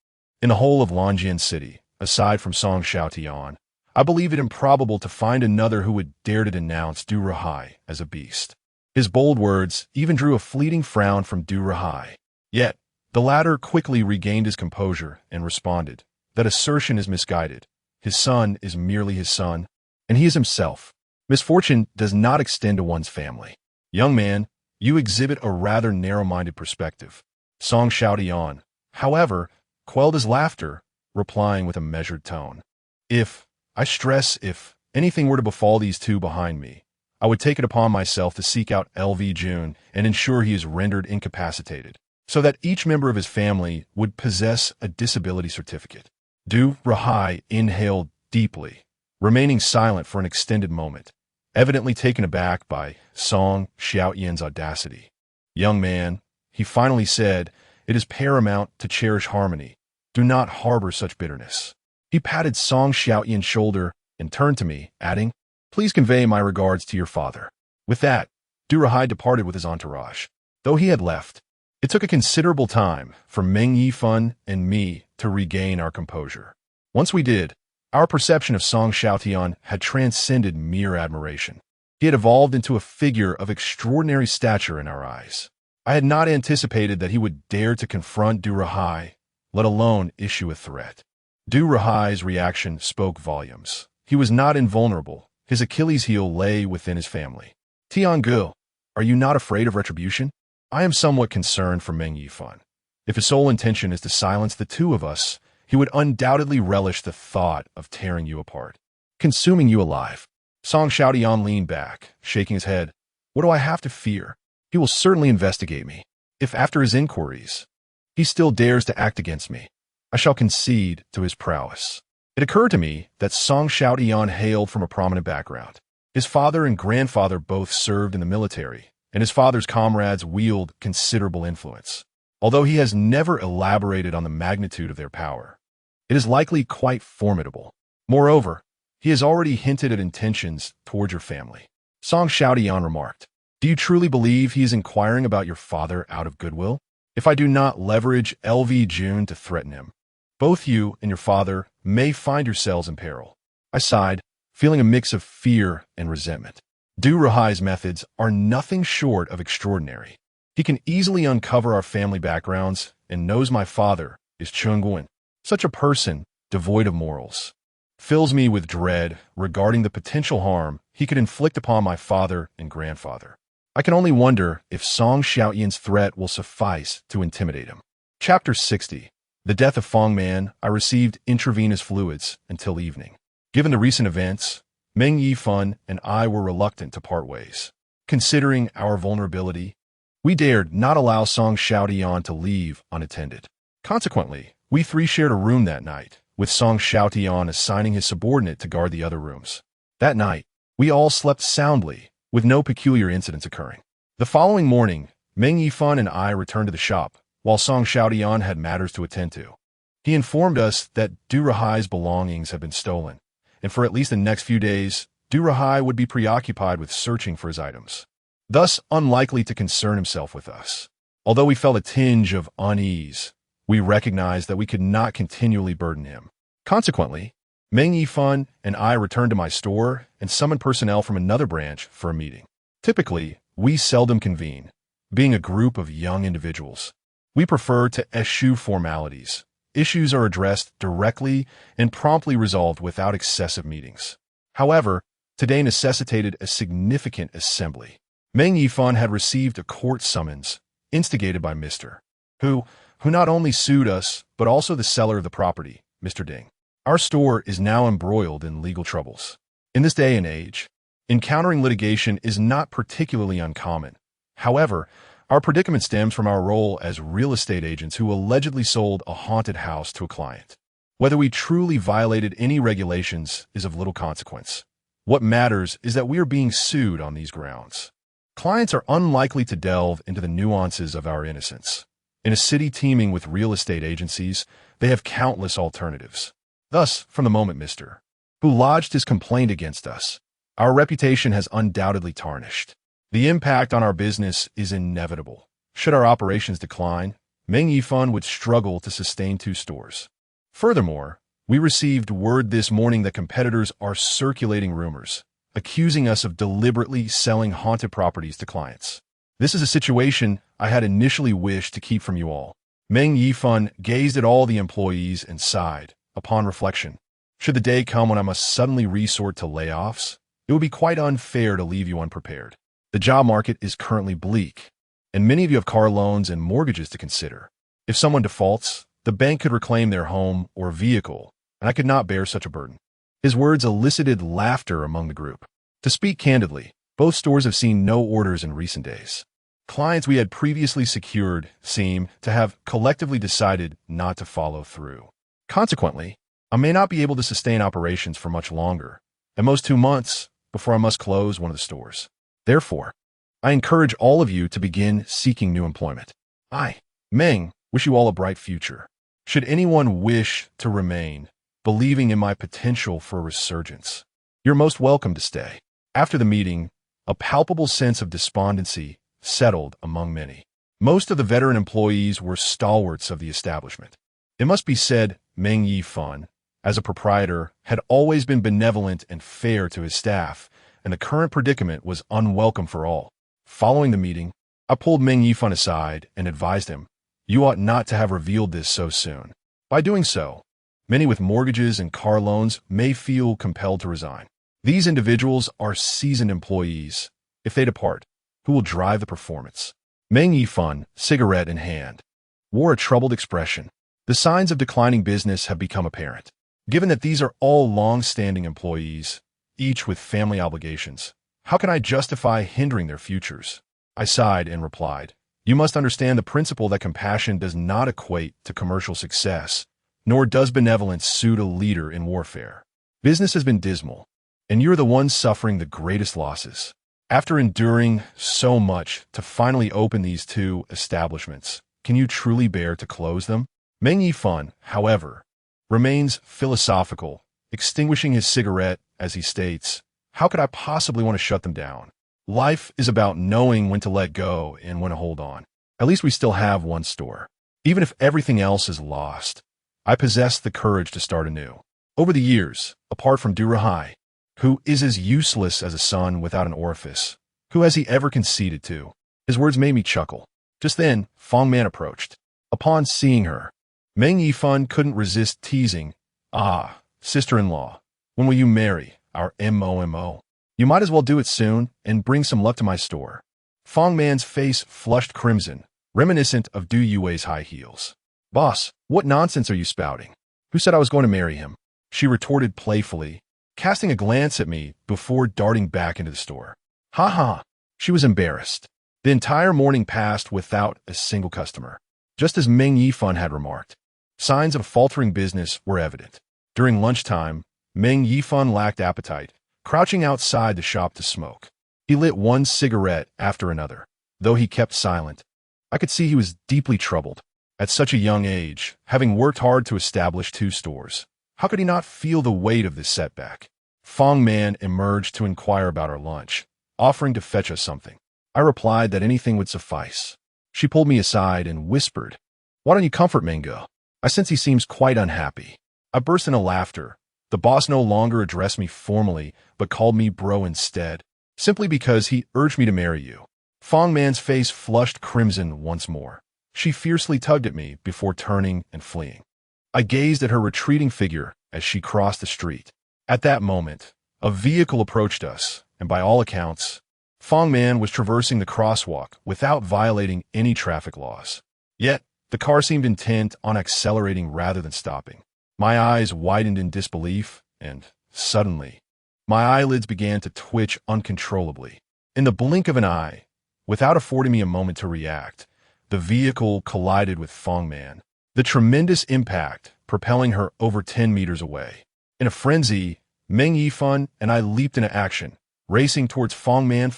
In the whole of Longjian City, aside from Song Xiaotian, I believe it improbable to find another who would dare to denounce Du Rahai as a beast. His bold words even drew a fleeting frown from Du Rahai. Yet, the latter quickly regained his composure and responded, "That assertion is misguided. His son is merely his son, and he is himself. Misfortune does not extend to one's family. Young man, you exhibit a rather narrow-minded perspective." Song Xiaotian, however, quelled his laughter, replying with a measured tone, If anything were to befall these two behind me, I would take it upon myself to seek out L.V. Jun and ensure he is rendered incapacitated, so that each member of his family would possess a disability certificate." Du Rahai inhaled deeply, remaining silent for an extended moment, evidently taken aback by Song Xiaotian's audacity. "Young man," he finally said, "it is paramount to cherish harmony. Do not harbor such bitterness." He patted Song Xiaotian's shoulder and turned to me, adding, "Please convey my regards to your father." With that, Du Rahai departed with his entourage. Though he had left, it took a considerable time for Meng Yifan and me to regain our composure. Once we did, our perception of Song Xiaotian had transcended mere admiration. He had evolved into a figure of extraordinary stature in our eyes. I had not anticipated that he would dare to confront Du Rahai, let alone issue a threat. Du Rahai's reaction spoke volumes. He was not invulnerable. His Achilles heel lay within his family. "Tiangu, are you not afraid of retribution? I am somewhat concerned for Meng Yifan. If his sole intention is to silence the two of us, he would undoubtedly relish the thought of tearing you apart, consuming you alive." Song Xiaotian leaned back, shaking his head. "What do I have to fear? He will certainly investigate me. If after his inquiries, he still dares to act against me, I shall concede to his prowess." It occurred to me that Song Xiaotian hailed from a prominent background. His father and grandfather both served in the military, and his father's comrades wield considerable influence. Although he has never elaborated on the magnitude of their power, it is likely quite formidable. Moreover, he has already hinted at intentions towards your family. Song Xiaotian remarked, "Do you truly believe he is inquiring about your father out of goodwill? If I do not leverage L.V. Jun to threaten him, both you and your father may find yourselves in peril." I sighed, feeling a mix of fear and resentment. Du Rahai's methods are nothing short of extraordinary. He can easily uncover our family backgrounds and knows my father is Chunguan. Such a person, devoid of morals, fills me with dread regarding the potential harm he could inflict upon my father and grandfather. I can only wonder if Song Xiaotian's threat will suffice to intimidate him. Chapter 60. The death of Fong Man, I received intravenous fluids until evening. Given the recent events, Meng Yifan and I were reluctant to part ways. Considering our vulnerability, we dared not allow Song Xiaotian to leave unattended. Consequently, we three shared a room that night, with Song Xiaotian assigning his subordinate to guard the other rooms. That night, we all slept soundly, with no peculiar incidents occurring. The following morning, Meng Yifan and I returned to the shop, while Song Xiaotian had matters to attend to. He informed us that Durahai's belongings had been stolen, and for at least the next few days, Durahai would be preoccupied with searching for his items, thus unlikely to concern himself with us. Although we felt a tinge of unease, we recognized that we could not continually burden him. Consequently, Meng Yifan and I returned to my store and summoned personnel from another branch for a meeting. Typically, we seldom convene, being a group of young individuals. We prefer to eschew formalities. Issues are addressed directly and promptly resolved without excessive meetings. However, today necessitated a significant assembly. Meng Yifan had received a court summons, instigated by Mr. who not only sued us, but also the seller of the property, Mr. Ding. Our store is now embroiled in legal troubles. In this day and age, encountering litigation is not particularly uncommon. However, our predicament stems from our role as real estate agents who allegedly sold a haunted house to a client. Whether we truly violated any regulations is of little consequence. What matters is that we are being sued on these grounds. Clients are unlikely to delve into the nuances of our innocence. In a city teeming with real estate agencies, they have countless alternatives. Thus, from the moment Mr. who lodged his complaint against us, our reputation has undoubtedly tarnished. The impact on our business is inevitable. Should our operations decline, Meng Yifan would struggle to sustain 2 stores. Furthermore, we received word this morning that competitors are circulating rumors, accusing us of deliberately selling haunted properties to clients. This is a situation I had initially wished to keep from you all. Meng Yifan gazed at all the employees and sighed. Upon reflection, should the day come when I must suddenly resort to layoffs, it would be quite unfair to leave you unprepared. The job market is currently bleak, and many of you have car loans and mortgages to consider. If someone defaults, the bank could reclaim their home or vehicle, and I could not bear such a burden. His words elicited laughter among the group. To speak candidly, both stores have seen no orders in recent days. Clients we had previously secured seem to have collectively decided not to follow through. Consequently, I may not be able to sustain operations for much longer, at most 2 months before I must close one of the stores. Therefore, I encourage all of you to begin seeking new employment. I, Meng, wish you all a bright future. Should anyone wish to remain, believing in my potential for a resurgence, you're most welcome to stay. After the meeting, a palpable sense of despondency settled among many. Most of the veteran employees were stalwarts of the establishment. It must be said, Meng Yifan, as a proprietor, had always been benevolent and fair to his staff, and the current predicament was unwelcome for all. Following the meeting, I pulled Meng Yifan aside and advised him, "You ought not to have revealed this so soon. By doing so, many with mortgages and car loans may feel compelled to resign. These individuals are seasoned employees. If they depart, who will drive the performance?" Meng Yifan, cigarette in hand, wore a troubled expression. The signs of declining business have become apparent. Given that these are all long-standing employees, each with family obligations, how can I justify hindering their futures? I sighed and replied, "You must understand the principle that compassion does not equate to commercial success, nor does benevolence suit a leader in warfare. Business has been dismal, and you're the ones suffering the greatest losses. After enduring so much to finally open these 2 establishments, can you truly bear to close them?" Meng Yifan, however, remains philosophical, extinguishing his cigarette as he states, "How could I possibly want to shut them down? Life is about knowing when to let go and when to hold on. At least we still have 1 store. Even if everything else is lost, I possess the courage to start anew." Over the years, apart from Durahai, who is as useless as a sun without an orifice, who has he ever conceded to? His words made me chuckle. Just then, Fong Man approached. Upon seeing her, Meng Yifan couldn't resist teasing, "Ah, sister-in-law, when will you marry our MOMO? You might as well do it soon and bring some luck to my store." Fong Man's face flushed crimson, reminiscent of Du Yue's high heels. "Boss, what nonsense are you spouting? Who said I was going to marry him?" She retorted playfully, casting a glance at me before darting back into the store. Ha ha. She was embarrassed. The entire morning passed without a single customer. Just as Meng Yifan had remarked, signs of a faltering business were evident. During lunchtime, Meng Yifan lacked appetite, crouching outside the shop to smoke. He lit one cigarette after another. Though he kept silent, I could see he was deeply troubled. At such a young age, having worked hard to establish 2 stores, how could he not feel the weight of this setback? Fong Man emerged to inquire about our lunch, offering to fetch us something. I replied that anything would suffice. She pulled me aside and whispered, "Why don't you comfort Mango? I sense he seems quite unhappy." I burst into laughter. The boss no longer addressed me formally, but called me bro instead, simply because he urged me to marry you. Fong Man's face flushed crimson once more. She fiercely tugged at me before turning and fleeing. I gazed at her retreating figure as she crossed the street. At that moment, a vehicle approached us, and by all accounts, Fong Man was traversing the crosswalk without violating any traffic laws. Yet, the car seemed intent on accelerating rather than stopping. My eyes widened in disbelief, and, suddenly, my eyelids began to twitch uncontrollably. In the blink of an eye, without affording me a moment to react, the vehicle collided with Fong Man, the tremendous impact propelling her over 10 meters away. In a frenzy, Meng Yifan and I leaped into action, racing towards Fong Man.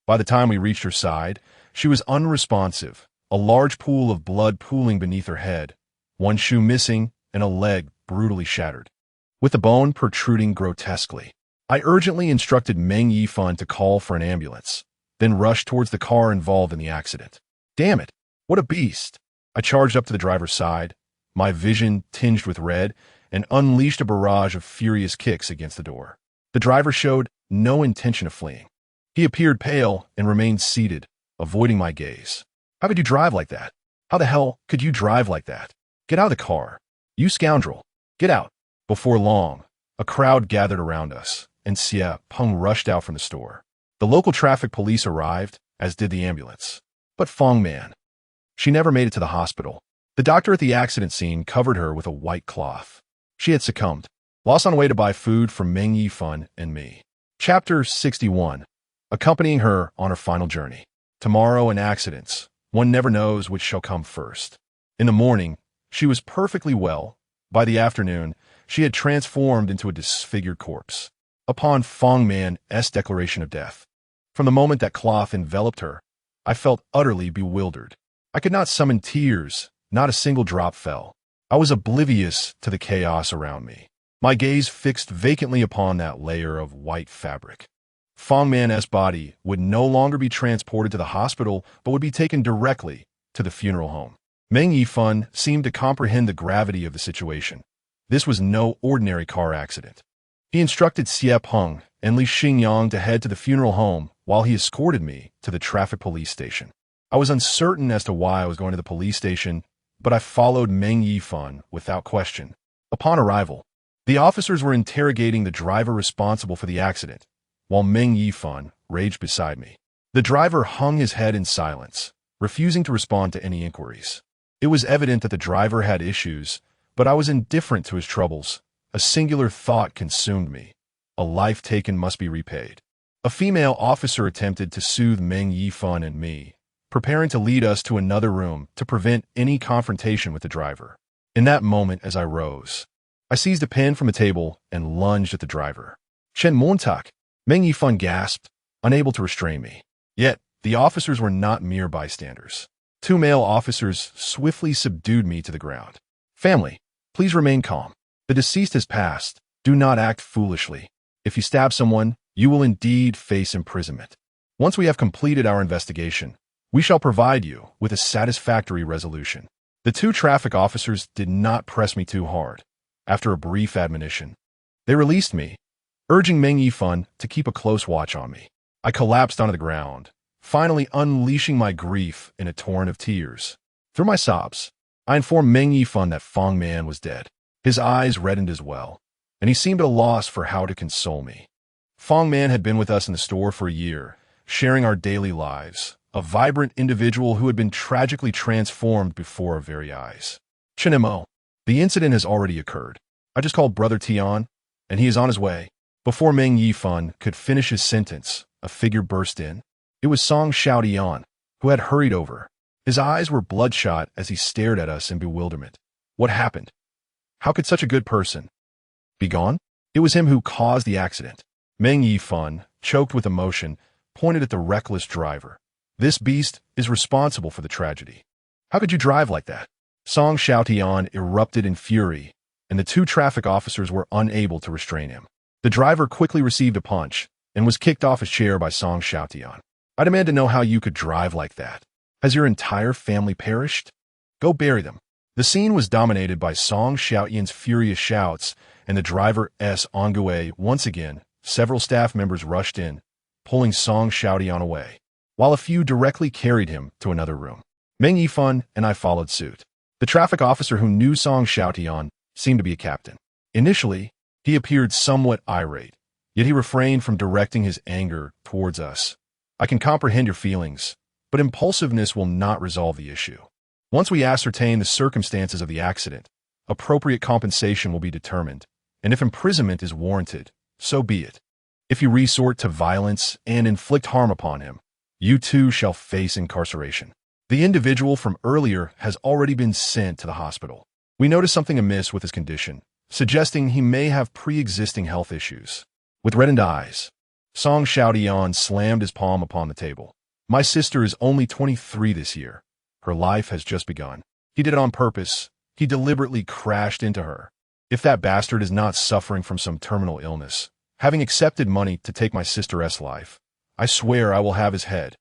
By the time we reached her side, she was unresponsive, a large pool of blood pooling beneath her head, one shoe missing and a leg brutally shattered, with the bone protruding grotesquely. I urgently instructed Meng Yifan to call for an ambulance, then rushed towards the car involved in the accident. Damn it, what a beast! I charged up to the driver's side, my vision tinged with red, and unleashed a barrage of furious kicks against the door. The driver showed no intention of fleeing. He appeared pale and remained seated, avoiding my gaze. How could you drive like that? How the hell could you drive like that? Get out of the car. You scoundrel. Get out. Before long, a crowd gathered around us, and Xie Peng rushed out from the store. The local traffic police arrived, as did the ambulance. But Fong Man, she never made it to the hospital. The doctor at the accident scene covered her with a white cloth. She had succumbed, lost on way to buy food from Meng Yifan and me. Chapter 61. Accompanying her on her final journey. Tomorrow and accidents. One never knows which shall come first. In the morning, she was perfectly well. By the afternoon, she had transformed into a disfigured corpse. Upon Fong Man's declaration of death, from the moment that cloth enveloped her, I felt utterly bewildered. I could not summon tears, not a single drop fell. I was oblivious to the chaos around me, my gaze fixed vacantly upon that layer of white fabric. Fong Man's body would no longer be transported to the hospital, but would be taken directly to the funeral home. Meng Yifan seemed to comprehend the gravity of the situation. This was no ordinary car accident. He instructed Xie Peng and Li Xingyang to head to the funeral home while he escorted me to the traffic police station. I was uncertain as to why I was going to the police station, but I followed Meng Yifan without question. Upon arrival, the officers were interrogating the driver responsible for the accident, while Meng Yifan raged beside me. The driver hung his head in silence, refusing to respond to any inquiries. It was evident that the driver had issues, but I was indifferent to his troubles. A singular thought consumed me. A life taken must be repaid. A female officer attempted to soothe Meng Yifan and me, preparing to lead us to another room to prevent any confrontation with the driver. In that moment, as I rose, I seized a pen from a table and lunged at the driver. Chen Montak, Meng Yifan gasped, unable to restrain me. Yet, the officers were not mere bystanders. 2 male officers swiftly subdued me to the ground. Family, please remain calm. The deceased has passed. Do not act foolishly. If you stab someone, you will indeed face imprisonment. Once we have completed our investigation, we shall provide you with a satisfactory resolution. The 2 traffic officers did not press me too hard. After a brief admonition, they released me, urging Meng Yifan to keep a close watch on me. I collapsed onto the ground, finally unleashing my grief in a torrent of tears. Through my sobs, I informed Meng Yifan that Fong Man was dead. His eyes reddened as well, and he seemed at a loss for how to console me. Fong Man had been with us in the store for a year, sharing our daily lives, a vibrant individual who had been tragically transformed before our very eyes. Chinemo, the incident has already occurred. I just called Brother Tian, and he is on his way. Before Meng Yifan could finish his sentence, a figure burst in. It was Song Xiaotian, who had hurried over. His eyes were bloodshot as he stared at us in bewilderment. What happened? How could such a good person be gone? It was him who caused the accident. Meng Yifan, choked with emotion, pointed at the reckless driver. This beast is responsible for the tragedy. How could you drive like that? Song Xiaotian erupted in fury, and the two traffic officers were unable to restrain him. The driver quickly received a punch and was kicked off his chair by Song Xiaotian. I demand to know how you could drive like that. Has your entire family perished? Go bury them. The scene was dominated by Song Xiaotian's furious shouts and the driver's engue. Once again, several staff members rushed in, pulling Song Xiaotian away, while a few directly carried him to another room. Meng Yifan and I followed suit. The traffic officer who knew Song Xiaotian seemed to be a captain. Initially, he appeared somewhat irate, yet he refrained from directing his anger towards us. I can comprehend your feelings, but impulsiveness will not resolve the issue. Once we ascertain the circumstances of the accident, appropriate compensation will be determined, and if imprisonment is warranted, so be it. If you resort to violence and inflict harm upon him, you too shall face incarceration. The individual from earlier has already been sent to the hospital. We noticed something amiss with his condition, suggesting he may have pre-existing health issues. With reddened eyes, Song Xiaotian slammed his palm upon the table. My sister is only 23 this year. Her life has just begun. He did it on purpose. He deliberately crashed into her. If that bastard is not suffering from some terminal illness, having accepted money to take my sister's life, I swear I will have his head.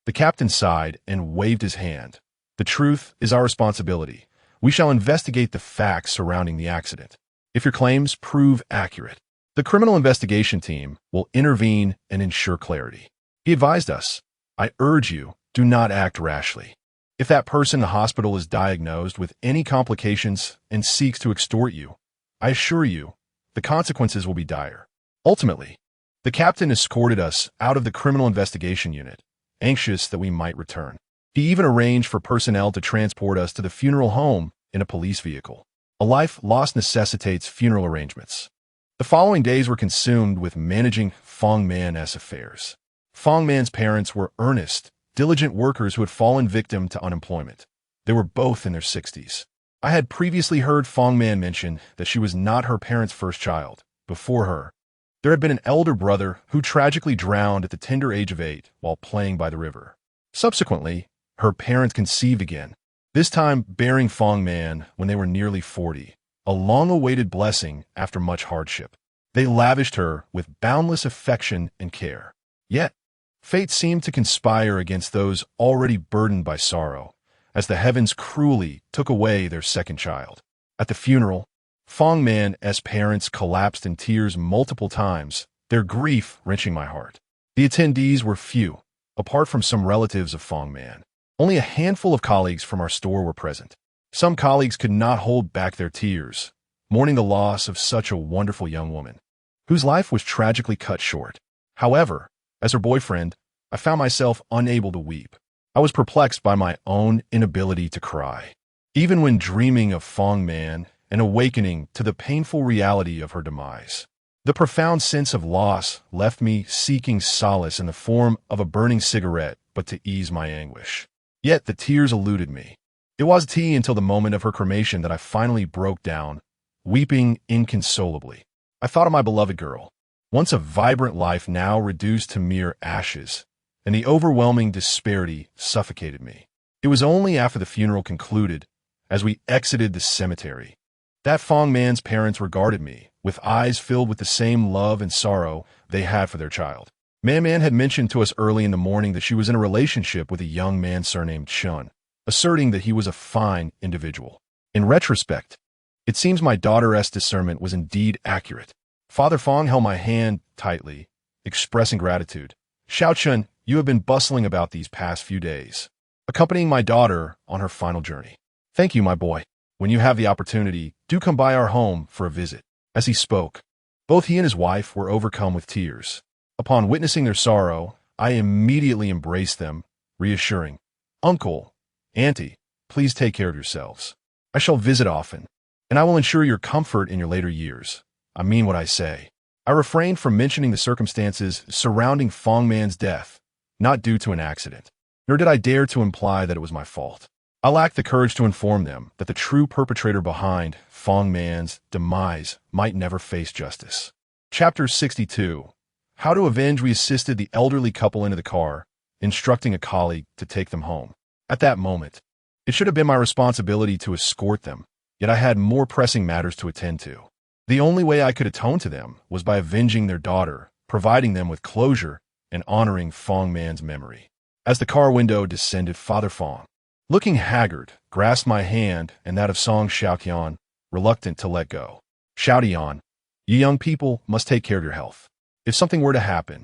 The captain sighed and waved his hand. The truth is our responsibility. We shall investigate the facts surrounding the accident. If your claims prove accurate, the criminal investigation team will intervene and ensure clarity. He advised us, I urge you, do not act rashly. If that person in the hospital is diagnosed with any complications and seeks to extort you, I assure you, the consequences will be dire. Ultimately, the captain escorted us out of the criminal investigation unit, anxious that we might return. He even arranged for personnel to transport us to the funeral home in a police vehicle. A life lost necessitates funeral arrangements. The following days were consumed with managing Fong Man's affairs. Fong Man's parents were earnest, diligent workers who had fallen victim to unemployment. They were both in their 60s. I had previously heard Fong Man mention that she was not her parents' first child. Before her, there had been an elder brother who tragically drowned at the tender age of 8 while playing by the river. Subsequently, her parents conceived again, this time bearing Fong Man when they were nearly 40. A long-awaited blessing after much hardship. They lavished her with boundless affection and care. Yet, fate seemed to conspire against those already burdened by sorrow, as the heavens cruelly took away their second child. At the funeral, Fong Man's parents collapsed in tears multiple times, their grief wrenching my heart. The attendees were few, apart from some relatives of Fong Man. Only a handful of colleagues from our store were present. Some colleagues could not hold back their tears, mourning the loss of such a wonderful young woman, whose life was tragically cut short. However, as her boyfriend, I found myself unable to weep. I was perplexed by my own inability to cry, even when dreaming of Fong Man and awakening to the painful reality of her demise. The profound sense of loss left me seeking solace in the form of a burning cigarette, but to ease my anguish. Yet the tears eluded me. It was tea until the moment of her cremation that I finally broke down, weeping inconsolably. I thought of my beloved girl, once a vibrant life now reduced to mere ashes, and the overwhelming disparity suffocated me. It was only after the funeral concluded, as we exited the cemetery, that Fong Man's parents regarded me, with eyes filled with the same love and sorrow they had for their child. Man had mentioned to us early in the morning that she was in a relationship with a young man surnamed Chun, asserting that he was a fine individual. In retrospect, it seems my daughter's discernment was indeed accurate. Father Fong held my hand tightly, expressing gratitude. Xiao Chun, you have been bustling about these past few days, accompanying my daughter on her final journey. Thank you, my boy. When you have the opportunity, do come by our home for a visit. As he spoke, both he and his wife were overcome with tears. Upon witnessing their sorrow, I immediately embraced them, reassuring, Uncle, Auntie, please take care of yourselves. I shall visit often, and I will ensure your comfort in your later years. I mean what I say. I refrained from mentioning the circumstances surrounding Fong Man's death, not due to an accident, nor did I dare to imply that it was my fault. I lacked the courage to inform them that the true perpetrator behind Fong Man's demise might never face justice. Chapter 62. How to avenge. We assisted the elderly couple into the car, instructing a colleague to take them home. At that moment, it should have been my responsibility to escort them, yet I had more pressing matters to attend to. The only way I could atone to them was by avenging their daughter, providing them with closure, and honoring Fong Man's memory. As the car window descended, Father Fong, looking haggard, grasped my hand and that of Song Xiaotian, reluctant to let go. Xiaotian, you young people must take care of your health. If something were to happen,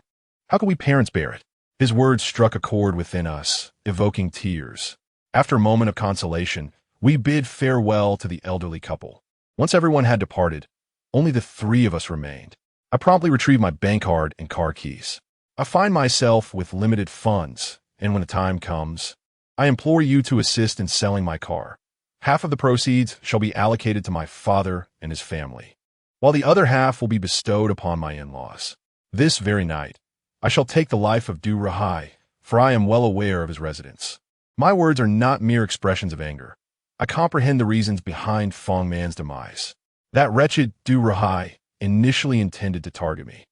how could we parents bear it? His words struck a chord within us, evoking tears. After a moment of consolation, we bid farewell to the elderly couple. Once everyone had departed, only the three of us remained. I promptly retrieved my bank card and car keys. I find myself with limited funds, and when the time comes, I implore you to assist in selling my car. Half of the proceeds shall be allocated to my father and his family, while the other half will be bestowed upon my in-laws. This very night, I shall take the life of Du Rahai, for I am well aware of his residence. My words are not mere expressions of anger. I comprehend the reasons behind Fong Man's demise. That wretched Du Rahai initially intended to target me.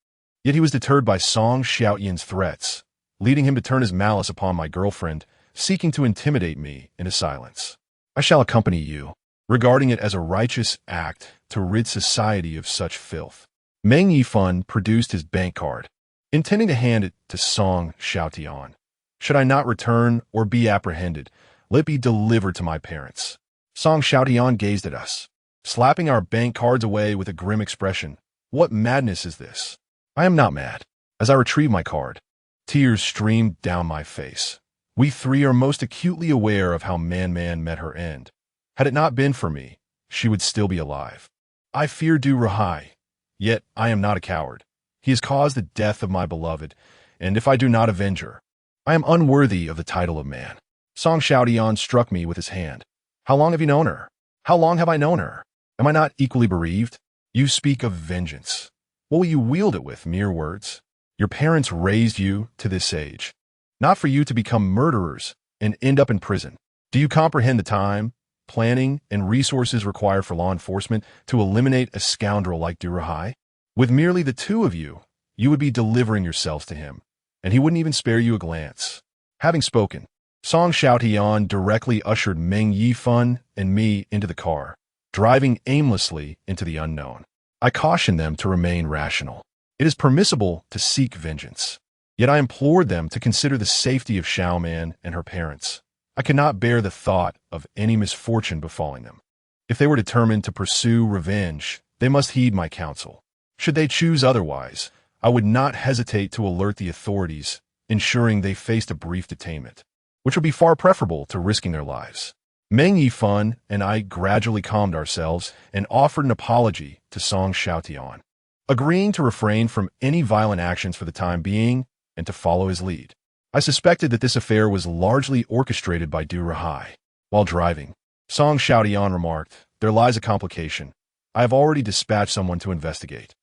Yet he was deterred by Song Xiaotian's threats, leading him to turn his malice upon my girlfriend, seeking to intimidate me into silence. I shall accompany you, regarding it as a righteous act to rid society of such filth. Meng Yifan produced his bank card, intending to hand it to Song Xiaotian. Should I not return or be apprehended, let it be delivered to my parents. Song Xiaotian gazed at us, slapping our bank cards away with a grim expression. What madness is this? I am not mad. As I retrieved my card, tears streamed down my face. We three are most acutely aware of how Man met her end. Had it not been for me, she would still be alive. I fear Du Rahai, yet I am not a coward. He has caused the death of my beloved, and if I do not avenge her, I am unworthy of the title of man. Song Xiaotian struck me with his hand. How long have you known her? How long have I known her? Am I not equally bereaved? You speak of vengeance. What will you wield it with, mere words? Your parents raised you to this age, not for you to become murderers and end up in prison. Do you comprehend the time, planning, and resources required for law enforcement to eliminate a scoundrel like Du Rahai? With merely the two of you, you would be delivering yourselves to him, and he wouldn't even spare you a glance. Having spoken, Song Xiaotian directly ushered Meng Yifan and me into the car, driving aimlessly into the unknown. I cautioned them to remain rational. It is permissible to seek vengeance, yet I implored them to consider the safety of Xiaoman and her parents. I could not bear the thought of any misfortune befalling them. If they were determined to pursue revenge, they must heed my counsel. Should they choose otherwise, I would not hesitate to alert the authorities, ensuring they faced a brief detainment, which would be far preferable to risking their lives. Meng Yifan and I gradually calmed ourselves and offered an apology to Song Xiaotian, agreeing to refrain from any violent actions for the time being and to follow his lead. I suspected that this affair was largely orchestrated by Du Rahai. While driving, Song Xiaotian remarked, "There lies a complication. I have already dispatched someone to investigate.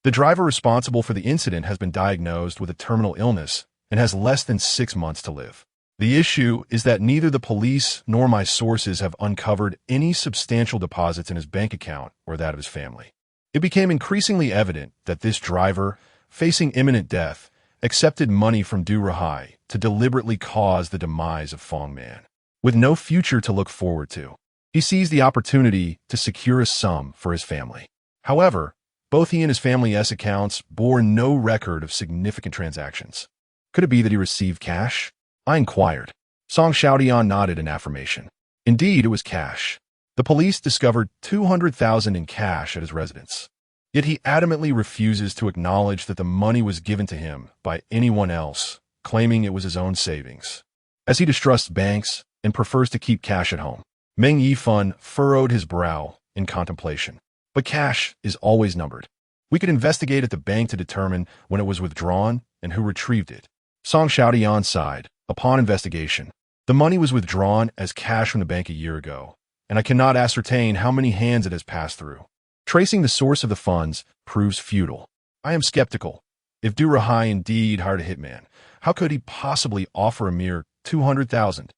The driver responsible for the incident has been diagnosed with a terminal illness and has less than 6 months to live. The issue is that neither the police nor my sources have uncovered any substantial deposits in his bank account or that of his family." It became increasingly evident that this driver, facing imminent death, accepted money from Du Rahai to deliberately cause the demise of Fong Man. With no future to look forward to, he seized the opportunity to secure a sum for his family. However, both he and his family's accounts bore no record of significant transactions. Could it be that he received cash? I inquired. Song Xiaotian nodded in affirmation. Indeed, it was cash. The police discovered 200,000 in cash at his residence. Yet he adamantly refuses to acknowledge that the money was given to him by anyone else, claiming it was his own savings. As he distrusts banks and prefers to keep cash at home, Meng Yifan furrowed his brow in contemplation. But cash is always numbered. We could investigate at the bank to determine when it was withdrawn and who retrieved it. Song Xiaotian sighed. Upon investigation, the money was withdrawn as cash from the bank a year ago, and I cannot ascertain how many hands it has passed through. Tracing the source of the funds, proves futile. I am skeptical. If Du Rahai indeed hired a hitman, how could he possibly offer a mere 200,000?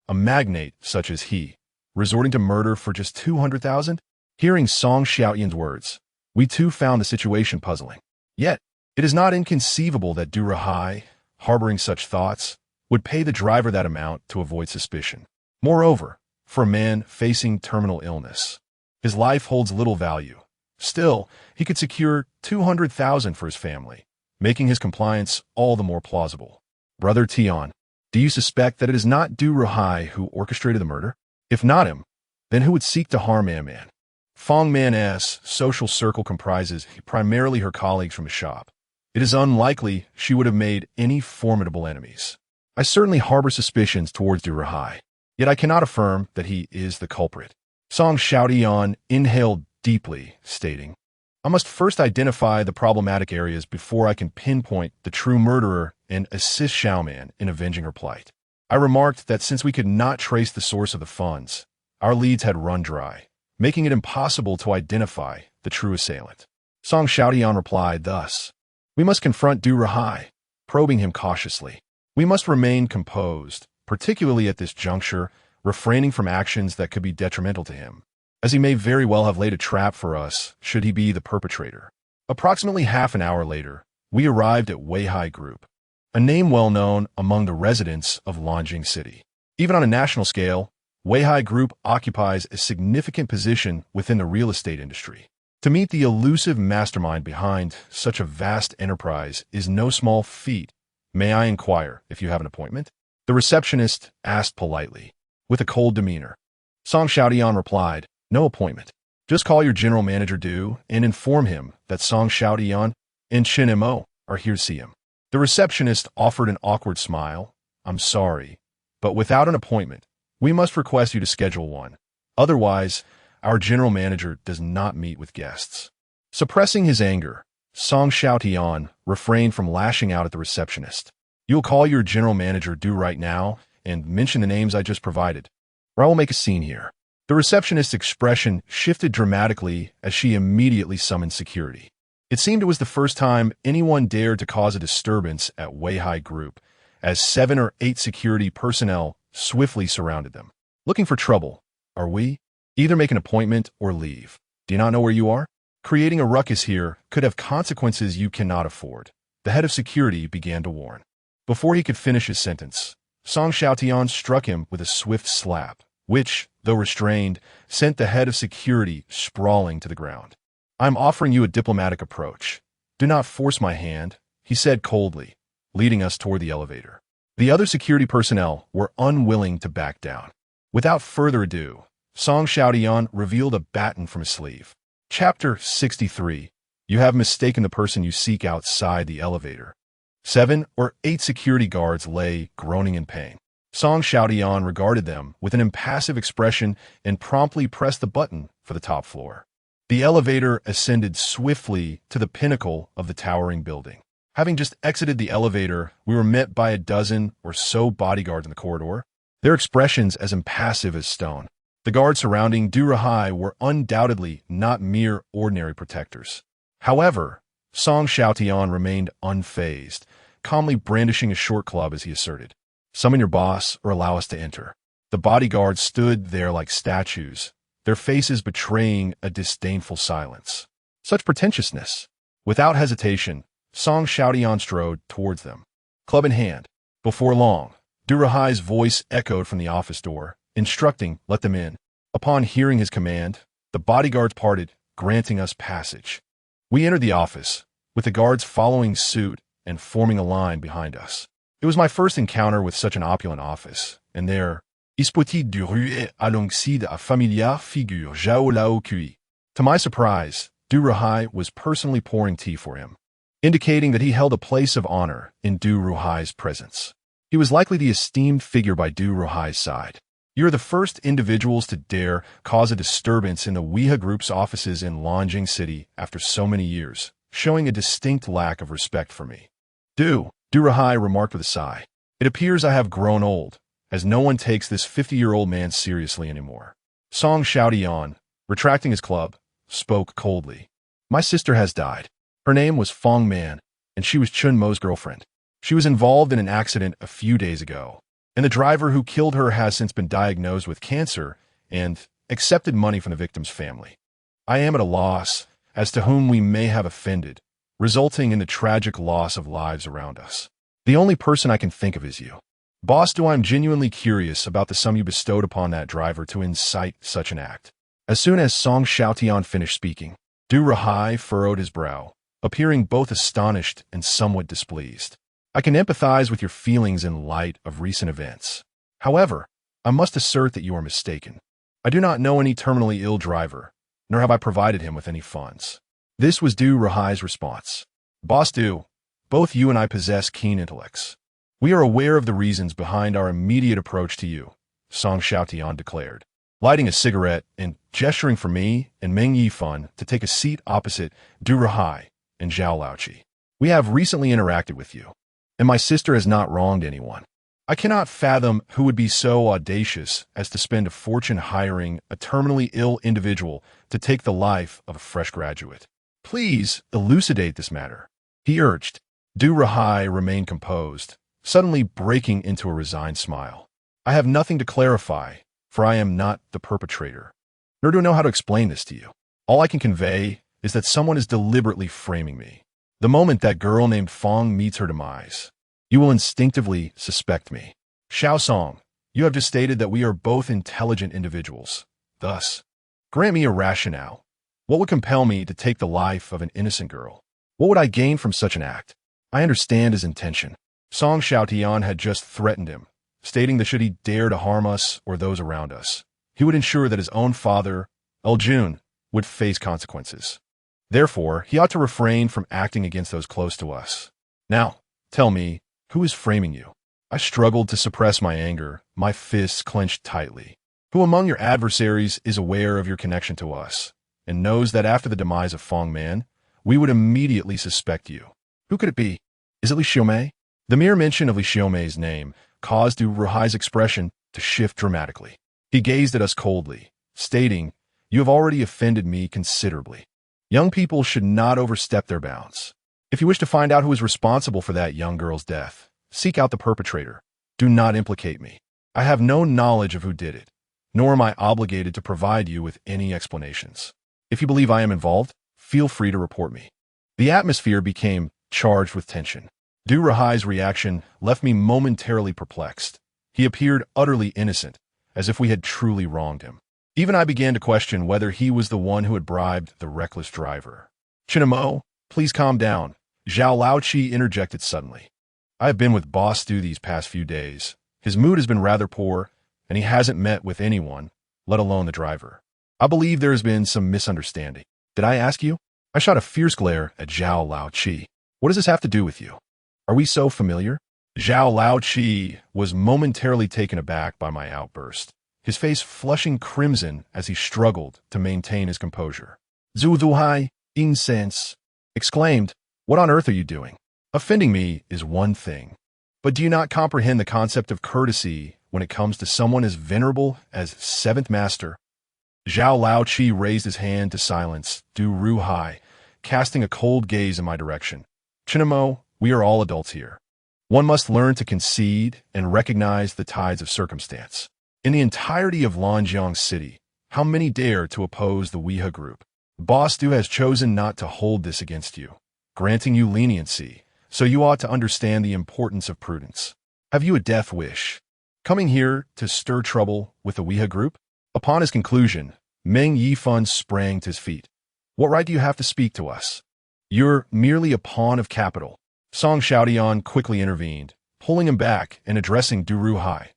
A magnate such as he, resorting to murder for just 200,000? Hearing Song Xiaoyan's words, we too found the situation puzzling. Yet, it is not inconceivable that Du Rahai, harboring such thoughts, would pay the driver that amount to avoid suspicion. Moreover, for a man facing terminal illness, his life holds little value. Still, he could secure 200,000 for his family, making his compliance all the more plausible. Brother Tian, do you suspect that it is not Du Rahai who orchestrated the murder? If not him, then who would seek to harm Man? Fong Man's social circle comprises primarily her colleagues from his shop. It is unlikely she would have made any formidable enemies. I certainly harbor suspicions towards Du Rahai, yet I cannot affirm that he is the culprit. Song Xiaoyan inhaled deeply, stating, I must first identify the problematic areas before I can pinpoint the true murderer and assist Xiaoman in avenging her plight. I remarked that since we could not trace the source of the funds, our leads had run dry, making it impossible to identify the true assailant. Song Xiaoyan replied thus, we must confront Du Rahai, probing him cautiously. We must remain composed, particularly at this juncture, refraining from actions that could be detrimental to him, as he may very well have laid a trap for us should he be the perpetrator. Approximately half an hour later, we arrived at Weihai Group, a name well known among the residents of Longjing City. Even on a national scale, Weihai Group occupies a significant position within the real estate industry. To meet the elusive mastermind behind such a vast enterprise is no small feat. May I inquire if you have an appointment? The receptionist asked politely, with a cold demeanor. Song Xiaoyan replied, no appointment. Just call your general manager Du and inform him that Song Xiaoyan and Chen Mo are here to see him. The receptionist offered an awkward smile. I'm sorry, but without an appointment, we must request you to schedule one. Otherwise, our general manager does not meet with guests. Suppressing his anger, Song Xiaoyan refrained from lashing out at the receptionist. You'll call your general manager Du right now and mention the names I just provided, or I will make a scene here. The receptionist's expression shifted dramatically as she immediately summoned security. It seemed it was the first time anyone dared to cause a disturbance at Weihai Group, as 7 or 8 security personnel swiftly surrounded them. Looking for trouble, are we? Either make an appointment or leave. Do you not know where you are? Creating a ruckus here could have consequences you cannot afford. The head of security began to warn. Before he could finish his sentence, Song Xiaoyan struck him with a swift slap, which, though restrained, sent the head of security sprawling to the ground. I'm offering you a diplomatic approach. Do not force my hand, he said coldly, leading us toward the elevator. The other security personnel were unwilling to back down. Without further ado, Song Xiaoyan revealed a baton from his sleeve. Chapter 63. You have mistaken the person you seek outside the elevator. 7 or 8 security guards lay groaning in pain. Song Xiaoyan regarded them with an impassive expression and promptly pressed the button for the top floor. The elevator ascended swiftly to the pinnacle of the towering building. Having just exited the elevator, we were met by a dozen or so bodyguards in the corridor, their expressions as impassive as stone. The guards surrounding Du Rahai were undoubtedly not mere ordinary protectors. However, Song Xiaoyan remained unfazed, calmly brandishing a short club as he asserted, summon your boss or allow us to enter. The bodyguards stood there like statues, their faces betraying a disdainful silence. Such pretentiousness. Without hesitation, Song Xiaoyan strode towards them, club in hand. Before long, Du Rahai's voice echoed from the office door, instructing, let them in. Upon hearing his command, the bodyguards parted, granting us passage. We entered the office, with the guards following suit and forming a line behind us. It was my first encounter with such an opulent office, and there, Ispoti du rue alongside a familiar figure Zhao Lao Kui. To my surprise, Du Rahai was personally pouring tea for him, indicating that he held a place of honor in Du Rahai's presence. He was likely the esteemed figure by Du Rahai's side. You are the first individuals to dare cause a disturbance in the Weihai Group's offices in Longjing City after so many years, showing a distinct lack of respect for me. Du Rahai remarked with a sigh. It appears I have grown old, as no one takes this 50-year-old man seriously anymore. Song Xiaoyan, retracting his club, spoke coldly. My sister has died. Her name was Fong Man, and she was Chun Mo's girlfriend. She was involved in an accident a few days ago, and the driver who killed her has since been diagnosed with cancer and accepted money from the victim's family. I am at a loss as to whom we may have offended, resulting in the tragic loss of lives around us. The only person I can think of is you. Boss, I'm genuinely curious about the sum you bestowed upon that driver to incite such an act. As soon as Song Xiaotian finished speaking, Du Rahai furrowed his brow, appearing both astonished and somewhat displeased. I can empathize with your feelings in light of recent events. However, I must assert that you are mistaken. I do not know any terminally ill driver, nor have I provided him with any funds. This was Du Rahai's response. Boss Du, both you and I possess keen intellects. We are aware of the reasons behind our immediate approach to you, Song Xiaotian declared, lighting a cigarette and gesturing for me and Meng Yifan to take a seat opposite Du Rahai and Zhao Laoqi. We have recently interacted with you, and my sister has not wronged anyone. I cannot fathom who would be so audacious as to spend a fortune hiring a terminally ill individual to take the life of a fresh graduate. Please elucidate this matter, he urged. Du Rahai remained composed, suddenly breaking into a resigned smile. I have nothing to clarify, for I am not the perpetrator, nor do I know how to explain this to you. All I can convey is that someone is deliberately framing me. The moment that girl named Fong meets her demise, you will instinctively suspect me. Xiao Song, you have just stated that we are both intelligent individuals. Thus, grant me a rationale. What would compel me to take the life of an innocent girl? What would I gain from such an act? I understand his intention. Song Xiaotian had just threatened him, stating that should he dare to harm us or those around us, he would ensure that his own father, Jun, would face consequences. Therefore, he ought to refrain from acting against those close to us. Now, tell me, who is framing you? I struggled to suppress my anger, my fists clenched tightly. Who among your adversaries is aware of your connection to us, and knows that after the demise of Fong Man, we would immediately suspect you? Who could it be? Is it Li Xiaomei? The mere mention of Li Xiaomei's name caused Du Rahai's expression to shift dramatically. He gazed at us coldly, stating, "You have already offended me considerably. Young people should not overstep their bounds. If you wish to find out who is responsible for that young girl's death, seek out the perpetrator. Do not implicate me. I have no knowledge of who did it, nor am I obligated to provide you with any explanations. If you believe I am involved, feel free to report me." The atmosphere became charged with tension. Du Rahai's reaction left me momentarily perplexed. He appeared utterly innocent, as if we had truly wronged him. Even I began to question whether he was the one who had bribed the reckless driver. "Chinamo, please calm down," Zhao Laoqi interjected suddenly. "I have been with Boss Du these past few days. His mood has been rather poor, and he hasn't met with anyone, let alone the driver. I believe there has been some misunderstanding. Did I ask you?" I shot a fierce glare at Zhao Laoqi. "What does this have to do with you? Are we so familiar?" Zhao Laoqi was momentarily taken aback by my outburst, his face flushing crimson as he struggled to maintain his composure. "Zhu Duhai, incense," exclaimed, "What on earth are you doing? Offending me is one thing, but do you not comprehend the concept of courtesy when it comes to someone as venerable as Seventh Master?" Zhao Laoqi raised his hand to silence Du Ruhai, casting a cold gaze in my direction. "Chinamo, we are all adults here. One must learn to concede and recognize the tides of circumstance. In the entirety of Lanjiang City, how many dare to oppose the Weha group? Boss Du has chosen not to hold this against you, granting you leniency, so you ought to understand the importance of prudence. Have you a death wish? Coming here to stir trouble with the Weha group?" Upon his conclusion, Meng Yifan sprang to his feet. "What right do you have to speak to us? You're merely a pawn of capital." Song Xiaotian quickly intervened, pulling him back and addressing Du Ruhai.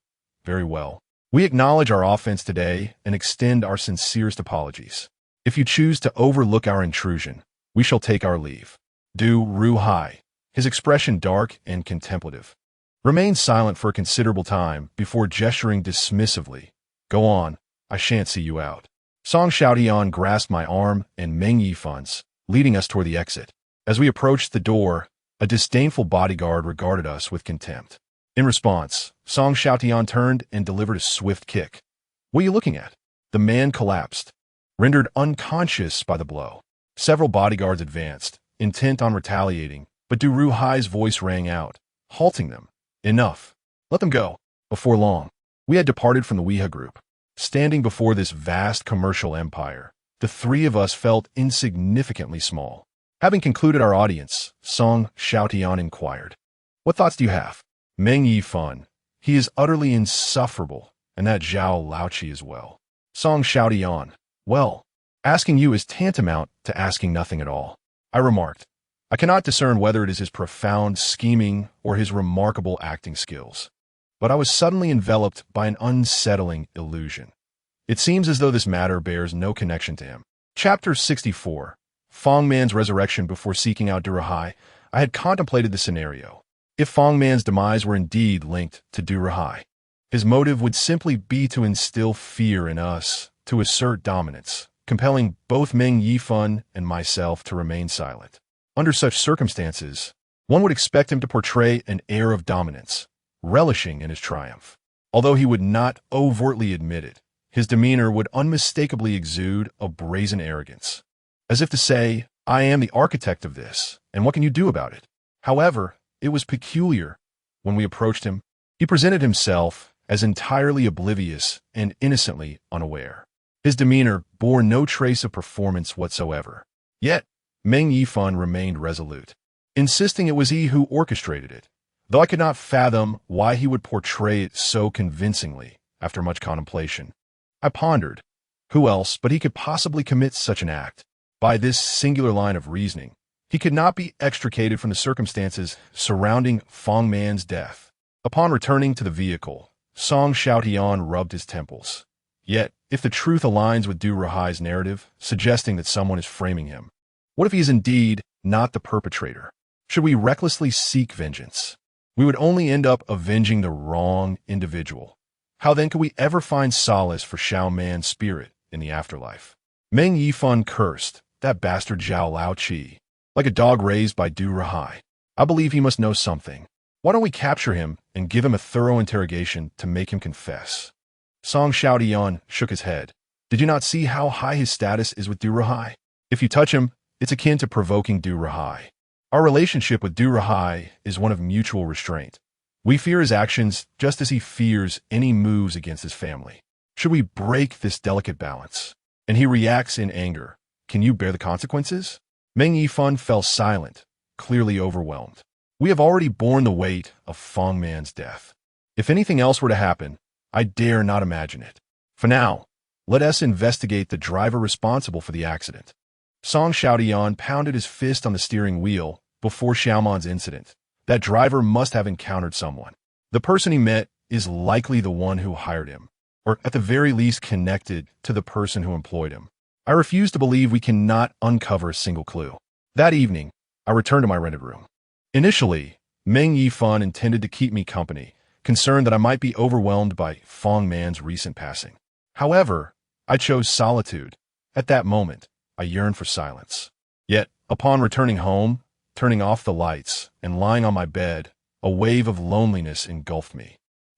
"Very well. We acknowledge our offense today and extend our sincerest apologies. If you choose to overlook our intrusion, we shall take our leave." Du Ruhai, his expression dark and contemplative, remained silent for a considerable time before gesturing dismissively. "Go on. I shan't see you out." Song Xiaotian grasped my arm and Meng Yifan's, leading us toward the exit. As we approached the door, a disdainful bodyguard regarded us with contempt. In response, Song Xiaotian turned and delivered a swift kick. "What are you looking at?" The man collapsed, rendered unconscious by the blow. Several bodyguards advanced, intent on retaliating, but Du Ruhai's voice rang out, halting them. Enough. Let them go. Before long, we had departed from the Weha group. Standing before this vast commercial empire, the three of us felt insignificantly small. Having concluded our audience, Song Xiaotian inquired, "What thoughts do you have?" Meng Yifan, "He is utterly insufferable, and that Zhao Laoqi as well." Song Xiaotian, "Well, asking you is tantamount to asking nothing at all," I remarked. "I cannot discern whether it is his profound scheming or his remarkable acting skills." But I was suddenly enveloped by an unsettling illusion. It seems as though this matter bears no connection to him. Chapter 64. Fong Man's resurrection. Before seeking out Du Ruhai, I had contemplated the scenario. If Fong Man's demise were indeed linked to Du Ruhai, his motive would simply be to instill fear in us, to assert dominance, compelling both Meng Yifan and myself to remain silent. Under such circumstances, one would expect him to portray an air of dominance, relishing in his triumph. Although he would not overtly admit it, his demeanor would unmistakably exude a brazen arrogance, as if to say, "I am the architect of this, and what can you do about it?" However, it was peculiar. When we approached him, he presented himself as entirely oblivious and innocently unaware. His demeanor bore no trace of performance whatsoever. Yet, Meng Yifan remained resolute, insisting it was he who orchestrated it, though I could not fathom why he would portray it so convincingly. After much contemplation, I pondered, who else but he could possibly commit such an act? By this singular line of reasoning, he could not be extricated from the circumstances surrounding Fong Man's death. Upon returning to the vehicle, Song Xiaotian rubbed his temples. Yet, if the truth aligns with Du Ruhai's narrative, suggesting that someone is framing him, what if he is indeed not the perpetrator? Should we recklessly seek vengeance? We would only end up avenging the wrong individual. How then could we ever find solace for Xiao Man's spirit in the afterlife? Meng Yifan cursed, "That bastard Zhao Laoqi, like a dog raised by Du Ruhai. I believe he must know something. Why don't we capture him and give him a thorough interrogation to make him confess?" Song Xiaotian shook his head. "Did you not see how high his status is with Du Ruhai? If you touch him, it's akin to provoking Du Ruhai. Our relationship with Du Ruhai is one of mutual restraint. We fear his actions just as he fears any moves against his family. Should we break this delicate balance, and he reacts in anger, can you bear the consequences?" Meng Yifan fell silent, clearly overwhelmed. We have already borne the weight of Fong Man's death. If anything else were to happen, I dare not imagine it. For now, let us investigate the driver responsible for the accident. Song Xiaotian pounded his fist on the steering wheel before Xiaoman's incident. That driver must have encountered someone. The person he met is likely the one who hired him, or at the very least connected to the person who employed him. I refuse to believe we cannot uncover a single clue. That evening, I returned to my rented room. Initially, Meng Yifan intended to keep me company, concerned that I might be overwhelmed by Fong Man's recent passing. However, I chose solitude. At that moment, I yearned for silence. Yet, upon returning home, turning off the lights, and lying on my bed, a wave of loneliness engulfed me.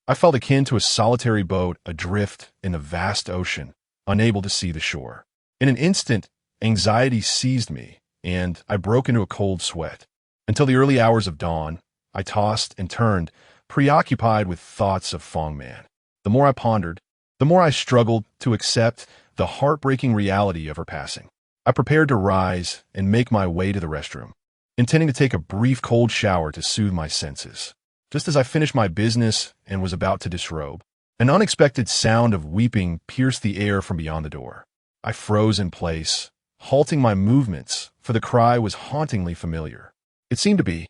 I felt akin to a solitary boat adrift in a vast ocean, unable to see the shore. In an instant, anxiety seized me, and I broke into a cold sweat. Until the early hours of dawn, I tossed and turned, preoccupied with thoughts of Fong Man. The more I pondered, the more I struggled to accept the heartbreaking reality of her passing. I prepared to rise and make my way to the restroom, intending to take a brief cold shower to soothe my senses. Just as I finished my business and was about to disrobe, an unexpected sound of weeping pierced the air from beyond the door. I froze in place, halting my movements, for the cry was hauntingly familiar. It seemed to be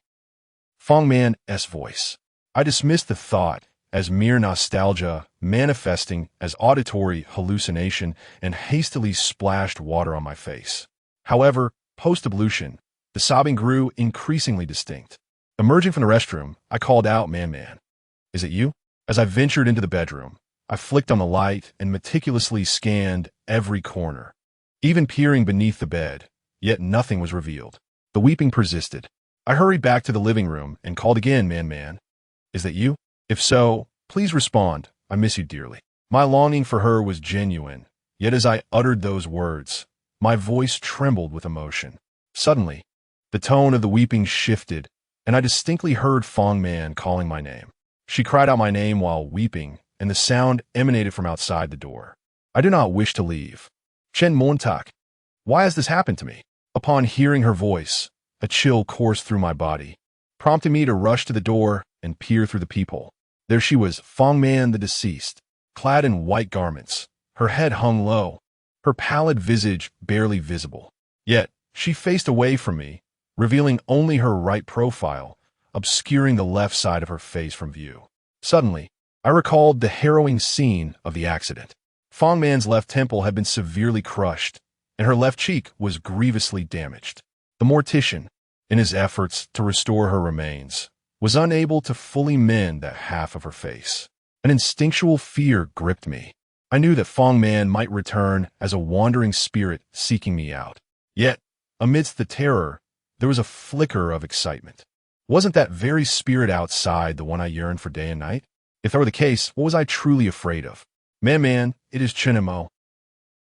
Fong Man's voice. I dismissed the thought as mere nostalgia manifesting as auditory hallucination and hastily splashed water on my face. However, post-ablution, the sobbing grew increasingly distinct. Emerging from the restroom, I called out, Man, is it you?" As I ventured into the bedroom, I flicked on the light and meticulously scanned every corner, even peering beneath the bed, yet nothing was revealed. The weeping persisted. I hurried back to the living room and called again, Man, is that you? If so, please respond. I miss you dearly. My longing for her was genuine, yet as I uttered those words, My voice trembled with emotion. Suddenly, the tone of the weeping shifted, and I distinctly heard Fong Man calling my name. She cried out my name while weeping, and the sound emanated from outside the door. I do not wish to leave. Chen Montak. Why has this happened to me? Upon hearing her voice, a chill coursed through my body, prompting me to rush to the door and peer through the peephole. There she was, Fong Man the deceased, clad in white garments. Her head hung low, her pallid visage barely visible. Yet, she faced away from me, revealing only her right profile, obscuring the left side of her face from view. Suddenly, I recalled the harrowing scene of the accident. Fong Man's left temple had been severely crushed, and her left cheek was grievously damaged. The mortician, in his efforts to restore her remains, was unable to fully mend that half of her face. An instinctual fear gripped me. I knew that Fong Man might return as a wandering spirit seeking me out. Yet, amidst the terror, there was a flicker of excitement. Wasn't that very spirit outside the one I yearned for day and night? If that were the case, what was I truly afraid of? Man, it is Chinemo.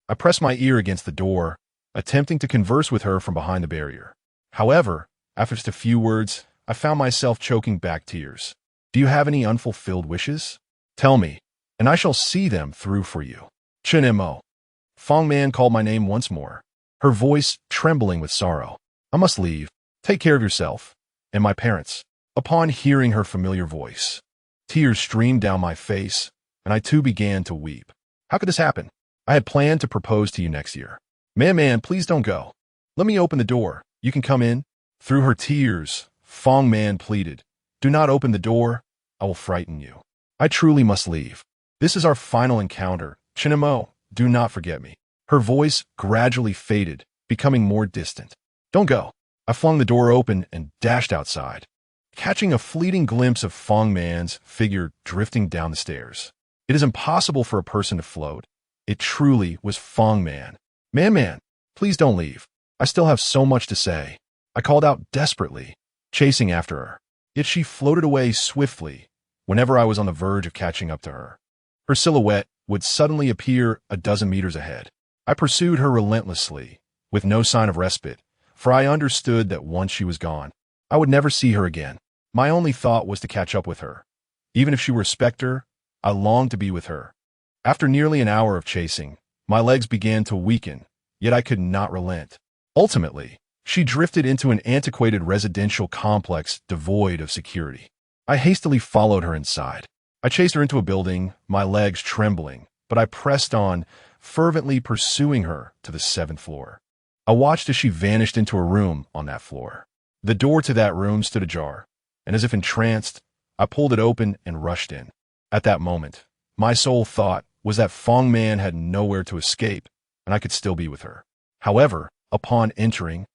I pressed my ear against the door, attempting to converse with her from behind the barrier. However, after just a few words, I found myself choking back tears. Do you have any unfulfilled wishes? Tell me, and I shall see them through for you. Chinemo. Fong Man called my name once more, her voice trembling with sorrow. I must leave. Take care of yourself. And my parents. Upon hearing her familiar voice, tears streamed down my face, and I too began to weep. How could this happen? I had planned to propose to you next year. Man, please don't go. Let me open the door. You can come in. Through her tears, Fong Man pleaded, do not open the door. I will frighten you. I truly must leave. This is our final encounter. Chinemo, do not forget me. Her voice gradually faded, becoming more distant. Don't go. I flung the door open and dashed outside, catching a fleeting glimpse of Fong Man's figure drifting down the stairs. It is impossible for a person to float. It truly was Fong Man. Man, please don't leave. I still have so much to say. I called out desperately, chasing after her. Yet she floated away swiftly whenever I was on the verge of catching up to her. Her silhouette would suddenly appear a dozen meters ahead. I pursued her relentlessly, with no sign of respite, for I understood that once she was gone, I would never see her again. My only thought was to catch up with her. Even if she were a specter, I longed to be with her. After nearly an hour of chasing, my legs began to weaken, yet I could not relent. Ultimately, she drifted into an antiquated residential complex devoid of security. I hastily followed her inside. I chased her into a building, my legs trembling, but I pressed on, fervently pursuing her to the 7th floor. I watched as she vanished into a room on that floor. The door to that room stood ajar, and as if entranced, I pulled it open and rushed in. At that moment, my sole thought was that Fong Man had nowhere to escape, and I could still be with her. However, upon entering,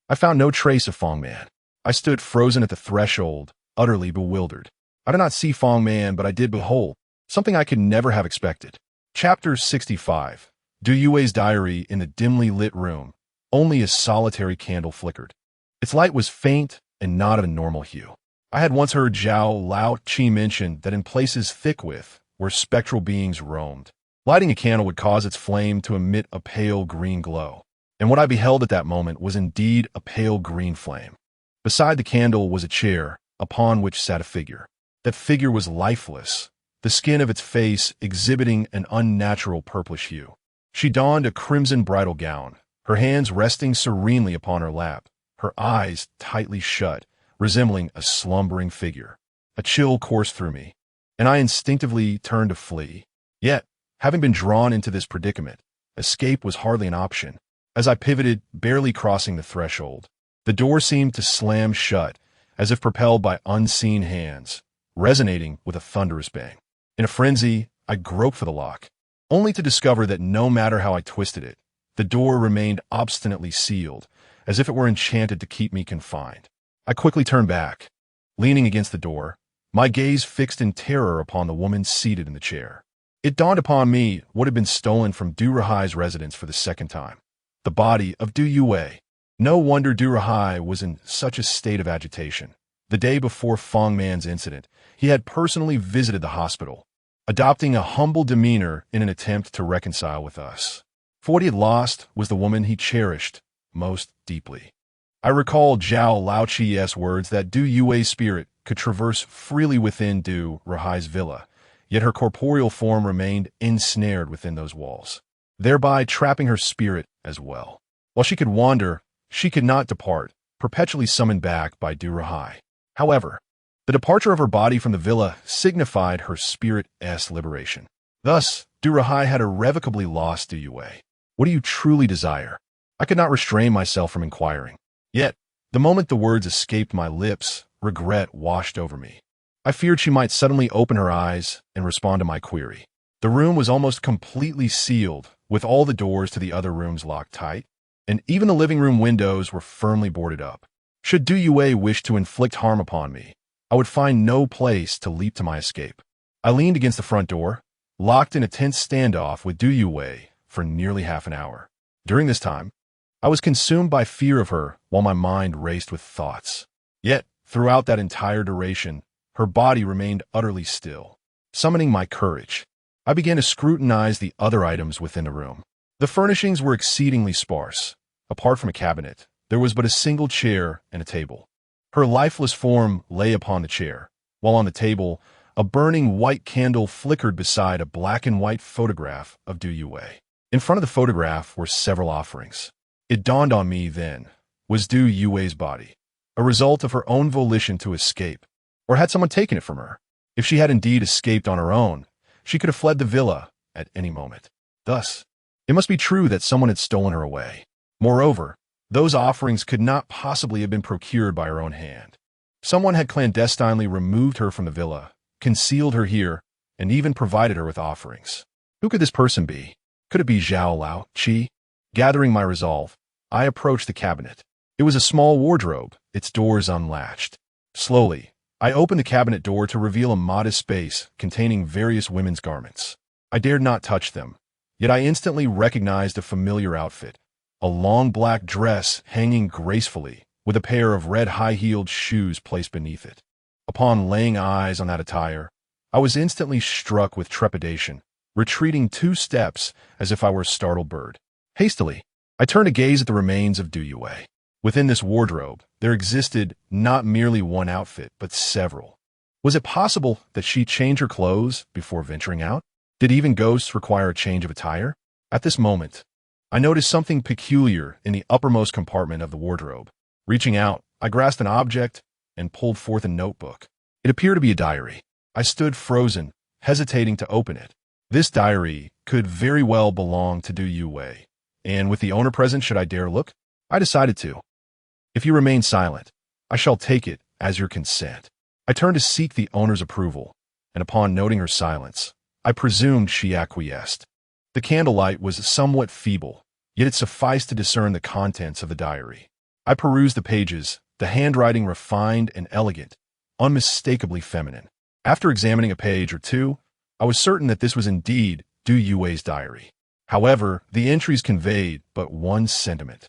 I found no trace of Fong Man. I stood frozen at the threshold, utterly bewildered. I did not see Fong Man, but I did behold something I could never have expected. Chapter 65. Du Yue's diary. In the dimly lit room, only a solitary candle flickered. Its light was faint and not of a normal hue. I had once heard Zhao Lao Qi mention that in places thick with, where spectral beings roamed, lighting a candle would cause its flame to emit a pale green glow. And what I beheld at that moment was indeed a pale green flame. Beside the candle was a chair, upon which sat a figure. That figure was lifeless, the skin of its face exhibiting an unnatural purplish hue. She donned a crimson bridal gown, her hands resting serenely upon her lap, her eyes tightly shut, resembling a slumbering figure. A chill coursed through me, and I instinctively turned to flee. Yet, having been drawn into this predicament, escape was hardly an option. As I pivoted, barely crossing the threshold, the door seemed to slam shut, as if propelled by unseen hands, resonating with a thunderous bang. In a frenzy, I groped for the lock, only to discover that no matter how I twisted it, the door remained obstinately sealed, as if it were enchanted to keep me confined. I quickly turned back, leaning against the door, my gaze fixed in terror upon the woman seated in the chair. It dawned upon me what had been stolen from Du Rahai's residence for the second time. The body of Du Yue. No wonder Du Rahai was in such a state of agitation. The day before Fong Man's incident, he had personally visited the hospital, adopting a humble demeanor in an attempt to reconcile with us. For what he had lost was the woman he cherished most deeply. I recalled Zhao Laoqi's words that Du Yue's spirit could traverse freely within Du Rahai's villa, yet her corporeal form remained ensnared within those walls, thereby trapping her spirit as well. While she could wander, she could not depart, perpetually summoned back by Du Rahai. However, the departure of her body from the villa signified her spirit's liberation. Thus, Du Rahai had irrevocably lost Du Yue. What do you truly desire? I could not restrain myself from inquiring. Yet, the moment the words escaped my lips, regret washed over me. I feared she might suddenly open her eyes and respond to my query. The room was almost completely sealed, with all the doors to the other rooms locked tight, and even the living room windows were firmly boarded up. Should Du Yue wish to inflict harm upon me, I would find no place to leap to my escape. I leaned against the front door, locked in a tense standoff with Du Yue for nearly half an hour. During this time, I was consumed by fear of her while my mind raced with thoughts. Yet, throughout that entire duration, her body remained utterly still. Summoning my courage, I began to scrutinize the other items within the room. The furnishings were exceedingly sparse. Apart from a cabinet, there was but a single chair and a table. Her lifeless form lay upon the chair, while on the table, a burning white candle flickered beside a black and white photograph of Du Yue. In front of the photograph were several offerings. It dawned on me then, was Du Yue's body a result of her own volition to escape, or had someone taken it from her? If she had indeed escaped on her own, she could have fled the villa at any moment. Thus, it must be true that someone had stolen her away. Moreover, those offerings could not possibly have been procured by her own hand. Someone had clandestinely removed her from the villa, concealed her here, and even provided her with offerings. Who could this person be? Could it be Zhao Laoqi? Gathering my resolve, I approached the cabinet. It was a small wardrobe, its doors unlatched. Slowly, I opened the cabinet door to reveal a modest space containing various women's garments. I dared not touch them, yet I instantly recognized a familiar outfit, a long black dress hanging gracefully, with a pair of red high-heeled shoes placed beneath it. Upon laying eyes on that attire, I was instantly struck with trepidation, retreating 2 steps as if I were a startled bird. Hastily, I turned to gaze at the remains of Du Yue. Within this wardrobe, there existed not merely one outfit, but several. Was it possible that she changed her clothes before venturing out? Did even ghosts require a change of attire? At this moment, I noticed something peculiar in the uppermost compartment of the wardrobe. Reaching out, I grasped an object and pulled forth a notebook. It appeared to be a diary. I stood frozen, hesitating to open it. This diary could very well belong to Du Yue, and with the owner present, should I dare look? I decided to. If you remain silent, I shall take it as your consent. I turned to seek the owner's approval, and upon noting her silence, I presumed she acquiesced. The candlelight was somewhat feeble, yet it sufficed to discern the contents of the diary. I perused the pages, the handwriting refined and elegant, unmistakably feminine. After examining a page or two, I was certain that this was indeed Du Yue's diary. However, the entries conveyed but one sentiment: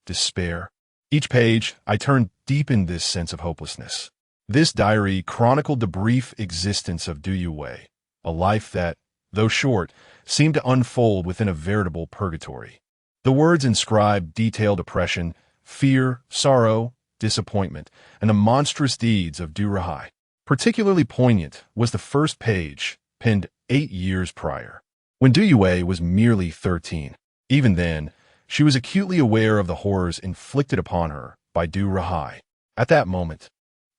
despair. Each page, I turned deep in this sense of hopelessness. This diary chronicled the brief existence of Du Yue, a life that, though short, seemed to unfold within a veritable purgatory. The words inscribed detailed oppression, fear, sorrow, disappointment, and the monstrous deeds of Du Rahai. Particularly poignant was the first page, penned 8 years prior, when Du Yue was merely 13. Even then, she was acutely aware of the horrors inflicted upon her by Du Rahai. At that moment,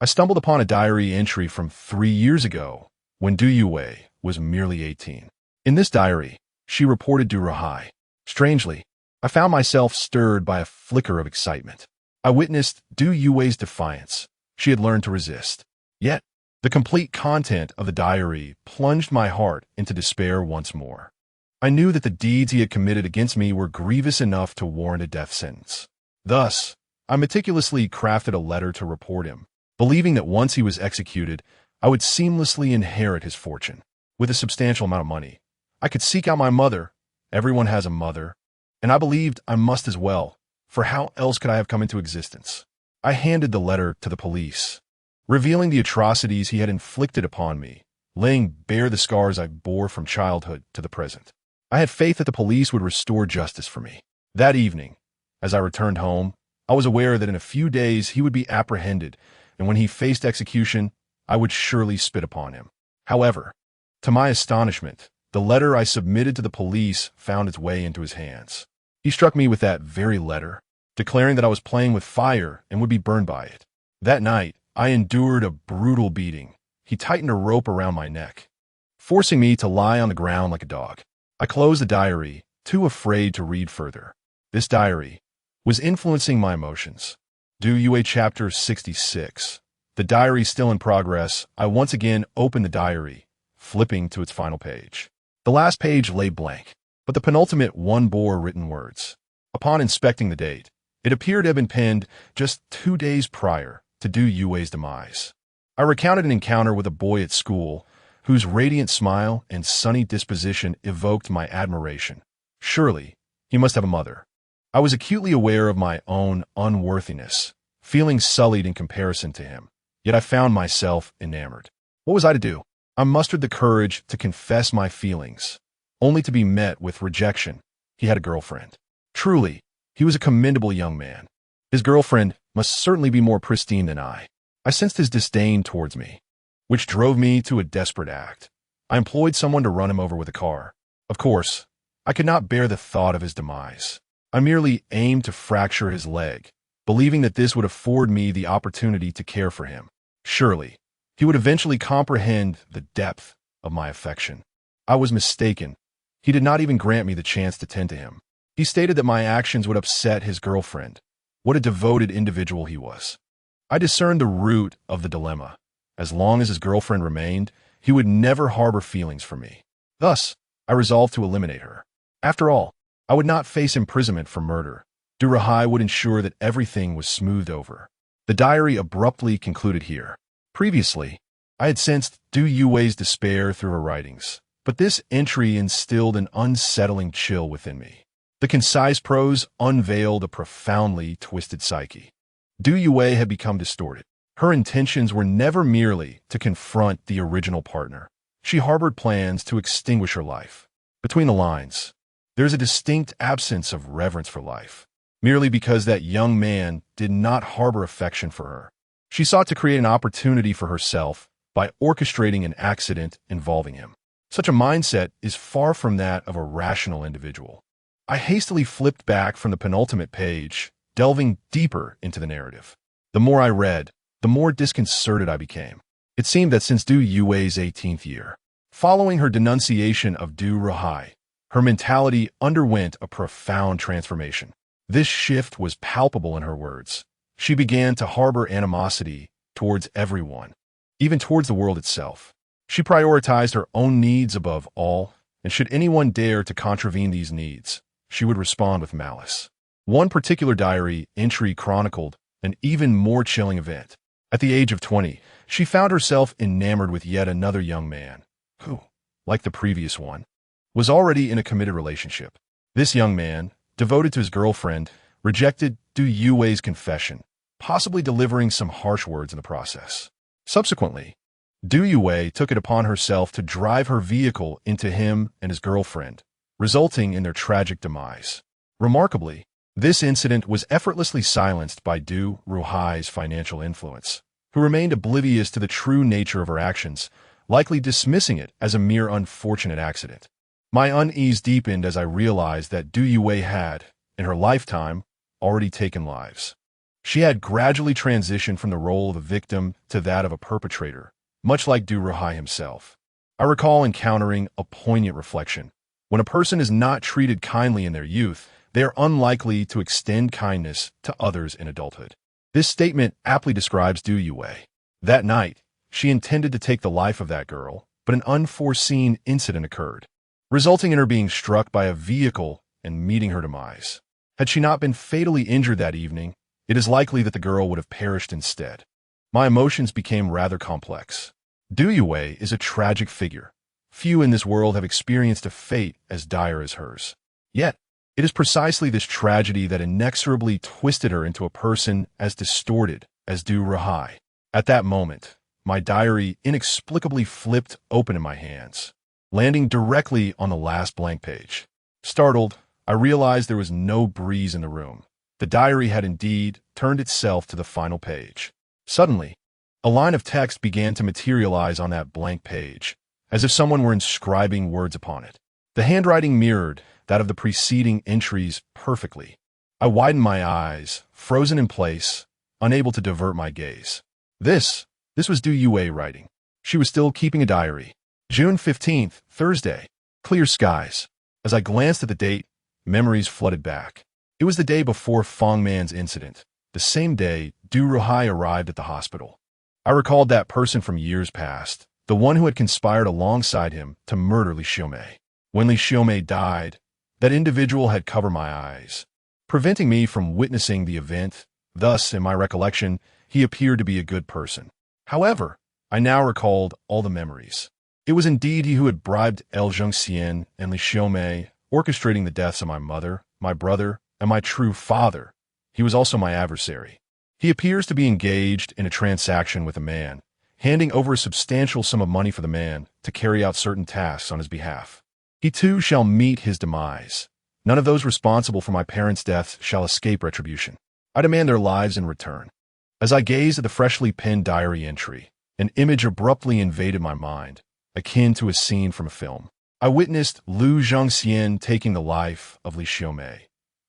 I stumbled upon a diary entry from 3 years ago, when Du Yue was merely 18. In this diary, she reported Du Rahai. Strangely, I found myself stirred by a flicker of excitement. I witnessed Du Yue's defiance. She had learned to resist. Yet, the complete content of the diary plunged my heart into despair once more. I knew that the deeds he had committed against me were grievous enough to warrant a death sentence. Thus, I meticulously crafted a letter to report him, believing that once he was executed, I would seamlessly inherit his fortune. With a substantial amount of money, I could seek out my mother. Everyone has a mother, and I believed I must as well, for how else could I have come into existence? I handed the letter to the police, revealing the atrocities he had inflicted upon me, laying bare the scars I bore from childhood to the present. I had faith that the police would restore justice for me. That evening, as I returned home, I was aware that in a few days he would be apprehended, and when he faced execution, I would surely spit upon him. However, to my astonishment, the letter I submitted to the police found its way into his hands. He struck me with that very letter, declaring that I was playing with fire and would be burned by it. That night, I endured a brutal beating. He tightened a rope around my neck, forcing me to lie on the ground like a dog. I closed the diary, too afraid to read further. This diary was influencing my emotions. Do UA Chapter 66. The diary still in progress, I once again opened the diary, flipping to its final page. The last page lay blank, but the penultimate one bore written words. Upon inspecting the date, it appeared to have been penned just 2 days prior to Do Yue's demise. I recounted an encounter with a boy at school whose radiant smile and sunny disposition evoked my admiration. Surely, he must have a mother. I was acutely aware of my own unworthiness, feeling sullied in comparison to him. Yet I found myself enamored. What was I to do? I mustered the courage to confess my feelings, only to be met with rejection. He had a girlfriend. Truly, he was a commendable young man. His girlfriend must certainly be more pristine than I. I sensed his disdain towards me, which drove me to a desperate act. I employed someone to run him over with a car. Of course, I could not bear the thought of his demise. I merely aimed to fracture his leg, believing that this would afford me the opportunity to care for him. Surely, he would eventually comprehend the depth of my affection. I was mistaken. He did not even grant me the chance to tend to him. He stated that my actions would upset his girlfriend. What a devoted individual he was. I discerned the root of the dilemma. As long as his girlfriend remained, he would never harbor feelings for me. Thus, I resolved to eliminate her. After all, I would not face imprisonment for murder. Du-Rahai would ensure that everything was smoothed over. The diary abruptly concluded here. Previously, I had sensed Du Yue's despair through her writings, but this entry instilled an unsettling chill within me. The concise prose unveiled a profoundly twisted psyche. Du Yue had become distorted. Her intentions were never merely to confront the original partner. She harbored plans to extinguish her life. Between the lines, there's a distinct absence of reverence for life, merely because that young man did not harbor affection for her. She sought to create an opportunity for herself by orchestrating an accident involving him. Such a mindset is far from that of a rational individual. I hastily flipped back from the penultimate page, delving deeper into the narrative. The more I read, the more disconcerted I became. It seemed that since Du Yue's 18th year, following her denunciation of Du-Rahai, her mentality underwent a profound transformation. This shift was palpable in her words. She began to harbor animosity towards everyone, even towards the world itself. She prioritized her own needs above all, and should anyone dare to contravene these needs, she would respond with malice. One particular diary entry chronicled an even more chilling event. At the age of 20, she found herself enamored with yet another young man, who, like the previous one, was already in a committed relationship. This young man, devoted to his girlfriend, rejected Du Yue's confession, possibly delivering some harsh words in the process. Subsequently, Du Yue took it upon herself to drive her vehicle into him and his girlfriend, resulting in their tragic demise. Remarkably, this incident was effortlessly silenced by Du-Rahai's financial influence, who remained oblivious to the true nature of her actions, likely dismissing it as a mere unfortunate accident. My unease deepened as I realized that Du Yue had, in her lifetime, already taken lives. She had gradually transitioned from the role of a victim to that of a perpetrator, much like Du-Rahai himself. I recall encountering a poignant reflection. When a person is not treated kindly in their youth, they are unlikely to extend kindness to others in adulthood. This statement aptly describes Du Yue. That night, she intended to take the life of that girl, but an unforeseen incident occurred, resulting in her being struck by a vehicle and meeting her demise. Had she not been fatally injured that evening, it is likely that the girl would have perished instead. My emotions became rather complex. Du Yue is a tragic figure. Few in this world have experienced a fate as dire as hers. Yet, it is precisely this tragedy that inexorably twisted her into a person as distorted as Du-Rahai. At that moment, my diary inexplicably flipped open in my hands. landing directly on the last blank page. Startled, I realized there was no breeze in the room. The diary had indeed turned itself to the final page. Suddenly, a line of text began to materialize on that blank page, as if someone were inscribing words upon it. The handwriting mirrored that of the preceding entries perfectly. I widened my eyes, frozen in place, unable to divert my gaze. This was Du Yue writing. She was still keeping a diary. June 15th, Thursday. Clear skies. As I glanced at the date, memories flooded back. It was the day before Fong Man's incident, the same day Du Ruhai arrived at the hospital. I recalled that person from years past, the one who had conspired alongside him to murder Li Xiaomei. When Li Xiaomei died, that individual had covered my eyes, preventing me from witnessing the event. Thus, in my recollection, he appeared to be a good person. However, I now recalled all the memories. It was indeed he who had bribed El Zhongxian and Li Xiaomei, orchestrating the deaths of my mother, my brother, and my true father. He was also my adversary. He appears to be engaged in a transaction with a man, handing over a substantial sum of money for the man to carry out certain tasks on his behalf. He too shall meet his demise. None of those responsible for my parents' deaths shall escape retribution. I demand their lives in return. As I gazed at the freshly penned diary entry, an image abruptly invaded my mind, akin to a scene from a film. I witnessed Lu Zhongxian taking the life of Li Xiaomei.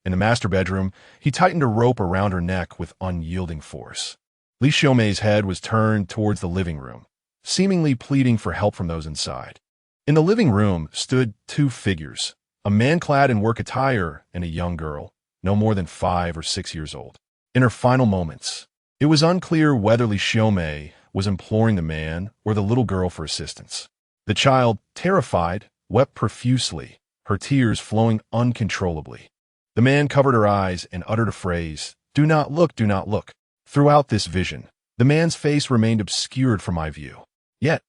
In the master bedroom, he tightened a rope around her neck with unyielding force. Li Xiaomei's head was turned towards the living room, seemingly pleading for help from those inside. In the living room stood two figures, a man clad in work attire and a young girl, no more than 5 or 6 years old. In her final moments, it was unclear whether Li Xiaomei was imploring the man or the little girl for assistance. The child, terrified, wept profusely, her tears flowing uncontrollably. The man covered her eyes and uttered a phrase, "Do not look, do not look." Throughout this vision, the man's face remained obscured from my view. Yet,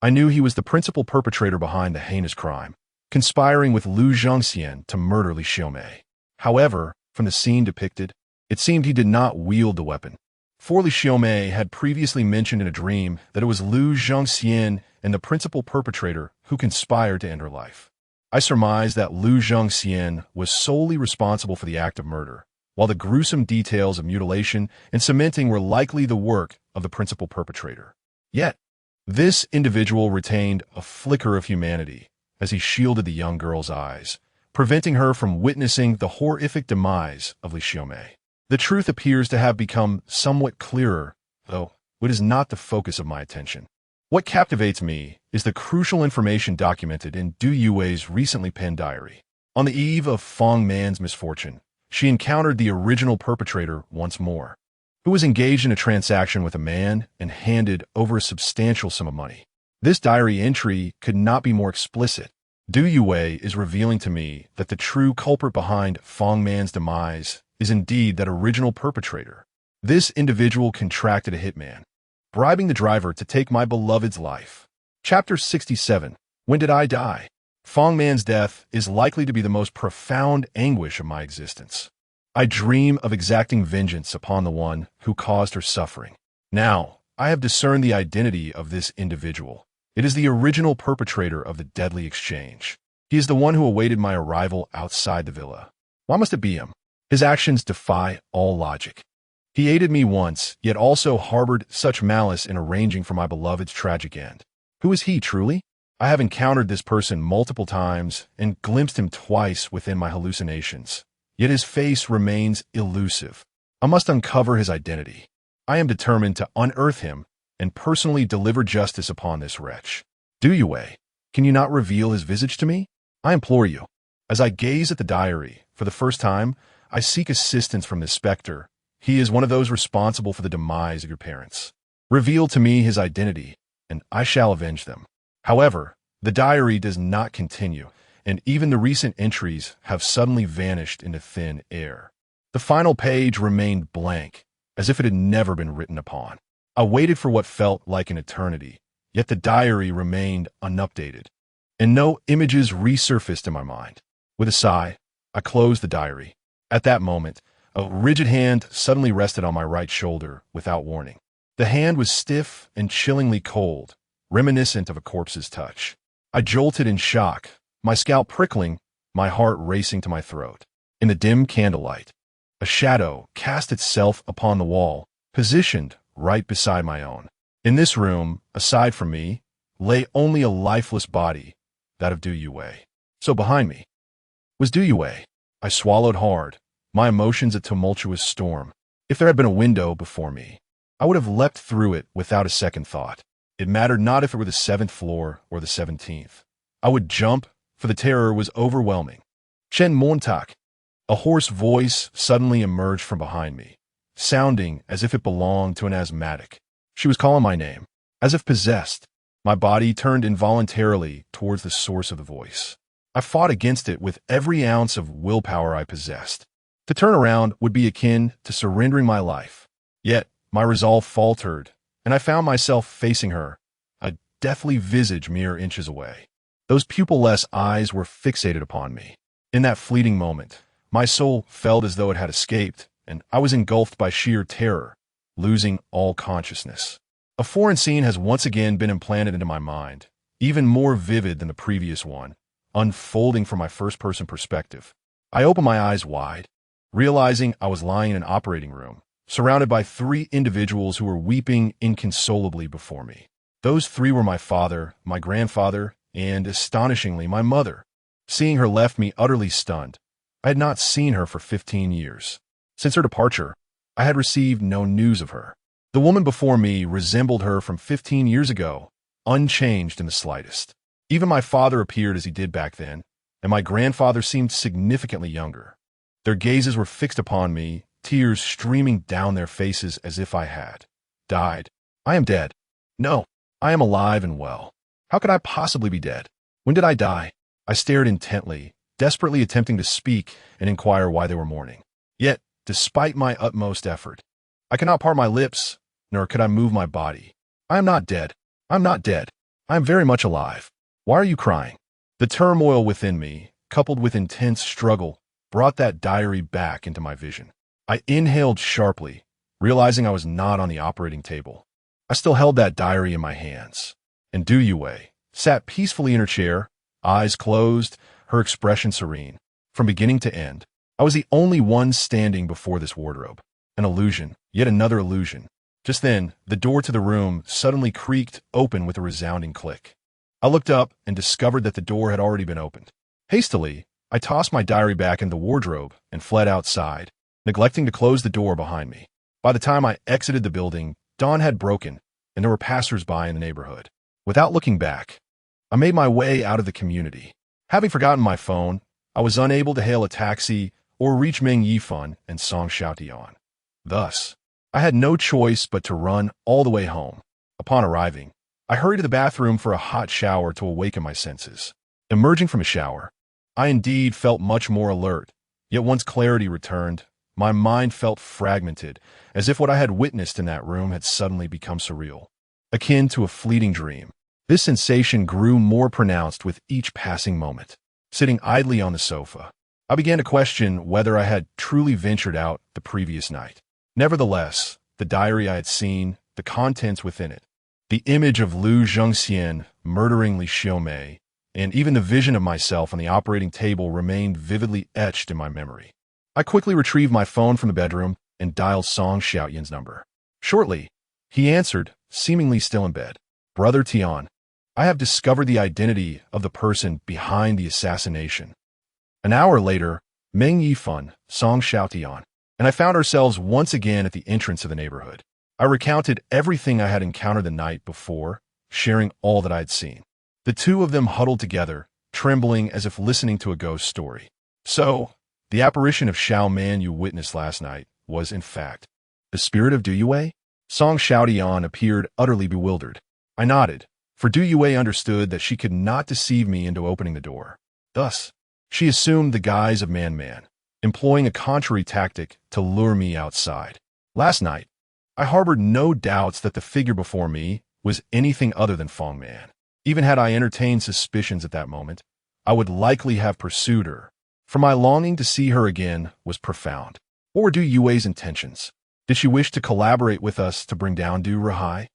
I knew he was the principal perpetrator behind the heinous crime, conspiring with Lu Zhongxian to murder Li Xiaomei. However, from the scene depicted, it seemed he did not wield the weapon. For Li Xiaomei had previously mentioned in a dream that it was Lu Zhongxian and the principal perpetrator who conspired to end her life. I surmised that Lu Zhongxian was solely responsible for the act of murder, while the gruesome details of mutilation and cementing were likely the work of the principal perpetrator. Yet, this individual retained a flicker of humanity as he shielded the young girl's eyes, preventing her from witnessing the horrific demise of Li Xiaomei. The truth appears to have become somewhat clearer, though it is not the focus of my attention. What captivates me is the crucial information documented in Du Yue's recently penned diary. On the eve of Fong Man's misfortune, she encountered the original perpetrator once more, who was engaged in a transaction with a man and handed over a substantial sum of money. This diary entry could not be more explicit. Du Yue is revealing to me that the true culprit behind Fong Man's demise is indeed that original perpetrator. This individual contracted a hitman, bribing the driver to take my beloved's life. Chapter 67. When did I die? Fong Man's death is likely to be the most profound anguish of my existence. I dream of exacting vengeance upon the one who caused her suffering. Now, I have discerned the identity of this individual. It is the original perpetrator of the deadly exchange. He is the one who awaited my arrival outside the villa. Why must it be him? His actions defy all logic. He aided me once, yet also harbored such malice in arranging for my beloved's tragic end. Who is he, truly? I have encountered this person multiple times and glimpsed him twice within my hallucinations. Yet his face remains elusive. I must uncover his identity. I am determined to unearth him and personally deliver justice upon this wretch. Du Yue, can you not reveal his visage to me? I implore you. As I gaze at the diary, for the first time, I seek assistance from this specter. He is one of those responsible for the demise of your parents. Reveal to me his identity, and I shall avenge them. However, the diary does not continue, and even the recent entries have suddenly vanished into thin air. The final page remained blank, as if it had never been written upon. I waited for what felt like an eternity, yet the diary remained unupdated, and no images resurfaced in my mind. With a sigh, I closed the diary. At that moment, a rigid hand suddenly rested on my right shoulder without warning. The hand was stiff and chillingly cold, reminiscent of a corpse's touch. I jolted in shock, my scalp prickling, my heart racing to my throat. In the dim candlelight, a shadow cast itself upon the wall, positioned right beside my own. In this room, aside from me, lay only a lifeless body, that of Du Yue. So behind me was Du Yue. I swallowed hard, my emotions a tumultuous storm. If there had been a window before me, I would have leapt through it without a second thought. It mattered not if it were the 7th floor or the 17th. I would jump, for the terror was overwhelming. Chen Montak. A hoarse voice suddenly emerged from behind me, sounding as if it belonged to an asthmatic. She was calling my name. As if possessed, my body turned involuntarily towards the source of the voice. I fought against it with every ounce of willpower I possessed. To turn around would be akin to surrendering my life. Yet, my resolve faltered, and I found myself facing her, a deathly visage mere inches away. Those pupil-less eyes were fixated upon me. In that fleeting moment, my soul felt as though it had escaped, and I was engulfed by sheer terror, losing all consciousness. A foreign scene has once again been implanted into my mind, even more vivid than the previous one, unfolding from my first-person perspective. I opened my eyes wide, realizing I was lying in an operating room, surrounded by 3 individuals who were weeping inconsolably before me. Those 3 were my father, my grandfather, and, astonishingly, my mother. Seeing her left me utterly stunned. I had not seen her for 15 years. Since her departure, I had received no news of her. The woman before me resembled her from 15 years ago, unchanged in the slightest. Even my father appeared as he did back then, and my grandfather seemed significantly younger. Their gazes were fixed upon me, tears streaming down their faces as if I had died. I am dead. No, I am alive and well. How could I possibly be dead? When did I die? I stared intently, desperately attempting to speak and inquire why they were mourning. Yet, despite my utmost effort, I could not part my lips, nor could I move my body. I am not dead. I am not dead. I am very much alive. Why are you crying? The turmoil within me, coupled with intense struggle, brought that diary back into my vision. I inhaled sharply, realizing I was not on the operating table. I still held that diary in my hands. And Du Yue sat peacefully in her chair, eyes closed, her expression serene. From beginning to end, I was the only one standing before this wardrobe. An illusion, yet another illusion. Just then, the door to the room suddenly creaked open with a resounding click. I looked up and discovered that the door had already been opened. Hastily, I tossed my diary back in the wardrobe and fled outside, neglecting to close the door behind me. By the time I exited the building, dawn had broken, and there were passers-by in the neighborhood. Without looking back, I made my way out of the community. Having forgotten my phone, I was unable to hail a taxi or reach Meng Yifan and Song Xiaotian. Thus, I had no choice but to run all the way home. Upon arriving, I hurried to the bathroom for a hot shower to awaken my senses. Emerging from a shower, I indeed felt much more alert, yet once clarity returned, my mind felt fragmented, as if what I had witnessed in that room had suddenly become surreal, akin to a fleeting dream. This sensation grew more pronounced with each passing moment. Sitting idly on the sofa, I began to question whether I had truly ventured out the previous night. Nevertheless, the diary I had seen, the contents within it, the image of Liu Zhengxian murdering Li Xiaomei, and even the vision of myself on the operating table remained vividly etched in my memory. I quickly retrieved my phone from the bedroom and dialed Song Xiaotian's number. Shortly, he answered, seemingly still in bed. Brother Tian, I have discovered the identity of the person behind the assassination. An hour later, Meng Yifan, Song Xiaotian, and I found ourselves once again at the entrance of the neighborhood. I recounted everything I had encountered the night before, sharing all that I had seen. The two of them huddled together, trembling as if listening to a ghost story. So, the apparition of Xiao Man you witnessed last night was, in fact, the spirit of Du Yue? Song Xiaotian appeared utterly bewildered. I nodded, for Du Yue understood that she could not deceive me into opening the door. Thus, she assumed the guise of Man-Man, employing a contrary tactic to lure me outside. Last night, I harbored no doubts that the figure before me was anything other than Fong Man. Even had I entertained suspicions at that moment, I would likely have pursued her, for my longing to see her again was profound. What were Du Yue's intentions? Did she wish to collaborate with us to bring down Du Rahai?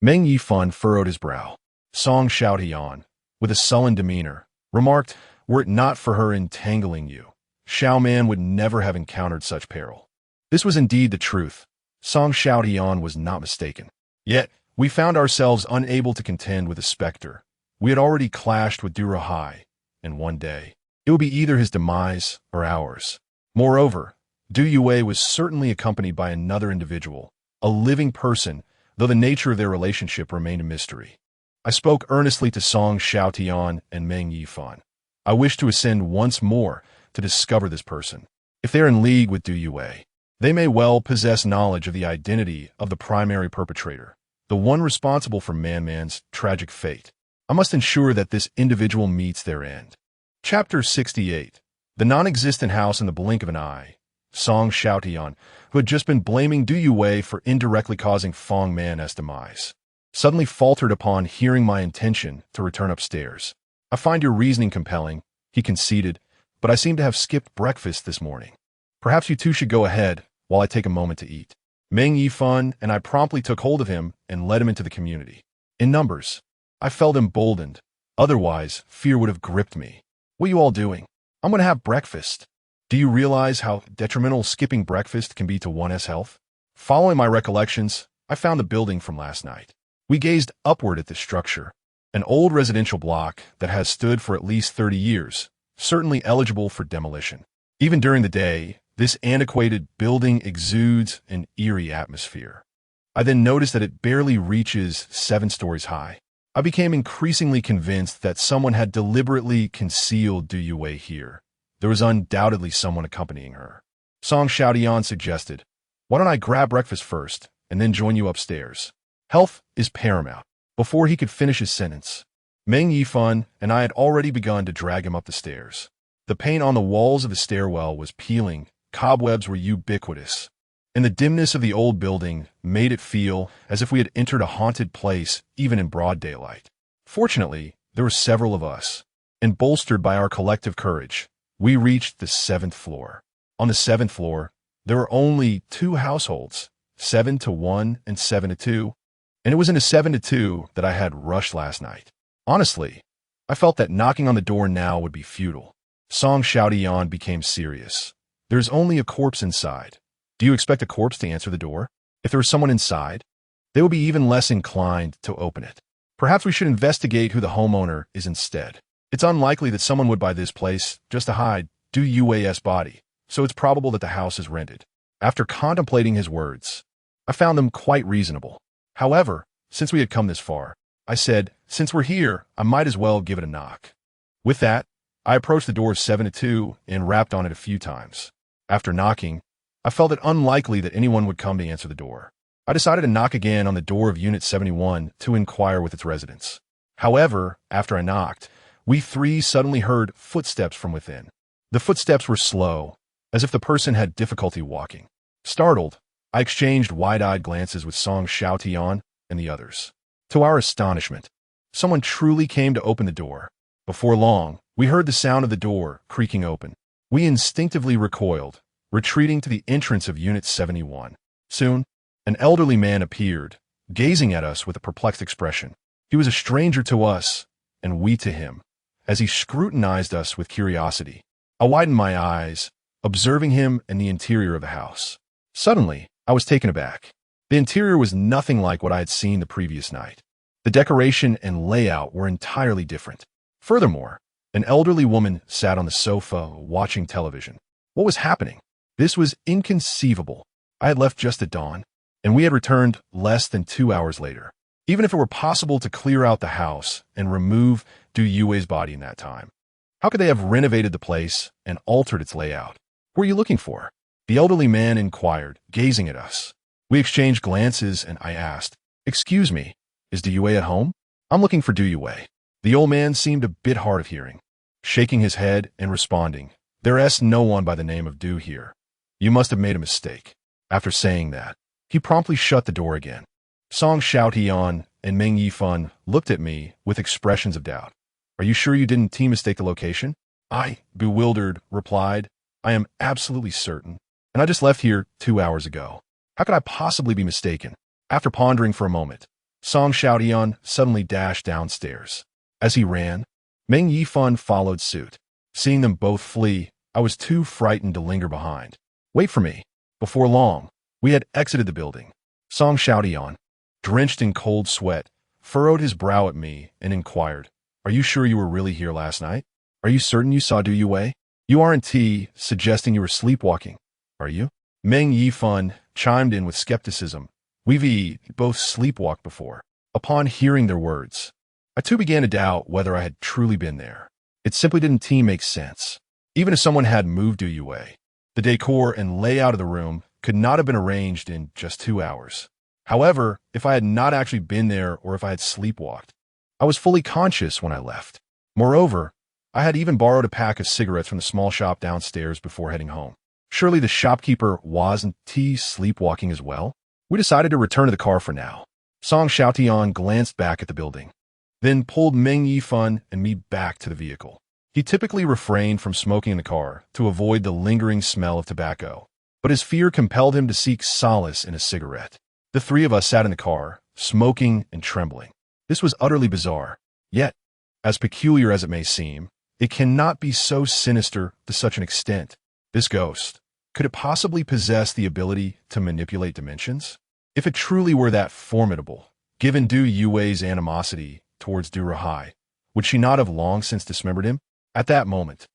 Meng Yifan furrowed his brow. Song Xiaotian, with a sullen demeanor, remarked, "Were it not for her entangling you, Xiao Man would never have encountered such peril." This was indeed the truth. Song Xiaotian was not mistaken. Yet, we found ourselves unable to contend with the specter. We had already clashed with Durahai, and one day, it would be either his demise or ours. Moreover, Du Yue was certainly accompanied by another individual, a living person, though the nature of their relationship remained a mystery. I spoke earnestly to Song Xiaotian and Meng Yifan. I wish to ascend once more to discover this person. If they are in league with Du Yue, they may well possess knowledge of the identity of the primary perpetrator, the one responsible for Man-Man's tragic fate. I must ensure that this individual meets their end. Chapter 68. The non-existent house in the blink of an eye. Song Xiaotian, who had just been blaming Du Yue for indirectly causing Fong Man's demise, suddenly faltered upon hearing my intention to return upstairs. "I find your reasoning compelling," he conceded, "but I seem to have skipped breakfast this morning. Perhaps you two should go ahead while I take a moment to eat." Meng Yifan and I promptly took hold of him and led him into the community. In numbers, I felt emboldened. Otherwise, fear would have gripped me. "What are you all doing?" "I'm going to have breakfast." "Do you realize how detrimental skipping breakfast can be to one's health?" Following my recollections, I found the building from last night. We gazed upward at the structure, an old residential block that has stood for at least 30 years, certainly eligible for demolition. Even during the day, this antiquated building exudes an eerie atmosphere. I then noticed that it barely reaches 7 stories high. I became increasingly convinced that someone had deliberately concealed Du Yue here. There was undoubtedly someone accompanying her. Song Xiaotian suggested, "Why don't I grab breakfast first and then join you upstairs?" Health is paramount. Before he could finish his sentence, Meng Yifan and I had already begun to drag him up the stairs. The paint on the walls of the stairwell was peeling, cobwebs were ubiquitous, and the dimness of the old building made it feel as if we had entered a haunted place even in broad daylight. Fortunately, there were several of us, and bolstered by our collective courage, we reached the 7th floor. On the 7th floor, there were only 2 households, 7-1 and 7-2, and it was in a 7-2 that I had rushed last night. Honestly, I felt that knocking on the door now would be futile. Song Xiaotian became serious. "There's only a corpse inside. Do you expect a corpse to answer the door? If there was someone inside, they would be even less inclined to open it. Perhaps we should investigate who the homeowner is instead. It's unlikely that someone would buy this place just to hide Du Yue's body, so it's probable that the house is rented." After contemplating his words, I found them quite reasonable. However, since we had come this far, I said, "Since we're here, I might as well give it a knock." With that, I approached the door of 7-2 and rapped on it a few times. After knocking, I felt it unlikely that anyone would come to answer the door. I decided to knock again on the door of Unit 71 to inquire with its residents. However, after I knocked, we 3 suddenly heard footsteps from within. The footsteps were slow, as if the person had difficulty walking. Startled, I exchanged wide-eyed glances with Song Xiaotian and the others. To our astonishment, someone truly came to open the door. Before long, we heard the sound of the door creaking open. We instinctively recoiled, retreating to the entrance of Unit 71. Soon, an elderly man appeared, gazing at us with a perplexed expression. He was a stranger to us, and we to him, as he scrutinized us with curiosity. I widened my eyes, observing him and the interior of the house. Suddenly, I was taken aback. The interior was nothing like what I had seen the previous night. The decoration and layout were entirely different. Furthermore, an elderly woman sat on the sofa watching television. What was happening? This was inconceivable. I had left just at dawn, and we had returned less than 2 hours later. Even if it were possible to clear out the house and remove Du Yue's body in that time, how could they have renovated the place and altered its layout? "What are you looking for?" the elderly man inquired, gazing at us. We exchanged glances, and I asked, "Excuse me, is Du Yue at home?" "I'm looking for Du Yue." The old man seemed a bit hard of hearing, shaking his head and responding, "There's no one by the name of Du here. You must have made a mistake." After saying that, he promptly shut the door again. Song Xiaotian and Meng Yifan looked at me with expressions of doubt. "Are you sure you didn't mistake the location?" I, bewildered, replied, "I am absolutely certain, and I just left here 2 hours ago. How could I possibly be mistaken?" After pondering for a moment, Song Xiaotian suddenly dashed downstairs. As he ran, Meng Yifan followed suit. Seeing them both flee, I was too frightened to linger behind. Wait for me. Before long, we had exited the building. Song Xiaotian, drenched in cold sweat, furrowed his brow at me and inquired, "Are you sure you were really here last night? Are you certain you saw Du Yue? You aren't suggesting you were sleepwalking, are you?" Meng Yifan chimed in with skepticism. We've both sleepwalked before. Upon hearing their words, I too began to doubt whether I had truly been there. It simply didn't make sense. Even if someone had moved Du Yue, the decor and layout of the room could not have been arranged in just 2 hours. However, if I had not actually been there or if I had sleepwalked, I was fully conscious when I left. Moreover, I had even borrowed a pack of cigarettes from the small shop downstairs before heading home. Surely the shopkeeper wasn't sleepwalking as well? We decided to return to the car for now. Song Xiaotian glanced back at the building, then pulled Meng Yifan and me back to the vehicle. He typically refrained from smoking in the car to avoid the lingering smell of tobacco, but his fear compelled him to seek solace in a cigarette. The three of us sat in the car, smoking and trembling. This was utterly bizarre. Yet, as peculiar as it may seem, it cannot be so sinister to such an extent. This ghost, could it possibly possess the ability to manipulate dimensions? If it truly were that formidable, given Du Yue's animosity towards Du Rahai, would she not have long since dismembered him? At that moment,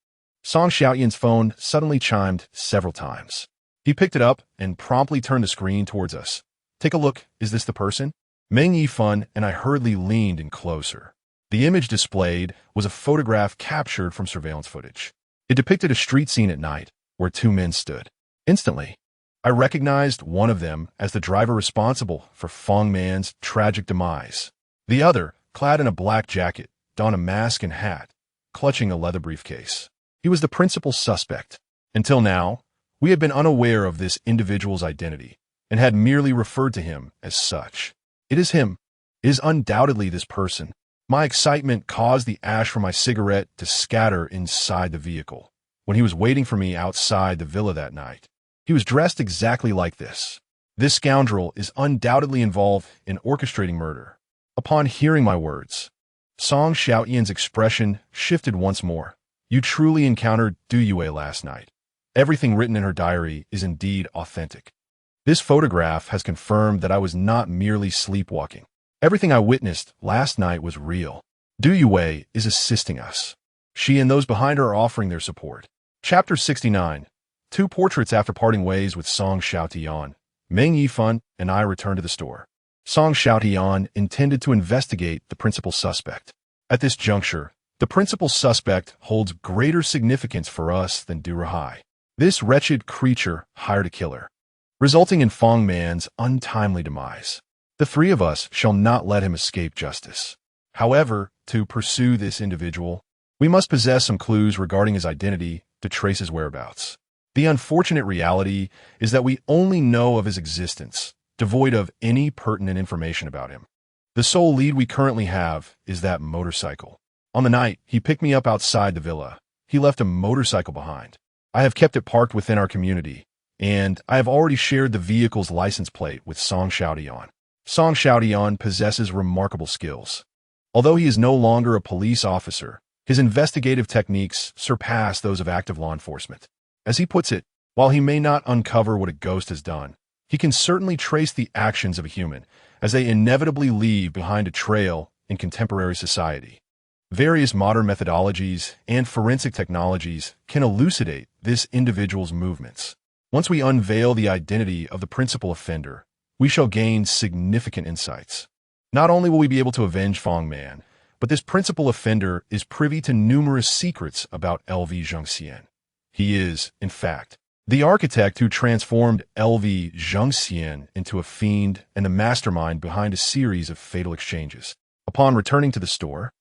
Song Xiaotian's phone suddenly chimed several times. He picked it up and promptly turned the screen towards us. "Take a look, is this the person?" Meng Yifan and I hurriedly leaned in closer. The image displayed was a photograph captured from surveillance footage. It depicted a street scene at night, where 2 men stood. Instantly, I recognized one of them as the driver responsible for Fong Man's tragic demise. The other, clad in a black jacket, donned a mask and hat, clutching a leather briefcase. He was the principal suspect. Until now, we had been unaware of this individual's identity and had merely referred to him as such. It is him. It is undoubtedly this person. My excitement caused the ash from my cigarette to scatter inside the vehicle. When he was waiting for me outside the villa that night, he was dressed exactly like this. This scoundrel is undoubtedly involved in orchestrating murder. Upon hearing my words, Song Xiaotian's expression shifted once more. "You truly encountered Du Yue last night. Everything written in her diary is indeed authentic. This photograph has confirmed that I was not merely sleepwalking. Everything I witnessed last night was real. Du Yue is assisting us. She and those behind her are offering their support." Chapter 69. 2 portraits after parting ways with Song Xiaotian. Meng Yifan and I returned to the store. Song Xiaotian intended to investigate the principal suspect. At this juncture, the principal suspect holds greater significance for us than Du Rahai. This wretched creature hired a killer, resulting in Fong Man's untimely demise. The 3 of us shall not let him escape justice. However, to pursue this individual, we must possess some clues regarding his identity to trace his whereabouts. The unfortunate reality is that we only know of his existence, devoid of any pertinent information about him. The sole lead we currently have is that motorcycle. On the night he picked me up outside the villa, he left a motorcycle behind. I have kept it parked within our community, and I have already shared the vehicle's license plate with Song Xiaotian. Song Xiaotian possesses remarkable skills. Although he is no longer a police officer, his investigative techniques surpass those of active law enforcement. As he puts it, while he may not uncover what a ghost has done, he can certainly trace the actions of a human, as they inevitably leave behind a trail in contemporary society. Various modern methodologies and forensic technologies can elucidate this individual's movements. Once we unveil the identity of the principal offender, we shall gain significant insights. Not only will we be able to avenge Fong Man, but this principal offender is privy to numerous secrets about LV Zhengxian. He is, in fact, the architect who transformed LV Zhengxian into a fiend and the mastermind behind a series of fatal exchanges. Upon returning to the store,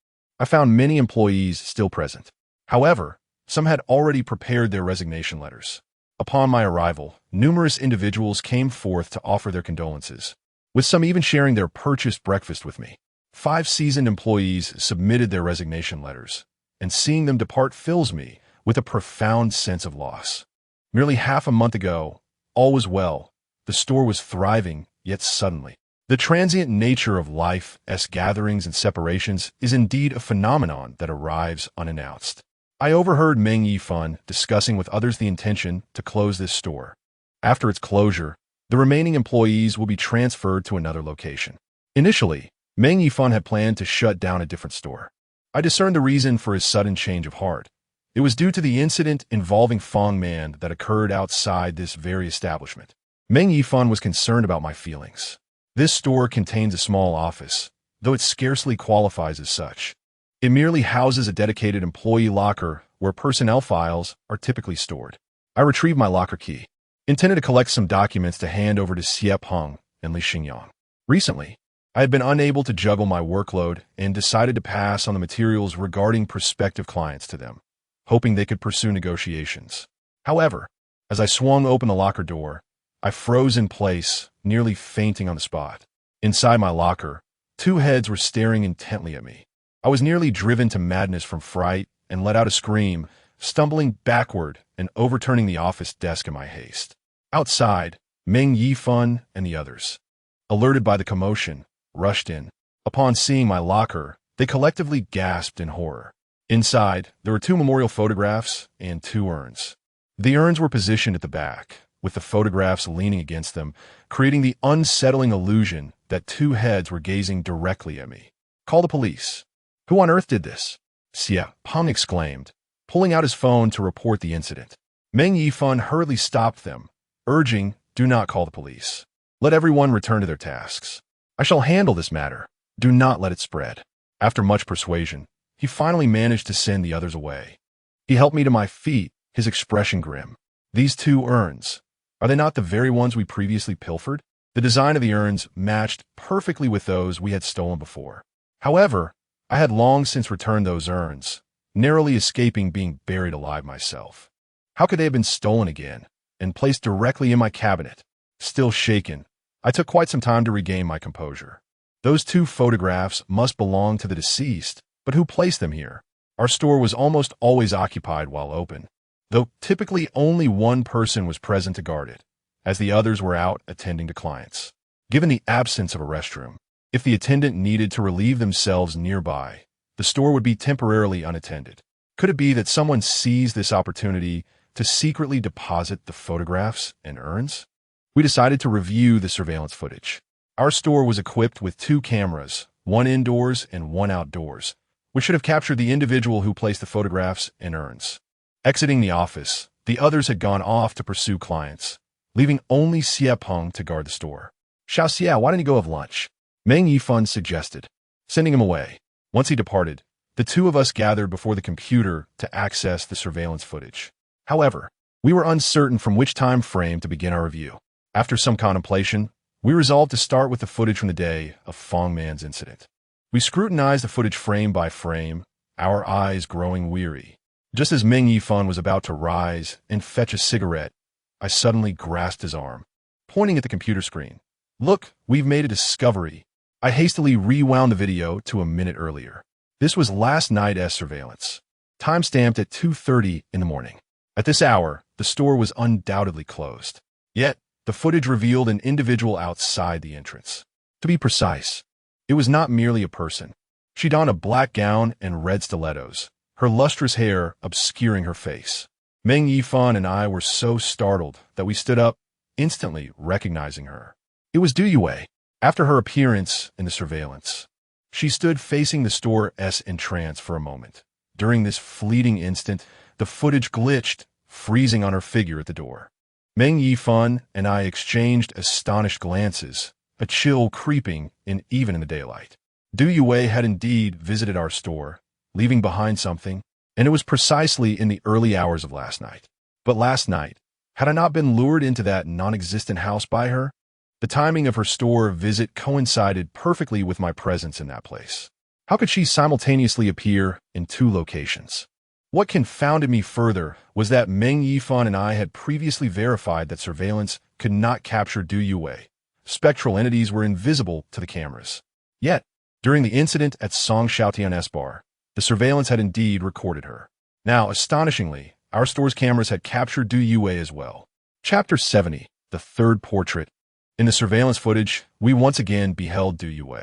I found many employees still present. However, some had already prepared their resignation letters. Upon my arrival, numerous individuals came forth to offer their condolences, with some even sharing their purchased breakfast with me. 5 seasoned employees submitted their resignation letters, and seeing them depart fills me with a profound sense of loss. Merely half a month ago, all was well. The store was thriving, yet suddenly, The transient nature of life's gatherings and separations is indeed a phenomenon that arrives unannounced. I overheard Meng Yifan discussing with others the intention to close this store. After its closure, the remaining employees will be transferred to another location. Initially, Meng Yifan had planned to shut down a different store. I discerned the reason for his sudden change of heart. It was due to the incident involving Fong Man that occurred outside this very establishment. Meng Yifan was concerned about my feelings. This store contains a small office, though it scarcely qualifies as such. It merely houses a dedicated employee locker where personnel files are typically stored. I retrieved my locker key, intended to collect some documents to hand over to Xie Peng and Li Xingyang. Recently, I had been unable to juggle my workload and decided to pass on the materials regarding prospective clients to them, hoping they could pursue negotiations. However, as I swung open the locker door, I froze in place, nearly fainting on the spot. Inside my locker, two heads were staring intently at me. I was nearly driven to madness from fright and let out a scream, stumbling backward and overturning the office desk in my haste. Outside, Meng Yifan and the others, alerted by the commotion, rushed in. Upon seeing my locker, they collectively gasped in horror. Inside, there were two memorial photographs and two urns. The urns were positioned at the back, with the photographs leaning against them, creating the unsettling illusion that two heads were gazing directly at me. "Call the police." "Who on earth did this?" Xie Peng exclaimed, pulling out his phone to report the incident. Meng Yifan hurriedly stopped them, urging, "Do not call the police. Let everyone return to their tasks. I shall handle this matter. Do not let it spread." After much persuasion, he finally managed to send the others away. He helped me to my feet, his expression grim. "These two urns, are they not the very ones we previously pilfered?" The design of the urns matched perfectly with those we had stolen before. However, I had long since returned those urns, narrowly escaping being buried alive myself. How could they have been stolen again and placed directly in my cabinet? Still shaken, I took quite some time to regain my composure. Those two photographs must belong to the deceased, but who placed them here? Our store was almost always occupied while open, though typically only one person was present to guard it, as the others were out attending to clients. Given the absence of a restroom, if the attendant needed to relieve themselves nearby, the store would be temporarily unattended. Could it be that someone seized this opportunity to secretly deposit the photographs and urns? We decided to review the surveillance footage. Our store was equipped with two cameras, one indoors and one outdoors, which should have captured the individual who placed the photographs and urns. Exiting the office, the others had gone off to pursue clients, leaving only Xie Peng to guard the store. "Xiao Xia, why don't you go have lunch?" Meng Yifan suggested, sending him away. Once he departed, the two of us gathered before the computer to access the surveillance footage. However, we were uncertain from which time frame to begin our review. After some contemplation, we resolved to start with the footage from the day of Fong Man's incident. We scrutinized the footage frame by frame, our eyes growing weary. Just as Meng Yifan was about to rise and fetch a cigarette, I suddenly grasped his arm, pointing at the computer screen. "Look, we've made a discovery." I hastily rewound the video to a minute earlier. This was last night's surveillance, time-stamped at 2:30 in the morning. At this hour, the store was undoubtedly closed. Yet, the footage revealed an individual outside the entrance. To be precise, it was not merely a person. She donned a black gown and red stilettos, her lustrous hair obscuring her face. Meng Yifan and I were so startled that we stood up, instantly recognizing her. It was Du Yue. After her appearance in the surveillance, she stood facing the store's entrance for a moment. During this fleeting instant, the footage glitched, freezing on her figure at the door. Meng Yifan and I exchanged astonished glances, a chill creeping in even in the daylight. Du Yue had indeed visited our store, leaving behind something, and it was precisely in the early hours of last night. But last night, had I not been lured into that non-existent house by her? The timing of her store visit coincided perfectly with my presence in that place. How could she simultaneously appear in two locations? What confounded me further was that Meng Yifan and I had previously verified that surveillance could not capture Du Yue. Spectral entities were invisible to the cameras. Yet, during the incident at Song Xiaotian's bar, the surveillance had indeed recorded her. Now, astonishingly, our store's cameras had captured Du Yue as well. Chapter 70, The Third Portrait. In the surveillance footage, we once again beheld Du Yue.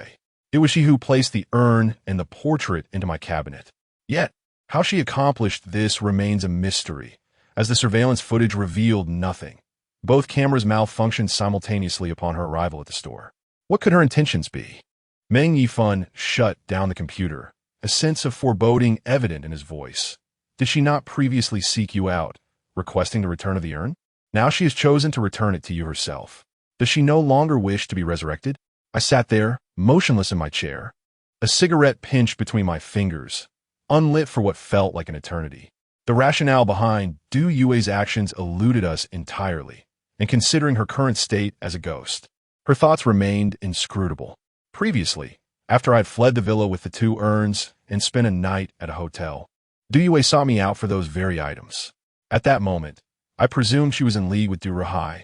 It was she who placed the urn and the portrait into my cabinet. Yet, how she accomplished this remains a mystery, as the surveillance footage revealed nothing. Both cameras malfunctioned simultaneously upon her arrival at the store. What could her intentions be? Meng Yifan shut down the computer, a sense of foreboding evident in his voice. Did she not previously seek you out, requesting the return of the urn? Now she has chosen to return it to you herself. Does she no longer wish to be resurrected? I sat there, motionless in my chair, a cigarette pinched between my fingers, unlit for what felt like an eternity. The rationale behind Du Yue's actions eluded us entirely, and considering her current state as a ghost, her thoughts remained inscrutable. Previously, after I had fled the villa with the 2 urns and spent a night at a hotel, Du Yue sought me out for those very items. At that moment, I presumed she was in league with Du Ruhai,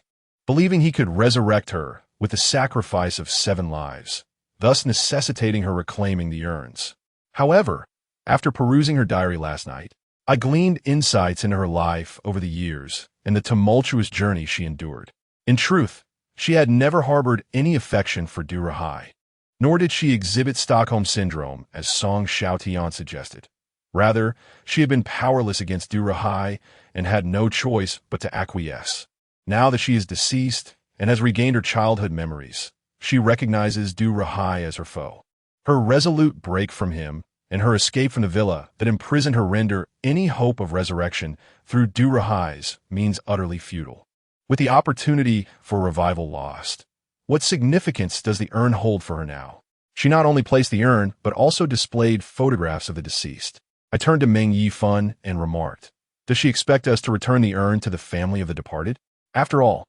believing he could resurrect her with the sacrifice of 7 lives, thus necessitating her reclaiming the urns. However, after perusing her diary last night, I gleaned insights into her life over the years and the tumultuous journey she endured. In truth, she had never harbored any affection for Du Ruhai, nor did she exhibit Stockholm Syndrome, as Song Xiaotian suggested. Rather, she had been powerless against Du Ruhai and had no choice but to acquiesce. Now that she is deceased and has regained her childhood memories, she recognizes Du Ruhai as her foe. Her resolute break from him and her escape from the villa that imprisoned her render any hope of resurrection through Du Ruhai's means utterly futile. With the opportunity for revival lost, what significance does the urn hold for her now? She not only placed the urn, but also displayed photographs of the deceased. I turned to Meng Yifan and remarked, does she expect us to return the urn to the family of the departed? After all,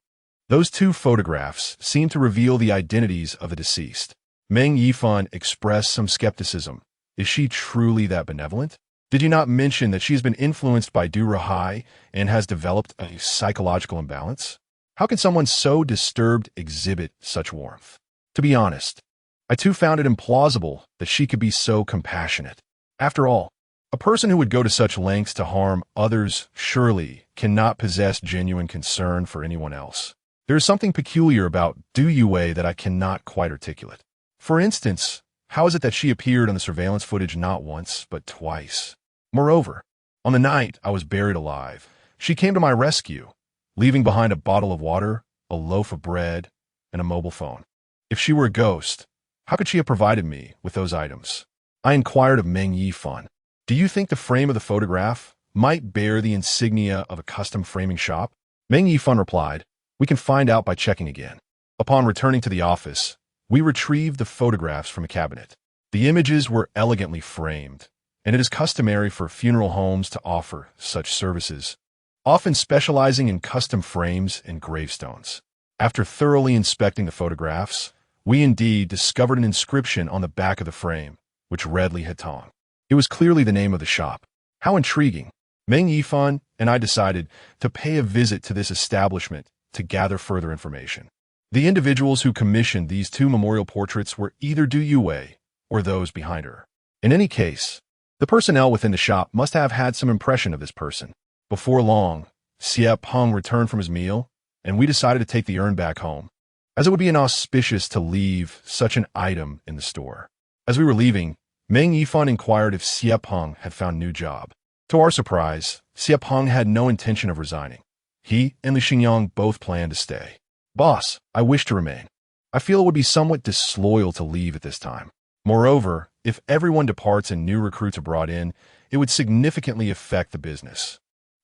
those 2 photographs seem to reveal the identities of the deceased. Meng Yifan expressed some skepticism. Is she truly that benevolent? Did you not mention that she has been influenced by Du Ruhai and has developed a psychological imbalance? How can someone so disturbed exhibit such warmth? To be honest, I too found it implausible that she could be so compassionate. After all, a person who would go to such lengths to harm others surely cannot possess genuine concern for anyone else. There is something peculiar about Du Yue that I cannot quite articulate. For instance, how is it that she appeared on the surveillance footage not once, but twice? Moreover, on the night I was buried alive, she came to my rescue, leaving behind a bottle of water, a loaf of bread, and a mobile phone. If she were a ghost, how could she have provided me with those items? I inquired of Meng Yifan, do you think the frame of the photograph might bear the insignia of a custom framing shop? Meng Yifan replied, we can find out by checking again. Upon returning to the office, we retrieved the photographs from a cabinet. The images were elegantly framed, and it is customary for funeral homes to offer such services, often specializing in custom frames and gravestones. After thoroughly inspecting the photographs, we indeed discovered an inscription on the back of the frame, which read Li Hetong. It was clearly the name of the shop. How intriguing! Meng Yifan and I decided to pay a visit to this establishment to gather further information. The individuals who commissioned these 2 memorial portraits were either Du Yue or those behind her. In any case, the personnel within the shop must have had some impression of this person. Before long, Xie Peng returned from his meal, and we decided to take the urn back home, as it would be inauspicious to leave such an item in the store. As we were leaving, Meng Yifan inquired if Xie Peng had found a new job. To our surprise, Xie Peng had no intention of resigning. He and Li Xingyang both planned to stay. Boss, I wish to remain. I feel it would be somewhat disloyal to leave at this time. Moreover, if everyone departs and new recruits are brought in, it would significantly affect the business.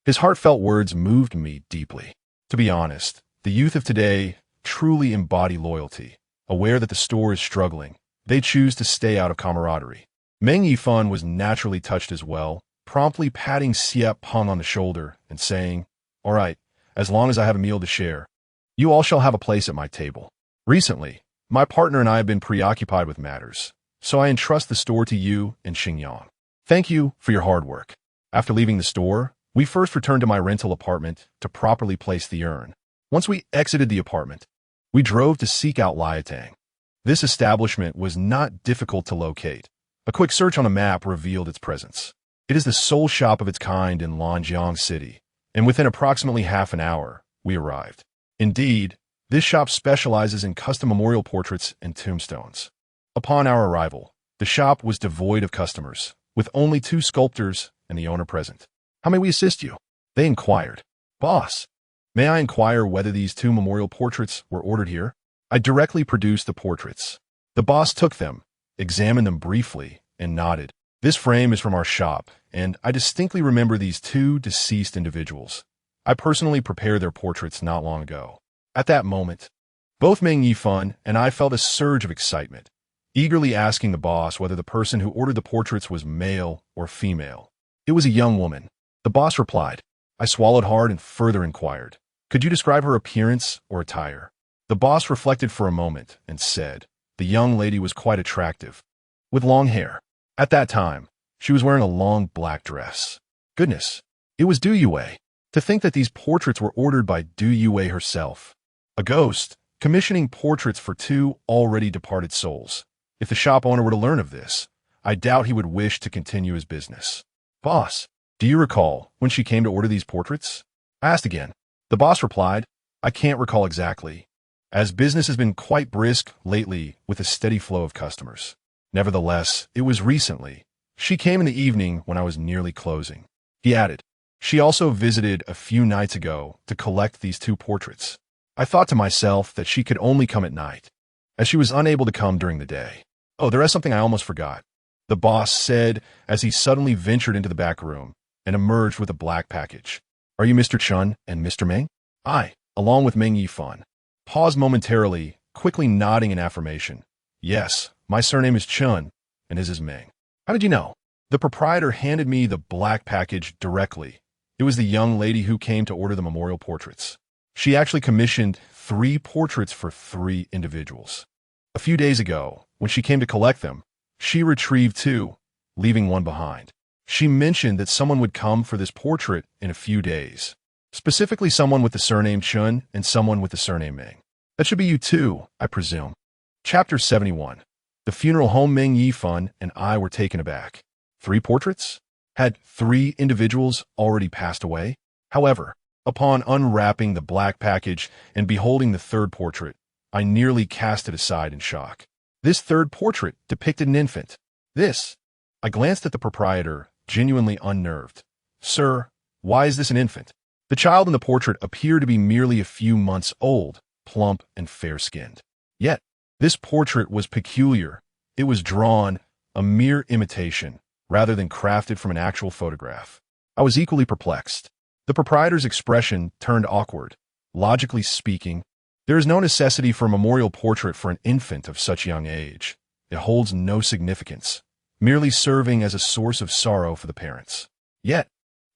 His heartfelt words moved me deeply. To be honest, the youth of today truly embody loyalty. Aware that the store is struggling, they choose to stay out of camaraderie. Meng Yifan was naturally touched as well, promptly patting Xie Peng on the shoulder and saying, all right, as long as I have a meal to share, you all shall have a place at my table. Recently, my partner and I have been preoccupied with matters, so I entrust the store to you and Xingyang. Thank you for your hard work. After leaving the store, we first returned to my rental apartment to properly place the urn. Once we exited the apartment, we drove to seek out Liatang. This establishment was not difficult to locate. A quick search on a map revealed its presence. It is the sole shop of its kind in Lanjiang City, and within approximately half an hour, we arrived. Indeed, This shop specializes in custom memorial portraits and tombstones. Upon our arrival, the shop was devoid of customers, with only 2 sculptors and the owner present. "How may we assist you?" they inquired. "Boss, may I inquire whether these 2 memorial portraits were ordered here?" I directly produced the portraits. The boss took them, examined them briefly, and nodded. "This frame is from our shop, and I distinctly remember these 2 deceased individuals. I personally prepared their portraits not long ago." At that moment, both Meng Yifan and I felt a surge of excitement, eagerly asking the boss whether the person who ordered the portraits was male or female. "It was a young woman," the boss replied. I swallowed hard and further inquired, "Could you describe her appearance or attire?" The boss reflected for a moment and said, "The young lady was quite attractive, with long hair. At that time, she was wearing a long black dress." Goodness, it was Du Yue. To think that these portraits were ordered by Du Yue herself. A ghost, commissioning portraits for 2 already departed souls. If the shop owner were to learn of this, I doubt he would wish to continue his business. "Boss, do you recall when she came to order these portraits?" I asked again. The boss replied, "I can't recall exactly, as business has been quite brisk lately with a steady flow of customers. Nevertheless, it was recently. She came in the evening when I was nearly closing." He added, "She also visited a few nights ago to collect these 2 portraits. I thought to myself that she could only come at night, as she was unable to come during the day." "Oh, there is something I almost forgot," the boss said as he suddenly ventured into the back room and emerged with a black package. "Are you Mr. Chun and Mr. Meng?" I, along with Meng Yifan, paused momentarily, quickly nodding in affirmation. "Yes, my surname is Chun, and his is Meng." "How did you know?" The proprietor handed me the black package directly. It was the young lady who came to order the memorial portraits. She actually commissioned 3 portraits for 3 individuals. A few days ago, when she came to collect them, she retrieved 2, leaving 1 behind. She mentioned that someone would come for this portrait in a few days, specifically someone with the surname Chun and someone with the surname Meng. That should be you too, I presume. Chapter 71. The funeral home. Meng Yifan and I were taken aback. 3 portraits? Had 3 individuals already passed away? However, upon unwrapping the black package and beholding the 3rd portrait, I nearly cast it aside in shock. This 3rd portrait depicted an infant. I glanced at the proprietor, genuinely unnerved. "Sir, why is this an infant?" The child in the portrait appeared to be merely a few months old, plump and fair-skinned. Yet, this portrait was peculiar. It was drawn, a mere imitation, rather than crafted from an actual photograph. I was equally perplexed. The proprietor's expression turned awkward. Logically speaking, there is no necessity for a memorial portrait for an infant of such young age. It holds no significance, merely serving as a source of sorrow for the parents. Yet,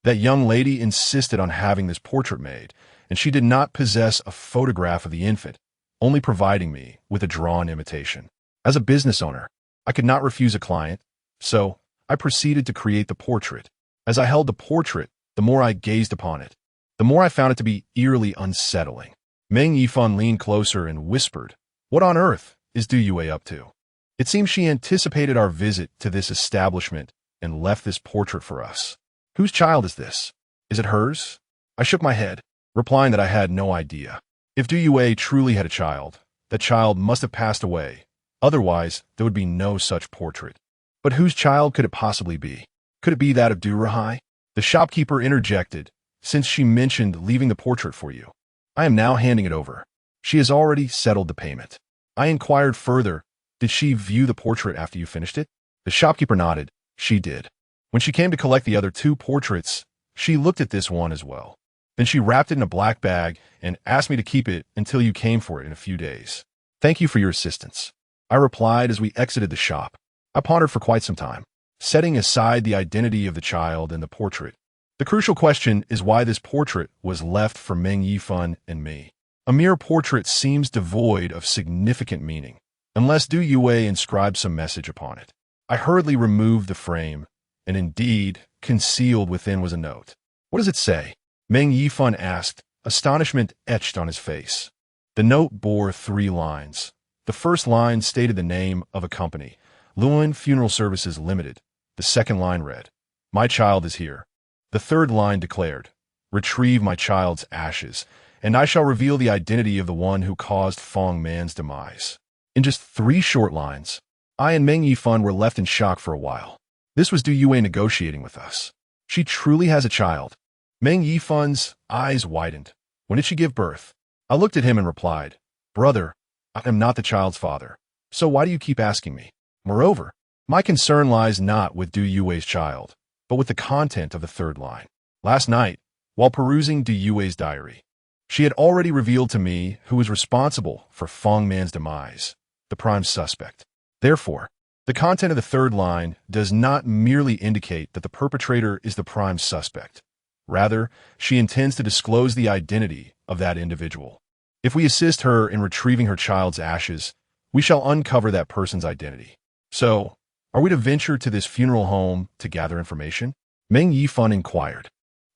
that young lady insisted on having this portrait made, and she did not possess a photograph of the infant, only providing me with a drawn imitation. As a business owner, I could not refuse a client, so I proceeded to create the portrait. As I held the portrait, the more I gazed upon it, the more I found it to be eerily unsettling. Meng Yifan leaned closer and whispered, "What on earth is Du Yue up to?" It seems she anticipated our visit to this establishment and left this portrait for us. "Whose child is this? Is it hers?" I shook my head, replying that I had no idea. If Du Yue truly had a child, that child must have passed away. Otherwise, there would be no such portrait. But whose child could it possibly be? Could it be that of Du Rahai? The shopkeeper interjected, "Since she mentioned leaving the portrait for you, I am now handing it over. She has already settled the payment." I inquired further, "Did she view the portrait after you finished it?" The shopkeeper nodded. She did. When she came to collect the other 2 portraits, she looked at this one as well. Then she wrapped it in a black bag and asked me to keep it until you came for it in a few days. "Thank you for your assistance," I replied as we exited the shop. I pondered for quite some time, setting aside the identity of the child and the portrait. The crucial question is why this portrait was left for Meng Yifan and me. A mere portrait seems devoid of significant meaning, unless Du Yue inscribed some message upon it. I hurriedly removed the frame, and indeed, concealed within was a note. "What does it say?" Meng Yifan asked, astonishment etched on his face. The note bore 3 lines. The first line stated the name of a company, Lewin Funeral Services Limited. The second line read, "My child is here." The third line declared, "Retrieve my child's ashes and I shall reveal the identity of the one who caused Fong Man's demise. In just 3 short lines, I and Meng Yifan were left in shock for a while. This was Du Yue negotiating with us. She truly has a child. Meng Yifan's eyes widened. When did she give birth? I looked at him and replied, Brother, I am not the child's father. So why do you keep asking me? Moreover, my concern lies not with Du Yue's child, but with the content of the 3rd line. Last night, while perusing Du Yue's diary, she had already revealed to me who was responsible for Fong Man's demise, the prime suspect. Therefore, the content of the 3rd line does not merely indicate that the perpetrator is the prime suspect. Rather, she intends to disclose the identity of that individual. If we assist her in retrieving her child's ashes, we shall uncover that person's identity. So, are we to venture to this funeral home to gather information? Meng Yifan inquired.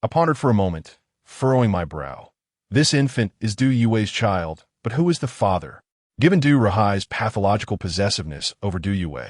I pondered for a moment, furrowing my brow. This infant is Du Yue's child, but who is the father? Given Du Rahai's pathological possessiveness over Du Yue,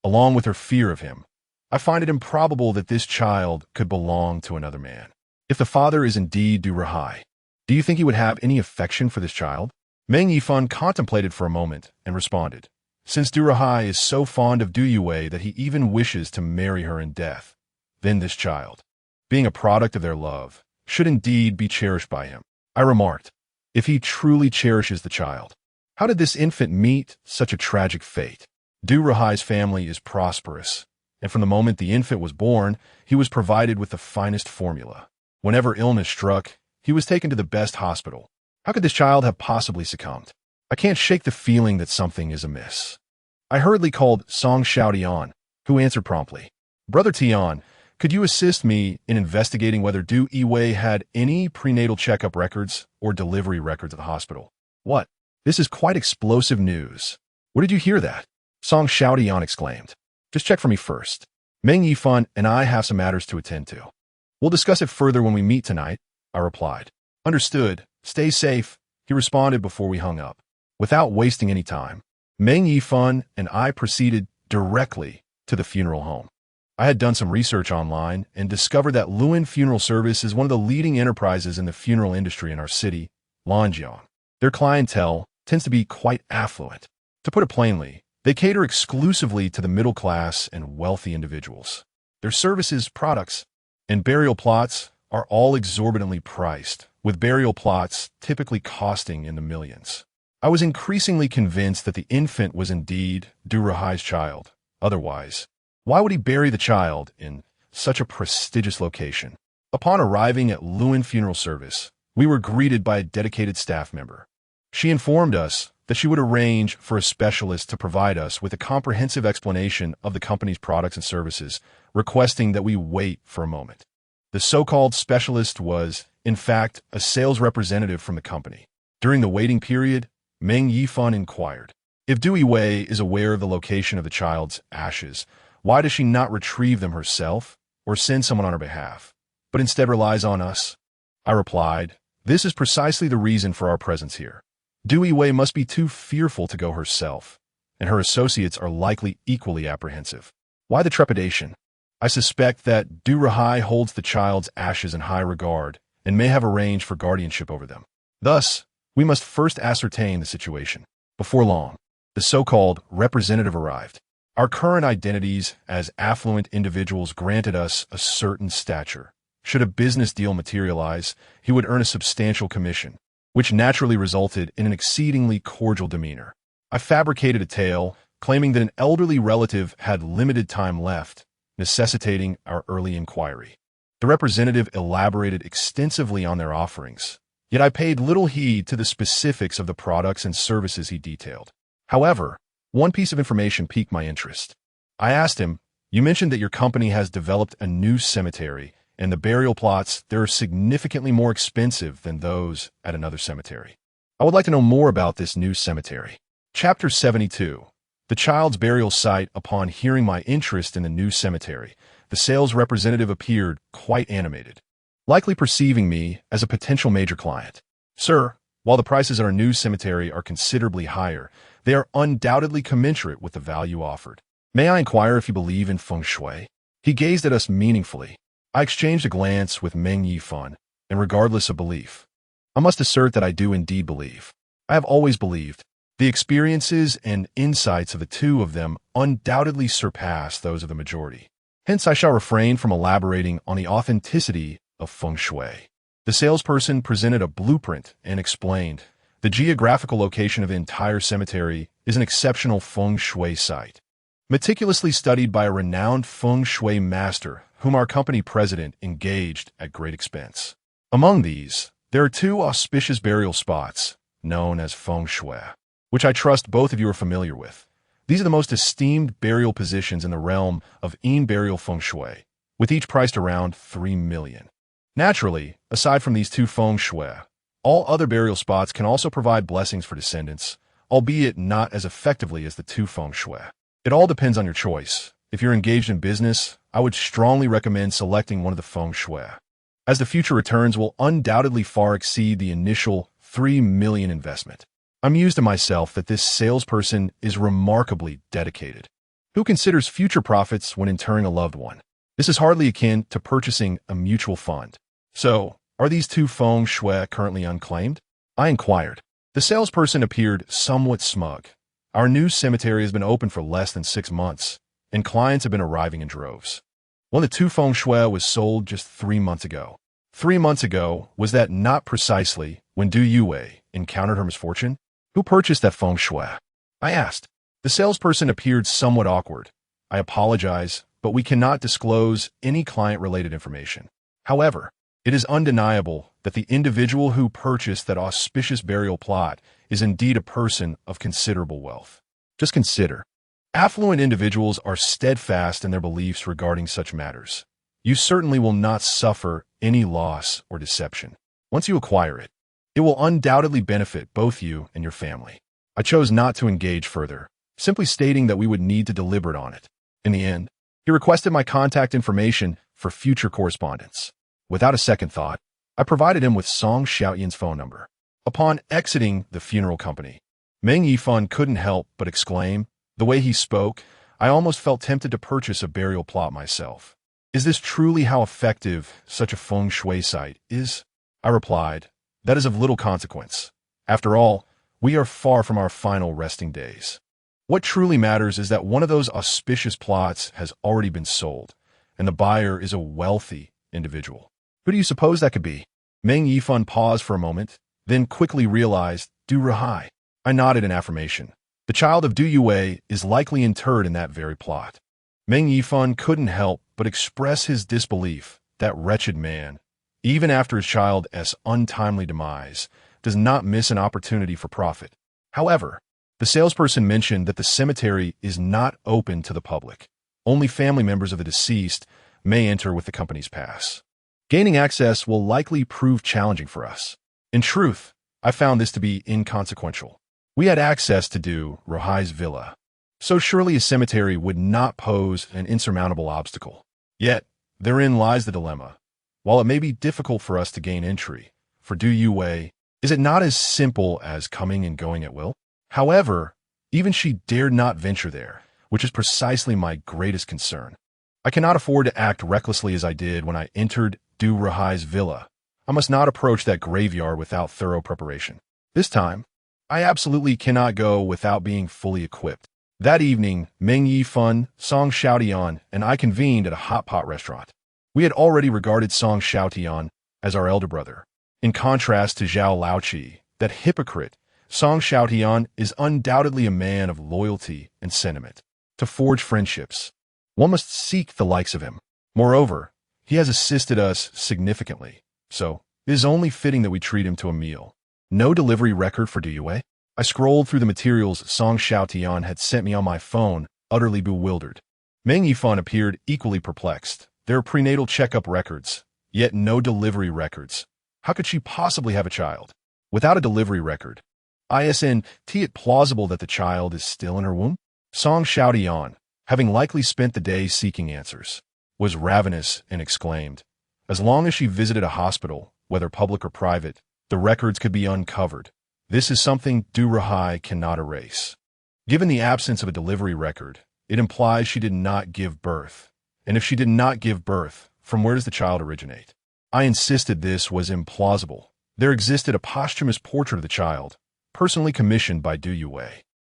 along with her fear of him, I find it improbable that this child could belong to another man. If the father is indeed Du Rahai, do you think he would have any affection for this child? Meng Yifan contemplated for a moment and responded, Since Du Rahai is so fond of Du Yue that he even wishes to marry her in death, then this child, being a product of their love, should indeed be cherished by him. I remarked, if he truly cherishes the child, how did this infant meet such a tragic fate? Du Rahai's family is prosperous, and from the moment the infant was born, he was provided with the finest formula. Whenever illness struck, he was taken to the best hospital. How could this child have possibly succumbed? I can't shake the feeling that something is amiss. I hurriedly called Song Xiaotian, who answered promptly. Brother Tian, could you assist me in investigating whether Du Yue had any prenatal checkup records or delivery records at the hospital? What? This is quite explosive news. Where did you hear that? Song Xiaotian exclaimed. Just check for me first. Meng Yifan and I have some matters to attend to. We'll discuss it further when we meet tonight, I replied. Understood. Stay safe, he responded before we hung up. Without wasting any time, Meng Yifan and I proceeded directly to the funeral home. I had done some research online and discovered that Luan Funeral Service is one of the leading enterprises in the funeral industry in our city, Lanjiang. Their clientele tends to be quite affluent. To put it plainly, they cater exclusively to the middle class and wealthy individuals. Their services, products, and burial plots are all exorbitantly priced, with burial plots typically costing in the millions. I was increasingly convinced that the infant was indeed Du Rahai's child. Otherwise, why would he bury the child in such a prestigious location? Upon arriving at Luan Funeral Service, we were greeted by a dedicated staff member. She informed us that she would arrange for a specialist to provide us with a comprehensive explanation of the company's products and services, requesting that we wait for a moment. The so-called specialist was, in fact, a sales representative from the company. During the waiting period, Meng Yifan inquired, if Du Yue is aware of the location of the child's ashes, why does she not retrieve them herself or send someone on her behalf, but instead relies on us? I replied, this is precisely the reason for our presence here. Du Yue must be too fearful to go herself, and her associates are likely equally apprehensive. Why the trepidation? I suspect that Du Rahai holds the child's ashes in high regard and may have arranged for guardianship over them. Thus, we must first ascertain the situation. Before long, the so-called representative arrived. Our current identities as affluent individuals granted us a certain stature. Should a business deal materialize, he would earn a substantial commission, which naturally resulted in an exceedingly cordial demeanor. I fabricated a tale, claiming that an elderly relative had limited time left, necessitating our early inquiry. The representative elaborated extensively on their offerings, yet I paid little heed to the specifics of the products and services he detailed. However, one piece of information piqued my interest. I asked him, you mentioned that your company has developed a new cemetery, and the burial plots there are significantly more expensive than those at another cemetery. I would like to know more about this new cemetery. Chapter 72. The child's burial site. Upon hearing my interest in the new cemetery, the sales representative appeared quite animated, likely perceiving me as a potential major client. Sir, while the prices at our new cemetery are considerably higher, they are undoubtedly commensurate with the value offered. May I inquire if you believe in feng shui? He gazed at us meaningfully. I exchanged a glance with Meng Yifan, and regardless of belief, I must assert that I do indeed believe. I have always believed. The experiences and insights of the two of them undoubtedly surpass those of the majority. Hence, I shall refrain from elaborating on the authenticity of feng shui. The salesperson presented a blueprint and explained, the geographical location of the entire cemetery is an exceptional feng shui site, meticulously studied by a renowned feng shui master whom our company president engaged at great expense. Among these, there are two auspicious burial spots, known as feng shui, which I trust both of you are familiar with. These are the most esteemed burial positions in the realm of burial feng shui, with each priced around $3 million. Naturally, aside from these two feng shui, all other burial spots can also provide blessings for descendants, albeit not as effectively as the two feng shui. It all depends on your choice. If you're engaged in business, I would strongly recommend selecting one of the feng shui, as the future returns will undoubtedly far exceed the initial $3 million investment. I'm amused at myself that this salesperson is remarkably dedicated. Who considers future profits when interring a loved one? This is hardly akin to purchasing a mutual fund. So, are these two feng shui currently unclaimed? I inquired. The salesperson appeared somewhat smug. Our new cemetery has been open for less than 6 months, and clients have been arriving in droves. One of the two feng shui was sold just 3 months ago. 3 months ago, was that not precisely when Du Yue encountered her misfortune? Who purchased that feng shui? I asked. The salesperson appeared somewhat awkward. I apologize, but we cannot disclose any client-related information. However, it is undeniable that the individual who purchased that auspicious burial plot is indeed a person of considerable wealth. Just consider. Affluent individuals are steadfast in their beliefs regarding such matters. You certainly will not suffer any loss or deception. Once you acquire it, it will undoubtedly benefit both you and your family. I chose not to engage further, simply stating that we would need to deliberate on it. In the end, he requested my contact information for future correspondence. Without a second thought, I provided him with Song Xiaoyan's phone number. Upon exiting the funeral company, Meng Yifan couldn't help but exclaim, the way he spoke, I almost felt tempted to purchase a burial plot myself. Is this truly how effective such a feng shui site is? I replied, that is of little consequence. After all, we are far from our final resting days. What truly matters is that one of those auspicious plots has already been sold, and the buyer is a wealthy individual. Who do you suppose that could be? Meng Yifan paused for a moment, then quickly realized, Du Ruhai. I nodded in affirmation. The child of Du Yue is likely interred in that very plot. Meng Yifan couldn't help but express his disbelief. That wretched man, even after his child's untimely demise, does not miss an opportunity for profit. However, the salesperson mentioned that the cemetery is not open to the public. Only family members of the deceased may enter with the company's pass. Gaining access will likely prove challenging for us. In truth, I found this to be inconsequential. We had access to Du Ruhai's villa, so surely a cemetery would not pose an insurmountable obstacle. Yet, therein lies the dilemma. While it may be difficult for us to gain entry, for Du Yue, is it not as simple as coming and going at will? However, even she dared not venture there, which is precisely my greatest concern. I cannot afford to act recklessly as I did when I entered Du Ruhai's villa. I must not approach that graveyard without thorough preparation. This time, I absolutely cannot go without being fully equipped. That evening, Meng Yifan, Song Xiaotian, and I convened at a hot pot restaurant. We had already regarded Song Xiaotian as our elder brother. In contrast to Zhao Laoqi, that hypocrite, Song Xiaotian is undoubtedly a man of loyalty and sentiment. To forge friendships, one must seek the likes of him. Moreover, he has assisted us significantly, so it is only fitting that we treat him to a meal. No delivery record for Du Yue? I scrolled through the materials Song Xiaotian had sent me on my phone, utterly bewildered. Meng Yifan appeared equally perplexed. There are prenatal checkup records, yet no delivery records. How could she possibly have a child? Without a delivery record, isn't it plausible that the child is still in her womb? Song Xiaotian, having likely spent the day seeking answers, was ravenous and exclaimed, as long as she visited a hospital, whether public or private, the records could be uncovered. This is something Du Ruhai cannot erase. Given the absence of a delivery record, it implies she did not give birth. And if she did not give birth, from where does the child originate? I insisted this was implausible. there existed a posthumous portrait of the child, personally commissioned by Du Yue.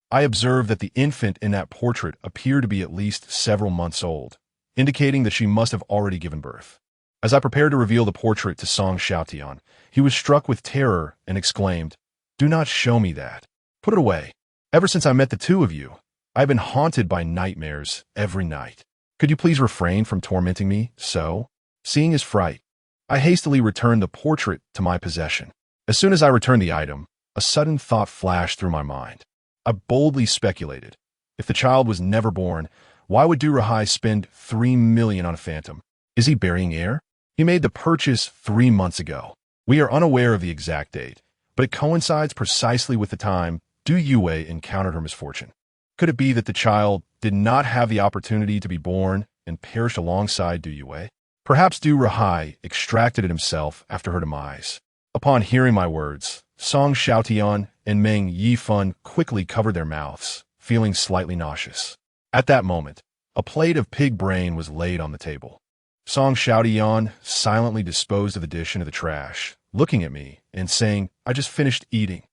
I observed that the infant in that portrait appeared to be at least several months old, indicating that she must have already given birth. As I prepared to reveal the portrait to Song Xiaotian, he was struck with terror and exclaimed, "Do not show me that. Put it away. Ever since I met the two of you, I have been haunted by nightmares every night. Could you please refrain from tormenting me so?" Seeing his fright, I hastily returned the portrait to my possession. As soon as I returned the item, a sudden thought flashed through my mind. I boldly speculated, if the child was never born, why would Du Rahai spend $3 million on a phantom? Is he burying air? He made the purchase 3 months ago. We are unaware of the exact date, but it coincides precisely with the time Du Yue encountered her misfortune. Could it be that the child did not have the opportunity to be born and perished alongside Du Yue? Perhaps Du Rahai extracted it himself after her demise. Upon hearing my words, Song Xiaotian and Meng Yifan quickly covered their mouths, feeling slightly nauseous. At that moment, a plate of pig brain was laid on the table. Song Xiaotian silently disposed of the dish into the trash, looking at me and saying, "I just finished eating.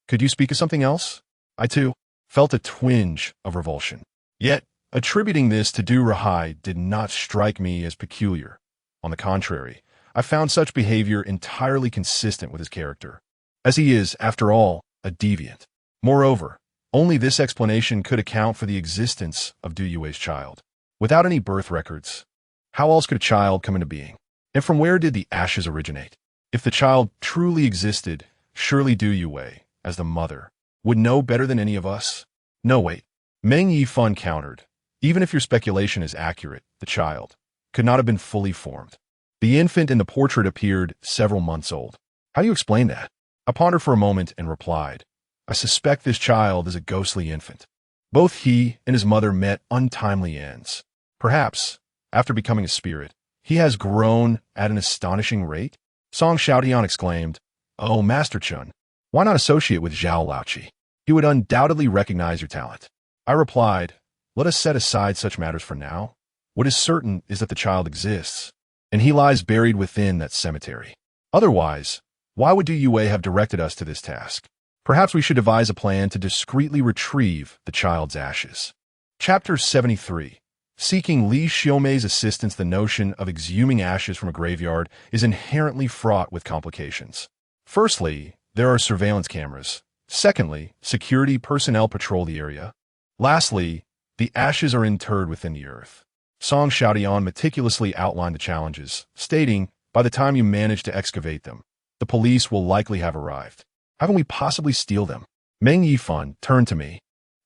Could you speak of something else?" I, too, felt a twinge of revulsion. Yet, attributing this to Du Rahai did not strike me as peculiar. On the contrary, I found such behavior entirely consistent with his character, as he is, after all, a deviant. Moreover, only this explanation could account for the existence of Du Yue's child. Without any birth records, how else could a child come into being? And from where did the ashes originate? If the child truly existed, surely Du Yue, as the mother, would know better than any of us. No, wait. Meng Yifan countered. Even if your speculation is accurate, the child could not have been fully formed. The infant in the portrait appeared several months old. How do you explain that? I pondered for a moment and replied, I suspect this child is a ghostly infant. Both he and his mother met untimely ends. Perhaps, after becoming a spirit, he has grown at an astonishing rate. Song Xiaotian exclaimed, "Oh, Master Chun, why not associate with Zhao Laoqi? He would undoubtedly recognize your talent." I replied, "Let us set aside such matters for now. What is certain is that the child exists, and he lies buried within that cemetery. Otherwise, why would Du Yue have directed us to this task? Perhaps we should devise a plan to discreetly retrieve the child's ashes." Chapter 73. Seeking Li Xiaomei's assistance. The notion of exhuming ashes from a graveyard is inherently fraught with complications. Firstly, there are surveillance cameras. Secondly, security personnel patrol the area. Lastly, the ashes are interred within the earth. Song Xiaotian meticulously outlined the challenges, stating, by the time you manage to excavate them, the police will likely have arrived. How can we possibly steal them? Meng Yifan turned to me,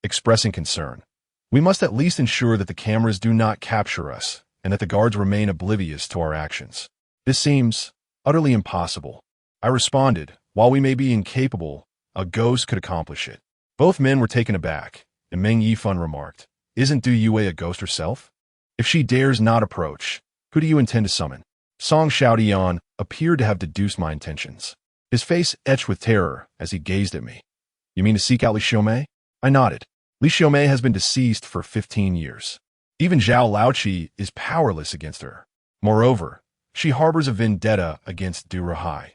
expressing concern. We must at least ensure that the cameras do not capture us, and that the guards remain oblivious to our actions. This seems utterly impossible. I responded, while we may be incapable, a ghost could accomplish it. Both men were taken aback, and Meng Yifan remarked, "Isn't Du Yue a ghost herself? If she dares not approach, who do you intend to summon?" Song Xiaotian appeared to have deduced my intentions. His face etched with terror as he gazed at me. "You mean to seek out Li Xiaomei?" I nodded. Li Xiaomei has been deceased for 15 years. Even Zhao Laoqi is powerless against her. Moreover, she harbors a vendetta against Du Rahai.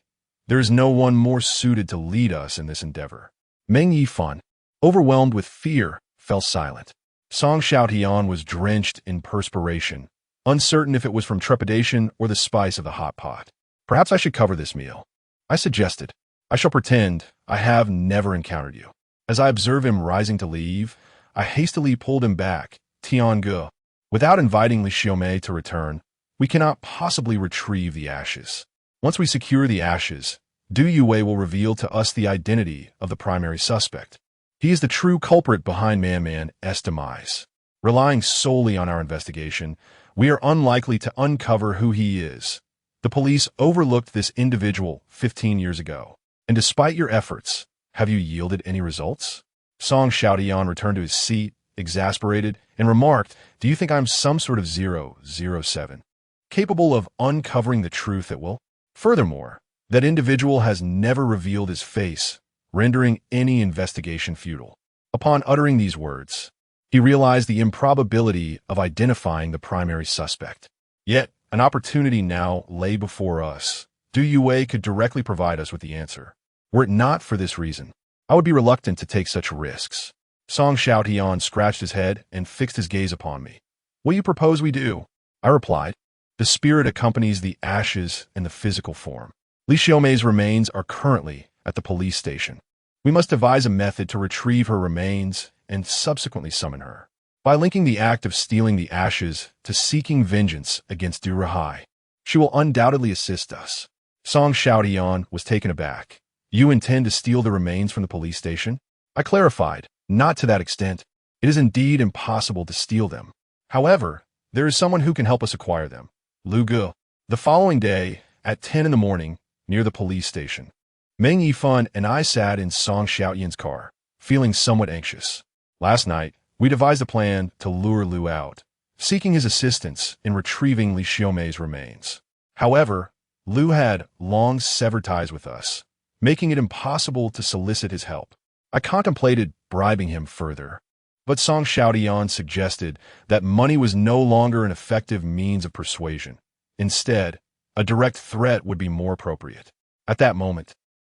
There is no one more suited to lead us in this endeavor. Meng Yifan, overwhelmed with fear, fell silent. Song Xiaotian was drenched in perspiration, uncertain if it was from trepidation or the spice of the hot pot. "Perhaps I should cover this meal," I suggested. "I shall pretend I have never encountered you." As I observed him rising to leave, I hastily pulled him back. "Tiange, without inviting Li Xiaomei to return, we cannot possibly retrieve the ashes. Once we secure the ashes, Du Yue will reveal to us the identity of the primary suspect. He is the true culprit behind Man's demise. Relying solely on our investigation, we are unlikely to uncover who he is. The police overlooked this individual 15 years ago, and despite your efforts, have you yielded any results?" Song Xiaotian returned to his seat, exasperated, and remarked, "Do you think I'm some sort of 007, capable of uncovering the truth at will? Furthermore, that individual has never revealed his face, rendering any investigation futile." Upon uttering these words, he realized the improbability of identifying the primary suspect. Yet, an opportunity now lay before us Du Yue could directly provide us with the answer. Were it not for this reason, I would be reluctant to take such risks. Song Xiaotian scratched his head and fixed his gaze upon me. What do you propose we do? I replied. The spirit accompanies the ashes in the physical form. Li Xiaomei's remains are currently at the police station. We must devise a method to retrieve her remains and subsequently summon her. By linking the act of stealing the ashes to seeking vengeance against Du Rahai, she will undoubtedly assist us. Song Xiaotian was taken aback. You intend to steal the remains from the police station? I clarified. Not to that extent. It is indeed impossible to steal them. However, there is someone who can help us acquire them. Lu Gu. The following day, at 10 in the morning, near the police station, Meng Yifan and I sat in Song Xiaotian's car, feeling somewhat anxious. Last night, we devised a plan to lure Lu out, seeking his assistance in retrieving Li Xiaomei's remains. However, Lu had long severed ties with us, making it impossible to solicit his help. I contemplated bribing him further, but Song Xiaotian suggested that money was no longer an effective means of persuasion. Instead, a direct threat would be more appropriate. At that moment,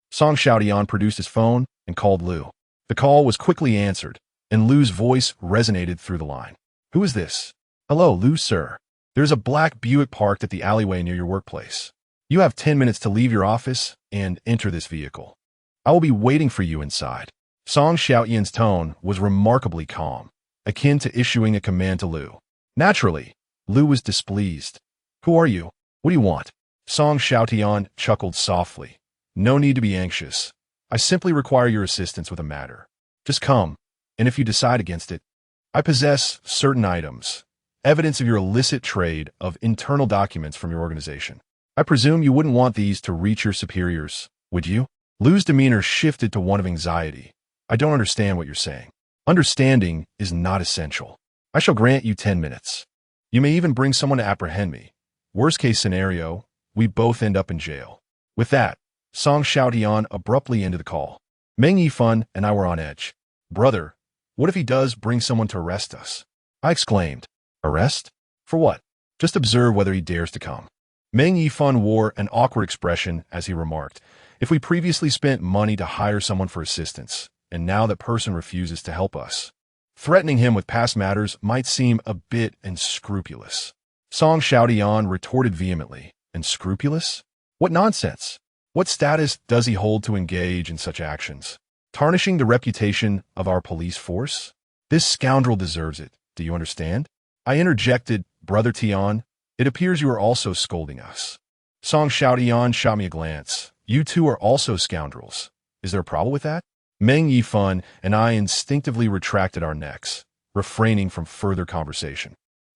Song Xiaotian produced his phone and called Lu. The call was quickly answered, and Lu's voice resonated through the line. Who is this? Hello, Lu, sir. There's a black Buick parked at the alleyway near your workplace. You have 10 minutes to leave your office and enter this vehicle. I will be waiting for you inside. Song Xiaotian's tone was remarkably calm, akin to issuing a command to Lu. Naturally, Lu was displeased. Who are you? What do you want? Song Xiaotian chuckled softly. No need to be anxious. I simply require your assistance with a matter. Just come, and if you decide against it, I possess certain items, evidence of your illicit trade of internal documents from your organization. I presume you wouldn't want these to reach your superiors, would you? Lu's demeanor shifted to one of anxiety. I don't understand what you're saying. Understanding is not essential. I shall grant you 10 minutes. You may even bring someone to apprehend me. Worst case scenario, we both end up in jail. With that, Song Xiaotian abruptly ended the call. Meng Yifan and I were on edge. Brother, what if he does bring someone to arrest us? I exclaimed. Arrest? For what? Just observe whether he dares to come. Meng Yifan wore an awkward expression as he remarked, if we previously spent money to hire someone for assistance, and now that person refuses to help us, threatening him with past matters might seem a bit unscrupulous. Song Xiaotian retorted vehemently, unscrupulous? What nonsense! What status does he hold to engage in such actions? Tarnishing the reputation of our police force? This scoundrel deserves it, do you understand? I interjected, Brother Tian, it appears you are also scolding us. Song Xiaotian shot me a glance. You two are also scoundrels. Is there a problem with that? Meng Yifan and I instinctively retracted our necks, refraining from further conversation.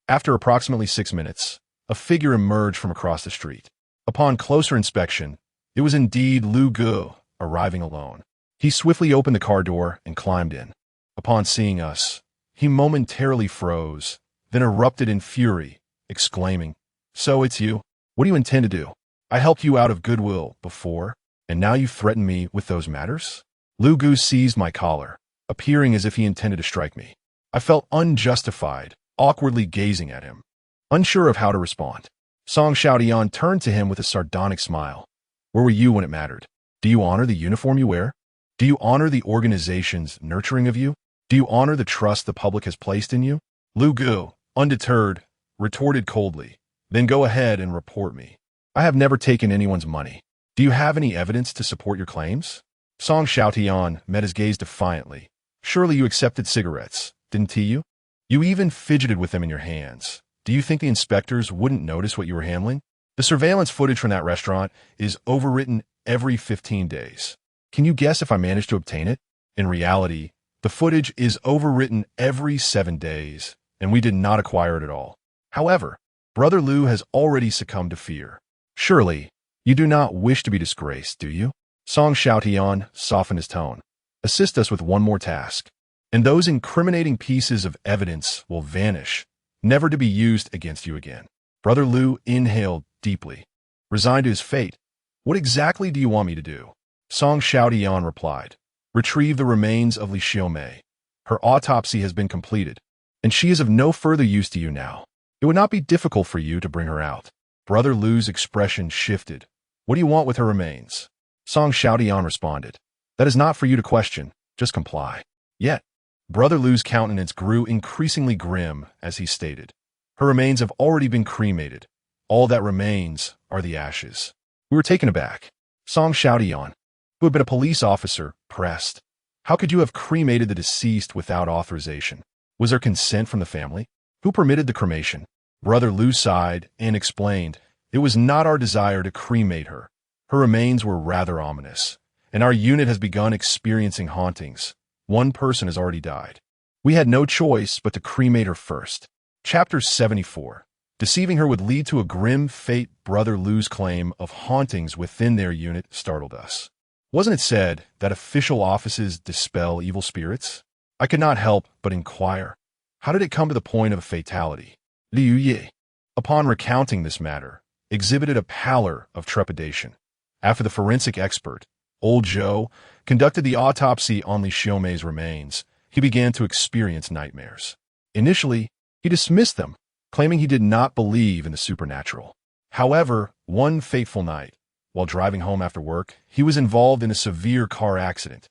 After approximately 6 minutes, a figure emerged from across the street. Upon closer inspection, it was indeed Lu Gu, arriving alone. He swiftly opened the car door and climbed in. Upon seeing us, he momentarily froze, then erupted in fury, exclaiming, So it's you? What do you intend to do? I helped you out of goodwill before, and now you threaten me with those matters? Lu Gu seized my collar, appearing as if he intended to strike me. I felt unjustified, awkwardly gazing at him, unsure of how to respond. Song Xiaotian turned to him with a sardonic smile. Where were you when it mattered? Do you honor the uniform you wear? Do you honor the organization's nurturing of you? Do you honor the trust the public has placed in you? Lu Gu, undeterred, retorted coldly, Then go ahead and report me. I have never taken anyone's money. Do you have any evidence to support your claims? Song Xiaotian met his gaze defiantly. Surely you accepted cigarettes, didn't you? You even fidgeted with them in your hands. Do you think the inspectors wouldn't notice what you were handling? The surveillance footage from that restaurant is overwritten every 15 days. Can you guess if I managed to obtain it? In reality, the footage is overwritten every 7 days, and we did not acquire it at all. However, Brother Lu has already succumbed to fear. Surely, you do not wish to be disgraced, do you? Song Xiaotian softened his tone. Assist us with one more task, and those incriminating pieces of evidence will vanish, never to be used against you again. Brother Lu inhaled deeply. Resigned to his fate, what exactly do you want me to do? Song Xiaotian replied. Retrieve the remains of Li Xiaomei. Her autopsy has been completed, and she is of no further use to you now. It would not be difficult for you to bring her out. Brother Lu's expression shifted, What do you want with her remains? Song Xiaotian responded. That is not for you to question, just comply. Yet, Brother Lu's countenance grew increasingly grim as he stated. Her remains have already been cremated. All that remains are the ashes. We were taken aback. Song Xiaotian, who had been a police officer, pressed. How could you have cremated the deceased without authorization? Was there consent from the family? Who permitted the cremation? Brother Lu sighed and explained, it was not our desire to cremate her. Her remains were rather ominous, and our unit has begun experiencing hauntings. One person has already died. We had no choice but to cremate her first. Chapter 74. Deceiving her would lead to a grim fate. Brother Lu's claim of hauntings within their unit startled us. Wasn't it said that official offices dispel evil spirits? I could not help but inquire. How did it come to the point of a fatality? Liu Ye, upon recounting this matter, exhibited a pallor of trepidation. After the forensic expert, Old Zhou, conducted the autopsy on Li Xiaomei's remains, he began to experience nightmares. Initially, he dismissed them, claiming he did not believe in the supernatural. However, one fateful night, while driving home after work, he was involved in a severe car accident,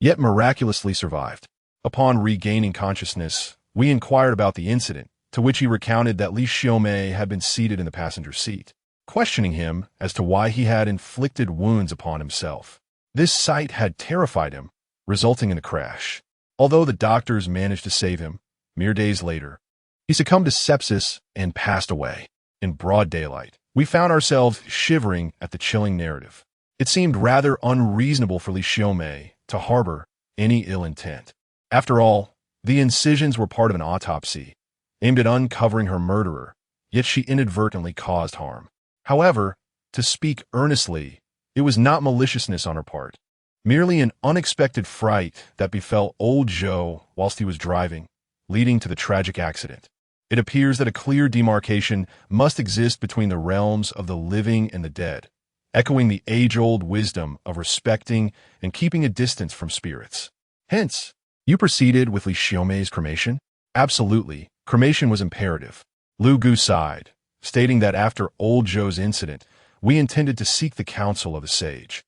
yet miraculously survived. Upon regaining consciousness, we inquired about the incident, to which he recounted that Li Xiaomei had been seated in the passenger seat, questioning him as to why he had inflicted wounds upon himself. This sight had terrified him, resulting in a crash. Although the doctors managed to save him, mere days later, he succumbed to sepsis and passed away. In broad daylight, we found ourselves shivering at the chilling narrative. It seemed rather unreasonable for Li Xiaomei to harbor any ill intent. After all, the incisions were part of an autopsy, aimed at uncovering her murderer, yet she inadvertently caused harm. However, to speak earnestly, it was not maliciousness on her part, merely an unexpected fright that befell Old Zhou whilst he was driving, leading to the tragic accident. It appears that a clear demarcation must exist between the realms of the living and the dead, echoing the age-old wisdom of respecting and keeping a distance from spirits. Hence, you proceeded with Li Xiaomei's cremation? Absolutely, cremation was imperative. Lu Gu sighed, stating that after Old Zhou's incident, we intended to seek the counsel of a sage.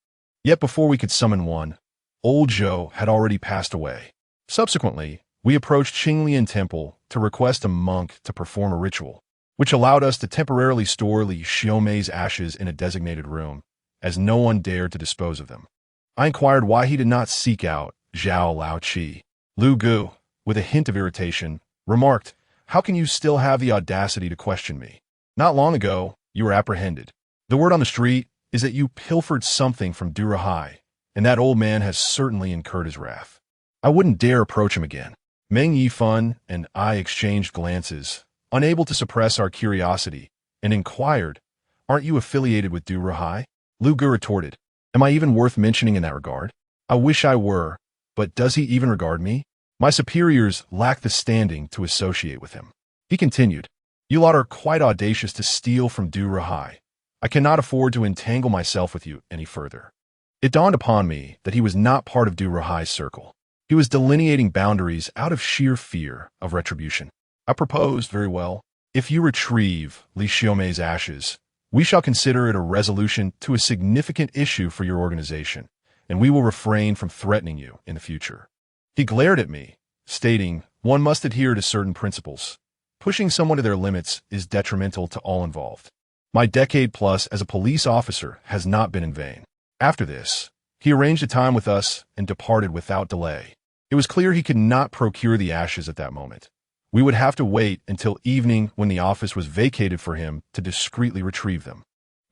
Yet before we could summon one, Old Zhou had already passed away. Subsequently, we approached Qinglian Temple to request a monk to perform a ritual, which allowed us to temporarily store Li Xiaomei's ashes in a designated room, as no one dared to dispose of them. I inquired why he did not seek out Zhao Laoqi. Lu Gu, with a hint of irritation, remarked, "How can you still have the audacity to question me? Not long ago, you were apprehended. The word on the street is that you pilfered something from Durahai, and that old man has certainly incurred his wrath." I wouldn't dare approach him again. Meng Yifan and I exchanged glances, unable to suppress our curiosity, and inquired, "Aren't you affiliated with Durahai?" Lu Gu retorted, "Am I even worth mentioning in that regard? I wish I were, but does he even regard me? My superiors lack the standing to associate with him." He continued, "You lot are quite audacious to steal from Durahai. I cannot afford to entangle myself with you any further." It dawned upon me that he was not part of Durahai's circle. He was delineating boundaries out of sheer fear of retribution. I proposed, "Very well. If you retrieve Li Xiaomei's ashes, we shall consider it a resolution to a significant issue for your organization, and we will refrain from threatening you in the future." He glared at me, stating, "One must adhere to certain principles. Pushing someone to their limits is detrimental to all involved." My decade plus as a police officer has not been in vain. After this, he arranged a time with us and departed without delay. It was clear he could not procure the ashes at that moment. We would have to wait until evening when the office was vacated for him to discreetly retrieve them.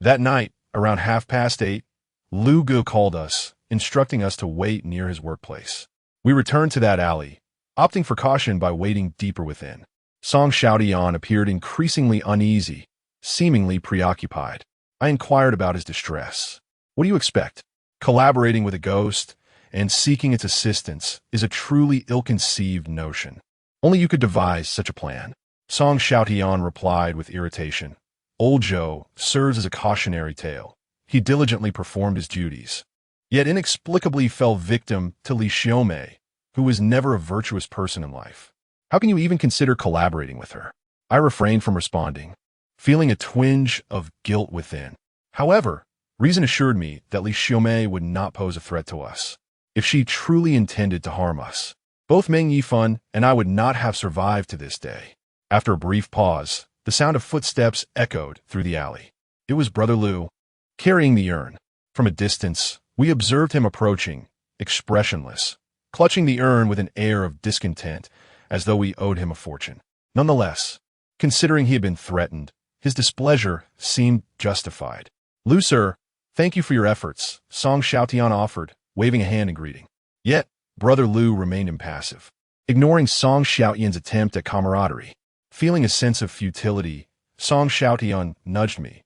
That night, around 8:30, Lu Gu called us, instructing us to wait near his workplace. We returned to that alley, opting for caution by waiting deeper within. Song Xiaotian appeared increasingly uneasy, seemingly preoccupied. I inquired about his distress. "What do you expect? Collaborating with a ghost and seeking its assistance is a truly ill-conceived notion. Only you could devise such a plan." Song Xiaotian replied with irritation. "Old Zhou serves as a cautionary tale. He diligently performed his duties, yet inexplicably fell victim to Li Xiaomei, who was never a virtuous person in life. How can you even consider collaborating with her?" I refrained from responding, feeling a twinge of guilt within. However, Reason assured me that Li Xiaomei would not pose a threat to us. If she truly intended to harm us, both Meng Yifan and I would not have survived to this day. After a brief pause, the sound of footsteps echoed through the alley. It was Brother Lu, carrying the urn. From a distance, we observed him approaching, expressionless, clutching the urn with an air of discontent, as though we owed him a fortune. Nonetheless, considering he had been threatened, his displeasure seemed justified. "Lu, sir, thank you for your efforts," Song Xiaotian offered, waving a hand in greeting. Yet, Brother Lu remained impassive, ignoring Song Xiaotian's attempt at camaraderie. Feeling a sense of futility, Song Xiaotian nudged me,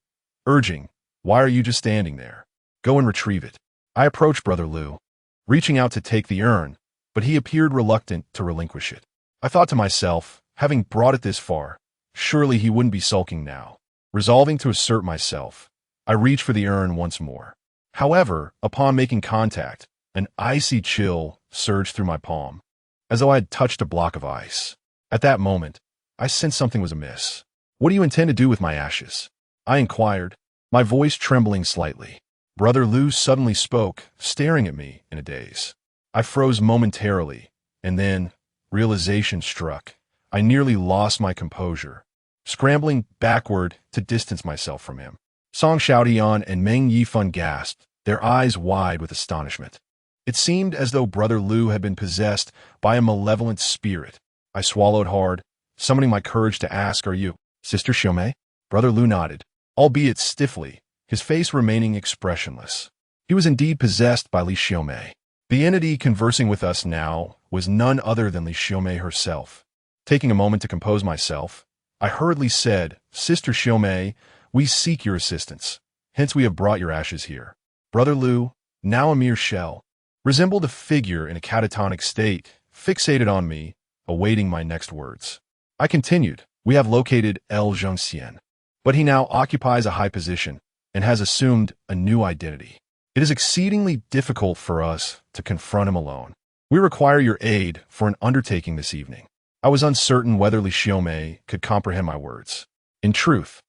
urging, "Why are you just standing there? Go and retrieve it." I approached Brother Lu, reaching out to take the urn, but he appeared reluctant to relinquish it. I thought to myself, having brought it this far, surely he wouldn't be sulking now. Resolving to assert myself, I reached for the urn once more. However, upon making contact, an icy chill surged through my palm, as though I had touched a block of ice. At that moment, I sensed something was amiss. "What do you intend to do with my ashes?" I inquired, my voice trembling slightly. Brother Lu suddenly spoke, staring at me in a daze. I froze momentarily, and then realization struck. I nearly lost my composure, scrambling backward to distance myself from him. Song Xiaotian and Meng Yifan gasped, their eyes wide with astonishment. It seemed as though Brother Lu had been possessed by a malevolent spirit. I swallowed hard, summoning my courage to ask, "Are you Sister Xiaomei?" Brother Lu nodded, albeit stiffly, his face remaining expressionless. He was indeed possessed by Li Xiaomei. The entity conversing with us now was none other than Li Xiaomei herself. Taking a moment to compose myself, I hurriedly said, "Sister Xiaomei, we seek your assistance. Hence we have brought your ashes here." Brother Lu, now a mere shell, resembled a figure in a catatonic state, fixated on me, awaiting my next words. I continued, "We have located El Zhongxian, but he now occupies a high position and has assumed a new identity. It is exceedingly difficult for us to confront him alone. We require your aid for an undertaking this evening." I was uncertain whether Li Xiaomei could comprehend my words. In truth,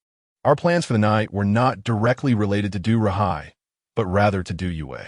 our plans for the night were not directly related to Du Rahai, but rather to Du Yue.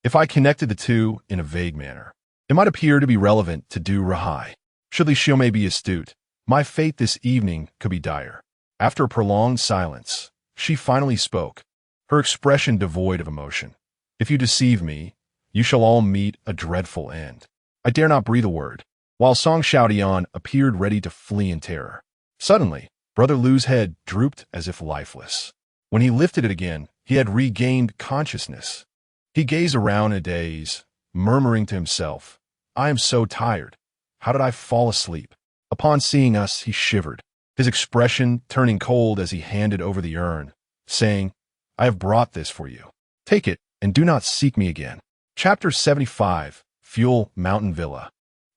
If I connected the two in a vague manner, it might appear to be relevant to Du Rahai. Should Li Xiaomei be astute, my fate this evening could be dire. After a prolonged silence, she finally spoke, her expression devoid of emotion. "If you deceive me, you shall all meet a dreadful end." I dare not breathe a word, while Song Xiaotian appeared ready to flee in terror. Suddenly, Brother Lu's head drooped as if lifeless. When he lifted it again, he had regained consciousness. He gazed around in a daze, murmuring to himself, "I am so tired. How did I fall asleep?" Upon seeing us, he shivered, his expression turning cold as he handed over the urn, saying, "I have brought this for you. Take it and do not seek me again." Chapter 75, Fuel Mountain Villa.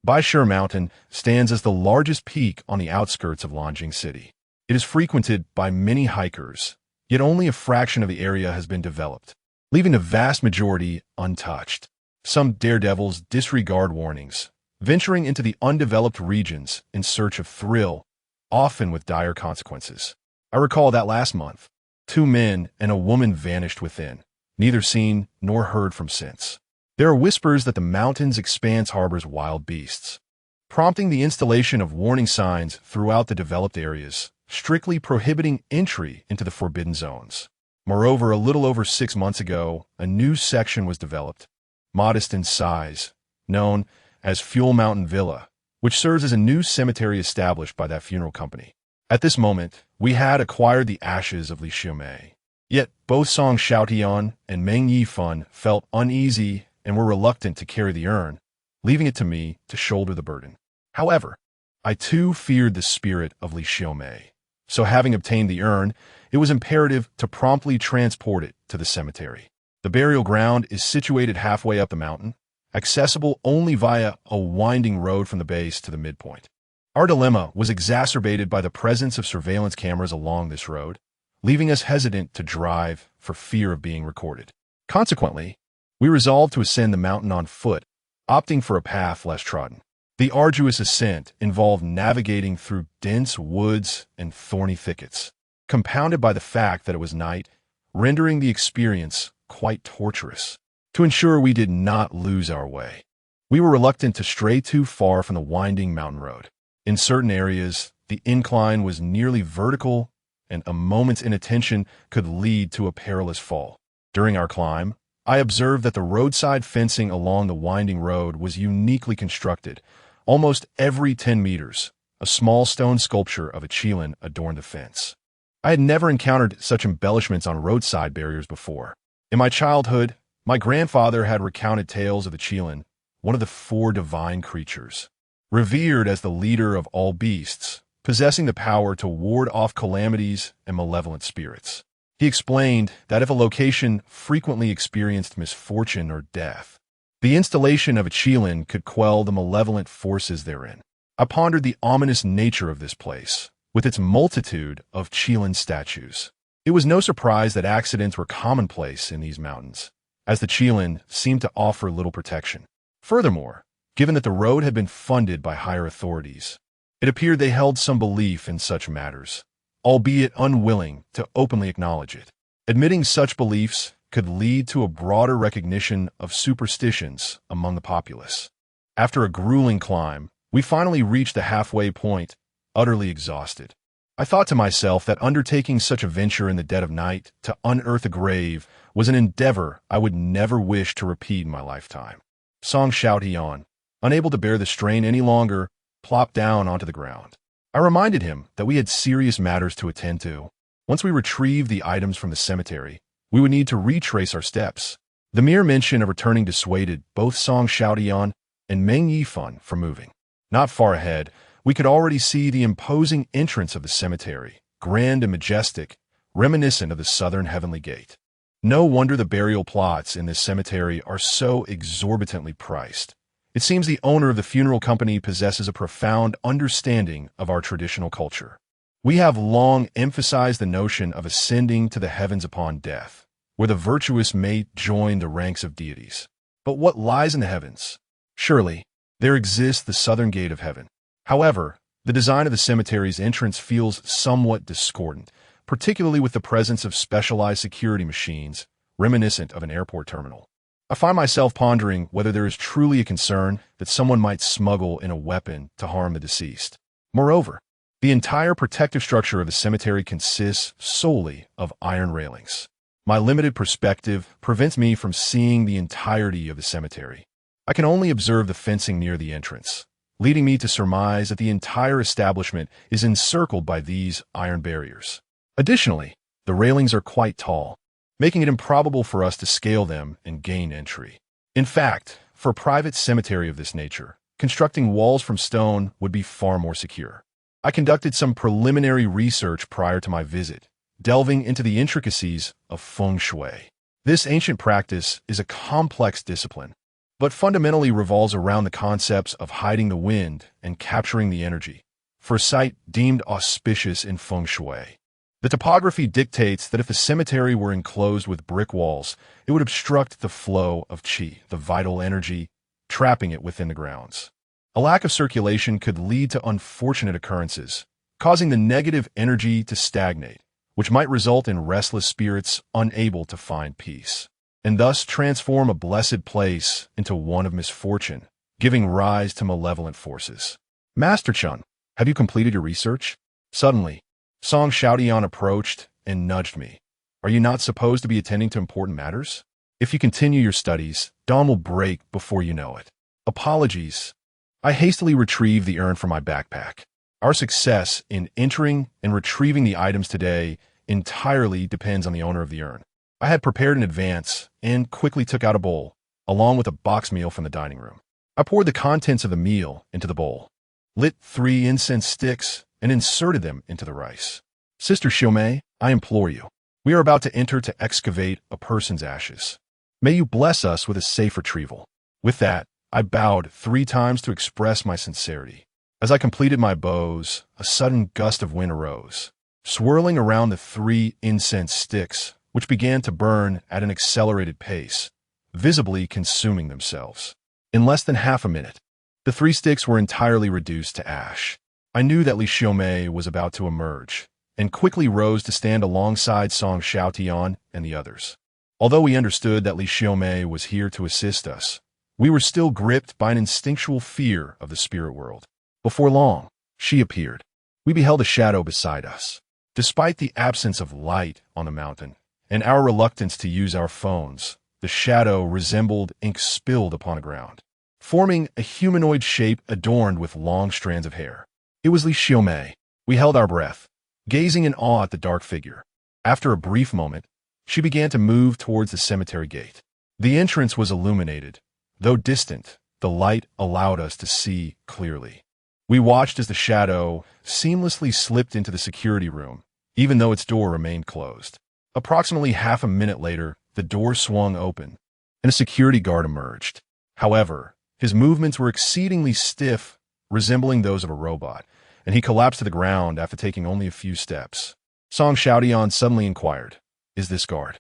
Baishe Mountain stands as the largest peak on the outskirts of Nanjing City. It is frequented by many hikers, yet only a fraction of the area has been developed, leaving the vast majority untouched. Some daredevils disregard warnings, venturing into the undeveloped regions in search of thrill, often with dire consequences. I recall that last month, 2 men and a woman vanished within, neither seen nor heard from since. There are whispers that the mountain's expanse harbors wild beasts, prompting the installation of warning signs throughout the developed areas, strictly prohibiting entry into the forbidden zones. Moreover, a little over 6 months ago, a new section was developed, modest in size, known as Fuel Mountain Villa, which serves as a new cemetery established by that funeral company. At this moment, we had acquired the ashes of Li Xiaomei. Yet both Song Xiaotian and Meng Yifan felt uneasy and were reluctant to carry the urn, leaving it to me to shoulder the burden. However, I too feared the spirit of Li Xiaomei, so having obtained the urn, it was imperative to promptly transport it to the cemetery. The burial ground is situated halfway up the mountain, accessible only via a winding road from the base to the midpoint. Our dilemma was exacerbated by the presence of surveillance cameras along this road, leaving us hesitant to drive for fear of being recorded. Consequently, we resolved to ascend the mountain on foot, opting for a path less trodden. The arduous ascent involved navigating through dense woods and thorny thickets. Compounded by the fact that it was night, rendering the experience quite torturous. To ensure we did not lose our way, we were reluctant to stray too far from the winding mountain road. In certain areas, the incline was nearly vertical, and a moment's inattention could lead to a perilous fall. During our climb, I observed that the roadside fencing along the winding road was uniquely constructed. Almost every 10 meters, a small stone sculpture of a Chilan adorned the fence. I had never encountered such embellishments on roadside barriers before. In my childhood, my grandfather had recounted tales of the Chilan, one of the 4 divine creatures, revered as the leader of all beasts, possessing the power to ward off calamities and malevolent spirits. He explained that if a location frequently experienced misfortune or death, the installation of a Chilan could quell the malevolent forces therein. I pondered the ominous nature of this place, with its multitude of Chilan statues. It was no surprise that accidents were commonplace in these mountains, as the Chilan seemed to offer little protection. Furthermore, given that the road had been funded by higher authorities, it appeared they held some belief in such matters, albeit unwilling to openly acknowledge it. Admitting such beliefs could lead to a broader recognition of superstitions among the populace. After a grueling climb, we finally reached the halfway point, utterly exhausted. I thought to myself that undertaking such a venture in the dead of night to unearth a grave was an endeavor I would never wish to repeat in my lifetime. Song Xiaotian, unable to bear the strain any longer, plopped down onto the ground. I reminded him that we had serious matters to attend to. Once we retrieved the items from the cemetery, we would need to retrace our steps. The mere mention of returning dissuaded both Song Xiaotian and Meng Yifan from moving. Not far ahead, we could already see the imposing entrance of the cemetery, grand and majestic, reminiscent of the southern heavenly gate. No wonder the burial plots in this cemetery are so exorbitantly priced. It seems the owner of the funeral company possesses a profound understanding of our traditional culture. We have long emphasized the notion of ascending to the heavens upon death, where the virtuous may join the ranks of deities. But what lies in the heavens? Surely, there exists the southern gate of heaven. However, the design of the cemetery's entrance feels somewhat discordant, particularly with the presence of specialized security machines, reminiscent of an airport terminal. I find myself pondering whether there is truly a concern that someone might smuggle in a weapon to harm the deceased. Moreover, the entire protective structure of the cemetery consists solely of iron railings. My limited perspective prevents me from seeing the entirety of the cemetery. I can only observe the fencing near the entrance, leading me to surmise that the entire establishment is encircled by these iron barriers. Additionally, the railings are quite tall, making it improbable for us to scale them and gain entry. In fact, for a private cemetery of this nature, constructing walls from stone would be far more secure. I conducted some preliminary research prior to my visit, delving into the intricacies of feng shui. This ancient practice is a complex discipline, but fundamentally revolves around the concepts of hiding the wind and capturing the energy, for a site deemed auspicious in feng shui. The topography dictates that if the cemetery were enclosed with brick walls, it would obstruct the flow of qi, the vital energy, trapping it within the grounds. A lack of circulation could lead to unfortunate occurrences, causing the negative energy to stagnate, which might result in restless spirits unable to find peace, and thus transform a blessed place into one of misfortune, giving rise to malevolent forces. Master Chun, have you completed your research? Suddenly, Song Xiaotian approached and nudged me. Are you not supposed to be attending to important matters? If you continue your studies, dawn will break before you know it. Apologies. I hastily retrieved the urn from my backpack. Our success in entering and retrieving the items today entirely depends on the owner of the urn. I had prepared in advance and quickly took out a bowl, along with a box meal from the dining room. I poured the contents of the meal into the bowl, lit 3 incense sticks, and inserted them into the rice. Sister Xiaomei, I implore you, we are about to enter to excavate a person's ashes. May you bless us with a safe retrieval. With that, I bowed 3 times to express my sincerity. As I completed my bows, a sudden gust of wind arose, swirling around the 3 incense sticks, which began to burn at an accelerated pace, visibly consuming themselves. In less than half a minute, the 3 sticks were entirely reduced to ash. I knew that Li Xiaomei was about to emerge, and quickly rose to stand alongside Song Xiaotian and the others. Although we understood that Li Xiaomei was here to assist us, we were still gripped by an instinctual fear of the spirit world. Before long, she appeared. We beheld a shadow beside us. Despite the absence of light on the mountain and our reluctance to use our phones, the shadow resembled ink spilled upon the ground, forming a humanoid shape adorned with long strands of hair. It was Li Xiaomei. We held our breath, gazing in awe at the dark figure. After a brief moment, she began to move towards the cemetery gate. The entrance was illuminated. Though distant, the light allowed us to see clearly. We watched as the shadow seamlessly slipped into the security room, even though its door remained closed. Approximately half a minute later, the door swung open, and a security guard emerged. However, his movements were exceedingly stiff, resembling those of a robot, and he collapsed to the ground after taking only a few steps. Song Xiaotian suddenly inquired, "Is this guard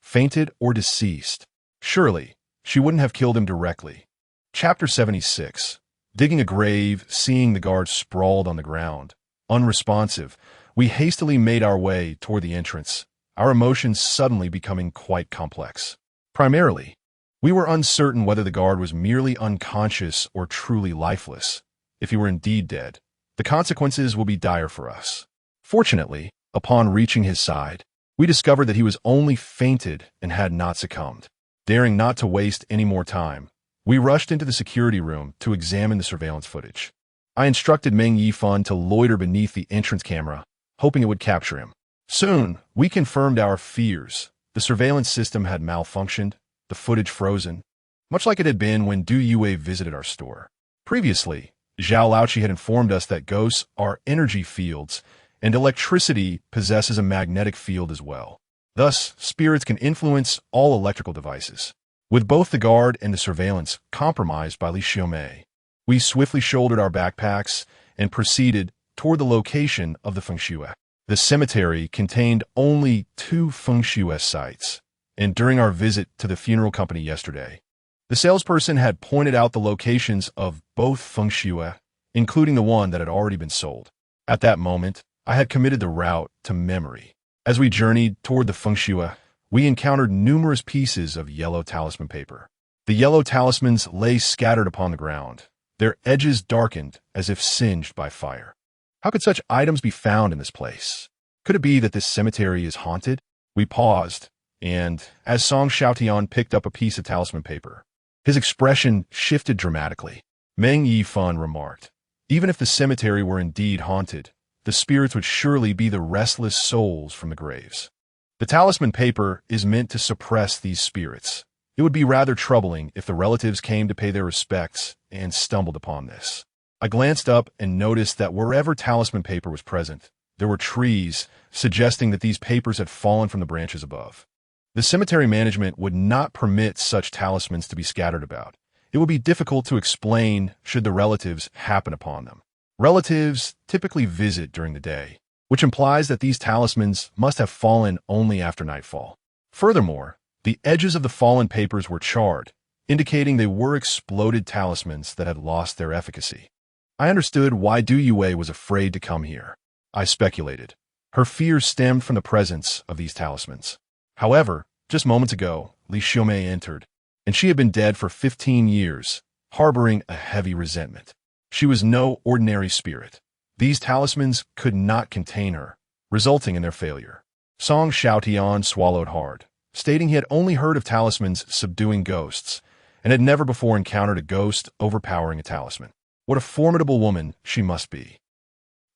fainted or deceased?" Surely, she wouldn't have killed him directly. Chapter 76. Digging a grave, seeing the guard sprawled on the ground. Unresponsive, we hastily made our way toward the entrance, our emotions suddenly becoming quite complex. Primarily, we were uncertain whether the guard was merely unconscious or truly lifeless. If he were indeed dead, the consequences will be dire for us. Fortunately, upon reaching his side, we discovered that he was only fainted and had not succumbed. Daring not to waste any more time, we rushed into the security room to examine the surveillance footage. I instructed Meng Yifan to loiter beneath the entrance camera, hoping it would capture him. Soon, we confirmed our fears. The surveillance system had malfunctioned, the footage frozen, much like it had been when Du Yue visited our store. Previously, Zhao Laoqi had informed us that ghosts are energy fields, and electricity possesses a magnetic field as well. Thus, spirits can influence all electrical devices. With both the guard and the surveillance compromised by Li Xiaomei, we swiftly shouldered our backpacks and proceeded toward the location of the fengshui. The cemetery contained only 2 fengshui sites, and during our visit to the funeral company yesterday, the salesperson had pointed out the locations of both fengshui, including the one that had already been sold. At that moment, I had committed the route to memory. As we journeyed toward the fengshui, we encountered numerous pieces of yellow talisman paper. The yellow talismans lay scattered upon the ground, their edges darkened as if singed by fire. How could such items be found in this place? Could it be that this cemetery is haunted? We paused, and as Song Xiaotian picked up a piece of talisman paper, his expression shifted dramatically. Meng Yifan remarked, "Even if the cemetery were indeed haunted, the spirits would surely be the restless souls from the graves. The talisman paper is meant to suppress these spirits. It would be rather troubling if the relatives came to pay their respects and stumbled upon this." I glanced up and noticed that wherever talisman paper was present, there were trees, suggesting that these papers had fallen from the branches above. The cemetery management would not permit such talismans to be scattered about. It would be difficult to explain should the relatives happen upon them. Relatives typically visit during the day, which implies that these talismans must have fallen only after nightfall. Furthermore, the edges of the fallen papers were charred, indicating they were exploded talismans that had lost their efficacy. I understood why Du Yue was afraid to come here. I speculated. Her fears stemmed from the presence of these talismans. However, just moments ago, Li Xiaomei entered, and she had been dead for 15 years, harboring a heavy resentment. She was no ordinary spirit. These talismans could not contain her, resulting in their failure. Song Xiaotian swallowed hard, stating he had only heard of talismans subduing ghosts, and had never before encountered a ghost overpowering a talisman. What a formidable woman she must be.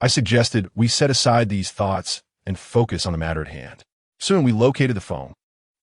I suggested we set aside these thoughts and focus on the matter at hand. Soon we located the phone,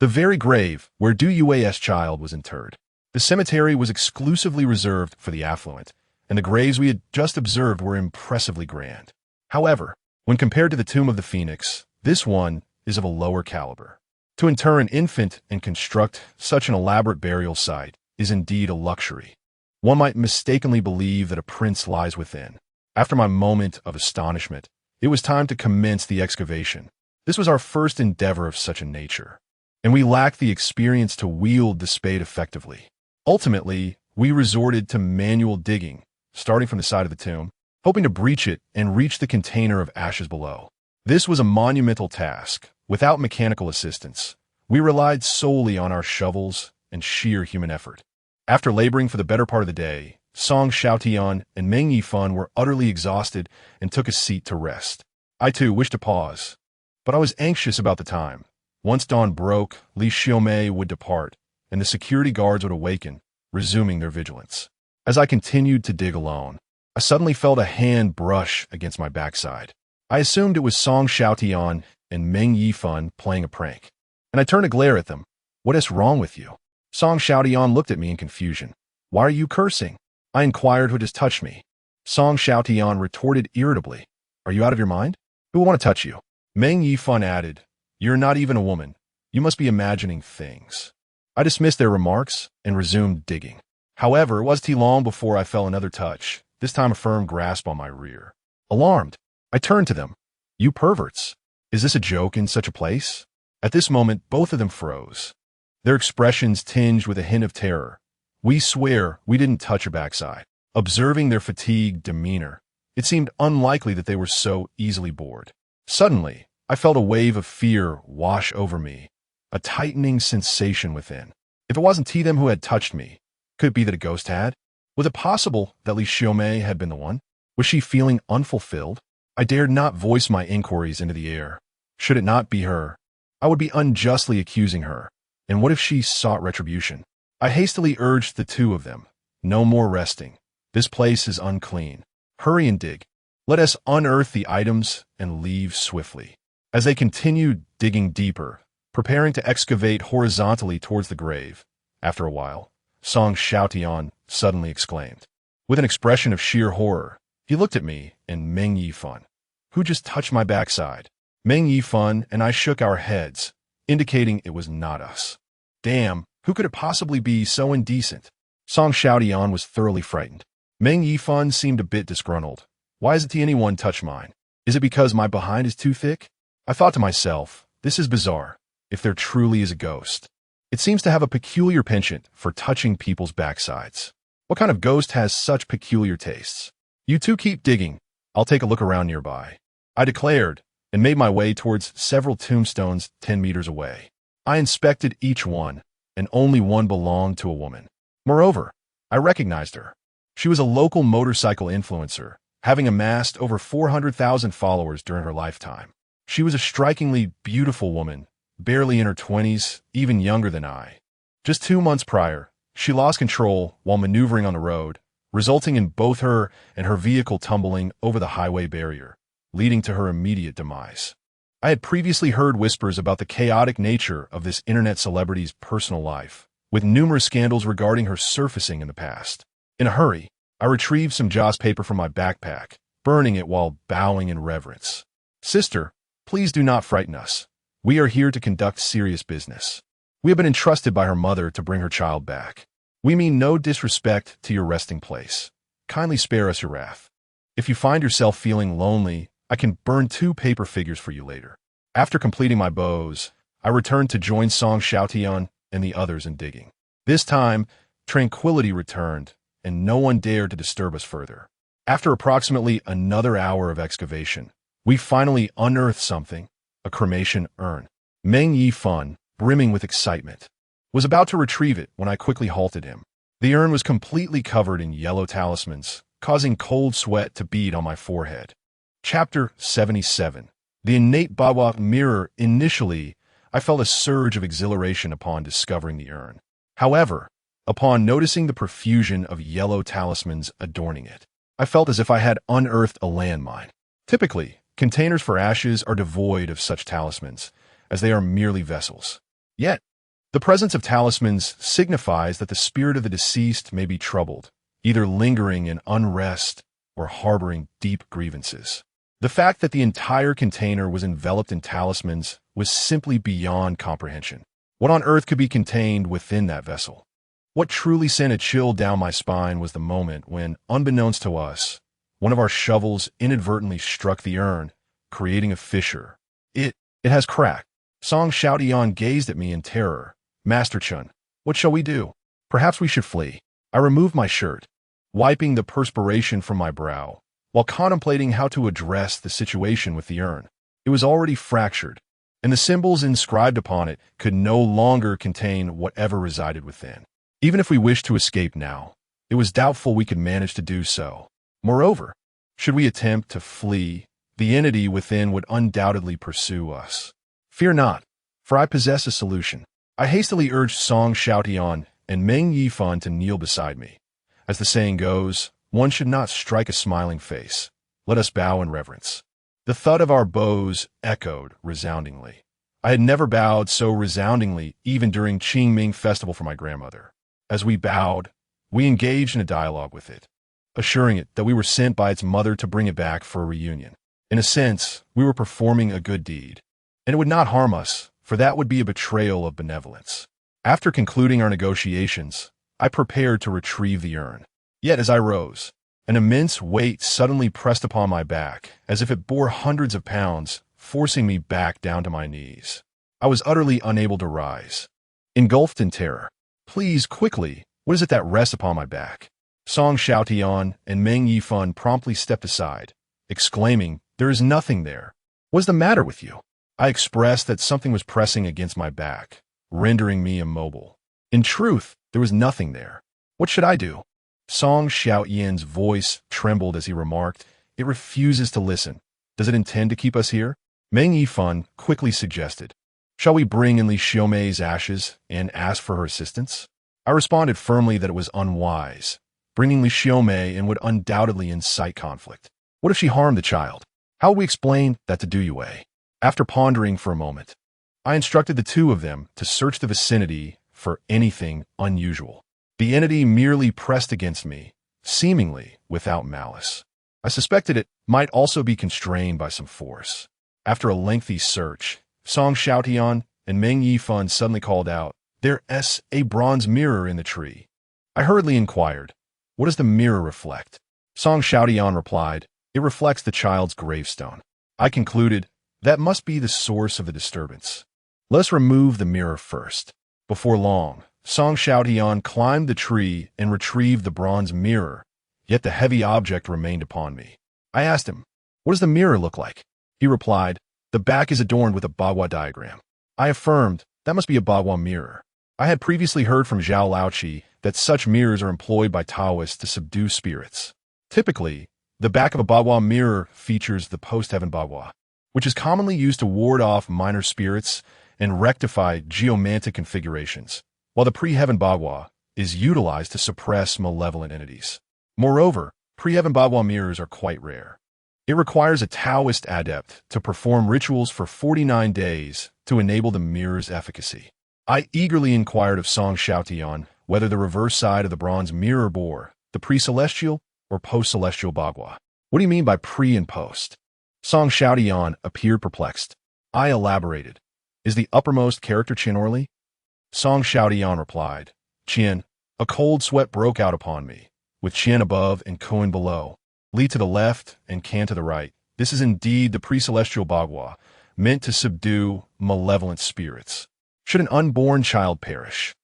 the very grave where Du Yue's child was interred. The cemetery was exclusively reserved for the affluent, and the graves we had just observed were impressively grand. However, when compared to the tomb of the Phoenix, this one is of a lower caliber. To inter an infant and construct such an elaborate burial site is indeed a luxury. One might mistakenly believe that a prince lies within. After my moment of astonishment, it was time to commence the excavation. This was our first endeavor of such a nature, and we lacked the experience to wield the spade effectively. Ultimately, we resorted to manual digging, starting from the side of the tomb, hoping to breach it and reach the container of ashes below. This was a monumental task. Without mechanical assistance, we relied solely on our shovels and sheer human effort. After laboring for the better part of the day, Song Xiaotian and Meng Yifan were utterly exhausted and took a seat to rest. I too wished to pause, but I was anxious about the time. Once dawn broke, Li Xiaomei would depart, and the security guards would awaken, resuming their vigilance. As I continued to dig alone, I suddenly felt a hand brush against my backside. I assumed it was Song Xiaotian and Meng Yifan playing a prank, and I turned to glare at them. "What is wrong with you?" Song Xiaotian looked at me in confusion. "Why are you cursing?" I inquired who just touched me. Song Xiaotian retorted irritably. "Are you out of your mind? Who will want to touch you?" Meng Yifan added, "You're not even a woman. You must be imagining things." I dismissed their remarks and resumed digging. However, it wasn't long before I felt another touch, this time a firm grasp on my rear. Alarmed, I turned to them. "You perverts! Is this a joke in such a place?" At this moment, both of them froze, their expressions tinged with a hint of terror. "We swear we didn't touch your backside." Observing their fatigued demeanor, it seemed unlikely that they were so easily bored. Suddenly, I felt a wave of fear wash over me, a tightening sensation within. If it wasn't them who had touched me, could it be that a ghost had? Was it possible that Li Xiaomei had been the one? Was she feeling unfulfilled? I dared not voice my inquiries into the air. Should it not be her, I would be unjustly accusing her. And what if she sought retribution? I hastily urged the two of them. "No more resting. This place is unclean. Hurry and dig. Let us unearth the items and leave swiftly." As they continued digging deeper, preparing to excavate horizontally towards the grave, after a while, Song Xiaotian suddenly exclaimed. With an expression of sheer horror, he looked at me and Meng Yifan. "Who just touched my backside?" Meng Yifan and I shook our heads, indicating it was not us. "Damn, who could it possibly be so indecent?" Song Xiaotian was thoroughly frightened. Meng Yifan seemed a bit disgruntled. "Why isn't anyone touch mine? Is it because my behind is too thick?" I thought to myself, this is bizarre, if there truly is a ghost. It seems to have a peculiar penchant for touching people's backsides. What kind of ghost has such peculiar tastes? "You two keep digging. I'll take a look around nearby," I declared, and made my way towards several tombstones 10 meters away. I inspected each one, and only one belonged to a woman. Moreover, I recognized her. She was a local motorcycle influencer, having amassed over 400,000 followers during her lifetime. She was a strikingly beautiful woman, barely in her 20s, even younger than I. Just 2 months prior, she lost control while maneuvering on the road, resulting in both her and her vehicle tumbling over the highway barrier, leading to her immediate demise. I had previously heard whispers about the chaotic nature of this internet celebrity's personal life, with numerous scandals regarding her surfacing in the past. In a hurry, I retrieved some Joss paper from my backpack, burning it while bowing in reverence. "Sister, please do not frighten us. We are here to conduct serious business. We have been entrusted by her mother to bring her child back. We mean no disrespect to your resting place. Kindly spare us your wrath. If you find yourself feeling lonely, I can burn 2 paper figures for you later." After completing my bows, I returned to join Song Xiaotian and the others in digging. This time, tranquility returned, and no one dared to disturb us further. After approximately another hour of excavation, we finally unearthed something, a cremation urn. Meng Yifan, brimming with excitement, was about to retrieve it when I quickly halted him. The urn was completely covered in yellow talismans, causing cold sweat to bead on my forehead. Chapter 77. The innate Bawa mirror. Initially, I felt a surge of exhilaration upon discovering the urn. However, upon noticing the profusion of yellow talismans adorning it, I felt as if I had unearthed a landmine. Typically, containers for ashes are devoid of such talismans, as they are merely vessels. Yet, the presence of talismans signifies that the spirit of the deceased may be troubled, either lingering in unrest or harboring deep grievances. The fact that the entire container was enveloped in talismans was simply beyond comprehension. What on earth could be contained within that vessel? What truly sent a chill down my spine was the moment when, unbeknownst to us, one of our shovels inadvertently struck the urn, creating a fissure. It has cracked. Song Xiaotian gazed at me in terror. "Master Chun, what shall we do? Perhaps we should flee." I removed my shirt, wiping the perspiration from my brow, while contemplating how to address the situation with the urn. It was already fractured, and the symbols inscribed upon it could no longer contain whatever resided within. Even if we wished to escape now, it was doubtful we could manage to do so. Moreover, should we attempt to flee, the entity within would undoubtedly pursue us. Fear not, for I possess a solution. I hastily urged Song Xiaotian and Meng Yifan to kneel beside me. As the saying goes, one should not strike a smiling face. Let us bow in reverence. The thud of our bows echoed resoundingly. I had never bowed so resoundingly even during Qingming festival for my grandmother. As we bowed, we engaged in a dialogue with it, assuring it that we were sent by its mother to bring it back for a reunion. In a sense, we were performing a good deed, and it would not harm us, for that would be a betrayal of benevolence. After concluding our negotiations, I prepared to retrieve the urn. Yet as I rose, an immense weight suddenly pressed upon my back, as if it bore hundreds of pounds, forcing me back down to my knees. I was utterly unable to rise. Engulfed in terror. Please, quickly, what is it that rests upon my back? Song Xiaotian and Meng Yifan promptly stepped aside, exclaiming, "There is nothing there. What's the matter with you?" I expressed that something was pressing against my back, rendering me immobile. In truth, there was nothing there. What should I do? Song Xiaotian's voice trembled as he remarked, "It refuses to listen. Does it intend to keep us here?" Meng Yifan quickly suggested, "Shall we bring in Li Xiaomei's ashes and ask for her assistance?" I responded firmly that it was unwise. Bringing Li Xiaomei in would undoubtedly incite conflict. What if she harmed the child? How would we explain that to Du Yue? After pondering for a moment, I instructed the two of them to search the vicinity for anything unusual. The entity merely pressed against me, seemingly without malice. I suspected it might also be constrained by some force. After a lengthy search, Song Xiaotian and Meng Yifan suddenly called out, "There's a bronze mirror in the tree." I hurriedly inquired, "What does the mirror reflect?" Song Xiaotian replied, "It reflects the child's gravestone." I concluded, that must be the source of the disturbance. Let us remove the mirror first. Before long, Song Xiaotian climbed the tree and retrieved the bronze mirror, yet the heavy object remained upon me. I asked him, "What does the mirror look like?" He replied, "The back is adorned with a Bagua diagram." I affirmed, that must be a Bagua mirror. I had previously heard from Zhao Laoqi that such mirrors are employed by Taoists to subdue spirits. Typically, the back of a Bagua mirror features the post-heaven Bagua, which is commonly used to ward off minor spirits and rectify geomantic configurations, while the pre-heaven Bagua is utilized to suppress malevolent entities. Moreover, pre-heaven Bagua mirrors are quite rare. It requires a Taoist adept to perform rituals for 49 days to enable the mirror's efficacy. I eagerly inquired of Song Xiaotian whether the reverse side of the bronze mirror bore the pre-celestial or post-celestial Bagua. What do you mean by pre and post? Song Xiaotian appeared perplexed. I elaborated. Is the uppermost character Qian or Li? Song Xiaotian replied, "Qian." A cold sweat broke out upon me, with Qian above and Coin below, Li to the left and Can to the right. This is indeed the pre-celestial Bagua, meant to subdue malevolent spirits. Should an unborn child perish,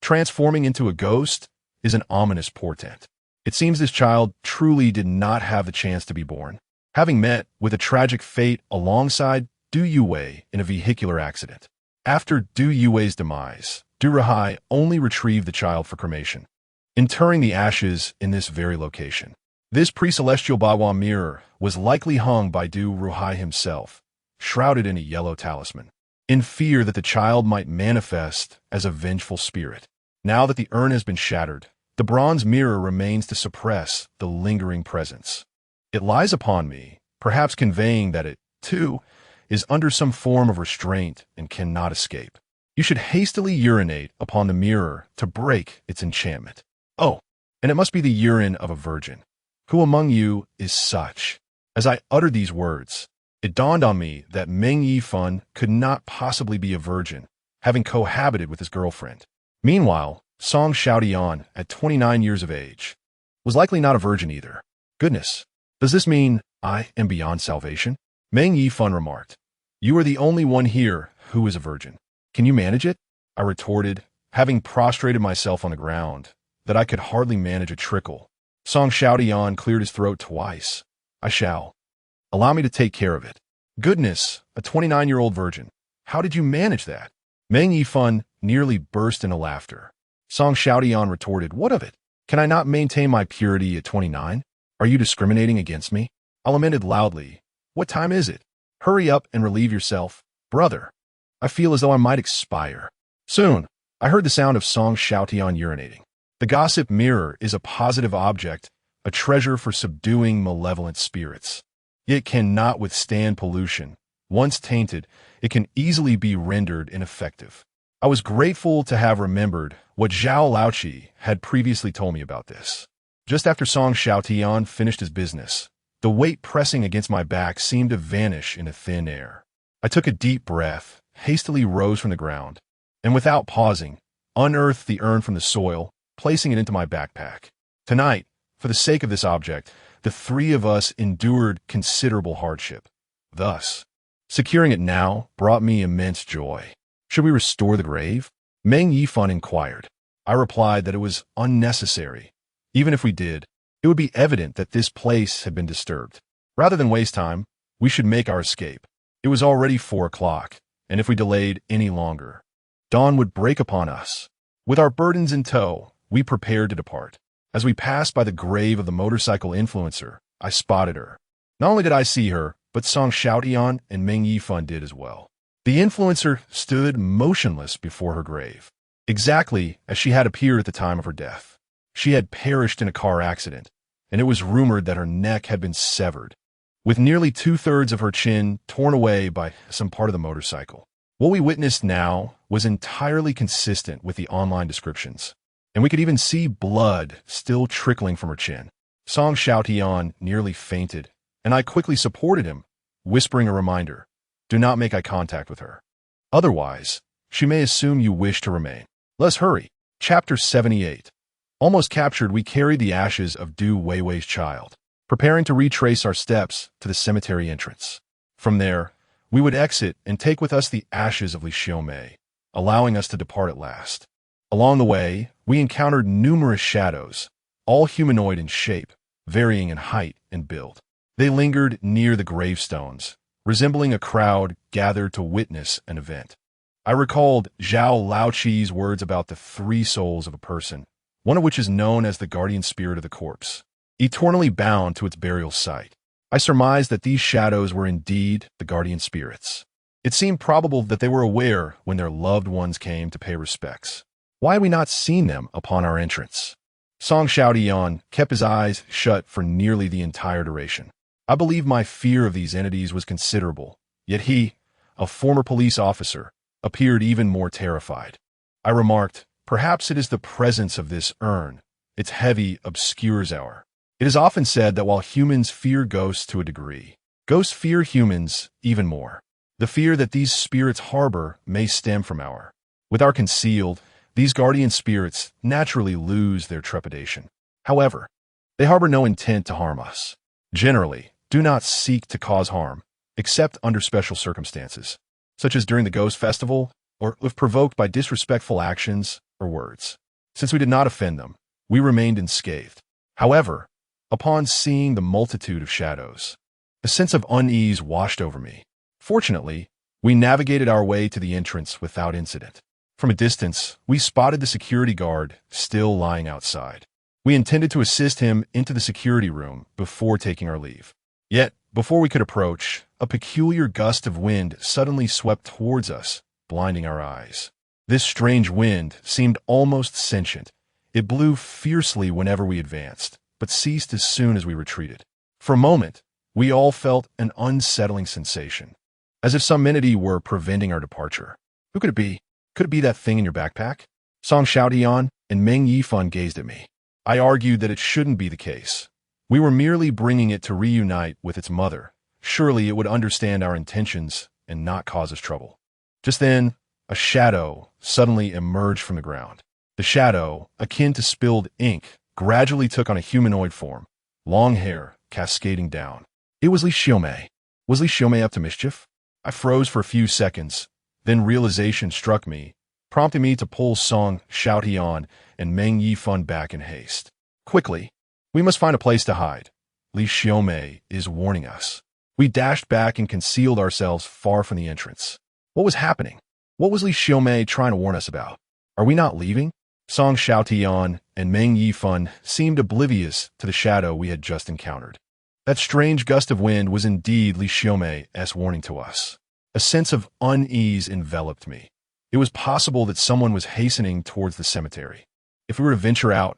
transforming into a ghost is an ominous portent. It seems this child truly did not have the chance to be born, having met with a tragic fate alongside Du Yue in a vehicular accident. After Du Yue's demise, Du Ruhai only retrieved the child for cremation, interring the ashes in this very location. This pre-celestial Bagua mirror was likely hung by Du Ruhai himself, shrouded in a yellow talisman, in fear that the child might manifest as a vengeful spirit. Now that the urn has been shattered, the bronze mirror remains to suppress the lingering presence. It lies upon me, perhaps conveying that it, too, is under some form of restraint and cannot escape. You should hastily urinate upon the mirror to break its enchantment. Oh, and it must be the urine of a virgin. Who among you is such? As I uttered these words, it dawned on me that Meng Yifan could not possibly be a virgin, having cohabited with his girlfriend. Meanwhile, Song Xiaotian, at 29 years of age, was likely not a virgin either. Goodness, does this mean I am beyond salvation? Meng Yifan remarked, "You are the only one here who is a virgin. Can you manage it?" I retorted, having prostrated myself on the ground, that I could hardly manage a trickle. Song Xiaotian cleared his throat twice. "I shall. Allow me to take care of it." Goodness, a 29-year-old virgin. How did you manage that? Meng Yifun nearly burst into laughter. Song Xiaotian retorted, what of it? Can I not maintain my purity at 29? Are you discriminating against me? I lamented loudly. What time is it? Hurry up and relieve yourself. Brother, I feel as though I might expire. Soon, I heard the sound of Song Xiaotian urinating. The gossip mirror is a positive object, a treasure for subduing malevolent spirits. It cannot withstand pollution. Once tainted, it can easily be rendered ineffective. I was grateful to have remembered what Zhao Laoqi had previously told me about this. Just after Song Xiaotian finished his business, the weight pressing against my back seemed to vanish into thin air. I took a deep breath, hastily rose from the ground, and without pausing, unearthed the urn from the soil, placing it into my backpack. Tonight, for the sake of this object, the three of us endured considerable hardship. Thus, securing it now brought me immense joy. Should we restore the grave? Meng Yifun inquired. I replied that it was unnecessary. Even if we did, it would be evident that this place had been disturbed. Rather than waste time, we should make our escape. It was already 4 o'clock, and if we delayed any longer, dawn would break upon us. With our burdens in tow, we prepared to depart. As we passed by the grave of the motorcycle influencer, I spotted her. Not only did I see her, but Song Xiaotian and Meng Yifun did as well. The influencer stood motionless before her grave, exactly as she had appeared at the time of her death. She had perished in a car accident, and it was rumored that her neck had been severed, with nearly 2/3 of her chin torn away by some part of the motorcycle. What we witnessed now was entirely consistent with the online descriptions, and we could even see blood still trickling from her chin. Song Xiaotian nearly fainted, and I quickly supported him, whispering a reminder, do not make eye contact with her. Otherwise, she may assume you wish to remain. Let's hurry. Chapter 78. Almost captured, we carried the ashes of Du Weiwei's child, preparing to retrace our steps to the cemetery entrance. From there, we would exit and take with us the ashes of Li Xiaomei, allowing us to depart at last. Along the way, we encountered numerous shadows, all humanoid in shape, varying in height and build. They lingered near the gravestones, resembling a crowd gathered to witness an event. I recalled Zhao Laoqi's words about the 3 souls of a person, one of which is known as the guardian spirit of the corpse, eternally bound to its burial site. I surmised that these shadows were indeed the guardian spirits. It seemed probable that they were aware when their loved ones came to pay respects. Why had we not seen them upon our entrance? Song Xiaotian kept his eyes shut for nearly the entire duration. I believe my fear of these entities was considerable, yet he, a former police officer, appeared even more terrified. I remarked, perhaps it is the presence of this urn. Its heavy obscures our. It is often said that while humans fear ghosts to a degree, ghosts fear humans even more. The fear that these spirits harbor may stem from our. With our concealed, these guardian spirits naturally lose their trepidation. However, they harbor no intent to harm us. Generally, do not seek to cause harm, except under special circumstances, such as during the Ghost Festival, or if provoked by disrespectful actions or words. Since we did not offend them, we remained unscathed. However, upon seeing the multitude of shadows, a sense of unease washed over me. Fortunately, we navigated our way to the entrance without incident. From a distance, we spotted the security guard still lying outside. We intended to assist him into the security room before taking our leave. Yet, before we could approach, a peculiar gust of wind suddenly swept towards us, blinding our eyes. This strange wind seemed almost sentient. It blew fiercely whenever we advanced, but ceased as soon as we retreated. For a moment, we all felt an unsettling sensation, as if some entity were preventing our departure. Who could it be? Could it be that thing in your backpack? Song Xiaotian and Meng Yifun gazed at me. I argued that it shouldn't be the case. We were merely bringing it to reunite with its mother. Surely it would understand our intentions and not cause us trouble. Just then, a shadow suddenly emerged from the ground. The shadow, akin to spilled ink, gradually took on a humanoid form, long hair cascading down. It was Li Xiaomei. Was Li Xiaomei up to mischief? I froze for a few seconds, then realization struck me, prompting me to pull Song Xiaotian and Meng Yifun back in haste. Quickly, we must find a place to hide. Li Xiaomei is warning us. We dashed back and concealed ourselves far from the entrance. What was happening? What was Li Xiaomei trying to warn us about? Are we not leaving? Song Xiaotian and Meng Yifan seemed oblivious to the shadow we had just encountered. That strange gust of wind was indeed Li Xiaomei's warning to us. A sense of unease enveloped me. It was possible that someone was hastening towards the cemetery. If we were to venture out,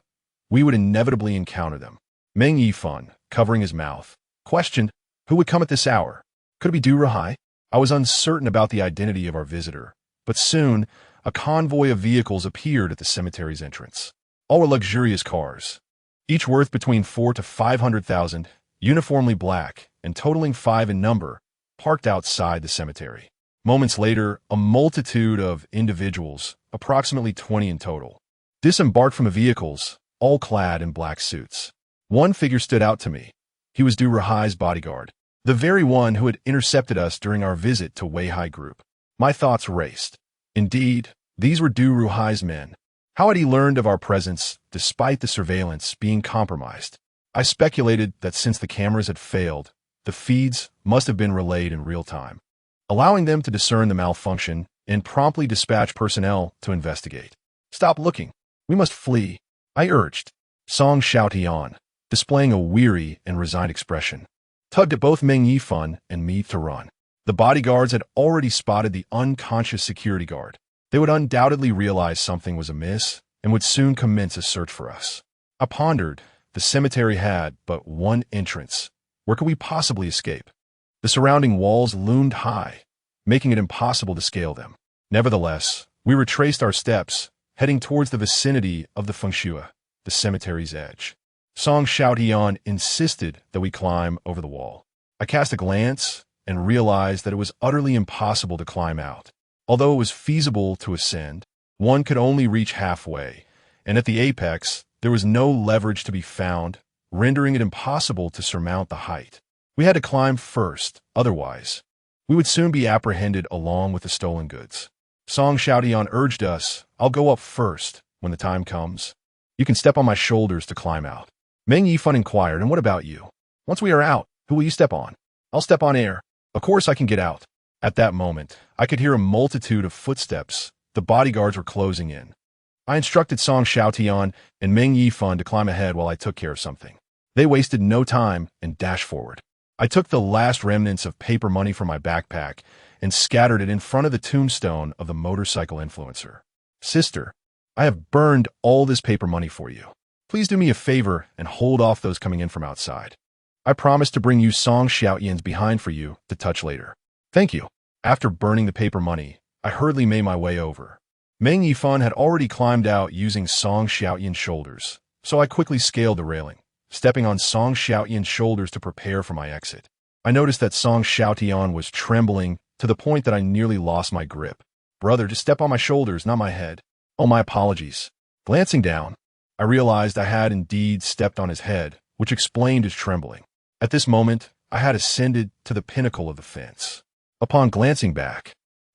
we would inevitably encounter them. Meng Yifan, covering his mouth, questioned, who would come at this hour? Could it be Du Ruhai? I was uncertain about the identity of our visitor, but soon a convoy of vehicles appeared at the cemetery's entrance. All were luxurious cars, each worth between 400,000 to 500,000, uniformly black and totaling 5 in number, parked outside the cemetery. Moments later, a multitude of individuals, approximately 20 in total, disembarked from the vehicles, all clad in black suits. One figure stood out to me. He was Du Ruhai's bodyguard, the very one who had intercepted us during our visit to Weihai Group. My thoughts raced. Indeed, these were Du Ruhai's men. How had he learned of our presence despite the surveillance being compromised? I speculated that since the cameras had failed, the feeds must have been relayed in real time, allowing them to discern the malfunction and promptly dispatch personnel to investigate. Stop looking. We must flee, I urged. Song Xiaotian, displaying a weary and resigned expression, tugged at both Meng Yifan and me to run. The bodyguards had already spotted the unconscious security guard. They would undoubtedly realize something was amiss and would soon commence a search for us. I pondered. The cemetery had but one entrance. Where could we possibly escape? The surrounding walls loomed high, making it impossible to scale them. Nevertheless, we retraced our steps, heading towards the vicinity of the Fengshui, the cemetery's edge. Song Xiaotian insisted that we climb over the wall. I cast a glance and realized that it was utterly impossible to climb out. Although it was feasible to ascend, one could only reach halfway, and at the apex, there was no leverage to be found, rendering it impossible to surmount the height. We had to climb first, otherwise, we would soon be apprehended along with the stolen goods. Song Xiaotian urged us, I'll go up first when the time comes. You can step on my shoulders to climb out. Meng Yifan inquired, and what about you? Once we are out, who will you step on? I'll step on air. Of course I can get out. At that moment, I could hear a multitude of footsteps. The bodyguards were closing in. I instructed Song Xiaotian and Meng Yifan to climb ahead while I took care of something. They wasted no time and dashed forward. I took the last remnants of paper money from my backpack and scattered it in front of the tombstone of the motorcycle influencer. Sister, I have burned all this paper money for you. Please do me a favor and hold off those coming in from outside. I promise to bring you Song Xiaotian's behind for you to touch later. Thank you. After burning the paper money, I hurriedly made my way over. Meng Yifan had already climbed out using Song Xiaotian's shoulders, so I quickly scaled the railing, stepping on Song Xiaotian's shoulders to prepare for my exit. I noticed that Song Xiaotian was trembling to the point that I nearly lost my grip. Brother, just step on my shoulders, not my head. Oh, my apologies. Glancing down, I realized I had indeed stepped on his head, which explained his trembling. At this moment, I had ascended to the pinnacle of the fence. Upon glancing back,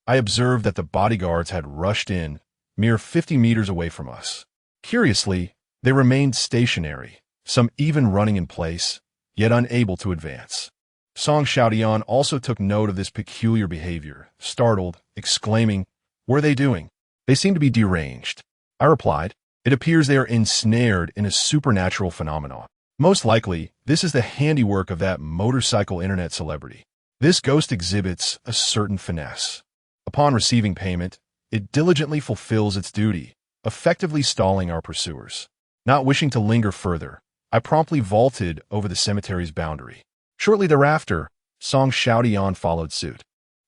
I observed that the bodyguards had rushed in, mere 50 meters away from us. Curiously, they remained stationary, some even running in place, yet unable to advance. Song Xiaotian also took note of this peculiar behavior, startled, exclaiming, "What are they doing? They seem to be deranged." I replied, "It appears they are ensnared in a supernatural phenomenon. Most likely, this is the handiwork of that motorcycle internet celebrity. This ghost exhibits a certain finesse. Upon receiving payment, it diligently fulfills its duty, effectively stalling our pursuers." Not wishing to linger further, I promptly vaulted over the cemetery's boundary. Shortly thereafter, Song Xiaotian followed suit.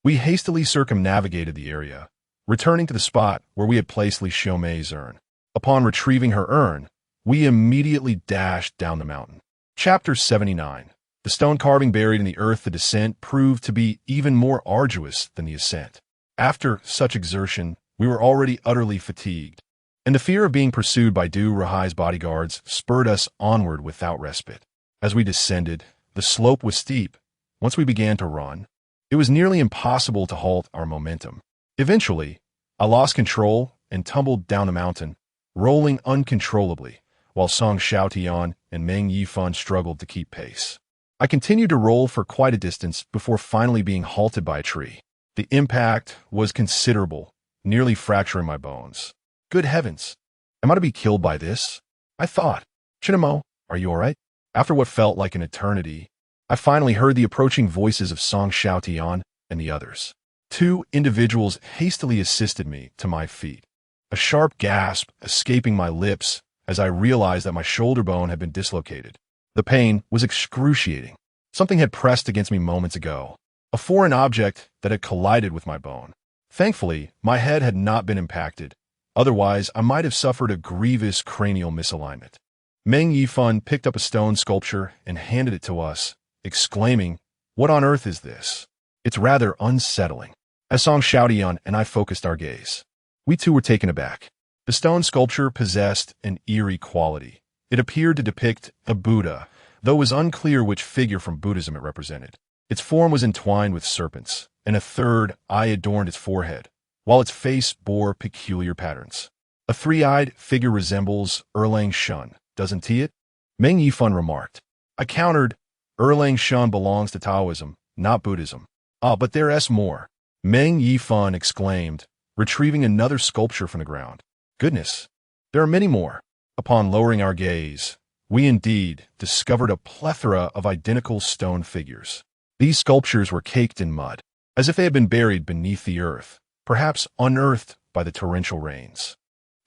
We hastily circumnavigated the area, returning to the spot where we had placed Li Xiaomei's urn. Upon retrieving her urn, we immediately dashed down the mountain. Chapter 79. The stone carving buried in the earth. The descent proved to be even more arduous than the ascent. After such exertion, we were already utterly fatigued, and the fear of being pursued by Du Ruhai's bodyguards spurred us onward without respite. As we descended, the slope was steep. Once we began to run, it was nearly impossible to halt our momentum. Eventually, I lost control and tumbled down the mountain, rolling uncontrollably, while Song Xiaotian and Meng Yifan struggled to keep pace. I continued to roll for quite a distance before finally being halted by a tree. The impact was considerable, nearly fracturing my bones. Good heavens! Am I to be killed by this? I thought. Chinamo, are you all right? After what felt like an eternity, I finally heard the approaching voices of Song Xiaotian and the others. Two individuals hastily assisted me to my feet, a sharp gasp escaping my lips as I realized that my shoulder bone had been dislocated. The pain was excruciating. Something had pressed against me moments ago, a foreign object that had collided with my bone. Thankfully, my head had not been impacted. Otherwise, I might have suffered a grievous cranial misalignment. Meng Yifan picked up a stone sculpture and handed it to us, exclaiming, "What on earth is this? It's rather unsettling." As Song Xiaotian and I focused our gaze, we too were taken aback. The stone sculpture possessed an eerie quality. It appeared to depict a Buddha, though it was unclear which figure from Buddhism it represented. Its form was entwined with serpents, and a third eye adorned its forehead, while its face bore peculiar patterns. A three-eyed figure resembles Erlang Shun, doesn't it? Meng Yifan remarked. I countered, Erlang Shun belongs to Taoism, not Buddhism. Ah, but there's more. Meng Yifan exclaimed, retrieving another sculpture from the ground. Goodness, there are many more. Upon lowering our gaze, we indeed discovered a plethora of identical stone figures. These sculptures were caked in mud, as if they had been buried beneath the earth, perhaps unearthed by the torrential rains.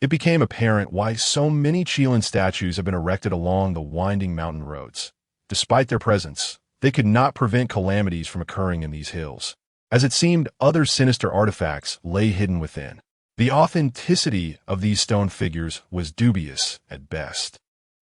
It became apparent why so many Chilean statues have been erected along the winding mountain roads. Despite their presence, they could not prevent calamities from occurring in these hills, as it seemed other sinister artifacts lay hidden within. The authenticity of these stone figures was dubious at best,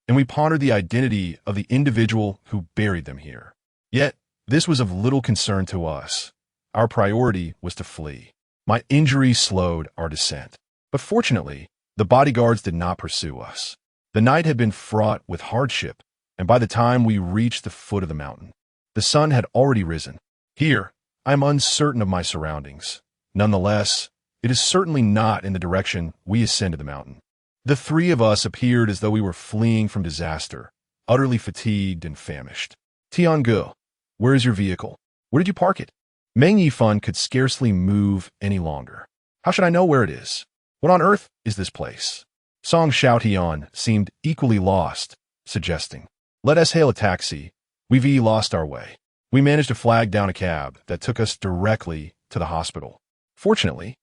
and we pondered the identity of the individual who buried them here. Yet, this was of little concern to us. Our priority was to flee. My injury slowed our descent. But fortunately, the bodyguards did not pursue us. The night had been fraught with hardship, and by the time we reached the foot of the mountain, the sun had already risen. Here, I am uncertain of my surroundings. Nonetheless, it is certainly not in the direction we ascended the mountain. The three of us appeared as though we were fleeing from disaster, utterly fatigued and famished. Tiangu, where is your vehicle? Where did you park it? Meng Yifan could scarcely move any longer. How should I know where it is? What on earth is this place? Song Xiaotian seemed equally lost, suggesting, let us hail a taxi. We've lost our way. We managed to flag down a cab that took us directly to the hospital. Fortunately,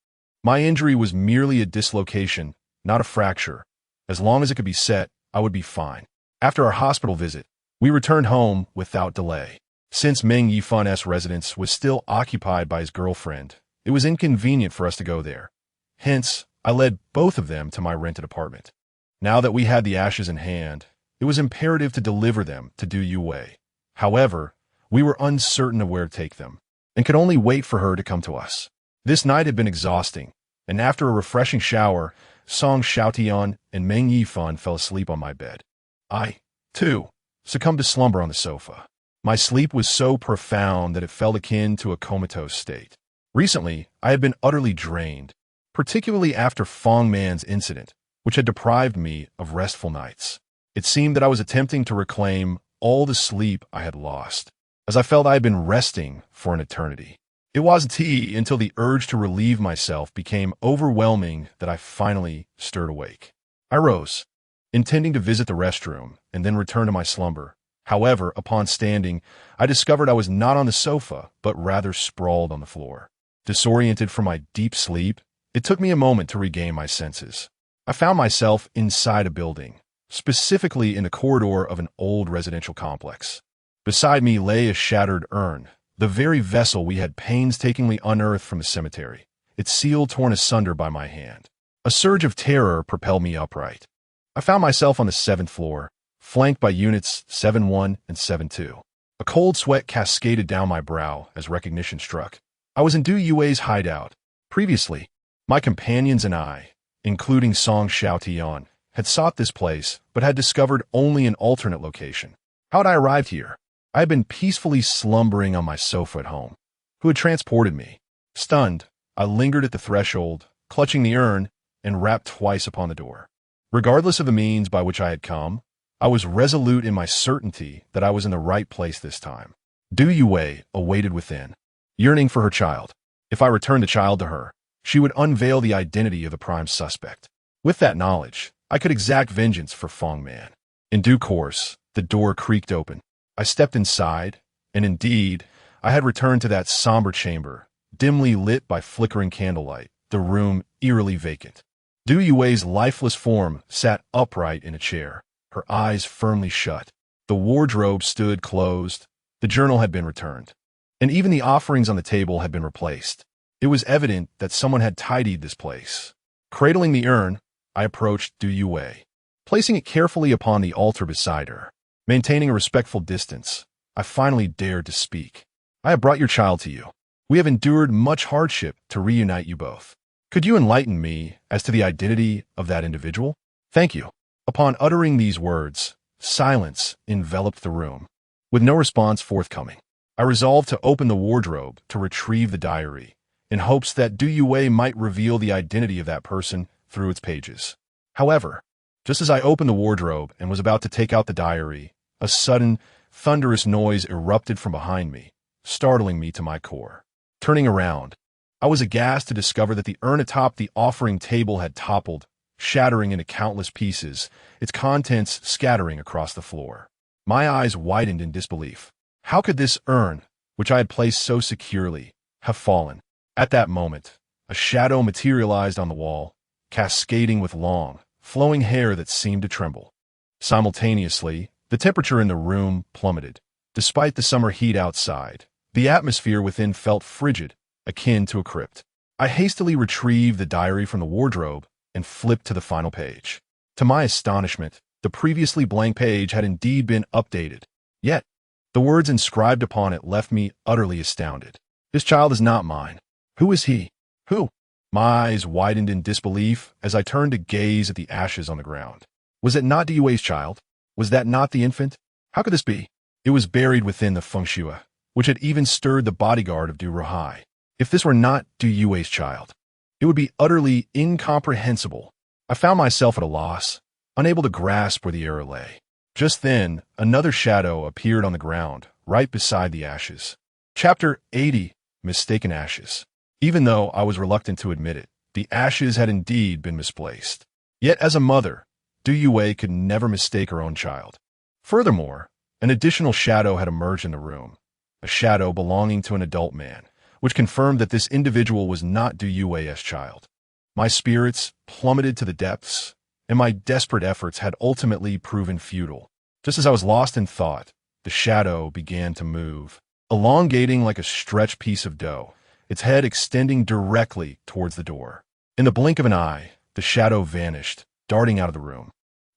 my injury was merely a dislocation, not a fracture. As long as it could be set, I would be fine. After our hospital visit, we returned home without delay. Since Meng Yifan's residence was still occupied by his girlfriend, it was inconvenient for us to go there. Hence, I led both of them to my rented apartment. Now that we had the ashes in hand, it was imperative to deliver them to Du Yue. However, we were uncertain of where to take them, and could only wait for her to come to us. This night had been exhausting, and after a refreshing shower, Song Xiaotian and Meng Yifan fell asleep on my bed. I, too, succumbed to slumber on the sofa. My sleep was so profound that it felt akin to a comatose state. Recently, I had been utterly drained, particularly after Fong Man's incident, which had deprived me of restful nights. It seemed that I was attempting to reclaim all the sleep I had lost, as I felt I had been resting for an eternity. It wasn't until the urge to relieve myself became overwhelming that I finally stirred awake. I rose, intending to visit the restroom and then return to my slumber. However, upon standing, I discovered I was not on the sofa, but rather sprawled on the floor. Disoriented from my deep sleep, it took me a moment to regain my senses. I found myself inside a building, specifically in the corridor of an old residential complex. Beside me lay a shattered urn, the very vessel we had painstakingly unearthed from the cemetery, its seal torn asunder by my hand. A surge of terror propelled me upright. I found myself on the 7th floor, flanked by units 7-1 and 7-2. A cold sweat cascaded down my brow as recognition struck. I was in Du Yue's hideout. Previously, my companions and I, including Song Xiaotian, had sought this place, but had discovered only an alternate location. How had I arrived here? I had been peacefully slumbering on my sofa at home. Who had transported me? Stunned, I lingered at the threshold, clutching the urn, and rapped twice upon the door. Regardless of the means by which I had come, I was resolute in my certainty that I was in the right place this time. Du Yue awaited within, yearning for her child. If I returned the child to her, she would unveil the identity of the prime suspect. With that knowledge, I could exact vengeance for Feng Man. In due course, the door creaked open. I stepped inside, and indeed, I had returned to that somber chamber, dimly lit by flickering candlelight, the room eerily vacant. Du Yue's lifeless form sat upright in a chair, her eyes firmly shut. The wardrobe stood closed, the journal had been returned, and even the offerings on the table had been replaced. It was evident that someone had tidied this place. Cradling the urn, I approached Du Yue, placing it carefully upon the altar beside her. Maintaining a respectful distance, I finally dared to speak. I have brought your child to you. We have endured much hardship to reunite you both. Could you enlighten me as to the identity of that individual? Thank you. Upon uttering these words, silence enveloped the room. With no response forthcoming, I resolved to open the wardrobe to retrieve the diary, in hopes that Du Yue might reveal the identity of that person through its pages. However, just as I opened the wardrobe and was about to take out the diary, a sudden, thunderous noise erupted from behind me, startling me to my core. Turning around, I was aghast to discover that the urn atop the offering table had toppled, shattering into countless pieces, its contents scattering across the floor. My eyes widened in disbelief. How could this urn, which I had placed so securely, have fallen? At that moment, a shadow materialized on the wall, cascading with long, flowing hair that seemed to tremble. Simultaneously, the temperature in the room plummeted. Despite the summer heat outside, the atmosphere within felt frigid, akin to a crypt. I hastily retrieved the diary from the wardrobe and flipped to the final page. To my astonishment, the previously blank page had indeed been updated. Yet, the words inscribed upon it left me utterly astounded. This child is not mine. Who is he? Who? My eyes widened in disbelief as I turned to gaze at the ashes on the ground. Was it not Du Yue's child? Was that not the infant? How could this be? It was buried within the feng shui, which had even stirred the bodyguard of Du Ruhai. If this were not Du Yue's child, it would be utterly incomprehensible. I found myself at a loss, unable to grasp where the error lay. Just then, another shadow appeared on the ground, right beside the ashes. Chapter 80, Mistaken Ashes. Even though I was reluctant to admit it, the ashes had indeed been misplaced. Yet as a mother, Du Yue could never mistake her own child. Furthermore, an additional shadow had emerged in the room, a shadow belonging to an adult man, which confirmed that this individual was not Du Yue's child. My spirits plummeted to the depths, and my desperate efforts had ultimately proven futile. Just as I was lost in thought, the shadow began to move, elongating like a stretched piece of dough, its head extending directly towards the door. In the blink of an eye, the shadow vanished, darting out of the room.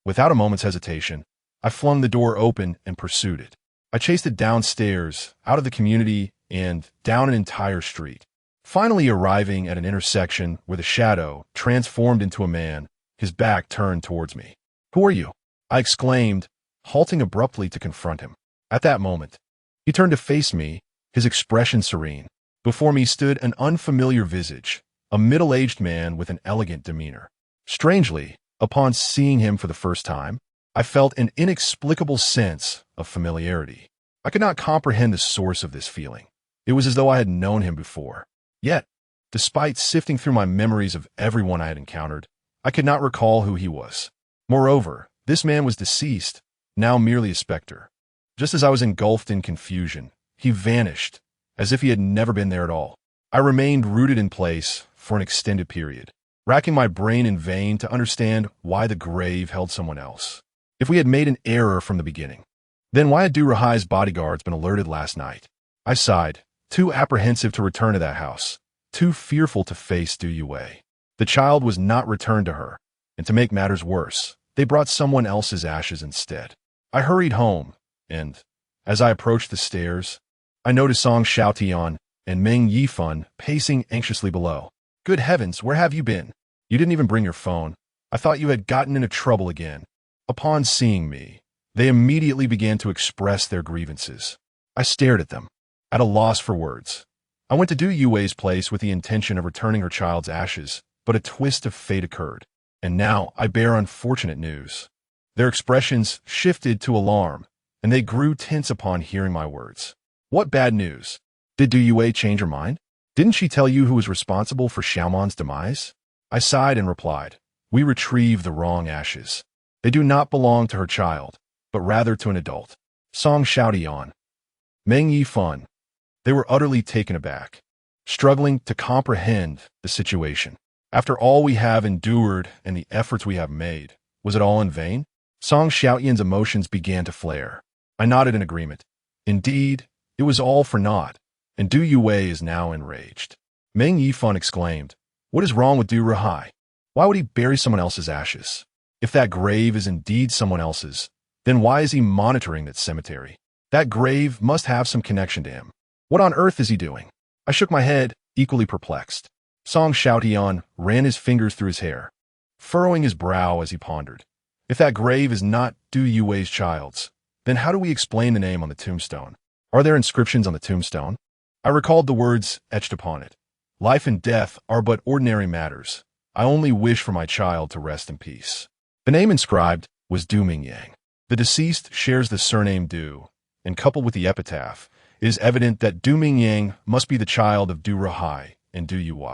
Without a moment's hesitation, I flung the door open and pursued it. I chased it downstairs, out of the community, and down an entire street, finally arriving at an intersection where the shadow transformed into a man, his back turned towards me. "Who are you?" I exclaimed, halting abruptly to confront him. At that moment, he turned to face me, his expression serene. Before me stood an unfamiliar visage, a middle-aged man with an elegant demeanor. Strangely, upon seeing him for the first time, I felt an inexplicable sense of familiarity. I could not comprehend the source of this feeling. It was as though I had known him before. Yet, despite sifting through my memories of everyone I had encountered, I could not recall who he was. Moreover, this man was deceased, now merely a specter. Just as I was engulfed in confusion, he vanished, as if he had never been there at all. I remained rooted in place for an extended period, racking my brain in vain to understand why the grave held someone else. If we had made an error from the beginning, then why had Du Ruhai's bodyguards been alerted last night? I sighed, too apprehensive to return to that house, too fearful to face Du Yue. The child was not returned to her, and to make matters worse, they brought someone else's ashes instead. I hurried home, and, as I approached the stairs, I noticed Song Xiaotian and Meng Yifan pacing anxiously below. "Good heavens, where have you been? You didn't even bring your phone. I thought you had gotten into trouble again." Upon seeing me, they immediately began to express their grievances. I stared at them, at a loss for words. I went to Du Yue's place with the intention of returning her child's ashes, but a twist of fate occurred, and now I bear unfortunate news. Their expressions shifted to alarm, and they grew tense upon hearing my words. What bad news? Did Du Yue change her mind? Didn't she tell you who was responsible for Xiaomon's demise? I sighed and replied, we retrieved the wrong ashes. They do not belong to her child, but rather to an adult. Song Xiaotian. Meng Yifan. They were utterly taken aback, struggling to comprehend the situation. After all we have endured and the efforts we have made, was it all in vain? Song Xiaotian's emotions began to flare. I nodded in agreement. Indeed, it was all for naught, and Du Yue is now enraged. Meng Yifan exclaimed, what is wrong with Du Ruhai? Why would he bury someone else's ashes? If that grave is indeed someone else's, then why is he monitoring that cemetery? That grave must have some connection to him. What on earth is he doing? I shook my head, equally perplexed. Song Xiaotian ran his fingers through his hair, furrowing his brow as he pondered. If that grave is not Du Yue's child's, then how do we explain the name on the tombstone? Are there inscriptions on the tombstone? I recalled the words etched upon it. Life and death are but ordinary matters. I only wish for my child to rest in peace. The name inscribed was Du Mingyang. The deceased shares the surname Du, and coupled with the epitaph, it is evident that Du Mingyang must be the child of Du Ruhai and Du Yue.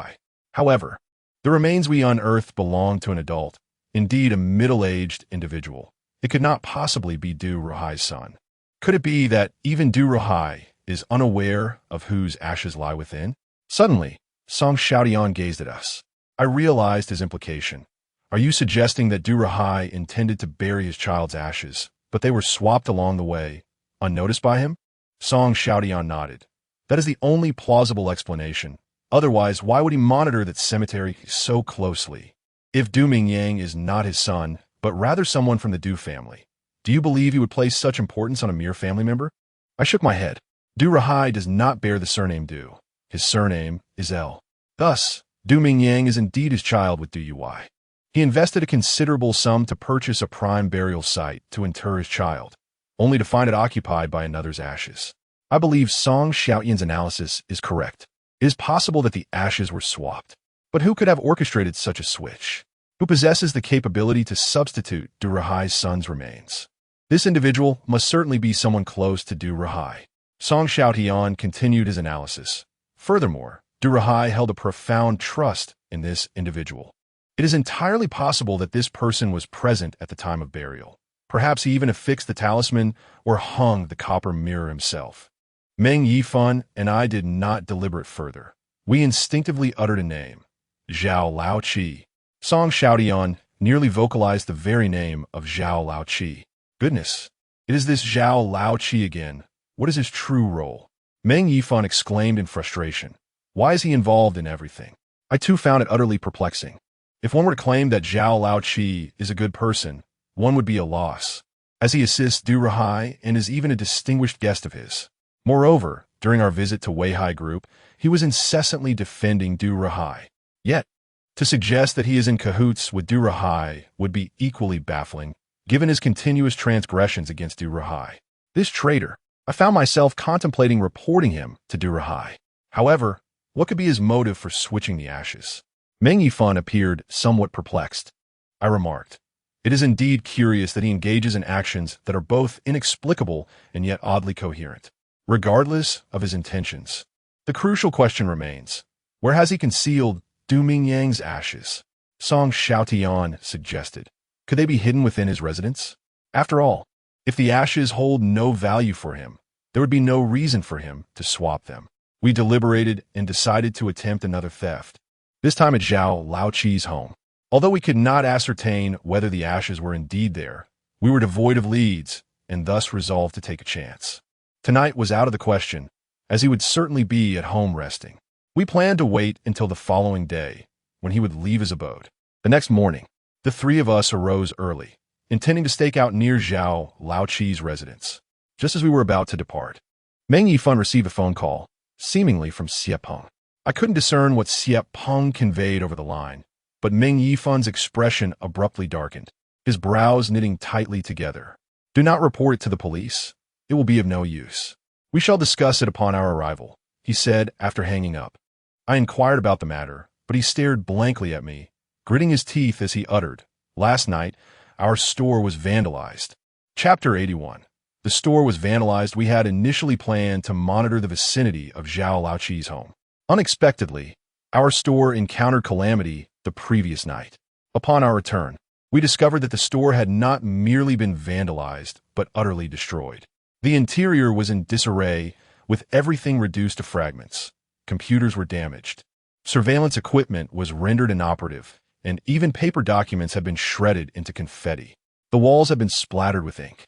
However, the remains we unearthed belong to an adult, indeed a middle-aged individual. It could not possibly be Du Ruhai's son. Could it be that even Du Ruhai is unaware of whose ashes lie within? Suddenly, Song Xiaotian gazed at us. I realized his implication. Are you suggesting that Du Ruhai intended to bury his child's ashes, but they were swapped along the way, unnoticed by him? Song Xiaotian nodded. That is the only plausible explanation. Otherwise, why would he monitor that cemetery so closely? If Du Mingyang is not his son, but rather someone from the Du family, do you believe he would place such importance on a mere family member? I shook my head. Du Ruhai does not bear the surname Du. His surname is L. Thus, Du Mingyang is indeed his child with Du Yue. He invested a considerable sum to purchase a prime burial site to inter his child, only to find it occupied by another's ashes. I believe Song Xiaotian's analysis is correct. It is possible that the ashes were swapped. But who could have orchestrated such a switch? Who possesses the capability to substitute Du Ruhai's son's remains? This individual must certainly be someone close to Du Ruhai. Song Xiaotian continued his analysis. Furthermore, Du Ruhai held a profound trust in this individual. It is entirely possible that this person was present at the time of burial. Perhaps he even affixed the talisman or hung the copper mirror himself. Meng Yifan and I did not deliberate further. We instinctively uttered a name. Zhao Laoqi. Song Xiaotian nearly vocalized the very name of Zhao Laoqi. Goodness, it is this Zhao Laoqi again. What is his true role? Meng Yifan exclaimed in frustration. Why is he involved in everything? I too found it utterly perplexing. If one were to claim that Zhao Laoqi is a good person, one would be a loss, as he assists Du Ruhai and is even a distinguished guest of his. Moreover, during our visit to Weihai Group, he was incessantly defending Du Ruhai. Yet, to suggest that he is in cahoots with Du Ruhai would be equally baffling, given his continuous transgressions against Du Ruhai. This traitor, I found myself contemplating reporting him to Du Ruhai. However, what could be his motive for switching the ashes? Meng Yifan appeared somewhat perplexed. I remarked, it is indeed curious that he engages in actions that are both inexplicable and yet oddly coherent. Regardless of his intentions, the crucial question remains, where has he concealed Du Mingyang's ashes? Song Xiaotian suggested. Could they be hidden within his residence? After all, if the ashes hold no value for him, there would be no reason for him to swap them. We deliberated and decided to attempt another theft, this time at Zhao Laoqi's home. Although we could not ascertain whether the ashes were indeed there, we were devoid of leads and thus resolved to take a chance. Tonight was out of the question, as he would certainly be at home resting. We planned to wait until the following day, when he would leave his abode. The next morning, the three of us arose early, intending to stake out near Zhao Laoqi's residence. Just as we were about to depart, Meng Yifan received a phone call, seemingly from Xie Peng. I couldn't discern what Xie Peng conveyed over the line, but Meng Yifan's expression abruptly darkened, his brows knitting tightly together. Do not report it to the police. It will be of no use. We shall discuss it upon our arrival, he said after hanging up. I inquired about the matter, but he stared blankly at me, gritting his teeth as he uttered, Last night, our store was vandalized. Chapter 81. The store was vandalized. We had initially planned to monitor the vicinity of Zhao Laoqi's home. Unexpectedly, our store encountered calamity the previous night. Upon our return, we discovered that the store had not merely been vandalized, but utterly destroyed. The interior was in disarray, with everything reduced to fragments. Computers were damaged. Surveillance equipment was rendered inoperative, and even paper documents had been shredded into confetti. The walls had been splattered with ink,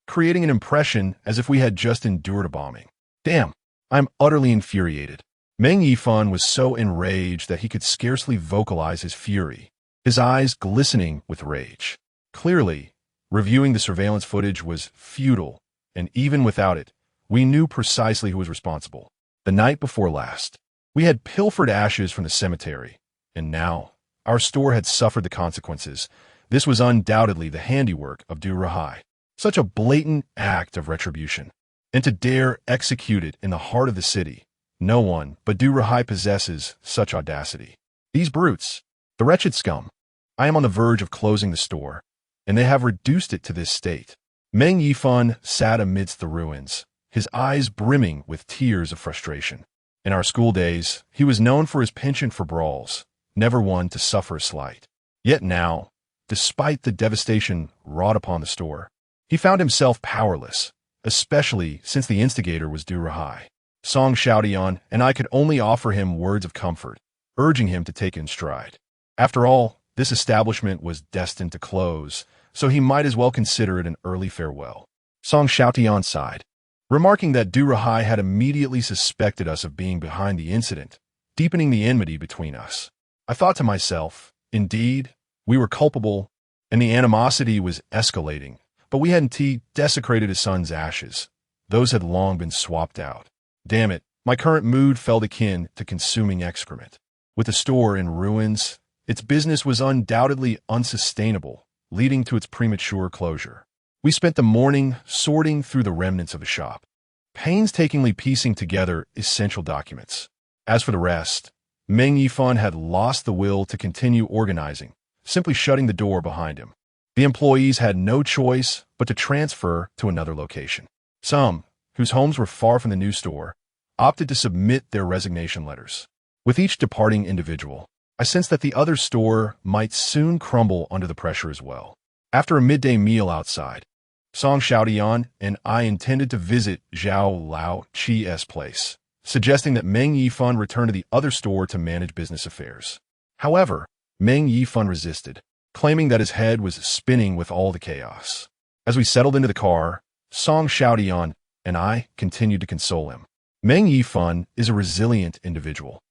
creating an impression as if we had just endured a bombing. Damn, I'm utterly infuriated. Meng Yifan was so enraged that he could scarcely vocalize his fury, his eyes glistening with rage. Clearly, reviewing the surveillance footage was futile, and even without it, we knew precisely who was responsible. The night before last, we had pilfered ashes from the cemetery, and now our store had suffered the consequences. This was undoubtedly the handiwork of Du Rahai. Such a blatant act of retribution, and to dare execute it in the heart of the city. No one but Du Rahai possesses such audacity. These brutes, the wretched scum. I am on the verge of closing the store, and they have reduced it to this state. Meng Yifan sat amidst the ruins, his eyes brimming with tears of frustration. In our school days, he was known for his penchant for brawls, never one to suffer a slight. Yet now, despite the devastation wrought upon the store, he found himself powerless, especially since the instigator was Du Rahai. Song Xiaotian and I could only offer him words of comfort, urging him to take it in stride. After all, this establishment was destined to close, so he might as well consider it an early farewell. Song Xiaotian sighed, remarking that Du Rahai had immediately suspected us of being behind the incident, deepening the enmity between us. I thought to myself, indeed, we were culpable, and the animosity was escalating, but we hadn't desecrated his son's ashes. Those had long been swapped out. Damn it, my current mood felt akin to consuming excrement. With the store in ruins, its business was undoubtedly unsustainable, leading to its premature closure. We spent the morning sorting through the remnants of the shop, painstakingly piecing together essential documents. As for the rest, Meng Yifan had lost the will to continue organizing, simply shutting the door behind him. The employees had no choice but to transfer to another location. Some, whose homes were far from the new store, opted to submit their resignation letters. With each departing individual, I sensed that the other store might soon crumble under the pressure as well. After a midday meal outside, Song Xiaotian and I intended to visit Zhao Laoqi's place, suggesting that Meng Yifan return to the other store to manage business affairs. However, Meng Yifan resisted, claiming that his head was spinning with all the chaos. As we settled into the car, Song Xiaotian and I continued to console him. Meng Yifan is a resilient individual,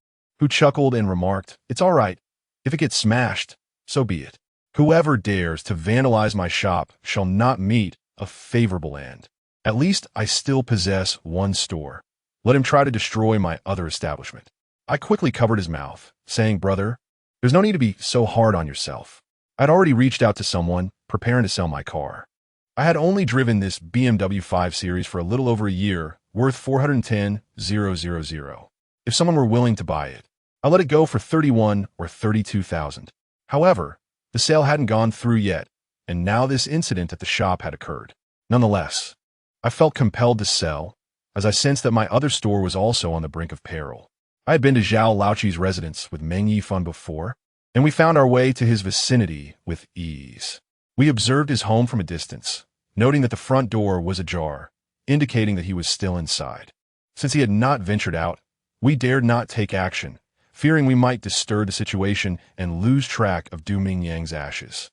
who chuckled and remarked, "It's all right. If it gets smashed, so be it. Whoever dares to vandalize my shop shall not meet a favorable end. At least I still possess one store. Let him try to destroy my other establishment." I quickly covered his mouth, saying, "Brother, there's no need to be so hard on yourself." I'd already reached out to someone, preparing to sell my car. I had only driven this BMW 5 Series for a little over a year, worth $410,000. If someone were willing to buy it, I let it go for $31,000 or $32,000. However, the sale hadn't gone through yet, and now this incident at the shop had occurred. Nonetheless, I felt compelled to sell, as I sensed that my other store was also on the brink of peril. I had been to Zhao Laoqi's residence with Meng Yifan before, and we found our way to his vicinity with ease. We observed his home from a distance, noting that the front door was ajar, indicating that he was still inside. Since he had not ventured out, we dared not take action, fearing we might disturb the situation and lose track of Du Mingyang's ashes.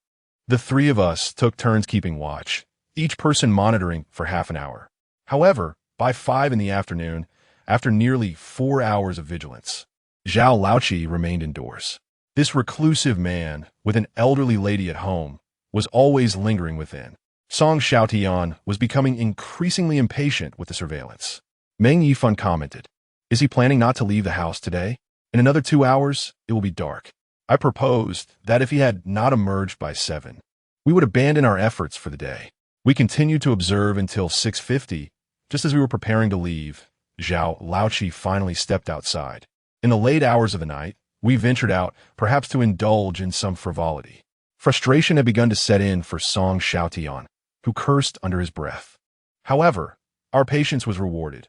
The three of us took turns keeping watch, each person monitoring for half an hour. However, by 5 in the afternoon, after nearly 4 hours of vigilance, Zhao Laoqi remained indoors. This reclusive man, with an elderly lady at home, was always lingering within. Song Xiaotian was becoming increasingly impatient with the surveillance. Meng Yifan commented, "Is he planning not to leave the house today? In another 2 hours, it will be dark." I proposed that if he had not emerged by 7, we would abandon our efforts for the day. We continued to observe until 6:50. Just as we were preparing to leave, Zhao Laoqi finally stepped outside. In the late hours of the night, we ventured out, perhaps to indulge in some frivolity. Frustration had begun to set in for Song Xiaotian, who cursed under his breath. However, our patience was rewarded.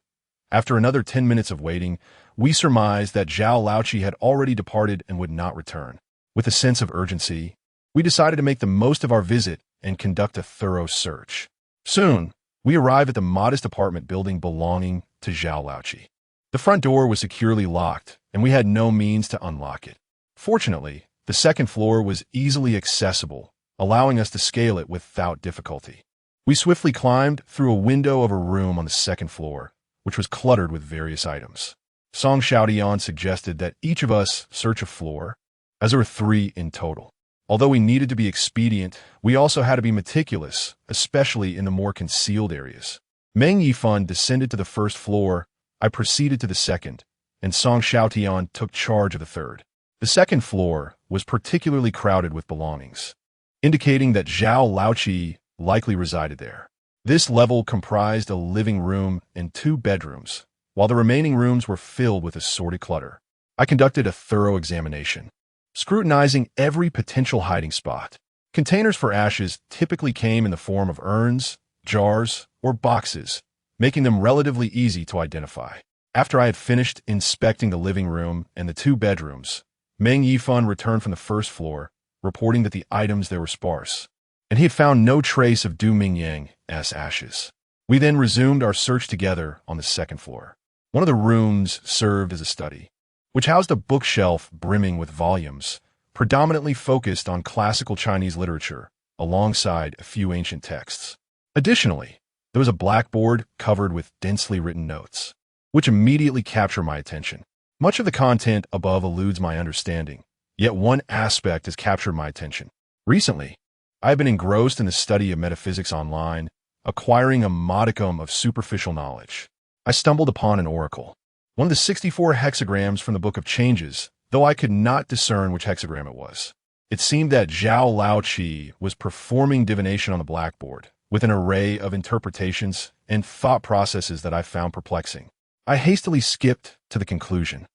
After another 10 minutes of waiting, we surmised that Zhao Laoqi had already departed and would not return. With a sense of urgency, we decided to make the most of our visit and conduct a thorough search. Soon, we arrived at the modest apartment building belonging to Zhao Laoqi. The front door was securely locked, and we had no means to unlock it. Fortunately, the second floor was easily accessible, allowing us to scale it without difficulty. We swiftly climbed through a window of a room on the second floor, which was cluttered with various items. Song Xiaotian suggested that each of us search a floor, as there were 3 in total. Although we needed to be expedient, we also had to be meticulous, especially in the more concealed areas. Meng Yifan descended to the first floor, I proceeded to the second, and Song Xiaotian took charge of the third. The second floor was particularly crowded with belongings, indicating that Zhao Laoqi likely resided there. This level comprised a living room and 2 bedrooms, while the remaining rooms were filled with assorted clutter. I conducted a thorough examination, scrutinizing every potential hiding spot. Containers for ashes typically came in the form of urns, jars, or boxes, making them relatively easy to identify. After I had finished inspecting the living room and the 2 bedrooms, Meng Yifan returned from the first floor, reporting that the items there were sparse, and he had found no trace of Du Mingyang's ashes. We then resumed our search together on the second floor. One of the rooms served as a study, which housed a bookshelf brimming with volumes, predominantly focused on classical Chinese literature, alongside a few ancient texts. Additionally, there was a blackboard covered with densely written notes, which immediately captured my attention. Much of the content above eludes my understanding, yet one aspect has captured my attention. Recently, I have been engrossed in the study of metaphysics online, acquiring a modicum of superficial knowledge. I stumbled upon an oracle, one of the 64 hexagrams from the Book of Changes, though I could not discern which hexagram it was. It seemed that Zhao Laoqi was performing divination on the blackboard, with an array of interpretations and thought processes that I found perplexing. I hastily skipped to the conclusion,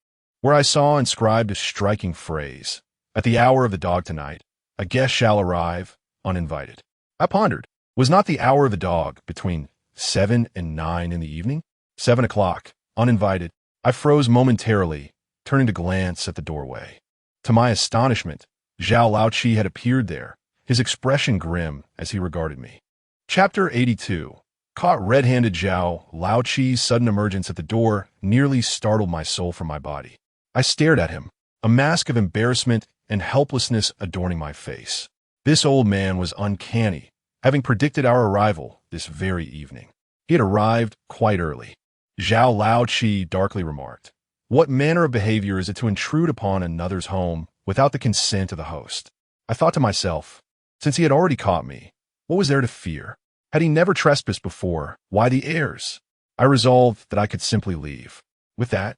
where I saw inscribed a striking phrase, "At the hour of the dog tonight, a guest shall arrive, uninvited." I pondered, was not the hour of the dog between 7 and 9 in the evening? 7 o'clock, uninvited. I froze momentarily, turning to glance at the doorway. To my astonishment, Zhao Laoqi had appeared there, his expression grim as he regarded me. Chapter 82. Caught red-handed. Zhao Laoqi's sudden emergence at the door nearly startled my soul from my body. I stared at him, a mask of embarrassment and helplessness adorning my face. This old man was uncanny, having predicted our arrival this very evening. He had arrived quite early. Zhao Laoqi darkly remarked, "What manner of behavior is it to intrude upon another's home without the consent of the host?" I thought to myself, since he had already caught me, what was there to fear? Had he never trespassed before, why the airs? I resolved that I could simply leave. With that,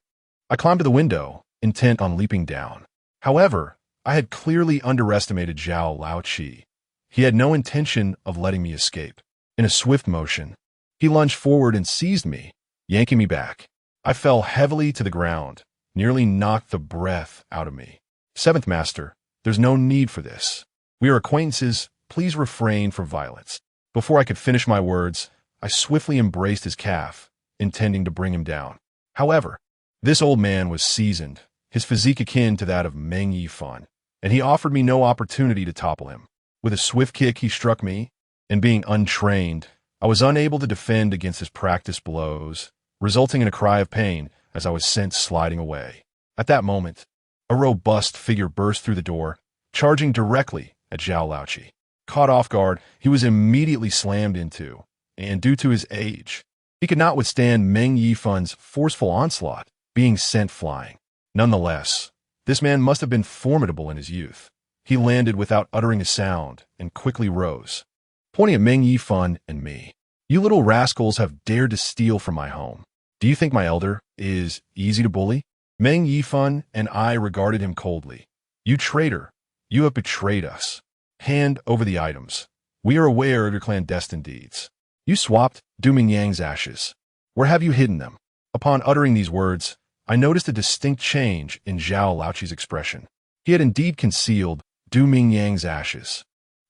I climbed to the window, intent on leaping down. However, I had clearly underestimated Zhao Laoqi. He had no intention of letting me escape. In a swift motion, he lunged forward and seized me, yanking me back. I fell heavily to the ground, nearly knocked the breath out of me. "Seventh Master, there's no need for this. We are acquaintances, please refrain from violence." Before I could finish my words, I swiftly embraced his calf, intending to bring him down. However, this old man was seasoned, his physique akin to that of Meng Yifan, and he offered me no opportunity to topple him. With a swift kick, he struck me, and being untrained, I was unable to defend against his practiced blows, resulting in a cry of pain as I was sent sliding away. At that moment, a robust figure burst through the door, charging directly at Zhao Laoqi. Caught off guard, he was immediately slammed into, and due to his age, he could not withstand Meng Yifan's forceful onslaught, being sent flying. Nonetheless, this man must have been formidable in his youth. He landed without uttering a sound and quickly rose, pointing at Meng Yifan and me. "You little rascals have dared to steal from my home. Do you think my elder is easy to bully?" Meng Yifan and I regarded him coldly. "You traitor, you have betrayed us. Hand over the items. We are aware of your clandestine deeds. You swapped Du Mingyang's ashes. Where have you hidden them?" Upon uttering these words, I noticed a distinct change in Zhao Laoqi's expression. He had indeed concealed Du Mingyang's ashes,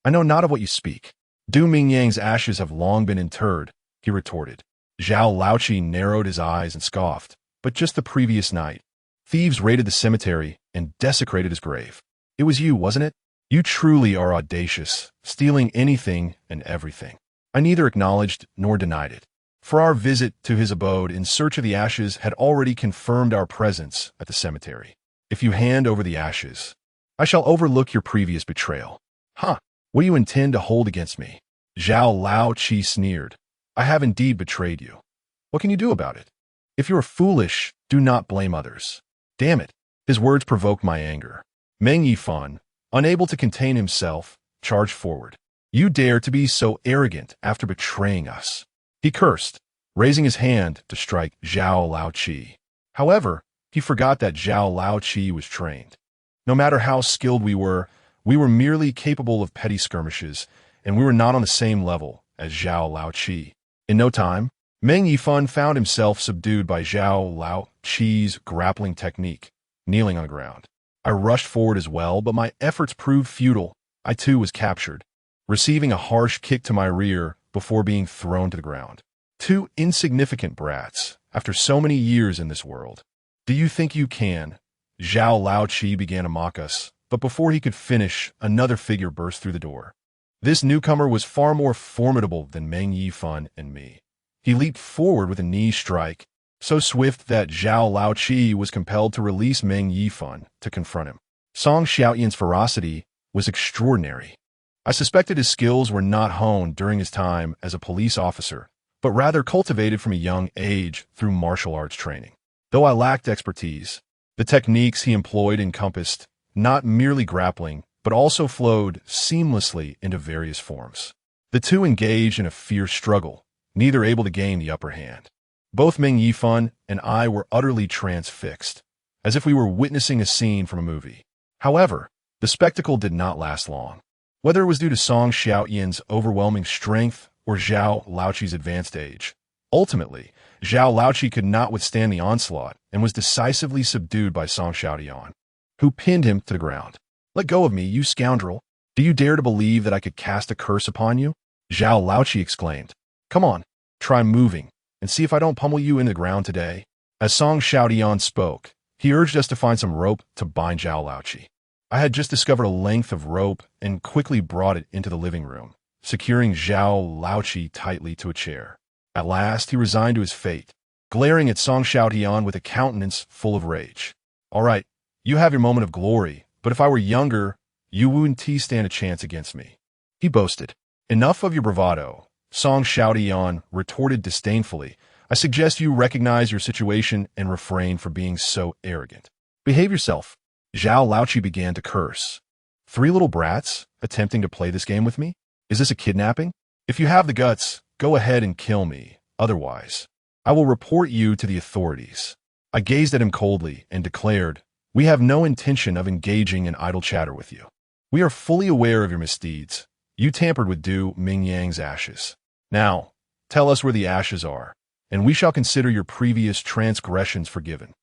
I know not of what you speak. Du Mingyang's ashes have long been interred, he retorted. Zhao Laoqi narrowed his eyes and scoffed. But just the previous night, thieves raided the cemetery and desecrated his grave. It was you, wasn't it? You truly are audacious, stealing anything and everything. I neither acknowledged nor denied it. For our visit to his abode in search of the ashes had already confirmed our presence at the cemetery. If you hand over the ashes, I shall overlook your previous betrayal. Huh, what do you intend to hold against me? Zhao Laoqi sneered. I have indeed betrayed you. What can you do about it? If you are foolish, do not blame others. Damn it. His words provoked my anger. Meng Yifan, unable to contain himself, charged forward. You dare to be so arrogant after betraying us. He cursed, raising his hand to strike Zhao Laoqi. However, he forgot that Zhao Laoqi was trained. No matter how skilled we were merely capable of petty skirmishes, and we were not on the same level as Zhao Laoqi. In no time, Meng Yifan found himself subdued by Zhao Laoqi's grappling technique, kneeling on the ground. I rushed forward as well, but my efforts proved futile. I too was captured, receiving a harsh kick to my rear before being thrown to the ground. Two insignificant brats, after so many years in this world. Do you think you can? Zhao Laoqi began to mock us, but before he could finish, another figure burst through the door. This newcomer was far more formidable than Meng Yifan and me. He leaped forward with a knee strike, so swift that Zhao Laoqi was compelled to release Meng Yifan to confront him. Song Xiaoyan's ferocity was extraordinary. I suspected his skills were not honed during his time as a police officer, but rather cultivated from a young age through martial arts training. Though I lacked expertise, the techniques he employed encompassed not merely grappling, but also flowed seamlessly into various forms. The two engaged in a fierce struggle, neither able to gain the upper hand. Both Meng Yifan and I were utterly transfixed, as if we were witnessing a scene from a movie. However, the spectacle did not last long. Whether it was due to Song Xiaoyan's overwhelming strength or Zhao Laoqi's advanced age, ultimately, Zhao Laoqi could not withstand the onslaught and was decisively subdued by Song Xiaoyan, who pinned him to the ground. Let go of me, you scoundrel. Do you dare to believe that I could cast a curse upon you? Zhao Laoqi exclaimed. Come on, try moving, and see if I don't pummel you into the ground today. As Song Xiaoyan spoke, he urged us to find some rope to bind Zhao Laoqi. I had just discovered a length of rope and quickly brought it into the living room, securing Zhao Laoqi tightly to a chair. At last, he resigned to his fate, glaring at Song Xiaoyan with a countenance full of rage. All right, you have your moment of glory, but if I were younger, you wouldn't stand a chance against me. He boasted. Enough of your bravado, Song Xiaoyan retorted disdainfully. I suggest you recognize your situation and refrain from being so arrogant. Behave yourself. Zhao Laoqi began to curse. 3 little brats attempting to play this game with me? Is this a kidnapping? If you have the guts, go ahead and kill me. Otherwise, I will report you to the authorities. I gazed at him coldly and declared, we have no intention of engaging in idle chatter with you. We are fully aware of your misdeeds. You tampered with Du Mingyang's ashes. Now, tell us where the ashes are, and we shall consider your previous transgressions forgiven.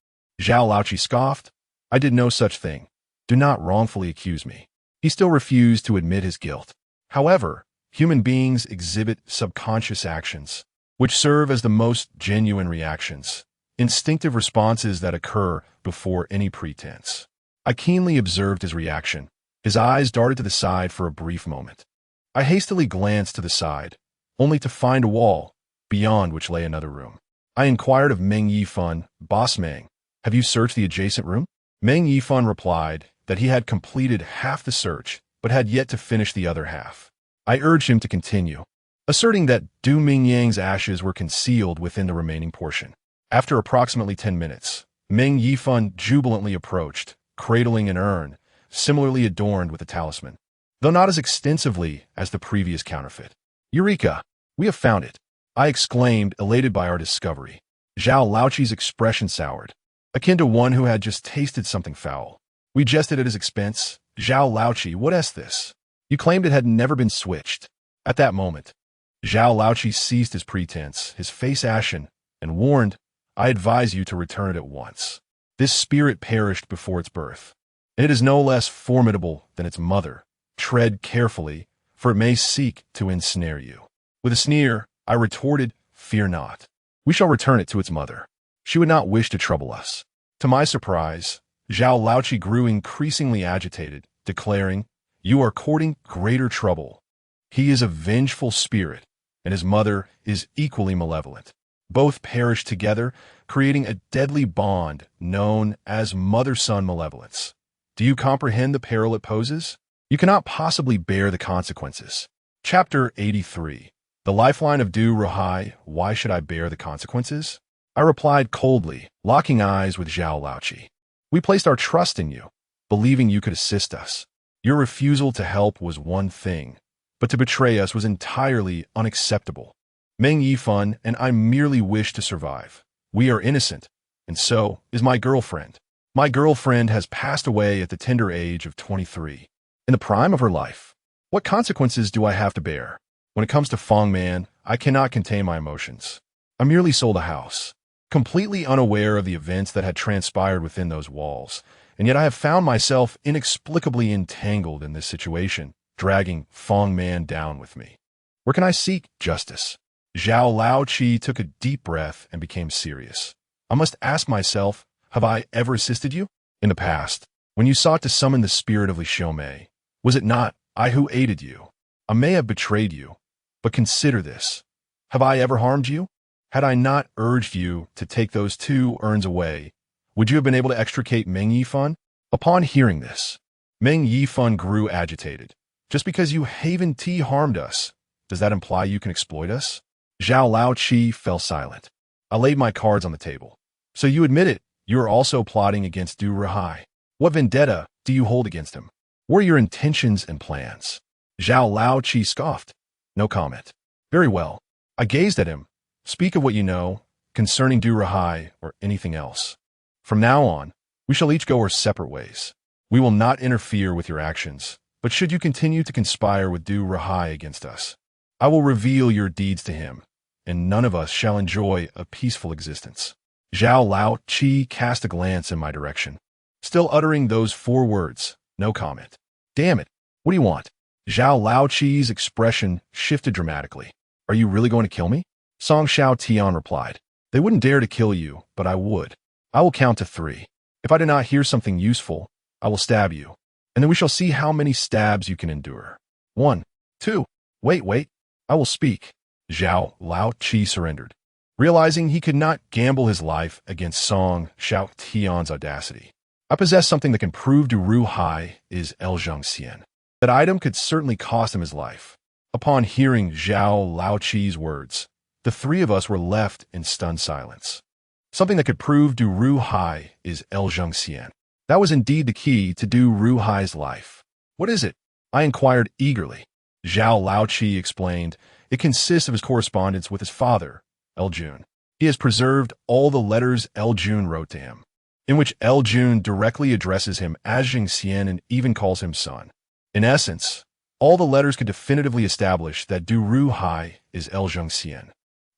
Zhao Laoqi scoffed. I did no such thing. Do not wrongfully accuse me. He still refused to admit his guilt. However, human beings exhibit subconscious actions, which serve as the most genuine reactions, instinctive responses that occur before any pretense. I keenly observed his reaction. His eyes darted to the side for a brief moment. I hastily glanced to the side, only to find a wall, beyond which lay another room. I inquired of Meng Yifan, Boss Meng, have you searched the adjacent room? Meng Yifan replied that he had completed half the search, but had yet to finish the other half. I urged him to continue, asserting that Du Mingyang's ashes were concealed within the remaining portion. After approximately 10 minutes, Meng Yifan jubilantly approached, cradling an urn, similarly adorned with a talisman, though not as extensively as the previous counterfeit. Eureka! We have found it! I exclaimed, elated by our discovery. Zhao Laoqi's expression soured, akin to one who had just tasted something foul. We jested at his expense. Zhao Laoqi, what is this? You claimed it had never been switched. At that moment, Zhao Laoqi ceased his pretense, his face ashen, and warned, I advise you to return it at once. This spirit perished before its birth, and it is no less formidable than its mother. Tread carefully, for it may seek to ensnare you. With a sneer, I retorted, "Fear not. We shall return it to its mother. She would not wish to trouble us." To my surprise, Zhao Laoqi grew increasingly agitated, declaring, "You are courting greater trouble. He is a vengeful spirit, and his mother is equally malevolent. Both perish together, creating a deadly bond known as mother-son malevolence. Do you comprehend the peril it poses? You cannot possibly bear the consequences." Chapter 83. The Lifeline of Du Ruhai, Why Should I Bear the Consequences? I replied coldly, locking eyes with Zhao Laoqi. "We placed our trust in you, believing you could assist us. Your refusal to help was one thing, but to betray us was entirely unacceptable. Meng Yifan and I merely wish to survive. We are innocent, and so is my girlfriend. My girlfriend has passed away at the tender age of 23, in the prime of her life. What consequences do I have to bear? When it comes to Fong Man, I cannot contain my emotions. I merely sold a house, completely unaware of the events that had transpired within those walls, and yet I have found myself inexplicably entangled in this situation, dragging Fong Man down with me. Where can I seek justice?" Zhao Laoqi took a deep breath and became serious. "I must ask myself, have I ever assisted you? In the past, when you sought to summon the spirit of Li Xiaomei, was it not I who aided you? I may have betrayed you, but consider this. Have I ever harmed you? Had I not urged you to take those 2 urns away, would you have been able to extricate Meng Yifan?" Upon hearing this, Meng Yifan grew agitated. "Just because you Haven T harmed us, does that imply you can exploit us?" Zhao Laoqi fell silent. I laid my cards on the table. "So you admit it, you are also plotting against Du Ruhai. What vendetta do you hold against him? What are your intentions and plans?" Zhao Laoqi scoffed. No comment. "Very well." I gazed at him. "Speak of what you know concerning Du Ruhai or anything else. From now on, we shall each go our separate ways. We will not interfere with your actions, but should you continue to conspire with Du Ruhai against us, I will reveal your deeds to him, and none of us shall enjoy a peaceful existence." Zhao Laoqi cast a glance in my direction, still uttering those 4 words, no comment. "Damn it, what do you want?" Zhao Laoqi's expression shifted dramatically. "Are you really going to kill me?" Song Xiao Tian replied. "They wouldn't dare to kill you, but I would. I will count to 3. If I do not hear something useful, I will stab you, and then we shall see how many stabs you can endure. 1, 2, wait, I will speak." Zhao Laoqi surrendered, realizing he could not gamble his life against Song Xiao Tian's audacity. "I possess something that can prove Du Ruhai is El Zhengxian. That item could certainly cost him his life." Upon hearing Zhao Laoqi's words, the 3 of us were left in stunned silence. Something that could prove Du Ruhai is El Zhengxian. That was indeed the key to Du Ruhai's life. "What is it?" I inquired eagerly. Zhao Laoqi explained, "It consists of his correspondence with his father, El Jun. He has preserved all the letters El Jun wrote to him, in which El Jun directly addresses him as Zhengxian and even calls him son. In essence, all the letters could definitively establish that Du Ruhai is El Zhengxian."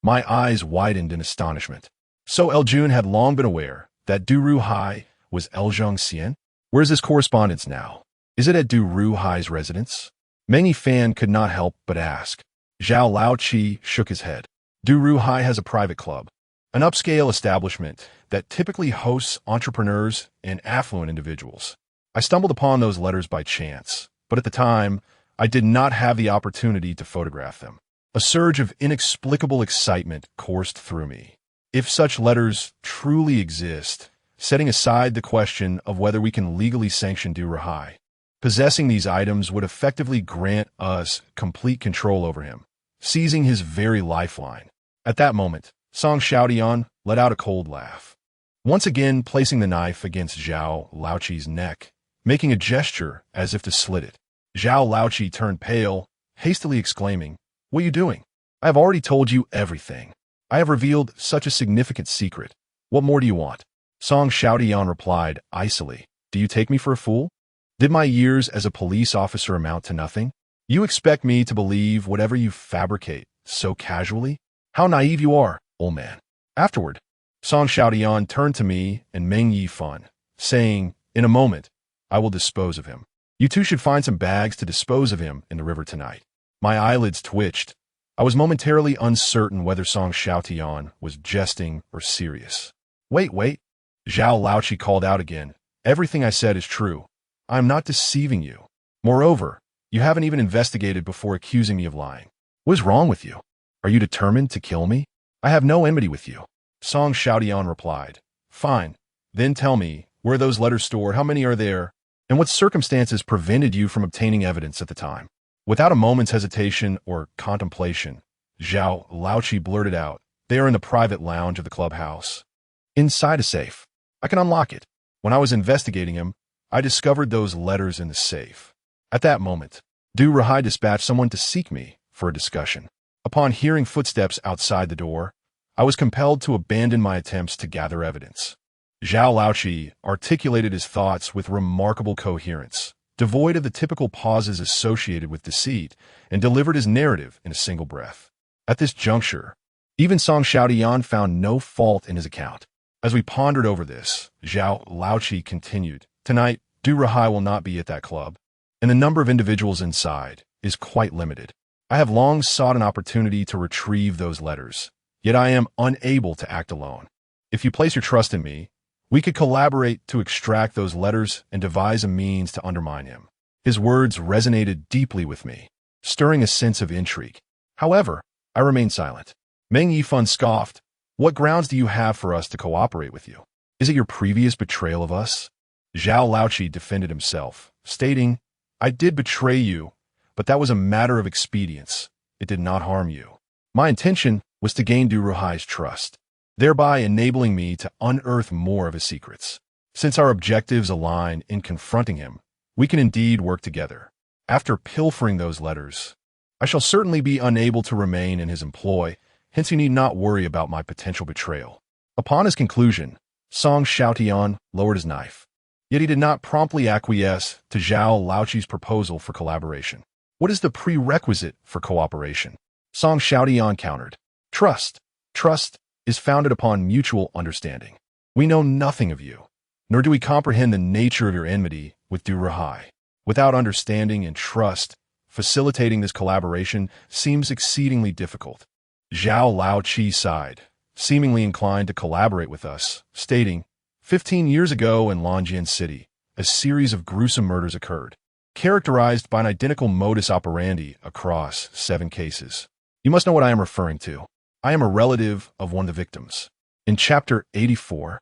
My eyes widened in astonishment. So El Jun had long been aware that Du Ruhai was El Zhengxian? Where is this correspondence now? Is it at Du Ruhai's residence? Meng Yifan could not help but ask. Zhao Laoqi shook his head. Du Ruhai has a private club, an upscale establishment that typically hosts entrepreneurs and affluent individuals. I stumbled upon those letters by chance, but at the time, I did not have the opportunity to photograph them. A surge of inexplicable excitement coursed through me. If such letters truly exist, setting aside the question of whether we can legally sanction Du Ruhai, possessing these items would effectively grant us complete control over him, seizing his very lifeline. At that moment, Song Xiaotian let out a cold laugh, once again placing the knife against Zhao Laoqi's neck, making a gesture as if to slit it. Zhao Laoqi turned pale, hastily exclaiming, "What are you doing? I have already told you everything. I have revealed such a significant secret. What more do you want?" Song Xiaotian replied icily, "Do you take me for a fool? Did my years as a police officer amount to nothing? You expect me to believe whatever you fabricate so casually? How naive you are, old man." Afterward, Song Xiaotian turned to me and Meng Yifan, saying, "In a moment, I will dispose of him. You two should find some bags to dispose of him in the river tonight." My eyelids twitched. I was momentarily uncertain whether Song Xiaotian was jesting or serious. Wait. Zhao Laoqi called out again. Everything I said is true. I am not deceiving you. Moreover, you haven't even investigated before accusing me of lying. What is wrong with you? Are you determined to kill me? I have no enmity with you. Song Xiaotian replied. Fine. Then tell me, where are those letters stored? How many are there? And what circumstances prevented you from obtaining evidence at the time? Without a moment's hesitation or contemplation, Zhao Laoqi blurted out, they are in the private lounge of the clubhouse. Inside a safe. I can unlock it. When I was investigating him, I discovered those letters in the safe. At that moment, Du Rahai dispatched someone to seek me for a discussion. Upon hearing footsteps outside the door, I was compelled to abandon my attempts to gather evidence. Zhao Laoqi articulated his thoughts with remarkable coherence, devoid of the typical pauses associated with deceit, and delivered his narrative in a single breath. At this juncture, even Song Xiaotian found no fault in his account. As we pondered over this, Zhao Laoqi continued, Tonight, Du Rahai will not be at that club, and the number of individuals inside is quite limited. I have long sought an opportunity to retrieve those letters, yet I am unable to act alone. If you place your trust in me, we could collaborate to extract those letters and devise a means to undermine him. His words resonated deeply with me, stirring a sense of intrigue. However, I remained silent. Meng Yifan scoffed, What grounds do you have for us to cooperate with you? Is it your previous betrayal of us? Zhao Laoqi defended himself, stating, I did betray you, but that was a matter of expedience. It did not harm you. My intention was to gain Du Rahai's trust, thereby enabling me to unearth more of his secrets. Since our objectives align in confronting him, we can indeed work together. After pilfering those letters, I shall certainly be unable to remain in his employ, hence you need not worry about my potential betrayal. Upon his conclusion, Song Xiaotian lowered his knife. Yet he did not promptly acquiesce to Zhao Laoqi's proposal for collaboration. What is the prerequisite for cooperation? Song Xiaotian countered. Trust. Trust is founded upon mutual understanding. We know nothing of you, nor do we comprehend the nature of your enmity with Du Rahai. Without understanding and trust, facilitating this collaboration seems exceedingly difficult. Zhao Laoqi sighed, seemingly inclined to collaborate with us, stating, 15 years ago in Longjian City, a series of gruesome murders occurred, characterized by an identical modus operandi across 7 cases. You must know what I am referring to. I am a relative of one of the victims. In Chapter 84,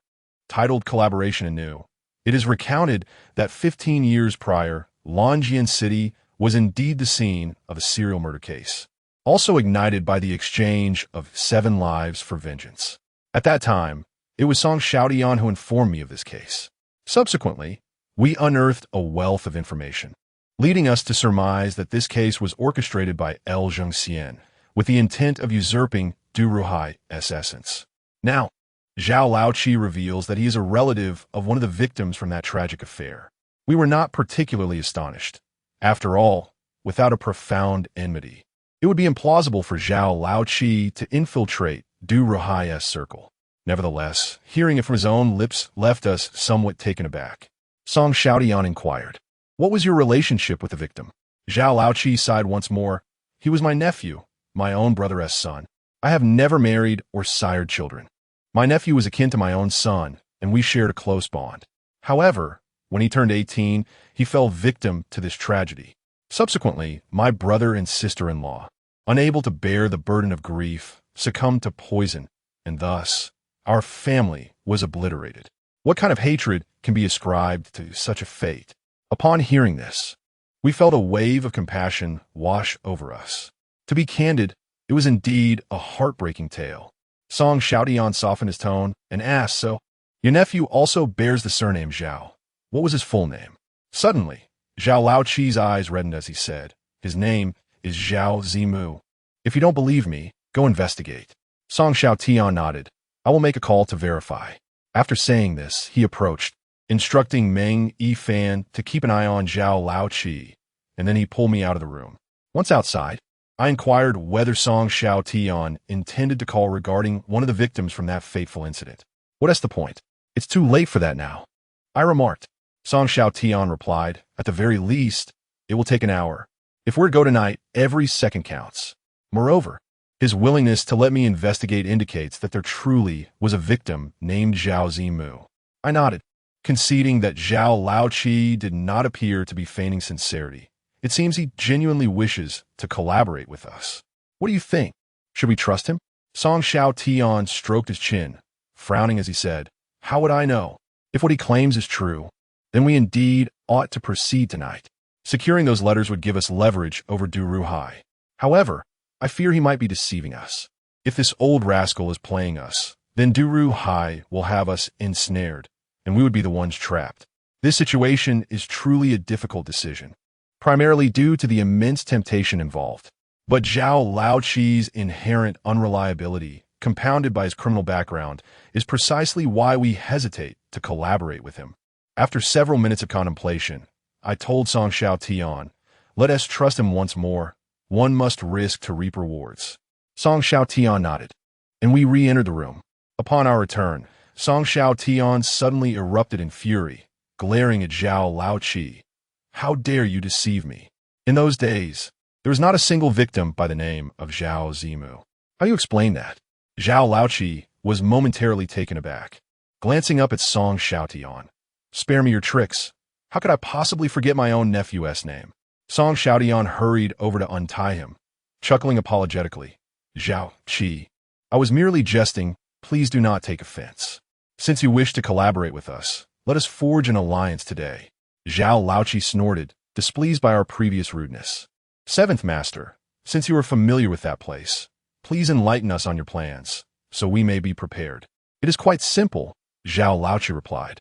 titled Collaboration Anew, it is recounted that 15 years prior, Longjian City was indeed the scene of a serial murder case, also ignited by the exchange of 7 lives for vengeance. At that time, it was Song Xiaotian who informed me of this case. Subsequently, we unearthed a wealth of information, leading us to surmise that this case was orchestrated by El Zhengxian with the intent of usurping Du Rahai's essence. Now, Zhao Laoqi reveals that he is a relative of one of the victims from that tragic affair. We were not particularly astonished. After all, without a profound enmity, it would be implausible for Zhao Laoqi to infiltrate Du Rahai's circle. Nevertheless, hearing it from his own lips left us somewhat taken aback. Song Xiaotian inquired, What was your relationship with the victim? Zhao Laoqi sighed once more. He was my nephew, my own brother's son. I have never married or sired children. My nephew was akin to my own son, and we shared a close bond. However, when he turned 18, he fell victim to this tragedy. Subsequently, my brother and sister-in-law, unable to bear the burden of grief, succumbed to poison, and thus, our family was obliterated. What kind of hatred can be ascribed to such a fate? Upon hearing this, we felt a wave of compassion wash over us. To be candid, it was indeed a heartbreaking tale. Song Xiaotian softened his tone and asked, So, your nephew also bears the surname Zhao. What was his full name? Suddenly, Zhao Laoqi's eyes reddened as he said, His name is Zhao Zimu. If you don't believe me, go investigate. Song Xiaotian nodded. I will make a call to verify. After saying this, he approached, instructing Meng Yifan to keep an eye on Zhao Laoqi, and then he pulled me out of the room. Once outside, I inquired whether Song Xiaotian intended to call regarding one of the victims from that fateful incident. What is the point? It's too late for that now, I remarked. Song Xiaotian replied, At the very least, it will take an hour. If we're to go tonight, every second counts. Moreover, his willingness to let me investigate indicates that there truly was a victim named Zhao Zimu. I nodded, conceding that Zhao Laoqi did not appear to be feigning sincerity. It seems he genuinely wishes to collaborate with us. What do you think? Should we trust him? Song Xiao Tian stroked his chin, frowning as he said, "How would I know? If what he claims is true, then we indeed ought to proceed tonight. Securing those letters would give us leverage over Du Ruhai. However, I fear he might be deceiving us. If this old rascal is playing us, then Du Ruhai will have us ensnared, and we would be the ones trapped. This situation is truly a difficult decision, primarily due to the immense temptation involved. But Zhao Laoqi's inherent unreliability, compounded by his criminal background, is precisely why we hesitate to collaborate with him." After several minutes of contemplation, I told Song Xiao Tian, "Let us trust him once more. One must risk to reap rewards." Song Xiao Tian nodded, and we re-entered the room. Upon our return, Song Xiao Tian suddenly erupted in fury, glaring at Zhao Laoqi. "How dare you deceive me? In those days, there was not a single victim by the name of Zhao Zimu. How do you explain that?" Zhao Laoqi was momentarily taken aback, glancing up at Song Xiao Tian. "Spare me your tricks. How could I possibly forget my own nephew's name?" Song Xiao Tian hurried over to untie him, chuckling apologetically. "Zhao Qi, I was merely jesting. Please do not take offense. Since you wish to collaborate with us, let us forge an alliance today." Zhao Laoqi snorted, displeased by our previous rudeness. "Seventh Master, since you are familiar with that place, please enlighten us on your plans, so we may be prepared." "It is quite simple," Zhao Laoqi replied.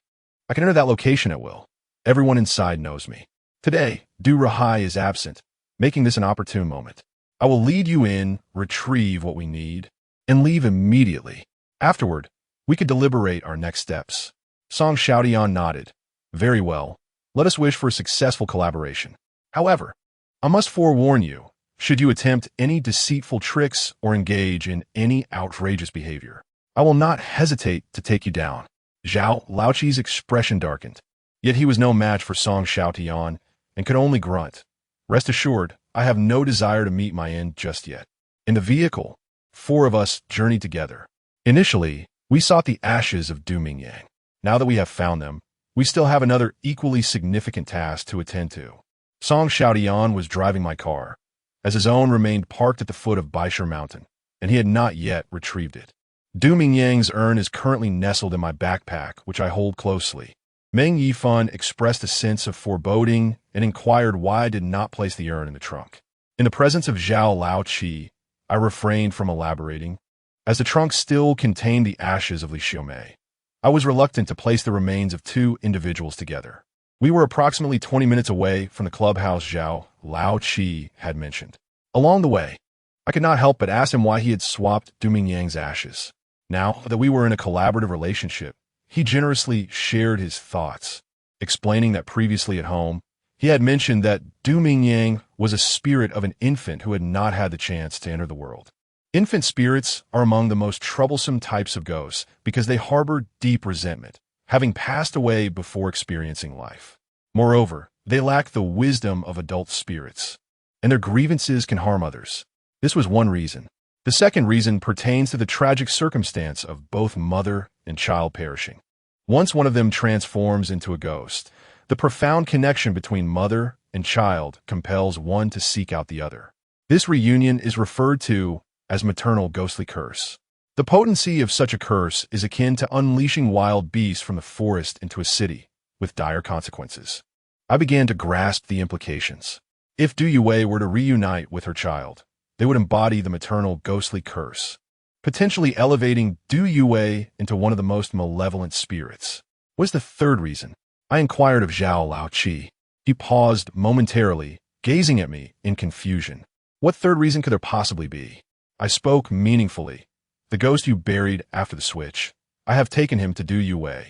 "I can enter that location at will. Everyone inside knows me. Today, Du Ruhai is absent, making this an opportune moment. I will lead you in, retrieve what we need, and leave immediately. Afterward, we could deliberate our next steps." Song Xiaotian nodded. "Very well. Let us wish for a successful collaboration. However, I must forewarn you, should you attempt any deceitful tricks or engage in any outrageous behavior, I will not hesitate to take you down." Zhao Laoqi's expression darkened, yet he was no match for Song Xiaotian and could only grunt. "Rest assured, I have no desire to meet my end just yet." In the vehicle, 4 of us journeyed together. Initially, we sought the ashes of Du Mingyang. Now that we have found them, we still have another equally significant task to attend to. Song Xiaotian was driving my car, as his own remained parked at the foot of Baisher Mountain, and he had not yet retrieved it. Du Mingyang's urn is currently nestled in my backpack, which I hold closely. Meng Yifan expressed a sense of foreboding and inquired why I did not place the urn in the trunk. In the presence of Zhao Laoqi, I refrained from elaborating, as the trunk still contained the ashes of Li Xiaomei. I was reluctant to place the remains of 2 individuals together. We were approximately 20 minutes away from the clubhouse Zhao Laoqi had mentioned. Along the way, I could not help but ask him why he had swapped Du Mingyang's ashes. Now that we were in a collaborative relationship, he generously shared his thoughts, explaining that previously at home, he had mentioned that Du Mingyang was a spirit of an infant who had not had the chance to enter the world. Infant spirits are among the most troublesome types of ghosts because they harbor deep resentment, having passed away before experiencing life. Moreover, they lack the wisdom of adult spirits, and their grievances can harm others. This was one reason. The second reason pertains to the tragic circumstance of both mother and child perishing. Once one of them transforms into a ghost, the profound connection between mother and child compels one to seek out the other. This reunion is referred to as maternal ghostly curse. The potency of such a curse is akin to unleashing wild beasts from the forest into a city, with dire consequences. I began to grasp the implications. If Du Yue were to reunite with her child, they would embody the maternal ghostly curse, potentially elevating Du Yue into one of the most malevolent spirits. What is the third reason? I inquired of Zhao Laoqi. He paused momentarily, gazing at me in confusion. What third reason could there possibly be? I spoke meaningfully. The ghost you buried after the switch. I have taken him to Du Yue,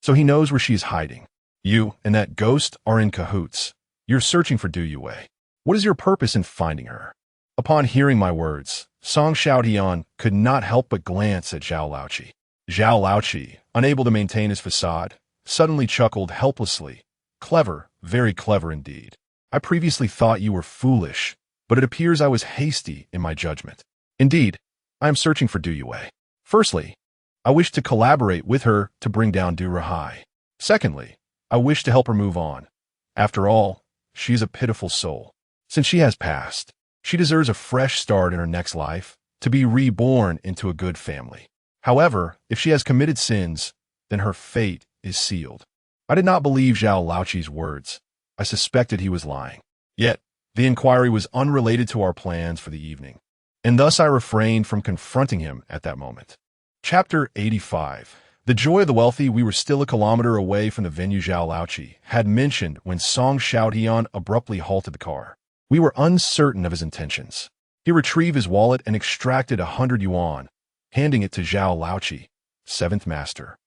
so he knows where she is hiding. You and that ghost are in cahoots. You're searching for Du Yue. What is your purpose in finding her? Upon hearing my words, Song Xiaotian could not help but glance at Zhao Laoqi. Zhao Laoqi, unable to maintain his facade, suddenly chuckled helplessly. Clever, very clever indeed. I previously thought you were foolish, but it appears I was hasty in my judgment. Indeed, I am searching for Du Yue. Firstly, I wish to collaborate with her to bring down Du Rahai. Secondly, I wish to help her move on. After all, she is a pitiful soul. Since she has passed, she deserves a fresh start in her next life, to be reborn into a good family. However, if she has committed sins, then her fate is sealed. I did not believe Zhao Laoqi's words. I suspected he was lying. Yet, the inquiry was unrelated to our plans for the evening, and thus I refrained from confronting him at that moment. Chapter 85. The joy of the wealthy. We were still a kilometer away from the venue Zhao Laoqi had mentioned when Song Xiaotian abruptly halted the car. We were uncertain of his intentions. He retrieved his wallet and extracted 100 yuan, handing it to Zhao Laoqi, 7th Master.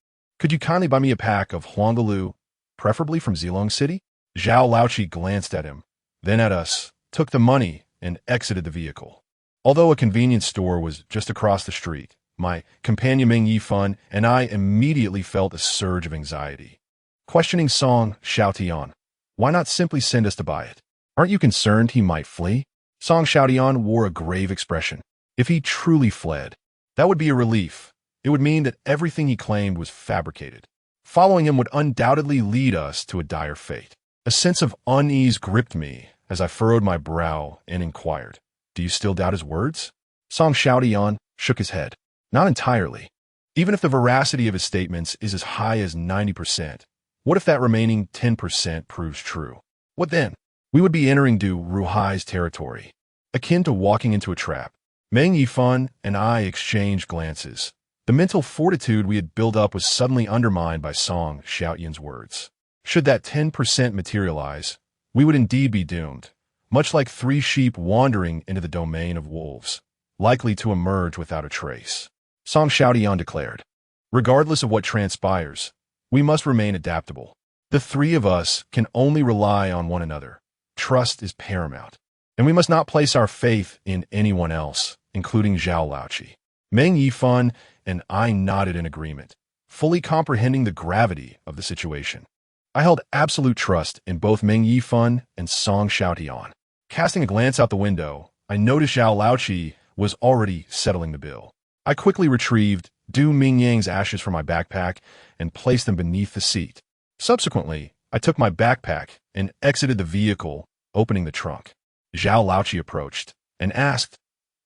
Could you kindly buy me a pack of Huangalu, preferably from Zilong City? Zhao Laoqi glanced at him, then at us, took the money, and exited the vehicle. Although a convenience store was just across the street, my companion Meng Yifan and I immediately felt a surge of anxiety. Questioning Song Xiaotian, why not simply send us to buy it? Aren't you concerned he might flee? Song Xiaotian wore a grave expression. If he truly fled, that would be a relief. It would mean that everything he claimed was fabricated. Following him would undoubtedly lead us to a dire fate. A sense of unease gripped me as I furrowed my brow and inquired, do you still doubt his words? Song Xiaotian shook his head. Not entirely. Even if the veracity of his statements is as high as 90%, what if that remaining 10% proves true? What then? We would be entering Du Ruhai's territory, akin to walking into a trap. Meng Yifan and I exchanged glances. The mental fortitude we had built up was suddenly undermined by Song Xiaotian's words. Should that 10% materialize, we would indeed be doomed, much like 3 sheep wandering into the domain of wolves, likely to emerge without a trace. Song Xiaotian declared, regardless of what transpires, we must remain adaptable. The 3 of us can only rely on one another. Trust is paramount, and we must not place our faith in anyone else, including Zhao Laoqi. Meng Yifan and I nodded in agreement, fully comprehending the gravity of the situation. I held absolute trust in both Meng Yifan and Song Xiaotian. Casting a glance out the window, I noticed Zhao Laoqi was already settling the bill. I quickly retrieved Du Mingyang's ashes from my backpack and placed them beneath the seat. Subsequently, I took my backpack and exited the vehicle, opening the trunk. Zhao Laoqi approached and asked,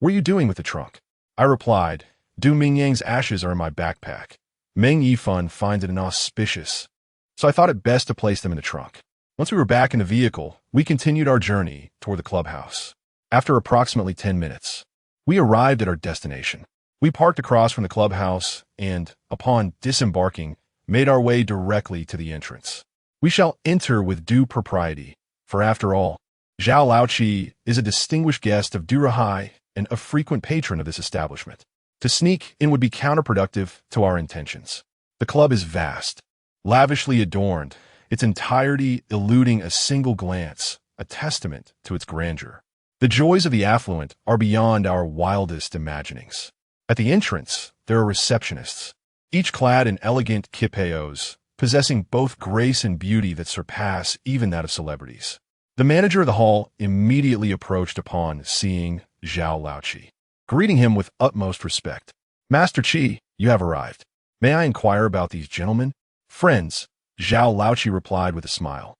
what are you doing with the trunk? I replied, Du Mingyang's ashes are in my backpack. Meng Yifan finds it inauspicious, so I thought it best to place them in the trunk. Once we were back in the vehicle, we continued our journey toward the clubhouse. After approximately 10 minutes, we arrived at our destination. We parked across from the clubhouse and, upon disembarking, made our way directly to the entrance. We shall enter with due propriety, for after all, Zhao Laoqi is a distinguished guest of Du Rahai and a frequent patron of this establishment. To sneak in would be counterproductive to our intentions. The club is vast, lavishly adorned, its entirety eluding a single glance, a testament to its grandeur. The joys of the affluent are beyond our wildest imaginings. At the entrance, there are receptionists, each clad in elegant kipeos, possessing both grace and beauty that surpass even that of celebrities. The manager of the hall immediately approached upon seeing Zhao Laoqi, greeting him with utmost respect. Master Qi, you have arrived. May I inquire about these gentlemen? Friends, Zhao Laoqi replied with a smile.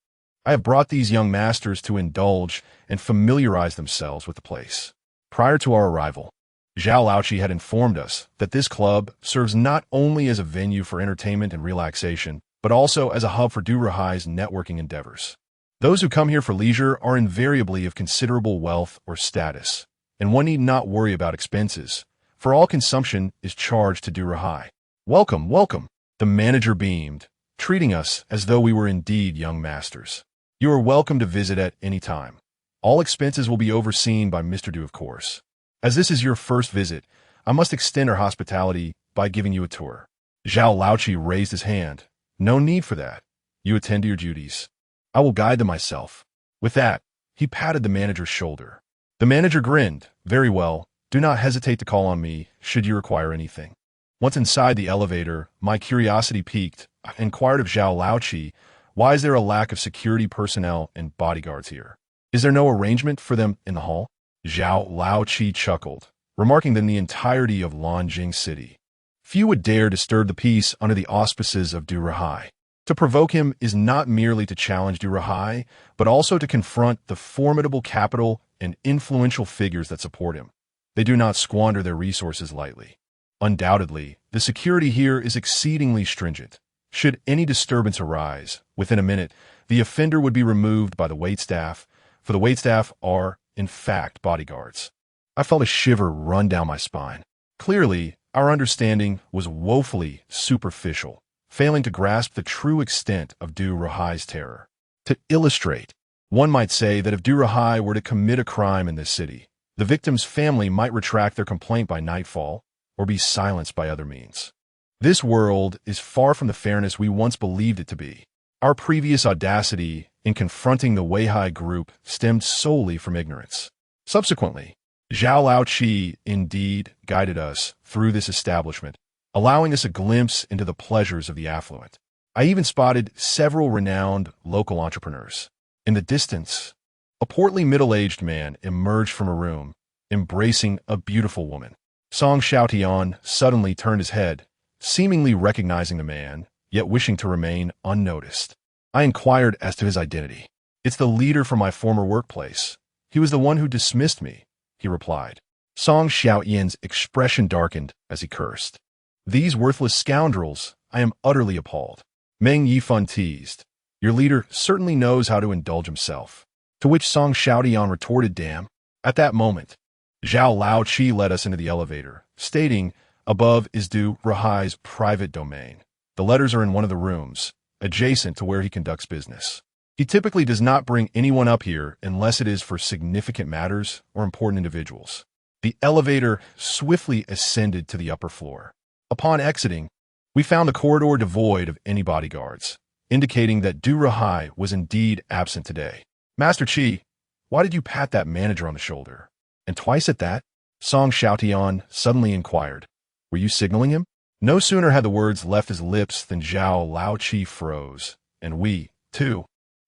I have brought these young masters to indulge and familiarize themselves with the place. Prior to our arrival, Zhao Laoqi had informed us that this club serves not only as a venue for entertainment and relaxation, but also as a hub for Du Rahai's networking endeavors. Those who come here for leisure are invariably of considerable wealth or status, and one need not worry about expenses, for all consumption is charged to Du Rahai. Welcome, welcome, the manager beamed, treating us as though we were indeed young masters. You are welcome to visit at any time. All expenses will be overseen by Mr. Du, of course. As this is your first visit, I must extend our hospitality by giving you a tour. Zhao Laoqi raised his hand. No need for that. You attend to your duties. I will guide them myself. With that, he patted the manager's shoulder. The manager grinned. Very well. Do not hesitate to call on me should you require anything. Once inside the elevator, my curiosity piqued. I inquired of Zhao Laoqi, why is there a lack of security personnel and bodyguards here? Is there no arrangement for them in the hall? Zhao Laoqi chuckled, remarking that in the entirety of Lanjing City, few would dare disturb the peace under the auspices of Du Rahai. To provoke him is not merely to challenge Du Rahai, but also to confront the formidable capital and influential figures that support him. They do not squander their resources lightly. Undoubtedly, the security here is exceedingly stringent. Should any disturbance arise, within a minute, the offender would be removed by the waitstaff, for the waitstaff are, in fact, bodyguards. I felt a shiver run down my spine. Clearly, our understanding was woefully superficial, failing to grasp the true extent of Du Rahai's terror. To illustrate, one might say that if Du Rahai were to commit a crime in this city, the victim's family might retract their complaint by nightfall or be silenced by other means. This world is far from the fairness we once believed it to be. Our previous audacity in confronting the Weihai group stemmed solely from ignorance. Subsequently, Zhao Laoqi indeed guided us through this establishment, allowing us a glimpse into the pleasures of the affluent. I even spotted several renowned local entrepreneurs. In the distance, a portly middle-aged man emerged from a room, embracing a beautiful woman. Song Xiaotian suddenly turned his head, seemingly recognizing the man, yet wishing to remain unnoticed. I inquired as to his identity. "It's the leader from my former workplace. He was the one who dismissed me," he replied. Song Xiaotian's expression darkened as he cursed. "These worthless scoundrels, I am utterly appalled." Meng Yifan teased, "Your leader certainly knows how to indulge himself." To which Song Xiaotian retorted, "Damn." At that moment, Zhao Laoqi led us into the elevator, stating, "Above is Du Rahai's private domain. The letters are in one of the rooms, adjacent to where he conducts business. He typically does not bring anyone up here unless it is for significant matters or important individuals." The elevator swiftly ascended to the upper floor. Upon exiting, we found the corridor devoid of any bodyguards, indicating that Du Rahai was indeed absent today. "Master Qi, why did you pat that manager on the shoulder? And twice at that?" Song Xiaotian suddenly inquired. "Were you signaling him?" No sooner had the words left his lips than Zhao Laoqi froze, and we, too,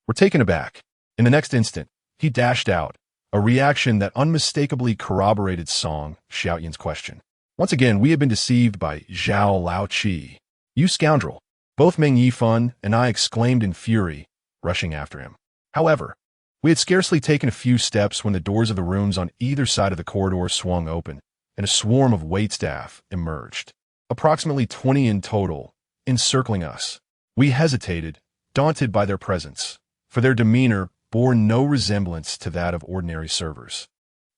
were taken aback. In the next instant, he dashed out, a reaction that unmistakably corroborated Song Xiaotian's question. Once again, we had been deceived by Zhao Laoqi. "You scoundrel!" Both Meng Yifan and I exclaimed in fury, rushing after him. However, we had scarcely taken a few steps when the doors of the rooms on either side of the corridor swung open, and a swarm of waitstaff emerged. Approximately 20 in total, encircling us. We hesitated, daunted by their presence, for their demeanor bore no resemblance to that of ordinary servers.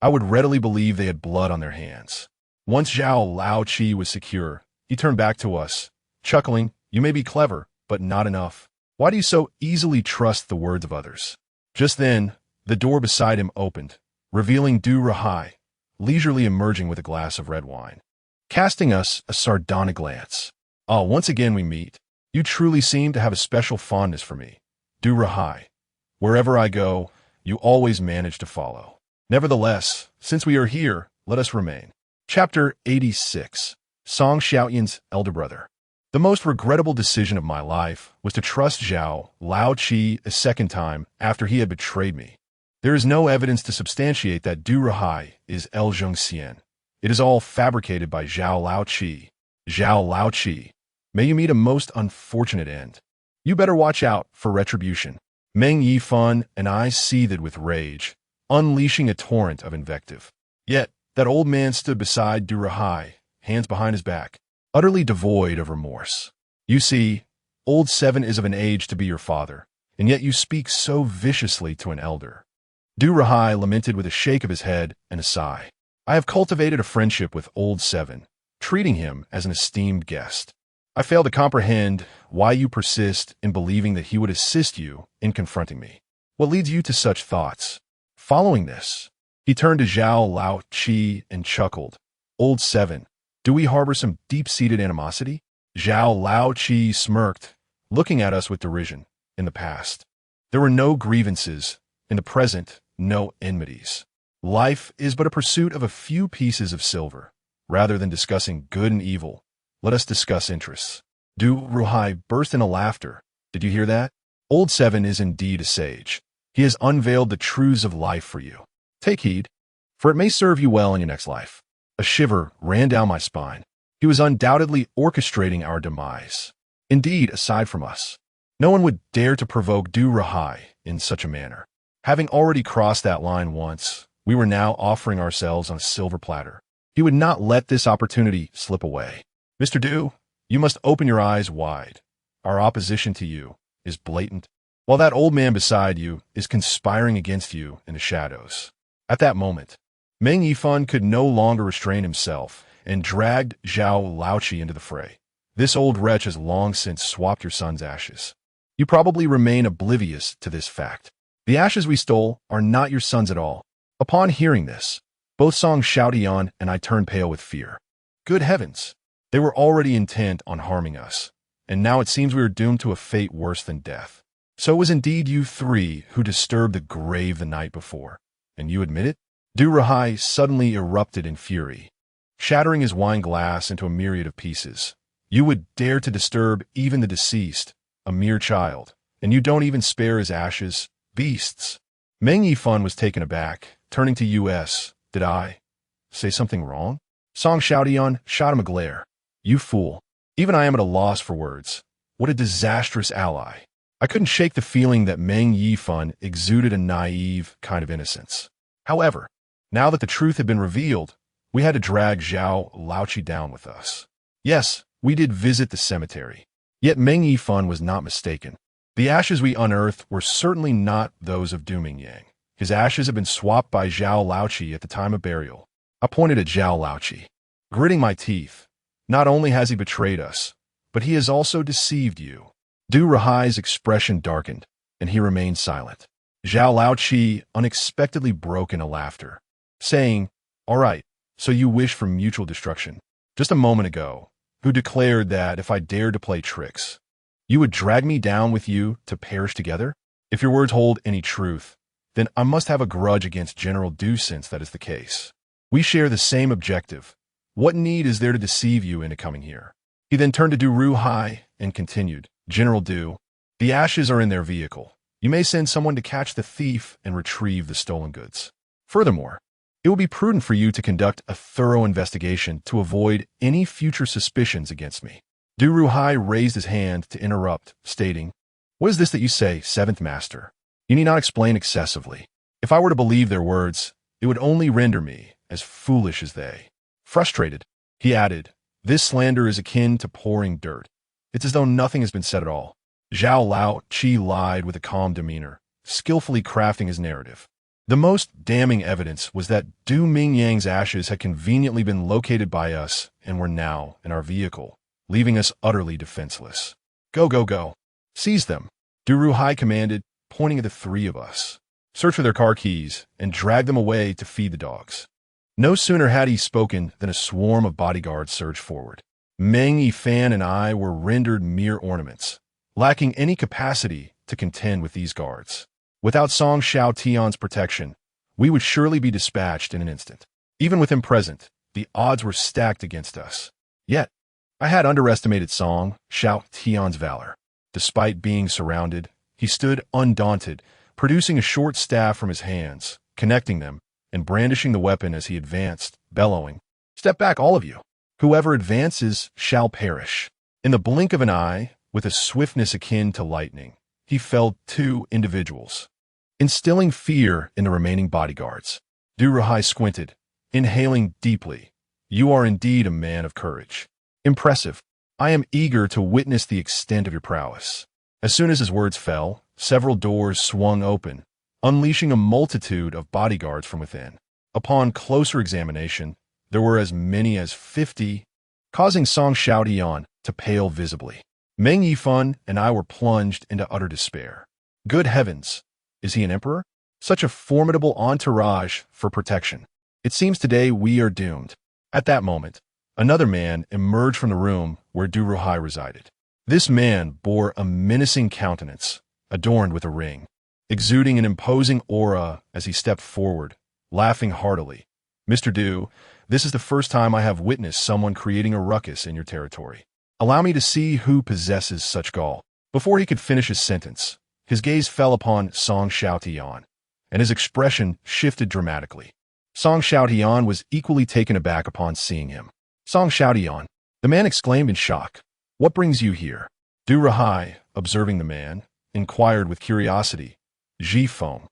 I would readily believe they had blood on their hands. Once Zhao Laoqi was secure, he turned back to us, chuckling, "You may be clever, but not enough. Why do you so easily trust the words of others?" Just then, the door beside him opened, revealing Du Rahai, leisurely emerging with a glass of red wine. Casting us a sardonic glance. "Ah, once again we meet. You truly seem to have a special fondness for me, Du Rahai. Wherever I go, you always manage to follow. Nevertheless, since we are here, let us remain." Chapter 86. Song Xiaotian's elder brother. The most regrettable decision of my life was to trust Zhao Laoqi a second time after he had betrayed me. There is no evidence to substantiate that Du Rahai is El Zhongxian. It is all fabricated by Zhao Laoqi. Zhao Laoqi, may you meet a most unfortunate end. You better watch out for retribution. Meng Yifan and I seethed with rage, unleashing a torrent of invective. Yet, that old man stood beside Du Rahai, hands behind his back, utterly devoid of remorse. "You see, old Seven is of an age to be your father, and yet you speak so viciously to an elder." Du Rahai lamented with a shake of his head and a sigh. "I have cultivated a friendship with old Seven, treating him as an esteemed guest. I fail to comprehend why you persist in believing that he would assist you in confronting me. What leads you to such thoughts?" Following this, he turned to Zhao Laoqi and chuckled. "Old Seven, do we harbor some deep-seated animosity?" Zhao Laoqi smirked, looking at us with derision. "In the past, there were no grievances. In the present, no enmities. Life is but a pursuit of a few pieces of silver. Rather than discussing good and evil, let us discuss interests." Du Rahai burst into laughter. "Did you hear that? Old Seven is indeed a sage. He has unveiled the truths of life for you. Take heed, for it may serve you well in your next life. A shiver ran down my spine. He was undoubtedly orchestrating our demise. Indeed, aside from us, no one would dare to provoke Du-Rahai in such a manner. Having already crossed that line once, we were now offering ourselves on a silver platter. He would not let this opportunity slip away. Mr. Du, you must open your eyes wide. Our opposition to you is blatant, while that old man beside you is conspiring against you in the shadows. At that moment, Meng Yifan could no longer restrain himself and dragged Zhao Laoqi into the fray. This old wretch has long since swapped your son's ashes. You probably remain oblivious to this fact. The ashes we stole are not your son's at all. Upon hearing this, both Song Xiaotian and I turned pale with fear. Good heavens! They were already intent on harming us, and now it seems we are doomed to a fate worse than death. So it was indeed you three who disturbed the grave the night before, and you admit it? Du-Rahai suddenly erupted in fury, shattering his wine glass into a myriad of pieces. You would dare to disturb even the deceased, a mere child, and you don't even spare his ashes? Beasts! Meng Yifan was taken aback, turning to U.S. Did I say something wrong? Song Xiaotian shot him a glare. You fool. Even I am at a loss for words. What a disastrous ally. I couldn't shake the feeling that Meng Yifan exuded a naive kind of innocence. However, now that the truth had been revealed, we had to drag Zhao Laoqi down with us. Yes, we did visit the cemetery. Yet Meng Yifan was not mistaken. The ashes we unearthed were certainly not those of Du Mingyang. His ashes had been swapped by Zhao Laoqi at the time of burial. I pointed at Zhao Laoqi, gritting my teeth. Not only has he betrayed us, but he has also deceived you. Du-Rahai's expression darkened, and he remained silent. Zhao Laoqi unexpectedly broke into laughter, saying, "All right, so you wish for mutual destruction. Just a moment ago, who declared that if I dared to play tricks, you would drag me down with you to perish together? If your words hold any truth, then I must have a grudge against General Du since that is the case. We share the same objective. What need is there to deceive you into coming here?" He then turned to Du-Rahai and continued, "General Du, the ashes are in their vehicle. You may send someone to catch the thief and retrieve the stolen goods. Furthermore, it will be prudent for you to conduct a thorough investigation to avoid any future suspicions against me." Du-Rahai raised his hand to interrupt, stating, "What is this that you say, seventh master? You need not explain excessively. If I were to believe their words, it would only render me as foolish as they." Frustrated, he added, "This slander is akin to pouring dirt. It's as though nothing has been said at all." Zhao Laoqi lied with a calm demeanor, skillfully crafting his narrative. The most damning evidence was that Du Mingyang's ashes had conveniently been located by us and were now in our vehicle, leaving us utterly defenseless. "Go, go, go. Seize them," Du-Rahai commanded, pointing at the three of us. "Search for their car keys and drag them away to feed the dogs." No sooner had he spoken than a swarm of bodyguards surged forward. Meng Yifan and I were rendered mere ornaments, lacking any capacity to contend with these guards. Without Song Xiaotian's protection, we would surely be dispatched in an instant. Even with him present, the odds were stacked against us. Yet, I had underestimated Song Xiaotian's valor. Despite being surrounded, he stood undaunted, producing a short staff from his hands, connecting them, and brandishing the weapon as he advanced, bellowing, "Step back, all of you! Whoever advances shall perish." In the blink of an eye, with a swiftness akin to lightning, he felled 2 individuals, instilling fear in the remaining bodyguards. Du-Rahai squinted, inhaling deeply. "You are indeed a man of courage. Impressive. I am eager to witness the extent of your prowess." As soon as his words fell, several doors swung open, unleashing a multitude of bodyguards from within. Upon closer examination, there were as many as 50, causing Song Xiaotian to pale visibly. Meng Yifan and I were plunged into utter despair. Good heavens, is he an emperor? Such a formidable entourage for protection. It seems today we are doomed. At that moment, another man emerged from the room where Du-Rahai resided. This man bore a menacing countenance, adorned with a ring, exuding an imposing aura as he stepped forward, laughing heartily. "Mr. Du, this is the first time I have witnessed someone creating a ruckus in your territory. Allow me to see who possesses such gall." Before he could finish his sentence, His gaze fell upon Song Xiaotian, and his expression shifted dramatically. Song Xiaotian was equally taken aback upon seeing him. Song Xiaotian, the man exclaimed in shock. What brings you here? Du Rahai, observing the man, inquired with curiosity. Ji Feng.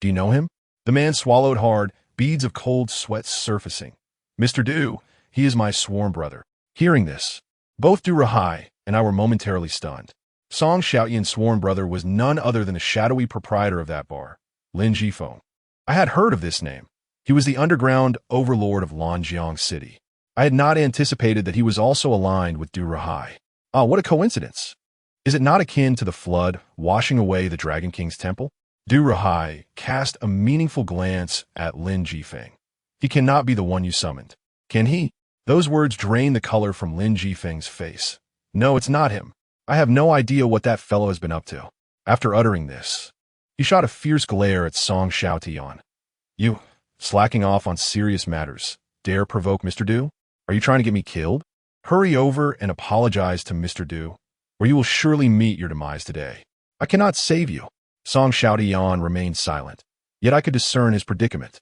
Do you know him? The man swallowed hard, beads of cold sweat surfacing. Mr. Du, he is my sworn brother. Hearing this, both Du Rahai and I were momentarily stunned. Song Xiaotian's sworn brother was none other than the shadowy proprietor of that bar, Lin Jifeng. I had heard of this name. He was the underground overlord of Lanjiang City. I had not anticipated that he was also aligned with Du Rahai. Ah, what a coincidence. Is it not akin to the flood washing away the Dragon King's temple? Du Rahai cast a meaningful glance at Lin Jifeng. He cannot be the one you summoned. Can he? Those words drained the color from Lin Jifeng's face. No, it's not him. I have no idea what that fellow has been up to. After uttering this, he shot a fierce glare at Song Xiaotian. You, slacking off on serious matters, dare provoke Mr. Du? Are you trying to get me killed? Hurry over and apologize to Mr. Du, or you will surely meet your demise today. I cannot save you. Song Xiaotian remained silent, yet I could discern his predicament.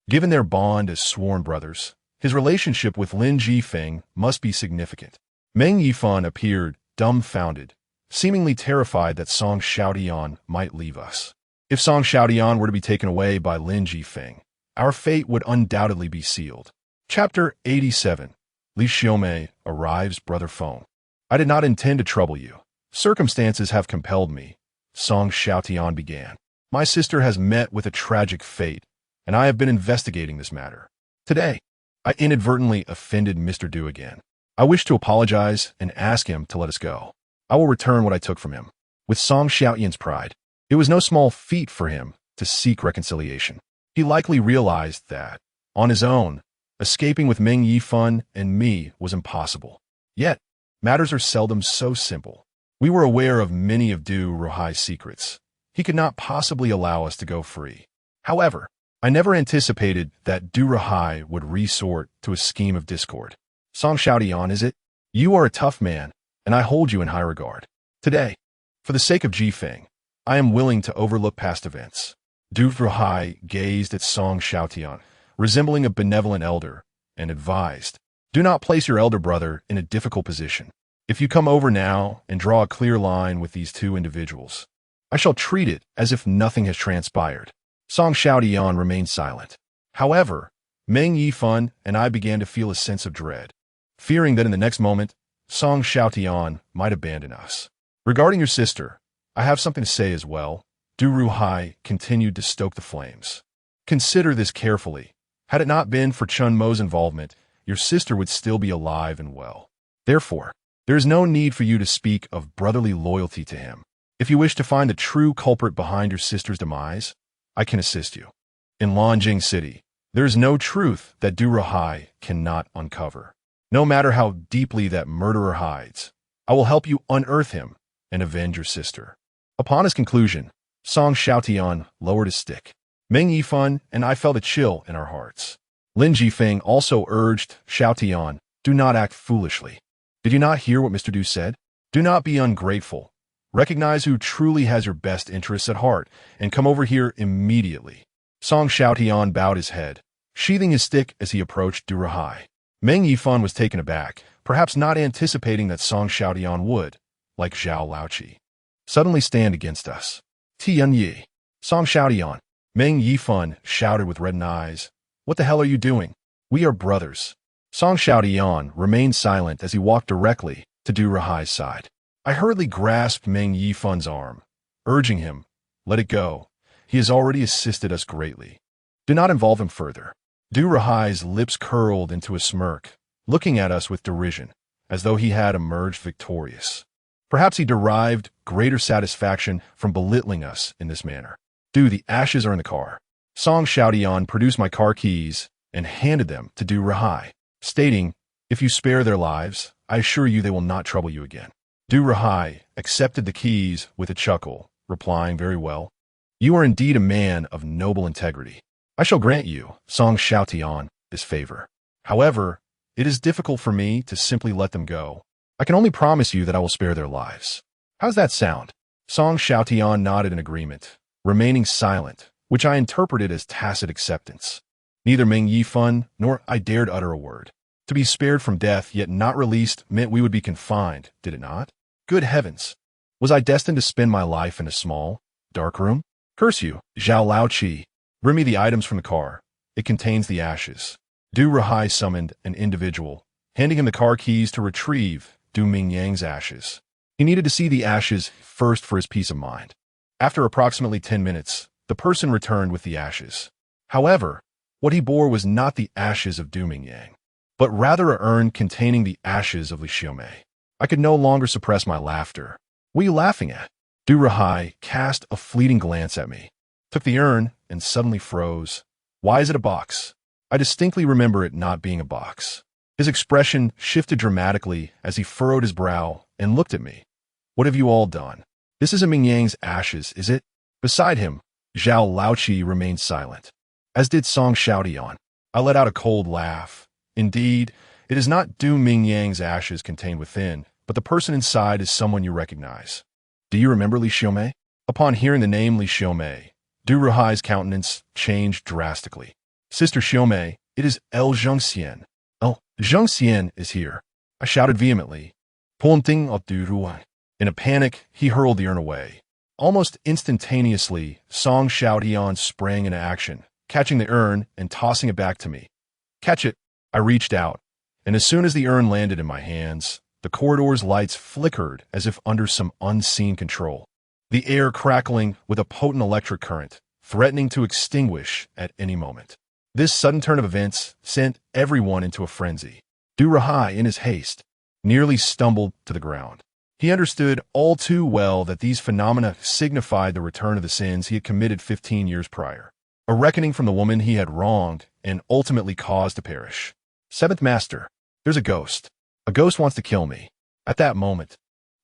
Given their bond as sworn brothers, his relationship with Lin Jifeng must be significant. Meng Yifan appeared dumbfounded, seemingly terrified that Song Xiaotian might leave us. If Song Xiaotian were to be taken away by Lin Jifeng, our fate would undoubtedly be sealed. Chapter 87. Li Xiaomei arrives, Brother Feng. I did not intend to trouble you. Circumstances have compelled me, Song Xiaotian began. My sister has met with a tragic fate, and I have been investigating this matter. Today, I inadvertently offended Mr. Du again. I wish to apologize and ask him to let us go. I will return what I took from him. With Song Xiaotian's pride, it was no small feat for him to seek reconciliation. He likely realized that, on his own, escaping with Meng Yifan and me was impossible. Yet, matters are seldom so simple. We were aware of many of Du Rahai's secrets. He could not possibly allow us to go free. However, I never anticipated that Du Rahai would resort to a scheme of discord. Song Xiaotian, is it? You are a tough man, and I hold you in high regard. Today, for the sake of Jifeng, I am willing to overlook past events. Du Rahai gazed at Song Xiaotian, resembling a benevolent elder, and advised, do not place your elder brother in a difficult position. If you come over now and draw a clear line with these two individuals, I shall treat it as if nothing has transpired. Song Xiaotian remained silent. However, Meng Yifan and I began to feel a sense of dread, fearing that in the next moment, Song Xiaotian might abandon us. Regarding your sister, I have something to say as well. Du Rahai continued to stoke the flames. Consider this carefully. Had it not been for Chun Mo's involvement, your sister would still be alive and well. Therefore, there is no need for you to speak of brotherly loyalty to him. If you wish to find the true culprit behind your sister's demise, I can assist you. In Lanjiang City, there is no truth that Du Rahai cannot uncover. No matter how deeply that murderer hides, I will help you unearth him and avenge your sister. Upon his conclusion, Song Xiaotian lowered his stick. Meng Yifan and I felt a chill in our hearts. Lin Jifeng also urged Xiaotian, do not act foolishly. Did you not hear what Mr. Du said? Do not be ungrateful. Recognize who truly has your best interests at heart and come over here immediately. Song Xiaotian bowed his head, sheathing his stick as he approached Du Rahai. Meng Yifan was taken aback, perhaps not anticipating that Song Xiaotian would, like Zhao Laoqi, suddenly stand against us. Tian Yi. Song Xiaotian. Meng Yifan shouted with reddened eyes. What the hell are you doing? We are brothers. Song Xiaotian remained silent as he walked directly to Du Rahai's side. I hurriedly grasped Meng Yifan's arm, urging him, let it go. He has already assisted us greatly. Do not involve him further. Du Rahai's lips curled into a smirk, looking at us with derision, as though he had emerged victorious. Perhaps he derived greater satisfaction from belittling us in this manner. Du, the ashes are in the car. Song Xiaotian produced my car keys and handed them to Du Rahai, stating, if you spare their lives, I assure you they will not trouble you again. Du Rahai accepted the keys with a chuckle, replying, very well. You are indeed a man of noble integrity. I shall grant you, Song Xiaotian, this favor. However, it is difficult for me to simply let them go. I can only promise you that I will spare their lives. How's that sound? Song Xiaotian nodded in agreement, remaining silent, which I interpreted as tacit acceptance. Neither Meng Yifan nor I dared utter a word. To be spared from death yet not released meant we would be confined, did it not? Good heavens! Was I destined to spend my life in a small, dark room? Curse you, Zhao Laoqi. Bring me the items from the car. It contains the ashes. Du Rahai summoned an individual, handing him the car keys to retrieve Du Mingyang's ashes. He needed to see the ashes first for his peace of mind. After approximately 10 minutes, the person returned with the ashes. However, what he bore was not the ashes of Du Mingyang, but rather an urn containing the ashes of Li Xiaomei. I could no longer suppress my laughter. What are you laughing at? Du Rahai cast a fleeting glance at me, took the urn, and suddenly froze. Why is it a box? I distinctly remember it not being a box. His expression shifted dramatically as he furrowed his brow and looked at me. What have you all done? This isn't Mingyang's ashes, is it? Beside him, Zhao Laoqi remained silent, as did Song Xiaotian. I let out a cold laugh. Indeed, it is not Du Mingyang's ashes contained within, but the person inside is someone you recognize. Do you remember Li Xiaomei? Upon hearing the name Li Xiaomei, Du Rahai's countenance changed drastically. Sister Xiaomei, it is El Zhengxian. El Zhengxian is here. I shouted vehemently. Pointing at Du Ruai. In a panic, he hurled the urn away. Almost instantaneously, Song Xiaotian sprang into action, catching the urn and tossing it back to me. Catch it! I reached out, and as soon as the urn landed in my hands, the corridor's lights flickered as if under some unseen control, the air crackling with a potent electric current, threatening to extinguish at any moment. This sudden turn of events sent everyone into a frenzy. Du Rahai, in his haste, nearly stumbled to the ground. He understood all too well that these phenomena signified the return of the sins he had committed 15 years prior, a reckoning from the woman he had wronged and ultimately caused to perish. Seventh Master, there's a ghost. A ghost wants to kill me. At that moment,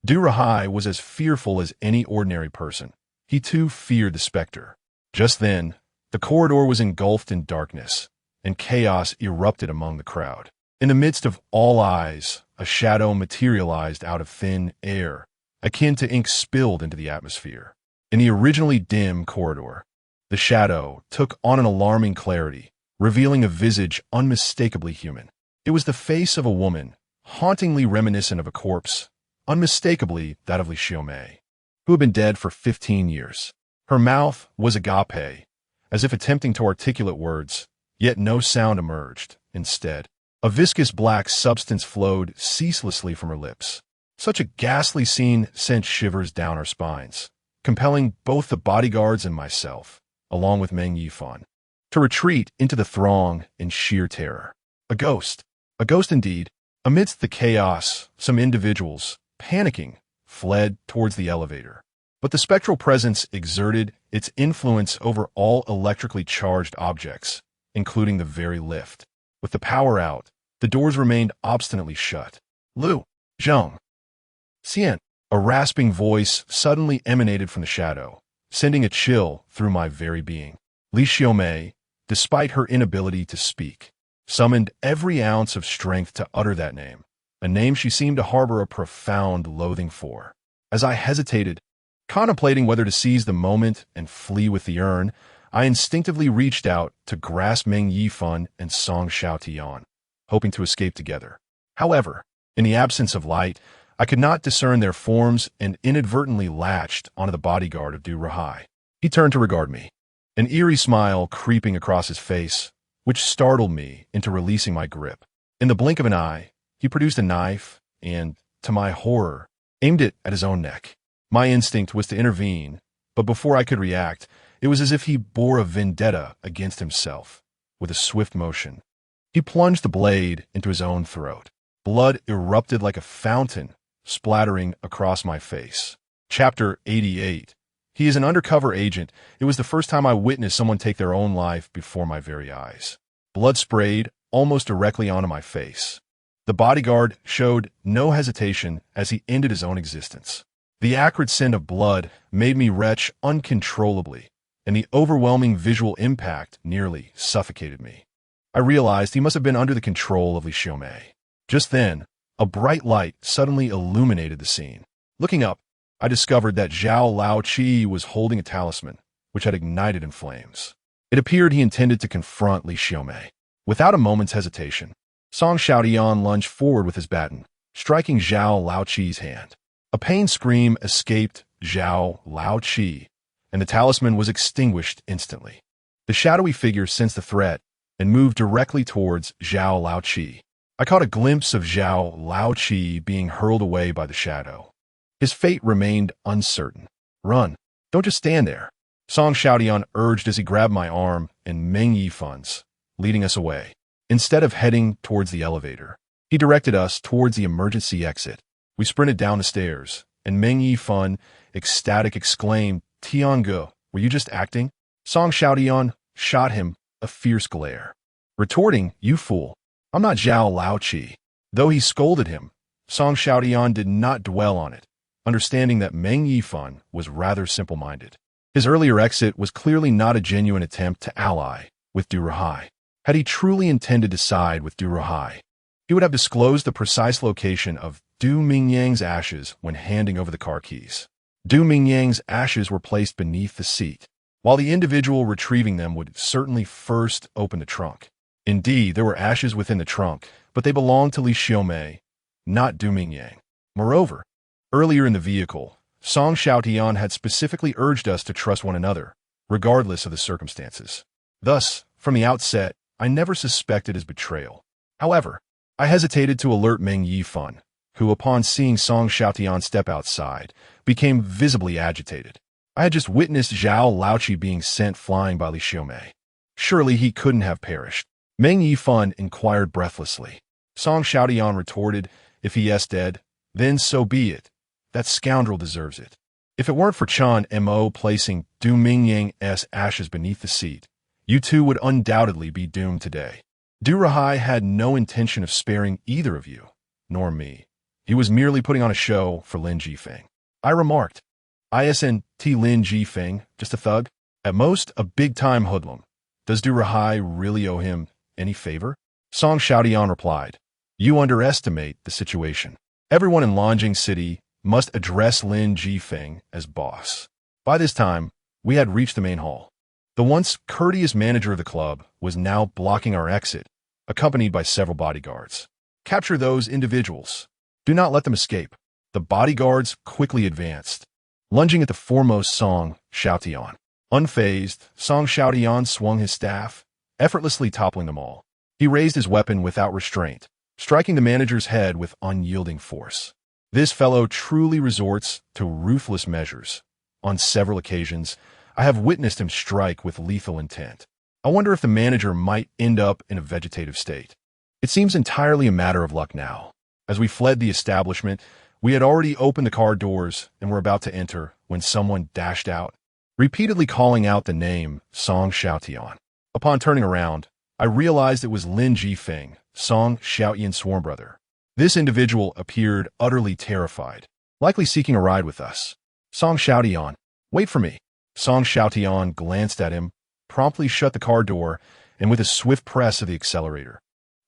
Du Rahai was as fearful as any ordinary person. He too feared the specter. Just then, the corridor was engulfed in darkness, and chaos erupted among the crowd. In the midst of all eyes, a shadow materialized out of thin air, akin to ink spilled into the atmosphere. In the originally dim corridor, the shadow took on an alarming clarity, revealing a visage unmistakably human. It was the face of a woman, hauntingly reminiscent of a corpse, unmistakably that of Li Xiaomei, who had been dead for 15 years. Her mouth was agape, as if attempting to articulate words, yet no sound emerged. Instead, a viscous black substance flowed ceaselessly from her lips. Such a ghastly scene sent shivers down our spines, compelling both the bodyguards and myself, along with Meng Yifan, to retreat into the throng in sheer terror. A ghost indeed. Amidst the chaos, some individuals, panicking, fled towards the elevator. But the spectral presence exerted its influence over all electrically charged objects, including the very lift. With the power out, the doors remained obstinately shut. Lu, Zheng, Xian, a rasping voice suddenly emanated from the shadow, sending a chill through my very being. Li Xiaomei, despite her inability to speak, summoned every ounce of strength to utter that name, a name she seemed to harbor a profound loathing for. As I hesitated, contemplating whether to seize the moment and flee with the urn, I instinctively reached out to grasp Meng Yifan and Song Xiaotian, hoping to escape together. However, in the absence of light, I could not discern their forms and inadvertently latched onto the bodyguard of Du Rahai. He turned to regard me, an eerie smile creeping across his face, which startled me into releasing my grip. In the blink of an eye, he produced a knife and, to my horror, aimed it at his own neck. My instinct was to intervene, but before I could react, it was as if he bore a vendetta against himself. With a swift motion, he plunged the blade into his own throat. Blood erupted like a fountain, splattering across my face. Chapter 88. He is an undercover agent. It was the first time I witnessed someone take their own life before my very eyes. Blood sprayed almost directly onto my face. The bodyguard showed no hesitation as he ended his own existence. The acrid scent of blood made me retch uncontrollably, and the overwhelming visual impact nearly suffocated me. I realized he must have been under the control of Li Xiaomei. Just then, a bright light suddenly illuminated the scene. Looking up, I discovered that Zhao Laoqi was holding a talisman, which had ignited in flames. It appeared he intended to confront Li Xiaomei. Without a moment's hesitation, Song Xiaotian lunged forward with his baton, striking Zhao Laoqi's hand. A pained scream escaped Zhao Laoqi, and the talisman was extinguished instantly. The shadowy figure sensed the threat and moved directly towards Zhao Laoqi. I caught a glimpse of Zhao Laoqi being hurled away by the shadow. His fate remained uncertain. Run. Don't just stand there, Song Xiaotian urged as he grabbed my arm and Meng Yifan's, leading us away. Instead of heading towards the elevator, he directed us towards the emergency exit. We sprinted down the stairs, and Meng Yifan, ecstatic, exclaimed, "Tiange, were you just acting?" Song Xiaotian shot him a fierce glare, retorting, "You fool, I'm not Zhao Laoqi." Though he scolded him, Song Xiaotian did not dwell on it, understanding that Meng Yifan was rather simple-minded. His earlier exit was clearly not a genuine attempt to ally with Du Ruhai. Had he truly intended to side with Du Ruhai, he would have disclosed the precise location of Du Mingyang's ashes when handing over the car keys. Du Mingyang's ashes were placed beneath the seat, while the individual retrieving them would certainly first open the trunk. Indeed, there were ashes within the trunk, but they belonged to Li Xiaomei, not Du Mingyang. Moreover, earlier in the vehicle, Song Xiaotian had specifically urged us to trust one another, regardless of the circumstances. Thus, from the outset, I never suspected his betrayal. However, I hesitated to alert Meng Yifan, who, upon seeing Song Xiaotian step outside, became visibly agitated. I had just witnessed Zhao Laoqi being sent flying by Li Xiaomei. Surely he couldn't have perished. Meng Yifan inquired breathlessly. Song Xiaotian retorted, "If he is dead, then so be it. That scoundrel deserves it. If it weren't for Chan Mo placing Du Mingyang's ashes beneath the seat, you two would undoubtedly be doomed today." Du Ruhai had no intention of sparing either of you, nor me. He was merely putting on a show for Lin Jifeng. I remarked, "Isn't Lin Jifeng just a thug? At most, a big-time hoodlum. Does Du Ruhai really owe him any favor?" Song Xiaotian replied, "You underestimate the situation. Everyone in Longjing City must address Lin Jifeng as boss." By this time, we had reached the main hall. The once courteous manager of the club was now blocking our exit, accompanied by several bodyguards. "Capture those individuals. Do not let them escape." The bodyguards quickly advanced, lunging at the foremost Song Xiaotian. Unfazed, Song Xiaotian swung his staff, effortlessly toppling them all. He raised his weapon without restraint, striking the manager's head with unyielding force. This fellow truly resorts to ruthless measures. On several occasions, I have witnessed him strike with lethal intent. I wonder if the manager might end up in a vegetative state. It seems entirely a matter of luck now. As we fled the establishment, we had already opened the car doors and were about to enter when someone dashed out, repeatedly calling out the name Song Xiaotian. Upon turning around, I realized it was Lin Jifeng, Song Xiaotian's sworn brother. This individual appeared utterly terrified, likely seeking a ride with us. "Song Xiaotian, wait for me." Song Xiaotian glanced at him, promptly shut the car door, and with a swift press of the accelerator,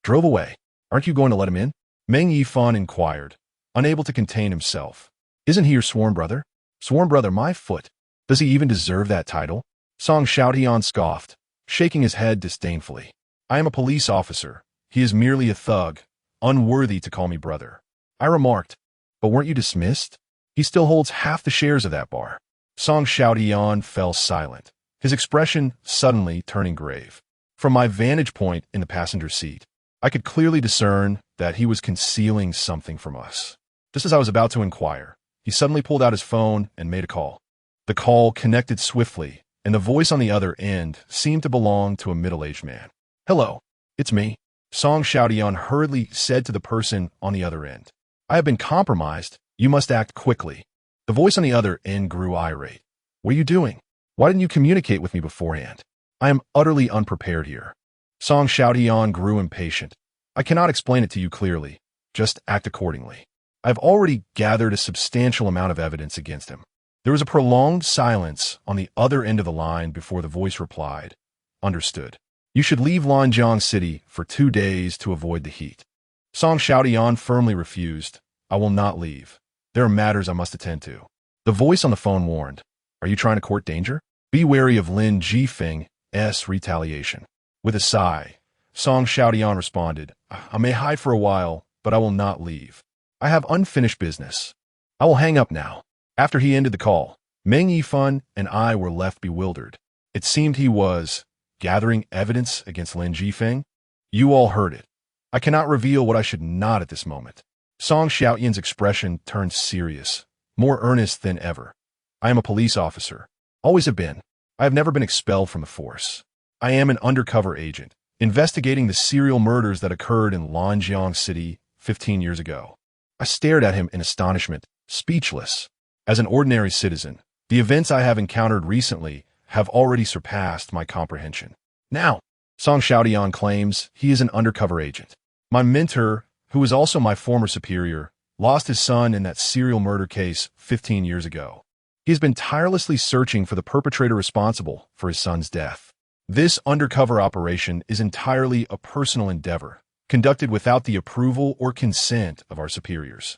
drove away. "Aren't you going to let him in?" Meng Yifan inquired, unable to contain himself. "Isn't he your sworn brother?" "Sworn brother, my foot. Does he even deserve that title?" Song Xiaotian scoffed, shaking his head disdainfully. "I am a police officer. He is merely a thug, unworthy to call me brother." I remarked, "But weren't you dismissed? He still holds half the shares of that bar." Song Xiaotian fell silent, his expression suddenly turning grave. From my vantage point in the passenger seat, I could clearly discern that he was concealing something from us. Just as I was about to inquire, he suddenly pulled out his phone and made a call. The call connected swiftly, and the voice on the other end seemed to belong to a middle-aged man. "Hello, it's me," Song Xiaotian hurriedly said to the person on the other end. "I have been compromised. You must act quickly." The voice on the other end grew irate. "What are you doing? Why didn't you communicate with me beforehand? I am utterly unprepared here." Song Xiaotian grew impatient. "I cannot explain it to you clearly. Just act accordingly. I have already gathered a substantial amount of evidence against him." There was a prolonged silence on the other end of the line before the voice replied, "Understood. You should leave Longjing City for 2 days to avoid the heat." Song Xiaotian firmly refused. "I will not leave. There are matters I must attend to." The voice on the phone warned, "Are you trying to court danger? Be wary of Lin Jifeng's retaliation." With a sigh, Song Xiaotian responded, "I may hide for a while, but I will not leave. I have unfinished business. I will hang up now." After he ended the call, Meng Yifan and I were left bewildered. It seemed he was gathering evidence against Lin Jifeng. "You all heard it. I cannot reveal what I should not at this moment." Song Xiaotian's expression turned serious, more earnest than ever. "I am a police officer. Always have been. I have never been expelled from the force. I am an undercover agent, investigating the serial murders that occurred in Lonjiang City 15 years ago." I stared at him in astonishment, speechless. As an ordinary citizen, the events I have encountered recently have already surpassed my comprehension. Now, Song Xiaotian claims he is an undercover agent. My mentor, who is also my former superior, lost his son in that serial murder case 15 years ago. He has been tirelessly searching for the perpetrator responsible for his son's death. This undercover operation is entirely a personal endeavor, conducted without the approval or consent of our superiors.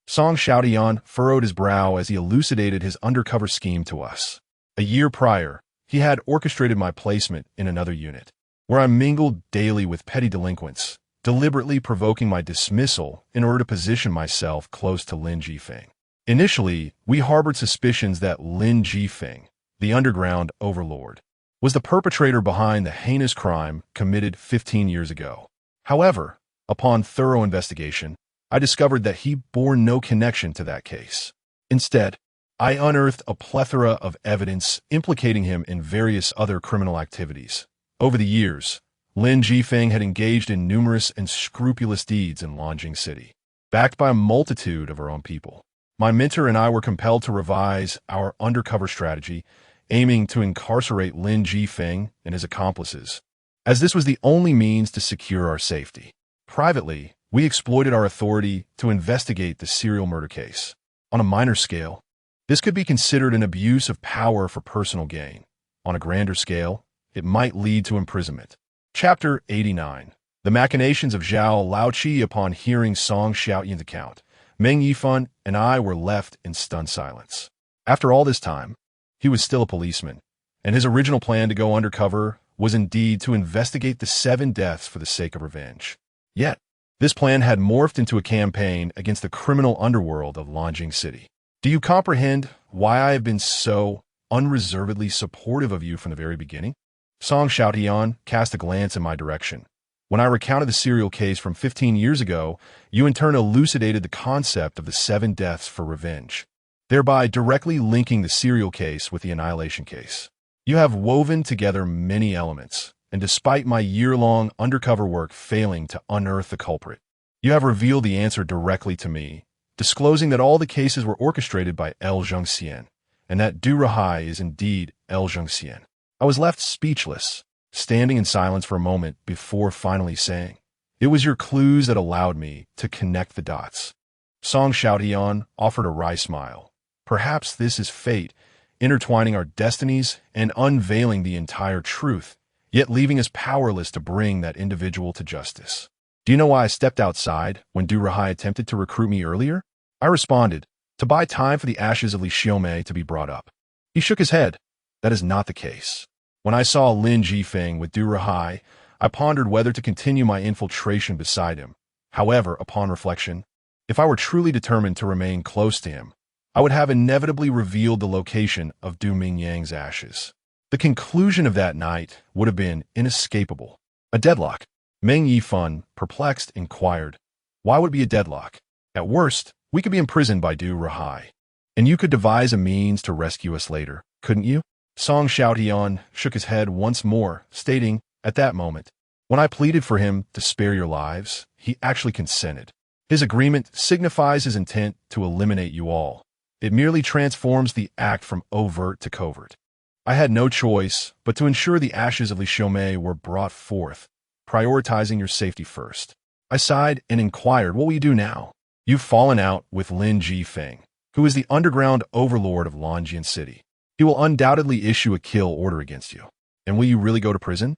Song Xiaotian furrowed his brow as he elucidated his undercover scheme to us. A year prior, he had orchestrated my placement in another unit, where I mingled daily with petty delinquents, deliberately provoking my dismissal in order to position myself close to Lin Jifeng. Initially, we harbored suspicions that Lin Jifeng, the underground overlord, was the perpetrator behind the heinous crime committed 15 years ago. However, upon thorough investigation, I discovered that he bore no connection to that case. Instead, I unearthed a plethora of evidence implicating him in various other criminal activities. Over the years, Lin Jifeng had engaged in numerous and scrupulous deeds in Longjing City, backed by a multitude of our own people. My mentor and I were compelled to revise our undercover strategy, aiming to incarcerate Lin Jifeng and his accomplices, as this was the only means to secure our safety. Privately, we exploited our authority to investigate the serial murder case. On a minor scale, this could be considered an abuse of power for personal gain. On a grander scale, it might lead to imprisonment. Chapter 89. The Machinations of Zhao Laoqi. Upon hearing Song Xiaotian's account, Meng Yifan and I were left in stunned silence. After all this time, he was still a policeman, and his original plan to go undercover was indeed to investigate the 7 deaths for the sake of revenge. Yet, this plan had morphed into a campaign against the criminal underworld of Longjing City. Do you comprehend why I have been so unreservedly supportive of you from the very beginning? Song Xiaotian cast a glance in my direction. When I recounted the serial case from 15 years ago, you in turn elucidated the concept of the 7 deaths for revenge, thereby directly linking the serial case with the annihilation case. You have woven together many elements, and despite my year-long undercover work failing to unearth the culprit, you have revealed the answer directly to me, disclosing that all the cases were orchestrated by El Zhengxian, and that Du Rahai is indeed El Zhengxian. I was left speechless, standing in silence for a moment before finally saying, "It was your clues that allowed me to connect the dots." Song Xiaotian offered a wry smile. Perhaps this is fate, intertwining our destinies and unveiling the entire truth, yet leaving us powerless to bring that individual to justice. Do you know why I stepped outside when Du Rahai attempted to recruit me earlier? I responded, to buy time for the ashes of Li Xiaomei to be brought up. He shook his head. That is not the case. When I saw Lin Jifeng with Du Rahai, I pondered whether to continue my infiltration beside him. However, upon reflection, if I were truly determined to remain close to him, I would have inevitably revealed the location of Du Mingyang's ashes. The conclusion of that night would have been inescapable. A deadlock. Meng Yifan, perplexed, inquired, "Why would it be a deadlock? At worst, we could be imprisoned by Du Rahai, and you could devise a means to rescue us later, couldn't you?" Song Xiaotian shook his head once more, stating, at that moment, "When I pleaded for him to spare your lives, he actually consented. His agreement signifies his intent to eliminate you all. It merely transforms the act from overt to covert. I had no choice but to ensure the ashes of Li Xiaomei were brought forth, prioritizing your safety first." I sighed and inquired, "What will you do now?" "You've fallen out with Lin Jifeng, who is the underground overlord of Longjing City. He will undoubtedly issue a kill order against you. And will you really go to prison?"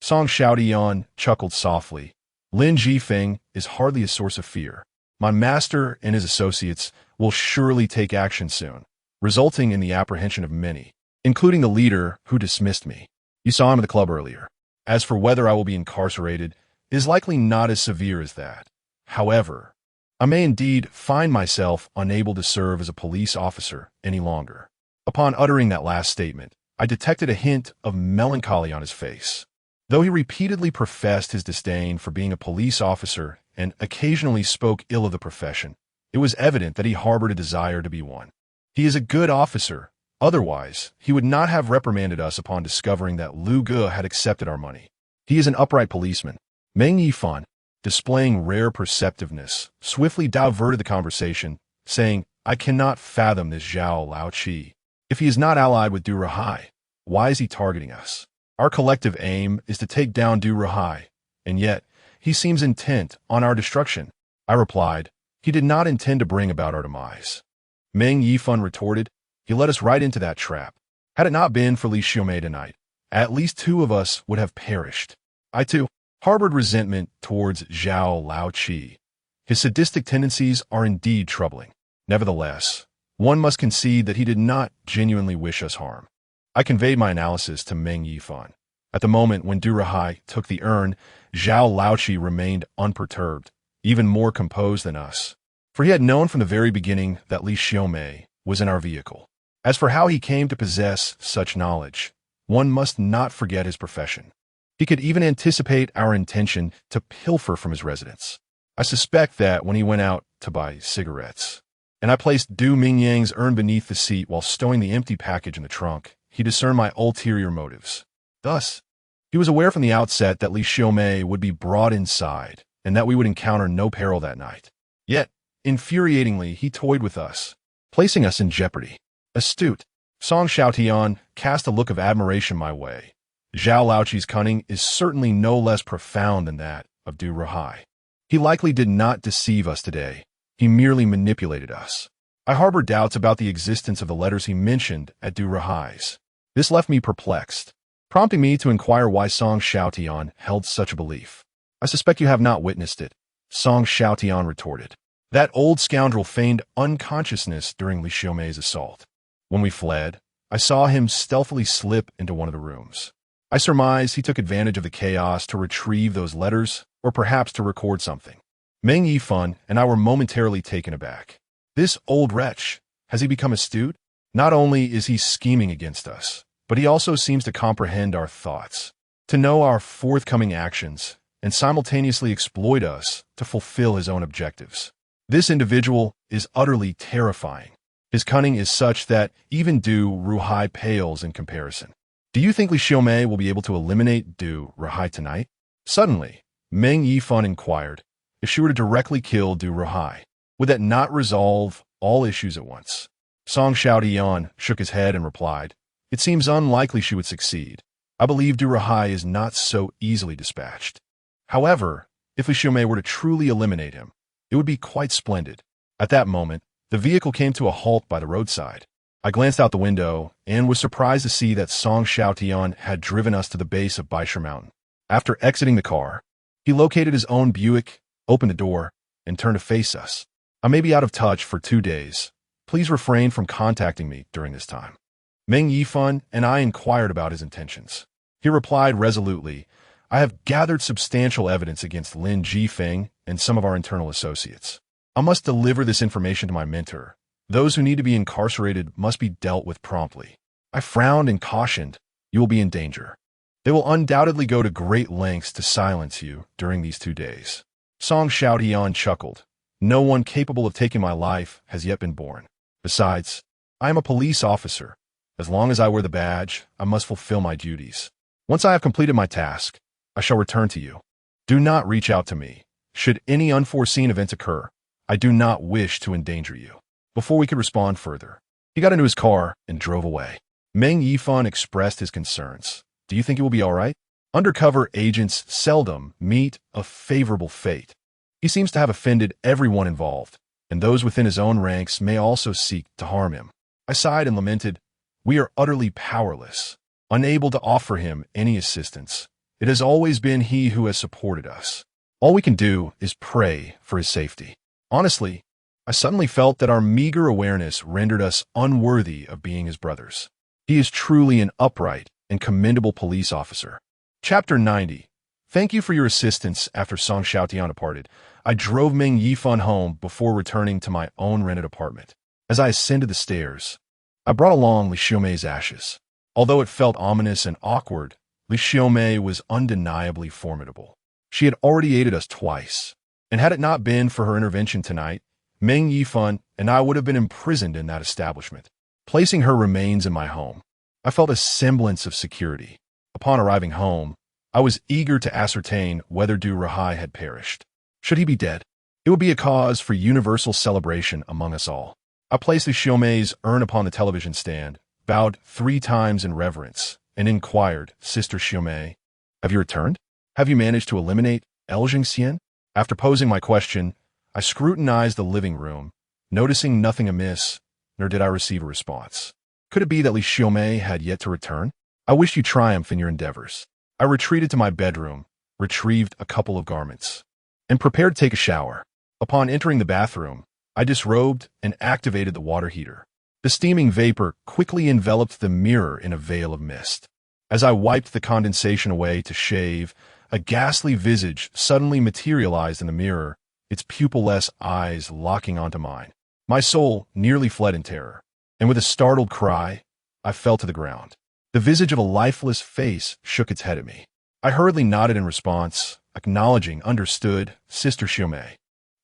Song Xiaotian chuckled softly. "Lin Jifeng is hardly a source of fear. My master and his associates will surely take action soon. resulting in the apprehension of many, including the leader who dismissed me. You saw him at the club earlier. As for whether I will be incarcerated, it is likely not as severe as that. However, I may indeed find myself unable to serve as a police officer any longer. Upon uttering that last statement, I detected a hint of melancholy on his face. Though he repeatedly professed his disdain for being a police officer and occasionally spoke ill of the profession, it was evident that he harbored a desire to be one. He is a good officer. Otherwise, he would not have reprimanded us upon discovering that Lu Ge had accepted our money. He is an upright policeman. Meng Yifan, displaying rare perceptiveness, swiftly diverted the conversation, saying, I cannot fathom this Zhao Laoqi. If he is not allied with Du Ruhai, why is he targeting us? Our collective aim is to take down Du Ruhai, and yet he seems intent on our destruction. I replied, he did not intend to bring about our demise. Meng Yifan retorted, he led us right into that trap. Had it not been for Li Xiaomei tonight, at least 2 of us would have perished. I, too, harbored resentment towards Zhao Laoqi. His sadistic tendencies are indeed troubling. Nevertheless, one must concede that he did not genuinely wish us harm. I conveyed my analysis to Meng Yifan. At the moment when Du Ruhai took the urn, Zhao Laoqi remained unperturbed, even more composed than us. For he had known from the very beginning that Li Xiaomei was in our vehicle. As for how he came to possess such knowledge, one must not forget his profession. He could even anticipate our intention to pilfer from his residence. I suspect that when he went out to buy cigarettes, and I placed Du Mingyang's urn beneath the seat while stowing the empty package in the trunk, he discerned my ulterior motives. Thus, he was aware from the outset that Li Xiaomei would be brought inside, and that we would encounter no peril that night. Yet, infuriatingly, he toyed with us, placing us in jeopardy. Astute, Song Xiaotian cast a look of admiration my way. Zhao Laoqi's cunning is certainly no less profound than that of Du Ruhai. He likely did not deceive us today. He merely manipulated us. I harbored doubts about the existence of the letters he mentioned at Du Ruhai's. This left me perplexed, prompting me to inquire why Song Xiaotian held such a belief. I suspect you have not witnessed it, Song Xiaotian retorted. That old scoundrel feigned unconsciousness during Li Xiaomei's assault. When we fled, I saw him stealthily slip into one of the rooms. I surmise he took advantage of the chaos to retrieve those letters, or perhaps to record something. Meng Yifan and I were momentarily taken aback. This old wretch, has he become astute? Not only is he scheming against us, but he also seems to comprehend our thoughts, to know our forthcoming actions, and simultaneously exploit us to fulfill his own objectives. This individual is utterly terrifying. His cunning is such that even Du Ruhai pales in comparison. Do you think Li Xiaomei will be able to eliminate Du Ruhai tonight? Suddenly, Meng Yifan inquired, if she were to directly kill Du Ruhai, would that not resolve all issues at once? Song Xiaotian shook his head and replied, it seems unlikely she would succeed. I believe Du Ruhai is not so easily dispatched. However, if Li Xiaomei were to truly eliminate him, it would be quite splendid. At that moment, the vehicle came to a halt by the roadside. I glanced out the window and was surprised to see that Song Xiaotian had driven us to the base of Baisha Mountain. After exiting the car, he located his own Buick, opened the door, and turned to face us. I may be out of touch for 2 days. Please refrain from contacting me during this time. Meng Yifan and I inquired about his intentions. He replied resolutely, I have gathered substantial evidence against Lin Jifeng and some of our internal associates. I must deliver this information to my mentor. Those who need to be incarcerated must be dealt with promptly. I frowned and cautioned, you will be in danger. They will undoubtedly go to great lengths to silence you during these 2 days. Song Xiaotian chuckled. No one capable of taking my life has yet been born. Besides, I am a police officer. As long as I wear the badge, I must fulfill my duties. Once I have completed my task, I shall return to you. Do not reach out to me. Should any unforeseen events occur, I do not wish to endanger you. Before we could respond further, he got into his car and drove away. Meng Yifan expressed his concerns. Do you think it will be all right? Undercover agents seldom meet a favorable fate. He seems to have offended everyone involved, and those within his own ranks may also seek to harm him. I sighed and lamented, we are utterly powerless, unable to offer him any assistance. It has always been he who has supported us. All we can do is pray for his safety. Honestly, I suddenly felt that our meager awareness rendered us unworthy of being his brothers. He is truly an upright and commendable police officer. Chapter 90. Thank you for your assistance after Song Xiaotian departed. I drove Meng Yifan home before returning to my own rented apartment. As I ascended the stairs, I brought along Li Xiaomei's ashes. Although it felt ominous and awkward, Li Xiaomei was undeniably formidable. She had already aided us twice, and had it not been for her intervention tonight, Meng Yifan and I would have been imprisoned in that establishment. Placing her remains in my home, I felt a semblance of security. Upon arriving home, I was eager to ascertain whether Du Ruhai had perished. Should he be dead, it would be a cause for universal celebration among us all. I placed Li Xiaomei's urn upon the television stand, bowed 3 times in reverence, and inquired, Sister Xiaomei, have you returned? Have you managed to eliminate Xian? After posing my question, I scrutinized the living room, noticing nothing amiss, nor did I receive a response. Could it be that Li Xiaomei had yet to return? I wish you triumph in your endeavors. I retreated to my bedroom, retrieved a couple of garments, and prepared to take a shower. Upon entering the bathroom, I disrobed and activated the water heater. The steaming vapor quickly enveloped the mirror in a veil of mist. As I wiped the condensation away to shave, a ghastly visage suddenly materialized in the mirror, its pupil-less eyes locking onto mine. My soul nearly fled in terror, and with a startled cry, I fell to the ground. The visage of a lifeless face shook its head at me. I hurriedly nodded in response, acknowledging, understood, Sister Xiaomei.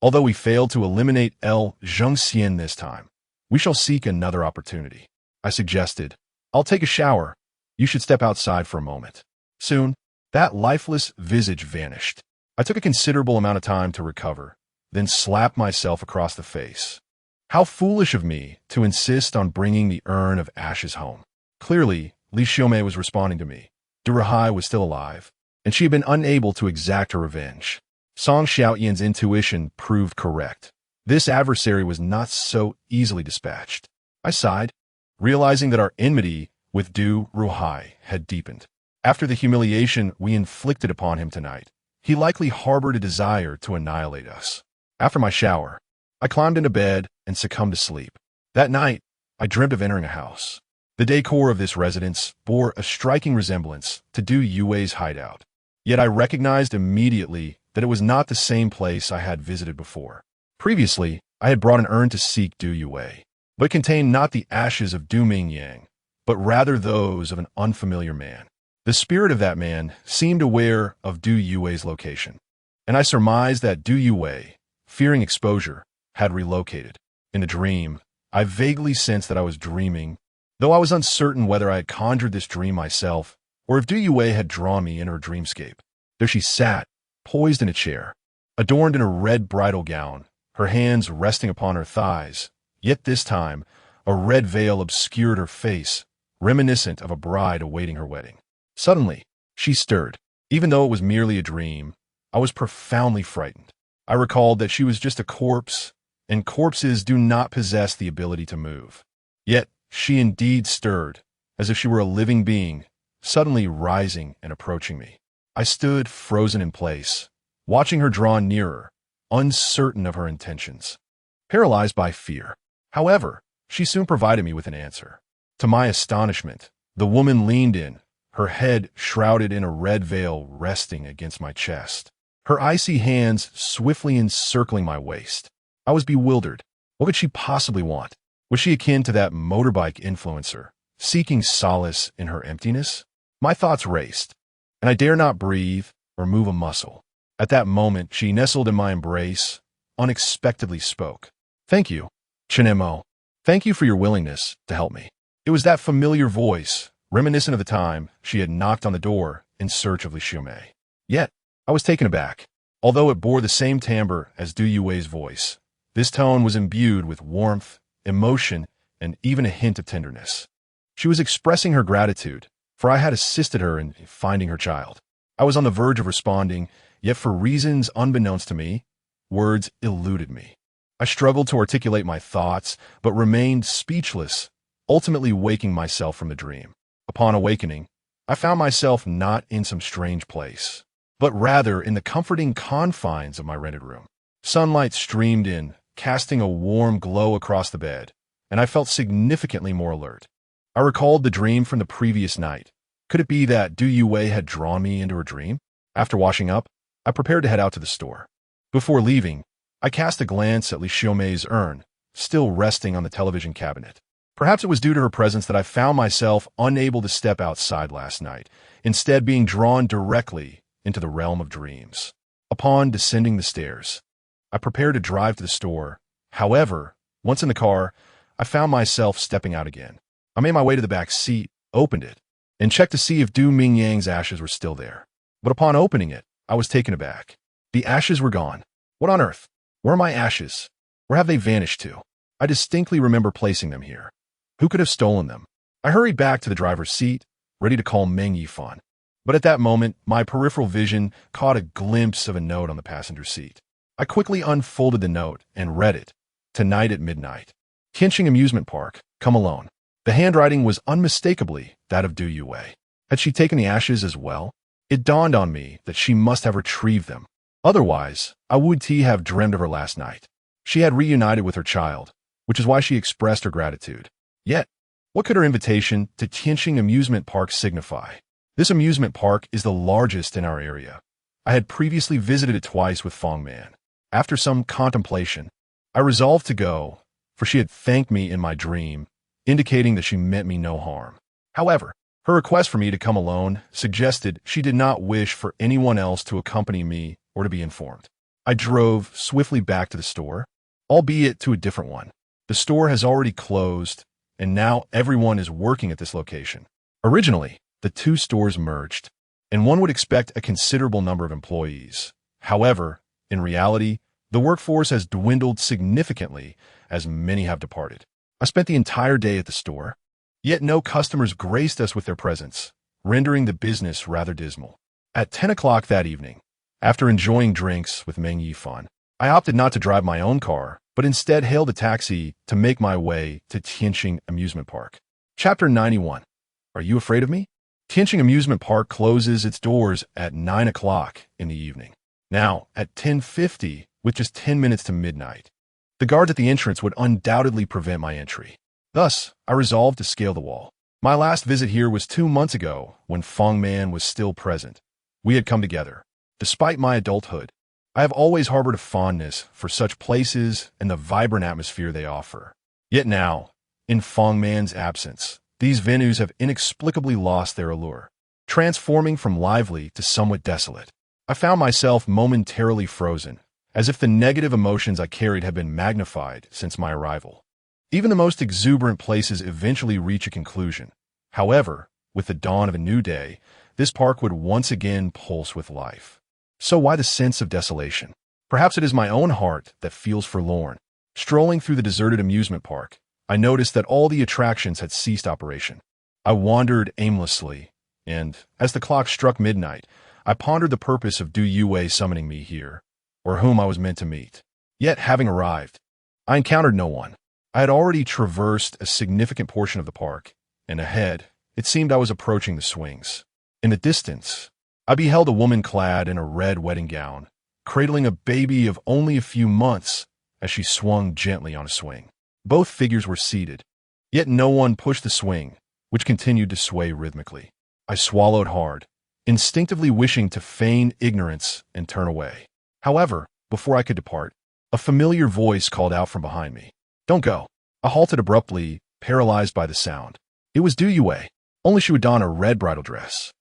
Although we failed to eliminate Xian this time, we shall seek another opportunity. I suggested, I'll take a shower. You should step outside for a moment. Soon, that lifeless visage vanished. I took a considerable amount of time to recover, then slapped myself across the face. How foolish of me to insist on bringing the urn of ashes home. Clearly, Li Xiaomei was responding to me. Du Ruhai was still alive, and she had been unable to exact her revenge. Song Xiaotian's intuition proved correct. This adversary was not so easily dispatched. I sighed, realizing that our enmity with Du Ruhai had deepened. After the humiliation we inflicted upon him tonight, he likely harbored a desire to annihilate us. After my shower, I climbed into bed and succumbed to sleep. That night, I dreamt of entering a house. The decor of this residence bore a striking resemblance to Du Yue's hideout. Yet I recognized immediately that it was not the same place I had visited before. Previously, I had brought an urn to seek Du Yue, but it contained not the ashes of Du Mingyang, but rather those of an unfamiliar man. The spirit of that man seemed aware of Du Yue's location, and I surmised that Du Yue, fearing exposure, had relocated. In the dream, I vaguely sensed that I was dreaming, though I was uncertain whether I had conjured this dream myself or if Du Yue had drawn me in her dreamscape. There she sat, poised in a chair, adorned in a red bridal gown, her hands resting upon her thighs, yet this time a red veil obscured her face, reminiscent of a bride awaiting her wedding. Suddenly, she stirred. Even though it was merely a dream, I was profoundly frightened. I recalled that she was just a corpse, and corpses do not possess the ability to move. Yet, she indeed stirred, as if she were a living being, suddenly rising and approaching me. I stood frozen in place, watching her draw nearer, uncertain of her intentions, paralyzed by fear. However, she soon provided me with an answer. To my astonishment, the woman leaned in, her head shrouded in a red veil resting against my chest, her icy hands swiftly encircling my waist. I was bewildered. What could she possibly want? Was she akin to that motorbike influencer, seeking solace in her emptiness? My thoughts raced, and I dare not breathe or move a muscle. At that moment, she nestled in my embrace, unexpectedly spoke. Thank you, Chinemo. Thank you for your willingness to help me. It was that familiar voice, reminiscent of the time she had knocked on the door in search of Li Xiaomei. Yet, I was taken aback. Although it bore the same timbre as Du Yue's voice, this tone was imbued with warmth, emotion, and even a hint of tenderness. She was expressing her gratitude, for I had assisted her in finding her child. I was on the verge of responding, yet for reasons unbeknownst to me, words eluded me. I struggled to articulate my thoughts, but remained speechless, ultimately waking myself from the dream. Upon awakening, I found myself not in some strange place, but rather in the comforting confines of my rented room. Sunlight streamed in, casting a warm glow across the bed, and I felt significantly more alert. I recalled the dream from the previous night. Could it be that Du Yue had drawn me into her dream? After washing up, I prepared to head out to the store. Before leaving, I cast a glance at Li Xiaomei's urn, still resting on the television cabinet. Perhaps it was due to her presence that I found myself unable to step outside last night, instead being drawn directly into the realm of dreams. Upon descending the stairs, I prepared to drive to the store. However, once in the car, I found myself stepping out again. I made my way to the back seat, opened it, and checked to see if Du Mingyang's ashes were still there. But upon opening it, I was taken aback. The ashes were gone. What on earth? Where are my ashes? Where have they vanished to? I distinctly remember placing them here. Who could have stolen them? I hurried back to the driver's seat, ready to call Meng Yifan. But at that moment, my peripheral vision caught a glimpse of a note on the passenger seat. I quickly unfolded the note and read it. Tonight at midnight. Qincheng Amusement Park. Come alone. The handwriting was unmistakably that of Du Yue. Had she taken the ashes as well? It dawned on me that she must have retrieved them. Otherwise, I would have dreamed of her last night. She had reunited with her child, which is why she expressed her gratitude. Yet, what could her invitation to Qincheng Amusement Park signify? This amusement park is the largest in our area. I had previously visited it twice with Fong Man. After some contemplation, I resolved to go, for she had thanked me in my dream, indicating that she meant me no harm. However, her request for me to come alone suggested she did not wish for anyone else to accompany me or to be informed. I drove swiftly back to the store, albeit to a different one. The store has already closed, and now everyone is working at this location. Originally, the two stores merged, and one would expect a considerable number of employees. However, in reality, the workforce has dwindled significantly as many have departed. I spent the entire day at the store, yet no customers graced us with their presence, rendering the business rather dismal. At 10 o'clock that evening, after enjoying drinks with Meng Yifan, I opted not to drive my own car, but instead hailed a taxi to make my way to Qincheng Amusement Park. Chapter 91. Are you afraid of me? Qincheng Amusement Park closes its doors at 9 o'clock in the evening. Now, at 10:50, with just 10 minutes to midnight, the guards at the entrance would undoubtedly prevent my entry. Thus, I resolved to scale the wall. My last visit here was 2 months ago, when Fong Man was still present. We had come together. Despite my adulthood, I have always harbored a fondness for such places and the vibrant atmosphere they offer. Yet now, in Fong Man's absence, these venues have inexplicably lost their allure, transforming from lively to somewhat desolate. I found myself momentarily frozen, as if the negative emotions I carried had been magnified since my arrival. Even the most exuberant places eventually reach a conclusion. However, with the dawn of a new day, this park would once again pulse with life. So why the sense of desolation? Perhaps it is my own heart that feels forlorn. Strolling through the deserted amusement park, I noticed that all the attractions had ceased operation. I wandered aimlessly, and, as the clock struck midnight, I pondered the purpose of Du Yue summoning me here, or whom I was meant to meet. Yet, having arrived, I encountered no one. I had already traversed a significant portion of the park, and ahead, it seemed I was approaching the swings. In the distance, I beheld a woman clad in a red wedding gown, cradling a baby of only a few months as she swung gently on a swing. Both figures were seated, yet no one pushed the swing, which continued to sway rhythmically. I swallowed hard, instinctively wishing to feign ignorance and turn away. However, before I could depart, a familiar voice called out from behind me. "Don't go." I halted abruptly, paralyzed by the sound. It was Du Yue, only she would don a red bridal dress.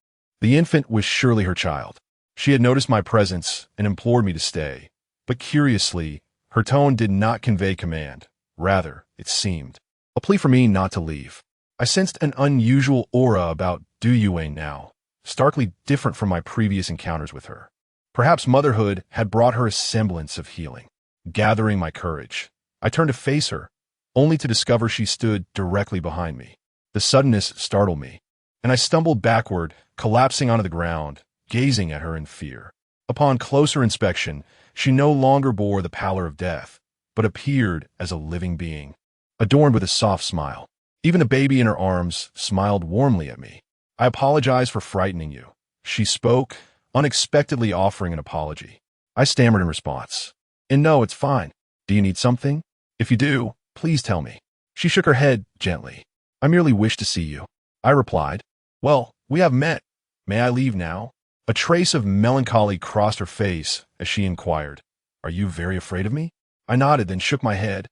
The infant was surely her child. She had noticed my presence and implored me to stay, but curiously, her tone did not convey command. Rather, it seemed a plea for me not to leave. I sensed an unusual aura about Du Yue now, starkly different from my previous encounters with her. Perhaps motherhood had brought her a semblance of healing. Gathering my courage, I turned to face her, only to discover she stood directly behind me. The suddenness startled me, and I stumbled backward, collapsing onto the ground, gazing at her in fear. Upon closer inspection, she no longer bore the pallor of death, but appeared as a living being, adorned with a soft smile. Even the baby in her arms smiled warmly at me. "I apologize for frightening you," she spoke, unexpectedly offering an apology. I stammered in response. "And no, it's fine. Do you need something? If you do, please tell me. She shook her head gently. I merely wish to see you. I replied. Well, we have met. May I leave now? A trace of melancholy crossed her face as she inquired, Are you very afraid of me? I nodded, then shook my head,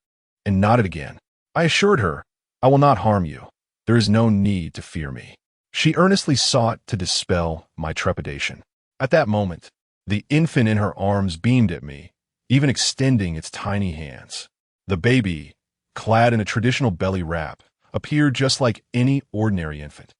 and nodded again. I assured her, I will not harm you. There is no need to fear me. She earnestly sought to dispel my trepidation. At that moment, the infant in her arms beamed at me, even extending its tiny hands. The baby, clad in a traditional belly wrap, appeared just like any ordinary infant,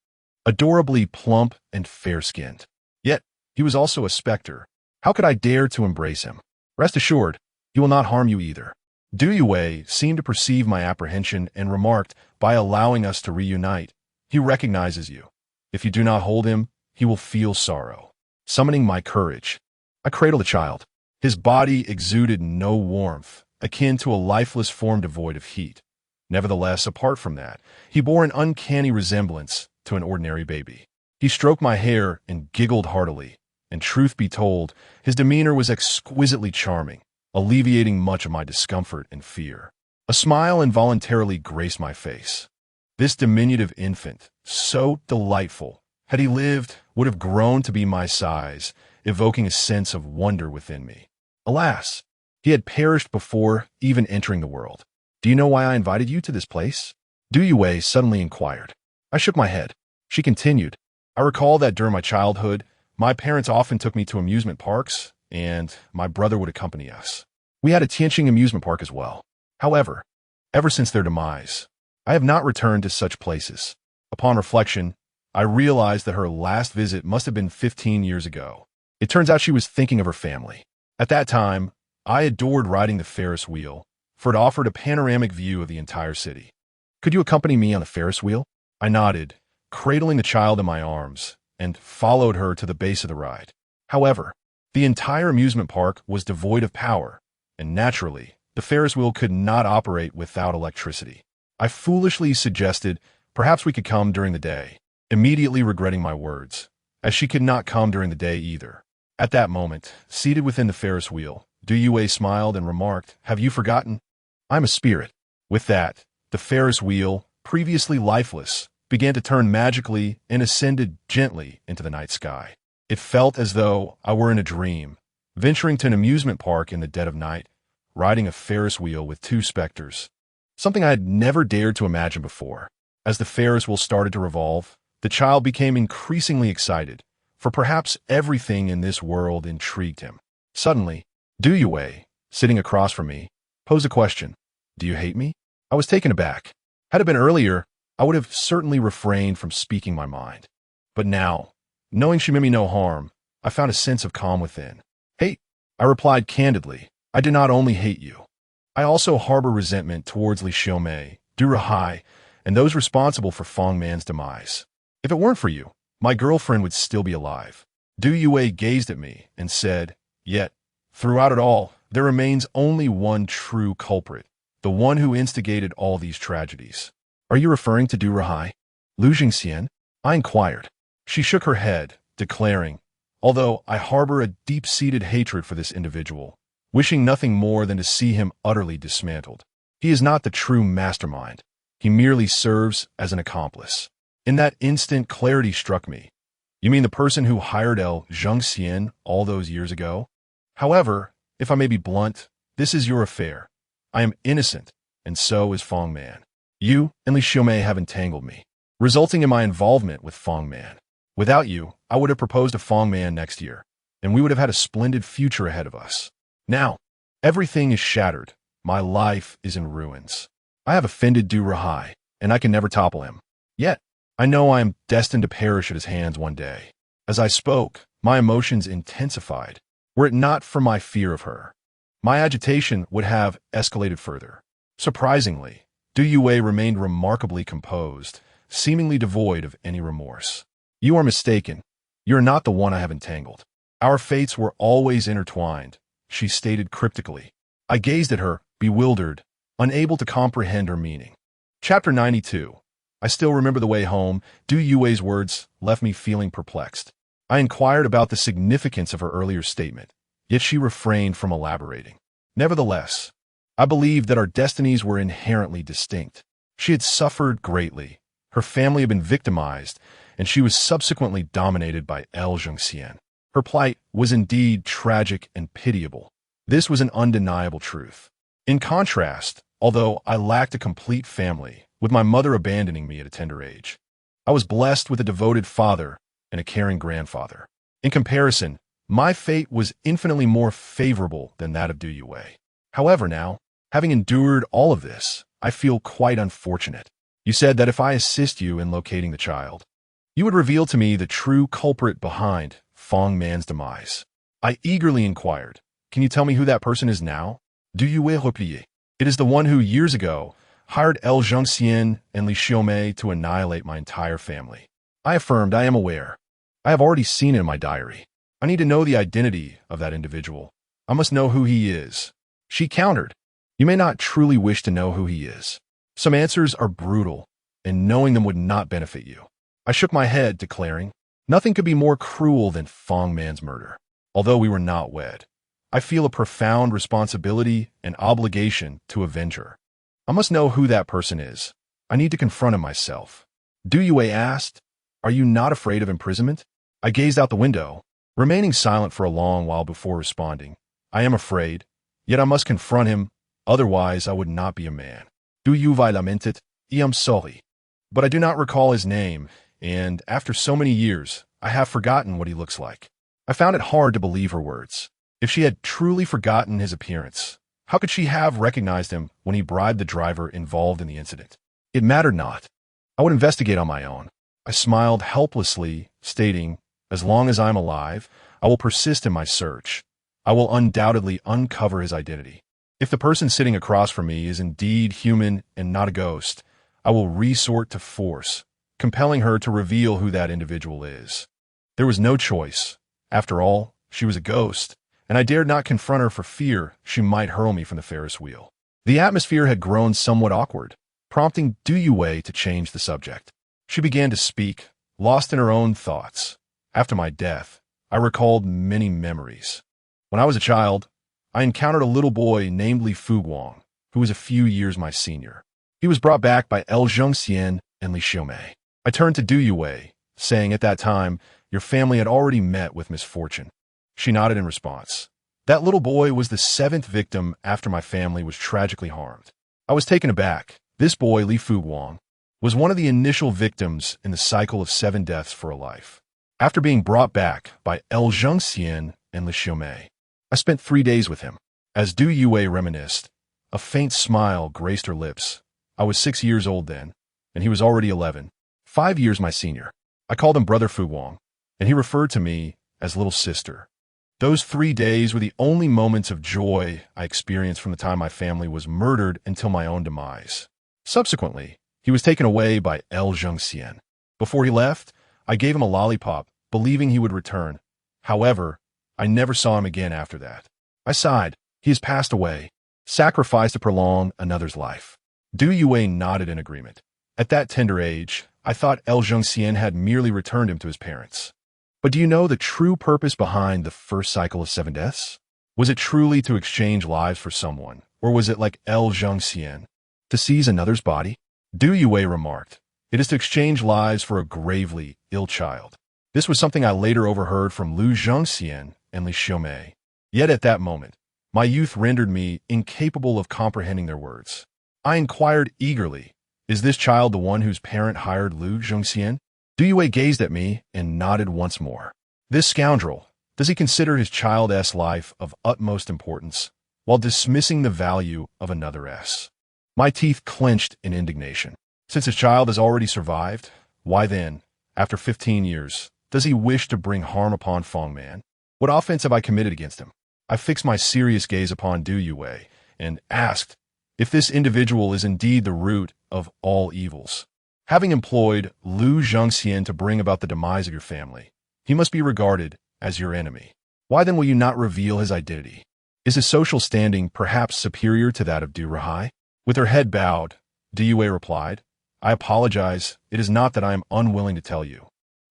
adorably plump and fair-skinned. Yet, he was also a specter. How could I dare to embrace him? Rest assured, he will not harm you either. Du Yue seemed to perceive my apprehension and remarked, by allowing us to reunite, he recognizes you. If you do not hold him, he will feel sorrow. Summoning my courage, I cradled the child. His body exuded no warmth, akin to a lifeless form devoid of heat. Nevertheless, apart from that, he bore an uncanny resemblance to an ordinary baby. He stroked my hair and giggled heartily, and truth be told, his demeanor was exquisitely charming, alleviating much of my discomfort and fear. A smile involuntarily graced my face. This diminutive infant, so delightful, had he lived, would have grown to be my size, evoking a sense of wonder within me. Alas, he had perished before even entering the world. Do you know why I invited you to this place? Du Yue suddenly inquired. I shook my head. She continued. I recall that during my childhood, my parents often took me to amusement parks, and my brother would accompany us. We had a Tianqing amusement park as well. However, ever since their demise, I have not returned to such places. Upon reflection, I realized that her last visit must have been 15 years ago. It turns out she was thinking of her family. At that time, I adored riding the Ferris wheel, for it offered a panoramic view of the entire city. Could you accompany me on the Ferris wheel? I nodded, cradling the child in my arms, and followed her to the base of the ride. However, the entire amusement park was devoid of power, and naturally, the Ferris wheel could not operate without electricity. I foolishly suggested perhaps we could come during the day, immediately regretting my words, as she could not come during the day either. At that moment, seated within the Ferris wheel, Du Yue smiled and remarked, Have you forgotten? I'm a spirit. With that, the Ferris wheel, previously lifeless, began to turn magically and ascended gently into the night sky. It felt as though I were in a dream, venturing to an amusement park in the dead of night, riding a Ferris wheel with two specters, something I had never dared to imagine before. As the Ferris wheel started to revolve, the child became increasingly excited, for perhaps everything in this world intrigued him. Suddenly, Du Yue, sitting across from me, posed a question. Do you hate me? I was taken aback. Had it been earlier, I would have certainly refrained from speaking my mind. But now, knowing she meant me no harm, I found a sense of calm within. Hate, I replied candidly. I do not only hate you. I also harbor resentment towards Li Xiaomei, Du Rahai, and those responsible for Feng Man's demise. If it weren't for you, my girlfriend would still be alive. Du Yue gazed at me and said, Yet, throughout it all, there remains only one true culprit, the one who instigated all these tragedies. Are you referring to Du Rahai? Lu Jingxian? I inquired. She shook her head, declaring, Although I harbor a deep-seated hatred for this individual, wishing nothing more than to see him utterly dismantled. He is not the true mastermind. He merely serves as an accomplice. In that instant, clarity struck me. You mean the person who hired El Zhengxian all those years ago? However, if I may be blunt, this is your affair. I am innocent, and so is Feng Man. You and Li Xiaomei have entangled me, resulting in my involvement with Feng Man. Without you, I would have proposed to Feng Man next year, and we would have had a splendid future ahead of us. Now, everything is shattered. My life is in ruins. I have offended Du Rahai, and I can never topple him. Yet, I know I am destined to perish at his hands one day. As I spoke, my emotions intensified. Were it not for my fear of her, my agitation would have escalated further. Surprisingly, Du Yue remained remarkably composed, seemingly devoid of any remorse. You are mistaken. You are not the one I have entangled. Our fates were always intertwined, she stated cryptically. I gazed at her, bewildered, unable to comprehend her meaning. Chapter 92. I still remember the way home. Du Yue's words left me feeling perplexed. I inquired about the significance of her earlier statement, yet she refrained from elaborating. Nevertheless, I believed that our destinies were inherently distinct. She had suffered greatly. Her family had been victimized, and she was subsequently dominated by El Jungxian. Her plight was indeed tragic and pitiable. This was an undeniable truth. In contrast, although I lacked a complete family, with my mother abandoning me at a tender age, I was blessed with a devoted father and a caring grandfather. In comparison, my fate was infinitely more favorable than that of Du Yue. However, now, having endured all of this, I feel quite unfortunate. You said that if I assist you in locating the child, you would reveal to me the true culprit behind Fong Man's demise. I eagerly inquired, can you tell me who that person is now? Du Yue replied, it is the one who, years ago, hired El Jungxian and Li Xiaomei to annihilate my entire family. I affirmed, I am aware. I have already seen it in my diary. I need to know the identity of that individual. I must know who he is. She countered, you may not truly wish to know who he is. Some answers are brutal, and knowing them would not benefit you. I shook my head, declaring, nothing could be more cruel than Fong Man's murder. Although we were not wed, I feel a profound responsibility and obligation to avenge her. I must know who that person is. I need to confront him myself. Du Yue asked, are you not afraid of imprisonment? I gazed out the window, remaining silent for a long while before responding. I am afraid, yet I must confront him, otherwise I would not be a man. Du Yue lamented, I am sorry, but I do not recall his name, and after so many years, I have forgotten what he looks like. I found it hard to believe her words. If she had truly forgotten his appearance, how could she have recognized him when he bribed the driver involved in the incident? It mattered not. I would investigate on my own. I smiled helplessly, stating, as long as I am alive, I will persist in my search. I will undoubtedly uncover his identity. If the person sitting across from me is indeed human and not a ghost, I will resort to force, compelling her to reveal who that individual is. There was no choice. After all, she was a ghost, and I dared not confront her for fear she might hurl me from the Ferris wheel. The atmosphere had grown somewhat awkward, prompting Du Yue to change the subject. She began to speak, lost in her own thoughts. After my death, I recalled many memories. When I was a child, I encountered a little boy named Li Fuguang, who was a few years my senior. He was brought back by El Jungxian and Li Xiaomei. I turned to Du Yue, saying at that time, your family had already met with misfortune. She nodded in response. That little boy was the 7th victim after my family was tragically harmed. I was taken aback. This boy, Li Fuguang, was one of the initial victims in the cycle of 7 deaths for a life. After being brought back by El Jungxian and Li Xiaomei, I spent 3 days with him. As Du Yue reminisced, a faint smile graced her lips. I was 6 years old then, and he was already 11, 5 years my senior. I called him Brother Fuguang, and he referred to me as Little Sister. Those 3 days were the only moments of joy I experienced from the time my family was murdered until my own demise. Subsequently, he was taken away by El Jungxian. Before he left, I gave him a lollipop, believing he would return. However, I never saw him again after that. I sighed. He has passed away, sacrificed to prolong another's life. Du Yue nodded in agreement. At that tender age, I thought El Jungxian had merely returned him to his parents. But do you know the true purpose behind the first cycle of 7 deaths? Was it truly to exchange lives for someone, or was it like El Jungxian, to seize another's body? Du Yue remarked, it is to exchange lives for a gravely ill child. This was something I later overheard from Lu Zhongxian and Li Xiaomei. Yet at that moment, my youth rendered me incapable of comprehending their words. I inquired eagerly, is this child the one whose parent hired Lu Zhongxian? Du Yue gazed at me and nodded once more. This scoundrel, does he consider his child's life of utmost importance, while dismissing the value of another's? My teeth clenched in indignation. Since his child has already survived, why then, after 15 years, does he wish to bring harm upon Fong Man? What offense have I committed against him? I fixed my serious gaze upon Du Yue and asked if this individual is indeed the root of all evils. Having employed Lu Zhongxian to bring about the demise of your family, he must be regarded as your enemy. Why then will you not reveal his identity? Is his social standing perhaps superior to that of Du Rahai? With her head bowed, Du Yue replied, I apologize, it is not that I am unwilling to tell you.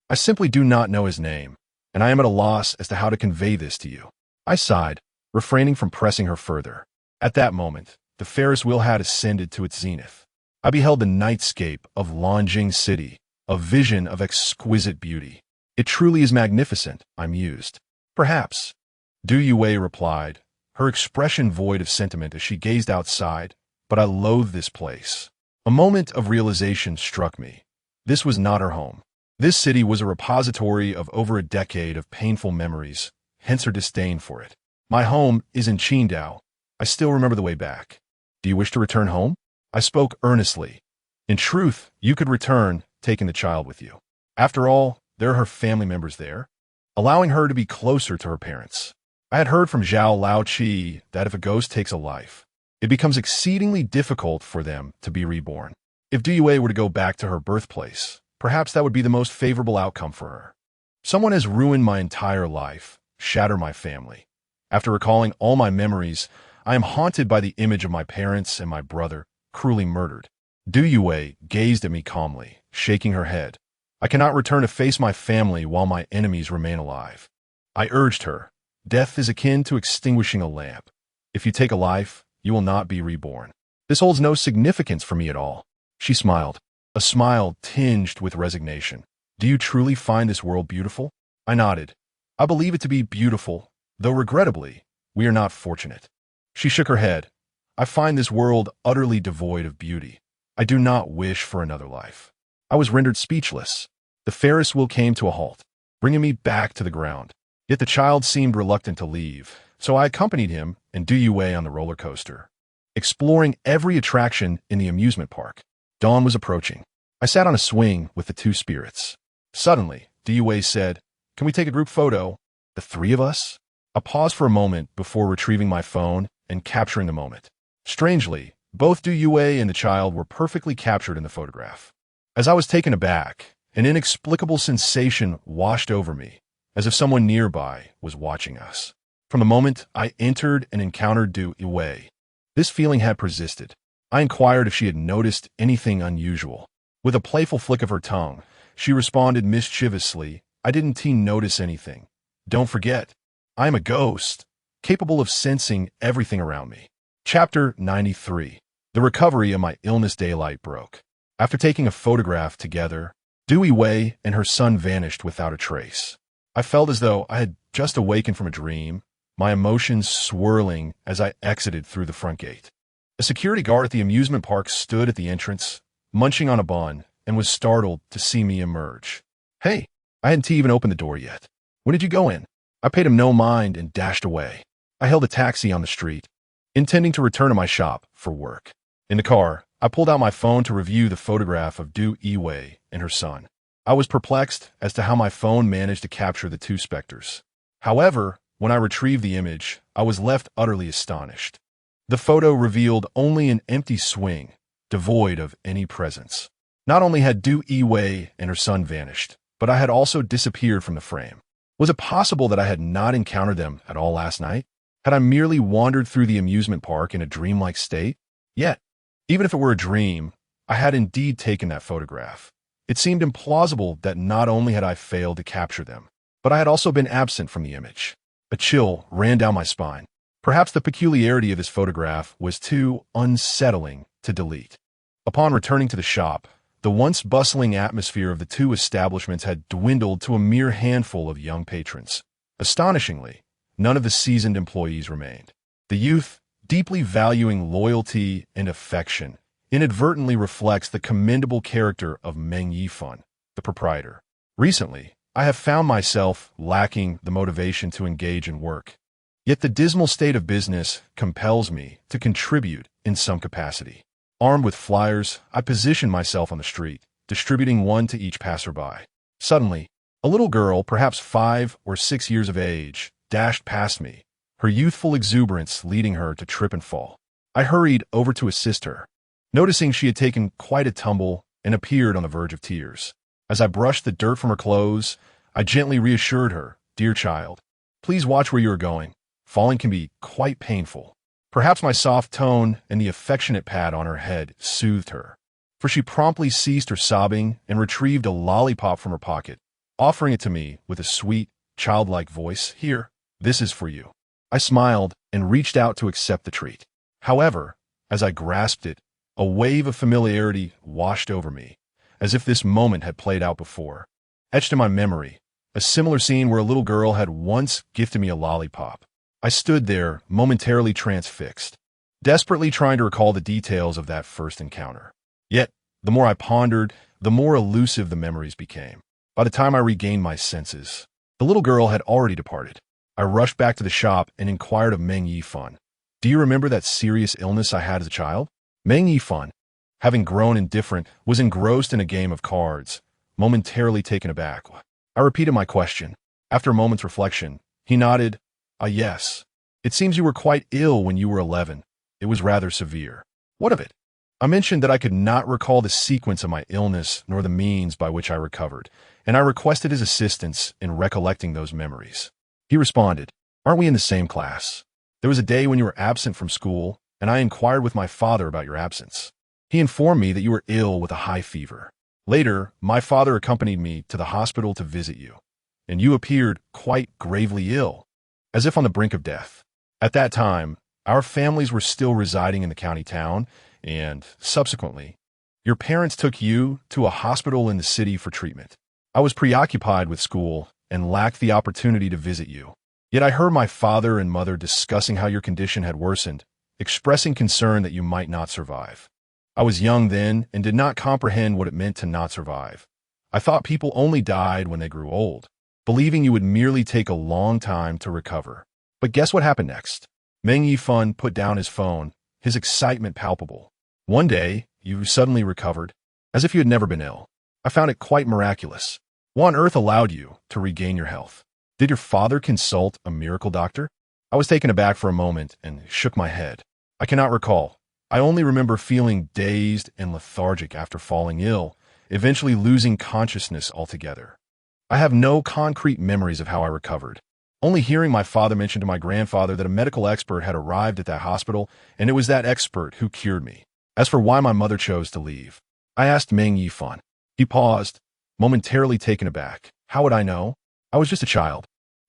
I simply do not know his name, and I am at a loss as to how to convey this to you. I sighed, refraining from pressing her further. At that moment, the Ferris wheel had ascended to its zenith. I beheld the nightscape of Longjing City, a vision of exquisite beauty. It truly is magnificent, I mused. Perhaps. Du Yue replied, her expression void of sentiment as she gazed outside, but I loathe this place. A moment of realization struck me. This was not her home. This city was a repository of over a decade of painful memories, hence her disdain for it. My home is in Qingdao. I still remember the way back. Do you wish to return home? I spoke earnestly. In truth, you could return, taking the child with you. After all, there are her family members there, allowing her to be closer to her parents. I had heard from Zhao Laoqi that if a ghost takes a life, it becomes exceedingly difficult for them to be reborn. If Du Yue were to go back to her birthplace, perhaps that would be the most favorable outcome for her. Someone has ruined my entire life, shattered my family. After recalling all my memories, I am haunted by the image of my parents and my brother, cruelly murdered. Du Yue gazed at me calmly, shaking her head. I cannot return to face my family while my enemies remain alive. I urged her. Death is akin to extinguishing a lamp. If you take a life, you will not be reborn. This holds no significance for me at all. She smiled, a smile tinged with resignation. Do you truly find this world beautiful? I nodded. I believe it to be beautiful, though regrettably, we are not fortunate. She shook her head. I find this world utterly devoid of beauty. I do not wish for another life. I was rendered speechless. The Ferris wheel came to a halt, bringing me back to the ground. Yet the child seemed reluctant to leave, so I accompanied him and Du Yue on the roller coaster, exploring every attraction in the amusement park. Dawn was approaching. I sat on a swing with the two spirits. Suddenly, Du Yue said, "Can we take a group photo? The three of us?" I paused for a moment before retrieving my phone and capturing the moment. Strangely, both Du Yue and the child were perfectly captured in the photograph. As I was taken aback, an inexplicable sensation washed over me, as if someone nearby was watching us. From the moment I entered and encountered Du Yue, this feeling had persisted. I inquired if she had noticed anything unusual. With a playful flick of her tongue, she responded mischievously, "I didn't notice anything. Don't forget, I am a ghost, capable of sensing everything around me." Chapter 93. The recovery of my illness daylight broke. After taking a photograph together, Du Yue and her son vanished without a trace. I felt as though I had just awakened from a dream, my emotions swirling as I exited through the front gate. A security guard at the amusement park stood at the entrance, munching on a bun, and was startled to see me emerge. "Hey, I hadn't even opened the door yet. When did you go in?" I paid him no mind and dashed away. I hailed a taxi on the street, intending to return to my shop for work. In the car, I pulled out my phone to review the photograph of Du Yue and her son. I was perplexed as to how my phone managed to capture the two specters. However, when I retrieved the image, I was left utterly astonished. The photo revealed only an empty swing, devoid of any presence. Not only had Du Yue and her son vanished, but I had also disappeared from the frame. Was it possible that I had not encountered them at all last night? Had I merely wandered through the amusement park in a dreamlike state? Yet, even if it were a dream, I had indeed taken that photograph. It seemed implausible that not only had I failed to capture them, but I had also been absent from the image. A chill ran down my spine. Perhaps the peculiarity of this photograph was too unsettling to delete. Upon returning to the shop, the once bustling atmosphere of the two establishments had dwindled to a mere handful of young patrons. Astonishingly, none of the seasoned employees remained. The youth, deeply valuing loyalty and affection, inadvertently reflects the commendable character of Meng Yifan, the proprietor. Recently, I have found myself lacking the motivation to engage in work. Yet the dismal state of business compels me to contribute in some capacity. Armed with flyers, I position myself on the street, distributing one to each passerby. Suddenly, a little girl, perhaps 5 or 6 years of age, dashed past me, her youthful exuberance leading her to trip and fall. I hurried over to assist her, noticing she had taken quite a tumble and appeared on the verge of tears. As I brushed the dirt from her clothes, I gently reassured her, "Dear child, please watch where you are going. Falling can be quite painful." Perhaps my soft tone and the affectionate pat on her head soothed her, for she promptly ceased her sobbing and retrieved a lollipop from her pocket, offering it to me with a sweet, childlike voice. "Here, this is for you." I smiled and reached out to accept the treat. However, As I grasped it, a wave of familiarity washed over me, as if this moment had played out before. Etched in my memory, a similar scene where a little girl had once gifted me a lollipop. I stood there, momentarily transfixed, desperately trying to recall the details of that first encounter. Yet, the more I pondered, the more elusive the memories became. By the time I regained my senses, the little girl had already departed. I rushed back to the shop and inquired of Meng Yifan. "Do you remember that serious illness I had as a child?" Meng Yifan, having grown indifferent, was engrossed in a game of cards, momentarily taken aback. I repeated my question. After a moment's reflection, he nodded. "Ah, yes. It seems you were quite ill when you were 11. It was rather severe." "What of it?" I mentioned that I could not recall the sequence of my illness nor the means by which I recovered, and I requested his assistance in recollecting those memories. He responded, "Aren't we in the same class? There was a day when you were absent from school, and I inquired with my father about your absence. He informed me that you were ill with a high fever. Later, my father accompanied me to the hospital to visit you, and you appeared quite gravely ill, as if on the brink of death. At that time, our families were still residing in the county town, and, subsequently, your parents took you to a hospital in the city for treatment. I was preoccupied with school and lacked the opportunity to visit you. Yet I heard my father and mother discussing how your condition had worsened, expressing concern that you might not survive. I was young then and did not comprehend what it meant to not survive. I thought people only died when they grew old, believing you would merely take a long time to recover. But guess what happened next?" Meng Yifan put down his phone, his excitement palpable. "One day, you suddenly recovered, as if you had never been ill. I found it quite miraculous. What on earth allowed you to regain your health? Did your father consult a miracle doctor?" I was taken aback for a moment and shook my head. "I cannot recall. I only remember feeling dazed and lethargic after falling ill, eventually losing consciousness altogether. I have no concrete memories of how I recovered, only hearing my father mention to my grandfather that a medical expert had arrived at that hospital, and it was that expert who cured me. As for why my mother chose to leave, I asked Meng Yifan. He paused, momentarily taken aback. How would I know? I was just a child.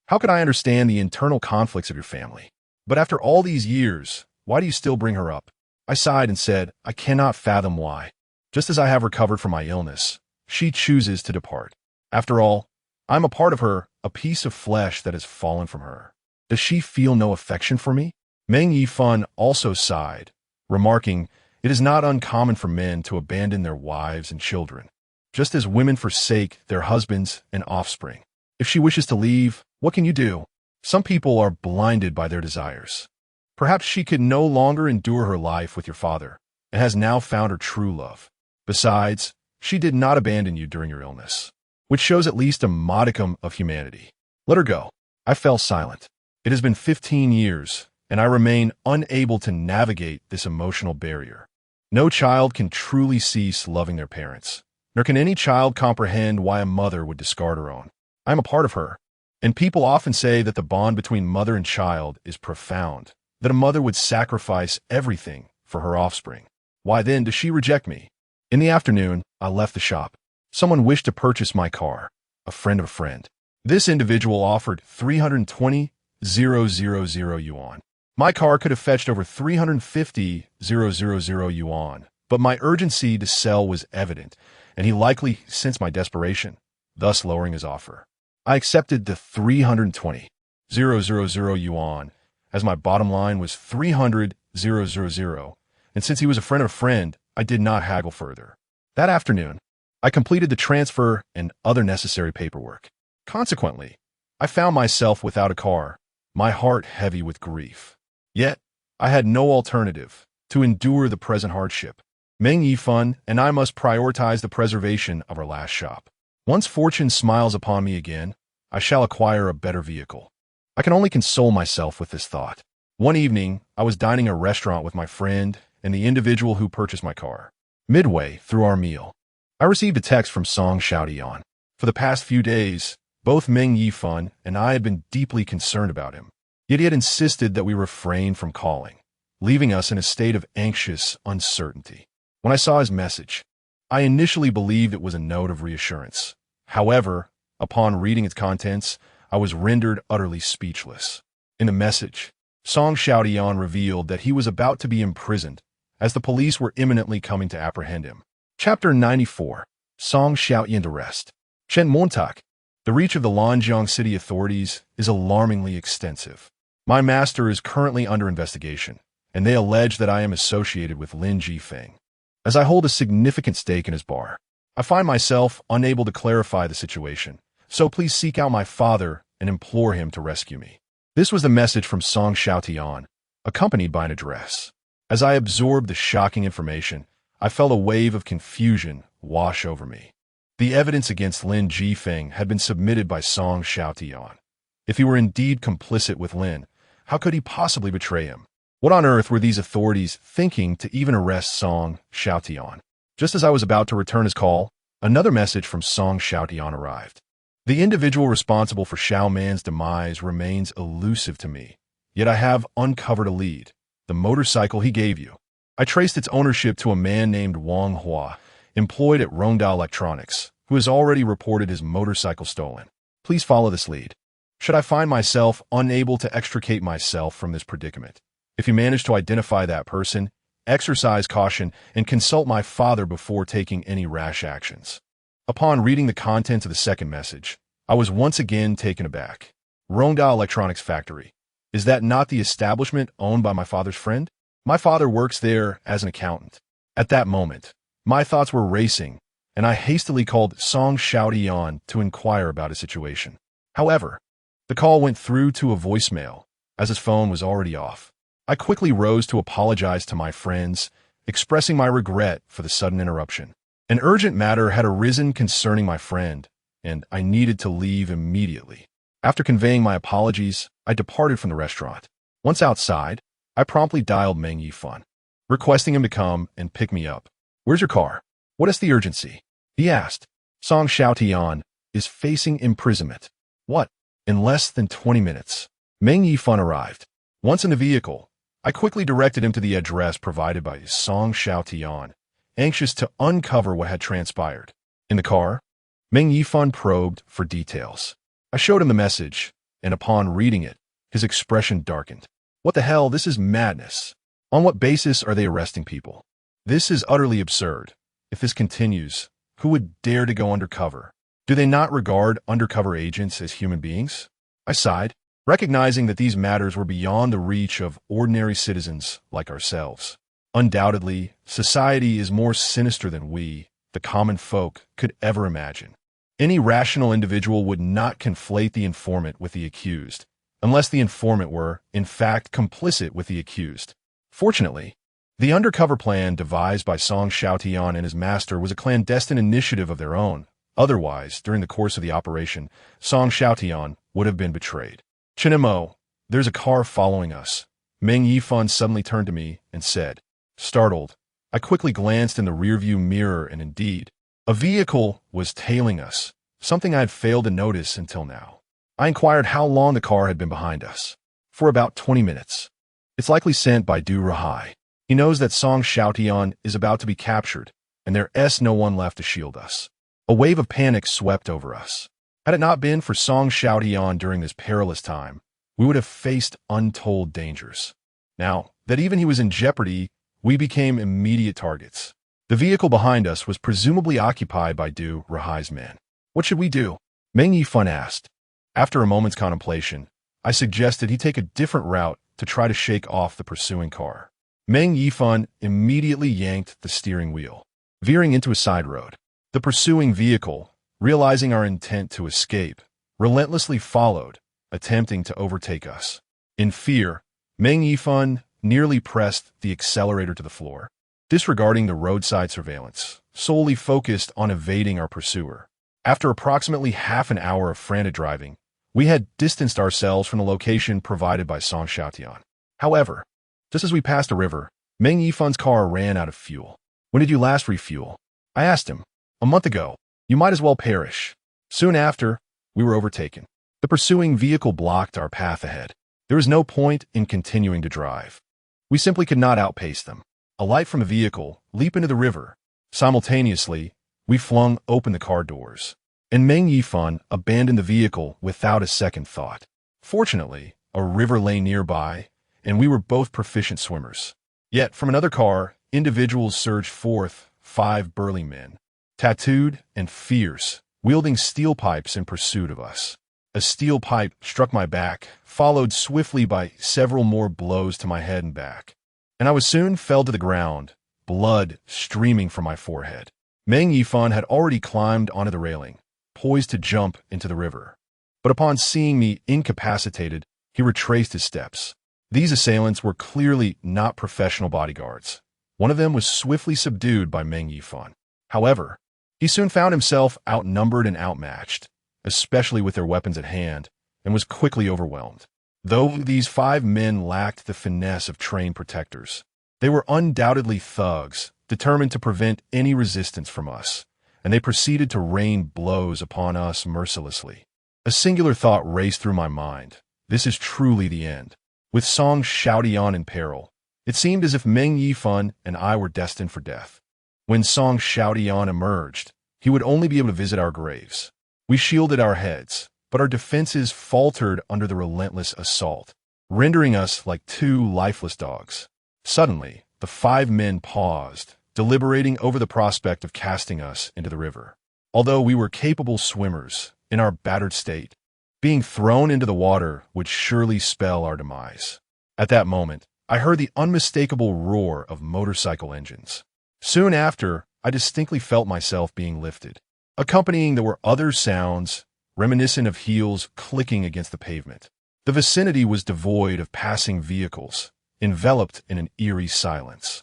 How could I understand the internal conflicts of your family? But after all these years, why do you still bring her up? I sighed and said, I cannot fathom why. Just as I have recovered from my illness, she chooses to depart. After all, I'm a part of her, a piece of flesh that has fallen from her. Does she feel no affection for me? Meng Yifan also sighed, remarking, it is not uncommon for men to abandon their wives and children, just as women forsake their husbands and offspring. If she wishes to leave, what can you do? Some people are blinded by their desires. Perhaps she could no longer endure her life with your father, and has now found her true love. Besides, she did not abandon you during your illness, which shows at least a modicum of humanity. Let her go. I fell silent. It has been 15 years, and I remain unable to navigate this emotional barrier. No child can truly cease loving their parents, nor can any child comprehend why a mother would discard her own. I am a part of her, and people often say that the bond between mother and child is profound, that a mother would sacrifice everything for her offspring. Why then does she reject me? In the afternoon, I left the shop. Someone wished to purchase my car, a friend of a friend. This individual offered 320,000 yuan. My car could have fetched over 350,000 yuan, but my urgency to sell was evident, and he likely sensed my desperation, thus lowering his offer. I accepted the 320,000 yuan, as my bottom line was 300,000, and since he was a friend of a friend, I did not haggle further. That afternoon, I completed the transfer and other necessary paperwork. Consequently, I found myself without a car, my heart heavy with grief. Yet, I had no alternative to endure the present hardship. Meng Yifan and I must prioritize the preservation of our last shop. Once fortune smiles upon me again, I shall acquire a better vehicle. I can only console myself with this thought. One evening, I was dining at a restaurant with my friend and the individual who purchased my car. Midway through our meal, I received a text from Song Xiaodian. For the past few days, both Meng Yifan and I had been deeply concerned about him. Yet he had insisted that we refrain from calling, leaving us in a state of anxious uncertainty. When I saw his message, I initially believed it was a note of reassurance. However, upon reading its contents, I was rendered utterly speechless. In the message, Song Xiaodian revealed that he was about to be imprisoned as the police were imminently coming to apprehend him. Chapter 94. Song Xiaoyan's arrest. Chen Montauk. The reach of the Lanjiang city authorities is alarmingly extensive. My master is currently under investigation, and they allege that I am associated with Lin Jifeng. As I hold a significant stake in his bar, I find myself unable to clarify the situation, so please seek out my father and implore him to rescue me. This was the message from Song Xiaoyan, accompanied by an address. As I absorbed the shocking information, I felt a wave of confusion wash over me. The evidence against Lin Jifeng had been submitted by Song Xiaoyan. If he were indeed complicit with Lin, how could he possibly betray him? What on earth were these authorities thinking to even arrest Song Xiaoyan? Just as I was about to return his call, another message from Song Xiaoyan arrived. The individual responsible for Xiao Man's demise remains elusive to me, yet I have uncovered a lead: the motorcycle he gave you. I traced its ownership to a man named Wang Hua, employed at Rongda Electronics, who has already reported his motorcycle stolen. Please follow this lead. Should I find myself unable to extricate myself from this predicament, if you manage to identify that person, exercise caution and consult my father before taking any rash actions. Upon reading the contents of the second message, I was once again taken aback. Rongda Electronics Factory. Is that not the establishment owned by my father's friend? My father works there as an accountant. At that moment, my thoughts were racing, and I hastily called Song Xiaoyan to inquire about his situation. However, the call went through to a voicemail, as his phone was already off. I quickly rose to apologize to my friends, expressing my regret for the sudden interruption. An urgent matter had arisen concerning my friend, and I needed to leave immediately. After conveying my apologies, I departed from the restaurant. Once outside, I promptly dialed Meng Yifan, requesting him to come and pick me up. "Where's your car? What is the urgency?" he asked. Song Xiaoyan is facing imprisonment. What? In less than 20 minutes, Meng Yifan arrived. Once in the vehicle, I quickly directed him to the address provided by Song Xiaoyan, anxious to uncover what had transpired. In the car, Meng Yifan probed for details. I showed him the message, and upon reading it, his expression darkened. What the hell? This is madness. On what basis are they arresting people? This is utterly absurd. If this continues, who would dare to go undercover? Do they not regard undercover agents as human beings? I sighed, recognizing that these matters were beyond the reach of ordinary citizens like ourselves. Undoubtedly, society is more sinister than we, the common folk, could ever imagine. Any rational individual would not conflate the informant with the accused, unless the informant were, in fact, complicit with the accused. Fortunately, the undercover plan devised by Song Xiaoyan and his master was a clandestine initiative of their own. Otherwise, during the course of the operation, Song Xiaoyan would have been betrayed. "Chinemo, there's a car following us." Meng Yifan suddenly turned to me and said. Startled, I quickly glanced in the rearview mirror, and indeed, a vehicle was tailing us, something I had failed to notice until now. I inquired how long the car had been behind us. For about 20 minutes. It's likely sent by Du Rahai. He knows that Song Xiaoyan is about to be captured, and there's no one left to shield us. A wave of panic swept over us. Had it not been for Song Xiaoyan during this perilous time, we would have faced untold dangers. Now that even he was in jeopardy, we became immediate targets. The vehicle behind us was presumably occupied by Du Rahai's men. What should we do? Meng Yifan asked. After a moment's contemplation, I suggested he take a different route to try to shake off the pursuing car. Meng Yifan immediately yanked the steering wheel, veering into a side road. The pursuing vehicle, realizing our intent to escape, relentlessly followed, attempting to overtake us. In fear, Meng Yifan nearly pressed the accelerator to the floor, disregarding the roadside surveillance, solely focused on evading our pursuer. After approximately half an hour of frantic driving, we had distanced ourselves from the location provided by Song Xiaoyan. However, just as we passed a river, Meng Yifan's car ran out of fuel. "When did you last refuel?" I asked him. "A month ago. You might as well perish." Soon after, we were overtaken. The pursuing vehicle blocked our path ahead. There was no point in continuing to drive. We simply could not outpace them. Alight from the vehicle, leap into the river. Simultaneously, we flung open the car doors, and Meng Yifan abandoned the vehicle without a second thought. Fortunately, a river lay nearby, and we were both proficient swimmers. Yet, from another car, individuals surged forth, 5 burly men, tattooed and fierce, wielding steel pipes in pursuit of us. A steel pipe struck my back, followed swiftly by several more blows to my head and back, and I was soon fell to the ground, blood streaming from my forehead. Meng Yifan had already climbed onto the railing, poised to jump into the river. But upon seeing me incapacitated, he retraced his steps. These assailants were clearly not professional bodyguards. One of them was swiftly subdued by Meng Yifan. However, he soon found himself outnumbered and outmatched, especially with their weapons at hand, and was quickly overwhelmed. Though these 5 men lacked the finesse of trained protectors, they were undoubtedly thugs, determined to prevent any resistance from us, and they proceeded to rain blows upon us mercilessly. A singular thought raced through my mind. This is truly the end. With Song Xiaotian in peril, it seemed as if Meng Yifan and I were destined for death. When Song Xiaotian emerged, he would only be able to visit our graves. We shielded our heads, but our defenses faltered under the relentless assault, rendering us like 2 lifeless dogs. Suddenly, the 5 men paused, deliberating over the prospect of casting us into the river. Although we were capable swimmers, in our battered state, being thrown into the water would surely spell our demise. At that moment, I heard the unmistakable roar of motorcycle engines. Soon after, I distinctly felt myself being lifted. Accompanying there were other sounds, reminiscent of heels clicking against the pavement. The vicinity was devoid of passing vehicles, enveloped in an eerie silence,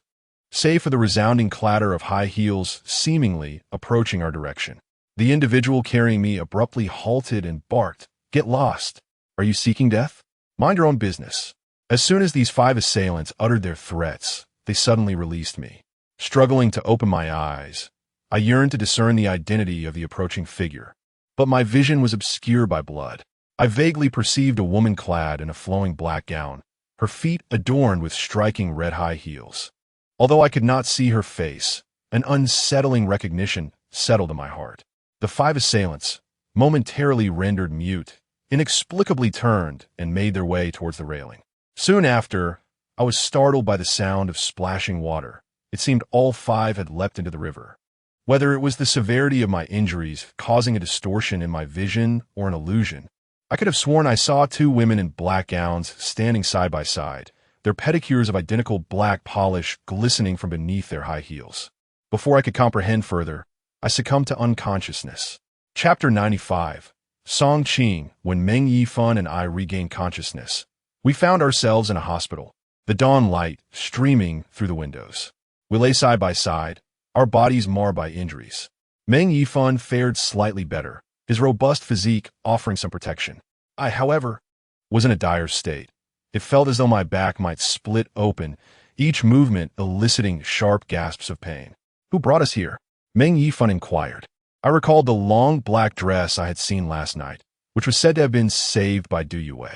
save for the resounding clatter of high heels seemingly approaching our direction. The individual carrying me abruptly halted and barked, "Get lost! Are you seeking death? Mind your own business." As soon as these 5 assailants uttered their threats, they suddenly released me. Struggling to open my eyes, I yearned to discern the identity of the approaching figure, but my vision was obscured by blood. I vaguely perceived a woman clad in a flowing black gown, her feet adorned with striking red high heels. Although I could not see her face, an unsettling recognition settled in my heart. The 5 assailants, momentarily rendered mute, inexplicably turned and made their way towards the railing. Soon after, I was startled by the sound of splashing water. It seemed all 5 had leapt into the river. Whether it was the severity of my injuries causing a distortion in my vision or an illusion, I could have sworn I saw 2 women in black gowns standing side by side, their pedicures of identical black polish glistening from beneath their high heels. Before I could comprehend further, I succumbed to unconsciousness. Chapter 95. Song Qing. When Meng Yifan and I regained consciousness, we found ourselves in a hospital, the dawn light streaming through the windows. We lay side by side, our bodies marred by injuries. Meng Yifan fared slightly better, his robust physique offering some protection. I, however, was in a dire state. It felt as though my back might split open, each movement eliciting sharp gasps of pain. "Who brought us here?" Meng Yifan inquired. I recalled the long black dress I had seen last night, which was said to have been saved by Du Yue.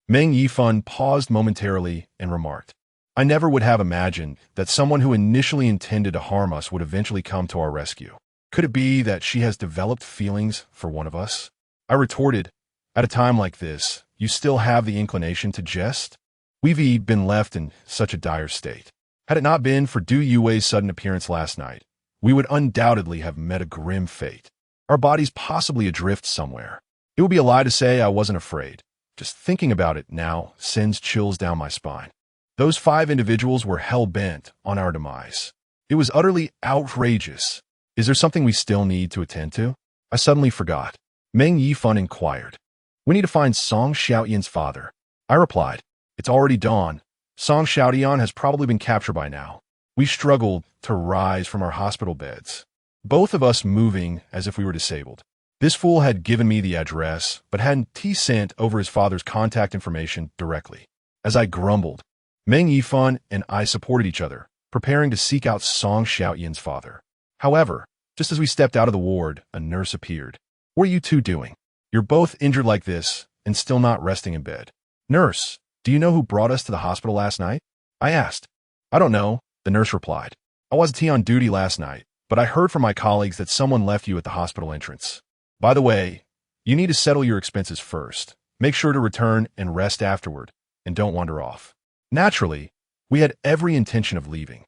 Meng Yifan paused momentarily and remarked, "I never would have imagined that someone who initially intended to harm us would eventually come to our rescue. Could it be that she has developed feelings for one of us?" I retorted, "At a time like this, you still have the inclination to jest? We've been left in such a dire state. Had it not been for Du Yue's sudden appearance last night, we would undoubtedly have met a grim fate. Our bodies possibly adrift somewhere. It would be a lie to say I wasn't afraid. Just thinking about it now sends chills down my spine. Those 5 individuals were hell-bent on our demise. It was utterly outrageous. Is there something we still need to attend to?" I suddenly forgot. Meng Yifan inquired. "We need to find Song Xiaotian's father." I replied, "It's already dawn. Song Xiaotian has probably been captured by now." We struggled to rise from our hospital beds, both of us moving as if we were disabled. This fool had given me the address, but hadn't sent over his father's contact information directly. As I grumbled, Meng Yifan and I supported each other, preparing to seek out Song Xiaotian's father. However, just as we stepped out of the ward, a nurse appeared. "What are you 2 doing? You're both injured like this and still not resting in bed." "Nurse, do you know who brought us to the hospital last night?" I asked. "I don't know," the nurse replied. "I wasn't on duty last night, but I heard from my colleagues that someone left you at the hospital entrance. By the way, you need to settle your expenses first. Make sure to return and rest afterward, and don't wander off." Naturally, we had every intention of leaving.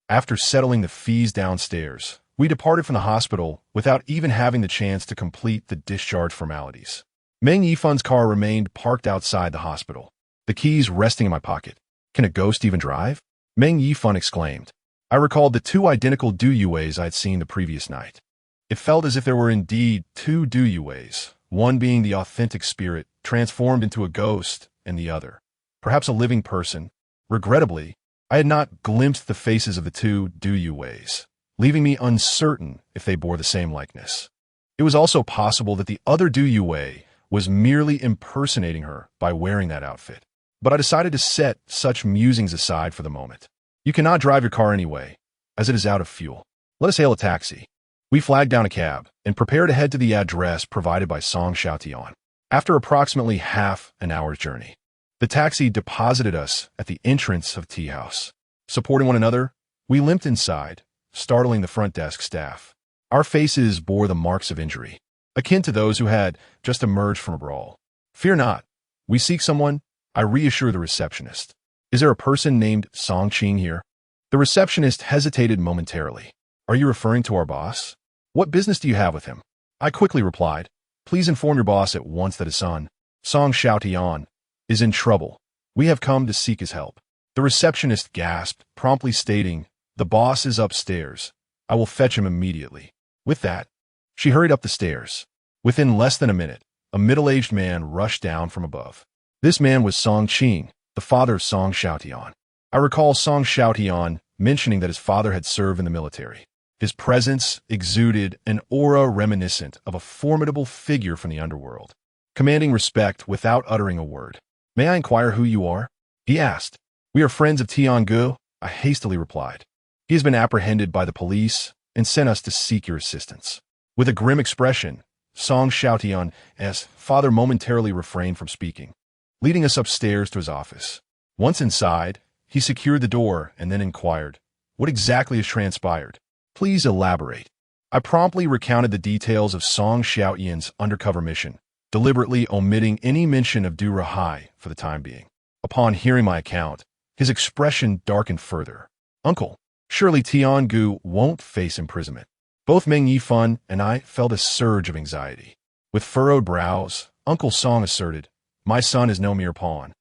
After settling the fees downstairs, we departed from the hospital without even having the chance to complete the discharge formalities. Meng Yifun's car remained parked outside the hospital, the keys resting in my pocket. Can a ghost even drive? Meng Yifun exclaimed. I recalled the two identical Du Yues I had seen the previous night. It felt as if there were indeed two Du Yues, one being the authentic spirit transformed into a ghost, and the other, perhaps a living person. Regrettably, I had not glimpsed the faces of the two Du Yues, leaving me uncertain if they bore the same likeness. It was also possible that the other Du Yue was merely impersonating her by wearing that outfit. But I decided to set such musings aside for the moment. You cannot drive your car anyway, as it is out of fuel. Let us hail a taxi. We flagged down a cab and prepared to head to the address provided by Song Xiaotian. After approximately half an hour's journey, the taxi deposited us at the entrance of Tea House. Supporting one another, we limped inside, startling the front desk staff. Our faces bore the marks of injury, akin to those who had just emerged from a brawl. Fear not. We seek someone, I reassure the receptionist. Is there a person named Song Qing here? The receptionist hesitated momentarily. Are you referring to our boss? What business do you have with him? I quickly replied. Please inform your boss at once that his son, Song Xiaotian, is in trouble. We have come to seek his help. The receptionist gasped, promptly stating, the boss is upstairs. I will fetch him immediately. With that, she hurried up the stairs. Within less than a minute, a middle-aged man rushed down from above. This man was Song Qing, the father of Song Xiaotian. I recall Song Xiaotian mentioning that his father had served in the military. His presence exuded an aura reminiscent of a formidable figure from the underworld, commanding respect without uttering a word. May I inquire who you are? He asked. We are friends of Tiangu, I hastily replied. He has been apprehended by the police and sent us to seek your assistance. With a grim expression, Song Xiaotian's father momentarily refrained from speaking, leading us upstairs to his office. Once inside, he secured the door and then inquired, what exactly has transpired? Please elaborate. I promptly recounted the details of Song Xiaotian's undercover mission, deliberately omitting any mention of Du Rahai for the time being. Upon hearing my account, his expression darkened further. Uncle, surely Tiangu won't face imprisonment. Both Meng Yifun and I felt a surge of anxiety. With furrowed brows, Uncle Song asserted, my son is no mere pawn.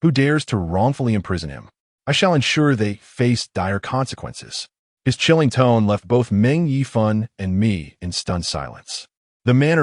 Who dares to wrongfully imprison him? I shall ensure they face dire consequences. His chilling tone left both Meng Yifun and me in stunned silence. The manner